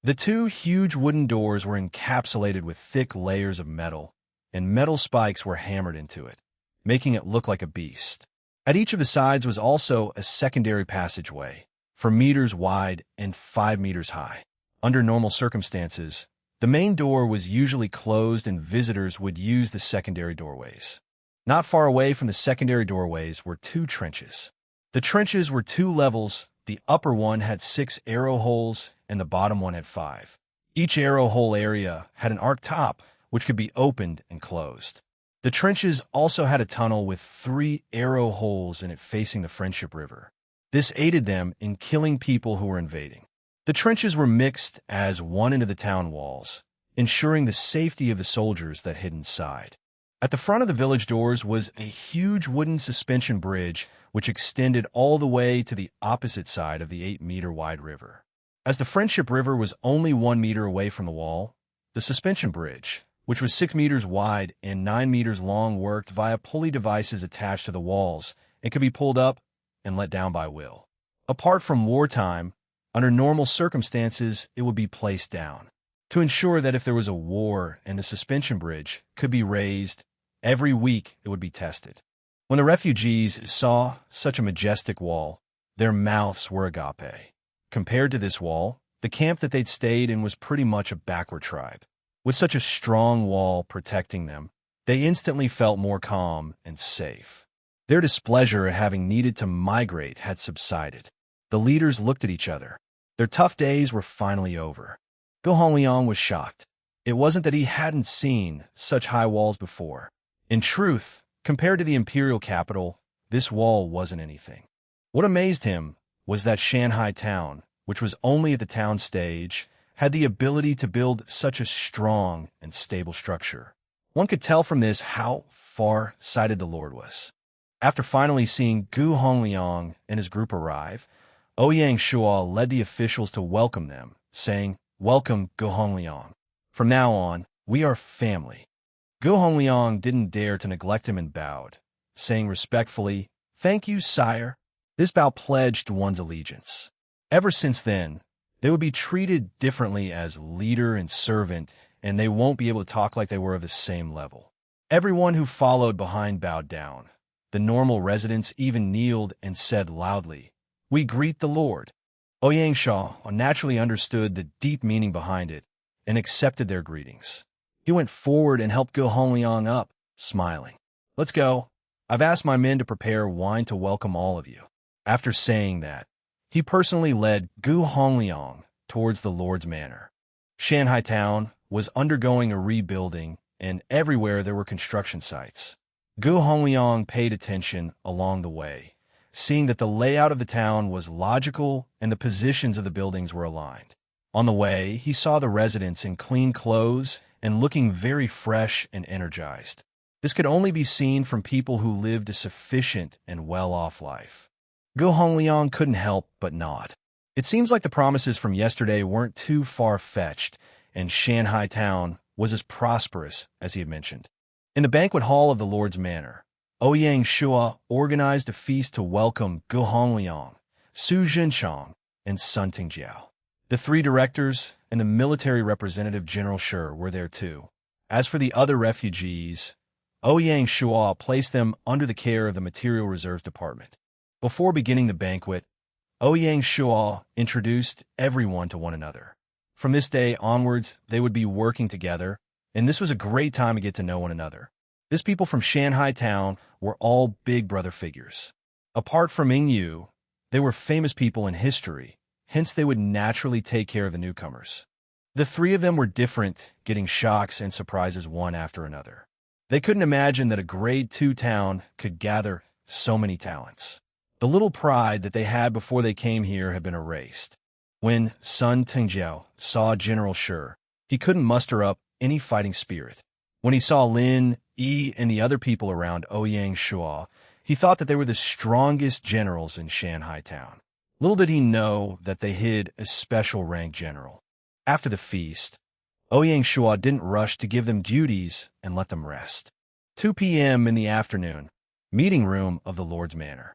The 2 huge wooden doors were encapsulated with thick layers of metal, and metal spikes were hammered into it, making it look like a beast. At each of the sides was also a secondary passageway, 4 meters wide and 5 meters high. Under normal circumstances, the main door was usually closed and visitors would use the secondary doorways. Not far away from the secondary doorways were 2 trenches. The trenches were 2 levels. The upper one had 6 arrow holes and the bottom one had 5. Each arrow hole area had an arc top, which could be opened and closed. The trenches also had a tunnel with 3 arrow holes in it facing the Friendship River. This aided them in killing people who were invading. The trenches were mixed as one into the town walls, ensuring the safety of the soldiers that hid inside. At the front of the village doors was a huge wooden suspension bridge which extended all the way to the opposite side of the 8-meter-wide river. As the Friendship River was only 1 meter away from the wall, the suspension bridge, which was 6 meters wide and 9 meters long, worked via pulley devices attached to the walls and could be pulled up and let down by will. Apart from wartime, under normal circumstances, it would be placed down. To ensure that if there was a war and the suspension bridge could be raised, every week it would be tested. When the refugees saw such a majestic wall, their mouths were agape. Compared to this wall, the camp that they'd stayed in was pretty much a backward tribe. With such a strong wall protecting them, they instantly felt more calm and safe. Their displeasure at having needed to migrate had subsided. The leaders looked at each other. Their tough days were finally over. Ouyang was shocked. It wasn't that he hadn't seen such high walls before. In truth, compared to the imperial capital, this wall wasn't anything. What amazed him was that Shanghai town, which was only at the town stage, had the ability to build such a strong and stable structure. One could tell from this how far-sighted the Lord was. After finally seeing Ouyang and his group arrive, Ouyang Shuo led the officials to welcome them, saying, "Welcome, Ouyang. From now on, we are family." Ouyang didn't dare to neglect him and bowed, saying respectfully, "Thank you, sire." This bow pledged one's allegiance. Ever since then, they would be treated differently as leader and servant, and they won't be able to talk like they were of the same level. Everyone who followed behind bowed down. The normal residents even kneeled and said loudly, "We greet the Lord." Ouyang Shuo naturally understood the deep meaning behind it and accepted their greetings. He went forward and helped Ouyang up, smiling. "Let's go. I've asked my men to prepare wine to welcome all of you." After saying that, he personally led Ouyang towards the Lord's manor. Shanghai town was undergoing a rebuilding, and everywhere there were construction sites. Ouyang paid attention along the way, seeing that the layout of the town was logical and the positions of the buildings were aligned. On the way, he saw the residents in clean clothes and looking very fresh and energized. This could only be seen from people who lived a sufficient and well-off life. Ouyang couldn't help but nod. It seems like the promises from yesterday weren't too far-fetched, and Shanghai town was as prosperous as he had mentioned. In the banquet hall of the Lord's manor, Ouyang Shuo organized a feast to welcome Ouyang, Su Jinchang, and Sun Tingjiao. The three directors and the military representative General Shi were there too. As for the other refugees, Ouyang Shuo placed them under the care of the Material Reserves Department. Before beginning the banquet, Ouyang Shuo introduced everyone to one another. From this day onwards, they would be working together, and this was a great time to get to know one another. These people from Shanghai town were all big brother figures. Apart from Yingyu, they were famous people in history, hence they would naturally take care of the newcomers. The three of them were different, getting shocks and surprises one after another. They couldn't imagine that a grade 2 town could gather so many talents. The little pride that they had before they came here had been erased. When Sun Tingjiao saw General Shi, he couldn't muster up any fighting spirit. When he saw Lin, Yi, and the other people around Ouyang Shuo, he thought that they were the strongest generals in Shanghai town. Little did he know that they hid a special rank general. After the feast, Ouyang Shuo didn't rush to give them duties and let them rest. 2 p.m. in the afternoon, meeting room of the Lord's manor.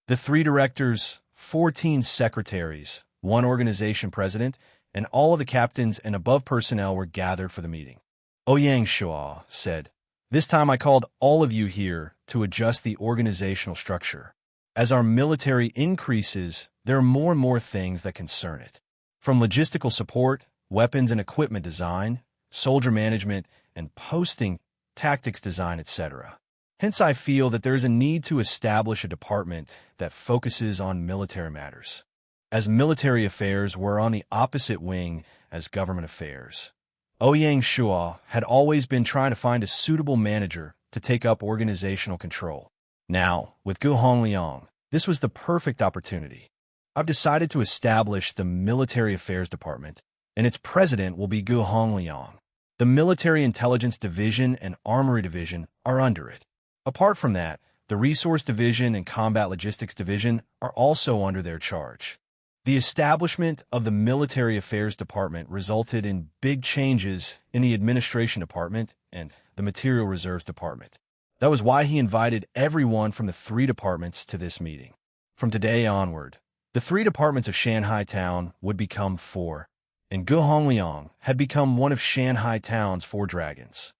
The 3 directors, 14 secretaries, 1 organization president, and all of the captains and above personnel were gathered for the meeting. Ouyang Shuo said, "This time I called all of you here to adjust the organizational structure. As our military increases, there are more and more things that concern it. From logistical support, weapons and equipment design, soldier management, and posting, tactics design, etc. Hence, I feel that there is a need to establish a department that focuses on military matters, as military affairs were on the opposite wing as government affairs." Ouyang Shuo had always been trying to find a suitable manager to take up organizational control. Now, with Ouyang, this was the perfect opportunity. I've decided to establish the Military Affairs Department, and its president will be Ouyang. The Military Intelligence Division and Armory Division are under it. Apart from that, the Resource Division and Combat Logistics Division are also under their charge. The establishment of the Military Affairs Department resulted in big changes in the Administration Department and the Material Reserves Department. That was why he invited everyone from the 3 departments to this meeting. From today onward, the 3 departments of Shanghai town would become 4, and Ouyang had become one of Shanghai town's 4 dragons.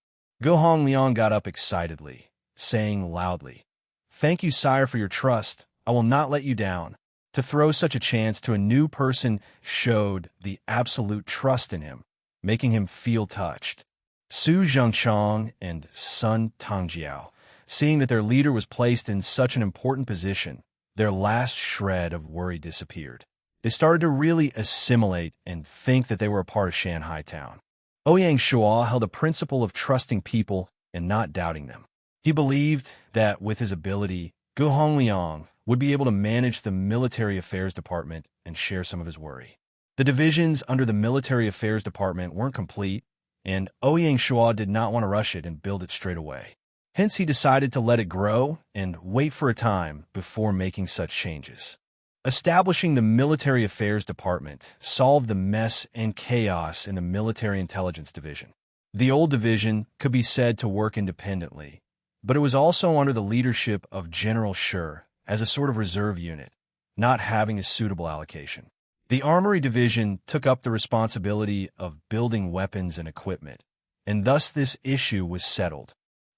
Ouyang got up excitedly, saying loudly, "Thank you, sire, for your trust. I will not let you down." To throw such a chance to a new person showed the absolute trust in him, making him feel touched. Su Zhengchang and Sun Tangjiao, seeing that their leader was placed in such an important position, their last shred of worry disappeared. They started to really assimilate and think that they were a part of Shanghai town. Ouyang Shuo held a principle of trusting people and not doubting them. He believed that with his ability, Gu Hongliang would be able to manage the military affairs department and share some of his worry. The divisions under the military affairs department weren't complete, and Ouyang Shuo did not want to rush it and build it straight away. Hence, he decided to let it grow and wait for a time before making such changes. Establishing the military affairs department solved the mess and chaos in the military intelligence division. The old division could be said to work independently, but it was also under the leadership of General Shi as a sort of reserve unit, not having a suitable allocation. The armory division took up the responsibility of building weapons and equipment, and thus this issue was settled.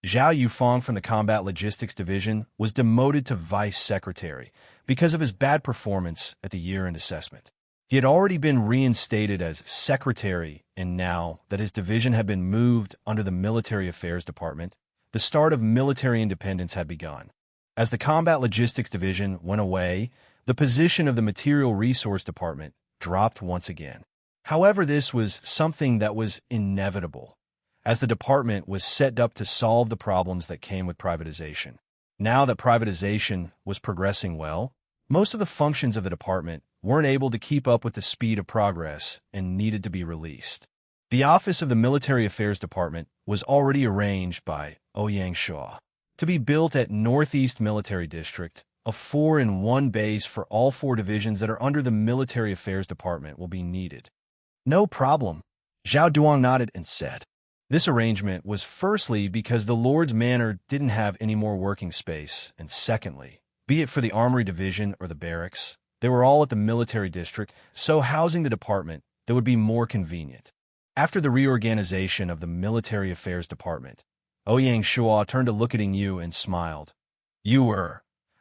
Zhao Yufang from the Combat Logistics Division was demoted to Vice Secretary because of his bad performance at the year-end assessment. He had already been reinstated as Secretary, and now that his division had been moved under the Military Affairs Department, the start of military independence had begun. As the Combat Logistics Division went away, the position of the Material Resource Department dropped once again. However, this was something that was inevitable, as the department was set up to solve the problems that came with privatization. Now that privatization was progressing well, most of the functions of the department weren't able to keep up with the speed of progress and needed to be released. The office of the Military Affairs Department was already arranged by Ouyang Shuo to be built at Northeast Military District. A 4-in-1 base for all 4 divisions that are under the Military Affairs Department will be needed. No problem, Zhao Duang nodded and said. This arrangement was firstly because the Lord's Manor didn't have any more working space, and secondly, be it for the Armory Division or the barracks, they were all at the Military District, so housing the department that would be more convenient. After the reorganization of the Military Affairs Department, Ouyang Shuo turned to look at Yu and smiled.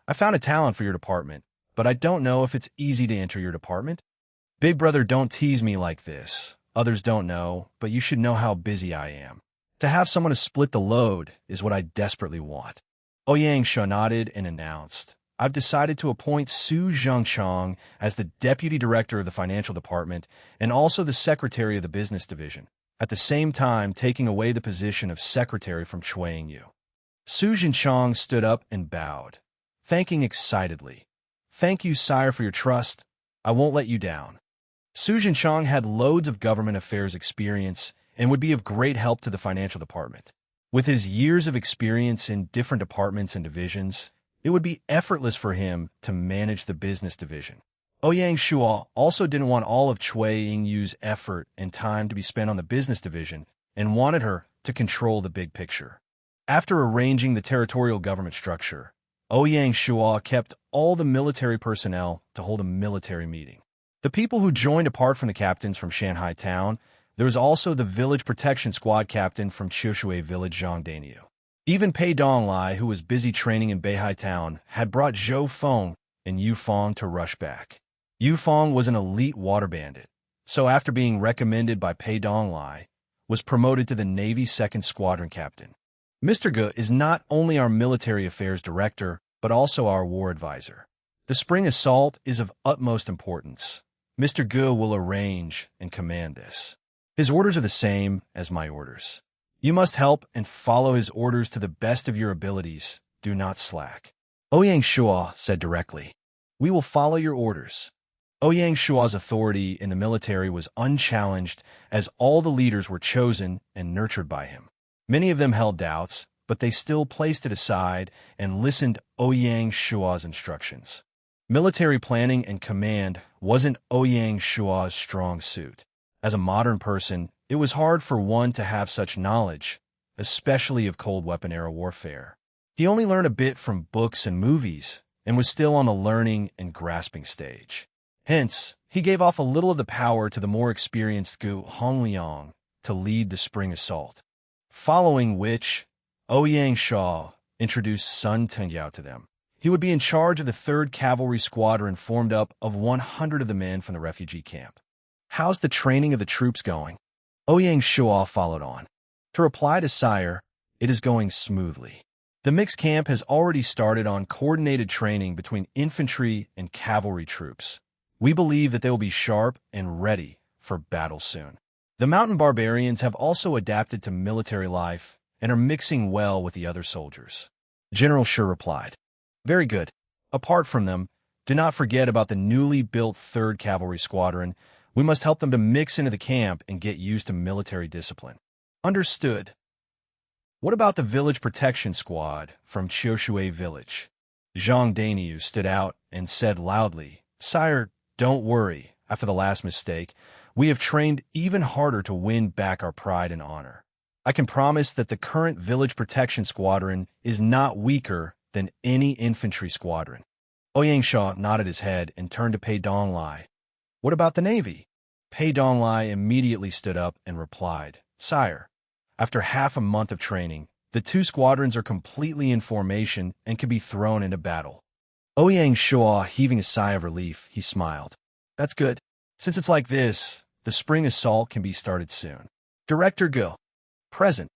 I found a talent for your department, but I don't know if it's easy to enter your department. Big brother, don't tease me like this. Others don't know, but you should know how busy I am. To have someone to split the load is what I desperately want. Ouyang Shuo nodded and announced, I've decided to appoint Su Zhengchang as the Deputy Director of the Financial Department and also the Secretary of the Business Division, at the same time taking away the position of Secretary from Chuang Yu. Su Zhengchang stood up and bowed, thanking excitedly. Thank you, sire, for your trust. I won't let you down. Su Zhengchang had loads of government affairs experience and would be of great help to the financial department. With his years of experience in different departments and divisions, it would be effortless for him to manage the business division. Ouyang Shuo also didn't want all of Cui Yingyu's effort and time to be spent on the business division and wanted her to control the big picture. After arranging the territorial government structure, Ouyang Shuo kept all the military personnel to hold a military meeting. The people who joined apart from the captains from Shanghai town, there was also the village protection squad captain from Chiushui village Zhang Daniu. Even Pei Donglai, who was busy training in Beihai town, had brought Zhou Feng and Yu Feng to rush back. Yu Feng was an elite water bandit, so after being recommended by Pei Donglai, was promoted to the Navy's 2nd Squadron captain. Mr. Ge is not only our military affairs director, but also our war advisor. The spring assault is of utmost importance. Mr. Ge will arrange and command this. His orders are the same as my orders. You must help and follow his orders to the best of your abilities. Do not slack. Ouyang Shuo said directly, We will follow your orders. Ouyang Shuo's authority in the military was unchallenged as all the leaders were chosen and nurtured by him. Many of them held doubts, but they still placed it aside and listened to Ouyang Shuo's instructions. Military planning and command wasn't Ouyang Shuo's strong suit. As a modern person, it was hard for one to have such knowledge, especially of cold weapon era warfare. He only learned a bit from books and movies, and was still on the learning and grasping stage. Hence, he gave off a little of the power to the more experienced Gu Hongliang to lead the spring assault. Following which, Ouyang Shuo introduced Sun Tengyao to them. He would be in charge of the 3rd Cavalry Squadron formed up of 100 of the men from the refugee camp. How's the training of the troops going? Ouyang Shuo followed on. To reply to Sire, it is going smoothly. The mixed camp has already started on coordinated training between infantry and cavalry troops. We believe that they will be sharp and ready for battle soon. The mountain barbarians have also adapted to military life and are mixing well with the other soldiers. General Shu replied. Very good. Apart from them, do not forget about the newly built 3rd Cavalry Squadron. We must help them to mix into the camp and get used to military discipline. Understood. What about the Village Protection Squad from Qiushui Village? Zhang Dainiu stood out and said loudly, Sire, don't worry. After the last mistake, we have trained even harder to win back our pride and honor. I can promise that the current Village Protection Squadron is not weaker than any infantry squadron. Ouyang Shuo nodded his head and turned to Pei Donglai. What about the Navy? Pei Donglai immediately stood up and replied, Sire, after half a month of training, the 2 squadrons are completely in formation and can be thrown into battle. Ouyang Shuo heaving a sigh of relief, he smiled. That's good. Since it's like this, the spring assault can be started soon. Director Go. Present.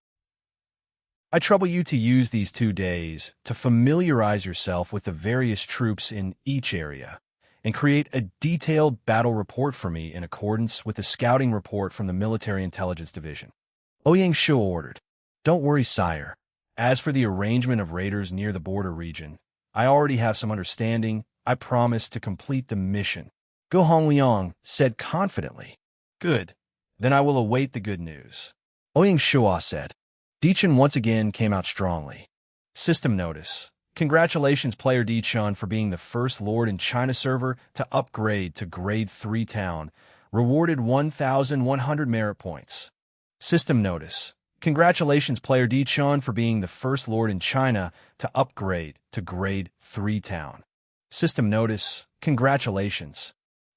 I trouble you to use these 2 days to familiarize yourself with the various troops in each area and create a detailed battle report for me in accordance with the scouting report from the Military Intelligence Division. Ouyang Shuo ordered. Don't worry, Sire. As for the arrangement of raiders near the border region, I already have some understanding. I promise to complete the mission. Go Hongliang said confidently. Good. Then I will await the good news. Ouyang Shuo said. Dichun once again came out strongly. System notice. Congratulations, player Dichun, for being the first Lord in China server to upgrade to Grade 3 town. Rewarded 1,100 merit points. System notice. Congratulations, player Dichun, for being the first Lord in China to upgrade to Grade 3 town. System notice. Congratulations.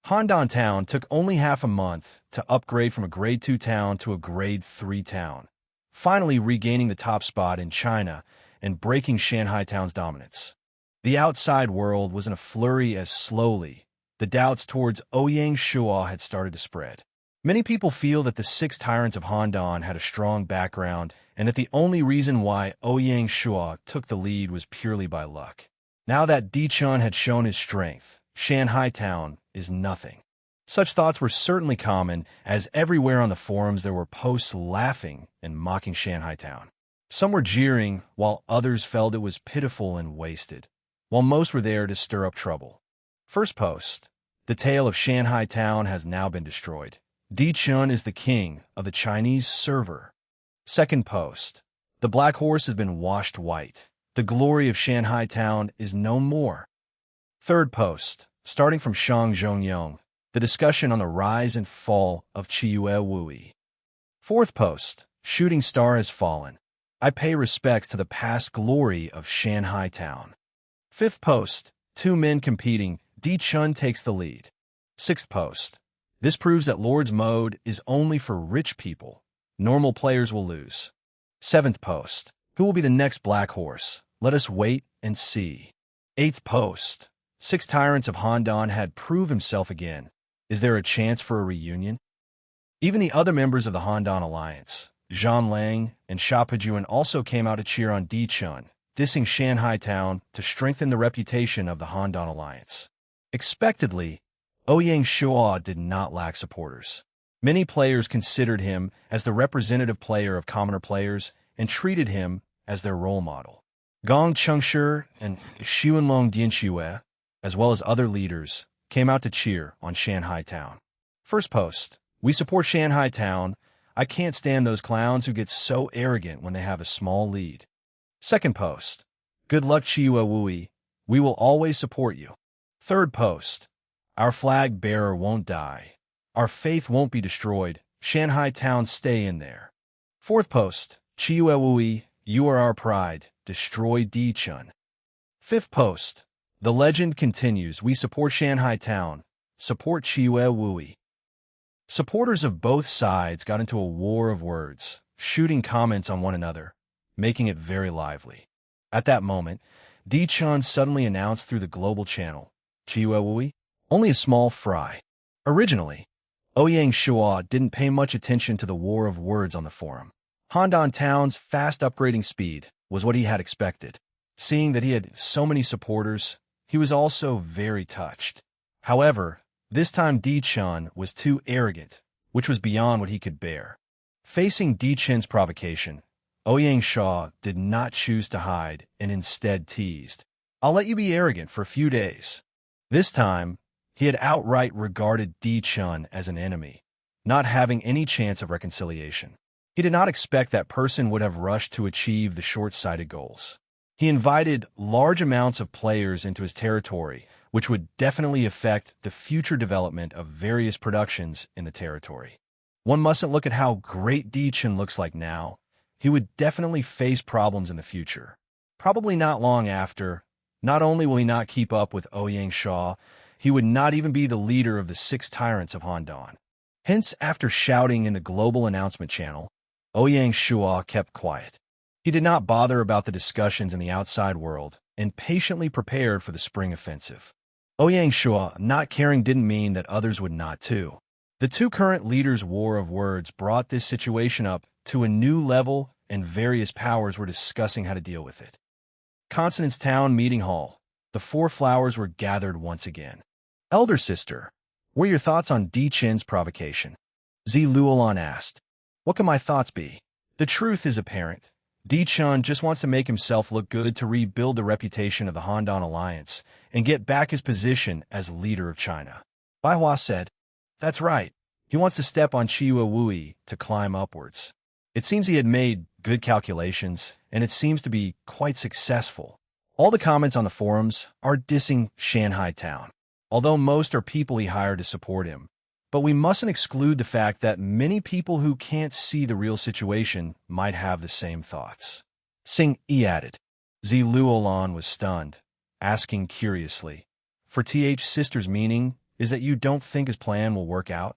Handan Town took only half a month to upgrade from a Grade 2 town to a Grade 3 town, finally regaining the top spot in China and breaking Shanghai Town's dominance. The outside world was in a flurry as slowly the doubts towards Ouyang Shuo had started to spread. Many people feel that the 6 tyrants of Handan had a strong background and that the only reason why Ouyang Shuo took the lead was purely by luck. Now that Dichun had shown his strength, Shanghai Town is nothing. Such thoughts were certainly common, as everywhere on the forums there were posts laughing and mocking Shanghai Town. Some were jeering, while others felt it was pitiful and wasted, while most were there to stir up trouble. First post. The tale of Shanghai Town has now been destroyed. Dichun is the king of the Chinese server. Second post. The black horse has been washed white. The glory of Shanghai Town is no more. Third post. Starting from Shang Zhongyong, the discussion on the rise and fall of Chiyue Wui. Fourth post. Shooting star has fallen. I pay respects to the past glory of Shanghai Town. Fifth post. 2 men competing. Dichun takes the lead. Sixth post. This proves that Lord's mode is only for rich people. Normal players will lose. Seventh post. Who will be the next black horse? Let us wait and see. Eighth post. 6 tyrants of Handan had proved himself again. Is there a chance for a reunion? Even the other members of the Handan Alliance, Zhang Lang and Shapajuan, also came out to cheer on Dichun, dissing Shanghai Town to strengthen the reputation of the Handan Alliance. Expectedly, Ouyang Shuo did not lack supporters. Many players considered him as the representative player of commoner players and treated him as their role model. Gong Chengshi and Xuanlong Dianxue, as well as other leaders, came out to cheer on Shanghai Town. First post. We support Shanghai Town. I can't stand those clowns who get so arrogant when they have a small lead. Second post. Good luck, Chiyue Wui. We will always support you. Third post. Our flag bearer won't die. Our faith won't be destroyed. Shanghai Town, stay in there. Fourth post. Chiyue Wui, you are our pride. Destroy Dichun. Fifth post. The legend continues. We support Shanghai Town. Support Chiyue Wui. Supporters of both sides got into a war of words, shooting comments on one another, making it very lively. At that moment, Di Chun suddenly announced through the global channel, Chihuahua, only a small fry. Originally, Ouyang Shuo didn't pay much attention to the war of words on the forum. Handan Town's fast upgrading speed was what he had expected. Seeing that he had so many supporters, he was also very touched. However, this time Di Chun was too arrogant, which was beyond what he could bear. Facing Di Chun's provocation, Ouyang Shuo did not choose to hide and instead teased, "I'll let you be arrogant for a few days." This time, he had outright regarded Di Chun as an enemy, not having any chance of reconciliation. He did not expect that person would have rushed to achieve the short-sighted goals. He invited large amounts of players into his territory, which would definitely affect the future development of various productions in the territory. One mustn't look at how great Di Chun looks like now. He would definitely face problems in the future. Probably not long after, not only will he not keep up with Ouyang Shuo, he would not even be the leader of the 6 tyrants of Handan. Hence, after shouting in the global announcement channel, Ouyang Shuo kept quiet. He did not bother about the discussions in the outside world and patiently prepared for the spring offensive. Ouyang Shuo not caring didn't mean that others would not too. The 2 current leaders' war of words brought this situation up to a new level, and various powers were discussing how to deal with it. Consonance Town Meeting Hall. The 4 flowers were gathered once again. Elder sister, what are your thoughts on Di Chun's provocation? Zi Luolan asked. What can my thoughts be? The truth is apparent. Di Chun just wants to make himself look good to rebuild the reputation of the Handan Alliance and get back his position as leader of China. Bai Hua said, That's right. He wants to step on Chihuahua to climb upwards. It seems he had made good calculations, and it seems to be quite successful. All the comments on the forums are dissing Shanghai Town, although most are people he hired to support him. But we mustn't exclude the fact that many people who can't see the real situation might have the same thoughts. Sing Yi added. Zi Luolan was stunned, asking curiously, For TH sister's meaning is that you don't think his plan will work out?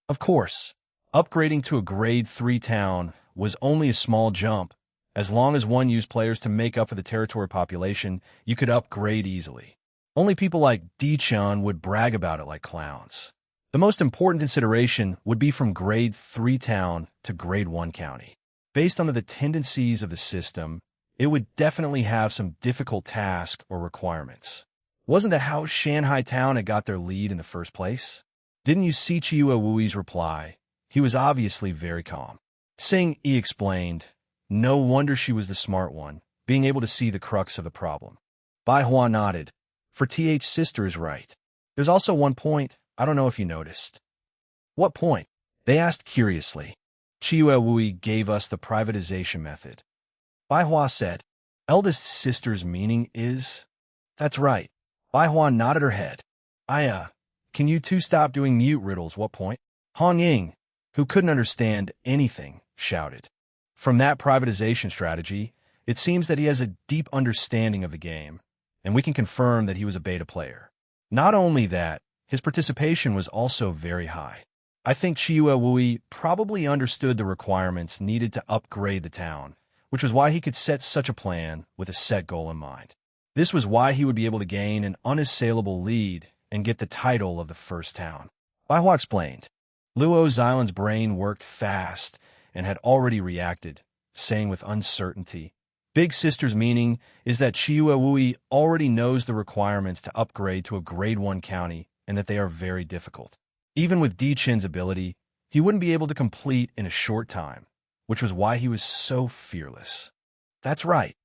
Of course, upgrading to a grade 3 town was only a small jump. As long as one used players to make up for the territory population, you could upgrade easily. Only people like Di Chun would brag about it like clowns. The most important consideration would be from grade 3 town to grade 1 county. Based on the tendencies of the system, it would definitely have some difficult tasks or requirements. Wasn't that how Shanghai Town had got their lead in the first place? Didn't you see Chihuahua's reply? He was obviously very calm. Sing Yi explained, No wonder she was the smart one, being able to see the crux of the problem. Bai Hua nodded. For TH sister is right. There's also one point, I don't know if you noticed. What point? They asked curiously. Chihuahua gave us the privatization method. Bai Hua said, Eldest sister's meaning is? That's right. Bai Hua nodded her head. Can you two stop doing mute riddles, what point? Hong Ying, who couldn't understand anything, shouted. From that privatization strategy, it seems that he has a deep understanding of the game, and we can confirm that he was a beta player. Not only that, his participation was also very high. I think Chihuahua probably understood the requirements needed to upgrade the town, which was why he could set such a plan with a set goal in mind. This was why he would be able to gain an unassailable lead and get the title of the first town. Bai Hua explained. Luo Xilan's brain worked fast and had already reacted, saying with uncertainty, Big sister's meaning is that Chihuahua already knows the requirements to upgrade to a grade 1 county and that they are very difficult. Even with Di Chun's ability, he wouldn't be able to complete in a short time, which was why he was so fearless. That's right.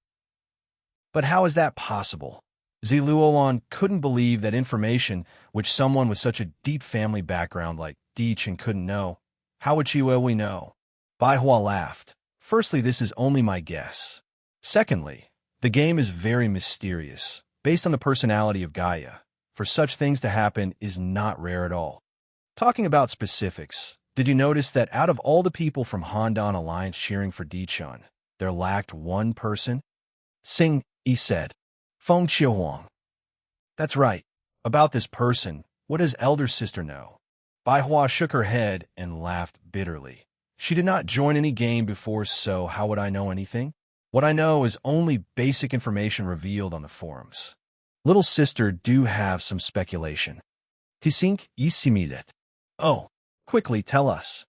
But how is that possible? Zi Luolan couldn't believe that information which someone with such a deep family background like Di Chun couldn't know. How would Chihuahua know? Bai Hua laughed. Firstly, this is only my guess. Secondly, the game is very mysterious, based on the personality of Gaia. For such things to happen is not rare at all. Talking about specifics, did you notice that out of all the people from Handan Alliance cheering for Di Chun, there lacked one person? Sing Yi said. Feng Qiuhuang. That's right. About this person, what does elder sister know? Bai Hua shook her head and laughed bitterly. She did not join any game before, so how would I know anything? What I know is only basic information revealed on the forums. Little sister do have some speculation. Tisink isimidet. Oh, quickly tell us.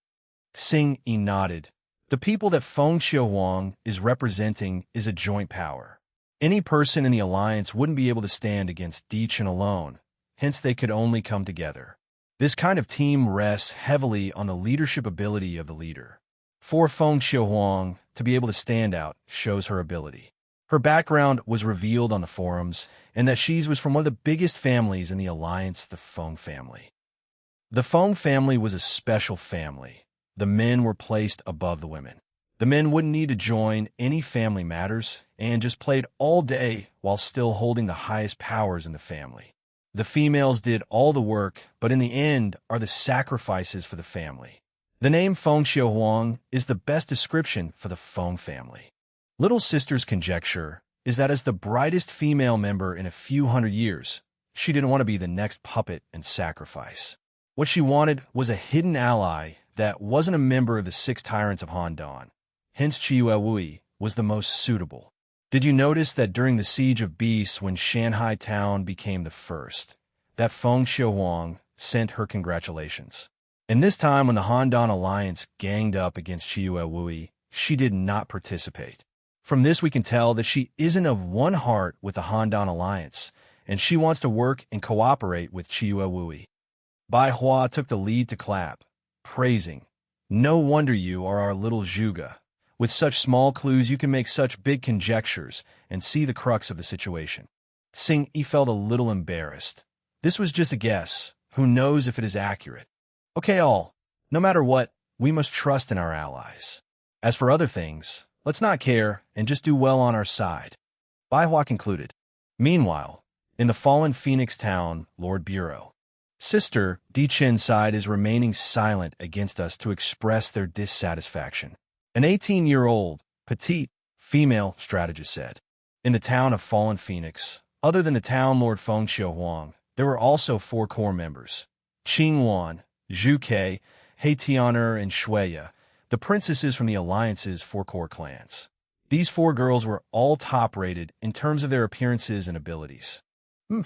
Tsing nodded. The people that Feng Xiaohuang is representing is a joint power. Any person in the alliance wouldn't be able to stand against Di Chen alone, hence they could only come together. This kind of team rests heavily on the leadership ability of the leader. For Feng Xiaohuang to be able to stand out shows her ability. Her background was revealed on the forums, and that she was from one of the biggest families in the alliance, the Feng family. The Feng family was a special family. The men were placed above the women. The men wouldn't need to join any family matters and just played all day while still holding the highest powers in the family. The females did all the work, but in the end are the sacrifices for the family. The name Feng Xiaohuang is the best description for the Feng family. Little sister's conjecture is that as the brightest female member in a few hundred years, she didn't want to be the next puppet and sacrifice. What she wanted was a hidden ally that wasn't a member of the six tyrants of Han. Hence Chiyu Wui was the most suitable. Did you notice that during the Siege of Beasts when Shanghai Town became the first, that Feng Xiaohuang sent her congratulations? And this time when the Han alliance ganged up against Chiyu Wui, she did not participate. From this we can tell that she isn't of one heart with the Han alliance, and she wants to work and cooperate with Chiyu Wui. Bai Hua took the lead to clap, praising, "No wonder you are our little Zhuge. With such small clues you can make such big conjectures and see the crux of the situation." Tsing Yi felt a little embarrassed. This was just a guess. Who knows if it is accurate? Okay all, no matter what, we must trust in our allies. As for other things, let's not care and just do well on our side. Bai Hua concluded. Meanwhile, in the fallen Phoenix town, Lord Bureau. Sister Di Chen's side is remaining silent against us to express their dissatisfaction. An 18-year-old, petite, female strategist said. In the town of Fallen Phoenix, other than the town Lord Feng Xiaohuang, there were also 4 core members. Qing Wan, Zhu Ke, He Tian'er, and Shueya, the princesses from the Alliance's 4 core clans. These 4 girls were all top-rated in terms of their appearances and abilities. Who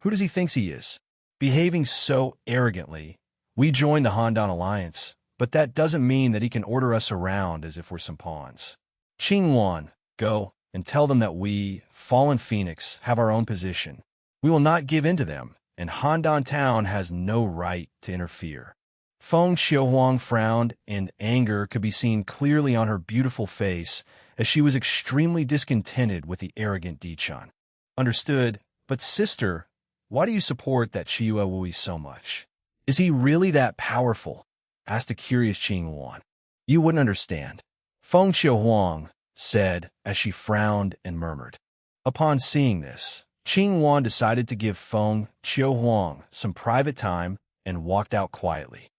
does he think he is? Behaving so arrogantly. We joined the Han Alliance, but that doesn't mean that he can order us around as if we're some pawns. Qing Wan, go and tell them that we, Fallen Phoenix, have our own position. We will not give in to them, and Han Town has no right to interfere. Feng Xiaohuang frowned, and anger could be seen clearly on her beautiful face as she was extremely discontented with the arrogant Di Chen. Understood, but sister, why do you support that Chiyu Wui so much? Is he really that powerful? Asked a curious Qing Wan. You wouldn't understand. Feng Xiaohuang said as she frowned and murmured. Upon seeing this, Qing Wan decided to give Feng Xiaohuang some private time and walked out quietly.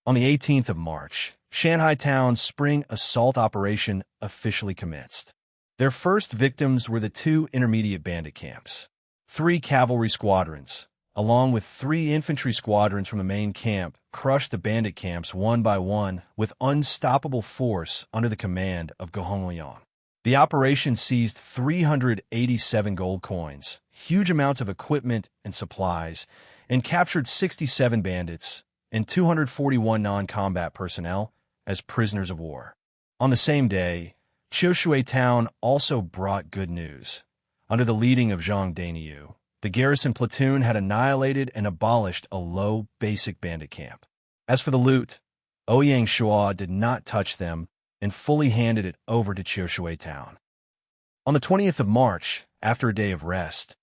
On the 18th of March, Shanghai Town's spring assault operation officially commenced. Their first victims were the 2 intermediate bandit camps. 3 cavalry squadrons, along with 3 infantry squadrons from the main camp, crushed the bandit camps one by one with unstoppable force under the command of Gohongliang. The operation seized 387 gold coins, huge amounts of equipment and supplies, and captured 67 bandits and 241 non-combat personnel as prisoners of war. On the same day, Qiushui Town also brought good news. Under the leading of Zhang Dainiu, the garrison platoon had annihilated and abolished a low, basic bandit camp. As for the loot, Ouyang Shuo did not touch them and fully handed it over to Qiushui Town. On the 20th of March, after a day of rest,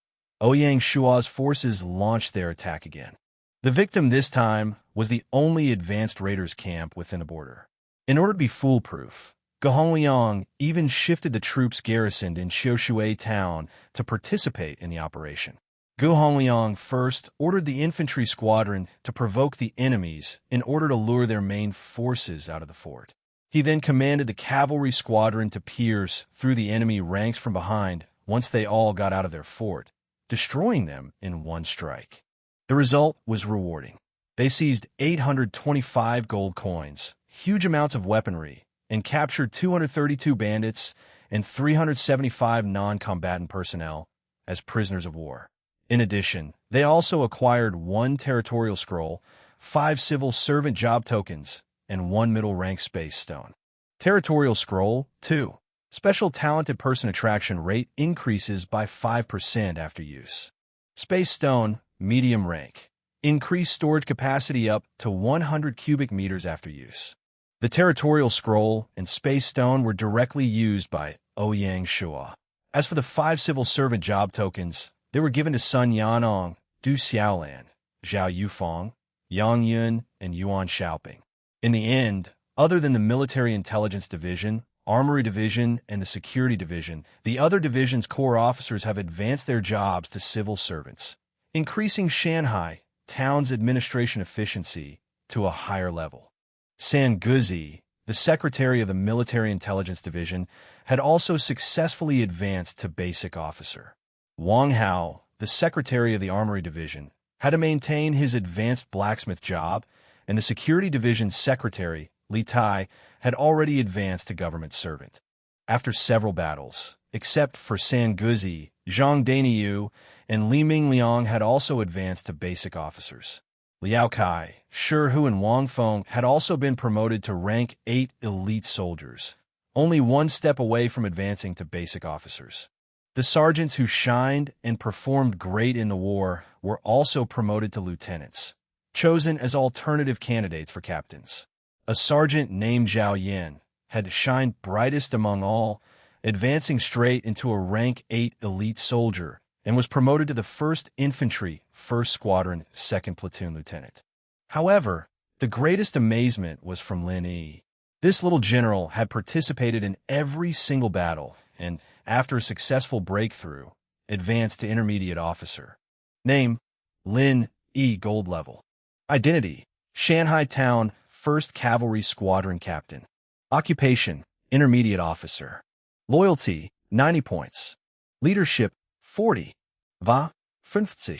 Ouyang Shuo's forces launched their attack again. The victim this time was the only advanced raiders camp within the border. In order to be foolproof, Gohongliang even shifted the troops garrisoned in Qiushui Town to participate in the operation. Gohongliang first ordered the infantry squadron to provoke the enemies in order to lure their main forces out of the fort. He then commanded the cavalry squadron to pierce through the enemy ranks from behind once they all got out of their fort, destroying them in one strike. The result was rewarding. They seized 825 gold coins, huge amounts of weaponry, and captured 232 bandits and 375 non-combatant personnel as prisoners of war. In addition, they also acquired 1 territorial scroll, 5 civil servant job tokens, and 1 middle rank space stone. Territorial scroll 2. Special talented person attraction rate increases by 5% after use. Space stone, medium rank. Increase storage capacity up to 100 cubic meters after use. The territorial scroll and space stone were directly used by Ouyang Shuo. As for the 5 civil servant job tokens, they were given to Sun Yanong, Du Xiaolan, Zhao Yufeng, Yang Yun, and Yuan Xiaoping. In the end, other than the Military Intelligence Division, Armory Division, and the Security Division, the other divisions' core officers have advanced their jobs to civil servants, increasing Shanghai town's administration efficiency to a higher level. San Guzi, the secretary of the Military Intelligence Division, had also successfully advanced to basic officer. Wang Hao, the secretary of the Armory Division, had to maintain his advanced blacksmith job, and the Security Division's secretary, Li Tai, had already advanced to government servant. After several battles, except for San Guzi, Zhang Dainiu, and Li Mingliang had also advanced to basic officers. Liao Kai, Shi Hu, and Wang Feng had also been promoted to rank 8 elite soldiers, only 1 step away from advancing to basic officers. The sergeants who shined and performed great in the war were also promoted to lieutenants, chosen as alternative candidates for captains. A sergeant named Zhao Yan had shined brightest among all, advancing straight into a rank 8 elite soldier, and was promoted to the 1st Infantry, 1st Squadron, 2nd Platoon Lieutenant. However, the greatest amazement was from Lin Yi. This little general had participated in every single battle, and, after a successful breakthrough, advanced to intermediate officer. Name: Lin Yi, gold level. Identity: Shanghai Town, 1st Cavalry Squadron Captain. Occupation: intermediate officer. Loyalty: 90 points. Leadership: 40. Va: 50.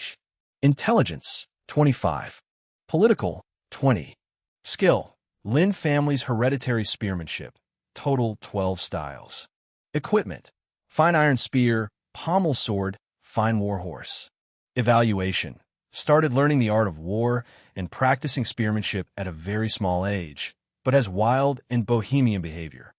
Intelligence: 25. Political: 20. Skill: Lin family's hereditary spearmanship. Total 12 styles. Equipment: fine iron spear, pommel sword, fine war horse. Evaluation: started learning the art of war and practicing spearmanship at a very small age, but has wild and bohemian behavior.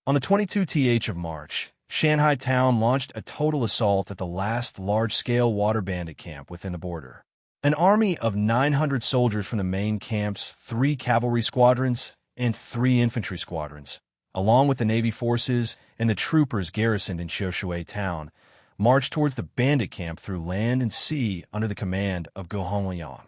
On the 22th of March, Shanghai Town launched a total assault at the last large-scale water bandit camp within the border. An army of 900 soldiers from the main camp's 3 cavalry squadrons and 3 infantry squadrons, along with the Navy forces and the troopers garrisoned in Qiushui Town, marched towards the bandit camp through land and sea under the command of Go Hongliang.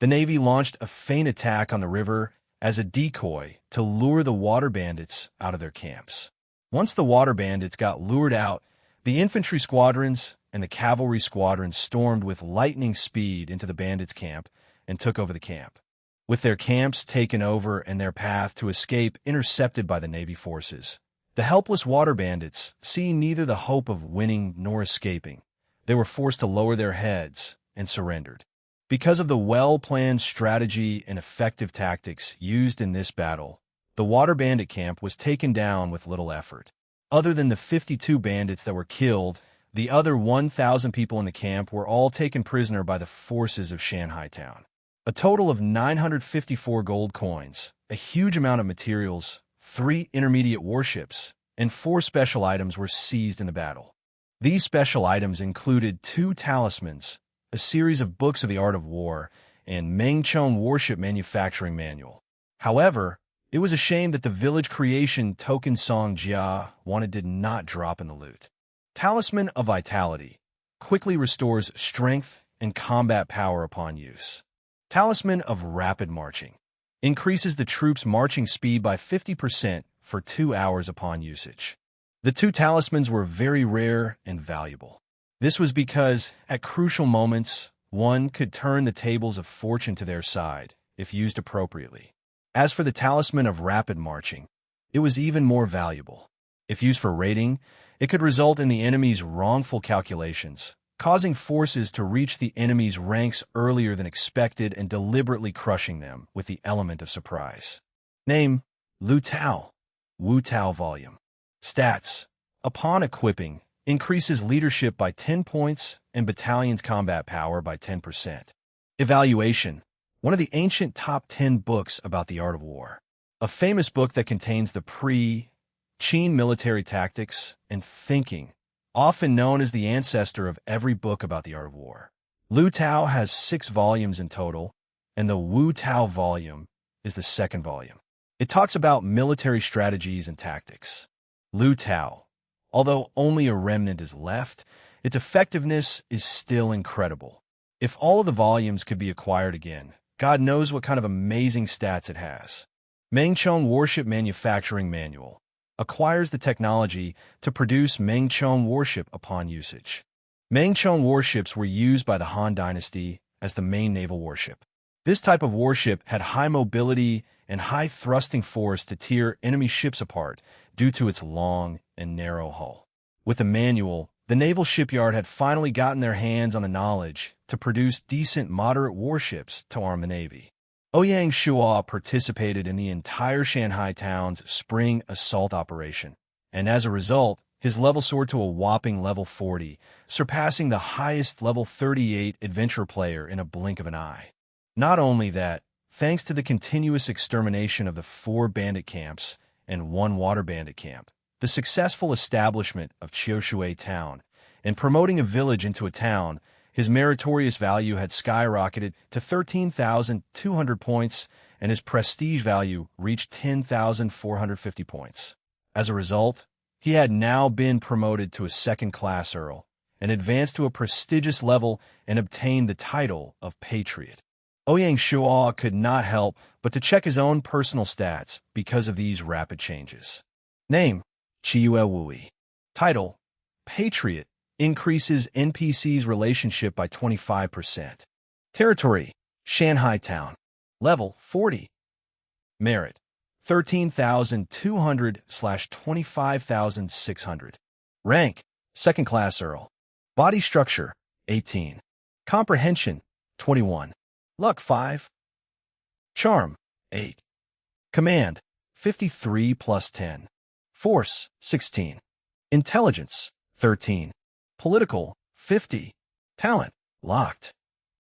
The Navy launched a feint attack on the river as a decoy to lure the water bandits out of their camps. Once the water bandits got lured out, the infantry squadrons and the cavalry squadrons stormed with lightning speed into the bandits' camp and took over the camp, with their camps taken over and their path to escape intercepted by the Navy forces. The helpless water bandits, seeing neither the hope of winning nor escaping, they were forced to lower their heads and surrendered. Because of the well-planned strategy and effective tactics used in this battle, the water bandit camp was taken down with little effort. Other than the 52 bandits that were killed, the other 1,000 people in the camp were all taken prisoner by the forces of Shanghai Town. A total of 954 gold coins, a huge amount of materials, 3 intermediate warships, and 4 special items were seized in the battle. These special items included 2 talismans, a series of books of the art of war, and Mengchong warship manufacturing manual. However, it was a shame that the village creation Token Song Jia wanted did not drop in the loot. Talisman of Vitality quickly restores strength and combat power upon use. Talisman of Rapid Marching increases the troops' marching speed by 50% for 2 hours upon usage. The 2 talismans were very rare and valuable. This was because, at crucial moments, one could turn the tables of fortune to their side, if used appropriately. As for the Talisman of Rapid Marching, it was even more valuable. If used for raiding, it could result in the enemy's wrongful calculations, causing forces to reach the enemy's ranks earlier than expected and deliberately crushing them with the element of surprise. Name: Lu Tao. Wu Tao Volume. Stats: upon equipping, increases leadership by 10 points and battalion's combat power by 10%. Evaluation: one of the ancient top 10 books about the art of war. A famous book that contains the pre-Qin military tactics and thinking, often known as the ancestor of every book about the art of war. Lu Tao has 6 volumes in total, and the Wu Tao volume is the second volume. It talks about military strategies and tactics. Lu Tao, although only a remnant is left, its effectiveness is still incredible. If all of the volumes could be acquired again, God knows what kind of amazing stats it has. Mengchong Warship Manufacturing Manual acquires the technology to produce Mengchong warship upon usage. Mengchong warships were used by the Han Dynasty as the main naval warship. This type of warship had high mobility and high thrusting force to tear enemy ships apart due to its long and narrow hull. With the manual, the naval shipyard had finally gotten their hands on the knowledge to produce decent moderate warships to arm the Navy. Ouyang Shuo participated in the entire Shanghai town's spring assault operation, and as a result, his level soared to a whopping level 40, surpassing the highest level 38 adventure player in a blink of an eye. Not only that, thanks to the continuous extermination of the 4 bandit camps and 1 water bandit camp, the successful establishment of Qiushui town, and promoting a village into a town, his meritorious value had skyrocketed to 13,200 points, and his prestige value reached 10,450 points. As a result, he had now been promoted to a second-class earl, and advanced to a prestigious level and obtained the title of Patriot. Ouyang Shuo could not help but to check his own personal stats because of these rapid changes. Name: Qiyue Wui. Title: Patriot. Increases NPC's relationship by 25%. Territory: Shanghai Town. Level: 40. Merit: 13,200/25,600. Rank: Second Class Earl. Body Structure: 18. Comprehension: 21. Luck: 5. Charm: 8. Command: 53 plus 10. Force: 16. Intelligence: 13. Political: 50. Talent: locked.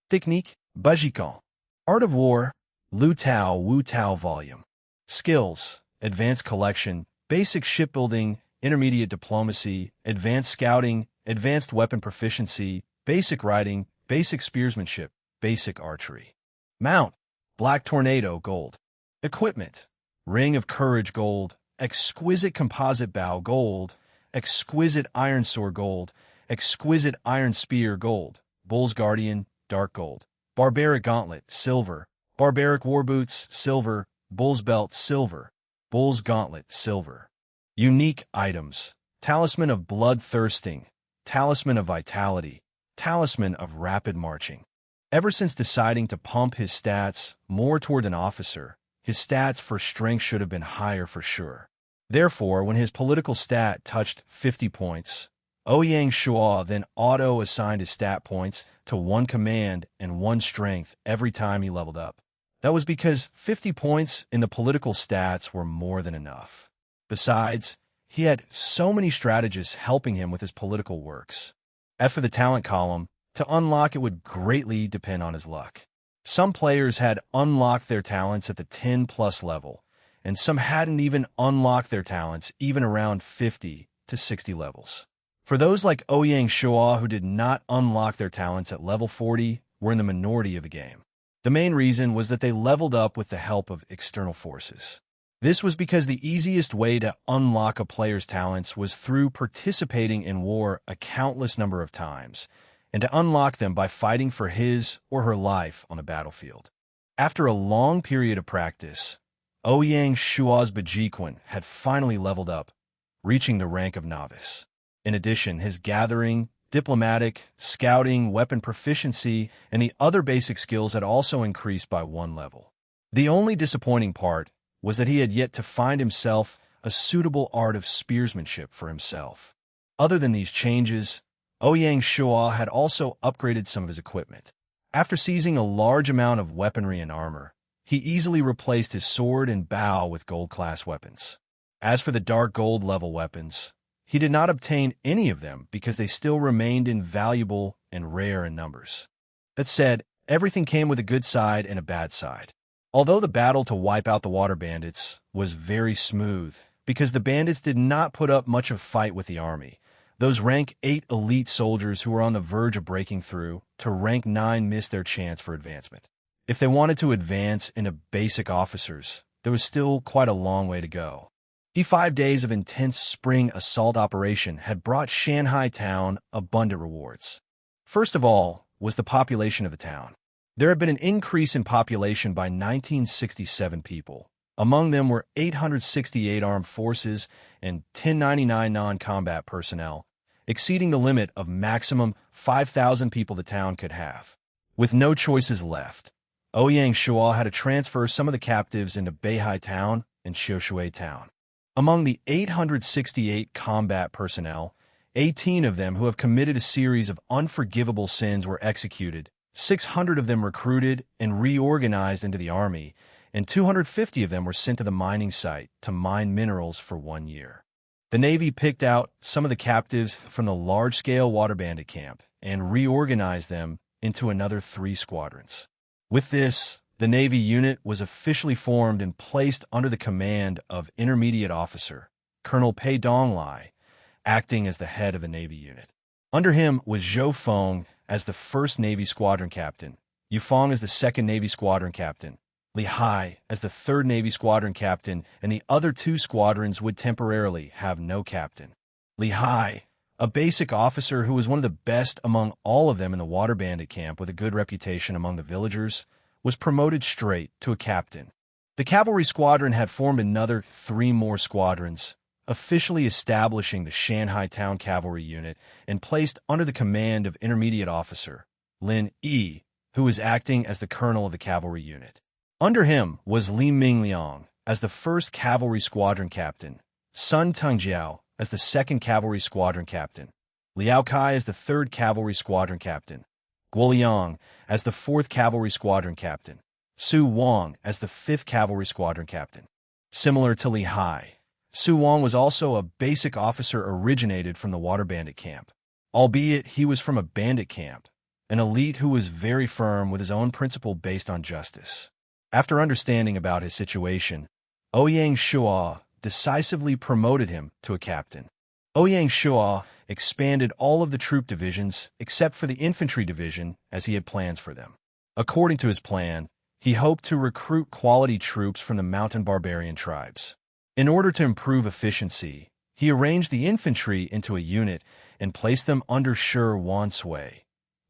Technique: Bajikon. Art of War: Lu Tao Wu Tao Volume. Skills: Advanced Collection, Basic Shipbuilding, Intermediate Diplomacy, Advanced Scouting, Advanced Weapon Proficiency, Basic Riding, Basic Spearsmanship, Basic Archery. Mount: Black Tornado Gold. Equipment: Ring of Courage Gold, Exquisite Composite Bow Gold, Exquisite Iron Sword Gold, Exquisite Iron Spear Gold, Bull's Guardian Dark Gold, Barbaric Gauntlet Silver, Barbaric War Boots Silver, Bull's Belt Silver, Bull's Gauntlet Silver. Unique items: Talisman of Bloodthirsting, Talisman of Vitality, Talisman of Rapid Marching. Ever since deciding to pump his stats more toward an officer, his stats for strength should have been higher for sure. Therefore, when his political stat touched 50 points, Ouyang Shuo then auto-assigned his stat points to 1 command and 1 strength every time he leveled up. That was because 50 points in the political stats were more than enough. Besides, he had so many strategists helping him with his political works. As for the talent column, to unlock it would greatly depend on his luck. Some players had unlocked their talents at the 10+ level, and some hadn't even unlocked their talents even around 50 to 60 levels. For those like Ouyang Shuo who did not unlock their talents at level 40 were in the minority of the game. The main reason was that they leveled up with the help of external forces. This was because the easiest way to unlock a player's talents was through participating in war a countless number of times, and to unlock them by fighting for his or her life on the battlefield. After a long period of practice, Ouyang Shuo's Bajiquan had finally leveled up, reaching the rank of novice. In addition, his gathering, diplomatic, scouting, weapon proficiency, and the other basic skills had also increased by 1 level. The only disappointing part was that he had yet to find himself a suitable art of spearsmanship for himself. Other than these changes, Ouyang Shuo had also upgraded some of his equipment. After seizing a large amount of weaponry and armor, he easily replaced his sword and bow with gold-class weapons. As for the dark gold level weapons, he did not obtain any of them because they still remained invaluable and rare in numbers. That said, everything came with a good side and a bad side. Although the battle to wipe out the water bandits was very smooth, because the bandits did not put up much of a fight with the army, those rank 8 elite soldiers who were on the verge of breaking through to rank 9 missed their chance for advancement. If they wanted to advance into basic officers, there was still quite a long way to go. The 5 days of intense spring assault operation had brought Shanghai town abundant rewards. First of all was the population of the town. There had been an increase in population by 1967 people. Among them were 868 armed forces and 1099 non-combat personnel, exceeding the limit of maximum 5,000 people the town could have. With no choices left, Ouyang Shuo had to transfer some of the captives into Beihai town and Xiushui town. Among the 868 combat personnel, 18 of them who have committed a series of unforgivable sins were executed, 600 of them recruited and reorganized into the army, and 250 of them were sent to the mining site to mine minerals for 1 year. The Navy picked out some of the captives from the large-scale water bandit camp and reorganized them into another 3 squadrons. With this, the Navy unit was officially formed and placed under the command of Intermediate Officer Colonel Pei Donglai, acting as the head of the Navy unit. Under him was Zhou Feng as the 1st Navy Squadron Captain, Yu Feng as the 2nd Navy Squadron Captain, Li Hai as the 3rd Navy Squadron Captain, and the other 2 squadrons would temporarily have no captain. Li Hai, a basic officer who was one of the best among all of them in the water bandit camp with a good reputation among the villagers, was promoted straight to a captain. The cavalry squadron had formed another 3 more squadrons, officially establishing the Shanghai Town Cavalry Unit and placed under the command of Intermediate Officer Lin Yi, who was acting as the colonel of the cavalry unit. Under him was Li Mingliang as the 1st Cavalry Squadron Captain, Sun Tengjiao as the 2nd Cavalry Squadron Captain, Liao Kai as the 3rd Cavalry Squadron Captain, Guoliang as the 4th Cavalry Squadron Captain, Su Wang as the 5th Cavalry Squadron Captain. Similar to Li Hai, Su Wang was also a basic officer originated from the water bandit camp, albeit he was from a bandit camp, an elite who was very firm with his own principle based on justice. After understanding about his situation, Ouyang Shuo decisively promoted him to a captain. Ouyang Shuo expanded all of the troop divisions except for the infantry division as he had plans for them. According to his plan, he hoped to recruit quality troops from the mountain barbarian tribes. In order to improve efficiency, he arranged the infantry into a unit and placed them under Shi Wansui,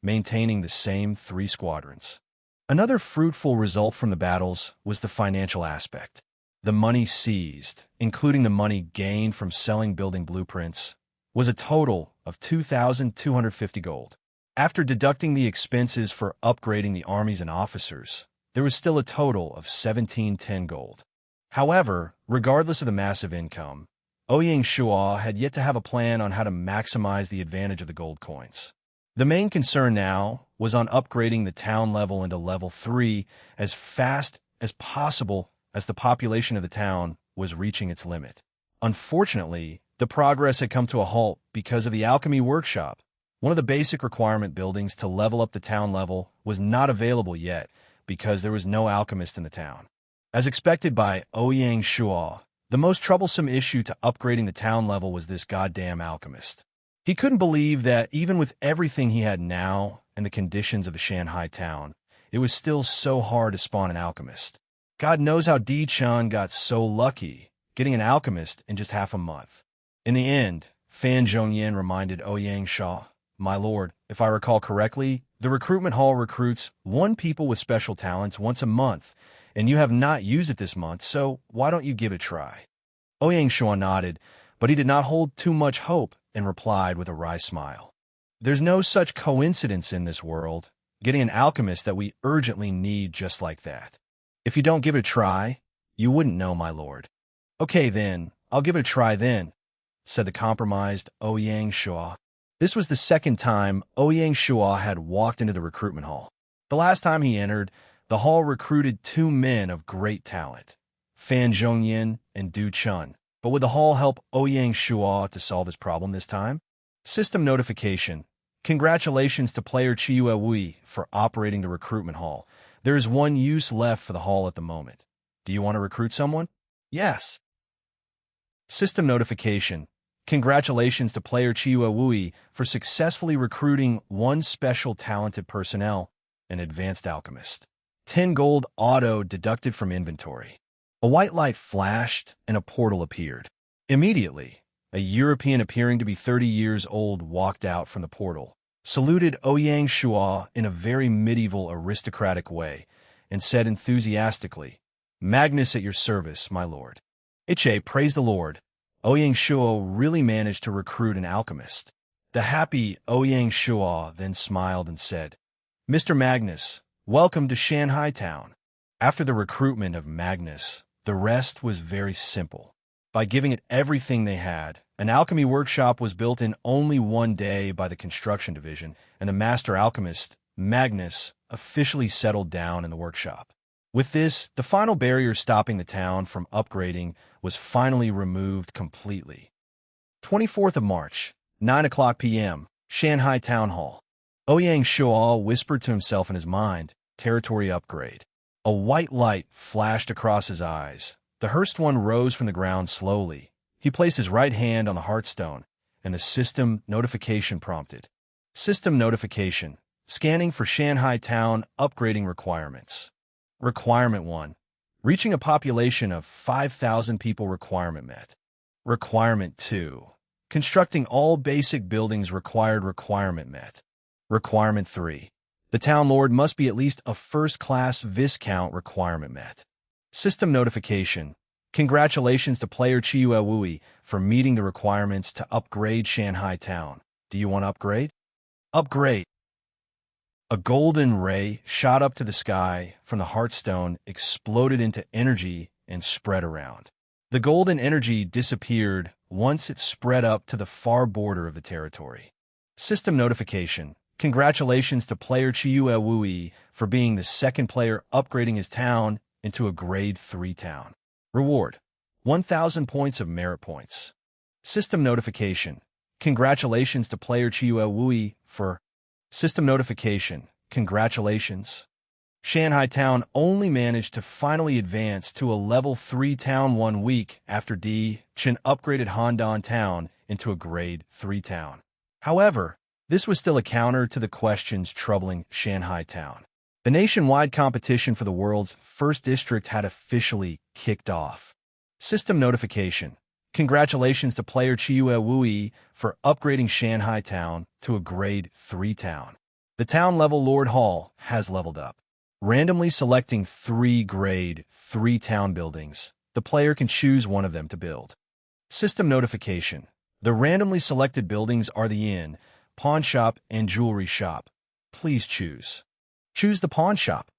maintaining the same 3 squadrons. Another fruitful result from the battles was the financial aspect. The money seized, including the money gained from selling building blueprints, was a total of 2,250 gold. After deducting the expenses for upgrading the armies and officers, there was still a total of 1,710 gold. However, regardless of the massive income, Ouyang Shuo had yet to have a plan on how to maximize the advantage of the gold coins. The main concern now was on upgrading the town level into level 3 as fast as possible as the population of the town was reaching its limit. Unfortunately, the progress had come to a halt because of the alchemy workshop. One of the basic requirement buildings to level up the town level was not available yet because there was no alchemist in the town. As expected by Ouyang Shuo, the most troublesome issue to upgrading the town level was this goddamn alchemist. He couldn't believe that even with everything he had now and the conditions of the Shanghai town, it was still so hard to spawn an alchemist. God knows how Di Chun got so lucky, getting an alchemist in just half a month. In the end, Fan Zhongyan reminded Ouyang Shuo, "My lord, if I recall correctly, the recruitment hall recruits 1 people with special talents once a month, and you have not used it this month, so why don't you give it a try?" Ouyang Shuo nodded, but he did not hold too much hope and replied with a wry smile. "There's no such coincidence in this world, getting an alchemist that we urgently need just like that. If you don't give it a try, you wouldn't know, my lord." "Okay then, I'll give it a try then," said the compromised Ouyang Shuo. This was the 2nd time Ouyang Shuo had walked into the recruitment hall. The last time he entered, the hall recruited 2 men of great talent, Fan Zhongyan and Du Chun. But would the hall help Ouyang Shuo to solve his problem this time? System notification. Congratulations to player Chiyu Wui for operating the recruitment hall. There is one use left for the hall at the moment. Do you want to recruit someone? Yes. System notification. Congratulations to player Chiyu Wui for successfully recruiting one special talented personnel, an advanced alchemist. 10 gold auto deducted from inventory. A white light flashed and a portal appeared. Immediately, a European appearing to be 30 years old walked out from the portal, saluted Ouyang Shuo in a very medieval aristocratic way, and said enthusiastically, "Magnus at your service, my lord." Praise the Lord. Ouyang Shuo really managed to recruit an alchemist. The happy Ouyang Shuo then smiled and said, "Mr. Magnus, welcome to Shanghai Town." After the recruitment of Magnus, the rest was very simple. By giving it everything they had, an alchemy workshop was built in only one day by the construction division, and the master alchemist, Magnus, officially settled down in the workshop. With this, the final barrier stopping the town from upgrading was finally removed completely. 24th of March, 9 o'clock p.m., Shanghai Town Hall. Ouyang Shuo whispered to himself in his mind, "Territory upgrade." A white light flashed across his eyes. The Hearst one rose from the ground slowly. He placed his right hand on the hearthstone, and the system notification prompted. System notification. Scanning for Shanghai Town upgrading requirements. Requirement 1. Reaching a population of 5,000 people requirement met. Requirement 2. Constructing all basic buildings required requirement met. Requirement 3. The town lord must be at least a first-class viscount requirement met. System notification. Congratulations to player Chiyu Wui for meeting the requirements to upgrade Shanghai Town. Do you want to upgrade? Upgrade. A golden ray shot up to the sky from the hearthstone, exploded into energy, and spread around. The golden energy disappeared once it spread up to the far border of the territory. System notification. Congratulations to player Chiyu Wui for being the second player upgrading his town into a grade 3 town. Reward. 1,000 points of merit points. System notification. Congratulations to player Chiyu Wui for system notification. Congratulations. Shanghai Town only managed to finally advance to a level 3 town 1 week after Chen upgraded Handan Town into a grade 3 town. However, this was still a counter to the questions troubling Shanghai Town. The nationwide competition for the world's first district had officially kicked off. System notification. Congratulations to player Chiyu Wui for upgrading Shanghai Town to a grade 3 town. The town level Lord Hall has leveled up. Randomly selecting 3 grade 3 town buildings, the player can choose one of them to build. System notification. The randomly selected buildings are the inn, pawn shop, and jewelry shop. Please choose. Choose the pawn shop.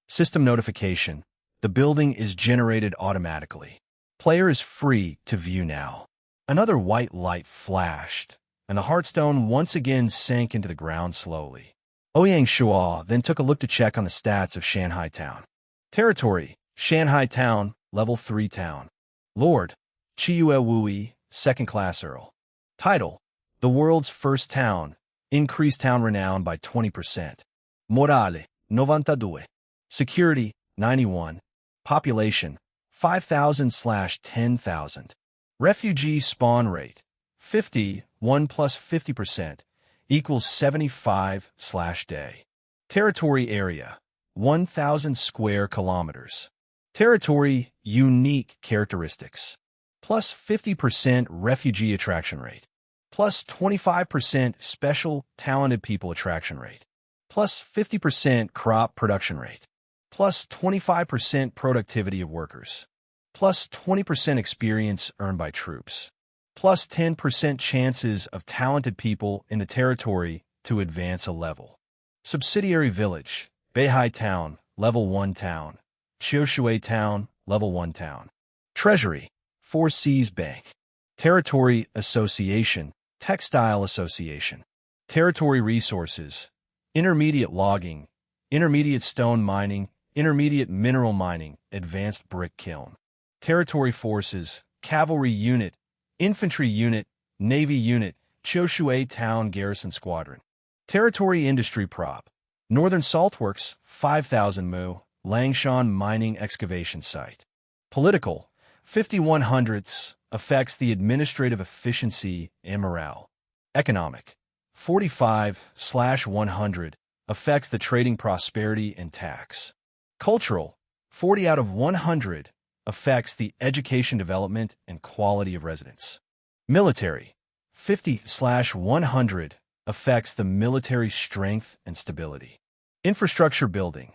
System notification. The building is generated automatically. Player is free to view now. Another white light flashed, and the hearthstone once again sank into the ground slowly. Ouyang Shuo then took a look to check on the stats of Shanghai Town. Territory, Shanghai Town, level 3 town. Lord, Chiyu Wui, 2nd class Earl. Title, the world's first town, increased town renown by 20%. Morale, 92. Security, 91. Population, 5,000/10,000. Refugee spawn rate, 50, 1 plus 50%, equals 75/day. Territory area, 1,000 square kilometers. Territory unique characteristics, plus 50% refugee attraction rate, plus 25% special talented people attraction rate, plus 50% crop production rate, plus 25% productivity of workers, plus 20% experience earned by troops, plus 10% chances of talented people in the territory to advance a level. Subsidiary village, Beihai Town, level 1 town. Qiushui Town, level 1 town. Treasury, 4 Seas Bank. Territory Association, Textile Association. Territory resources, intermediate logging, intermediate stone mining, intermediate mineral mining, advanced brick kiln. Territory forces, Cavalry Unit, Infantry Unit, Navy Unit, Choshui Town Garrison Squadron. Territory Industry Prop. Northern Saltworks, 5,000 mu, Langshan Mining Excavation Site. Political. 5100ths, affects the administrative efficiency and morale. Economic. 45/100, affects the trading prosperity and tax. Cultural. 40 out of 100, affects the education development and quality of residence. Military. 50/100, affects the military strength and stability. Infrastructure building.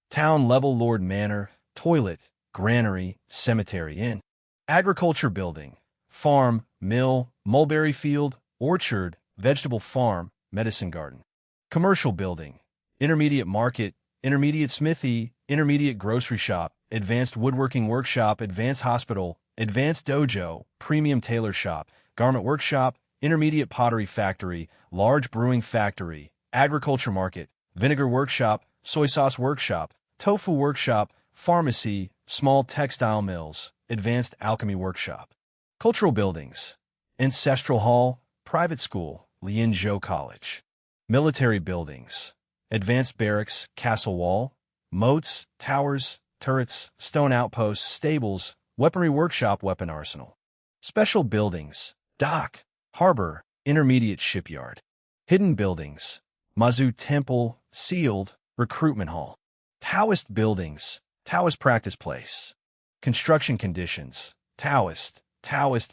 Town level Lord Manor, toilet, granary, cemetery, inn. Agriculture building. Farm, mill, mulberry field, orchard, vegetable farm, medicine garden. Commercial building. Intermediate market, intermediate smithy, intermediate grocery shop, advanced woodworking workshop, advanced hospital, advanced dojo, premium tailor shop, garment workshop, intermediate pottery factory, large brewing factory, agriculture market, vinegar workshop, soy sauce workshop, tofu workshop, pharmacy, small textile mills, advanced alchemy workshop. Cultural buildings. Ancestral hall, private school, Lianzhou College. Military buildings. Advanced barracks, castle wall, moats, towers, turrets, stone outposts, stables, weaponry workshop, weapon arsenal. Special buildings. Dock, harbor, intermediate shipyard. Hidden buildings. Mazu Temple, sealed, recruitment hall. Taoist buildings. Taoist practice place. Construction conditions. Taoist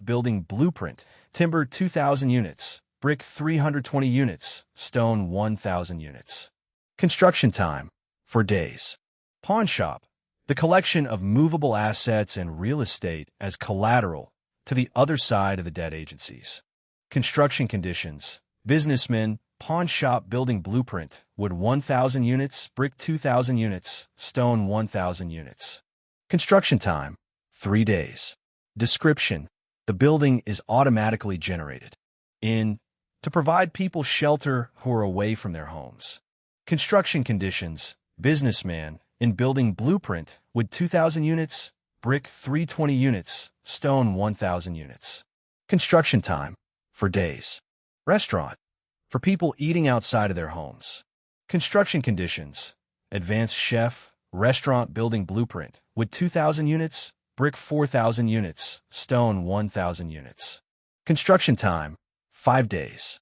building blueprint. Timber 2,000 units. Brick 320 units. Stone 1,000 units. Construction time. 4 days. Pawn shop. The collection of movable assets and real estate as collateral to the other side of the debt agencies. Construction conditions. Businessmen. Pawn shop building blueprint. Wood 1,000 units. Brick 2,000 units. Stone 1,000 units. Construction time. 3 days. Description. The building is automatically generated. To provide people shelter who are away from their homes. Construction conditions. Businessman. In building blueprint. Wood 2,000 units. Brick 320 units. Stone 1,000 units. Construction time. 4 days. Restaurant. For people eating outside of their homes. Construction conditions. Advanced chef. Restaurant building blueprint. Wood 2,000 units. Brick 4,000 units. Stone 1,000 units. Construction time. 5 days.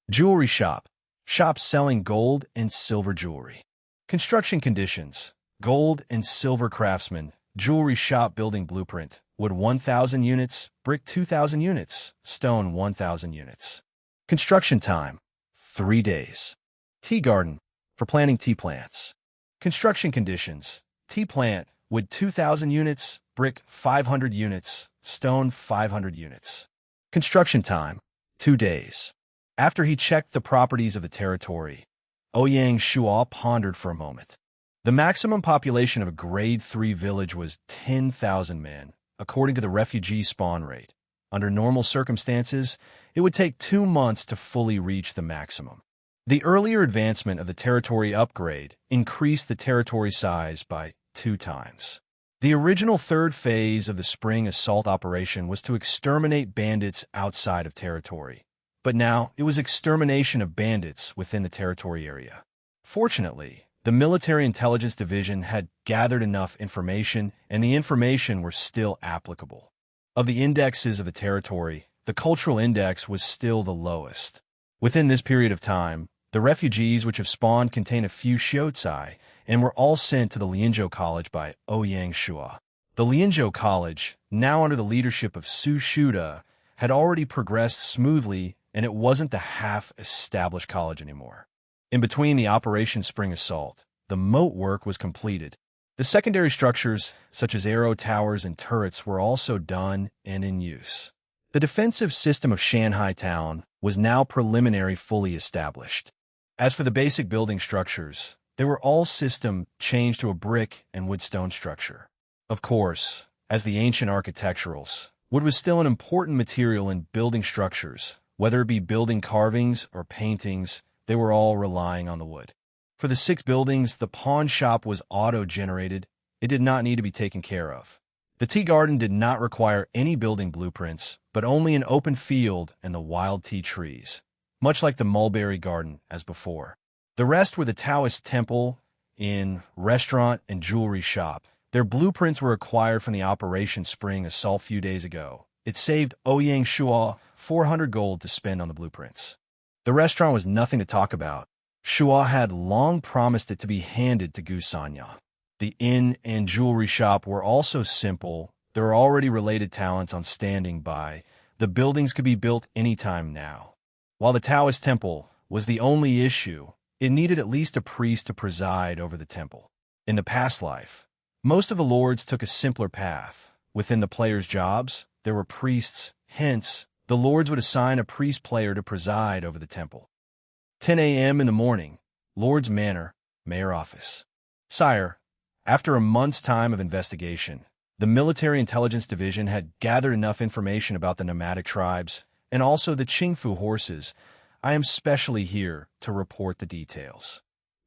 Jewelry shop. Shop selling gold and silver jewelry. Construction conditions. Gold and silver craftsman. Jewelry shop building blueprint. Wood 1,000 units. Brick 2,000 units. Stone 1,000 units. Construction time. 3 days. Tea garden. For planting tea plants. Construction conditions. Tea plant. Wood 2,000 units. Brick 500 units. Stone 500 units. Construction time. 2 days. After he checked the properties of the territory, Ouyang Shuo pondered for a moment. The maximum population of a Grade 3 village was 10,000 men, according to the refugee spawn rate. Under normal circumstances, it would take 2 months to fully reach the maximum. The earlier advancement of the territory upgrade increased the territory size by 2 times. The original third phase of the spring assault operation was to exterminate bandits outside of territory, but now it was extermination of bandits within the territory area. Fortunately, the Military Intelligence Division had gathered enough information, and the information were still applicable. Of the indexes of the territory, the cultural index was still the lowest. Within this period of time, the refugees which have spawned contain a few Shiozai and were all sent to the Lianzhou College by Ouyang Shuo. The Lianzhou College, now under the leadership of Su Shuda, had already progressed smoothly, and it wasn't the half-established college anymore. In between the Operation Spring Assault, the moat work was completed. The secondary structures, such as arrow towers and turrets, were also done and in use. The defensive system of Shanghai Town was now preliminary fully established. As for the basic building structures, they were all system changed to a brick and woodstone structure. Of course, as the ancient architecturals, wood was still an important material in building structures. Whether it be building carvings or paintings, they were all relying on the wood. For the 6 buildings, the pawn shop was auto-generated. It did not need to be taken care of. The tea garden did not require any building blueprints, but only an open field and the wild tea trees, much like the mulberry garden as before. The rest were the Taoist temple, inn, restaurant, and jewelry shop. Their blueprints were acquired from the Operation Spring assault few days ago. It saved Ouyang Shuo 400 gold to spend on the blueprints. The restaurant was nothing to talk about. Shuo had long promised it to be handed to Gu Sanya. The inn and jewelry shop were also simple. There were already related talents on standing by. The buildings could be built anytime now. While the Taoist temple was the only issue, it needed at least a priest to preside over the temple. In the past life, most of the lords took a simpler path. Within the players' jobs, there were priests, hence, the lords would assign a priest player to preside over the temple. 10 a.m. in the morning, Lord's Manor, Mayor Office. Sire, after a month's time of investigation, the Military Intelligence Division had gathered enough information about the nomadic tribes and also the Qingfu horses. I am specially here to report the details.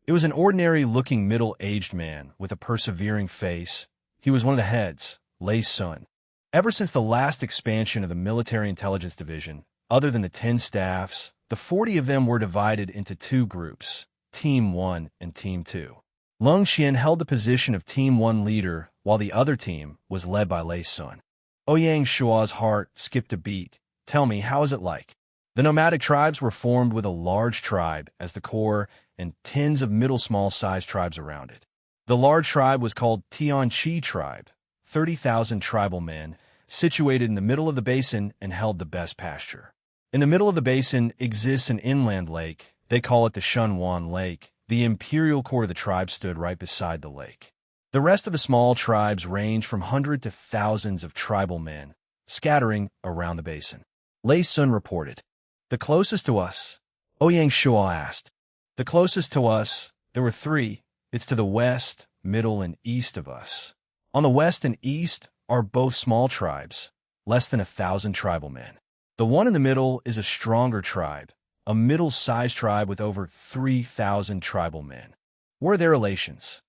It was an ordinary-looking middle-aged man with a persevering face. He was one of the heads, Lei's son. Ever since the last expansion of the Military Intelligence Division, other than the 10 staffs, the 40 of them were divided into two groups, Team 1 and Team 2. Lung Xian held the position of Team 1 leader, while the other team was led by Lei's son. Ouyang Shuo's heart skipped a beat. Tell me, how is it like? The nomadic tribes were formed with a large tribe as the core and tens of middle-small-sized tribes around it. The large tribe was called Tianqi tribe, 30,000 tribal men, situated in the middle of the basin and held the best pasture. In the middle of the basin exists an inland lake. They call it the Shunwan Lake. The imperial core of the tribe stood right beside the lake. The rest of the small tribes range from hundreds to thousands of tribal men, scattering around the basin. Lei's son reported. The closest to us? Ouyang Shuo asked. The closest to us, there were 3. It's to the west, middle, and east of us. On the west and east are both small tribes, less than 1,000 tribal men. The one in the middle is a stronger tribe, a middle-sized tribe with over 3,000 tribal men. What are their relations?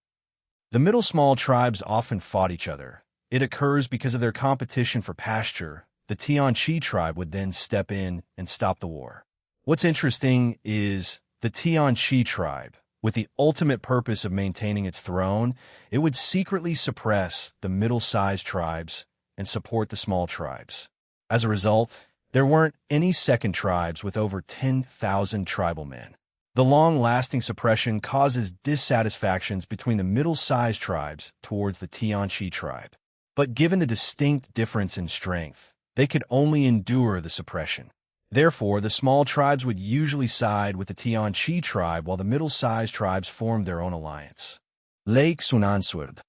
The middle small tribes often fought each other. It occurs because of their competition for pasture. The Tianqi tribe would then step in and stop the war. What's interesting is the Tianqi tribe, with the ultimate purpose of maintaining its throne, it would secretly suppress the middle-sized tribes and support the small tribes. As a result, there weren't any second tribes with over 10,000 tribal men. The long-lasting suppression causes dissatisfactions between the middle-sized tribes towards the Tianqi tribe. But given the distinct difference in strength, they could only endure the suppression. Therefore, the small tribes would usually side with the Tianqi tribe while the middle-sized tribes formed their own alliance. Lake Sunanswerd.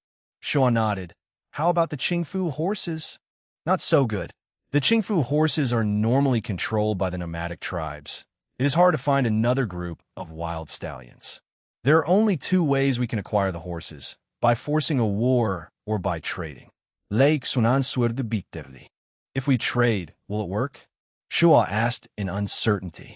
Shuo nodded. How about the Qingfu horses? Not so good. The Qingfu horses are normally controlled by the nomadic tribes. It is hard to find another group of wild stallions. There are only 2 ways we can acquire the horses, by forcing a war or by trading. Lake Sunanswerd bitterly. If we trade, will it work? Shuo asked in uncertainty.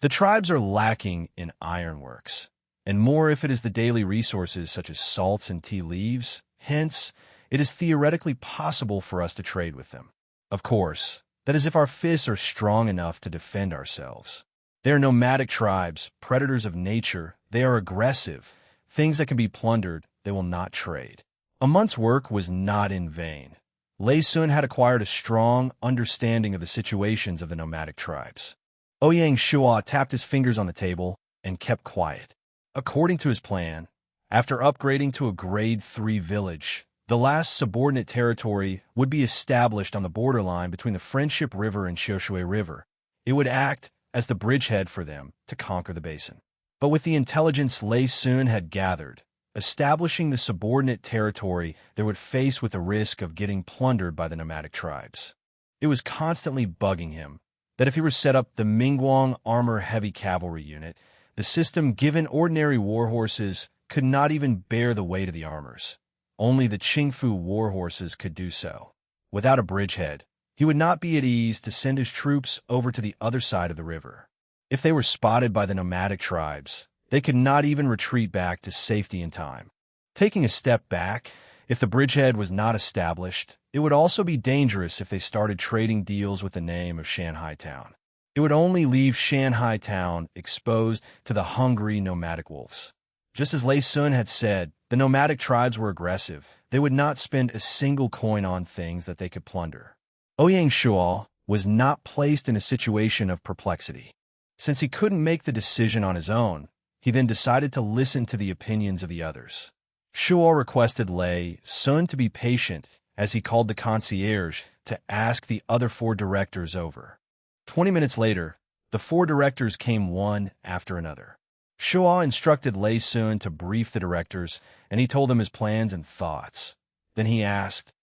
The tribes are lacking in ironworks, and more if it is the daily resources such as salts and tea leaves. Hence, it is theoretically possible for us to trade with them. Of course, that is if our fists are strong enough to defend ourselves. They are nomadic tribes, predators of nature. They are aggressive. Things that can be plundered, they will not trade. A month's work was not in vain. Lei Sun had acquired a strong understanding of the situations of the nomadic tribes. Ouyang Shuo tapped his fingers on the table and kept quiet. According to his plan, after upgrading to a Grade 3 village, the last subordinate territory would be established on the borderline between the Friendship River and Xiushui River. It would act as the bridgehead for them to conquer the basin. But with the intelligence Lei Sun had gathered, establishing the subordinate territory they would face with the risk of getting plundered by the nomadic tribes. It was constantly bugging him that if he were set up the Mingguang Armor Heavy Cavalry Unit, the system given ordinary warhorses could not even bear the weight of the armors. Only the Qingfu warhorses could do so. Without a bridgehead, he would not be at ease to send his troops over to the other side of the river. If they were spotted by the nomadic tribes, they could not even retreat back to safety in time. Taking a step back, If the bridgehead was not established, it would also be dangerous if they started trading deals with the name of Shanghai Town. It would only leave Shanghai Town exposed to the hungry nomadic wolves. Just as Lei Sun had said, the nomadic tribes were aggressive. They would not spend a single coin on things that they could plunder. Ouyang Shuo was not placed in a situation of perplexity. Since he couldn't make the decision on his own, he then decided to listen to the opinions of the others. Shuo requested Lei Sun to be patient as he called the concierge to ask the other 4 directors over. 20 minutes later, the 4 directors came one after another. Shuo instructed Lei Sun to brief the directors, and he told them his plans and thoughts. Then he asked,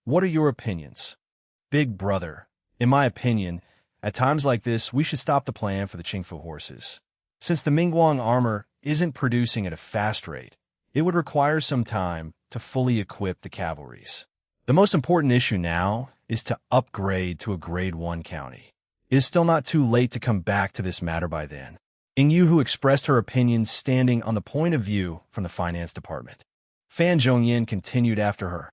"What are your opinions?" "Big brother, in my opinion, at times like this, we should stop the plan for the Qingfu horses. Since the Mingguang armor isn't producing at a fast rate, it would require some time to fully equip the cavalries. The most important issue now is to upgrade to a Grade 1 county. It is still not too late to come back to this matter by then." Yingyu, who expressed her opinions standing on the point of view from the finance department. Fan Zhongyin continued after her.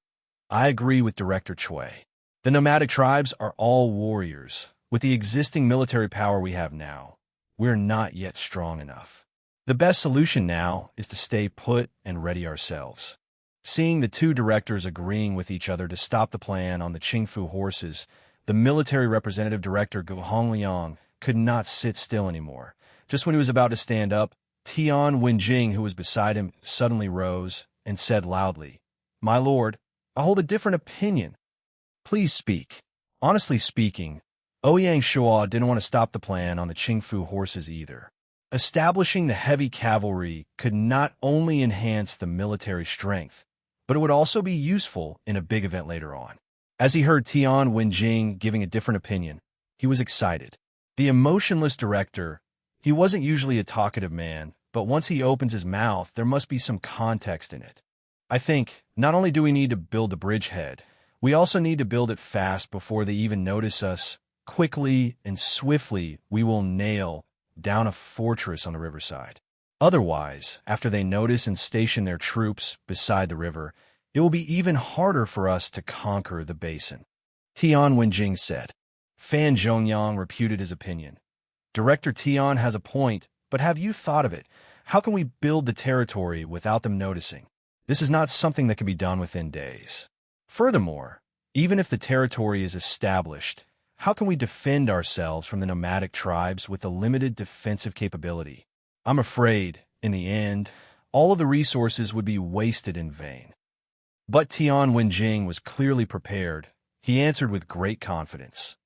"I agree with Director Cui. The nomadic tribes are all warriors. With the existing military power we have now, we're not yet strong enough. The best solution now is to stay put and ready ourselves." Seeing the 2 directors agreeing with each other to stop the plan on the Qingfu horses, the military representative director Gu Hongliang could not sit still anymore. Just when he was about to stand up, Tian Wenjing, who was beside him, suddenly rose and said loudly, "My lord, I hold a different opinion. Please speak." Honestly speaking, Ouyang Shuo didn't want to stop the plan on the Qingfu horses either. Establishing the heavy cavalry could not only enhance the military strength, but it would also be useful in a big event later on. As he heard Tian Wenjing giving a different opinion, he was excited. The emotionless director, he wasn't usually a talkative man, but once he opens his mouth, there must be some context in it. "I think not only do we need to build the bridgehead, we also need to build it fast before they even notice us. Quickly and swiftly we will nail down a fortress on the riverside. Otherwise, after they notice and station their troops beside the river, it will be even harder for us to conquer the basin," Tian Wenjing said. Fan Zhongyang reputed his opinion. "Director Tian has a point, but have you thought of it? How can we build the territory without them noticing? This is not something that can be done within days. Furthermore, even if the territory is established, how can we defend ourselves from the nomadic tribes with a limited defensive capability? I'm afraid, in the end, all of the resources would be wasted in vain." But Tian Wenjing was clearly prepared. He answered with great confidence.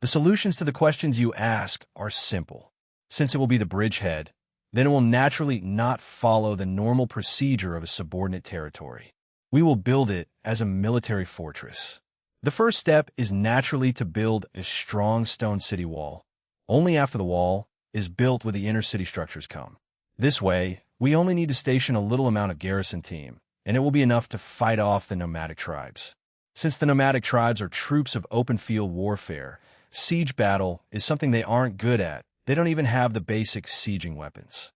"The solutions to the questions you ask are simple. Since it will be the bridgehead, then it will naturally not follow the normal procedure of a subordinate territory. We will build it as a military fortress. The first step is naturally to build a strong stone city wall. Only after the wall is built will the inner city structures come. This way, we only need to station a little amount of garrison team, and it will be enough to fight off the nomadic tribes. Since the nomadic tribes are troops of open field warfare, siege battle is something they aren't good at. They don't even have the basic sieging weapons."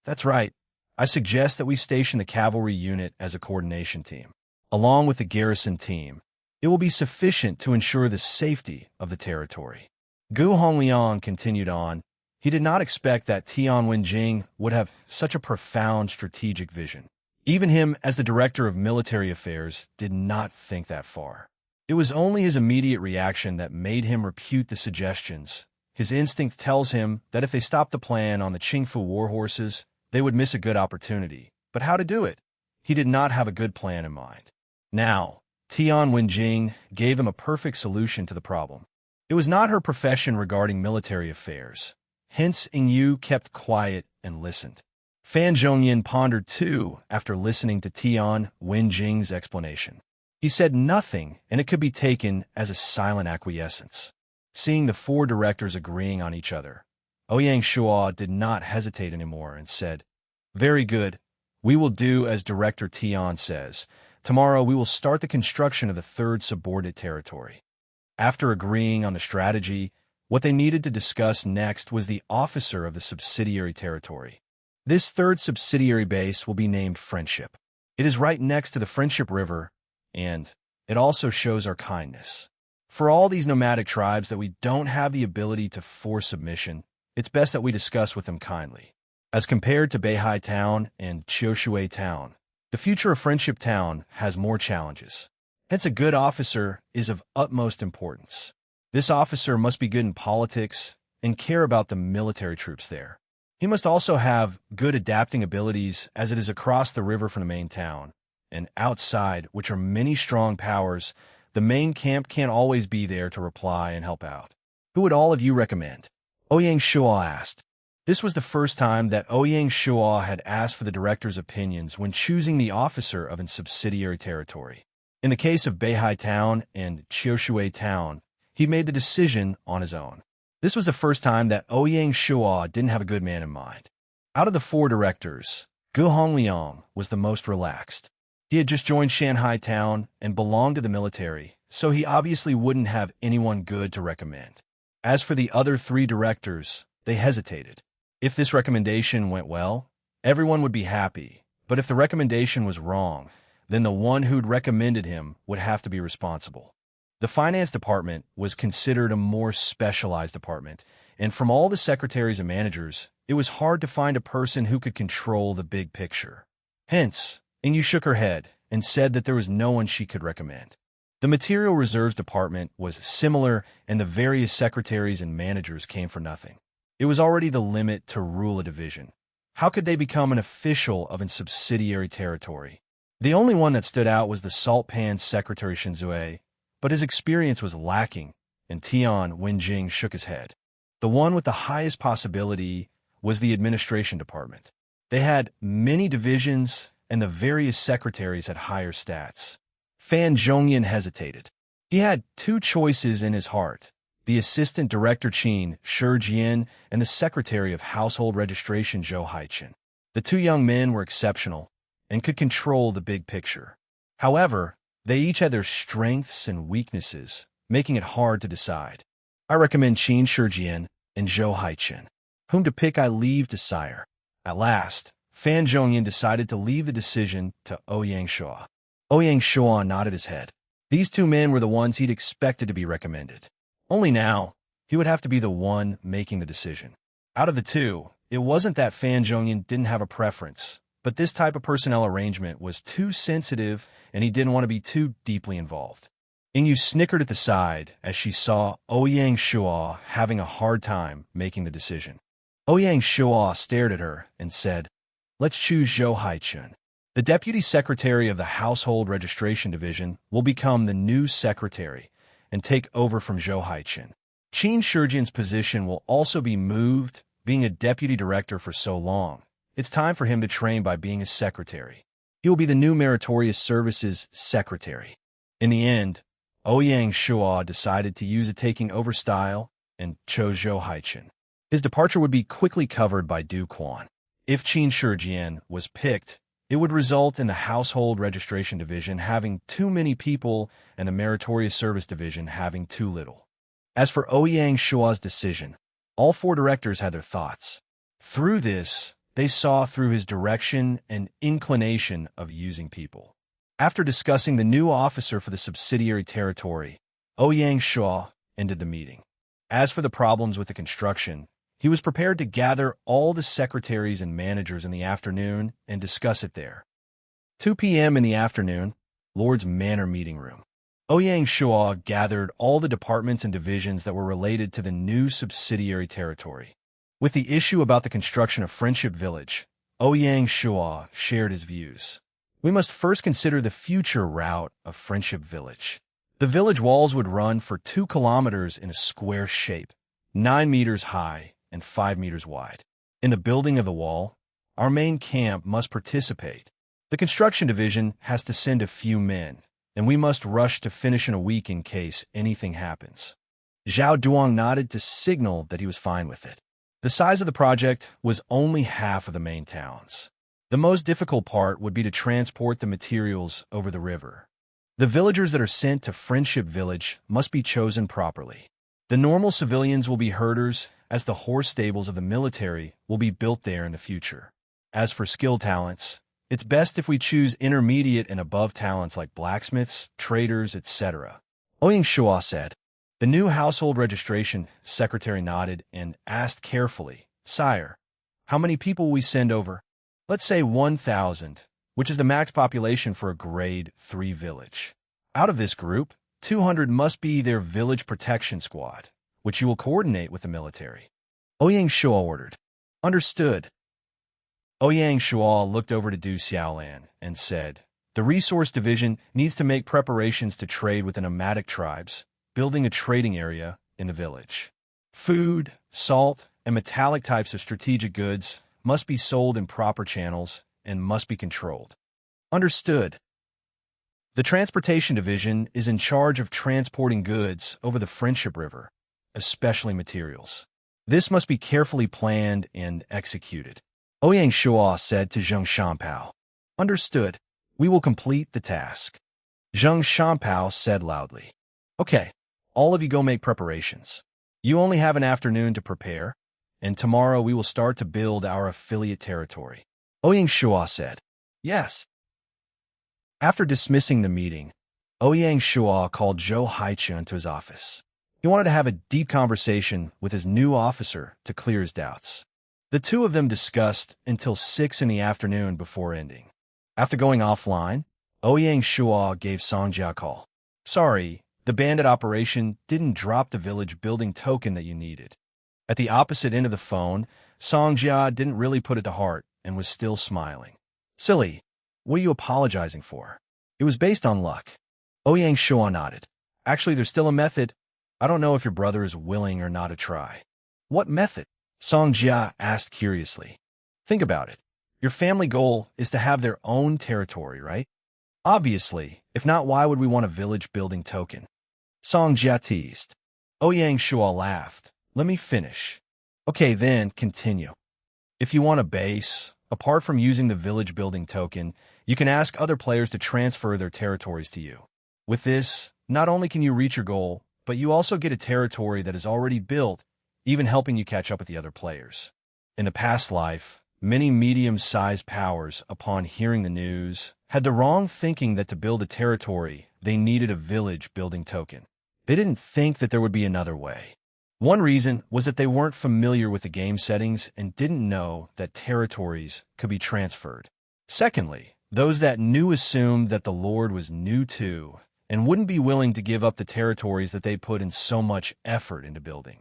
"That's right. I suggest that we station the cavalry unit as a coordination team, along with the garrison team. It will be sufficient to ensure the safety of the territory." Gu Hongliang continued on. He did not expect that Tian Wenjing would have such a profound strategic vision. Even him, as the director of military affairs, did not think that far. It was only his immediate reaction that made him repute the suggestions. His instinct tells him that if they stopped the plan on the Qingfu war horses, they would miss a good opportunity. But how to do it? He did not have a good plan in mind. Now, Tian Wenjing gave him a perfect solution to the problem. It was not her profession regarding military affairs. Hence, Yingyu kept quiet and listened. Fan Zhongyin pondered too after listening to Tian Wenjing's explanation. He said nothing, and it could be taken as a silent acquiescence. Seeing the 4 directors agreeing on each other, Ouyang Shuo did not hesitate anymore and said, "Very good. We will do as Director Tian says. Tomorrow we will start the construction of the 3rd subordinate territory." After agreeing on the strategy, what they needed to discuss next was the officer of the subsidiary territory. This 3rd subsidiary base will be named Friendship. It is right next to the Friendship River and it also shows our kindness. For all these nomadic tribes that we don't have the ability to force submission, it's best that we discuss with them kindly. As compared to Beihai Town and Qiushui Town, the future of Friendship Town has more challenges. Hence, a good officer is of utmost importance. This officer must be good in politics and care about the military troops there. He must also have good adapting abilities, as it is across the river from the main town, and outside, which are many strong powers. The main camp can't always be there to reply and help out. Who would all of you recommend? Ouyang Shuo asked. This was the first time that Ouyang Shuo had asked for the director's opinions when choosing the officer of a subsidiary territory. In the case of Beihai Town and Qiushui Town, he made the decision on his own. This was the first time that Ouyang Shuo didn't have a good man in mind. Out of the 4 directors, Gu Hongliang was the most relaxed. He had just joined Shanghai Town and belonged to the military, so he obviously wouldn't have anyone good to recommend. As for the other 3 directors, they hesitated. If this recommendation went well, everyone would be happy, but if the recommendation was wrong, then the one who'd recommended him would have to be responsible. The finance department was considered a more specialized department, and from all the secretaries and managers, it was hard to find a person who could control the big picture. Hence, Ingyu shook her head and said that there was no one she could recommend. The Material Reserves Department was similar, and the various secretaries and managers came for nothing. It was already the limit to rule a division. How could they become an official of a subsidiary territory? The only one that stood out was the Salt Pan Secretary Shinzue, but his experience was lacking, and Tian Wenjing shook his head. The one with the highest possibility was the Administration Department. They had many divisions, and the various secretaries had higher stats. Fan Zhongyan hesitated. He had 2 choices in his heart: the Assistant Director Qin Shijian and the Secretary of Household Registration Zhou Haichen. The 2 young men were exceptional and could control the big picture. However, they each had their strengths and weaknesses, making it hard to decide. I recommend Qin Shijian and Zhou Haichen. Whom to pick I leave to sire. At last, Fan Zhongyan decided to leave the decision to Ouyang Shuo. Ouyang Shuo nodded his head. These 2 men were the ones he'd expected to be recommended. Only now, he would have to be the one making the decision. Out of the 2, it wasn't that Fan Zhongyan didn't have a preference, but this type of personnel arrangement was too sensitive and he didn't want to be too deeply involved. Ingyu snickered at the side as she saw Ouyang Shuo having a hard time making the decision. Ouyang Shuo stared at her and said, "Let's choose Zhou Haichen. The Deputy Secretary of the Household Registration Division will become the new secretary and take over from Zhou Haichen. Qin Shijian's position will also be moved, being a deputy director for so long. It's time for him to train by being a secretary. He will be the new Meritorious Services Secretary." In the end, Ouyang Shuo decided to use a taking over style and chose Zhou Haichen. His departure would be quickly covered by Du Quan. If Qin Shijian was picked, it would result in the Household Registration Division having too many people and the Meritorious Service Division having too little. As for Ouyang Shuo's decision, all 4 directors had their thoughts. Through this, they saw through his direction and inclination of using people. After discussing the new officer for the subsidiary territory, Ouyang Shuo ended the meeting. As for the problems with the construction, he was prepared to gather all the secretaries and managers in the afternoon and discuss it there. 2 p.m. in the afternoon, Lord's Manor meeting room. Ouyang Shuo gathered all the departments and divisions that were related to the new subsidiary territory. With the issue about the construction of Friendship Village, Ouyang Shuo shared his views. We must first consider the future route of Friendship Village. The village walls would run for 2 kilometers in a square shape, 9 meters high and 5 meters wide. In the building of the wall, our main camp must participate. The construction division has to send a few men, and we must rush to finish in a week in case anything happens. Zhao Duang nodded to signal that he was fine with it. The size of the project was only half of the main towns. The most difficult part would be to transport the materials over the river. The villagers that are sent to Friendship Village must be chosen properly. The normal civilians will be herders, as the horse stables of the military will be built there in the future. As for skill talents, It's best if we choose intermediate and above talents like blacksmiths, traders, etc. Ouyang Shuo said. The new household registration secretary nodded and asked carefully, Sire, how many people will we send over? Let's say 1,000, which is the max population for a grade 3 village. Out of this group, 200 must be their village protection squad, which you will coordinate with the military. Ouyang Shuo ordered. Understood. Ouyang Shuo looked over to Du Xiaolan and said, the resource division needs to make preparations to trade with the nomadic tribes, building a trading area in the village. Food, salt, and metallic types of strategic goods must be sold in proper channels and must be controlled. Understood. The transportation division is in charge of transporting goods over the Friendship River, especially materials. This must be carefully planned and executed. Ouyang Shuo said to Zheng Shanpao. Understood. We will complete the task. Zheng Shanpao said loudly. Okay, all of you go make preparations. You only have an afternoon to prepare, and tomorrow we will start to build our affiliate territory. Ouyang Shuo said. Yes. After dismissing the meeting, Ouyang Shuo called Zhou Haichun to his office. He wanted to have a deep conversation with his new officer to clear his doubts. The two of them discussed until 6 in the afternoon before ending. After going offline, Ouyang Shuo gave Song Jia a call. Sorry, the bandit operation didn't drop the village building token that you needed. At the opposite end of the phone, Song Jia didn't really put it to heart and was still smiling. Silly, what are you apologizing for? It was based on luck. Ouyang Shuo nodded. Actually, there's still a method. I don't know if your brother is willing or not to try. What method? Song Jia asked curiously. Think about it. Your family goal is to have their own territory, right? Obviously, if not, why would we want a village building token? Song Jia teased. Ouyang Shuo laughed. Let me finish. Okay, then, continue. If you want a base, apart from using the village building token, you can ask other players to transfer their territories to you. With this, not only can you reach your goal, but you also get a territory that is already built, even helping you catch up with the other players. In a past life, many medium-sized powers, upon hearing the news, had the wrong thinking that to build a territory, they needed a village building token. They didn't think that there would be another way. One reason was that they weren't familiar with the game settings and didn't know that territories could be transferred. Secondly, those that knew assumed that the Lord was new too and wouldn't be willing to give up the territories that they put in so much effort into building.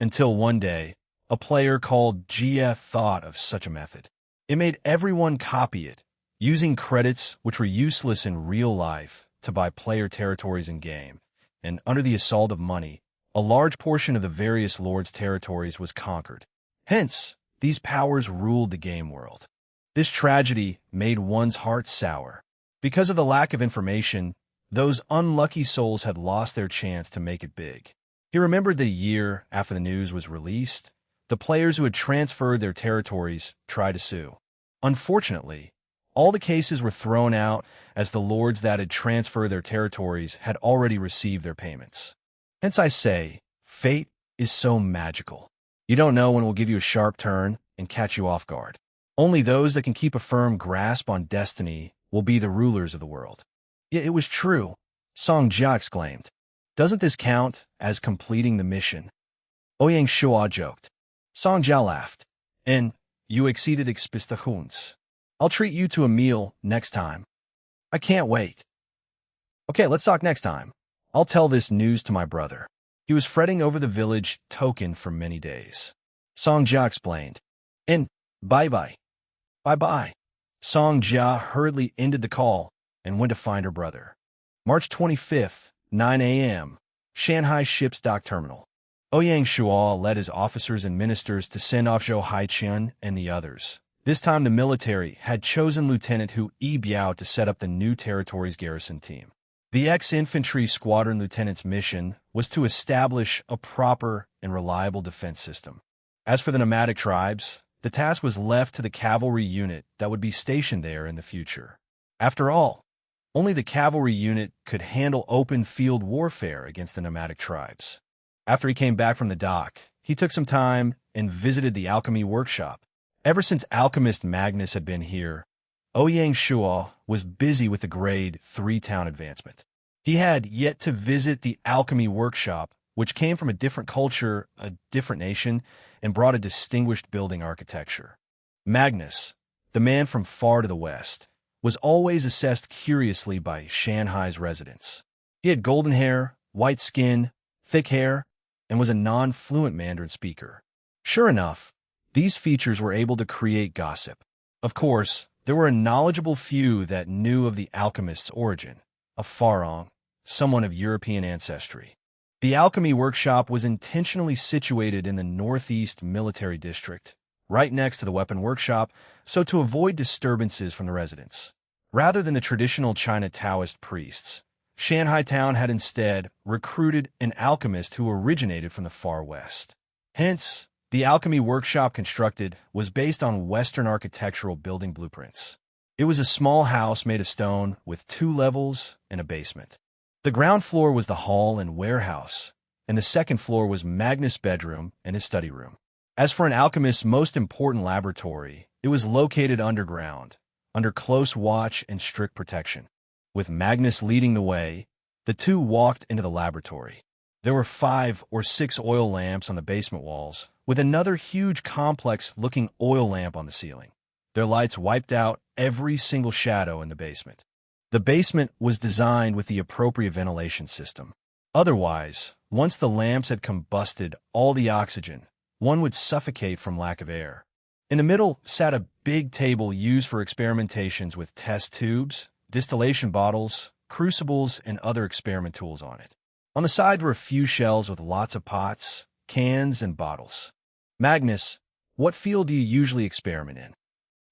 Until one day, a player called Jia thought of such a method. It made everyone copy it, using credits which were useless in real life to buy player territories in-game, and under the assault of money, a large portion of the various lords' territories was conquered. Hence, these powers ruled the game world. This tragedy made one's heart sour. Because of the lack of information, those unlucky souls had lost their chance to make it big. He remembered the year after the news was released, the players who had transferred their territories tried to sue. Unfortunately, all the cases were thrown out as the lords that had transferred their territories had already received their payments. Hence I say, fate is so magical. You don't know when it will give you a sharp turn and catch you off guard. Only those that can keep a firm grasp on destiny will be the rulers of the world. Yet it was true, Song Jia exclaimed. Doesn't this count as completing the mission? Ouyang Shuo joked. Song Jia laughed. And you exceeded expectations. I'll treat you to a meal next time. I can't wait. Okay, let's talk next time. I'll tell this news to my brother. He was fretting over the village token for many days. Song Jia explained. And bye-bye. Bye-bye. Song Jia hurriedly ended the call and went to find her brother. March 25th, 9 a.m., Shanghai Ship's Dock Terminal. Ouyang Shuo led his officers and ministers to send off Zhou Haichun and the others. This time the military had chosen Lieutenant Hu Yibiao to set up the new territory's garrison team. The ex-infantry squadron lieutenant's mission was to establish a proper and reliable defense system. As for the nomadic tribes, the task was left to the cavalry unit that would be stationed there in the future. After all, only the cavalry unit could handle open field warfare against the nomadic tribes. After he came back from the dock, he took some time and visited the alchemy workshop. Ever since alchemist Magnus had been here, Ouyang Shuo was busy with the Grade 3 town advancement. He had yet to visit the alchemy workshop, which came from a different culture, a different nation, and brought a distinguished building architecture. Magnus, the man from far to the west, was always assessed curiously by Shanghai's residents. He had golden hair, white skin, thick hair, and was a non-fluent Mandarin speaker. Sure enough, these features were able to create gossip. Of course, there were a knowledgeable few that knew of the alchemist's origin, a Farong, someone of European ancestry. The alchemy workshop was intentionally situated in the northeast military district, right next to the weapon workshop, so to avoid disturbances from the residents. Rather than the traditional China Taoist priests, Shanghai Town had instead recruited an alchemist who originated from the far west. Hence, the alchemy workshop constructed was based on Western architectural building blueprints. It was a small house made of stone with 2 levels and a basement. The ground floor was the hall and warehouse, and the second floor was Magnus' bedroom and his study room. As for an alchemist's most important laboratory, it was located underground, under close watch and strict protection. With Magnus leading the way, the two walked into the laboratory. There were 5 or 6 oil lamps on the basement walls, with another huge complex-looking oil lamp on the ceiling. Their lights wiped out every single shadow in the basement. The basement was designed with the appropriate ventilation system. Otherwise, once the lamps had combusted all the oxygen, one would suffocate from lack of air. In the middle sat a big table used for experimentations with test tubes, distillation bottles, crucibles, and other experiment tools on it. On the side were a few shelves with lots of pots, cans, and bottles. Magnus, what field do you usually experiment in?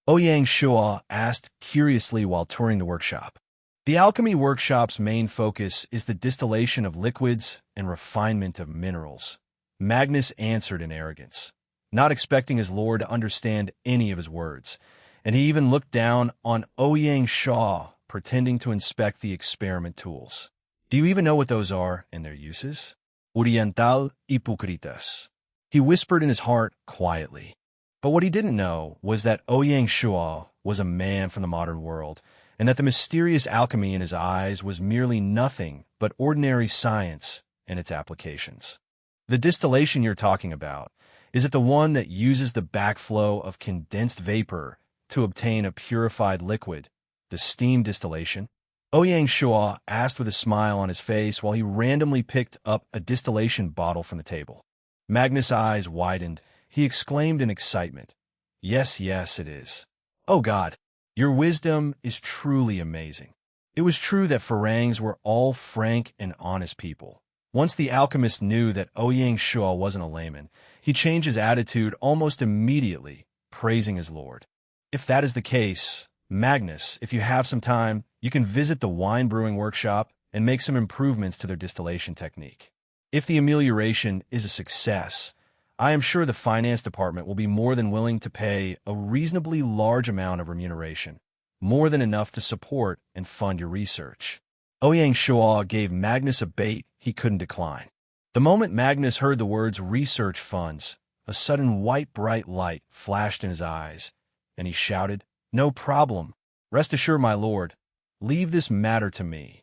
Ouyang Shuo asked curiously while touring the workshop. The alchemy workshop's main focus is the distillation of liquids and refinement of minerals. Magnus answered in arrogance, not expecting his lord to understand any of his words, and he even looked down on Ouyang Shuo, pretending to inspect the experiment tools. Do you even know what those are and their uses? Oriental hipócritas. He whispered in his heart quietly. But what he didn't know was that Ouyang Shuo was a man from the modern world, and that the mysterious alchemy in his eyes was merely nothing but ordinary science and its applications. The distillation you're talking about, is it the one that uses the backflow of condensed vapor to obtain a purified liquid, the steam distillation? Ouyang Shuo asked with a smile on his face while he randomly picked up a distillation bottle from the table. Magnus' eyes widened. He exclaimed in excitement, Yes, yes, it is. Oh God, your wisdom is truly amazing. It was true that Farangs were all frank and honest people. Once the alchemist knew that Ouyang Shuo wasn't a layman, he changed his attitude almost immediately, praising his lord. If that is the case, Magnus, if you have some time, you can visit the wine brewing workshop and make some improvements to their distillation technique. If the amelioration is a success, I am sure the finance department will be more than willing to pay a reasonably large amount of remuneration, more than enough to support and fund your research. Ouyang Shuo gave Magnus a bait he couldn't decline. The moment Magnus heard the words research funds, a sudden white bright light flashed in his eyes, and he shouted, No problem. Rest assured, my lord. Leave this matter to me.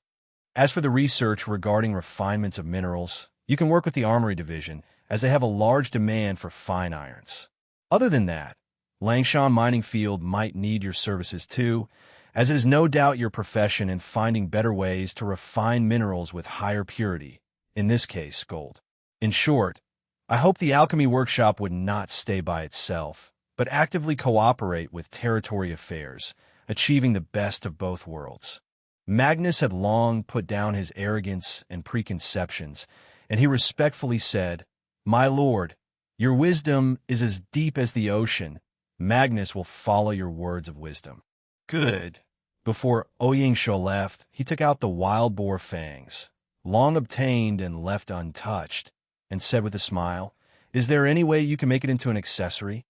As for the research regarding refinements of minerals, you can work with the Armory Division, as they have a large demand for fine irons. Other than that, Langshan Mining Field might need your services too, as it is no doubt your profession in finding better ways to refine minerals with higher purity, in this case, gold. In short, I hope the alchemy workshop would not stay by itself, but actively cooperate with territory affairs, achieving the best of both worlds. Magnus had long put down his arrogance and preconceptions, and he respectfully said, My lord, your wisdom is as deep as the ocean. Magnus will follow your words of wisdom. Good. Before Ouyang Shuo left, he took out the wild boar fangs, long obtained and left untouched, and said with a smile, Is there any way you can make it into an accessory?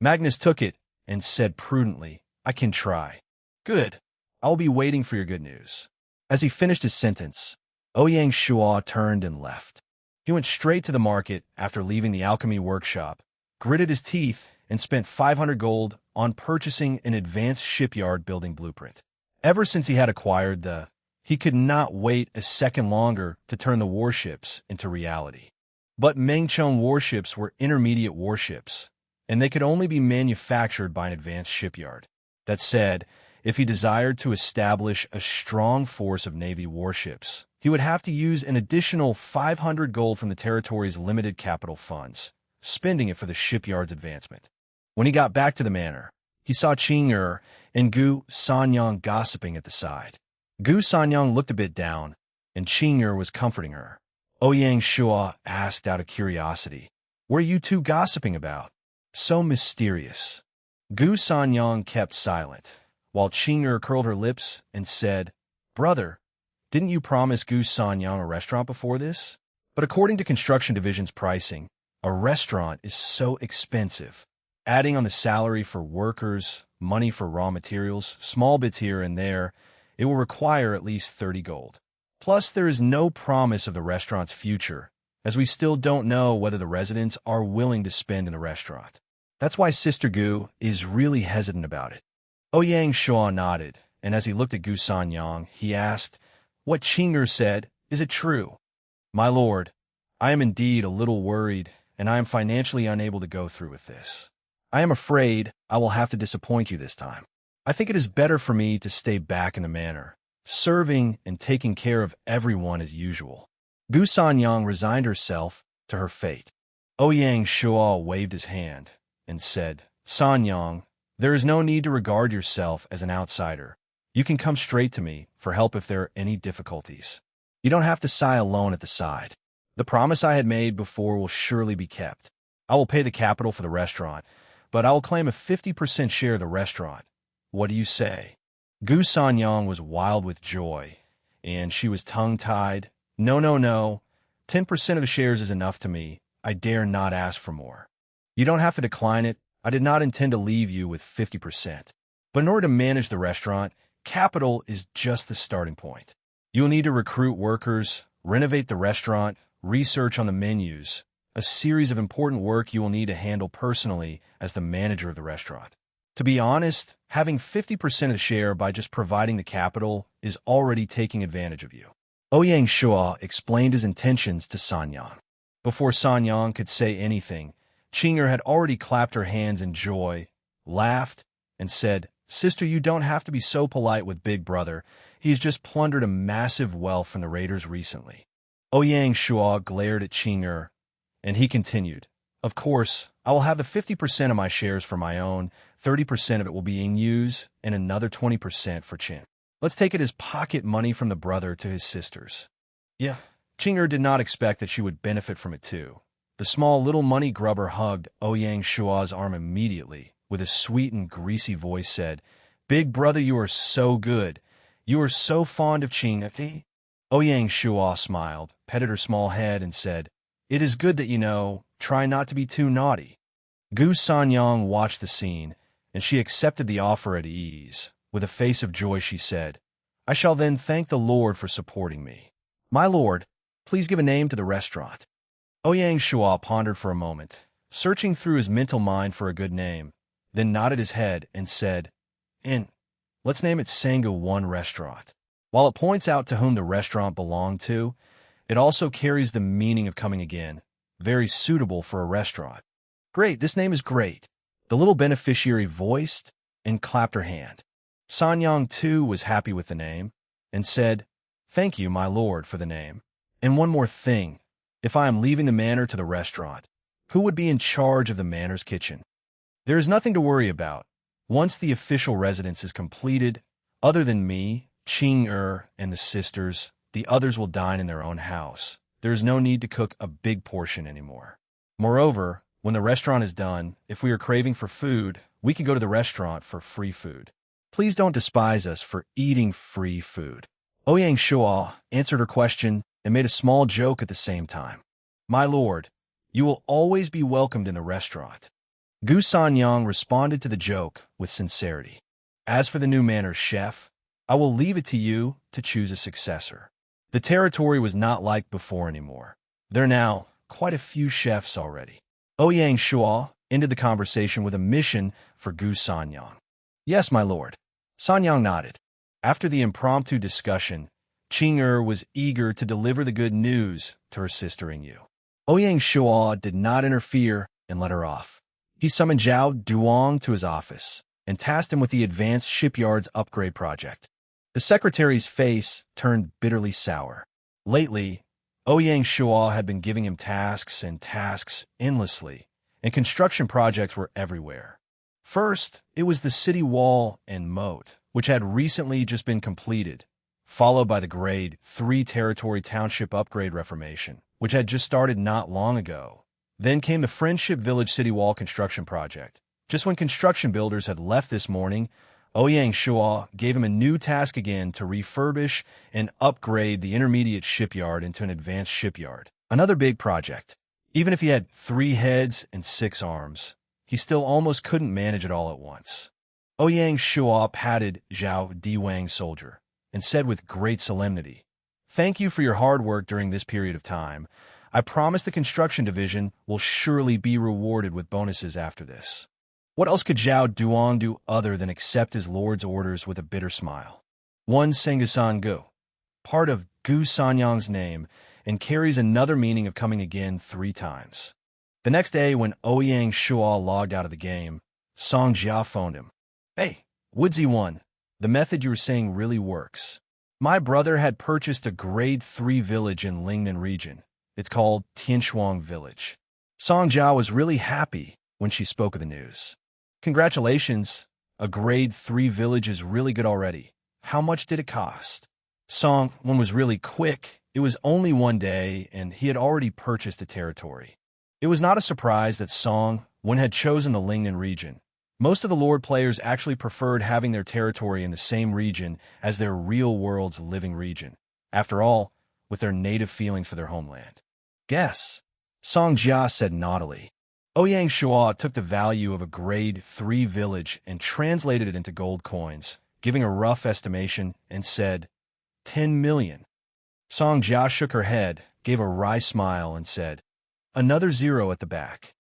Magnus took it and said prudently, I can try. Good. I will be waiting for your good news. As he finished his sentence, Ouyang Shuo turned and left. He went straight to the market after leaving the alchemy workshop, gritted his teeth, and spent 500 gold on purchasing an advanced shipyard building blueprint. Ever since he had acquired he could not wait a second longer to turn the warships into reality. But Mengchong warships were intermediate warships, and they could only be manufactured by an advanced shipyard. That said, if he desired to establish a strong force of Navy warships, he would have to use an additional 500 gold from the territory's limited capital funds, spending it for the shipyard's advancement. When he got back to the manor, he saw Qing'er and Gu Sanyang gossiping at the side. Gu Sanyang looked a bit down, and Qing'er was comforting her. Ouyang Shuo asked out of curiosity, "What are you two gossiping about? So mysterious." Gu Sanyang kept silent, while Qing'er curled her lips and said, "Brother, didn't you promise Gu Sanyang a restaurant before this? But according to construction division's pricing, a restaurant is so expensive. Adding on the salary for workers, money for raw materials, small bits here and there, it will require at least 30 gold. Plus, there is no promise of the restaurant's future, as we still don't know whether the residents are willing to spend in the restaurant. That's why Sister Gu is really hesitant about it." Ouyang Shuo nodded, and as he looked at Gu Sanyang, he asked, "What Qing'er said, is it true?" "My lord, I am indeed a little worried, and I am financially unable to go through with this. I am afraid I will have to disappoint you this time. I think it is better for me to stay back in the manor, serving and taking care of everyone as usual." Gu Sanyang resigned herself to her fate. Ouyang Shuo waved his hand and said, "Sanyang, there is no need to regard yourself as an outsider. You can come straight to me for help if there are any difficulties. You don't have to sigh alone at the side. The promise I had made before will surely be kept. I will pay the capital for the restaurant, but I will claim a 50% share of the restaurant. What do you say?" Gu Sanyang was wild with joy, and she was tongue-tied. "No, no, no. 10% of the shares is enough to me. I dare not ask for more. You don't have to decline it. I did not intend to leave you with 50%. But in order to manage the restaurant, capital is just the starting point. You will need to recruit workers, renovate the restaurant, research on the menus, a series of important work you will need to handle personally as the manager of the restaurant. To be honest, having 50% of the share by just providing the capital is already taking advantage of you." Ouyang Shuo explained his intentions to Sanyang. Before Sanyang could say anything, Qing'er had already clapped her hands in joy, laughed, and said, "Sister, you don't have to be so polite with Big Brother. He's just plundered a massive wealth from the raiders recently." Ouyang Shuo glared at Qing'er, and he continued, "Of course, I will have the 50% of my shares for my own, 30% of it will be Yingyu's, and another 20% for Qin. Let's take it as pocket money from the brother to his sisters." Yeah, Qing'er did not expect that she would benefit from it too. The small little money grubber hugged Ouyang Shuo's arm immediately, with a sweet and greasy voice said, "Big brother, you are so good. You are so fond of Qing'er." Ouyang Shuo smiled, petted her small head, and said, "It is good that you know, try not to be too naughty." Gu Sanyang watched the scene, and she accepted the offer at ease. With a face of joy, she said, "I shall then thank the Lord for supporting me. My lord, please give a name to the restaurant." Ouyang Shuo pondered for a moment, searching through his mental mind for a good name, then nodded his head and said, Let's name it Sangha 1 Restaurant. While it points out to whom the restaurant belonged to, it also carries the meaning of coming again, very suitable for a restaurant." "Great, this name is great." The little beneficiary voiced and clapped her hand. Sanyang, too, was happy with the name, and said, "Thank you, my lord, for the name. And one more thing. If I am leaving the manor to the restaurant, who would be in charge of the manor's kitchen?" "There is nothing to worry about. Once the official residence is completed, other than me, Qing'er, and the sisters, the others will dine in their own house. There is no need to cook a big portion anymore. Moreover, when the restaurant is done, if we are craving for food, we can go to the restaurant for free food. Please don't despise us for eating free food." Ouyang Shuo answered her question and made a small joke at the same time. "My lord, you will always be welcomed in the restaurant." Gu Sanyang responded to the joke with sincerity. "As for the new manor's chef, I will leave it to you to choose a successor. The territory was not like before anymore. There are now quite a few chefs already." Ouyang Shuo ended the conversation with a mission for Gu Sanyang. Yes, my lord. Sanyang nodded. After the impromptu discussion, Qing was eager to deliver the good news to her sister Yu. Ouyang Shuo did not interfere and let her off. He summoned Zhao Duong to his office and tasked him with the advanced shipyard's upgrade project. The secretary's face turned bitterly sour. Lately, Ouyang Shuo had been giving him tasks and tasks endlessly, and construction projects were everywhere. First, it was the city wall and moat, which had recently just been completed, followed by the Grade 3 Territory Township Upgrade Reformation, which had just started not long ago. Then came the Friendship Village City Wall Construction Project. Just when construction builders had left this morning, Ouyang Shuo gave him a new task again to refurbish and upgrade the intermediate shipyard into an advanced shipyard. Another big project. Even if he had 3 heads and 6 arms, he still almost couldn't manage it all at once. Ouyang Shuo patted Zhao Diwang's soldier and said with great solemnity, "Thank you for your hard work during this period of time. I promise the construction division will surely be rewarded with bonuses after this." What else could Zhao Duong do other than accept his lord's orders with a bitter smile? One Sengusan Gu, part of Gu Sanyang's name, and carries another meaning of coming again 3 times. The next day, when Ouyang Shuo logged out of the game, Song Jia phoned him. "Hey, Woodsy One, the method you were saying really works. My brother had purchased a Grade 3 village in Lingnan region. It's called Tianshuang Village." Song Jia was really happy when she spoke of the news. "Congratulations, a Grade 3 village is really good already. How much did it cost?" Song One was really quick. It was only 1 day, and he had already purchased the territory. It was not a surprise that Song One had chosen the Lingnan region. Most of the Lord players actually preferred having their territory in the same region as their real world's living region. After all, with their native feeling for their homeland. "Guess," Song Jia said naughtily. Ouyang Shuo took the value of a Grade 3 village and translated it into gold coins, giving a rough estimation, and said, 10 million. Song Jia shook her head, gave a wry smile, and said, "Another 0 at the back."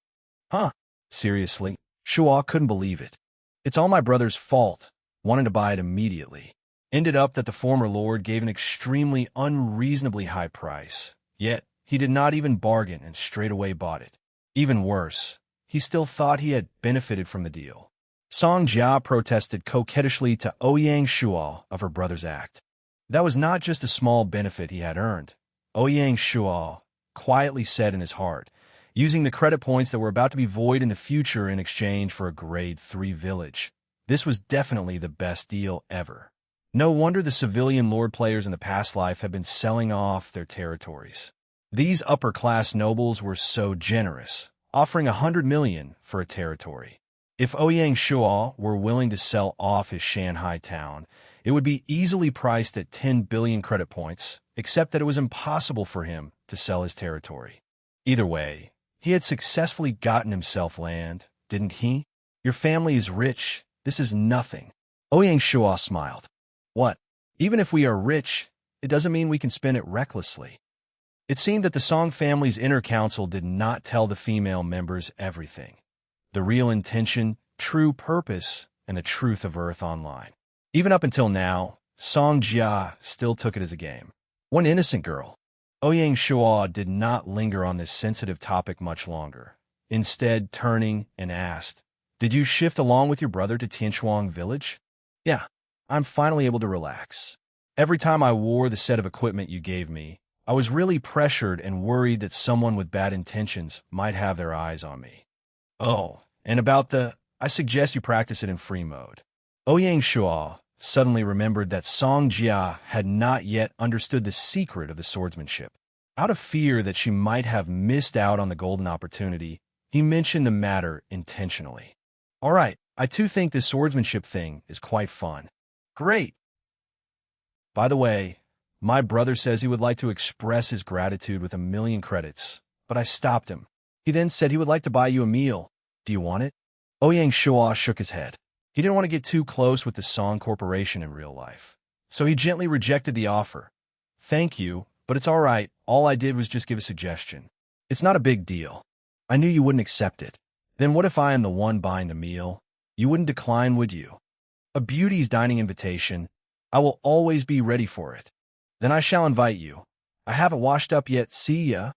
"Huh? Seriously?" Shuo couldn't believe it. "It's all my brother's fault, wanting to buy it immediately. Ended up that the former lord gave an extremely unreasonably high price, yet he did not even bargain and straight away bought it. Even worse, he still thought he had benefited from the deal." Song Jia protested coquettishly to Ouyang Shuo of her brother's act. That was not just a small benefit he had earned, Ouyang Shuo quietly said in his heart, using the credit points that were about to be void in the future in exchange for a Grade 3 village. This was definitely the best deal ever. No wonder the civilian lord players in the past life had been selling off their territories. These upper-class nobles were so generous, offering 100 million for a territory. If Ouyang Shuo were willing to sell off his Shanghai town, it would be easily priced at 10 billion credit points, except that it was impossible for him to sell his territory. Either way, he had successfully gotten himself land, didn't he? "Your family is rich. This is nothing." Ouyang Shuo smiled. "What? Even if we are rich, it doesn't mean we can spend it recklessly." It seemed that the Song family's inner council did not tell the female members everything. The real intention, true purpose, and the truth of Earth Online. Even up until now, Song Jia still took it as a game. One innocent girl. Ouyang Shuo did not linger on this sensitive topic much longer, instead turning and asked, "Did you shift along with your brother to Tianshuang Village?" "Yeah, I'm finally able to relax. Every time I wore the set of equipment you gave me, I was really pressured and worried that someone with bad intentions might have their eyes on me." "Oh, and about I suggest you practice it in free mode." Ouyang Shuo suddenly remembered that Song Jia had not yet understood the secret of the swordsmanship. Out of fear that she might have missed out on the golden opportunity, he mentioned the matter intentionally. "All right, I too think this swordsmanship thing is quite fun." "Great. By the way, my brother says he would like to express his gratitude with 1 million credits, but I stopped him. He then said he would like to buy you a meal. Do you want it?" Ouyang Shuo shook his head. He didn't want to get too close with the Song Corporation in real life, so he gently rejected the offer. "Thank you, but it's all right. All I did was just give a suggestion. It's not a big deal. I knew you wouldn't accept it." Then what if I am the one buying the meal? You wouldn't decline, would you? A beauty's dining invitation. I will always be ready for it. Then I shall invite you. I haven't washed up yet. See ya.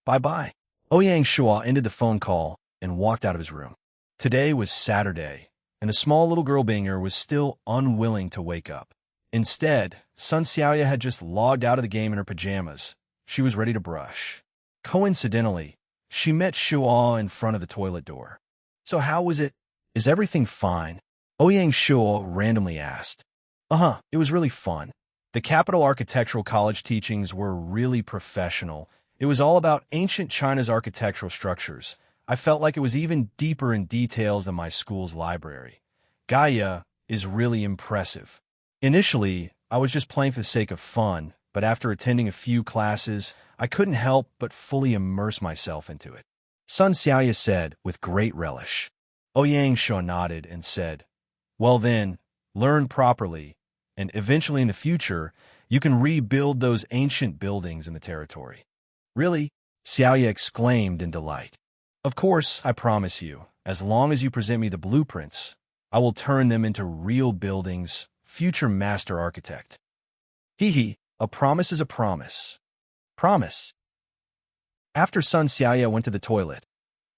Bye-bye. Ouyang Shuo ended the phone call and walked out of his room. Today was Saturday, and the small little girl Binger was still unwilling to wake up. Instead, Sun Xiaoya had just logged out of the game in her pajamas. She was ready to brush. Coincidentally, she met Shuo in front of the toilet door. So how was it? Is everything fine? Ouyang Shuo randomly asked. It was really fun. The Capital Architectural College teachings were really professional. It was all about ancient China's architectural structures. I felt like it was even deeper in details than my school's library. Gaia is really impressive. Initially, I was just playing for the sake of fun, but after attending a few classes, I couldn't help but fully immerse myself into it. Sun Xiaoya said with great relish. Ouyang Shuo nodded and said, Well then, learn properly, and eventually in the future, you can rebuild those ancient buildings in the territory. Really? Xiaoya exclaimed in delight. Of course, I promise you, as long as you present me the blueprints, I will turn them into real buildings, future master architect. Hee, a promise is a promise. Promise. After Sun Xiaoya went to the toilet,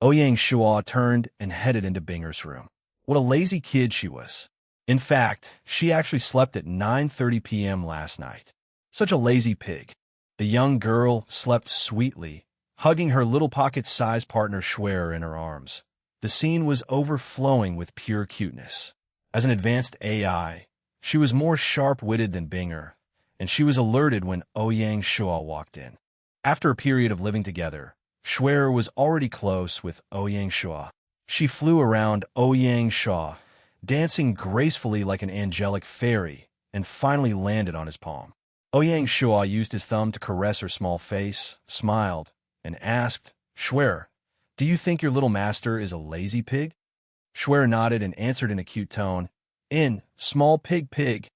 Ouyang Shuo turned and headed into Binger's room. What a lazy kid she was. In fact, she actually slept at 9:30 p.m. last night. Such a lazy pig. The young girl slept sweetly, hugging her little pocket-sized partner Schwer in her arms. The scene was overflowing with pure cuteness. As an advanced AI, she was more sharp-witted than Binger, and she was alerted when Ouyang Shuo walked in. After a period of living together, Schwer was already close with Ouyang Shuo. She flew around Ouyang Shuo, dancing gracefully like an angelic fairy, and finally landed on his palm. Ouyang Shuo used his thumb to caress her small face, smiled, and asked, Schwer, do you think your little master is a lazy pig? Schwer nodded and answered in a cute tone, small pig.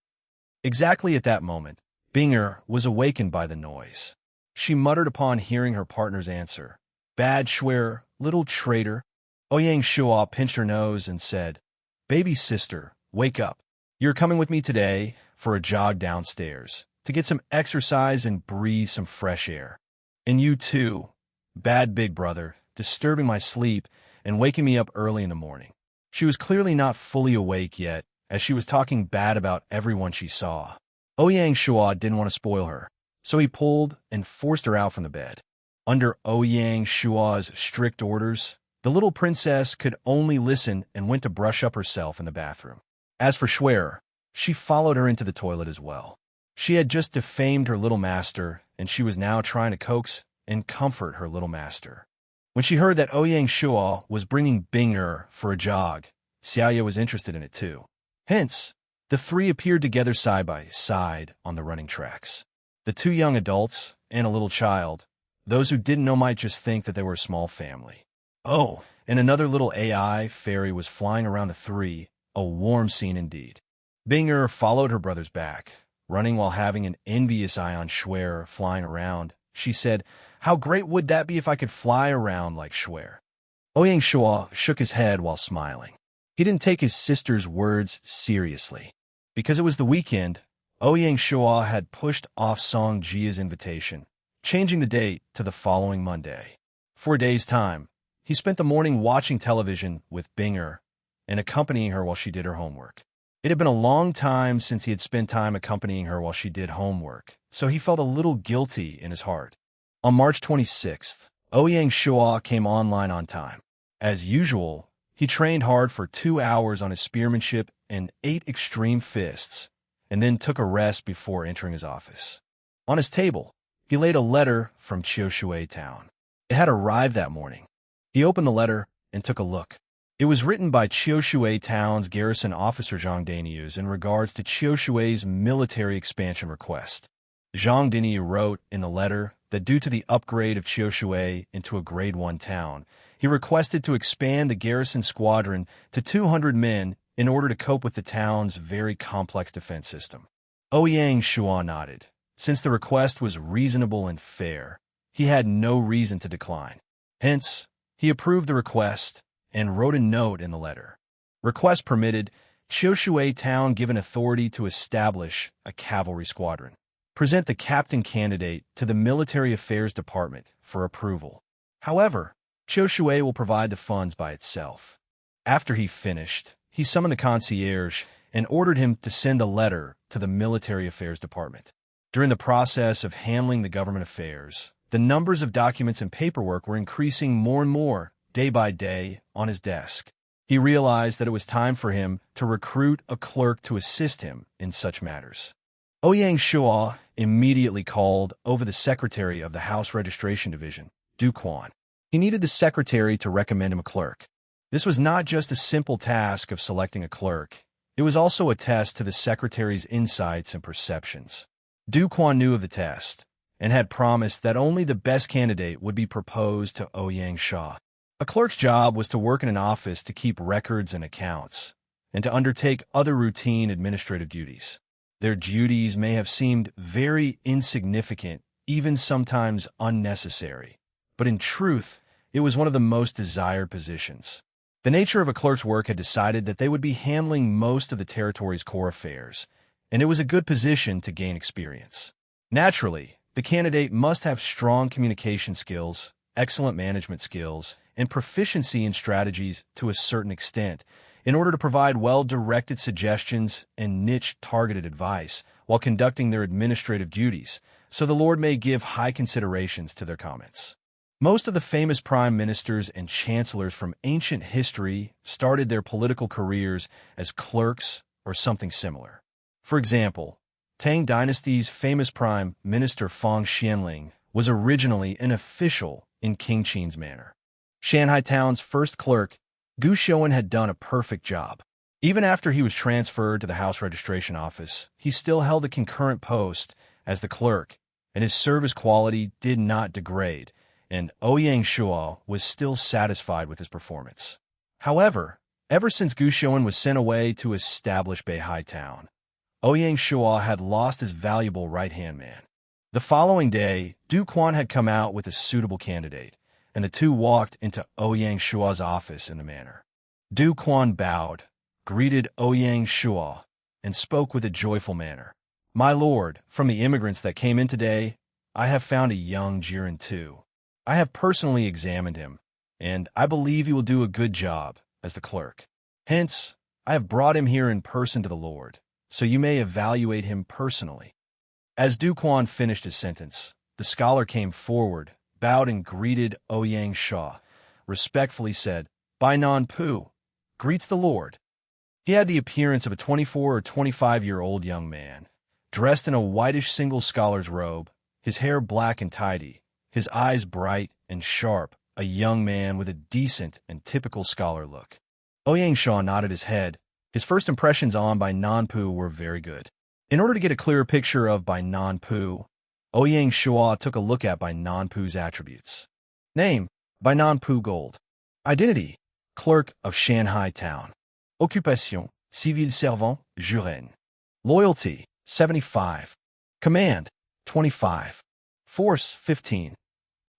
Exactly at that moment, Binger was awakened by the noise. She muttered upon hearing her partner's answer, Bad Schwer, little traitor. Ouyang Shuo pinched her nose and said, Baby sister, wake up. You're coming with me today for a jog downstairs, to get some exercise and breathe some fresh air. And you too, bad big brother, disturbing my sleep and waking me up early in the morning. She was clearly not fully awake yet, as she was talking bad about everyone she saw. Ouyang Shuo didn't want to spoil her, so he pulled and forced her out from the bed. Under Ouyang Shuo's strict orders, the little princess could only listen and went to brush up herself in the bathroom. As for Schwer, she followed her into the toilet as well. She had just defamed her little master, and she was now trying to coax and comfort her little master. When she heard that Ouyang Shuo was bringing Binger for a jog, Xiaoya was interested in it too. Hence, the three appeared together side by side on the running tracks. The two young adults and a little child. Those who didn't know might just think that they were a small family. Oh, and another little AI fairy was flying around the three, a warm scene indeed. Binger followed her brother's back, running while having an envious eye on Schwer flying around. She said, How great would that be if I could fly around like Schwer? Ouyang Shuo shook his head while smiling. He didn't take his sister's words seriously. Because it was the weekend, Ouyang Shuo had pushed off Song Jia's invitation, changing the date to the following Monday. For a day's time, he spent the morning watching television with Binger and accompanying her while she did her homework. It had been a long time since he had spent time accompanying her while she did homework, so he felt a little guilty in his heart. On March 26th, Ouyang Shuo came online on time. As usual, he trained hard for 2 hours on his spearmanship and 8 extreme fists, and then took a rest before entering his office. On his table, he laid a letter from Qiushui town. It had arrived that morning. He opened the letter and took a look. It was written by Qiushui town's garrison officer Zhang Danius in regards to Qiushui's military expansion request. Zhang Danius wrote in the letter that due to the upgrade of Qiushui into a Grade 1 town, he requested to expand the garrison squadron to 200 men in order to cope with the town's very complex defense system. Ouyang Shuo nodded. Since the request was reasonable and fair, he had no reason to decline. Hence, he approved the request and wrote a note in the letter. Request permitted, Shui town given authority to establish a cavalry squadron. Present the captain candidate to the Military Affairs Department for approval. However, Shui will provide the funds by itself. After he finished, he summoned the concierge and ordered him to send a letter to the Military Affairs Department. During the process of handling the government affairs, the numbers of documents and paperwork were increasing more and more, day by day, on his desk. He realized that it was time for him to recruit a clerk to assist him in such matters. Ouyang Shuo immediately called over the secretary of the House Registration Division, Du Quan. He needed the secretary to recommend him a clerk. This was not just a simple task of selecting a clerk. It was also a test to the secretary's insights and perceptions. Du Quan knew of the test and had promised that only the best candidate would be proposed to Ouyang Shuo. A clerk's job was to work in an office to keep records and accounts, and to undertake other routine administrative duties. Their duties may have seemed very insignificant, even sometimes unnecessary, but in truth, it was one of the most desired positions. The nature of a clerk's work had decided that they would be handling most of the territory's core affairs, and it was a good position to gain experience. Naturally, the candidate must have strong communication skills, excellent management skills, and proficiency in strategies to a certain extent in order to provide well-directed suggestions and niche-targeted advice while conducting their administrative duties, so the Lord may give high considerations to their comments. Most of the famous prime ministers and chancellors from ancient history started their political careers as clerks or something similar. For example, Tang Dynasty's famous prime minister Feng Xianling was originally an official in King Qin's manor. Shanghai Town's first clerk, Gu Xiuan, had done a perfect job. Even after he was transferred to the House Registration Office, he still held a concurrent post as the clerk, and his service quality did not degrade, and Ouyang Shuo was still satisfied with his performance. However, ever since Gu Xiuan was sent away to establish Beihai Town, Ouyang Shuo had lost his valuable right-hand man. The following day, Du Quan had come out with a suitable candidate, and the two walked into Ouyang Shuo's office in the manor. Du Quan bowed, greeted Ouyang Shuo, and spoke with a joyful manner. "My lord, from the immigrants that came in today, I have found a young Jiren too. I have personally examined him, and I believe he will do a good job as the clerk. Hence, I have brought him here in person to the Lord, so you may evaluate him personally." As Du Quan finished his sentence, the scholar came forward, bowed and greeted Ouyang Shuo, respectfully said, "Bai Nan Pu, greets the Lord." He had the appearance of a 24 or 25-year-old young man, dressed in a whitish single scholar's robe, his hair black and tidy, his eyes bright and sharp, a young man with a decent and typical scholar look. Ouyang Shuo nodded his head. His first impressions on Bai Nan Pu were very good. In order to get a clearer picture of Bai Nan Pu, Ouyang Shuo took a look at Bai Nan Pu's attributes. Name: Bai Nan Pu Gold. Identity: Clerk of Shanghai Town. Occupation: Civil Servant, Juren. Loyalty: 75. Command: 25. Force: 15.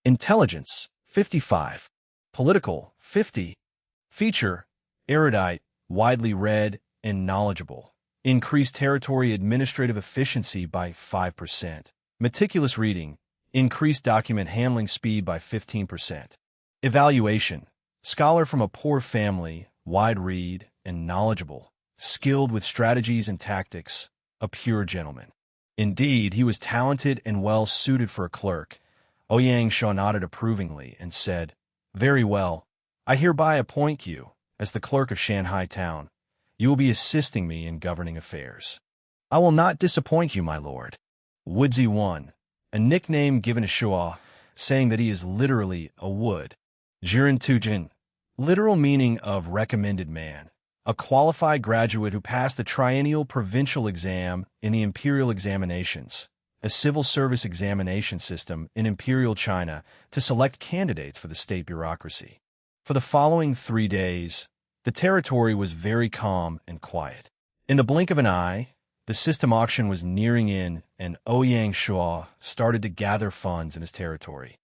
Intelligence: 55. Political: 50. Feature: erudite, widely read, and knowledgeable. Increased territory administrative efficiency by 5%. Meticulous reading. Increased document handling speed by 15%. Evaluation. Scholar from a poor family, wide read, and knowledgeable. Skilled with strategies and tactics. A pure gentleman. Indeed, he was talented and well-suited for a clerk. Ouyang Shuo nodded approvingly and said, "Very well. I hereby appoint you as the clerk of Shanghai Town. You will be assisting me in governing affairs." "I will not disappoint you, my lord." Woodsy 1, a nickname given to Shuo, saying that he is literally a wood. Jiren Tujin, literal meaning of recommended man, a qualified graduate who passed the triennial provincial exam in the imperial examinations, a civil service examination system in imperial China to select candidates for the state bureaucracy. For the following 3 days, the territory was very calm and quiet. In the blink of an eye, the system auction was nearing in, and Ouyang Shuo started to gather funds in his territory.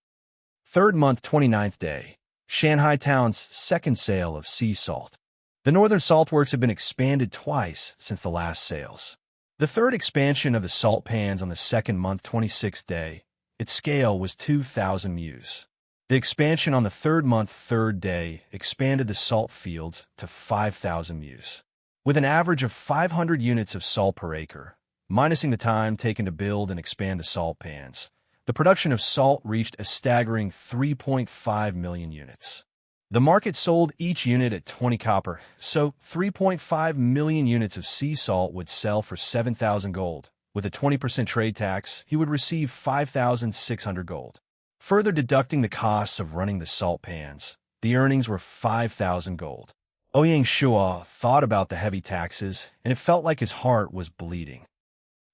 Third month, 29th day, Shanghai Town's second sale of sea salt. The Northern Salt Works have been expanded twice since the last sales. The third expansion of the salt pans on the second month 26th day, its scale was 2,000 mus. The expansion on the third month third day expanded the salt fields to 5,000 mus. With an average of 500 units of salt per acre, minusing the time taken to build and expand the salt pans, the production of salt reached a staggering 3.5 million units. The market sold each unit at 20 copper, so 3.5 million units of sea salt would sell for 7,000 gold. With a 20% trade tax, he would receive 5,600 gold. Further deducting the costs of running the salt pans, the earnings were 5,000 gold. Ouyang Shuo thought about the heavy taxes, and it felt like his heart was bleeding.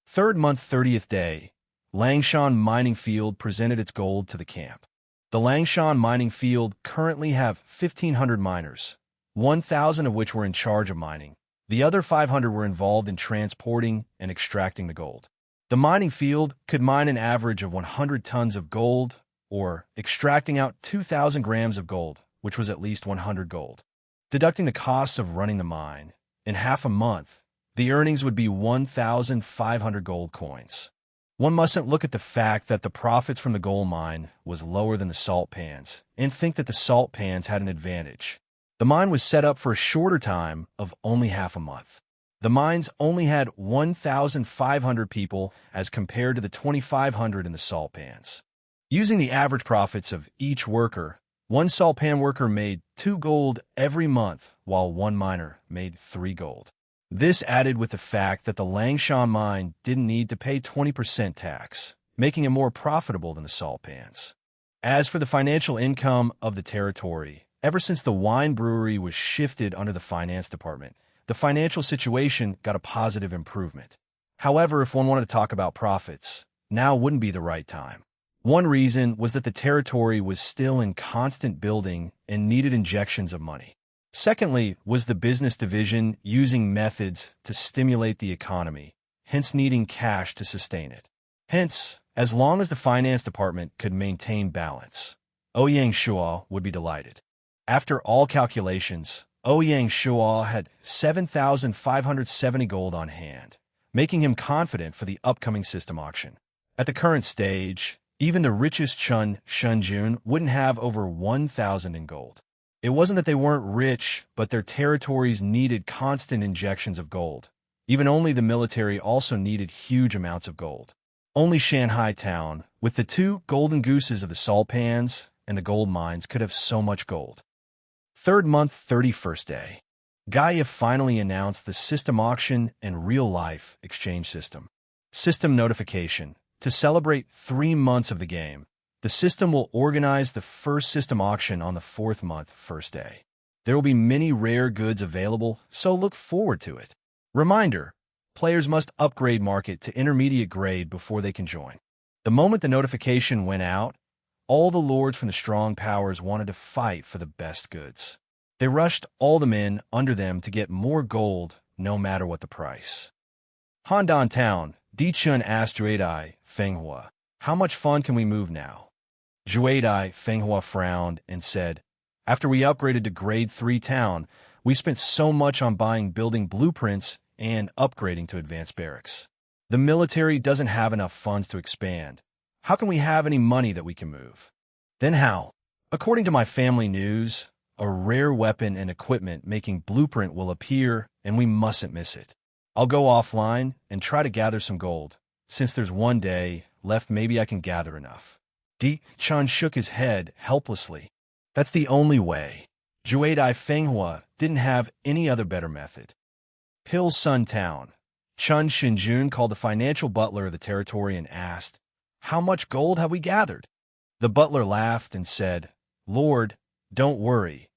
Third month 30th day, Langshan Mining Field presented its gold to the camp. The Langshan Mining Field currently have 1,500 miners, 1,000 of which were in charge of mining. The other 500 were involved in transporting and extracting the gold. The mining field could mine an average of 100 tons of gold, or extracting out 2,000 grams of gold, which was at least 100 gold. Deducting the costs of running the mine, in half a month, the earnings would be 1,500 gold coins. One mustn't look at the fact that the profits from the gold mine was lower than the salt pans and think that the salt pans had an advantage. The mine was set up for a shorter time of only half a month. The mines only had 1,500 people as compared to the 2,500 in the salt pans. Using the average profits of each worker, one salt pan worker made 2 gold every month, while one miner made 3 gold. This added with the fact that the Langshan mine didn't need to pay 20% tax, making it more profitable than the salt pans. As for the financial income of the territory, ever since the wine brewery was shifted under the finance department, the financial situation got a positive improvement. However, if one wanted to talk about profits, now wouldn't be the right time. One reason was that the territory was still in constant building and needed injections of money. Secondly was the business division using methods to stimulate the economy, hence needing cash to sustain it. Hence, as long as the finance department could maintain balance, Ouyang Shuo would be delighted. After all calculations, Ouyang Shuo had 7,570 gold on hand, making him confident for the upcoming system auction. At the current stage, even the richest Chun Shunjun wouldn't have over 1,000 in gold. It wasn't that they weren't rich, but their territories needed constant injections of gold. Even only the military also needed huge amounts of gold. Only Shanghai Town, with the 2 golden gooses of the salt pans and the gold mines, could have so much gold. Third month 31st day. Gaia finally announced the system auction and real-life exchange system. System notification. To celebrate 3 months of the game, the system will organize the first system auction on the 4th month, first day. There will be many rare goods available, so look forward to it. Reminder, players must upgrade market to intermediate grade before they can join. The moment the notification went out, all the lords from the strong powers wanted to fight for the best goods. They rushed all the men under them to get more gold, no matter what the price. Handan Town, Dichun asked Juedai Fenghua, "How much fun can we move now?" Juedai Fenghua frowned and said, "After we upgraded to Grade 3 town, we spent so much on buying building blueprints and upgrading to advanced barracks. The military doesn't have enough funds to expand. How can we have any money that we can move?" "Then how?" "According to my family news, a rare weapon and equipment making blueprint will appear, and we mustn't miss it. I'll go offline and try to gather some gold. Since there's 1 day left, maybe I can gather enough." Di Chun shook his head helplessly. That's the only way. Juedai Fenghua didn't have any other better method. Hill Sun Town. Chun Shinjun called the financial butler of the territory and asked, "How much gold have we gathered?" The butler laughed and said, "Lord, don't worry.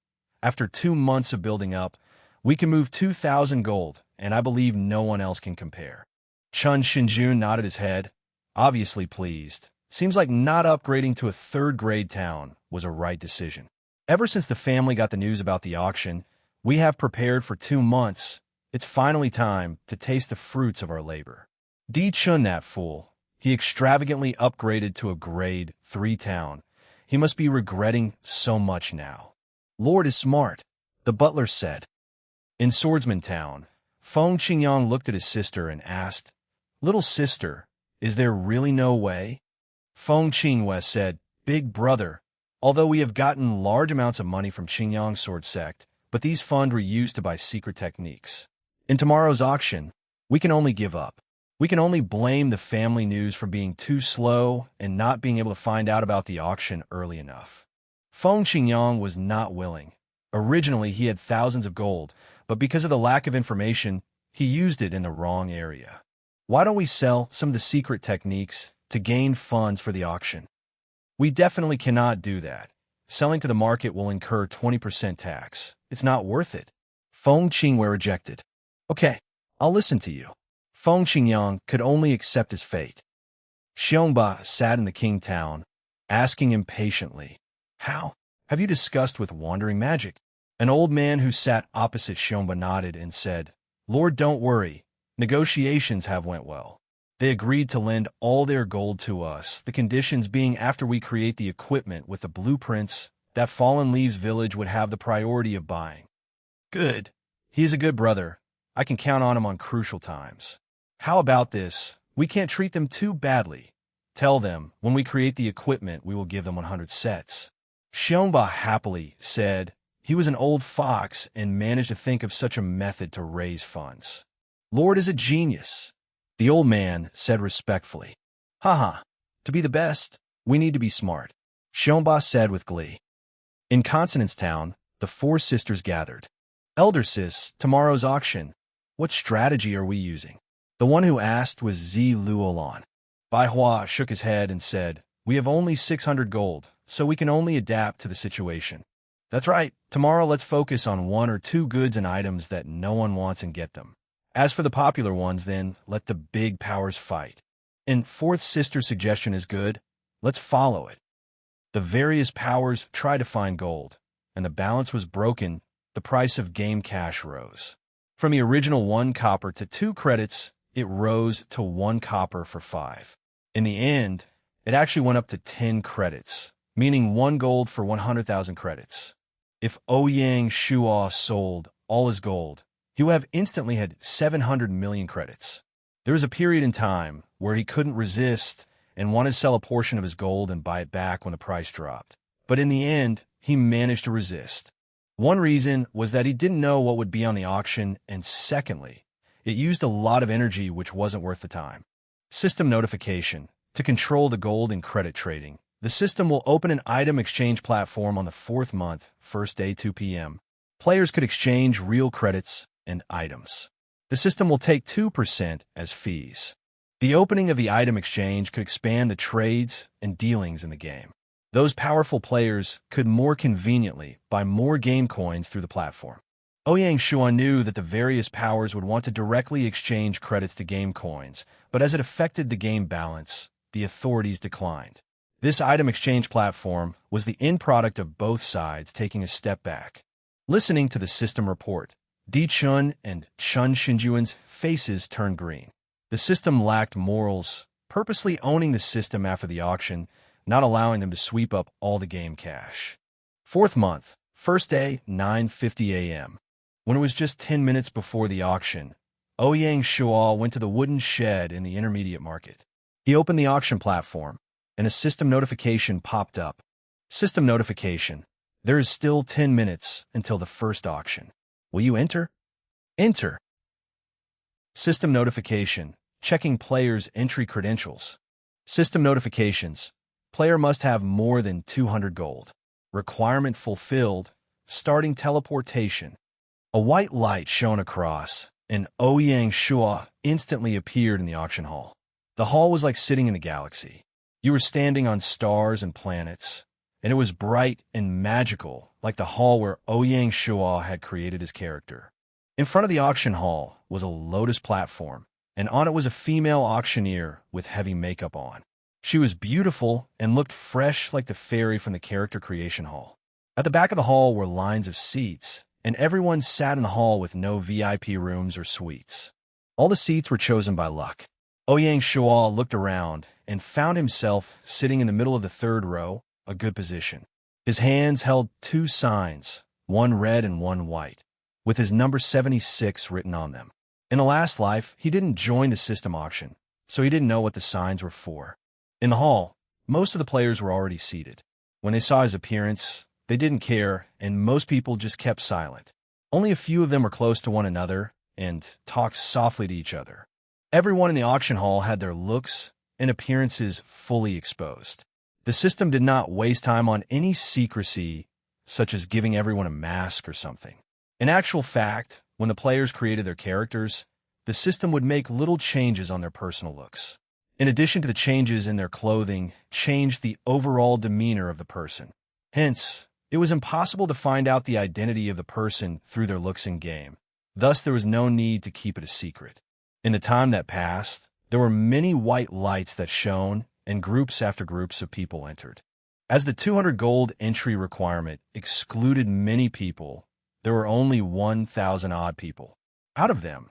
After 2 months of building up, we can move 2,000 gold, and I believe no one else can compare." Chun Shinjun nodded his head, obviously pleased. Seems like not upgrading to a 3rd grade town was a right decision. Ever since the family got the news about the auction, we have prepared for 2 months. It's finally time to taste the fruits of our labor. Di Chun, that fool. He extravagantly upgraded to a Grade 3 town. He must be regretting so much now. Lord is smart, the butler said. In Swordsman Town, Feng Qingyang looked at his sister and asked, "Little sister, is there really no way?" Feng Qinghue said, "Big brother, although we have gotten large amounts of money from Qingyang Sword Sect, but these funds were used to buy secret techniques. In tomorrow's auction, we can only give up. We can only blame the family news for being too slow and not being able to find out about the auction early enough." Feng Qingyang was not willing. Originally, he had thousands of gold, but because of the lack of information, he used it in the wrong area. Why don't we sell some of the secret techniques to gain funds for the auction? We definitely cannot do that. Selling to the market will incur 20% tax. It's not worth it. Feng Qinghue rejected. Okay, I'll listen to you. Feng Qingyang could only accept his fate. Xiongba sat in the king town, asking impatiently, "How? Have you discussed with Wandering Magic?" An old man who sat opposite Xiongba nodded and said, "Lord, don't worry. Negotiations have went well. They agreed to lend all their gold to us, the conditions being after we create the equipment with the blueprints that Fallen Leaves Village would have the priority of buying." Good. He's a good brother. I can count on him on crucial times. How about this? We can't treat them too badly. Tell them, when we create the equipment, we will give them 100 sets. Xiongba happily said. He was an old fox and managed to think of such a method to raise funds. Lord is a genius, the old man said respectfully. Haha, to be the best, we need to be smart, Xiongba said with glee. In Consonance Town, the four sisters gathered. Elder sis, tomorrow's auction. What strategy are we using? The one who asked was Zi Luolan. Bai Hua shook his head and said, "We have only 600 gold, so we can only adapt to the situation." That's right. Tomorrow let's focus on one or two goods and items that no one wants and get them. As for the popular ones, then, let the big powers fight. And fourth sister's suggestion is good. Let's follow it. The various powers tried to find gold, and the balance was broken. The price of game cash rose. From the original 1 copper to 2 credits, it rose to 1 copper for 5. In the end, it actually went up to 10 credits, meaning 1 gold for 100,000 credits. If Ouyang Shuo sold all his gold, he would have instantly had 700 million credits. There was a period in time where he couldn't resist and wanted to sell a portion of his gold and buy it back when the price dropped. But in the end, he managed to resist. One reason was that he didn't know what would be on the auction, and secondly, it used a lot of energy which wasn't worth the time. System notification. To control the gold and credit trading, the system will open an item exchange platform on the 4th month, first day 2 p.m. Players could exchange real credits and items. The system will take 2% as fees. The opening of the item exchange could expand the trades and dealings in the game. Those powerful players could more conveniently buy more game coins through the platform. Ouyang Shuo knew that the various powers would want to directly exchange credits to game coins, but as it affected the game balance, the authorities declined. This item exchange platform was the end product of both sides taking a step back. Listening to the system report, Di Chun and Chun Xinjuan's faces turned green. The system lacked morals, purposely owning the system after the auction, not allowing them to sweep up all the game cash. 4th month, first day, 9:50 a.m. When it was just 10 minutes before the auction, Ouyang Shuo went to the wooden shed in the intermediate market. He opened the auction platform, and a system notification popped up. System notification. There is still 10 minutes until the first auction. Will you enter? Enter. System notification. Checking player's entry credentials. System notifications. Player must have more than 200 gold. Requirement fulfilled. Starting teleportation. A white light shone across, and Ouyang Shuo instantly appeared in the auction hall. The hall was like sitting in the galaxy. You were standing on stars and planets, and it was bright and magical, like the hall where Ouyang Shuo had created his character. In front of the auction hall was a lotus platform, and on it was a female auctioneer with heavy makeup on. She was beautiful and looked fresh like the fairy from the character creation hall. At the back of the hall were lines of seats, and everyone sat in the hall with no VIP rooms or suites. All the seats were chosen by luck. Ouyang Shuo looked around and found himself sitting in the middle of the 3rd row, a good position. His hands held two signs, one red and one white, with his number 76 written on them. In the last life, he didn't join the system auction, so he didn't know what the signs were for. In the hall, most of the players were already seated. When they saw his appearance, they didn't care, and most people just kept silent. Only a few of them were close to one another and talked softly to each other. Everyone in the auction hall had their looks and appearances fully exposed. The system did not waste time on any secrecy, such as giving everyone a mask or something. In actual fact, when the players created their characters, the system would make little changes on their personal looks. In addition to the changes in their clothing, changed the overall demeanor of the person. Hence, it was impossible to find out the identity of the person through their looks in-game. Thus, there was no need to keep it a secret. In the time that passed, there were many white lights that shone, and groups after groups of people entered. As the 200 gold entry requirement excluded many people, there were only 1,000 odd people. Out of them,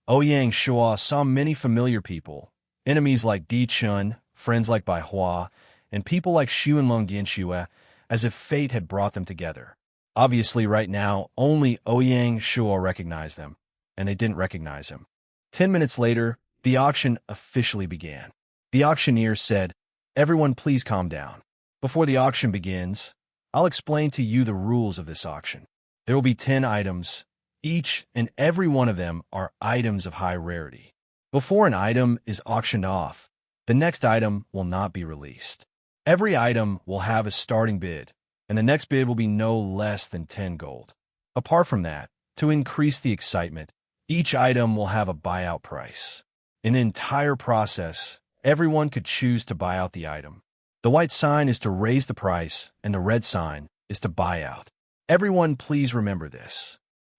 Ouyang Shuo saw many familiar people, enemies like Di Chun, friends like Bai Hua, and people like Xu and Long Dianxue, as if fate had brought them together. Obviously, right now, only Ouyang Shuo recognized them, and they didn't recognize him. 10 minutes later, the auction officially began. The auctioneer said, "Everyone please calm down. Before the auction begins, I'll explain to you the rules of this auction. There will be 10 items. Each and every one of them are items of high rarity. Before an item is auctioned off, the next item will not be released. Every item will have a starting bid, and the next bid will be no less than 10 gold. Apart from that, to increase the excitement, each item will have a buyout price. In the entire process, everyone could choose to buy out the item. The white sign is to raise the price, and the red sign is to buy out. Everyone please remember this."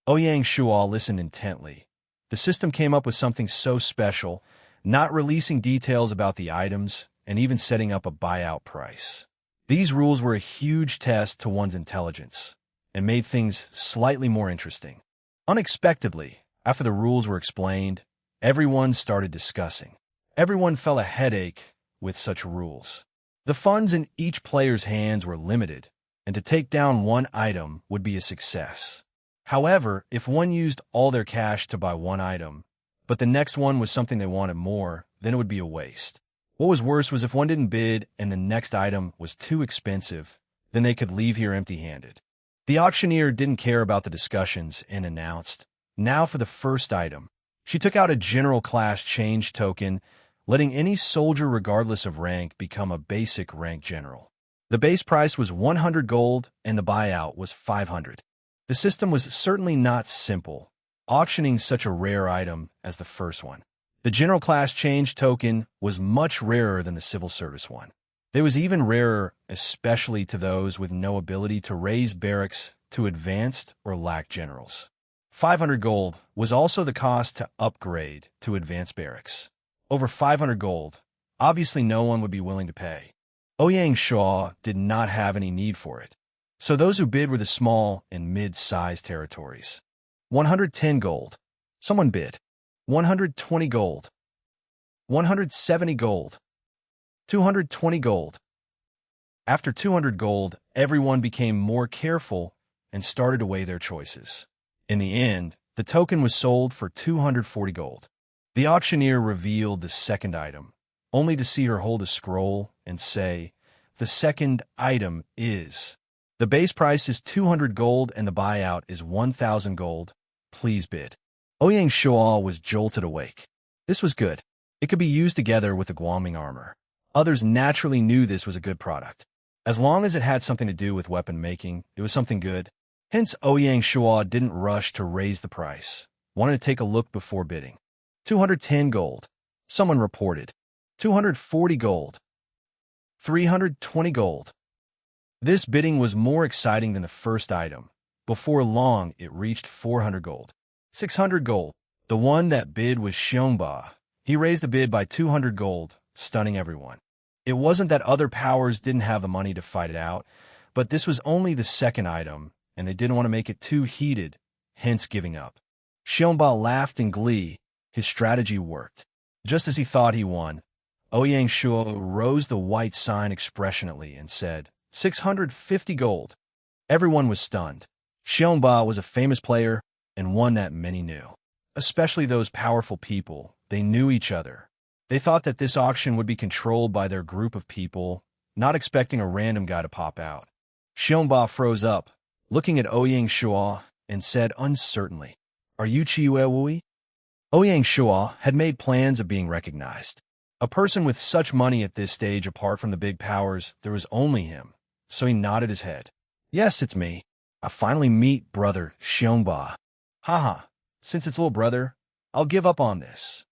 Ouyang Shuo listened intently. The system came up with something so special, not releasing details about the items, and even setting up a buyout price. These rules were a huge test to one's intelligence, and made things slightly more interesting. Unexpectedly, after the rules were explained, everyone started discussing. Everyone felt a headache with such rules. The funds in each player's hands were limited, and to take down one item would be a success. However, if one used all their cash to buy one item, but the next one was something they wanted more, then it would be a waste. What was worse was if one didn't bid and the next item was too expensive, then they could leave here empty-handed. The auctioneer didn't care about the discussions and announced, "Now for the first item." She took out a general class change token, letting any soldier regardless of rank become a basic rank general. The base price was 100 gold and the buyout was 500. The system was certainly not simple, auctioning such a rare item as the first one. The general class change token was much rarer than the civil service one. It was even rarer, especially to those with no ability to raise barracks to advanced or lack generals. 500 gold was also the cost to upgrade to advanced barracks. Over 500 gold, obviously no one would be willing to pay. Ouyang Shuo did not have any need for it. So those who bid were the small and mid-sized territories. 110 gold. Someone bid. 120 gold. 170 gold. 220 gold. After 200 gold, everyone became more careful and started to weigh their choices. In the end, the token was sold for 240 gold. The auctioneer revealed the second item, only to see her hold a scroll and say, "The second item is... The base price is 200 gold and the buyout is 1,000 gold. Please bid." Ouyang Shuo was jolted awake. This was good. It could be used together with the Guangming armor. Others naturally knew this was a good product. As long as it had something to do with weapon making, it was something good. Hence, Ouyang Shuo didn't rush to raise the price, wanted to take a look before bidding. 210 gold. Someone reported. 240 gold. 320 gold. This bidding was more exciting than the first item. Before long, it reached 400 gold. 600 gold. The one that bid was Xiongba. He raised the bid by 200 gold, stunning everyone. It wasn't that other powers didn't have the money to fight it out, but this was only the second item, and they didn't want to make it too heated, hence giving up. Xiongba laughed in glee. His strategy worked. Just as he thought he won, Ouyang Shuo rose the white sign expressionately and said, 650 gold. Everyone was stunned. Xiongba was a famous player and one that many knew. Especially those powerful people. They knew each other. They thought that this auction would be controlled by their group of people, not expecting a random guy to pop out. Xiongba froze up, looking at Ouyang Shuo, and said uncertainly, "Are you Chiwe Wui?" Ouyang Shuo had made plans of being recognized. A person with such money at this stage apart from the big powers, there was only him, so he nodded his head. "Yes, it's me. I finally meet brother Xiongba. Haha, since it's little brother, I'll give up on this."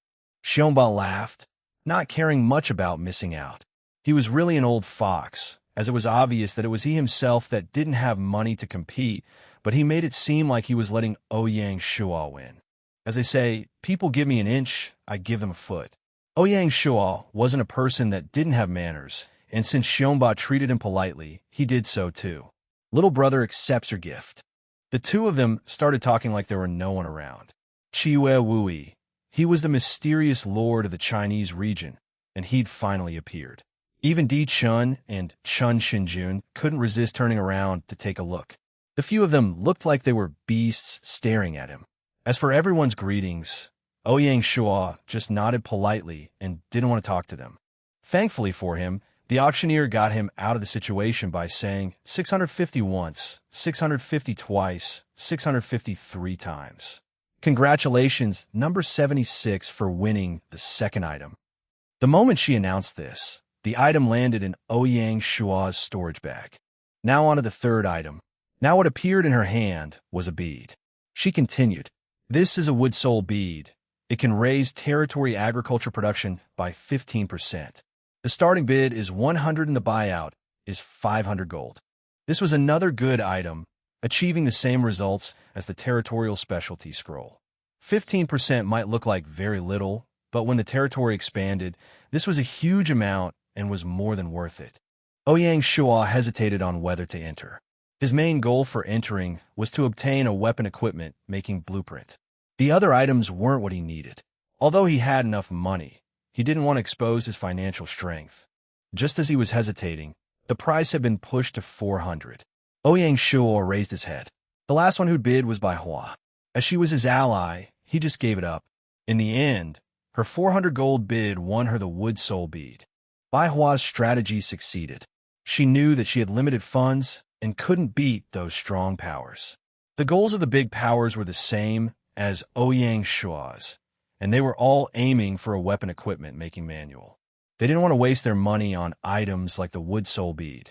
Xiongba laughed, not caring much about missing out. He was really an old fox, as it was obvious that it was he himself that didn't have money to compete, but he made it seem like he was letting Ouyang Shuo win. As they say, people give me an inch, I give them a foot. Ouyang Shuo wasn't a person that didn't have manners, and since Xiongba treated him politely, he did so too. Little brother accepts your gift. The two of them started talking like there were no one around. Chiwe Wui. He was the mysterious lord of the Chinese region, and he'd finally appeared. Even Di Chun and Chun Xinjun couldn't resist turning around to take a look. The few of them looked like they were beasts staring at him. As for everyone's greetings, Ouyang Shuo just nodded politely and didn't want to talk to them. Thankfully for him, the auctioneer got him out of the situation by saying 650 once, 650 twice, 653 times. Congratulations, number 76, for winning the second item. The moment she announced this, the item landed in Ouyang Shuo's storage bag. Now on to the third item. Now what appeared in her hand was a bead. She continued, "This is a wood soul bead. It can raise territory agriculture production by 15%. The starting bid is 100 and the buyout is 500 gold. This was another good item, achieving the same results as the territorial specialty scroll. 15% might look like very little, but when the territory expanded, this was a huge amount and was more than worth it. Ouyang Shuo hesitated on whether to enter. His main goal for entering was to obtain a weapon equipment making blueprint. The other items weren't what he needed. Although he had enough money, he didn't want to expose his financial strength. Just as he was hesitating, the price had been pushed to 400. Ouyang Shuo raised his head. The last one who bid was Bai Hua. As she was his ally, he just gave it up. In the end, her 400 gold bid won her the wood soul bead. Bai Hua's strategy succeeded. She knew that she had limited funds and couldn't beat those strong powers. The goals of the big powers were the same as Ouyang Shuo's, and they were all aiming for a weapon equipment making manual. They didn't want to waste their money on items like the wood soul bead.